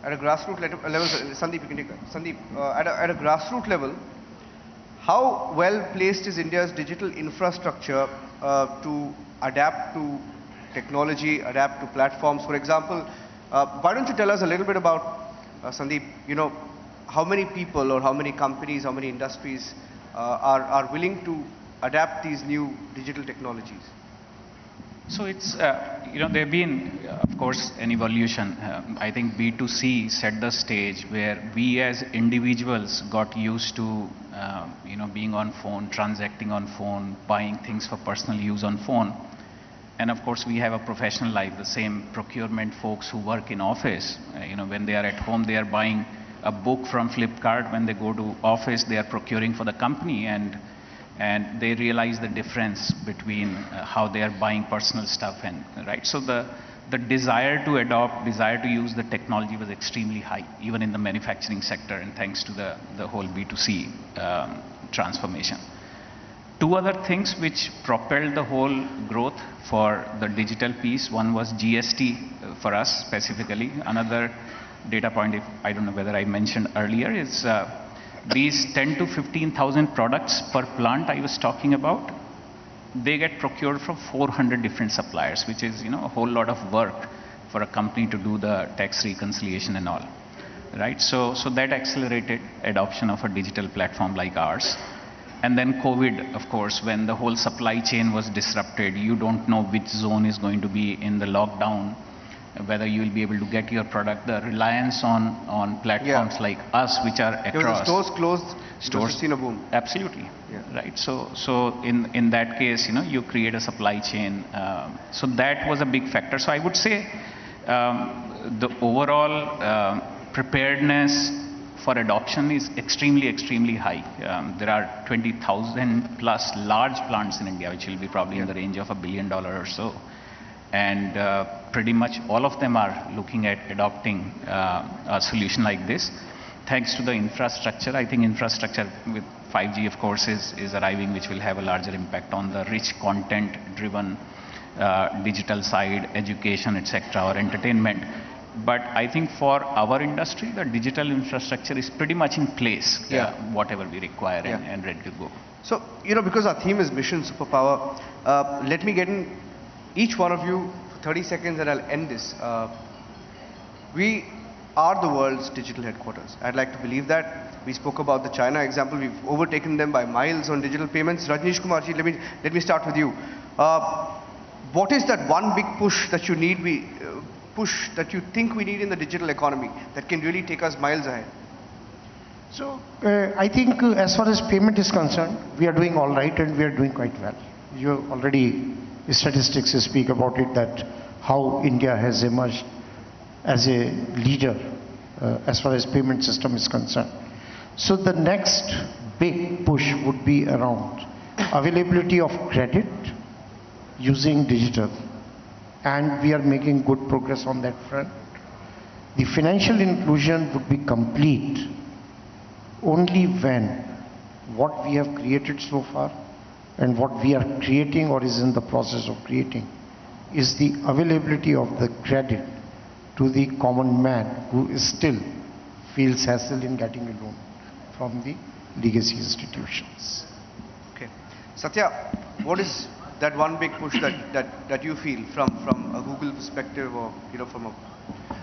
Sandeep, you can take that. Sandeep, at a grassroots level, how well placed is India's digital infrastructure to adapt to technology, adapt to platforms? For example, why don't you tell us a little bit about, Sandeep, how many people or how many companies, how many industries are willing to adapt these new digital technologies? So it's, there been, of course, an evolution. I think B2C set the stage where we as individuals got used to, being on phone, transacting on phone, buying things for personal use on phone. And of course, we have a professional life, the same procurement folks who work in office. When they are at home, they are buying a book from Flipkart. When they go to office, they are procuring for the company, and they realize the difference between how they are buying personal stuff and, right? So the desire to adopt, desire to use the technology was extremely high, even in the manufacturing sector, and thanks to the whole B2C transformation. Two other things which propelled the whole growth for the digital piece. One was GST for us specifically. Another data point, I don't know whether I mentioned earlier, is these 10 to 15,000 products per plant I was talking about, they get procured from 400 different suppliers, which is, a whole lot of work for a company to do the tax reconciliation and all, right? So that accelerated adoption of a digital platform like ours. And then COVID, of course, when the whole supply chain was disrupted, you don't know which zone is going to be in the lockdown, whether you will be able to get your product. The reliance on platforms like us, which are across. The stores closed, stores seen a boom. Absolutely, right. So in that case, you create a supply chain. So that was a big factor. So I would say the overall preparedness for adoption is extremely, extremely high. There are 20,000 plus large plants in India, which will be probably in the range of $1 billion or so. And pretty much all of them are looking at adopting a solution like this. Thanks to the infrastructure, I think infrastructure with 5G, of course, is arriving, which will have a larger impact on the rich content-driven digital side, education, etc., or entertainment. But I think for our industry, the digital infrastructure is pretty much in place, whatever we require and ready to go. So, because our theme is Mission Superpower, let me get in each one of you for 30 seconds and I'll end this. We are the world's digital headquarters. I'd like to believe that. We spoke about the China example. We've overtaken them by miles on digital payments. Rajneesh Kumarji, let me start with you. What is that one big push that you need, that you think we need in the digital economy that can really take us miles ahead? So, I think as far as payment is concerned, we are doing all right and we are doing quite well. You already, statistics speak about it, that how India has emerged as a leader as far as payment system is concerned. So the next big push would be around availability of credit using digital. And we are making good progress on that front. The financial inclusion would be complete only when what we have created so far and what we are creating or is in the process of creating is the availability of the credit to the common man who still feels hassle in getting a loan from the legacy institutions. Okay. Satya, what is that one big push that you feel from a Google perspective, or from a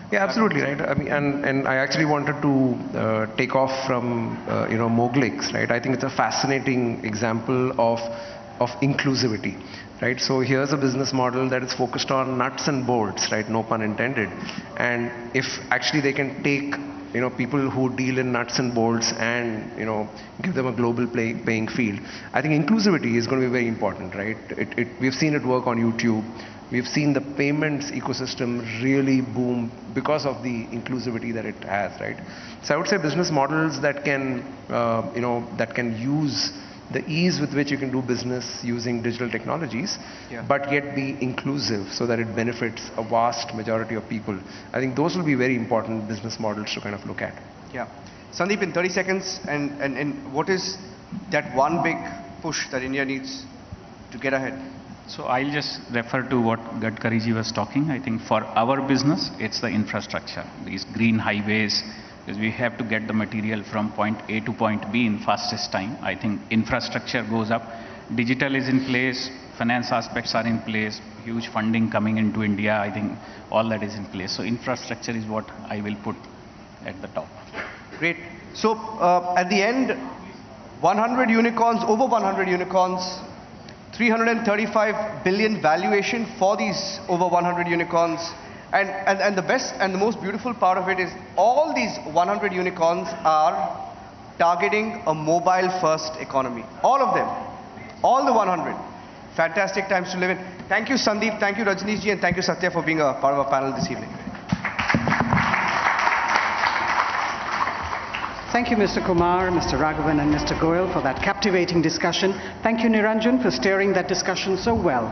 Yeah, absolutely right. I mean, and I actually wanted to take off from Moglix, right? I think it's a fascinating example of inclusivity, right? So here's a business model that is focused on nuts and bolts, right? No pun intended. And if actually they can take people who deal in nuts and bolts and give them a global playing field, I think inclusivity is going to be very important, right? We've seen it work on YouTube. We've seen the payments ecosystem really boom because of the inclusivity that it has, right? So I would say business models that can, that can use the ease with which you can do business using digital technologies, but yet be inclusive so that it benefits a vast majority of people. I think those will be very important business models to kind of look at. Yeah. Sandeep, in 30 seconds, and what is that one big push that India needs to get ahead? So I'll just refer to what Gadkari ji was talking. I think for our business, it's the infrastructure, these green highways, because we have to get the material from point A to point B in fastest time. I think infrastructure goes up, digital is in place, finance aspects are in place, huge funding coming into India. I think all that is in place. So infrastructure is what I will put at the top. Great. So at the end, 100 unicorns, over 100 unicorns, 335 billion valuation for these over 100 unicorns. And the best and the most beautiful part of it is all these 100 unicorns are targeting a mobile first economy. All of them. All the 100. Fantastic times to live in. Thank you, Sandeep. Thank you, Rajneesh ji, and thank you, Satya, for being a part of our panel this evening. Thank you, Mr. Kumar, Mr. Raghavan, and Mr. Goyal for that captivating discussion. Thank you, Niranjan, for steering that discussion so well.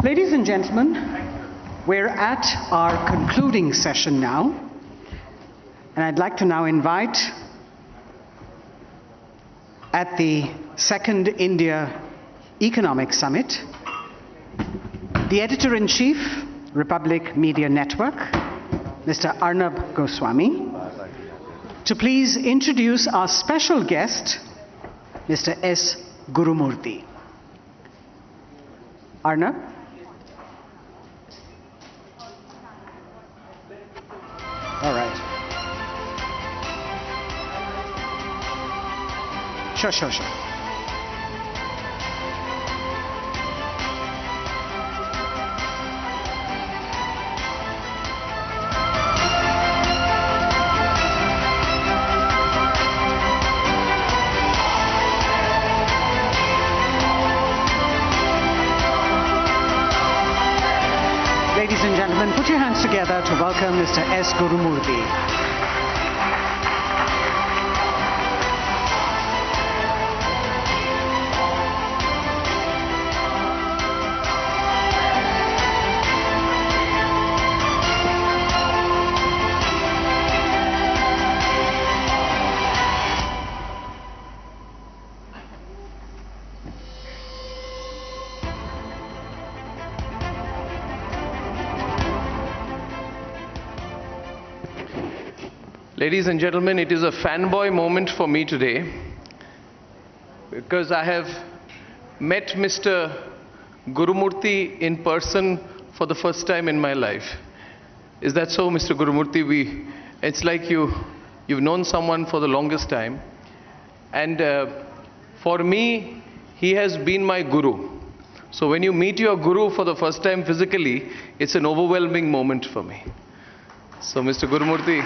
Ladies and gentlemen, we're at our concluding session now. And I'd like to now invite, at the second India Economic Summit, the Editor-in-Chief, Republic Media Network, Mr. Arnab Goswami, to please introduce our special guest, Mr. S. Gurumurthy. Arnab? All right. Sure. Ladies and gentlemen, put your hands together to welcome Mr. S. Gurumurthy. Ladies and gentlemen, it is a fanboy moment for me today because I have met Mr. Gurumurthy in person for the first time in my life. Is that so, Mr. Gurumurthy? It's like you've known someone for the longest time. And for me, he has been my guru. So when you meet your guru for the first time physically, it's an overwhelming moment for me. So Mr. Gurumurthy,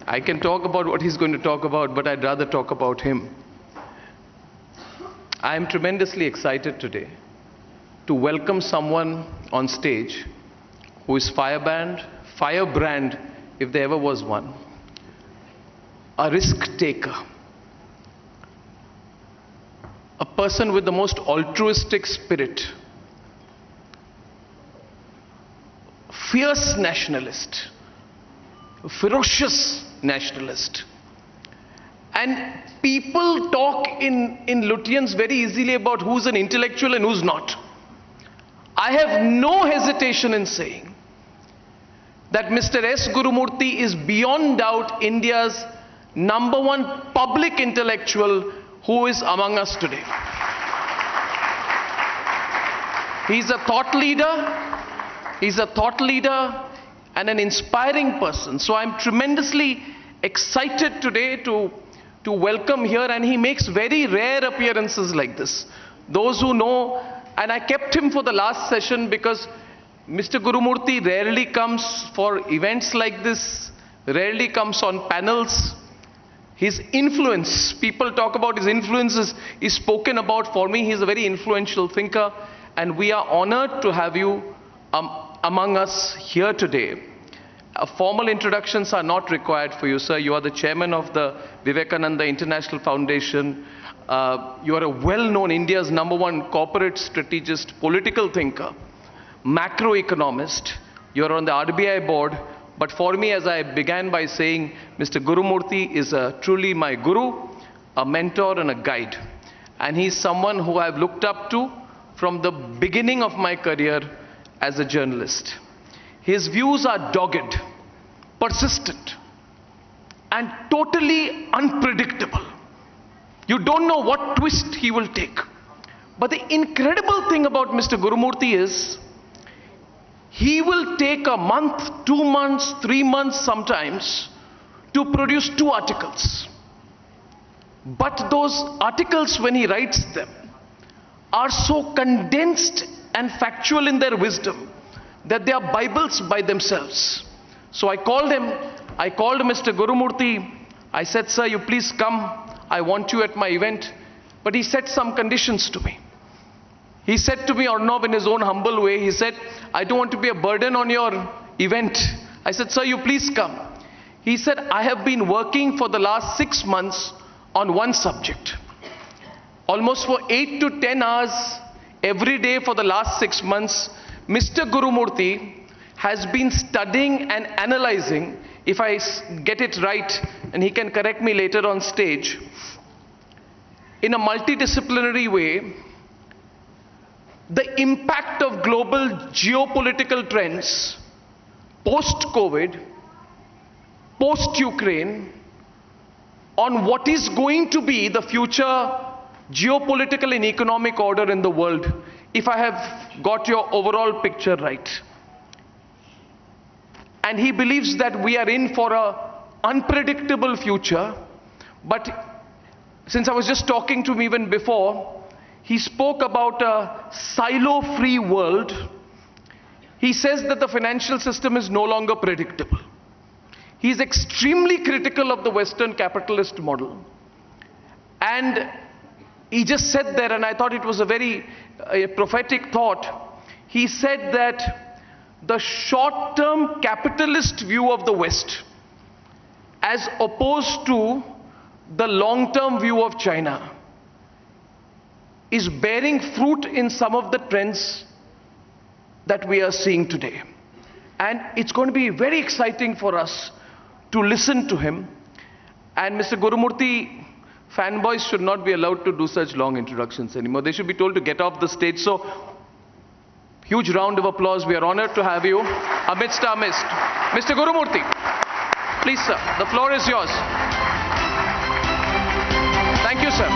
I can talk about what he's going to talk about, but I'd rather talk about him. I am tremendously excited today to welcome someone on stage who is firebrand, if there ever was one, a risk taker, a person with the most altruistic spirit, fierce nationalist, ferocious nationalist. And people talk in Lutyens very easily about who's an intellectual and who's not. I have no hesitation in saying that Mr. S. Gurumurthy is beyond doubt India's #1 public intellectual who is among us today. He's a thought leader. He's a thought leader and an inspiring person. So I'm tremendously excited today to welcome here, and he makes very rare appearances like this. Those who know, and I kept him for the last session because Mr. Gurumurthy rarely comes for events like this, rarely comes on panels. His influence, people talk about his influences, is spoken about for me. He's a very influential thinker, and we are honored to have you among us here today. Formal introductions are not required for you, sir. You are the chairman of the Vivekananda International Foundation. You are a well-known India's #1 corporate strategist, political thinker, macroeconomist. You are on the RBI board. But for me, as I began by saying, Mr. Gurumurthy is truly my guru, a mentor and a guide. And he's someone who I've looked up to from the beginning of my career as a journalist. His views are dogged, persistent, and totally unpredictable. You don't know what twist he will take. But the incredible thing about Mr. Gurumurthy is, he will take a month, 2 months, 3 months sometimes to produce 2 articles. But those articles, when he writes them, are so condensed and factual in their wisdom that they are Bibles by themselves. So I called Mr. Gurumurthy. I said, sir, you please come. I want you at my event. But he set some conditions to me. He said to me, Arnab, in his own humble way, he said, I don't want to be a burden on your event. I said, sir, you please come. He said, I have been working for the last 6 months on one subject. Almost for 8 to 10 hours every day for the last 6 months, Mr. Gurumurthy has been studying and analyzing, if I get it right, and he can correct me later on stage, in a multidisciplinary way, the impact of global geopolitical trends, post-COVID, post-Ukraine, on what is going to be the future geopolitical and economic order in the world, if I have got your overall picture right. And he believes that we are in for an unpredictable future. But since I was just talking to him even before, he spoke about a silo-free world. He says that the financial system is no longer predictable. He is extremely critical of the Western capitalist model. And he just said there, and I thought it was a very prophetic thought. He said that the short-term capitalist view of the West, as opposed to the long-term view of China, is bearing fruit in some of the trends that we are seeing today. And it's going to be very exciting for us to listen to him. And Mr. Gurumurthy, fanboys should not be allowed to do such long introductions anymore. They should be told to get off the stage. So, huge round of applause. We are honored to have you amidst our midst. Mr. Gurumurthy, please, sir, the floor is yours. Thank you, sir.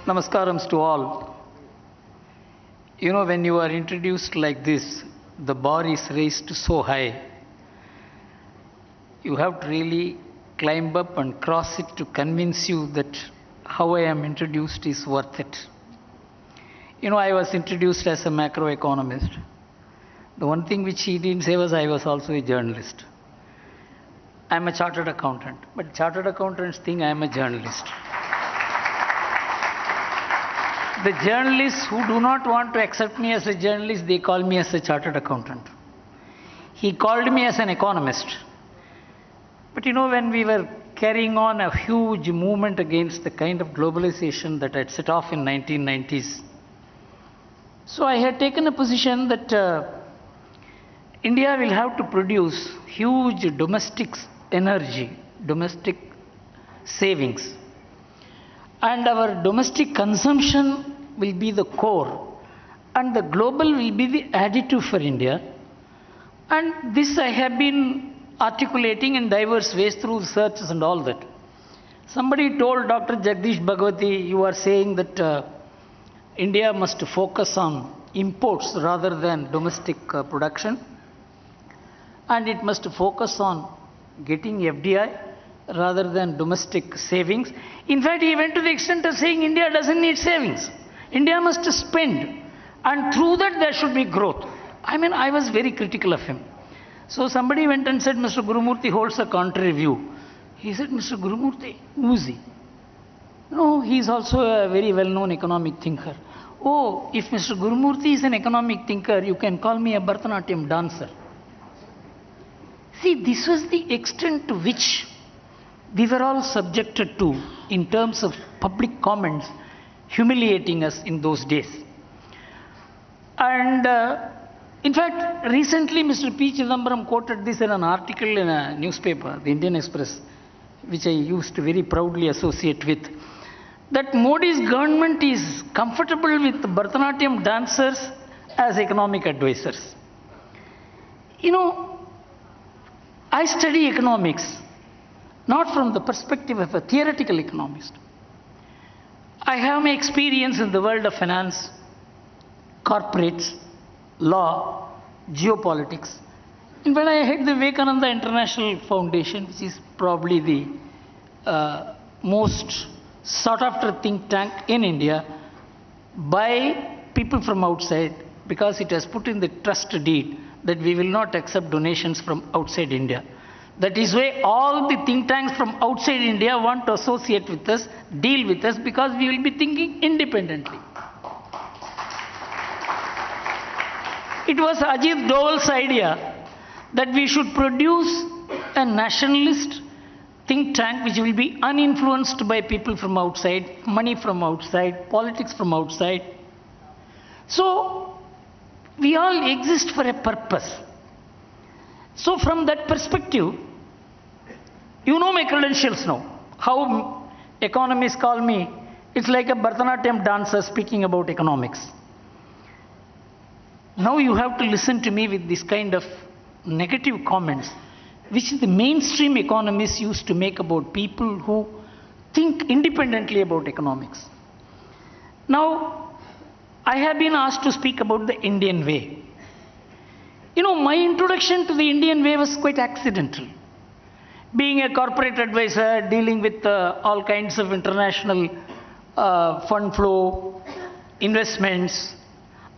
Namaskarams to all. You know, when you are introduced like this, the bar is raised so high. You have to really climb up and cross it to convince you that how I am introduced is worth it. You know, I was introduced as a macroeconomist. The one thing which he didn't say was I was also a journalist. I'm a chartered accountant, but chartered accountants think I am a journalist. The journalists who do not want to accept me as a journalist, they call me as a chartered accountant. He called me as an economist. But you know, when we were carrying on a huge movement against the kind of globalization that had set off in 1990s, so I had taken a position that India will have to produce huge domestic energy, domestic savings. And our domestic consumption will be the core and the global will be the additive for India. And this I have been articulating in diverse ways through researches and all that. Somebody told Dr. Jagdish Bhagwati, you are saying that India must focus on imports rather than domestic production, and it must focus on getting FDI rather than domestic savings. In fact, he went to the extent of saying India doesn't need savings. India must spend, and through that there should be growth. I mean, I was very critical of him. So somebody went and said, Mr. Gurumurthy holds a contrary view. He said, Mr. Gurumurthy, who is he? No, he is also a very well-known economic thinker. Oh, if Mr. Gurumurthy is an economic thinker, you can call me a Bharatanatyam dancer. See, this was the extent to which we were all subjected to in terms of public comments humiliating us in those days. And in fact, recently Mr. P. Chidambaram quoted this in an article in a newspaper, the Indian Express, which I used to very proudly associate with, that Modi's government is comfortable with Bharatanatyam dancers as economic advisors. You know, I study economics not from the perspective of a theoretical economist. I have my experience in the world of finance, corporates, law, geopolitics. And when I head the Vivekananda International Foundation, which is probably the most sought after think tank in India by people from outside, because it has put in the trust deed that we will not accept donations from outside India. That is why all the think tanks from outside India want to associate with us, deal with us, because we will be thinking independently. It was Ajit Doval's idea that we should produce a nationalist think tank which will be uninfluenced by people from outside, money from outside, politics from outside. So, we all exist for a purpose. So, from that perspective, you know my credentials now. How economists call me, it's like a Bharatanatyam dancer speaking about economics. Now you have to listen to me with this kind of negative comments, which the mainstream economists used to make about people who think independently about economics. Now, I have been asked to speak about the Indian way. You know, my introduction to the Indian way was quite accidental. Being a corporate advisor, dealing with all kinds of international fund flow, investments,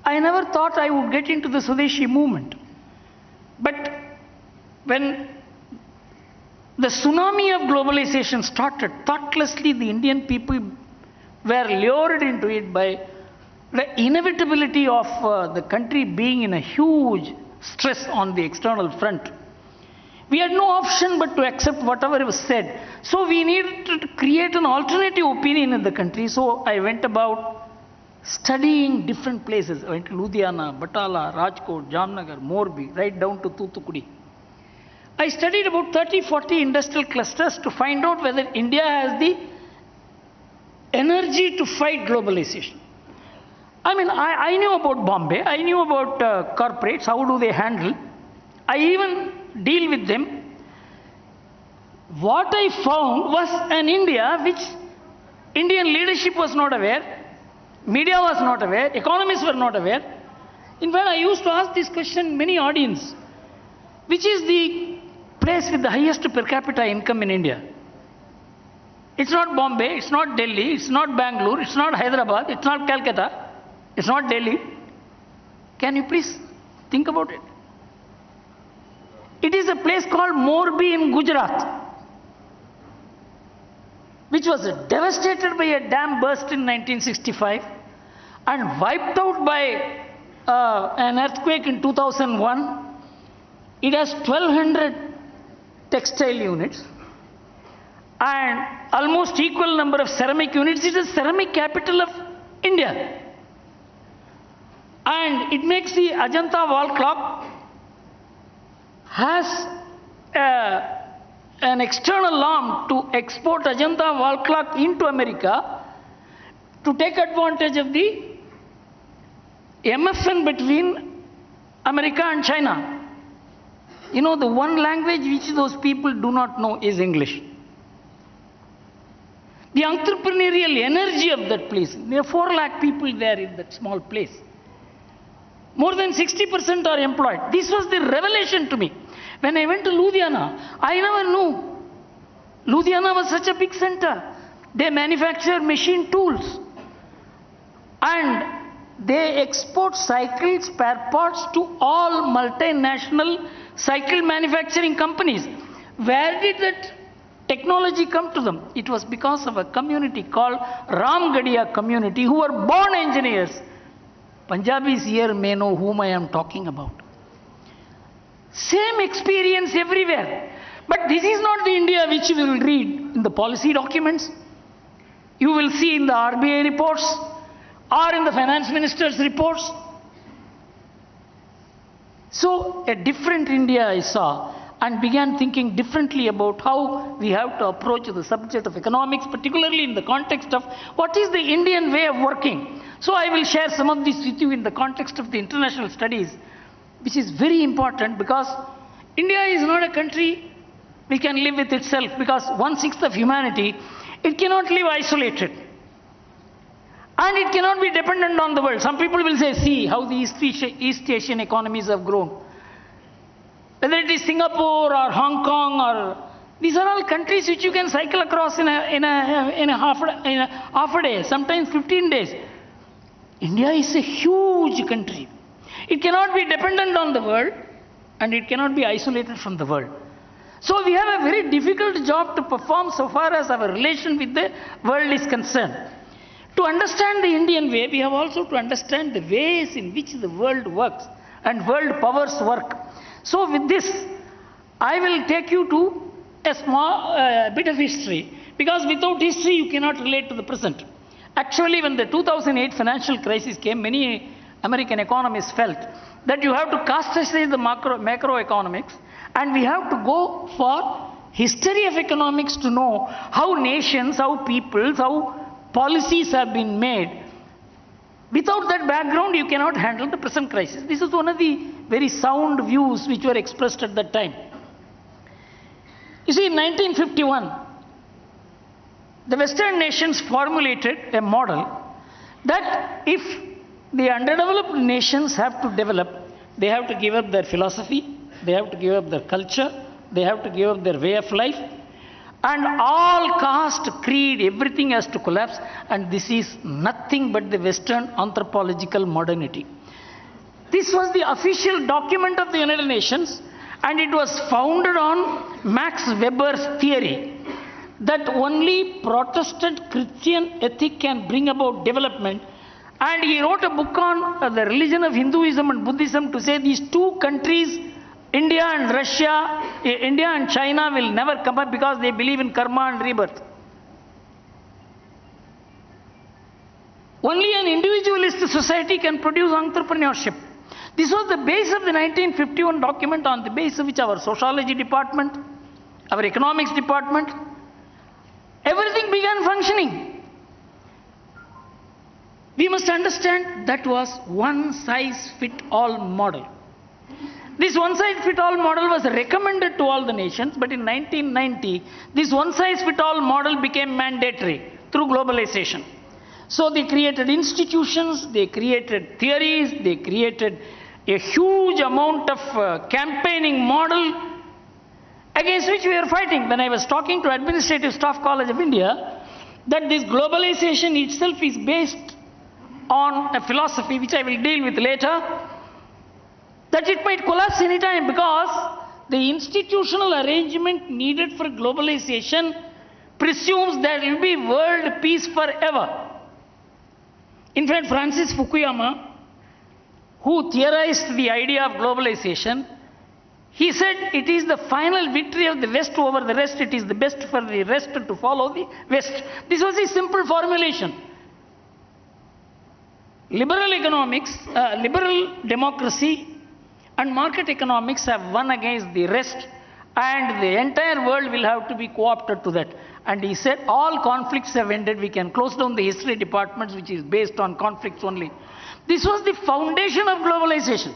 I never thought I would get into the Swadeshi movement. But when the tsunami of globalization started, thoughtlessly the Indian people were lured into it by the inevitability of the country being in a huge stress on the external front. We had no option but to accept whatever was said. So we needed to create an alternative opinion in the country. So I went about studying different places. I went to Ludhiana, Batala, Rajkot, Jamnagar, Morbi, right down to Thoothukudi. I studied about 30-40 industrial clusters to find out whether India has the energy to fight globalization. I mean, I knew about Bombay, I knew about corporates, how do they handle. I even deal with them. What I found was an India which Indian leadership was not aware, media was not aware, economists were not aware. In fact, I used to ask this question in many audiences. Which is the place with the highest per capita income in India? It's not Bombay, it's not Delhi, it's not Bangalore, it's not Hyderabad, it's not Calcutta, it's not Delhi. Can you please think about it? It is a place called Morbi in Gujarat, which was devastated by a dam burst in 1965 and wiped out by an earthquake in 2001. It has 1,200 textile units and almost equal number of ceramic units. It is ceramic capital of India. And it makes the Ajanta wall clock, has an external arm to export Ajanta wall clock into America, to take advantage of the MFN between America and China. You know, the one language which those people do not know is English. The entrepreneurial energy of that place, there are 4 lakh people there in that small place. More than 60% are employed. This was the revelation to me. When I went to Ludhiana, I never knew Ludhiana was such a big center. They manufacture machine tools. And they export cycle spare parts to all multinational cycle manufacturing companies. Where did that technology come to them? It was because of a community called Ramgadiya community who were born engineers. Punjabis here may know whom I am talking about. Same experience everywhere. But this is not the India which you will read in the policy documents. You will see in the RBI reports or in the finance minister's reports. So a different India I saw, and began thinking differently about how we have to approach the subject of economics, particularly in the context of what is the Indian way of working. So I will share some of this with you in the context of the international studies, which is very important because India is not a country which can live with itself, because 1/6 of humanity, it cannot live isolated. And it cannot be dependent on the world. Some people will say, see how the East Asian economies have grown. Whether it is Singapore or Hong Kong, or these are all countries which you can cycle across in a half a day, sometimes 15 days. India is a huge country. It cannot be dependent on the world, and it cannot be isolated from the world. So we have a very difficult job to perform so far as our relation with the world is concerned. To understand the Indian way, we have also to understand the ways in which the world works and world powers work. So with this, I will take you to a small bit of history, because without history you cannot relate to the present. Actually, when the 2008 financial crisis came, many American economists felt that you have to cast aside the macroeconomics, and we have to go for history of economics to know how nations, how peoples, how policies have been made. Without that background, you cannot handle the present crisis. This is one of the very sound views which were expressed at that time. You see, in 1951, the Western nations formulated a model that if the underdeveloped nations have to develop, they have to give up their philosophy, they have to give up their culture, they have to give up their way of life, and all caste, creed, everything has to collapse, and this is nothing but the Western anthropological modernity. This was the official document of the United Nations, and it was founded on Max Weber's theory that only Protestant Christian ethic can bring about development. And he wrote a book on the religion of Hinduism and Buddhism to say these two countries, India and Russia, India and China, will never come up because they believe in karma and rebirth. Only an individualist society can produce entrepreneurship. This was the base of the 1951 document, on the base of which our sociology department, our economics department, everything began functioning. We must understand that was one-size-fit-all model. This one-size-fit-all model was recommended to all the nations, but in 1990, this one-size-fit-all model became mandatory through globalization. So they created institutions, they created theories, they created a huge amount of campaigning model against which we are fighting. When I was talking to Administrative Staff College of India, that this globalization itself is based on a philosophy which I will deal with later, that it might collapse any time because the institutional arrangement needed for globalization presumes there will be world peace forever. In fact, Francis Fukuyama, who theorized the idea of globalization, he said it is the final victory of the West over the rest, it is the best for the rest to follow the West. This was a simple formulation. Liberal economics, liberal democracy and market economics have won against the rest, And the entire world will have to be co-opted to that. And he said, all conflicts have ended. We can close down the history departments, which is based on conflicts only. This was the foundation of globalization.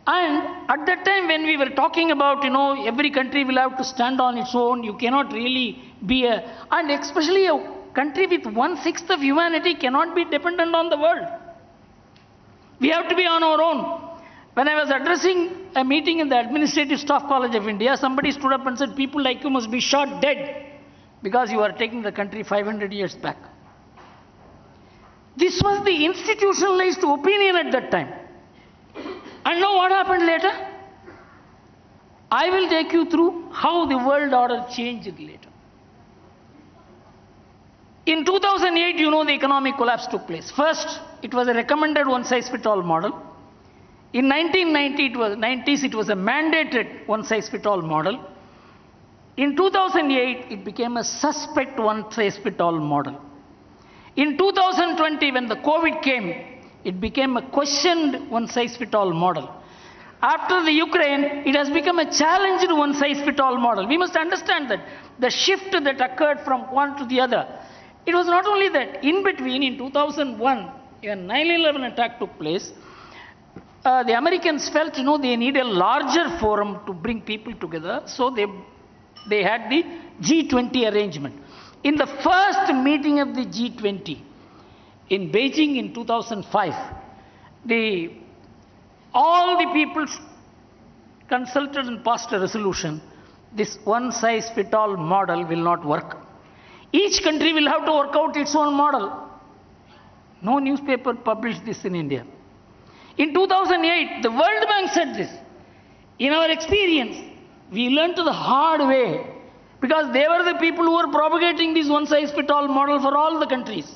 And at that time when we were talking about, every country will have to stand on its own, you cannot really be and especially a country with 1/6 of humanity cannot be dependent on the world. We have to be on our own. When I was addressing a meeting in the Administrative Staff College of India, somebody stood up and said, people like you must be shot dead because you are taking the country 500 years back. This was the institutionalized opinion at that time. And now what happened later? I will take you through how the world order changed later. In 2008, the economic collapse took place. First, it was a recommended one-size-fits-all model. In 1990s, it was a mandated one-size-fits-all model. In 2008, it became a suspect one-size-fits-all model. In 2020, when the COVID came, it became a questioned one-size-fits-all model. After the Ukraine, it has become a challenged one-size-fits-all model. We must understand that the shift that occurred from one to the other. It was not only that. In between, in 2001, when 9/11 attack took place, the Americans felt, they need a larger forum to bring people together. So they had the G20 arrangement. In the first meeting of the G20 in Beijing in 2005, all the people consulted and passed a resolution. This one-size-fits-all model will not work. Each country will have to work out its own model. No newspaper published this in India. In 2008, the World Bank said this. In our experience, we learned the hard way because they were the people who were propagating this one-size-fits-all model for all the countries.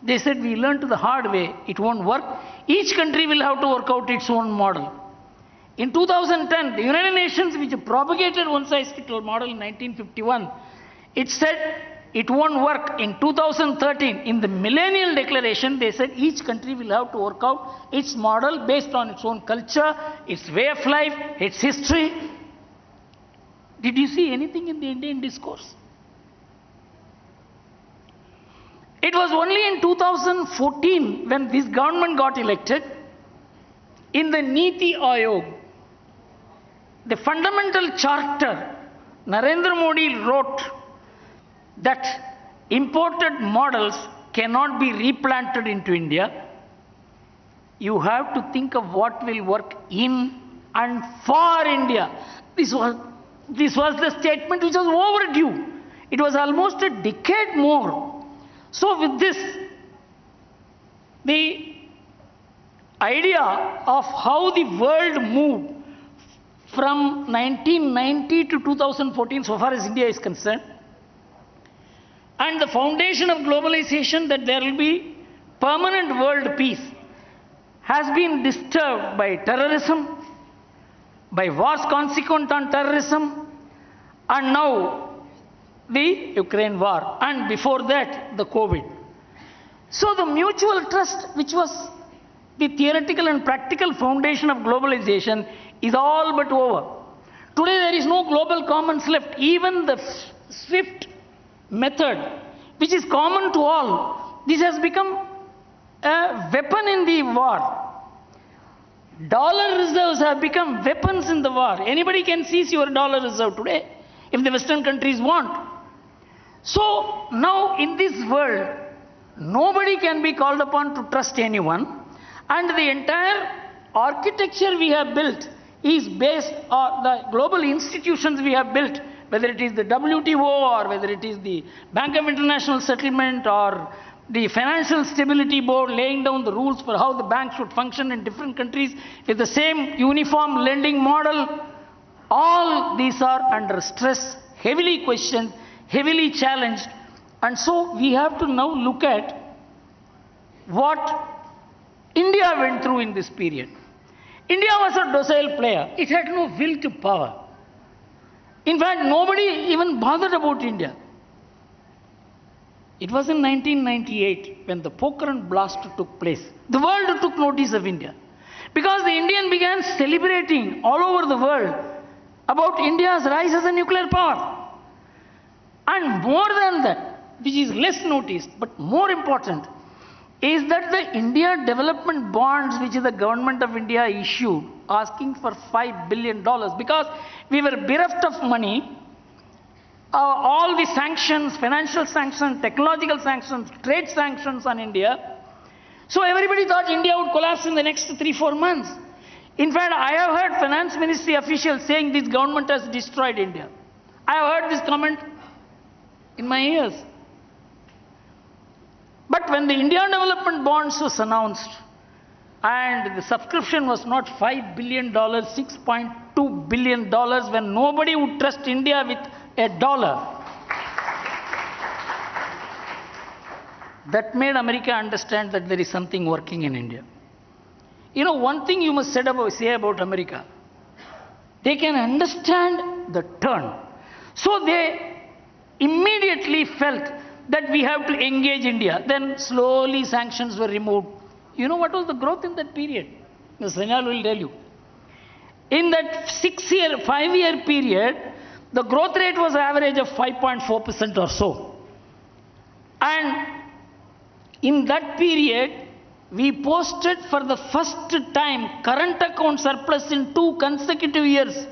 They said, we learned the hard way, it won't work. Each country will have to work out its own model. In 2010, the United Nations, which propagated one-size-fits-all model in 1951, it said it won't work. In 2013, in the Millennial Declaration, they said each country will have to work out its model based on its own culture, its way of life, its history. Did you see anything in the Indian discourse? It was only in 2014 when this government got elected, in the Niti Aayog, the fundamental charter, Narendra Modi wrote that imported models cannot be replanted into India. You have to think of what will work in and for India. This was the statement which was overdue. It was almost a decade more. So with this, the idea of how the world moved from 1990 to 2014, so far as India is concerned, and the foundation of globalization, that there will be permanent world peace, has been disturbed by terrorism, by wars consequent on terrorism, and now the Ukraine war, and before that the COVID. So the mutual trust, which was the theoretical and practical foundation of globalization, is all but over. Today there is no global commons left. Even the SWIFT method, which is common to all, this has become a weapon in the war. Dollar reserves have become weapons in the war. Anybody can seize your dollar reserve today if the Western countries want. So now in this world, nobody can be called upon to trust anyone, and the entire architecture we have built is based on the global institutions we have built, whether it is the WTO or whether it is the Bank of International Settlement or the Financial Stability Board laying down the rules for how the bank should function in different countries with the same uniform lending model. All these are under stress, heavily questioned, heavily challenged, and so we have to now look at what India went through in this period. India was a docile player. It had no will to power. In fact, nobody even bothered about India. It was in 1998 when the Pokhran blast took place. The world took notice of India because the Indian began celebrating all over the world about India's rise as a nuclear power. And more than that, which is less noticed, but more important, is that the India development bonds which the government of India issued asking for $5 billion because we were bereft of money. All the sanctions, financial sanctions, technological sanctions, trade sanctions on India. So everybody thought India would collapse in the next 3-4 months. In fact, I have heard finance ministry officials saying this government has destroyed India. I have heard this comment in my ears. But when the India development bonds was announced, and the subscription was not $5 billion, $6.2 billion, when nobody would trust India with $1. That made America understand that there is something working in India. You know, one thing you must say about America, they can understand the turn. So they immediately felt that we have to engage India. Then slowly sanctions were removed. You know what was the growth in that period? Mr. Sanyal will tell you. In that 5-year period, the growth rate was average of 5.4% or so. And in that period, we posted for the first time current account surplus in 2 consecutive years.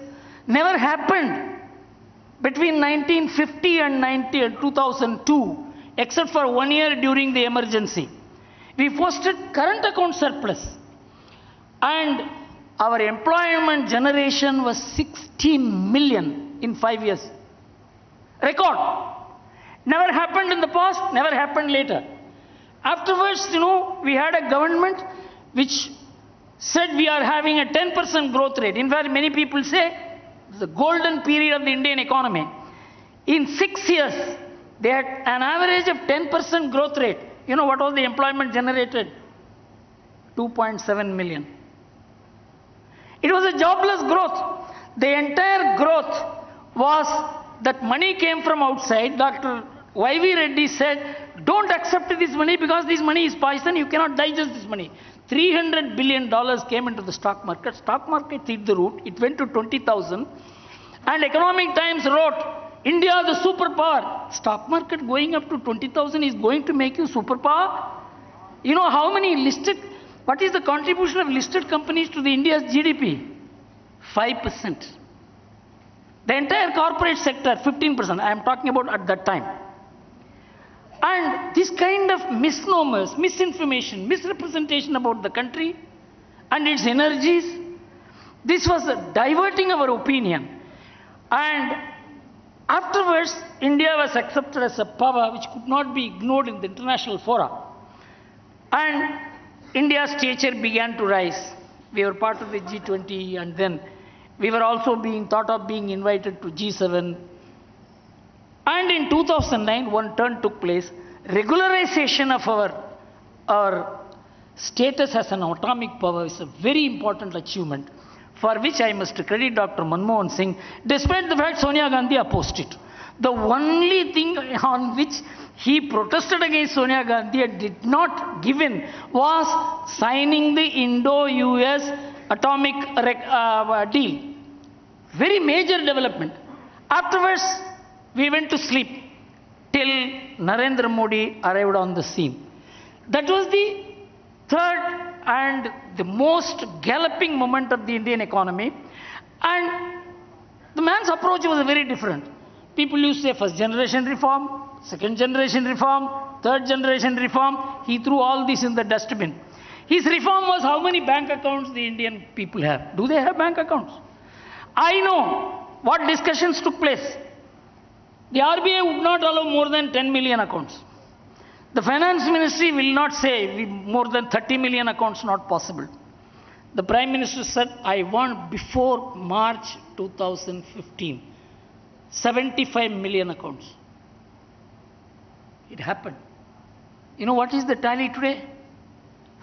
Never happened between 1950 and 2002, except for 1 year during the emergency. We posted current account surplus. And our employment generation was 60 million in 5 years. Record. Never happened in the past, never happened later. Afterwards, you know, we had a government which said we are having a 10% growth rate. In fact, many people say the golden period of the Indian economy. In 6 years, they had an average of 10% growth rate. You know what was the employment generated? 2.7 million. It was a jobless growth. The entire growth was that money came from outside. Dr. Y.V. Reddy said, don't accept this money because this money is poison. You cannot digest this money. $300 billion came into the stock market. Stock market hit the roof. It went to 20,000. And Economic Times wrote, India the superpower. Stock market going up to 20,000 is going to make you superpower. You know how many listed, what is the contribution of listed companies to the India's GDP? 5%. The entire corporate sector, 15%. I am talking about at that time. And this kind of misnomers, misinformation, misrepresentation about the country and its energies, this was diverting our opinion. And afterwards, India was accepted as a power which could not be ignored in the international fora. And India's stature began to rise. We were part of the G20, and then we were also being thought of being invited to G7. And in 2009, one turn took place. Regularization of our status as an atomic power is a very important achievement, for which I must credit Dr. Manmohan Singh, despite the fact Sonia Gandhi opposed it. The only thing on which he protested against Sonia Gandhi and did not give in was signing the Indo-US atomic deal. Very major development. Afterwards, we went to sleep till Narendra Modi arrived on the scene. That was the third and the most galloping moment of the Indian economy. And the man's approach was very different. People used to say first generation reform, second generation reform, third generation reform. He threw all this in the dustbin. His reform was how many bank accounts the Indian people have. Do they have bank accounts? I know what discussions took place. The RBI would not allow more than 10 million accounts. The finance ministry will not say more than 30 million accounts not possible. The Prime Minister said, I want before March 2015, 75 million accounts. It happened. You know what is the tally today?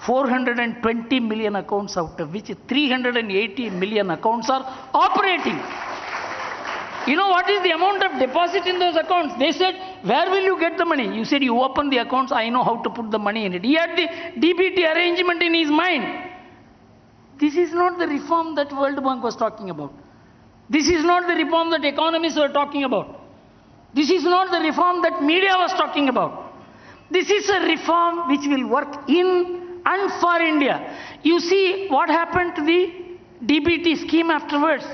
420 million accounts, out of which 380 million accounts are operating. You know what is the amount of deposit in those accounts? They said, where will you get the money? You said, you open the accounts, I know how to put the money in it. He had the DBT arrangement in his mind. This is not the reform that World Bank was talking about. This is not the reform that economists were talking about. This is not the reform that media was talking about. This is a reform which will work in and for India. You see what happened to the DBT scheme afterwards.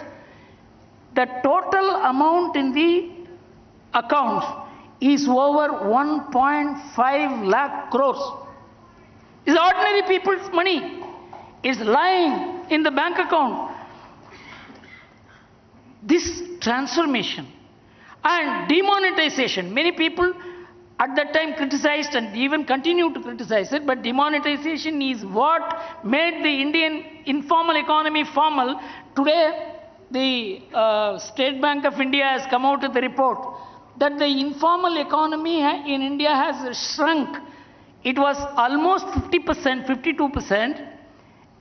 The total amount in the accounts is over 1.5 lakh crores. It's ordinary people's money. It's lying in the bank account. This transformation and demonetization, many people at that time criticized and even continue to criticize it, but demonetization is what made the Indian informal economy formal. Today, the State Bank of India has come out with a report that the informal economy in India has shrunk. It was almost 50%, 52%.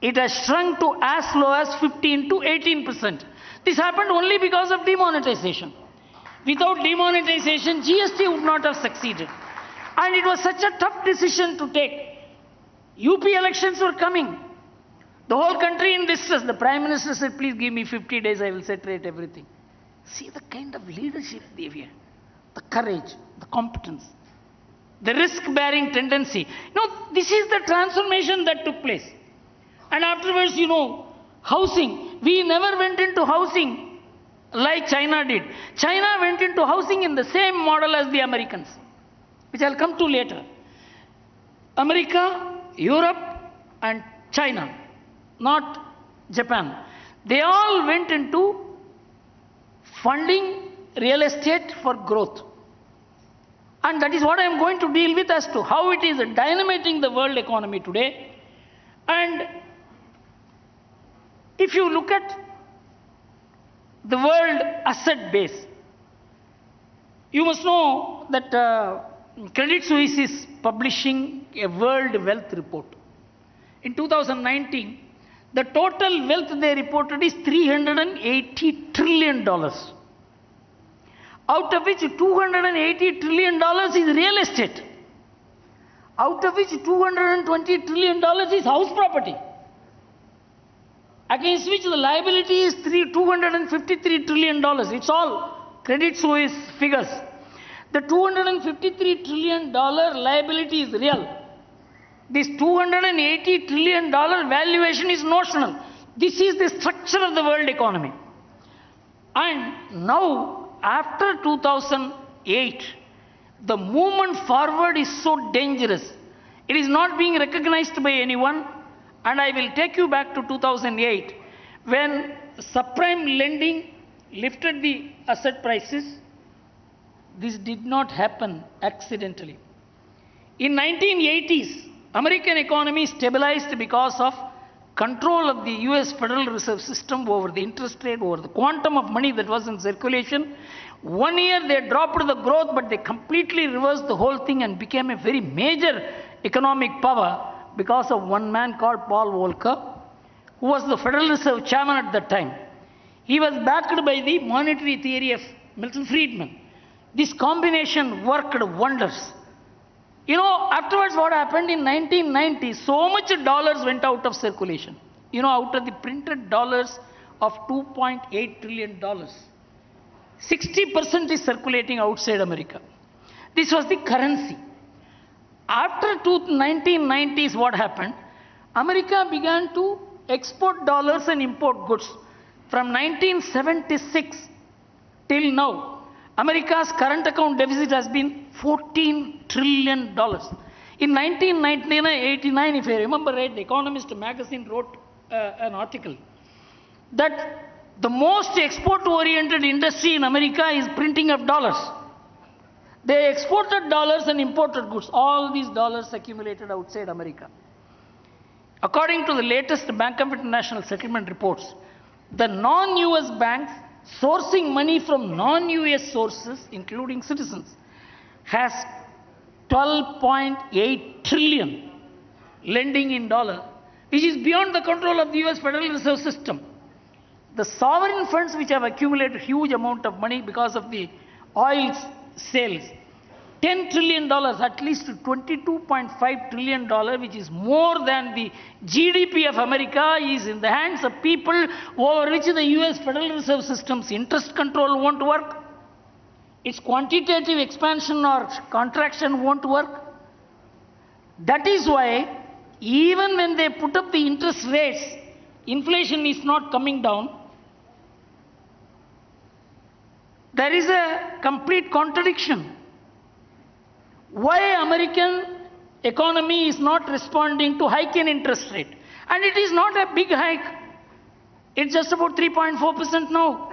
It has shrunk to as low as 15 to 18%. This happened only because of demonetization. Without demonetization, GST would not have succeeded. And it was such a tough decision to take. UP elections were coming. The whole country in distress. The Prime Minister said, please give me 50 days, I will set right everything. See the kind of leadership they have, the courage, the competence, the risk-bearing tendency. This is the transformation that took place. And afterwards, housing. We never went into housing like China did. China went into housing in the same model as the Americans, which I'll come to later. America, Europe, and China, not Japan. They all went into funding real estate for growth. And that is what I am going to deal with as to how it is dynamating the world economy today. And if you look at the world asset base, you must know that Credit Suisse is publishing a world wealth report. In 2019, the total wealth they reported is $380 trillion. Out of which $280 trillion is real estate. Out of which $220 trillion is house property. Against which the liability is $253 trillion. It's all Credit Suisse figures. The $253 trillion liability is real. This $280 trillion valuation is notional. This is the structure of the world economy. And now, after 2008, the movement forward is so dangerous. It is not being recognized by anyone. And I will take you back to 2008, when subprime lending lifted the asset prices. This did not happen accidentally. In 1980s, American economy stabilized because of control of the US Federal Reserve System over the interest rate, over the quantum of money that was in circulation. 1 year they dropped the growth, but they completely reversed the whole thing and became a very major economic power because of one man called Paul Volcker, who was the Federal Reserve chairman at that time. He was backed by the monetary theory of Milton Friedman. This combination worked wonders. Afterwards what happened in 1990, so much dollars went out of circulation. Out of the printed dollars of $2.8 trillion, 60% is circulating outside America. This was the currency. After 1990s, what happened? America began to export dollars and import goods. From 1976 till now, America's current account deficit has been $14 trillion. In 1989, if I remember right, The Economist magazine wrote an article that the most export-oriented industry in America is printing of dollars. They exported dollars and imported goods. All these dollars accumulated outside America. According to the latest Bank of International Settlement reports, the non-US banks sourcing money from non-US sources, including citizens, has 12.8 trillion lending in dollar, which is beyond the control of the US Federal Reserve System. The sovereign funds which have accumulated huge amount of money because of the oil sales, $10 trillion, at least $22.5 trillion, which is more than the GDP of America, is in the hands of people over which the US Federal Reserve System's interest control won't work. Its quantitative expansion or contraction won't work. That is why even when they put up the interest rates, inflation is not coming down. There is a complete contradiction. Why American economy is not responding to hike in interest rate? And it is not a big hike. It's just about 3.4% now.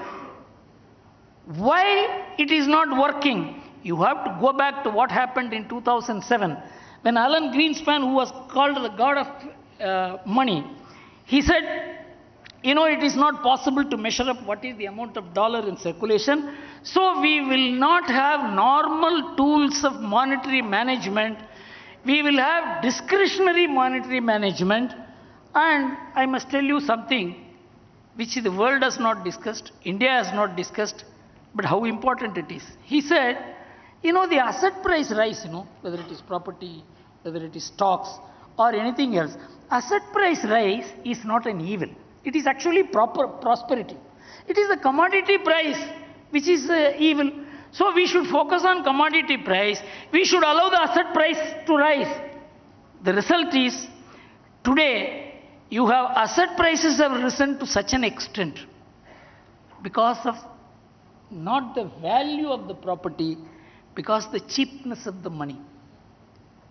Why it is not working? You have to go back to what happened in 2007 when Alan Greenspan, who was called the god of money, he said, you know, it is not possible to measure up what is the amount of dollar in circulation. So we will not have normal tools of monetary management. We will have discretionary monetary management. And I must tell you something which the world has not discussed, India has not discussed, but how important it is. He said, you know, the asset price rise, you know, whether it is property, whether it is stocks or anything else, asset price rise is not an evil. It is actually prosperity. It is the commodity price which is evil. So we should focus on commodity price. We should allow the asset price to rise. The result is, today, you have asset prices have risen to such an extent because of not the value of the property, because the cheapness of the money.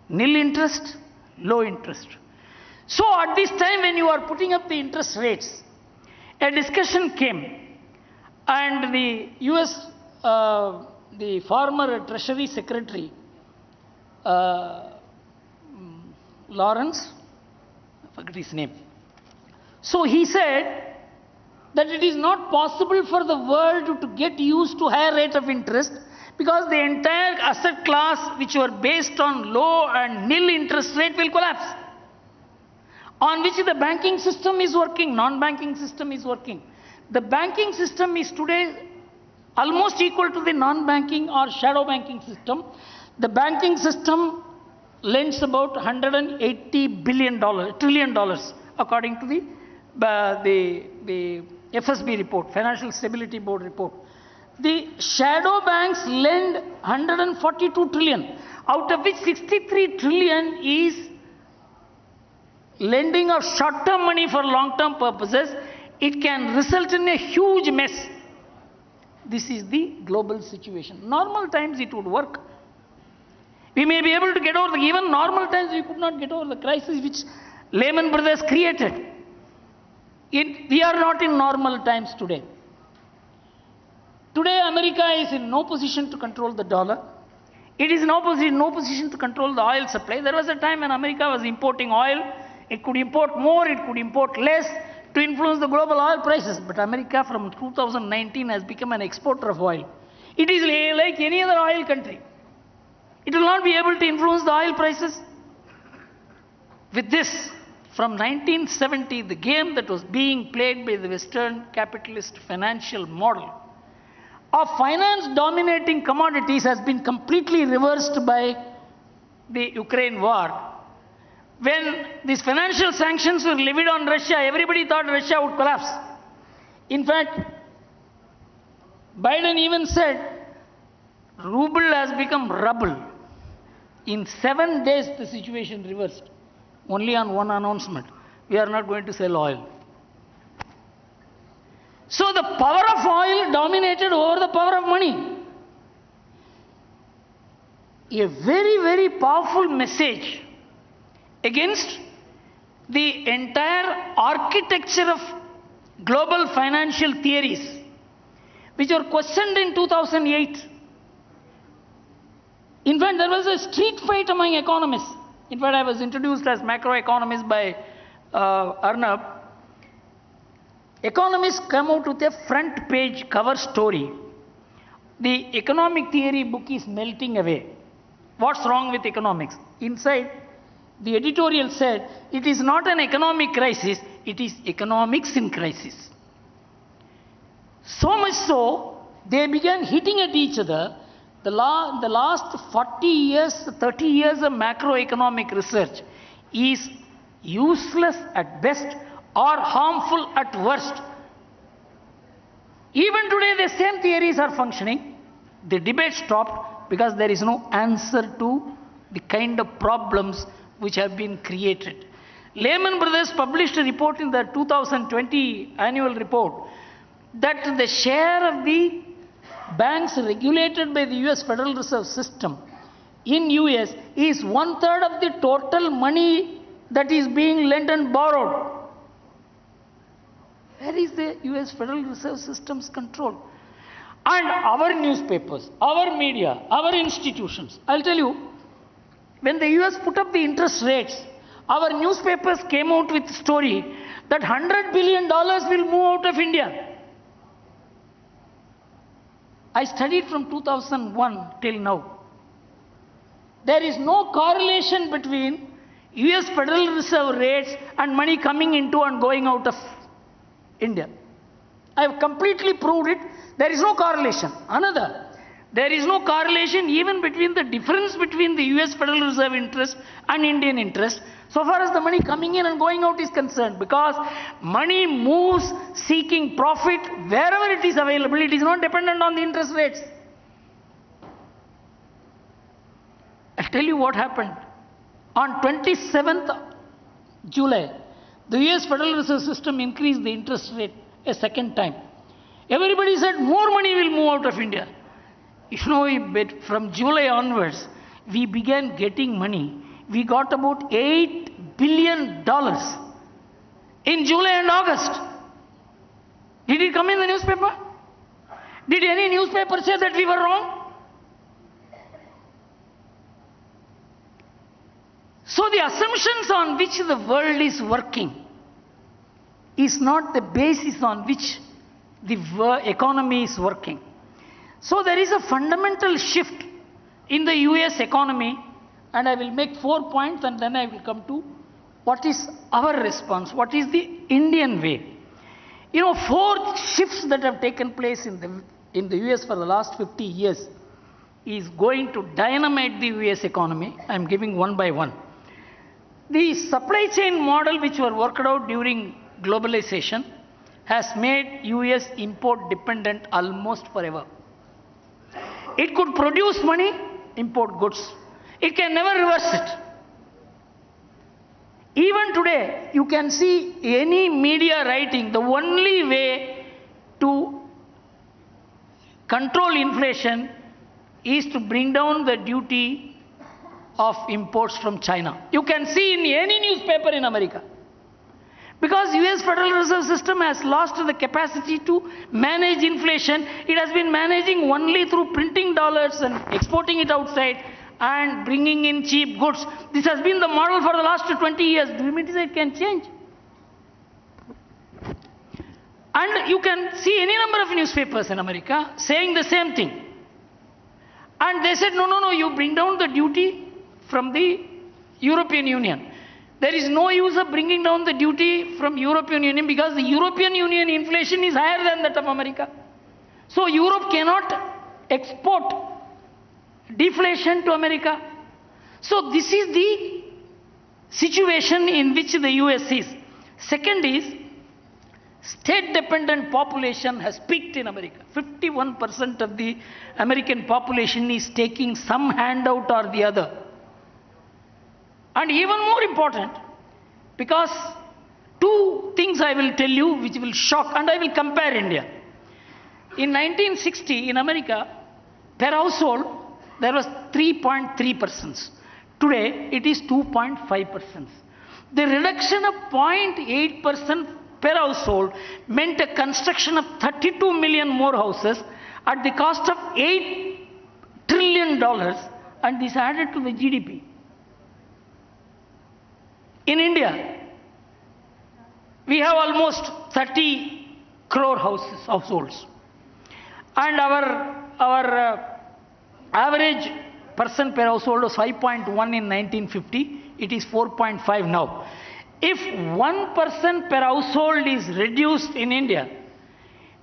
Nil interest, low interest. So at this time when you are putting up the interest rates, a discussion came and the US, the former Treasury Secretary, Lawrence, I forget his name. So he said that it is not possible for the world to get used to higher rate of interest because the entire asset class which were based on low and nil interest rate will collapse, on which the banking system is working, non-banking system is working. The banking system is today almost equal to the non-banking or shadow banking system. The banking system lends about $180 trillion according to the FSB report, Financial Stability Board report. The shadow banks lend 142 trillion, out of which 63 trillion is lending of short-term money for long-term purposes. It can result in a huge mess. This is the global situation. Normal times it would work. We may be able to get over even normal times we could not get over the crisis which Lehman Brothers created. We are not in normal times today. Today America is in no position to control the dollar. It is in no position to control the oil supply. There was a time when America was importing oil. It could import more, it could import less to influence the global oil prices. But America from 2019 has become an exporter of oil. It is like any other oil country. It will not be able to influence the oil prices. With this, from 1970, the game that was being played by the Western capitalist financial model of finance dominating commodities has been completely reversed by the Ukraine war. When these financial sanctions were levied on Russia, everybody thought Russia would collapse. In fact, Biden even said, ruble has become rubble. In 7 days, the situation reversed. Only on one announcement, we are not going to sell oil. So the power of oil dominated over the power of money. A very, very powerful message against the entire architecture of global financial theories, which were questioned in 2008. In fact, there was a street fight among economists. In fact, I was introduced as macroeconomist by Arnab. Economists come out with a front page cover story. The economic theory book is melting away. What's wrong with economics? Inside, the editorial said, it is not an economic crisis, it is economics in crisis. So much so, they began hitting at each other. The last 40 years, 30 years of macroeconomic research is useless at best or harmful at worst. Even today, the same theories are functioning. The debate stopped because there is no answer to the kind of problems which have been created. Lehman Brothers published a report in the 2020 annual report that the share of the banks regulated by the US Federal Reserve System in US is 1/3 of the total money that is being lent and borrowed. Where is the US Federal Reserve System's control? And our newspapers, our media, our institutions, I'll tell you, when the US put up the interest rates, our newspapers came out with a story that $100 billion will move out of India. I studied from 2001 till now. There is no correlation between US Federal Reserve rates and money coming into and going out of India. I have completely proved it. There is no correlation. Another, there is no correlation even between the difference between the US Federal Reserve interest and Indian interest so far as the money coming in and going out is concerned, because money moves seeking profit wherever it is available. It is not dependent on the interest rates. I'll tell you what happened. On 27th July, the US Federal Reserve System increased the interest rate a second time. Everybody said more money will move out of India. You know, from July onwards, we began getting money. We got about $8 billion in July and August. Did it come in the newspaper? Did any newspaper say that we were wrong? So the assumptions on which the world is working is not the basis on which the economy is working. So there is a fundamental shift in the US economy, and I will make 4 points and then I will come to what is our response, what is the Indian way. You know, 4 shifts that have taken place in the US for the last 50 years is going to dynamite the US economy. I am giving one by one. The supply chain model which were worked out during globalization has made US import dependent almost forever. It could produce money, import goods. It can never reverse it. Even today, you can see any media writing, the only way to control inflation is to bring down the duty of imports from China. You can see in any newspaper in America. Because US Federal Reserve System has lost the capacity to manage inflation. It has been managing only through printing dollars and exporting it outside and bringing in cheap goods. This has been the model for the last 20 years. Do you mean to say it can change? And you can see any number of newspapers in America saying the same thing. And they said, no, you bring down the duty from the European Union. There is no use of bringing down the duty from European Union because the European Union inflation is higher than that of America. So Europe cannot export deflation to America. So this is the situation in which the US is. Second is, state-dependent population has peaked in America. 51% of the American population is taking some handout or the other. And even more important, because 2 things I will tell you which will shock, and I will compare India. In 1960 in America, per household, there was 3.3 persons. Today, it is 2.5 persons. The reduction of 0.8% per household meant a construction of 32 million more houses at the cost of $8 trillion, and this added to the GDP. In India, we have almost 30 crore households. And our average person per household was 5.1 in 1950. It is 4.5 now. If 1 person per household is reduced in India,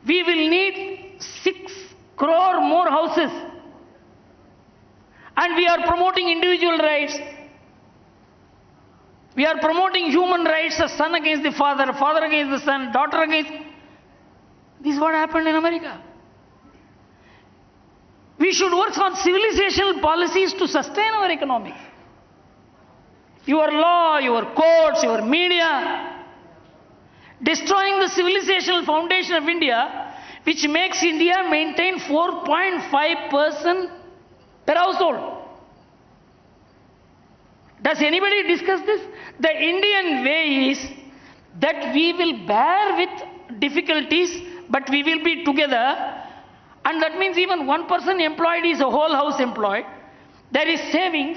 we will need 6 crore more houses. And we are promoting individual rights. We are promoting human rights, a son against the father, father against the son, daughter against. This is what happened in America. We should work on civilizational policies to sustain our economy. Your law, your courts, your media, destroying the civilizational foundation of India, which makes India maintain 4.5% per household. Does anybody discuss this? The Indian way is that we will bear with difficulties, but we will be together. And that means even one person employed is a whole house employed. There is savings.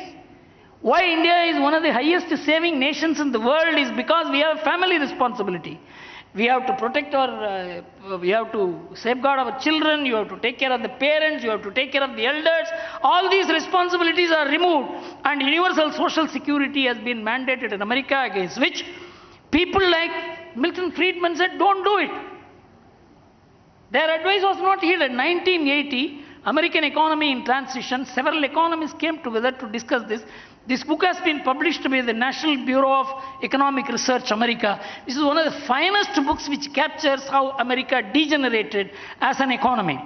Why India is one of the highest saving nations in the world is because we have family responsibility. We have to protect our, we have to safeguard our children, you have to take care of the parents, you have to take care of the elders. All these responsibilities are removed and universal social security has been mandated in America, against which people like Milton Friedman said, don't do it. Their advice was not heeded. 1980, American economy in transition, several economists came together to discuss this. This book has been published by the National Bureau of Economic Research, America. This is one of the finest books which captures how America degenerated as an economy,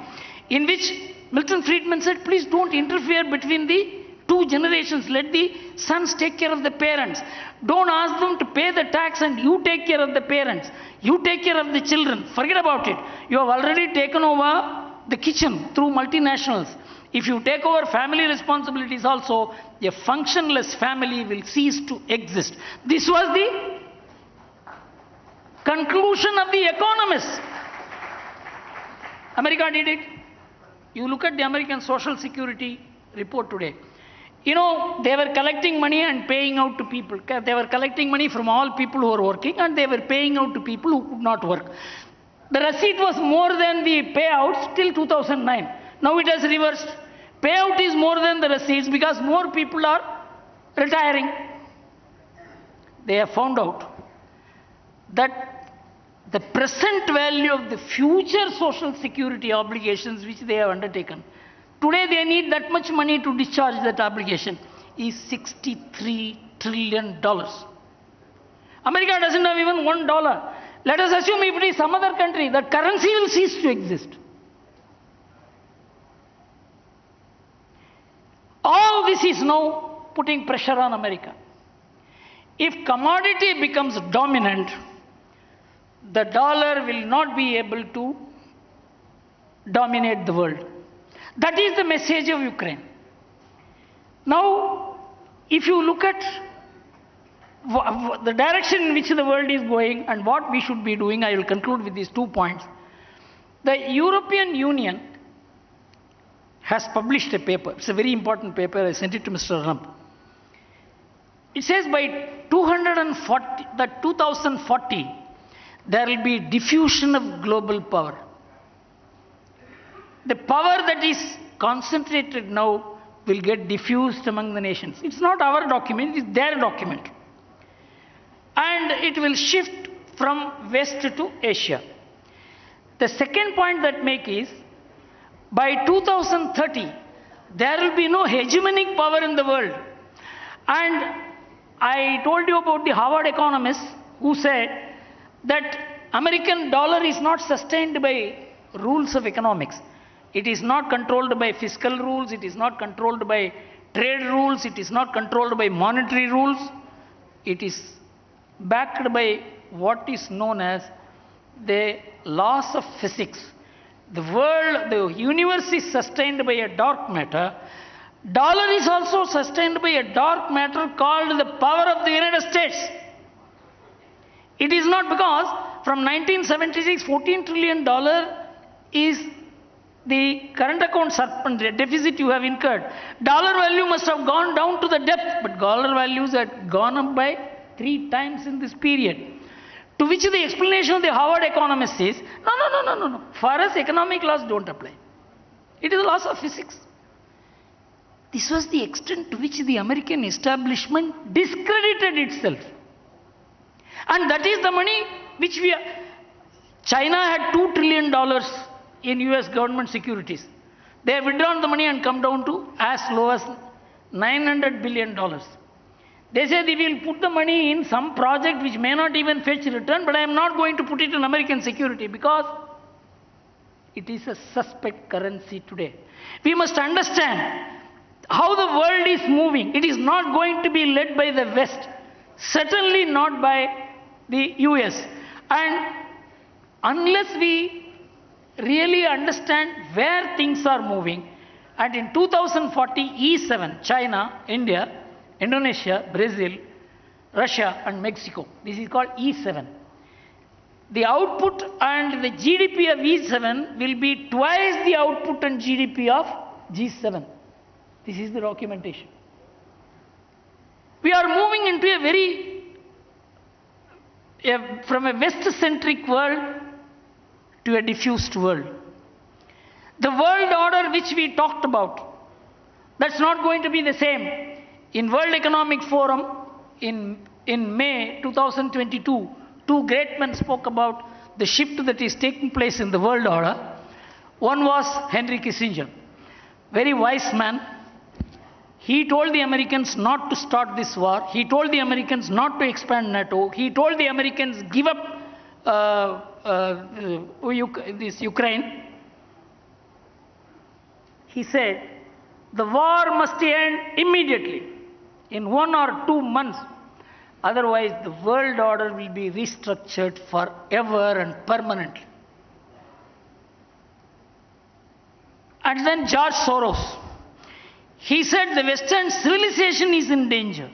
in which Milton Friedman said, please don't interfere between the two generations. Let the sons take care of the parents. Don't ask them to pay the tax and you take care of the parents. You take care of the children. Forget about it. You have already taken over the kitchen through multinationals. If you take over family responsibilities also, a functionless family will cease to exist. This was the conclusion of the economists. America did it. You look at the American Social Security report today. You know, they were collecting money and paying out to people. They were collecting money from all people who were working and they were paying out to people who could not work. The receipt was more than the payouts till 2009. Now it has reversed. Payout is more than the receipts because more people are retiring. They have found out that the present value of the future social security obligations which they have undertaken, today they need that much money to discharge that obligation, is $63 trillion. America doesn't have even $1. Let us assume if it is some other country, that currency will cease to exist. All this is now putting pressure on America. If commodity becomes dominant, the dollar will not be able to dominate the world. That is the message of Ukraine. Now, if you look at the direction in which the world is going and what we should be doing, I will conclude with these 2 points. The European Union has published a paper. It's a very important paper. I sent it to Mr. Arnab. It says by 2040, there will be diffusion of global power. The power that is concentrated now will get diffused among the nations. It's not our document, it's their document. And it will shift from West to Asia. The second point that make is, by 2030, there will be no hegemonic power in the world. And I told you about the Harvard economists who said that American dollar is not sustained by rules of economics. It is not controlled by fiscal rules, it is not controlled by trade rules, it is not controlled by monetary rules. It is backed by what is known as the laws of physics. The world, the universe is sustained by a dark matter. Dollar is also sustained by a dark matter called the power of the United States. It is not because from 1976, $14 trillion is the current account deficit you have incurred. Dollar value must have gone down to the depth, but dollar values had gone up by 3 times in this period. To which the explanation of the Harvard economist is, no. For us, economic laws don't apply. It is the laws of physics. This was the extent to which the American establishment discredited itself. And that is the money which China had $2 trillion in US government securities. They have withdrawn the money and come down to as low as $900 billion. They say they will put the money in some project which may not even fetch return, but I am not going to put it in American security because it is a suspect currency today. We must understand how the world is moving. It is not going to be led by the West, certainly not by the US. And unless we really understand where things are moving, and in 2040 E7, China, India, Indonesia, Brazil, Russia and Mexico, this is called E7. The output and the GDP of E7 will be twice the output and GDP of G7. This is the documentation. We are moving into from a West-centric world to a diffused world. The world order which we talked about, that's not going to be the same. In World Economic Forum in May 2022, two great men spoke about the shift that is taking place in the world order. One was Henry Kissinger, very wise man. He told the Americans not to start this war. He told the Americans not to expand NATO. He told the Americans give up this Ukraine. He said the war must end immediately, in 1 or 2 months. Otherwise, the world order will be restructured forever and permanently. And then George Soros, he said the Western civilization is in danger.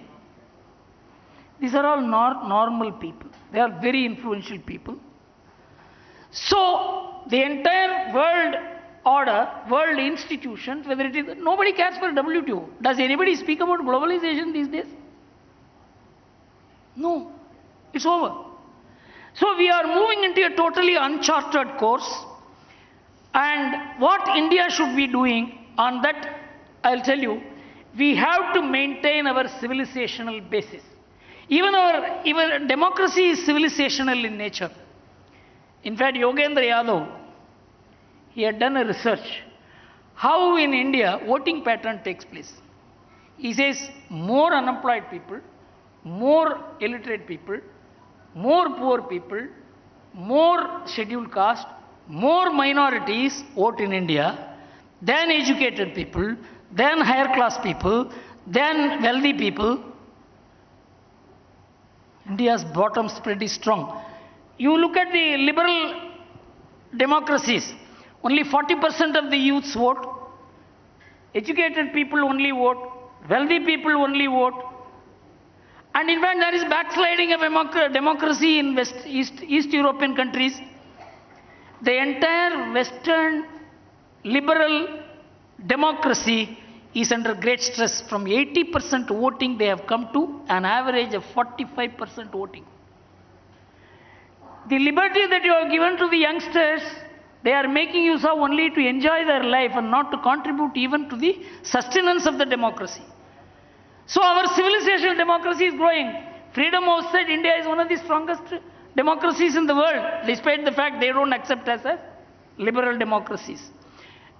These are all normal people. They are very influential people. So, the entire world order, world institutions, whether it is, nobody cares for WTO. Does anybody speak about globalization these days? No, it's over. So we are moving into a totally uncharted course. And what India should be doing on that, I'll tell you, we have to maintain our civilizational basis. Even democracy is civilizational in nature. In fact, Yogendra Yadav, he had done a research how in India voting pattern takes place. He says more unemployed people, more illiterate people, more poor people, more scheduled caste, more minorities vote in India than educated people, than higher class people, than wealthy people. India's bottom spread is strong. You look at the liberal democracies, only 40% of the youths vote, educated people only vote, wealthy people only vote. And in fact, there is backsliding of democracy in East European countries. The entire Western liberal democracy is under great stress. From 80% voting, they have come to an average of 45% voting. The liberty that you have given to the youngsters, they are making use of only to enjoy their life and not to contribute even to the sustenance of the democracy. So our civilizational democracy is growing. Freedom House said India is one of the strongest democracies in the world, despite the fact they don't accept us as liberal democracies.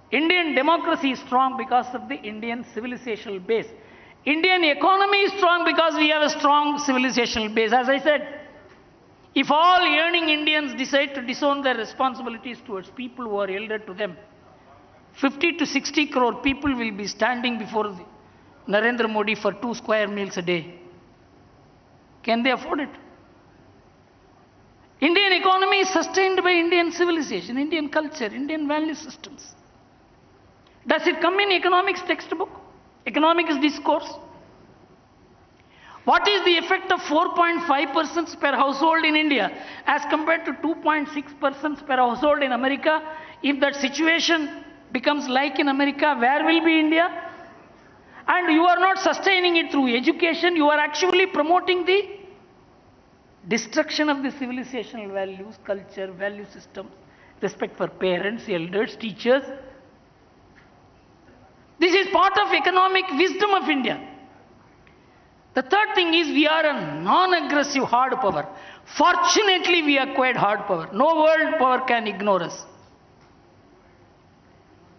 Indian democracy is strong because of the Indian civilizational base. Indian economy is strong because we have a strong civilizational base. As I said, if all yearning Indians decide to disown their responsibilities towards people who are elder to them, 50 to 60 crore people will be standing before Narendra Modi for 2 square meals a day. Can they afford it? Indian economy is sustained by Indian civilization, Indian culture, Indian value systems. Does it come in economics textbook? Economics discourse? What is the effect of 4.5% per household in India as compared to 2.6% per household in America? If that situation becomes like in America, where will be India? And you are not sustaining it through education, you are actually promoting the destruction of the civilizational values, culture, value systems, respect for parents, elders, teachers. This is part of economic wisdom of India. The third thing is we are a non-aggressive hard power. Fortunately, we acquired hard power. No world power can ignore us.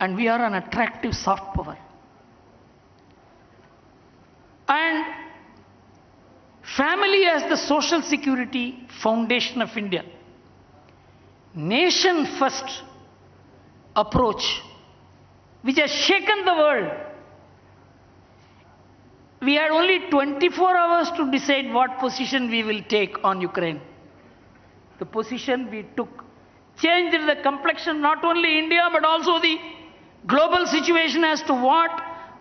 And we are an attractive soft power. family as the social security foundation of India. Nation first approach, which has shaken the world. We had only 24 hours to decide what position we will take on Ukraine. The position we took changed the complexion not only India but also the global situation as to what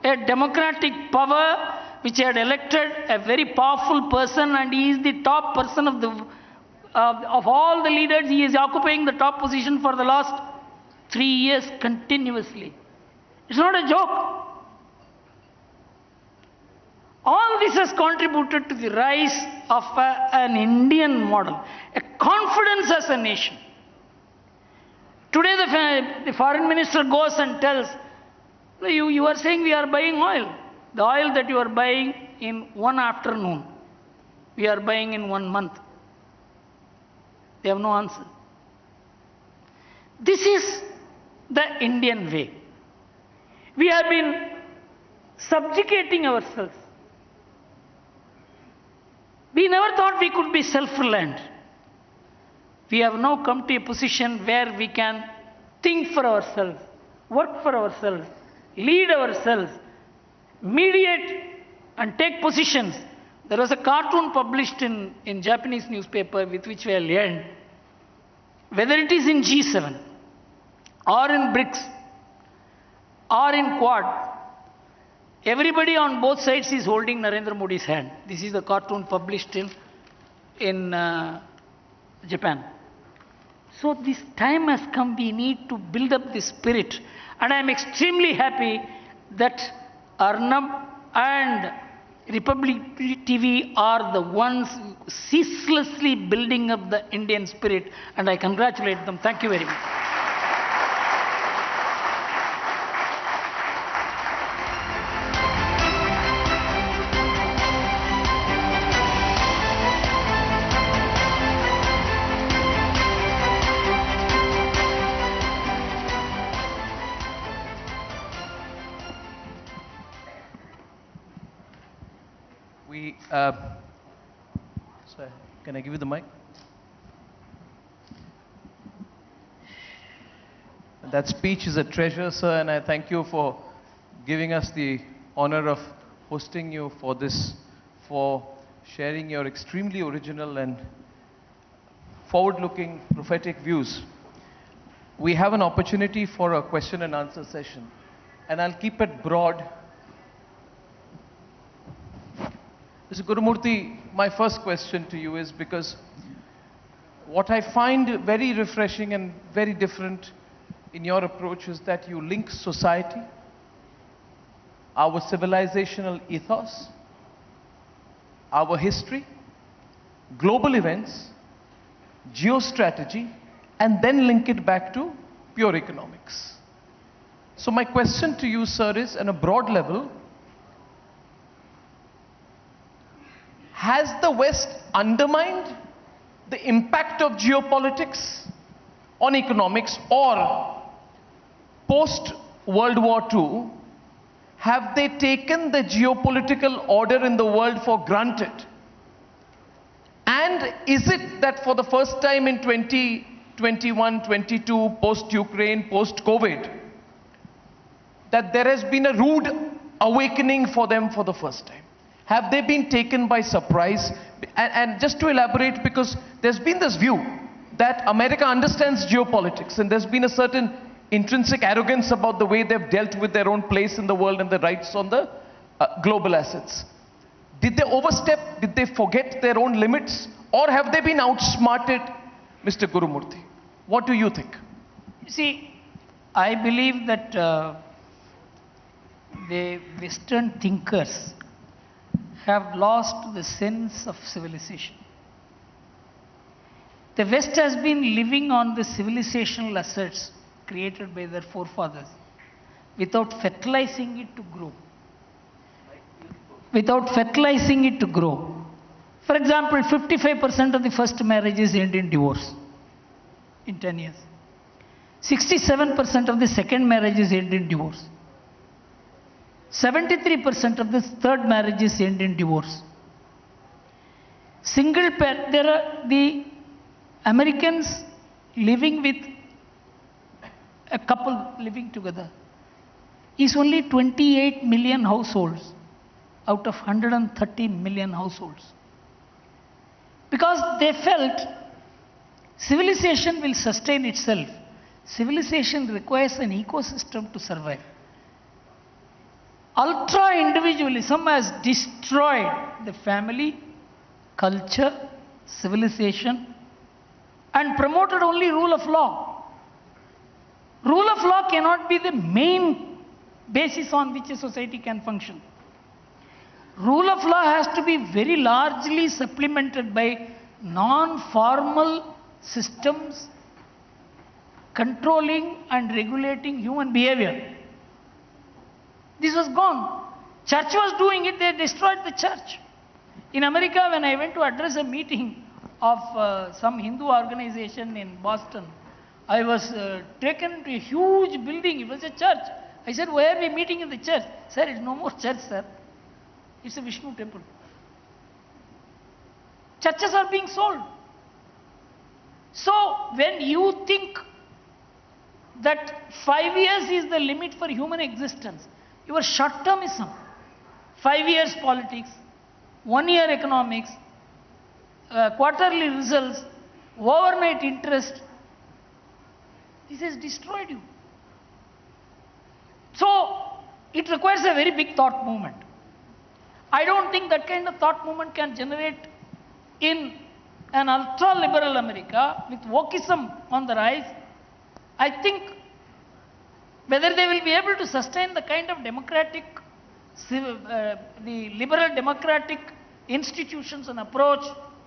a democratic power which had elected a very powerful person, and he is the top person of all the leaders. He is occupying the top position for the last 3 years continuously. It's not a joke. All this has contributed to the rise of an Indian model, a confidence as a nation. Today the foreign minister goes and tells, you are saying we are buying oil. The oil that you are buying in one afternoon, we are buying in 1 month. They have no answer. This is the Indian way. We have been subjugating ourselves. We never thought we could be self-reliant. We have now come to a position where we can think for ourselves, work for ourselves, lead ourselves, mediate and take positions. There was a cartoon published in Japanese newspaper with which we are learned. Whether it is in G7 or in BRICS or in Quad, everybody on both sides is holding Narendra Modi's hand. This is the cartoon published in Japan. So this time has come, we need to build up this spirit. And I am extremely happy that Arnab and Republic TV are the ones ceaselessly building up the Indian spirit, and I congratulate them. Thank you very much. Sorry, can I give you the mic? That speech is a treasure, sir, and I thank you for giving us the honor of hosting you for this, for sharing your extremely original and forward-looking prophetic views. We have an opportunity for a question and answer session, and I'll keep it broad. Mr. Gurumurthy, my first question to you is, because what I find very refreshing and very different in your approach is that you link society, our civilizational ethos, our history, global events, geostrategy, and then link it back to pure economics. So my question to you, sir, is, on a broad level, has the West undermined the impact of geopolitics on economics, or post-World War II, have they taken the geopolitical order in the world for granted? And is it that for the first time in 2021, 22, post-Ukraine, post-COVID, that there has been a rude awakening for them for the first time? Have they been taken by surprise? And just to elaborate, because there's been this view that America understands geopolitics, and there's been a certain intrinsic arrogance about the way they've dealt with their own place in the world and the rights on the global assets. Did they overstep? Did they forget their own limits? Or have they been outsmarted, Mr. Gurumurthy? What do you think? See, I believe that the Western thinkers have lost the sense of civilization. The West has been living on the civilizational assets created by their forefathers without fertilizing it to grow. Without fertilizing it to grow. For example, 55% of the first marriages end in divorce in 10 years. 67% of the second marriages end in divorce. 73% of the third marriages end in divorce. Single parent, there are the Americans living with a couple living together is only 28 million households out of 130 million households. Because they felt civilization will sustain itself. Civilization requires an ecosystem to survive. Ultra-individualism has destroyed the family, culture, civilization, and promoted only rule of law. Rule of law cannot be the main basis on which a society can function. Rule of law has to be very largely supplemented by non-formal systems controlling and regulating human behavior. This was gone. Church was doing it, they destroyed the church. In America, when I went to address a meeting of some Hindu organization in Boston, I was taken to a huge building. It was a church. I said, why are we meeting in the church? Sir, it's no more church, sir. It's a Vishnu temple. Churches are being sold. So, when you think that 5 years is the limit for human existence, your short-termism, 5 years politics, 1 year economics, quarterly results, overnight interest, this has destroyed you. So, it requires a very big thought movement. I don't think that kind of thought movement can generate in an ultra-liberal America with wokeism on the rise. I think whether they will be able to sustain the kind of democratic, the liberal democratic institutions and approach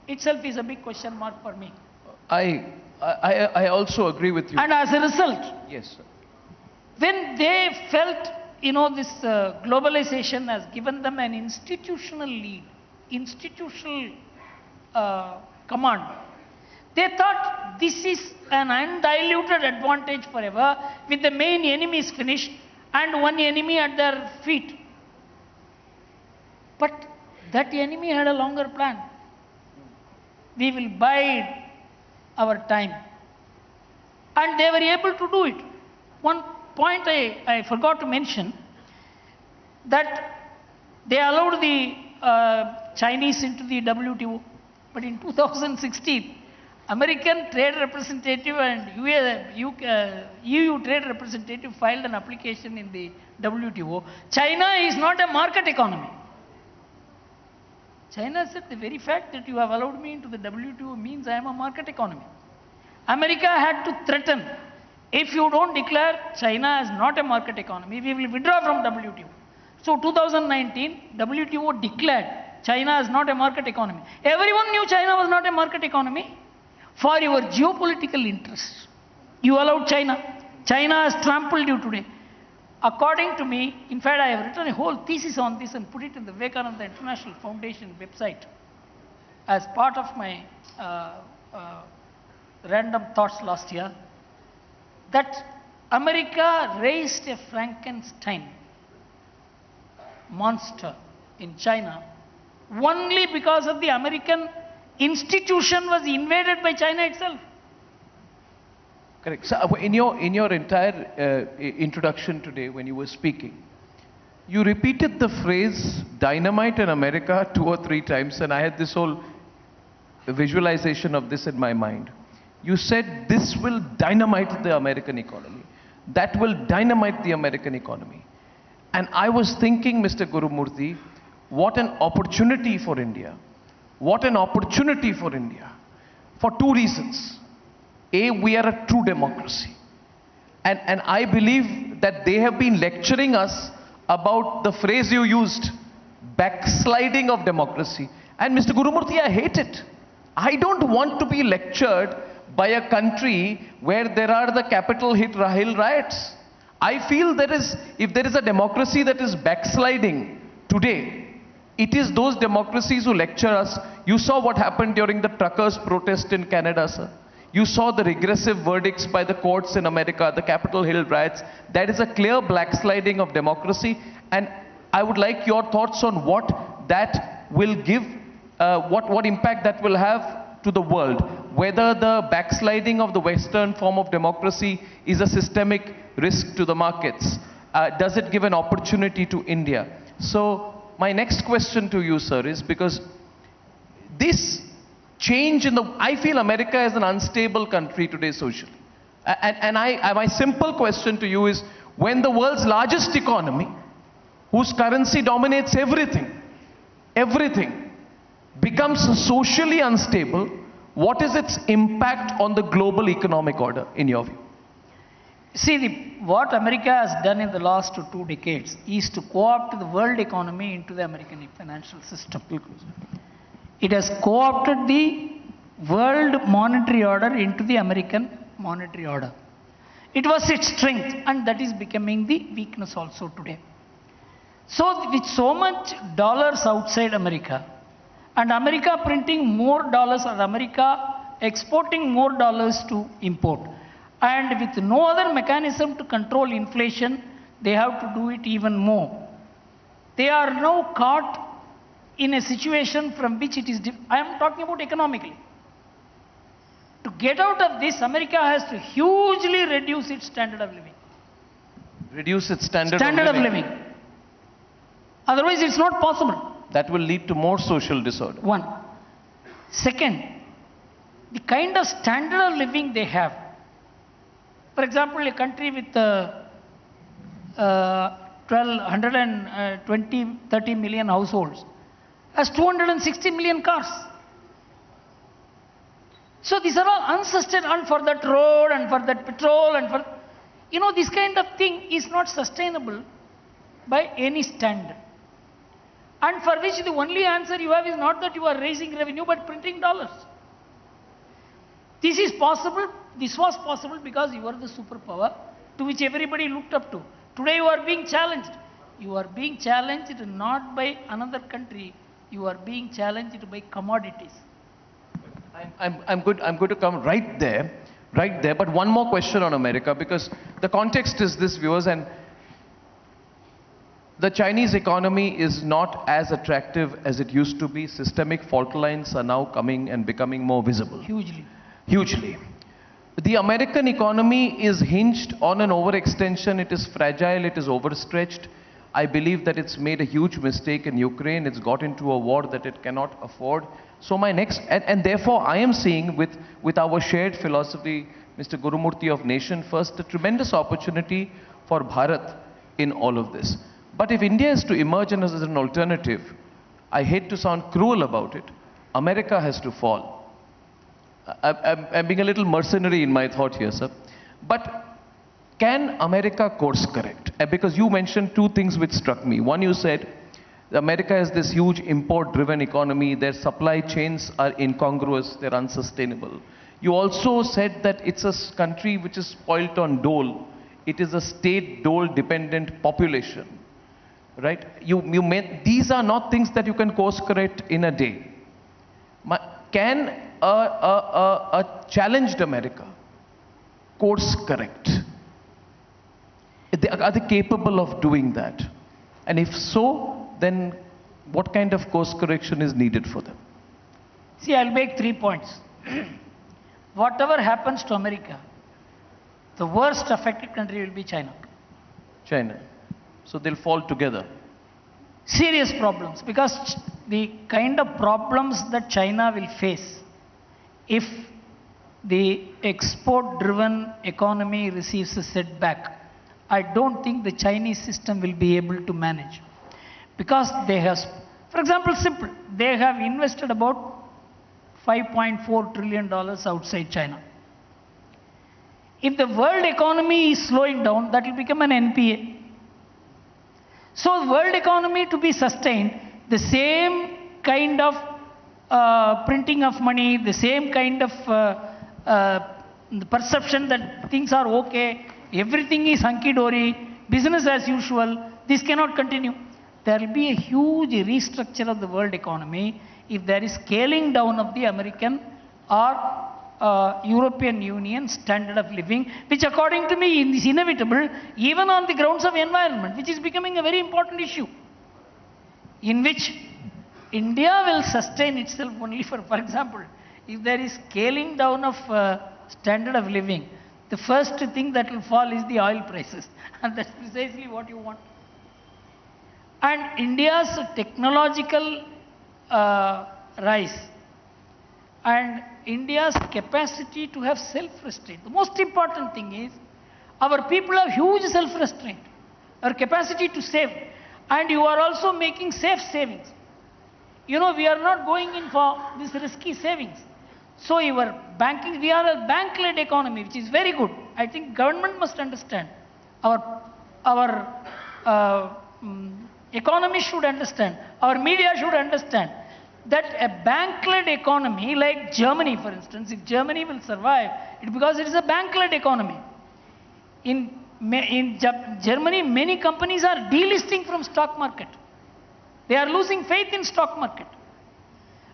itself is a big question mark for me. I also agree with you. And as a result, yes, sir. When they felt, this globalization has given them an institutional lead, institutional command, they thought this is an undiluted advantage forever with the main enemies finished and one enemy at their feet. But that enemy had a longer plan. We will bide our time. And they were able to do it. One point I forgot to mention, that they allowed the Chinese into the WTO. But in 2016, American trade representative and EU trade representative filed an application in the WTO. China is not a market economy. China said the very fact that you have allowed me into the WTO means I am a market economy. America had to threaten, if you don't declare China as not a market economy, we will withdraw from WTO. So 2019, WTO declared China as not a market economy. Everyone knew China was not a market economy. For your geopolitical interests, you allowed China. China has trampled you today. According to me, in fact, I have written a whole thesis on this and put it in the Vivekananda International Foundation website as part of my random thoughts last year, that America raised a Frankenstein monster in China only because of the American institution was invaded by China itself. Correct. So in your entire introduction today, when you were speaking, you repeated the phrase dynamite in America 2 or 3 times, and I had this whole visualization of this in my mind. You said this will dynamite the American economy. That will dynamite the American economy. And I was thinking, Mr. Gurumurthy, what an opportunity for India. What an opportunity for India. For 2 reasons. A, we are a true democracy. And I believe that they have been lecturing us about the phrase you used, backsliding of democracy. And Mr. Gurumurthy, I hate it. I don't want to be lectured by a country where there are the Capitol Hill riots. I feel if there is a democracy that is backsliding today, it is those democracies who lecture us. You saw what happened during the truckers' protest in Canada, sir. You saw the regressive verdicts by the courts in America, the Capitol Hill riots. That is a clear backsliding of democracy. And I would like your thoughts on what that will give what impact that will have to the world, whether the backsliding of the Western form of democracy is a systemic risk to the markets. Does it give an opportunity to India? So my next question to you, sir, is because this change in the, I feel America is an unstable country today socially. My simple question to you is, when the world's largest economy, whose currency dominates everything, becomes socially unstable, what is its impact on the global economic order, in your view? See, what America has done in the last 2 decades is to co-opt the world economy into the American financial system. It has co-opted the world monetary order into the American monetary order. It was its strength, and that is becoming the weakness also today. So with so much dollars outside America, and America printing more dollars, and America exporting more dollars to import, and with no other mechanism to control inflation, they have to do it even more. They are now caught in a situation from which it is, I am talking about economically. To get out of this, America has to hugely reduce its standard of living. Reduce its standard of living. Otherwise, it's not possible. That will lead to more social disorder. One. Second, the kind of standard of living they have. For example, a country with 30 million households has 260 million cars. So these are all unsustainable, and for that road, and for that petrol, and for, this kind of thing is not sustainable by any standard. And for which the only answer you have is not that you are raising revenue, but printing dollars. This is possible, this was possible because you are the superpower to which everybody looked up to. Today you are being challenged. You are being challenged not by another country, you are being challenged by commodities. I'm going to come right there, but one more question on America, because the context is this, viewers, and the Chinese economy is not as attractive as it used to be. Systemic fault lines are now coming and becoming more visible. Hugely. The American economy is hinged on an overextension. It is fragile, it is overstretched. I believe that it's made a huge mistake in Ukraine. It's got into a war that it cannot afford. So my next, and therefore I am seeing with our shared philosophy, Mr. Gurumurthy of Nation First, a tremendous opportunity for Bharat in all of this. But if India is to emerge as an alternative, I hate to sound cruel about it, America has to fall. I'm being a little mercenary in my thought here, sir. But can America course correct? Because you mentioned 2 things which struck me. One, you said America has this huge import-driven economy. Their supply chains are incongruous. They're unsustainable. You also said that it's a country which is spoilt on dole. It is a state dole-dependent population, right? These are not things that you can course correct in a day. Can a challenged America course correct? Are they capable of doing that? And if so, then what kind of course correction is needed for them? See, I'll make 3 points. Whatever happens to America, the worst affected country will be China. So they'll fall together. Serious problems, because the kind of problems that China will face if the export-driven economy receives a setback, I don't think the Chinese system will be able to manage. Because they have, for example, simple, they have invested about $5.4 trillion outside China. If the world economy is slowing down, that will become an NPA. So the world economy to be sustained, the same kind of printing of money, the same kind of the perception that things are okay, everything is hunky-dory, business as usual, this cannot continue. There will be a huge restructure of the world economy if there is scaling down of the American or European Union standard of living, which according to me is inevitable even on the grounds of environment, which is becoming a very important issue, in which India will sustain itself only for example, if there is scaling down of standard of living, the first thing that will fall is the oil prices. And that's precisely what you want. And India's technological rise and India's capacity to have self-restraint. The most important thing is our people have huge self-restraint, our capacity to save. And you are also making safe savings. You know, we are not going in for this risky savings. So your banking, we are a bank-led economy, which is very good. I think government must understand. Our economy should understand. Our media should understand that a bank-led economy like Germany, for instance, if Germany will survive, it's because it is a bank-led economy. In Germany, many companies are delisting from stock market. They are losing faith in stock market.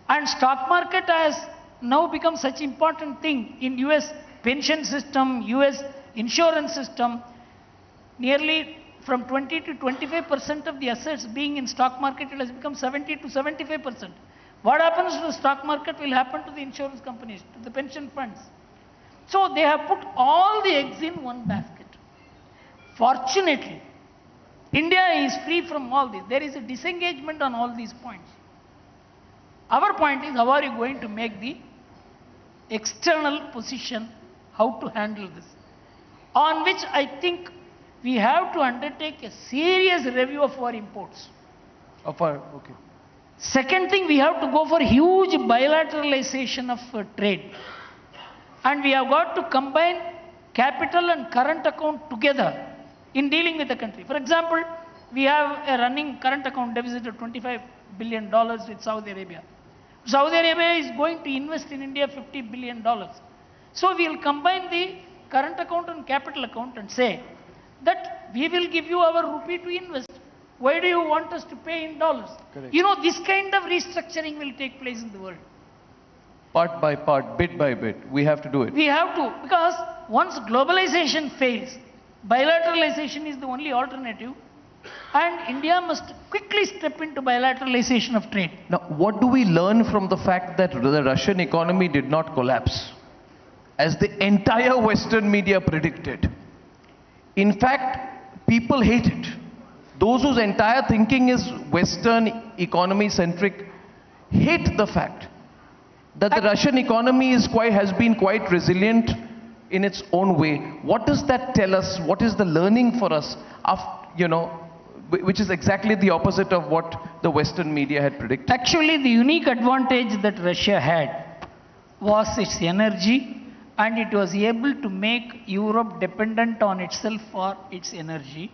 And stock market has now become such important thing in US pension system, US insurance system. Nearly from 20 to 25% of the assets being in stock market, it has become 70 to 75%. What happens to the stock market will happen to the insurance companies, to the pension funds. So they have put all the eggs in one basket. Fortunately, India is free from all this. There is a disengagement on all these points. Our point is, how are you going to make the external position, how to handle this? On which I think we have to undertake a serious review of our imports. Okay. Second thing, we have to go for huge bilateralization of trade. And we have got to combine capital and current account together in dealing with the country. For example, we have a running current account deficit of $25 billion with Saudi Arabia. Saudi Arabia is going to invest in India $50 billion. So we will combine the current account and capital account and say that we will give you our rupee to invest. Why do you want us to pay in dollars? Correct. You know, this kind of restructuring will take place in the world. Part by part, bit by bit, we have to do it. We have to, because once globalization fails, bilateralization is the only alternative, and India must quickly step into bilateralization of trade. Now, what do we learn from the fact that the Russian economy did not collapse, as the entire Western media predicted? In fact, people hate it. Those whose entire thinking is Western economy centric hate the fact that the Russian economy has been quite resilient in its own way. What does that tell us? What is the learning for us, which is exactly the opposite of what the Western media had predicted? Actually, the unique advantage that Russia had was its energy, and it was able to make Europe dependent on itself for its energy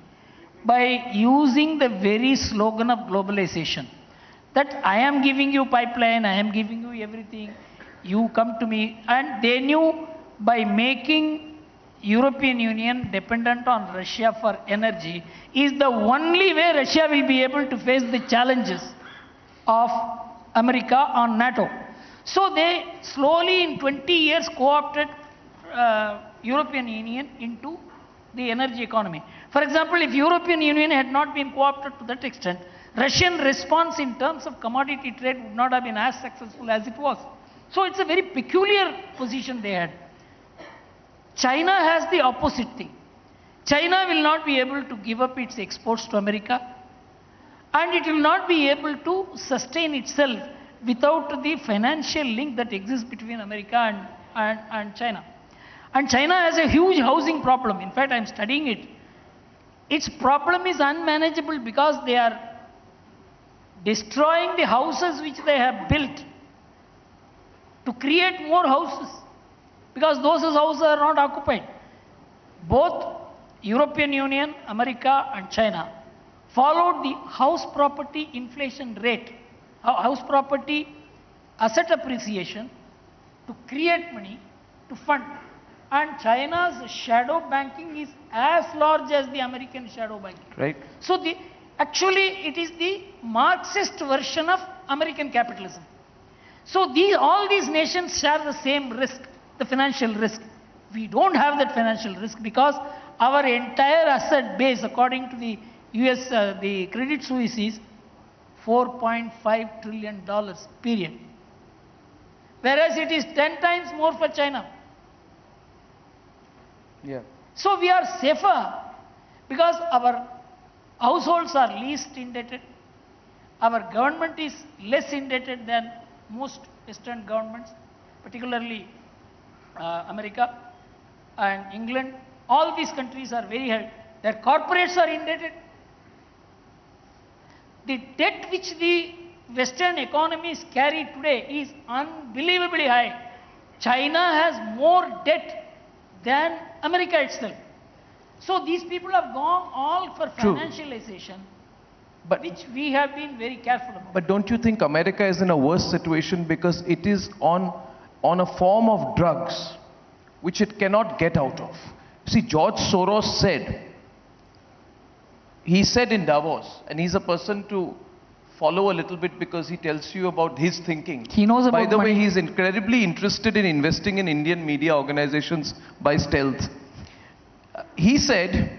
by using the very slogan of globalization. That I am giving you pipeline, I am giving you everything, you come to me. And they knew by making European Union dependent on Russia for energy is the only way Russia will be able to face the challenges of America on NATO. So they slowly in 20 years co-opted European Union into the energy economy. For example, if European Union had not been co-opted to that extent, Russian response in terms of commodity trade would not have been as successful as it was. So it's a very peculiar position they had. China has the opposite thing. China will not be able to give up its exports to America, and it will not be able to sustain itself without the financial link that exists between America and China. And China has a huge housing problem. In fact, I am studying it. Its problem is unmanageable because they are destroying the houses which they have built to create more houses, because those houses are not occupied. Both European Union, America and China followed the house property inflation rate, house property asset appreciation to create money to fund. And China's shadow banking is as large as the American shadow banking. Right. So actually it is the Marxist version of American capitalism. So all these nations share the same risk, the financial risk. We don't have that financial risk because our entire asset base, according to the US, the Credit Suisse, is $4.5 trillion, period. Whereas it is 10 times more for China. Yeah. So we are safer because our households are least indebted. Our government is less indebted than most Western governments, particularly America and England. All these countries are very high. Their corporates are indebted. The debt which the Western economies carry today is unbelievably high. China has more debt than America itself. So these people have gone all for True. financialization, which we have been very careful about. But don't you think America is in a worse situation because it is on a form of drugs which it cannot get out of? See, George Soros said, he said in Davos, and he's a person to follow a little bit because he tells you about his thinking. He knows about By the way, money. he's incredibly interested in investing in Indian media organizations by stealth. He said,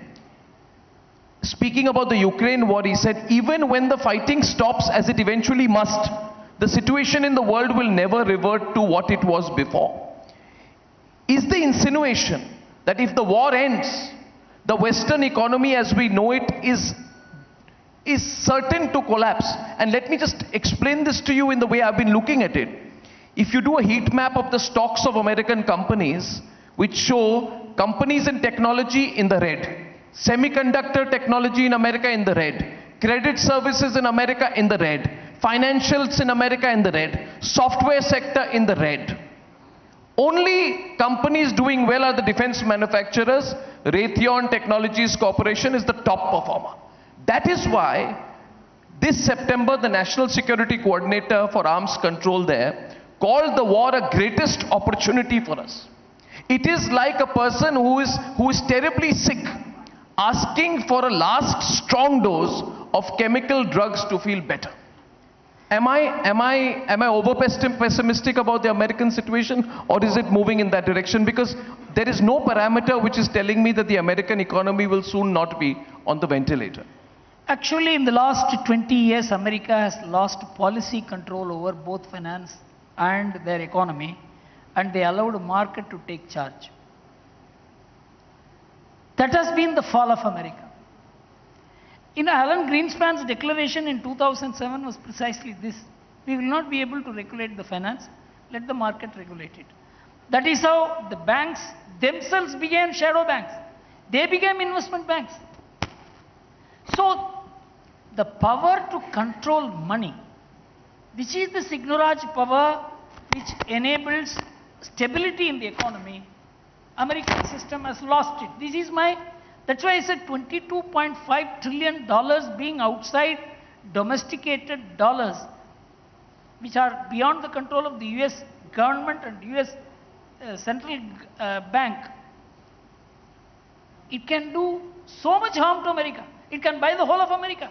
speaking about the Ukraine war, he said, even when the fighting stops, as it eventually must, the situation in the world will never revert to what it was before. Is the insinuation that if the war ends, the Western economy as we know it is certain to collapse? And let me just explain this to you in the way I've been looking at it. If you do a heat map of the stocks of American companies, which show companies in technology in the red, semiconductor technology in America in the red, credit services in America in the red, financials in America in the red, software sector in the red. Only companies doing well are the defense manufacturers. Raytheon Technologies Corporation is the top performer. That is why this September the National Security Coordinator for Arms Control there called the war a greatest opportunity for us. It is like a person who is terribly sick asking for a last strong dose of chemical drugs to feel better. Am I over pessimistic about the American situation, or is it moving in that direction? Because there is no parameter which is telling me that the American economy will soon not be on the ventilator. Actually, in the last 20 years, America has lost policy control over both finance and their economy, and they allowed a market to take charge. That has been the fall of America. Alan Greenspan's declaration in 2007 was precisely this. We will not be able to regulate the finance, let the market regulate it. That is how the banks themselves became shadow banks. They became investment banks. So, the power to control money, which is the Signoraj power which enables stability in the economy, American system has lost it. That's why I said $22.5 trillion being outside domesticated dollars, which are beyond the control of the US government and US central bank. It can do so much harm to America. It can buy the whole of America.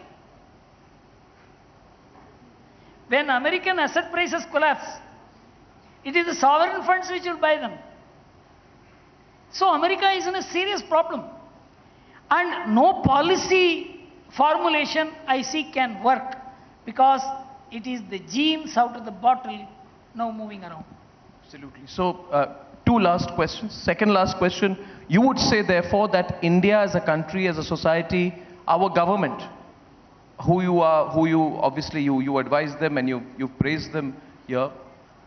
When American asset prices collapse, it is the sovereign funds which will buy them. So America is in a serious problem. And no policy formulation I see can work, because it is the genes out of the bottle now moving around. Absolutely. So, two last questions. Second last question. You would say, therefore, that India as a country, as a society, our government, who you obviously you advise them and you praise them here,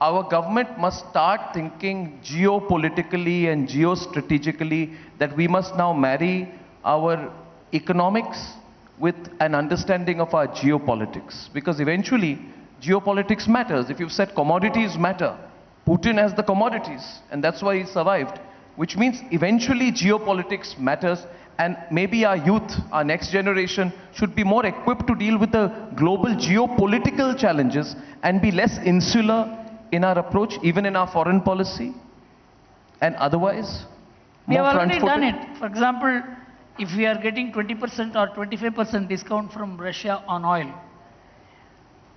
our government must start thinking geopolitically and geostrategically that we must now marry our economics with an understanding of our geopolitics. Because eventually, geopolitics matters. If you've said commodities matter, Putin has the commodities, and that's why he survived. Which means eventually geopolitics matters, and maybe our youth, our next generation, should be more equipped to deal with the global geopolitical challenges and be less insular in our approach, even in our foreign policy, and otherwise. We have already done it. For example, if we are getting 20% or 25% discount from Russia on oil,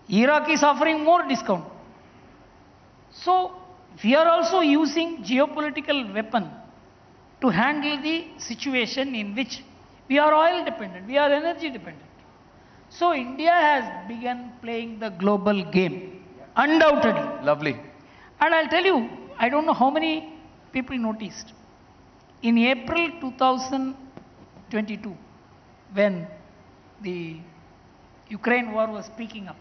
Iraq is offering more discount. So, we are also using geopolitical weapon to handle the situation in which we are oil dependent, we are energy dependent. So India has begun playing the global game, undoubtedly. Lovely. And I'll tell you, I don't know how many people noticed. In April 2022, when the Ukraine war was peaking up,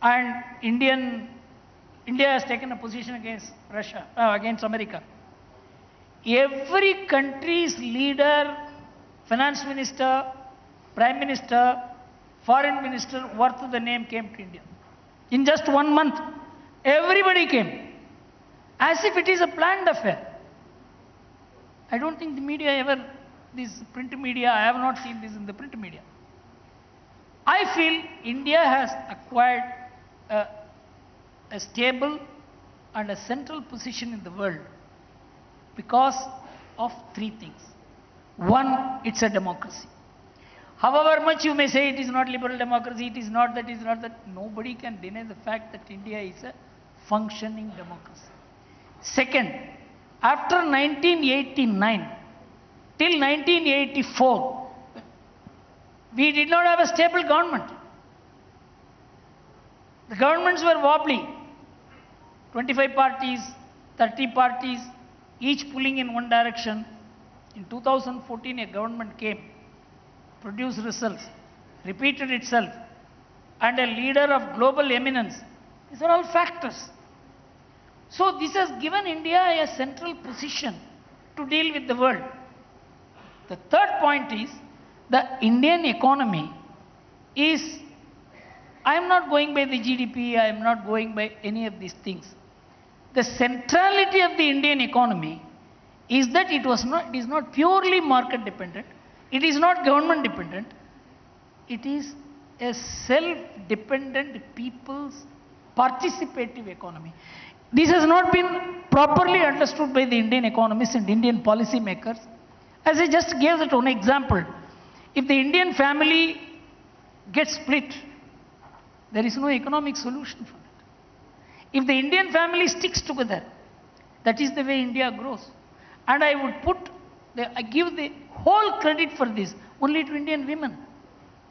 and India has taken a position against Russia, against America. Every country's leader, finance minister, prime minister, foreign minister worth the name came to India. In just 1 month, everybody came. As if it is a planned affair. I don't think the media ever, this print media, I have not seen this in the print media. I feel India has acquired a stable and a central position in the world because of 3 things. One, it's a democracy. However much you may say it is not liberal democracy, it is not that, it is not that, nobody can deny the fact that India is a functioning democracy. Second, after 1989 till 1984, we did not have a stable government. The governments were wobbly. 25 parties, 30 parties, each pulling in one direction. In 2014, a government came, produced results, repeated itself, and a leader of global eminence. These are all factors. So this has given India a central position to deal with the world. The third point is, the Indian economy is, I am not going by the GDP, I am not going by any of these things. The centrality of the Indian economy is that it is not purely market dependent, it is not government dependent, it is a self-dependent people's participative economy. This has not been properly understood by the Indian economists and Indian policy makers. As I just gave that one example, if the Indian family gets split, there is no economic solution for it. If the Indian family sticks together, that is the way India grows. And I would I give the whole credit for this only to Indian women.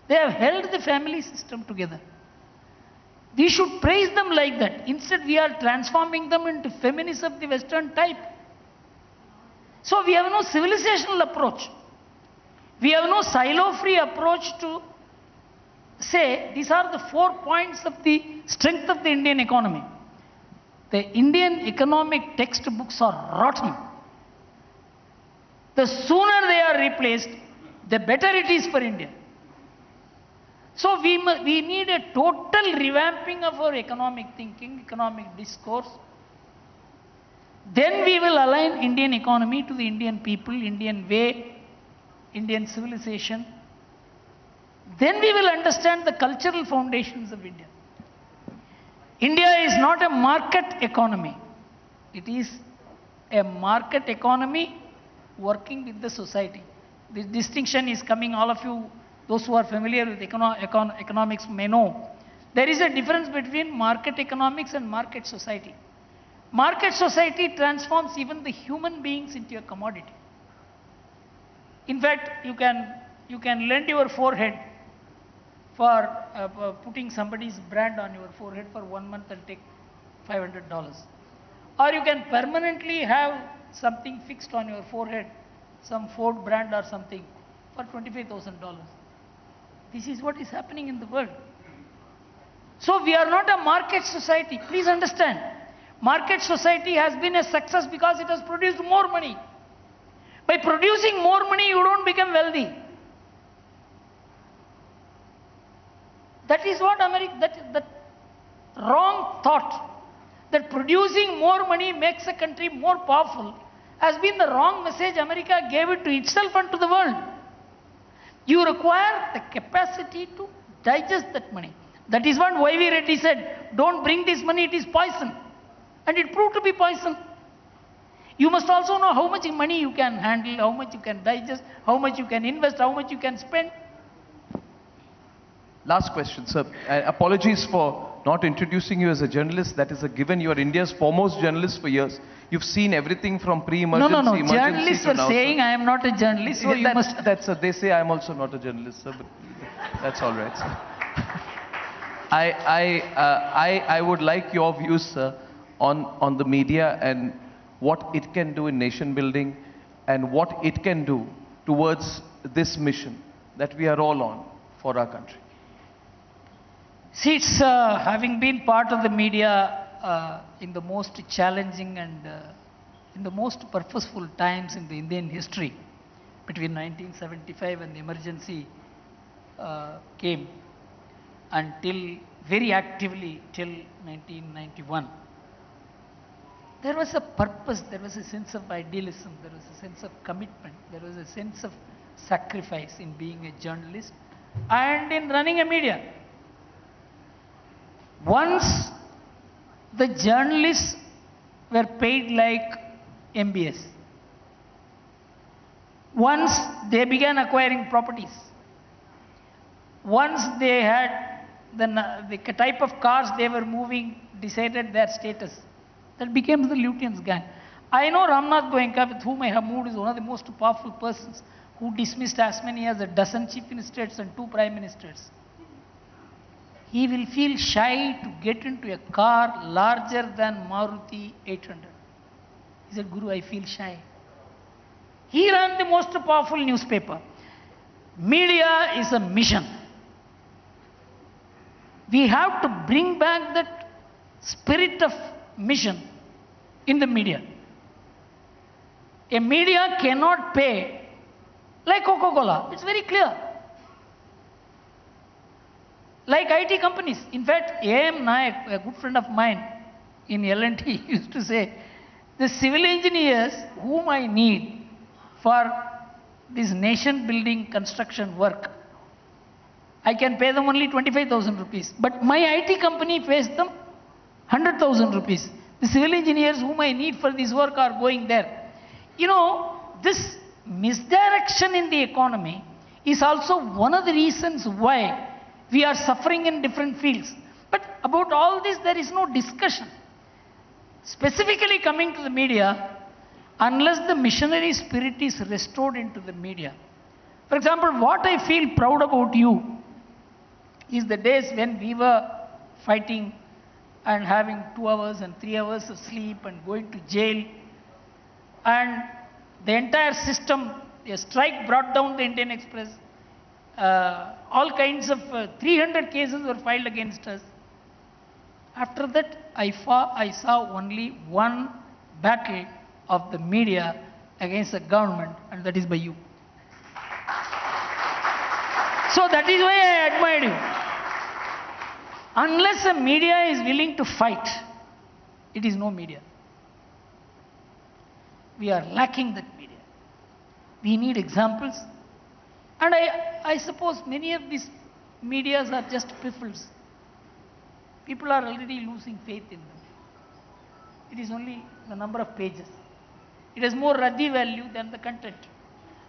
They have held the family system together. We should praise them like that. Instead, we are transforming them into feminists of the Western type. So we have no civilizational approach. We have no silo-free approach to say these are the 4 points of the strength of the Indian economy. The Indian economic textbooks are rotten. The sooner they are replaced, the better it is for India. So we need a total revamping of our economic thinking, economic discourse. Then we will align Indian economy to the Indian people, Indian way, Indian civilization. Then we will understand the cultural foundations of India. India is not a market economy. It is a market economy working with the society. This distinction is coming, all of you, those who are familiar with economics may know. There is a difference between market economics and market society. Market society transforms even the human beings into a commodity. In fact, you can lend your forehead for putting somebody's brand on your forehead for 1 month and take $500. Or you can permanently have something fixed on your forehead, some Ford brand or something, for $25,000. This is what is happening in the world. So we are not a market society. Please understand, market society has been a success because it has produced more money. By producing more money, you don't become wealthy. That is what that wrong thought, that producing more money makes a country more powerful, has been the wrong message America gave it to itself and to the world. You require the capacity to digest that money. That is what Y.V. Reddy said, don't bring this money, it is poison. And it proved to be poison. You must also know how much money you can handle, how much you can digest, how much you can invest, how much you can spend. Last question, sir. Apologies for not introducing you as a journalist. That is a given. You are India's foremost journalist for years. You've seen everything from pre-emergency, emergency Journalists to are now, saying sir. I am not a journalist. So you must. They say I am also not a journalist, sir. But That's all right, sir. I would like your views, sir, on the media and what it can do in nation building and what it can do towards this mission that we are all on for our country. See, it's having been part of the media in the most challenging and in the most purposeful times in the Indian history, between 1975 and the emergency came until very actively till 1991. There was a purpose, there was a sense of idealism, there was a sense of commitment, there was a sense of sacrifice in being a journalist and in running a media. Once the journalists were paid like MBS, once they began acquiring properties, once they had the type of cars they were moving decided their status, that became the Lutyens' gang. I know Ramnath Goenka, with whom I have moved, is one of the most powerful persons who dismissed as many as a dozen chief ministers and 2 prime ministers. He will feel shy to get into a car larger than Maruti 800. He said, Guru, I feel shy. He ran the most powerful newspaper. Media is a mission. We have to bring back that spirit of mission in the media. A media cannot pay like Coca-Cola. It's very clear. Like IT companies. In fact, A.M. Nayak, a good friend of mine in L&T, used to say, the civil engineers whom I need for this nation building construction work, I can pay them only 25,000 rupees. But my IT company pays them 100,000 rupees. The civil engineers whom I need for this work are going there. You know, this misdirection in the economy is also one of the reasons why we are suffering in different fields. But about all this, there is no discussion. Specifically coming to the media, unless the missionary spirit is restored into the media. For example, what I feel proud about you is the days when we were fighting and having 2 hours and 3 hours of sleep and going to jail, and the entire system, a strike brought down the Indian Express. All kinds of 300 cases were filed against us. After that, I saw only one battle of the media against the government, and that is by you. So that is why I admired you. Unless a media is willing to fight, it is no media. We are lacking that media. We need examples. And I suppose many of these medias are just piffles. People are already losing faith in them. It is only the number of pages. It has more radi value than the content.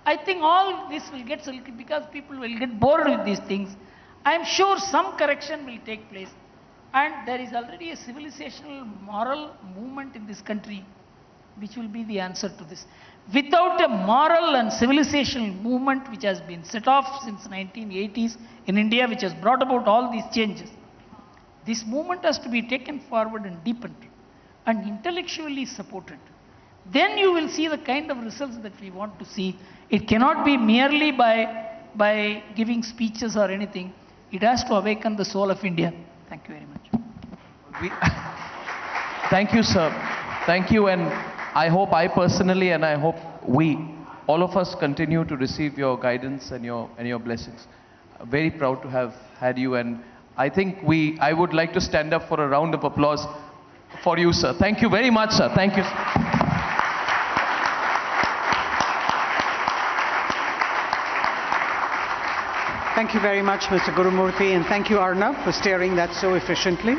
I think all this will get, because people will get bored with these things. I am sure some correction will take place. And there is already a civilizational moral movement in this country which will be the answer to this. Without a moral and civilizational movement which has been set off since 1980s in India, which has brought about all these changes, this movement has to be taken forward and deepened and intellectually supported. Then you will see the kind of results that we want to see. It cannot be merely by giving speeches or anything. It has to awaken the soul of India. Thank you very much. Thank you, sir. Thank you, and I hope I personally, and I hope we, all of us, continue to receive your guidance and your blessings. Very proud to have had you, and I think I would like to stand up for a round of applause for you, sir. Thank you very much, sir. Thank you. Thank you very much, Mr. Gurumurthy, and thank you, Arnab, for steering that so efficiently.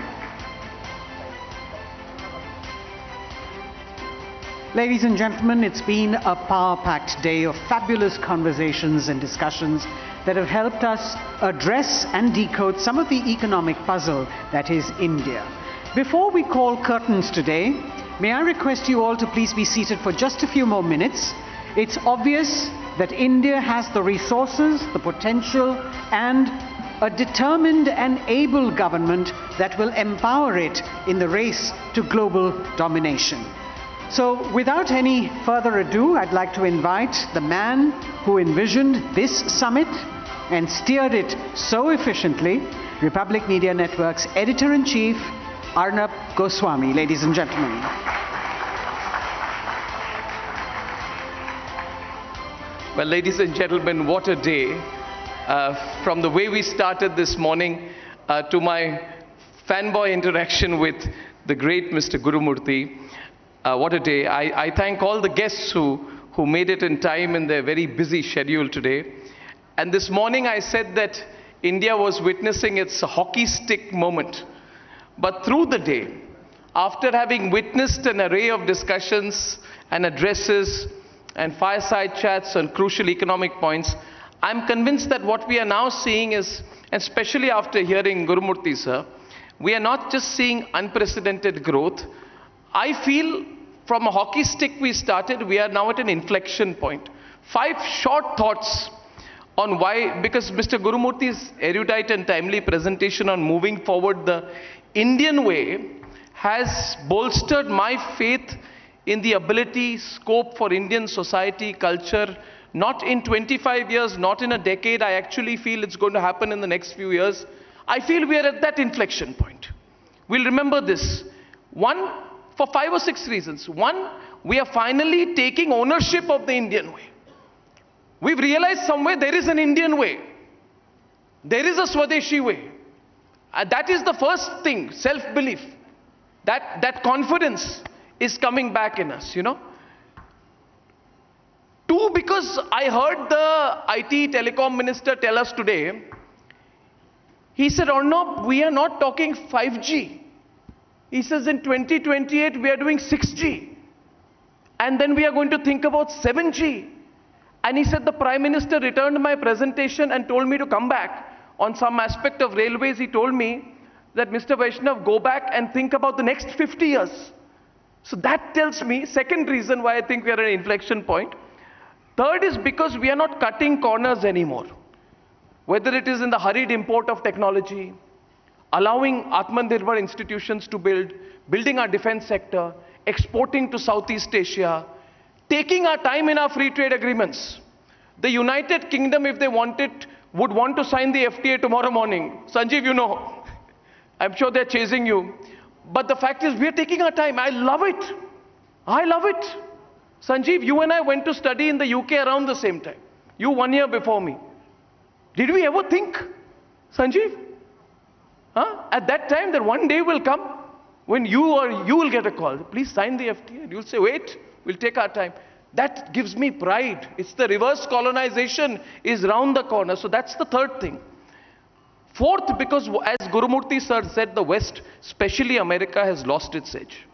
Ladies and gentlemen, it's been a power-packed day of fabulous conversations and discussions that have helped us address and decode some of the economic puzzle that is India. Before we call curtains today, may I request you all to please be seated for just a few more minutes. It's obvious that India has the resources, the potential, and a determined and able government that will empower it in the race to global domination. So, without any further ado, I'd like to invite the man who envisioned this summit and steered it so efficiently, Republic Media Network's Editor-in-Chief, Arnab Goswami. Ladies and gentlemen. Well, ladies and gentlemen, what a day. From the way we started this morning to my fanboy interaction with the great Mr. Gurumurthy, what a day. I thank all the guests who made it in time in their very busy schedule today. And this morning I said that India was witnessing its hockey stick moment. But through the day, after having witnessed an array of discussions and addresses and fireside chats on crucial economic points, I'm convinced that what we are now seeing is, especially after hearing Gurumurthy sir, we are not just seeing unprecedented growth. I feel from a hockey stick we started, we are now at an inflection point. 5 short thoughts on why, because Mr. Gurumurthy's erudite and timely presentation on moving forward the Indian way has bolstered my faith in the ability, scope for Indian society, culture, not in 25 years, not in a decade. I actually feel it's going to happen in the next few years. I feel we are at that inflection point. We'll remember this. One, for 5 or 6 reasons. One, we are finally taking ownership of the Indian way. We've realized somewhere there is an Indian way. There is a Swadeshi way. That is the first thing, self-belief. That confidence is coming back in us, you know. 2, because I heard the IT telecom minister tell us today, he said, Arnab, we are not talking 5G. He says in 2028 we are doing 6G. And then we are going to think about 7G. And he said the Prime Minister returned my presentation and told me to come back on some aspect of railways. He told me that Mr. Vaishnav, go back and think about the next 50 years. So that tells me, second reason why I think we are at an inflection point. Third is because we are not cutting corners anymore. Whether it is in the hurried import of technology, allowing Atmanirbhar institutions to building our defense sector, exporting to Southeast Asia, taking our time in our free trade agreements. The United Kingdom, if they wanted, would want to sign the FTA tomorrow morning. Sanjeev, you know, I'm sure they're chasing you. But the fact is, we're taking our time. I love it. I love it. Sanjeev, you and I went to study in the UK around the same time. You 1 year before me. Did we ever think, Sanjeev, at that time that one day will come when you will get a call. Please sign the FTA. And you'll say, wait, we'll take our time. That gives me pride. It's the reverse colonization is round the corner. So that's the third thing. Fourth, because as Gurumurthy sir said, the West, especially America, has lost its edge.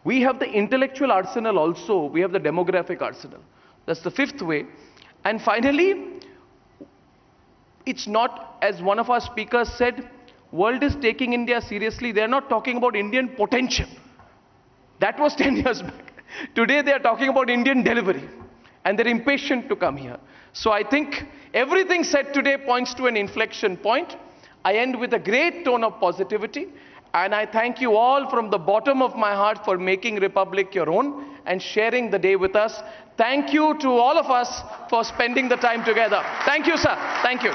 We have the intellectual arsenal also. We have the demographic arsenal. That's the fifth way. And finally, it's not, as one of our speakers said, world is taking India seriously. They're not talking about Indian potential. That was 10 years back. Today they are talking about Indian delivery. And they're impatient to come here. So I think everything said today points to an inflection point. I end with a great tone of positivity. And I thank you all from the bottom of my heart for making Republic your own and sharing the day with us. Thank you to all of us for spending the time together. Thank you, sir. Thank you.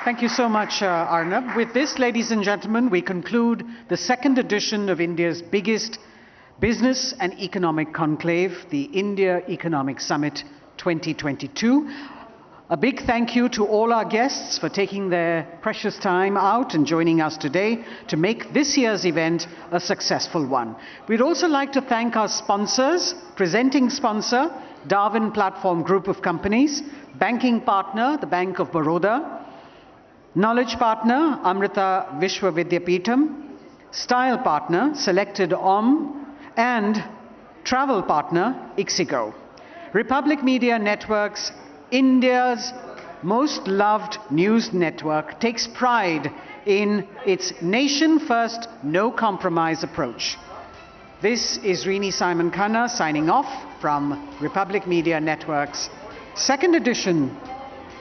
Thank you so much, Arnab. With this, ladies and gentlemen, we conclude the second edition of India's biggest business and economic conclave, the India Economic Summit 2022. A big thank you to all our guests for taking their precious time out and joining us today to make this year's event a successful one. We'd also like to thank our sponsors, presenting sponsor, Darwin Platform Group of Companies, banking partner, the Bank of Baroda, knowledge partner, Amrita Vishwa Vidyapeetham, style partner, Selected Om, and travel partner, Ixigo. Republic Media Networks, India's most loved news network, takes pride in its nation-first, no-compromise approach. This is Rini Simon Khanna signing off from Republic Media Networks, second edition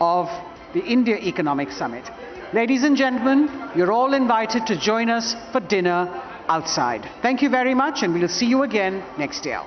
of the India Economic Summit. Ladies and gentlemen, you're all invited to join us for dinner outside. Thank you very much, and we'll see you again next year.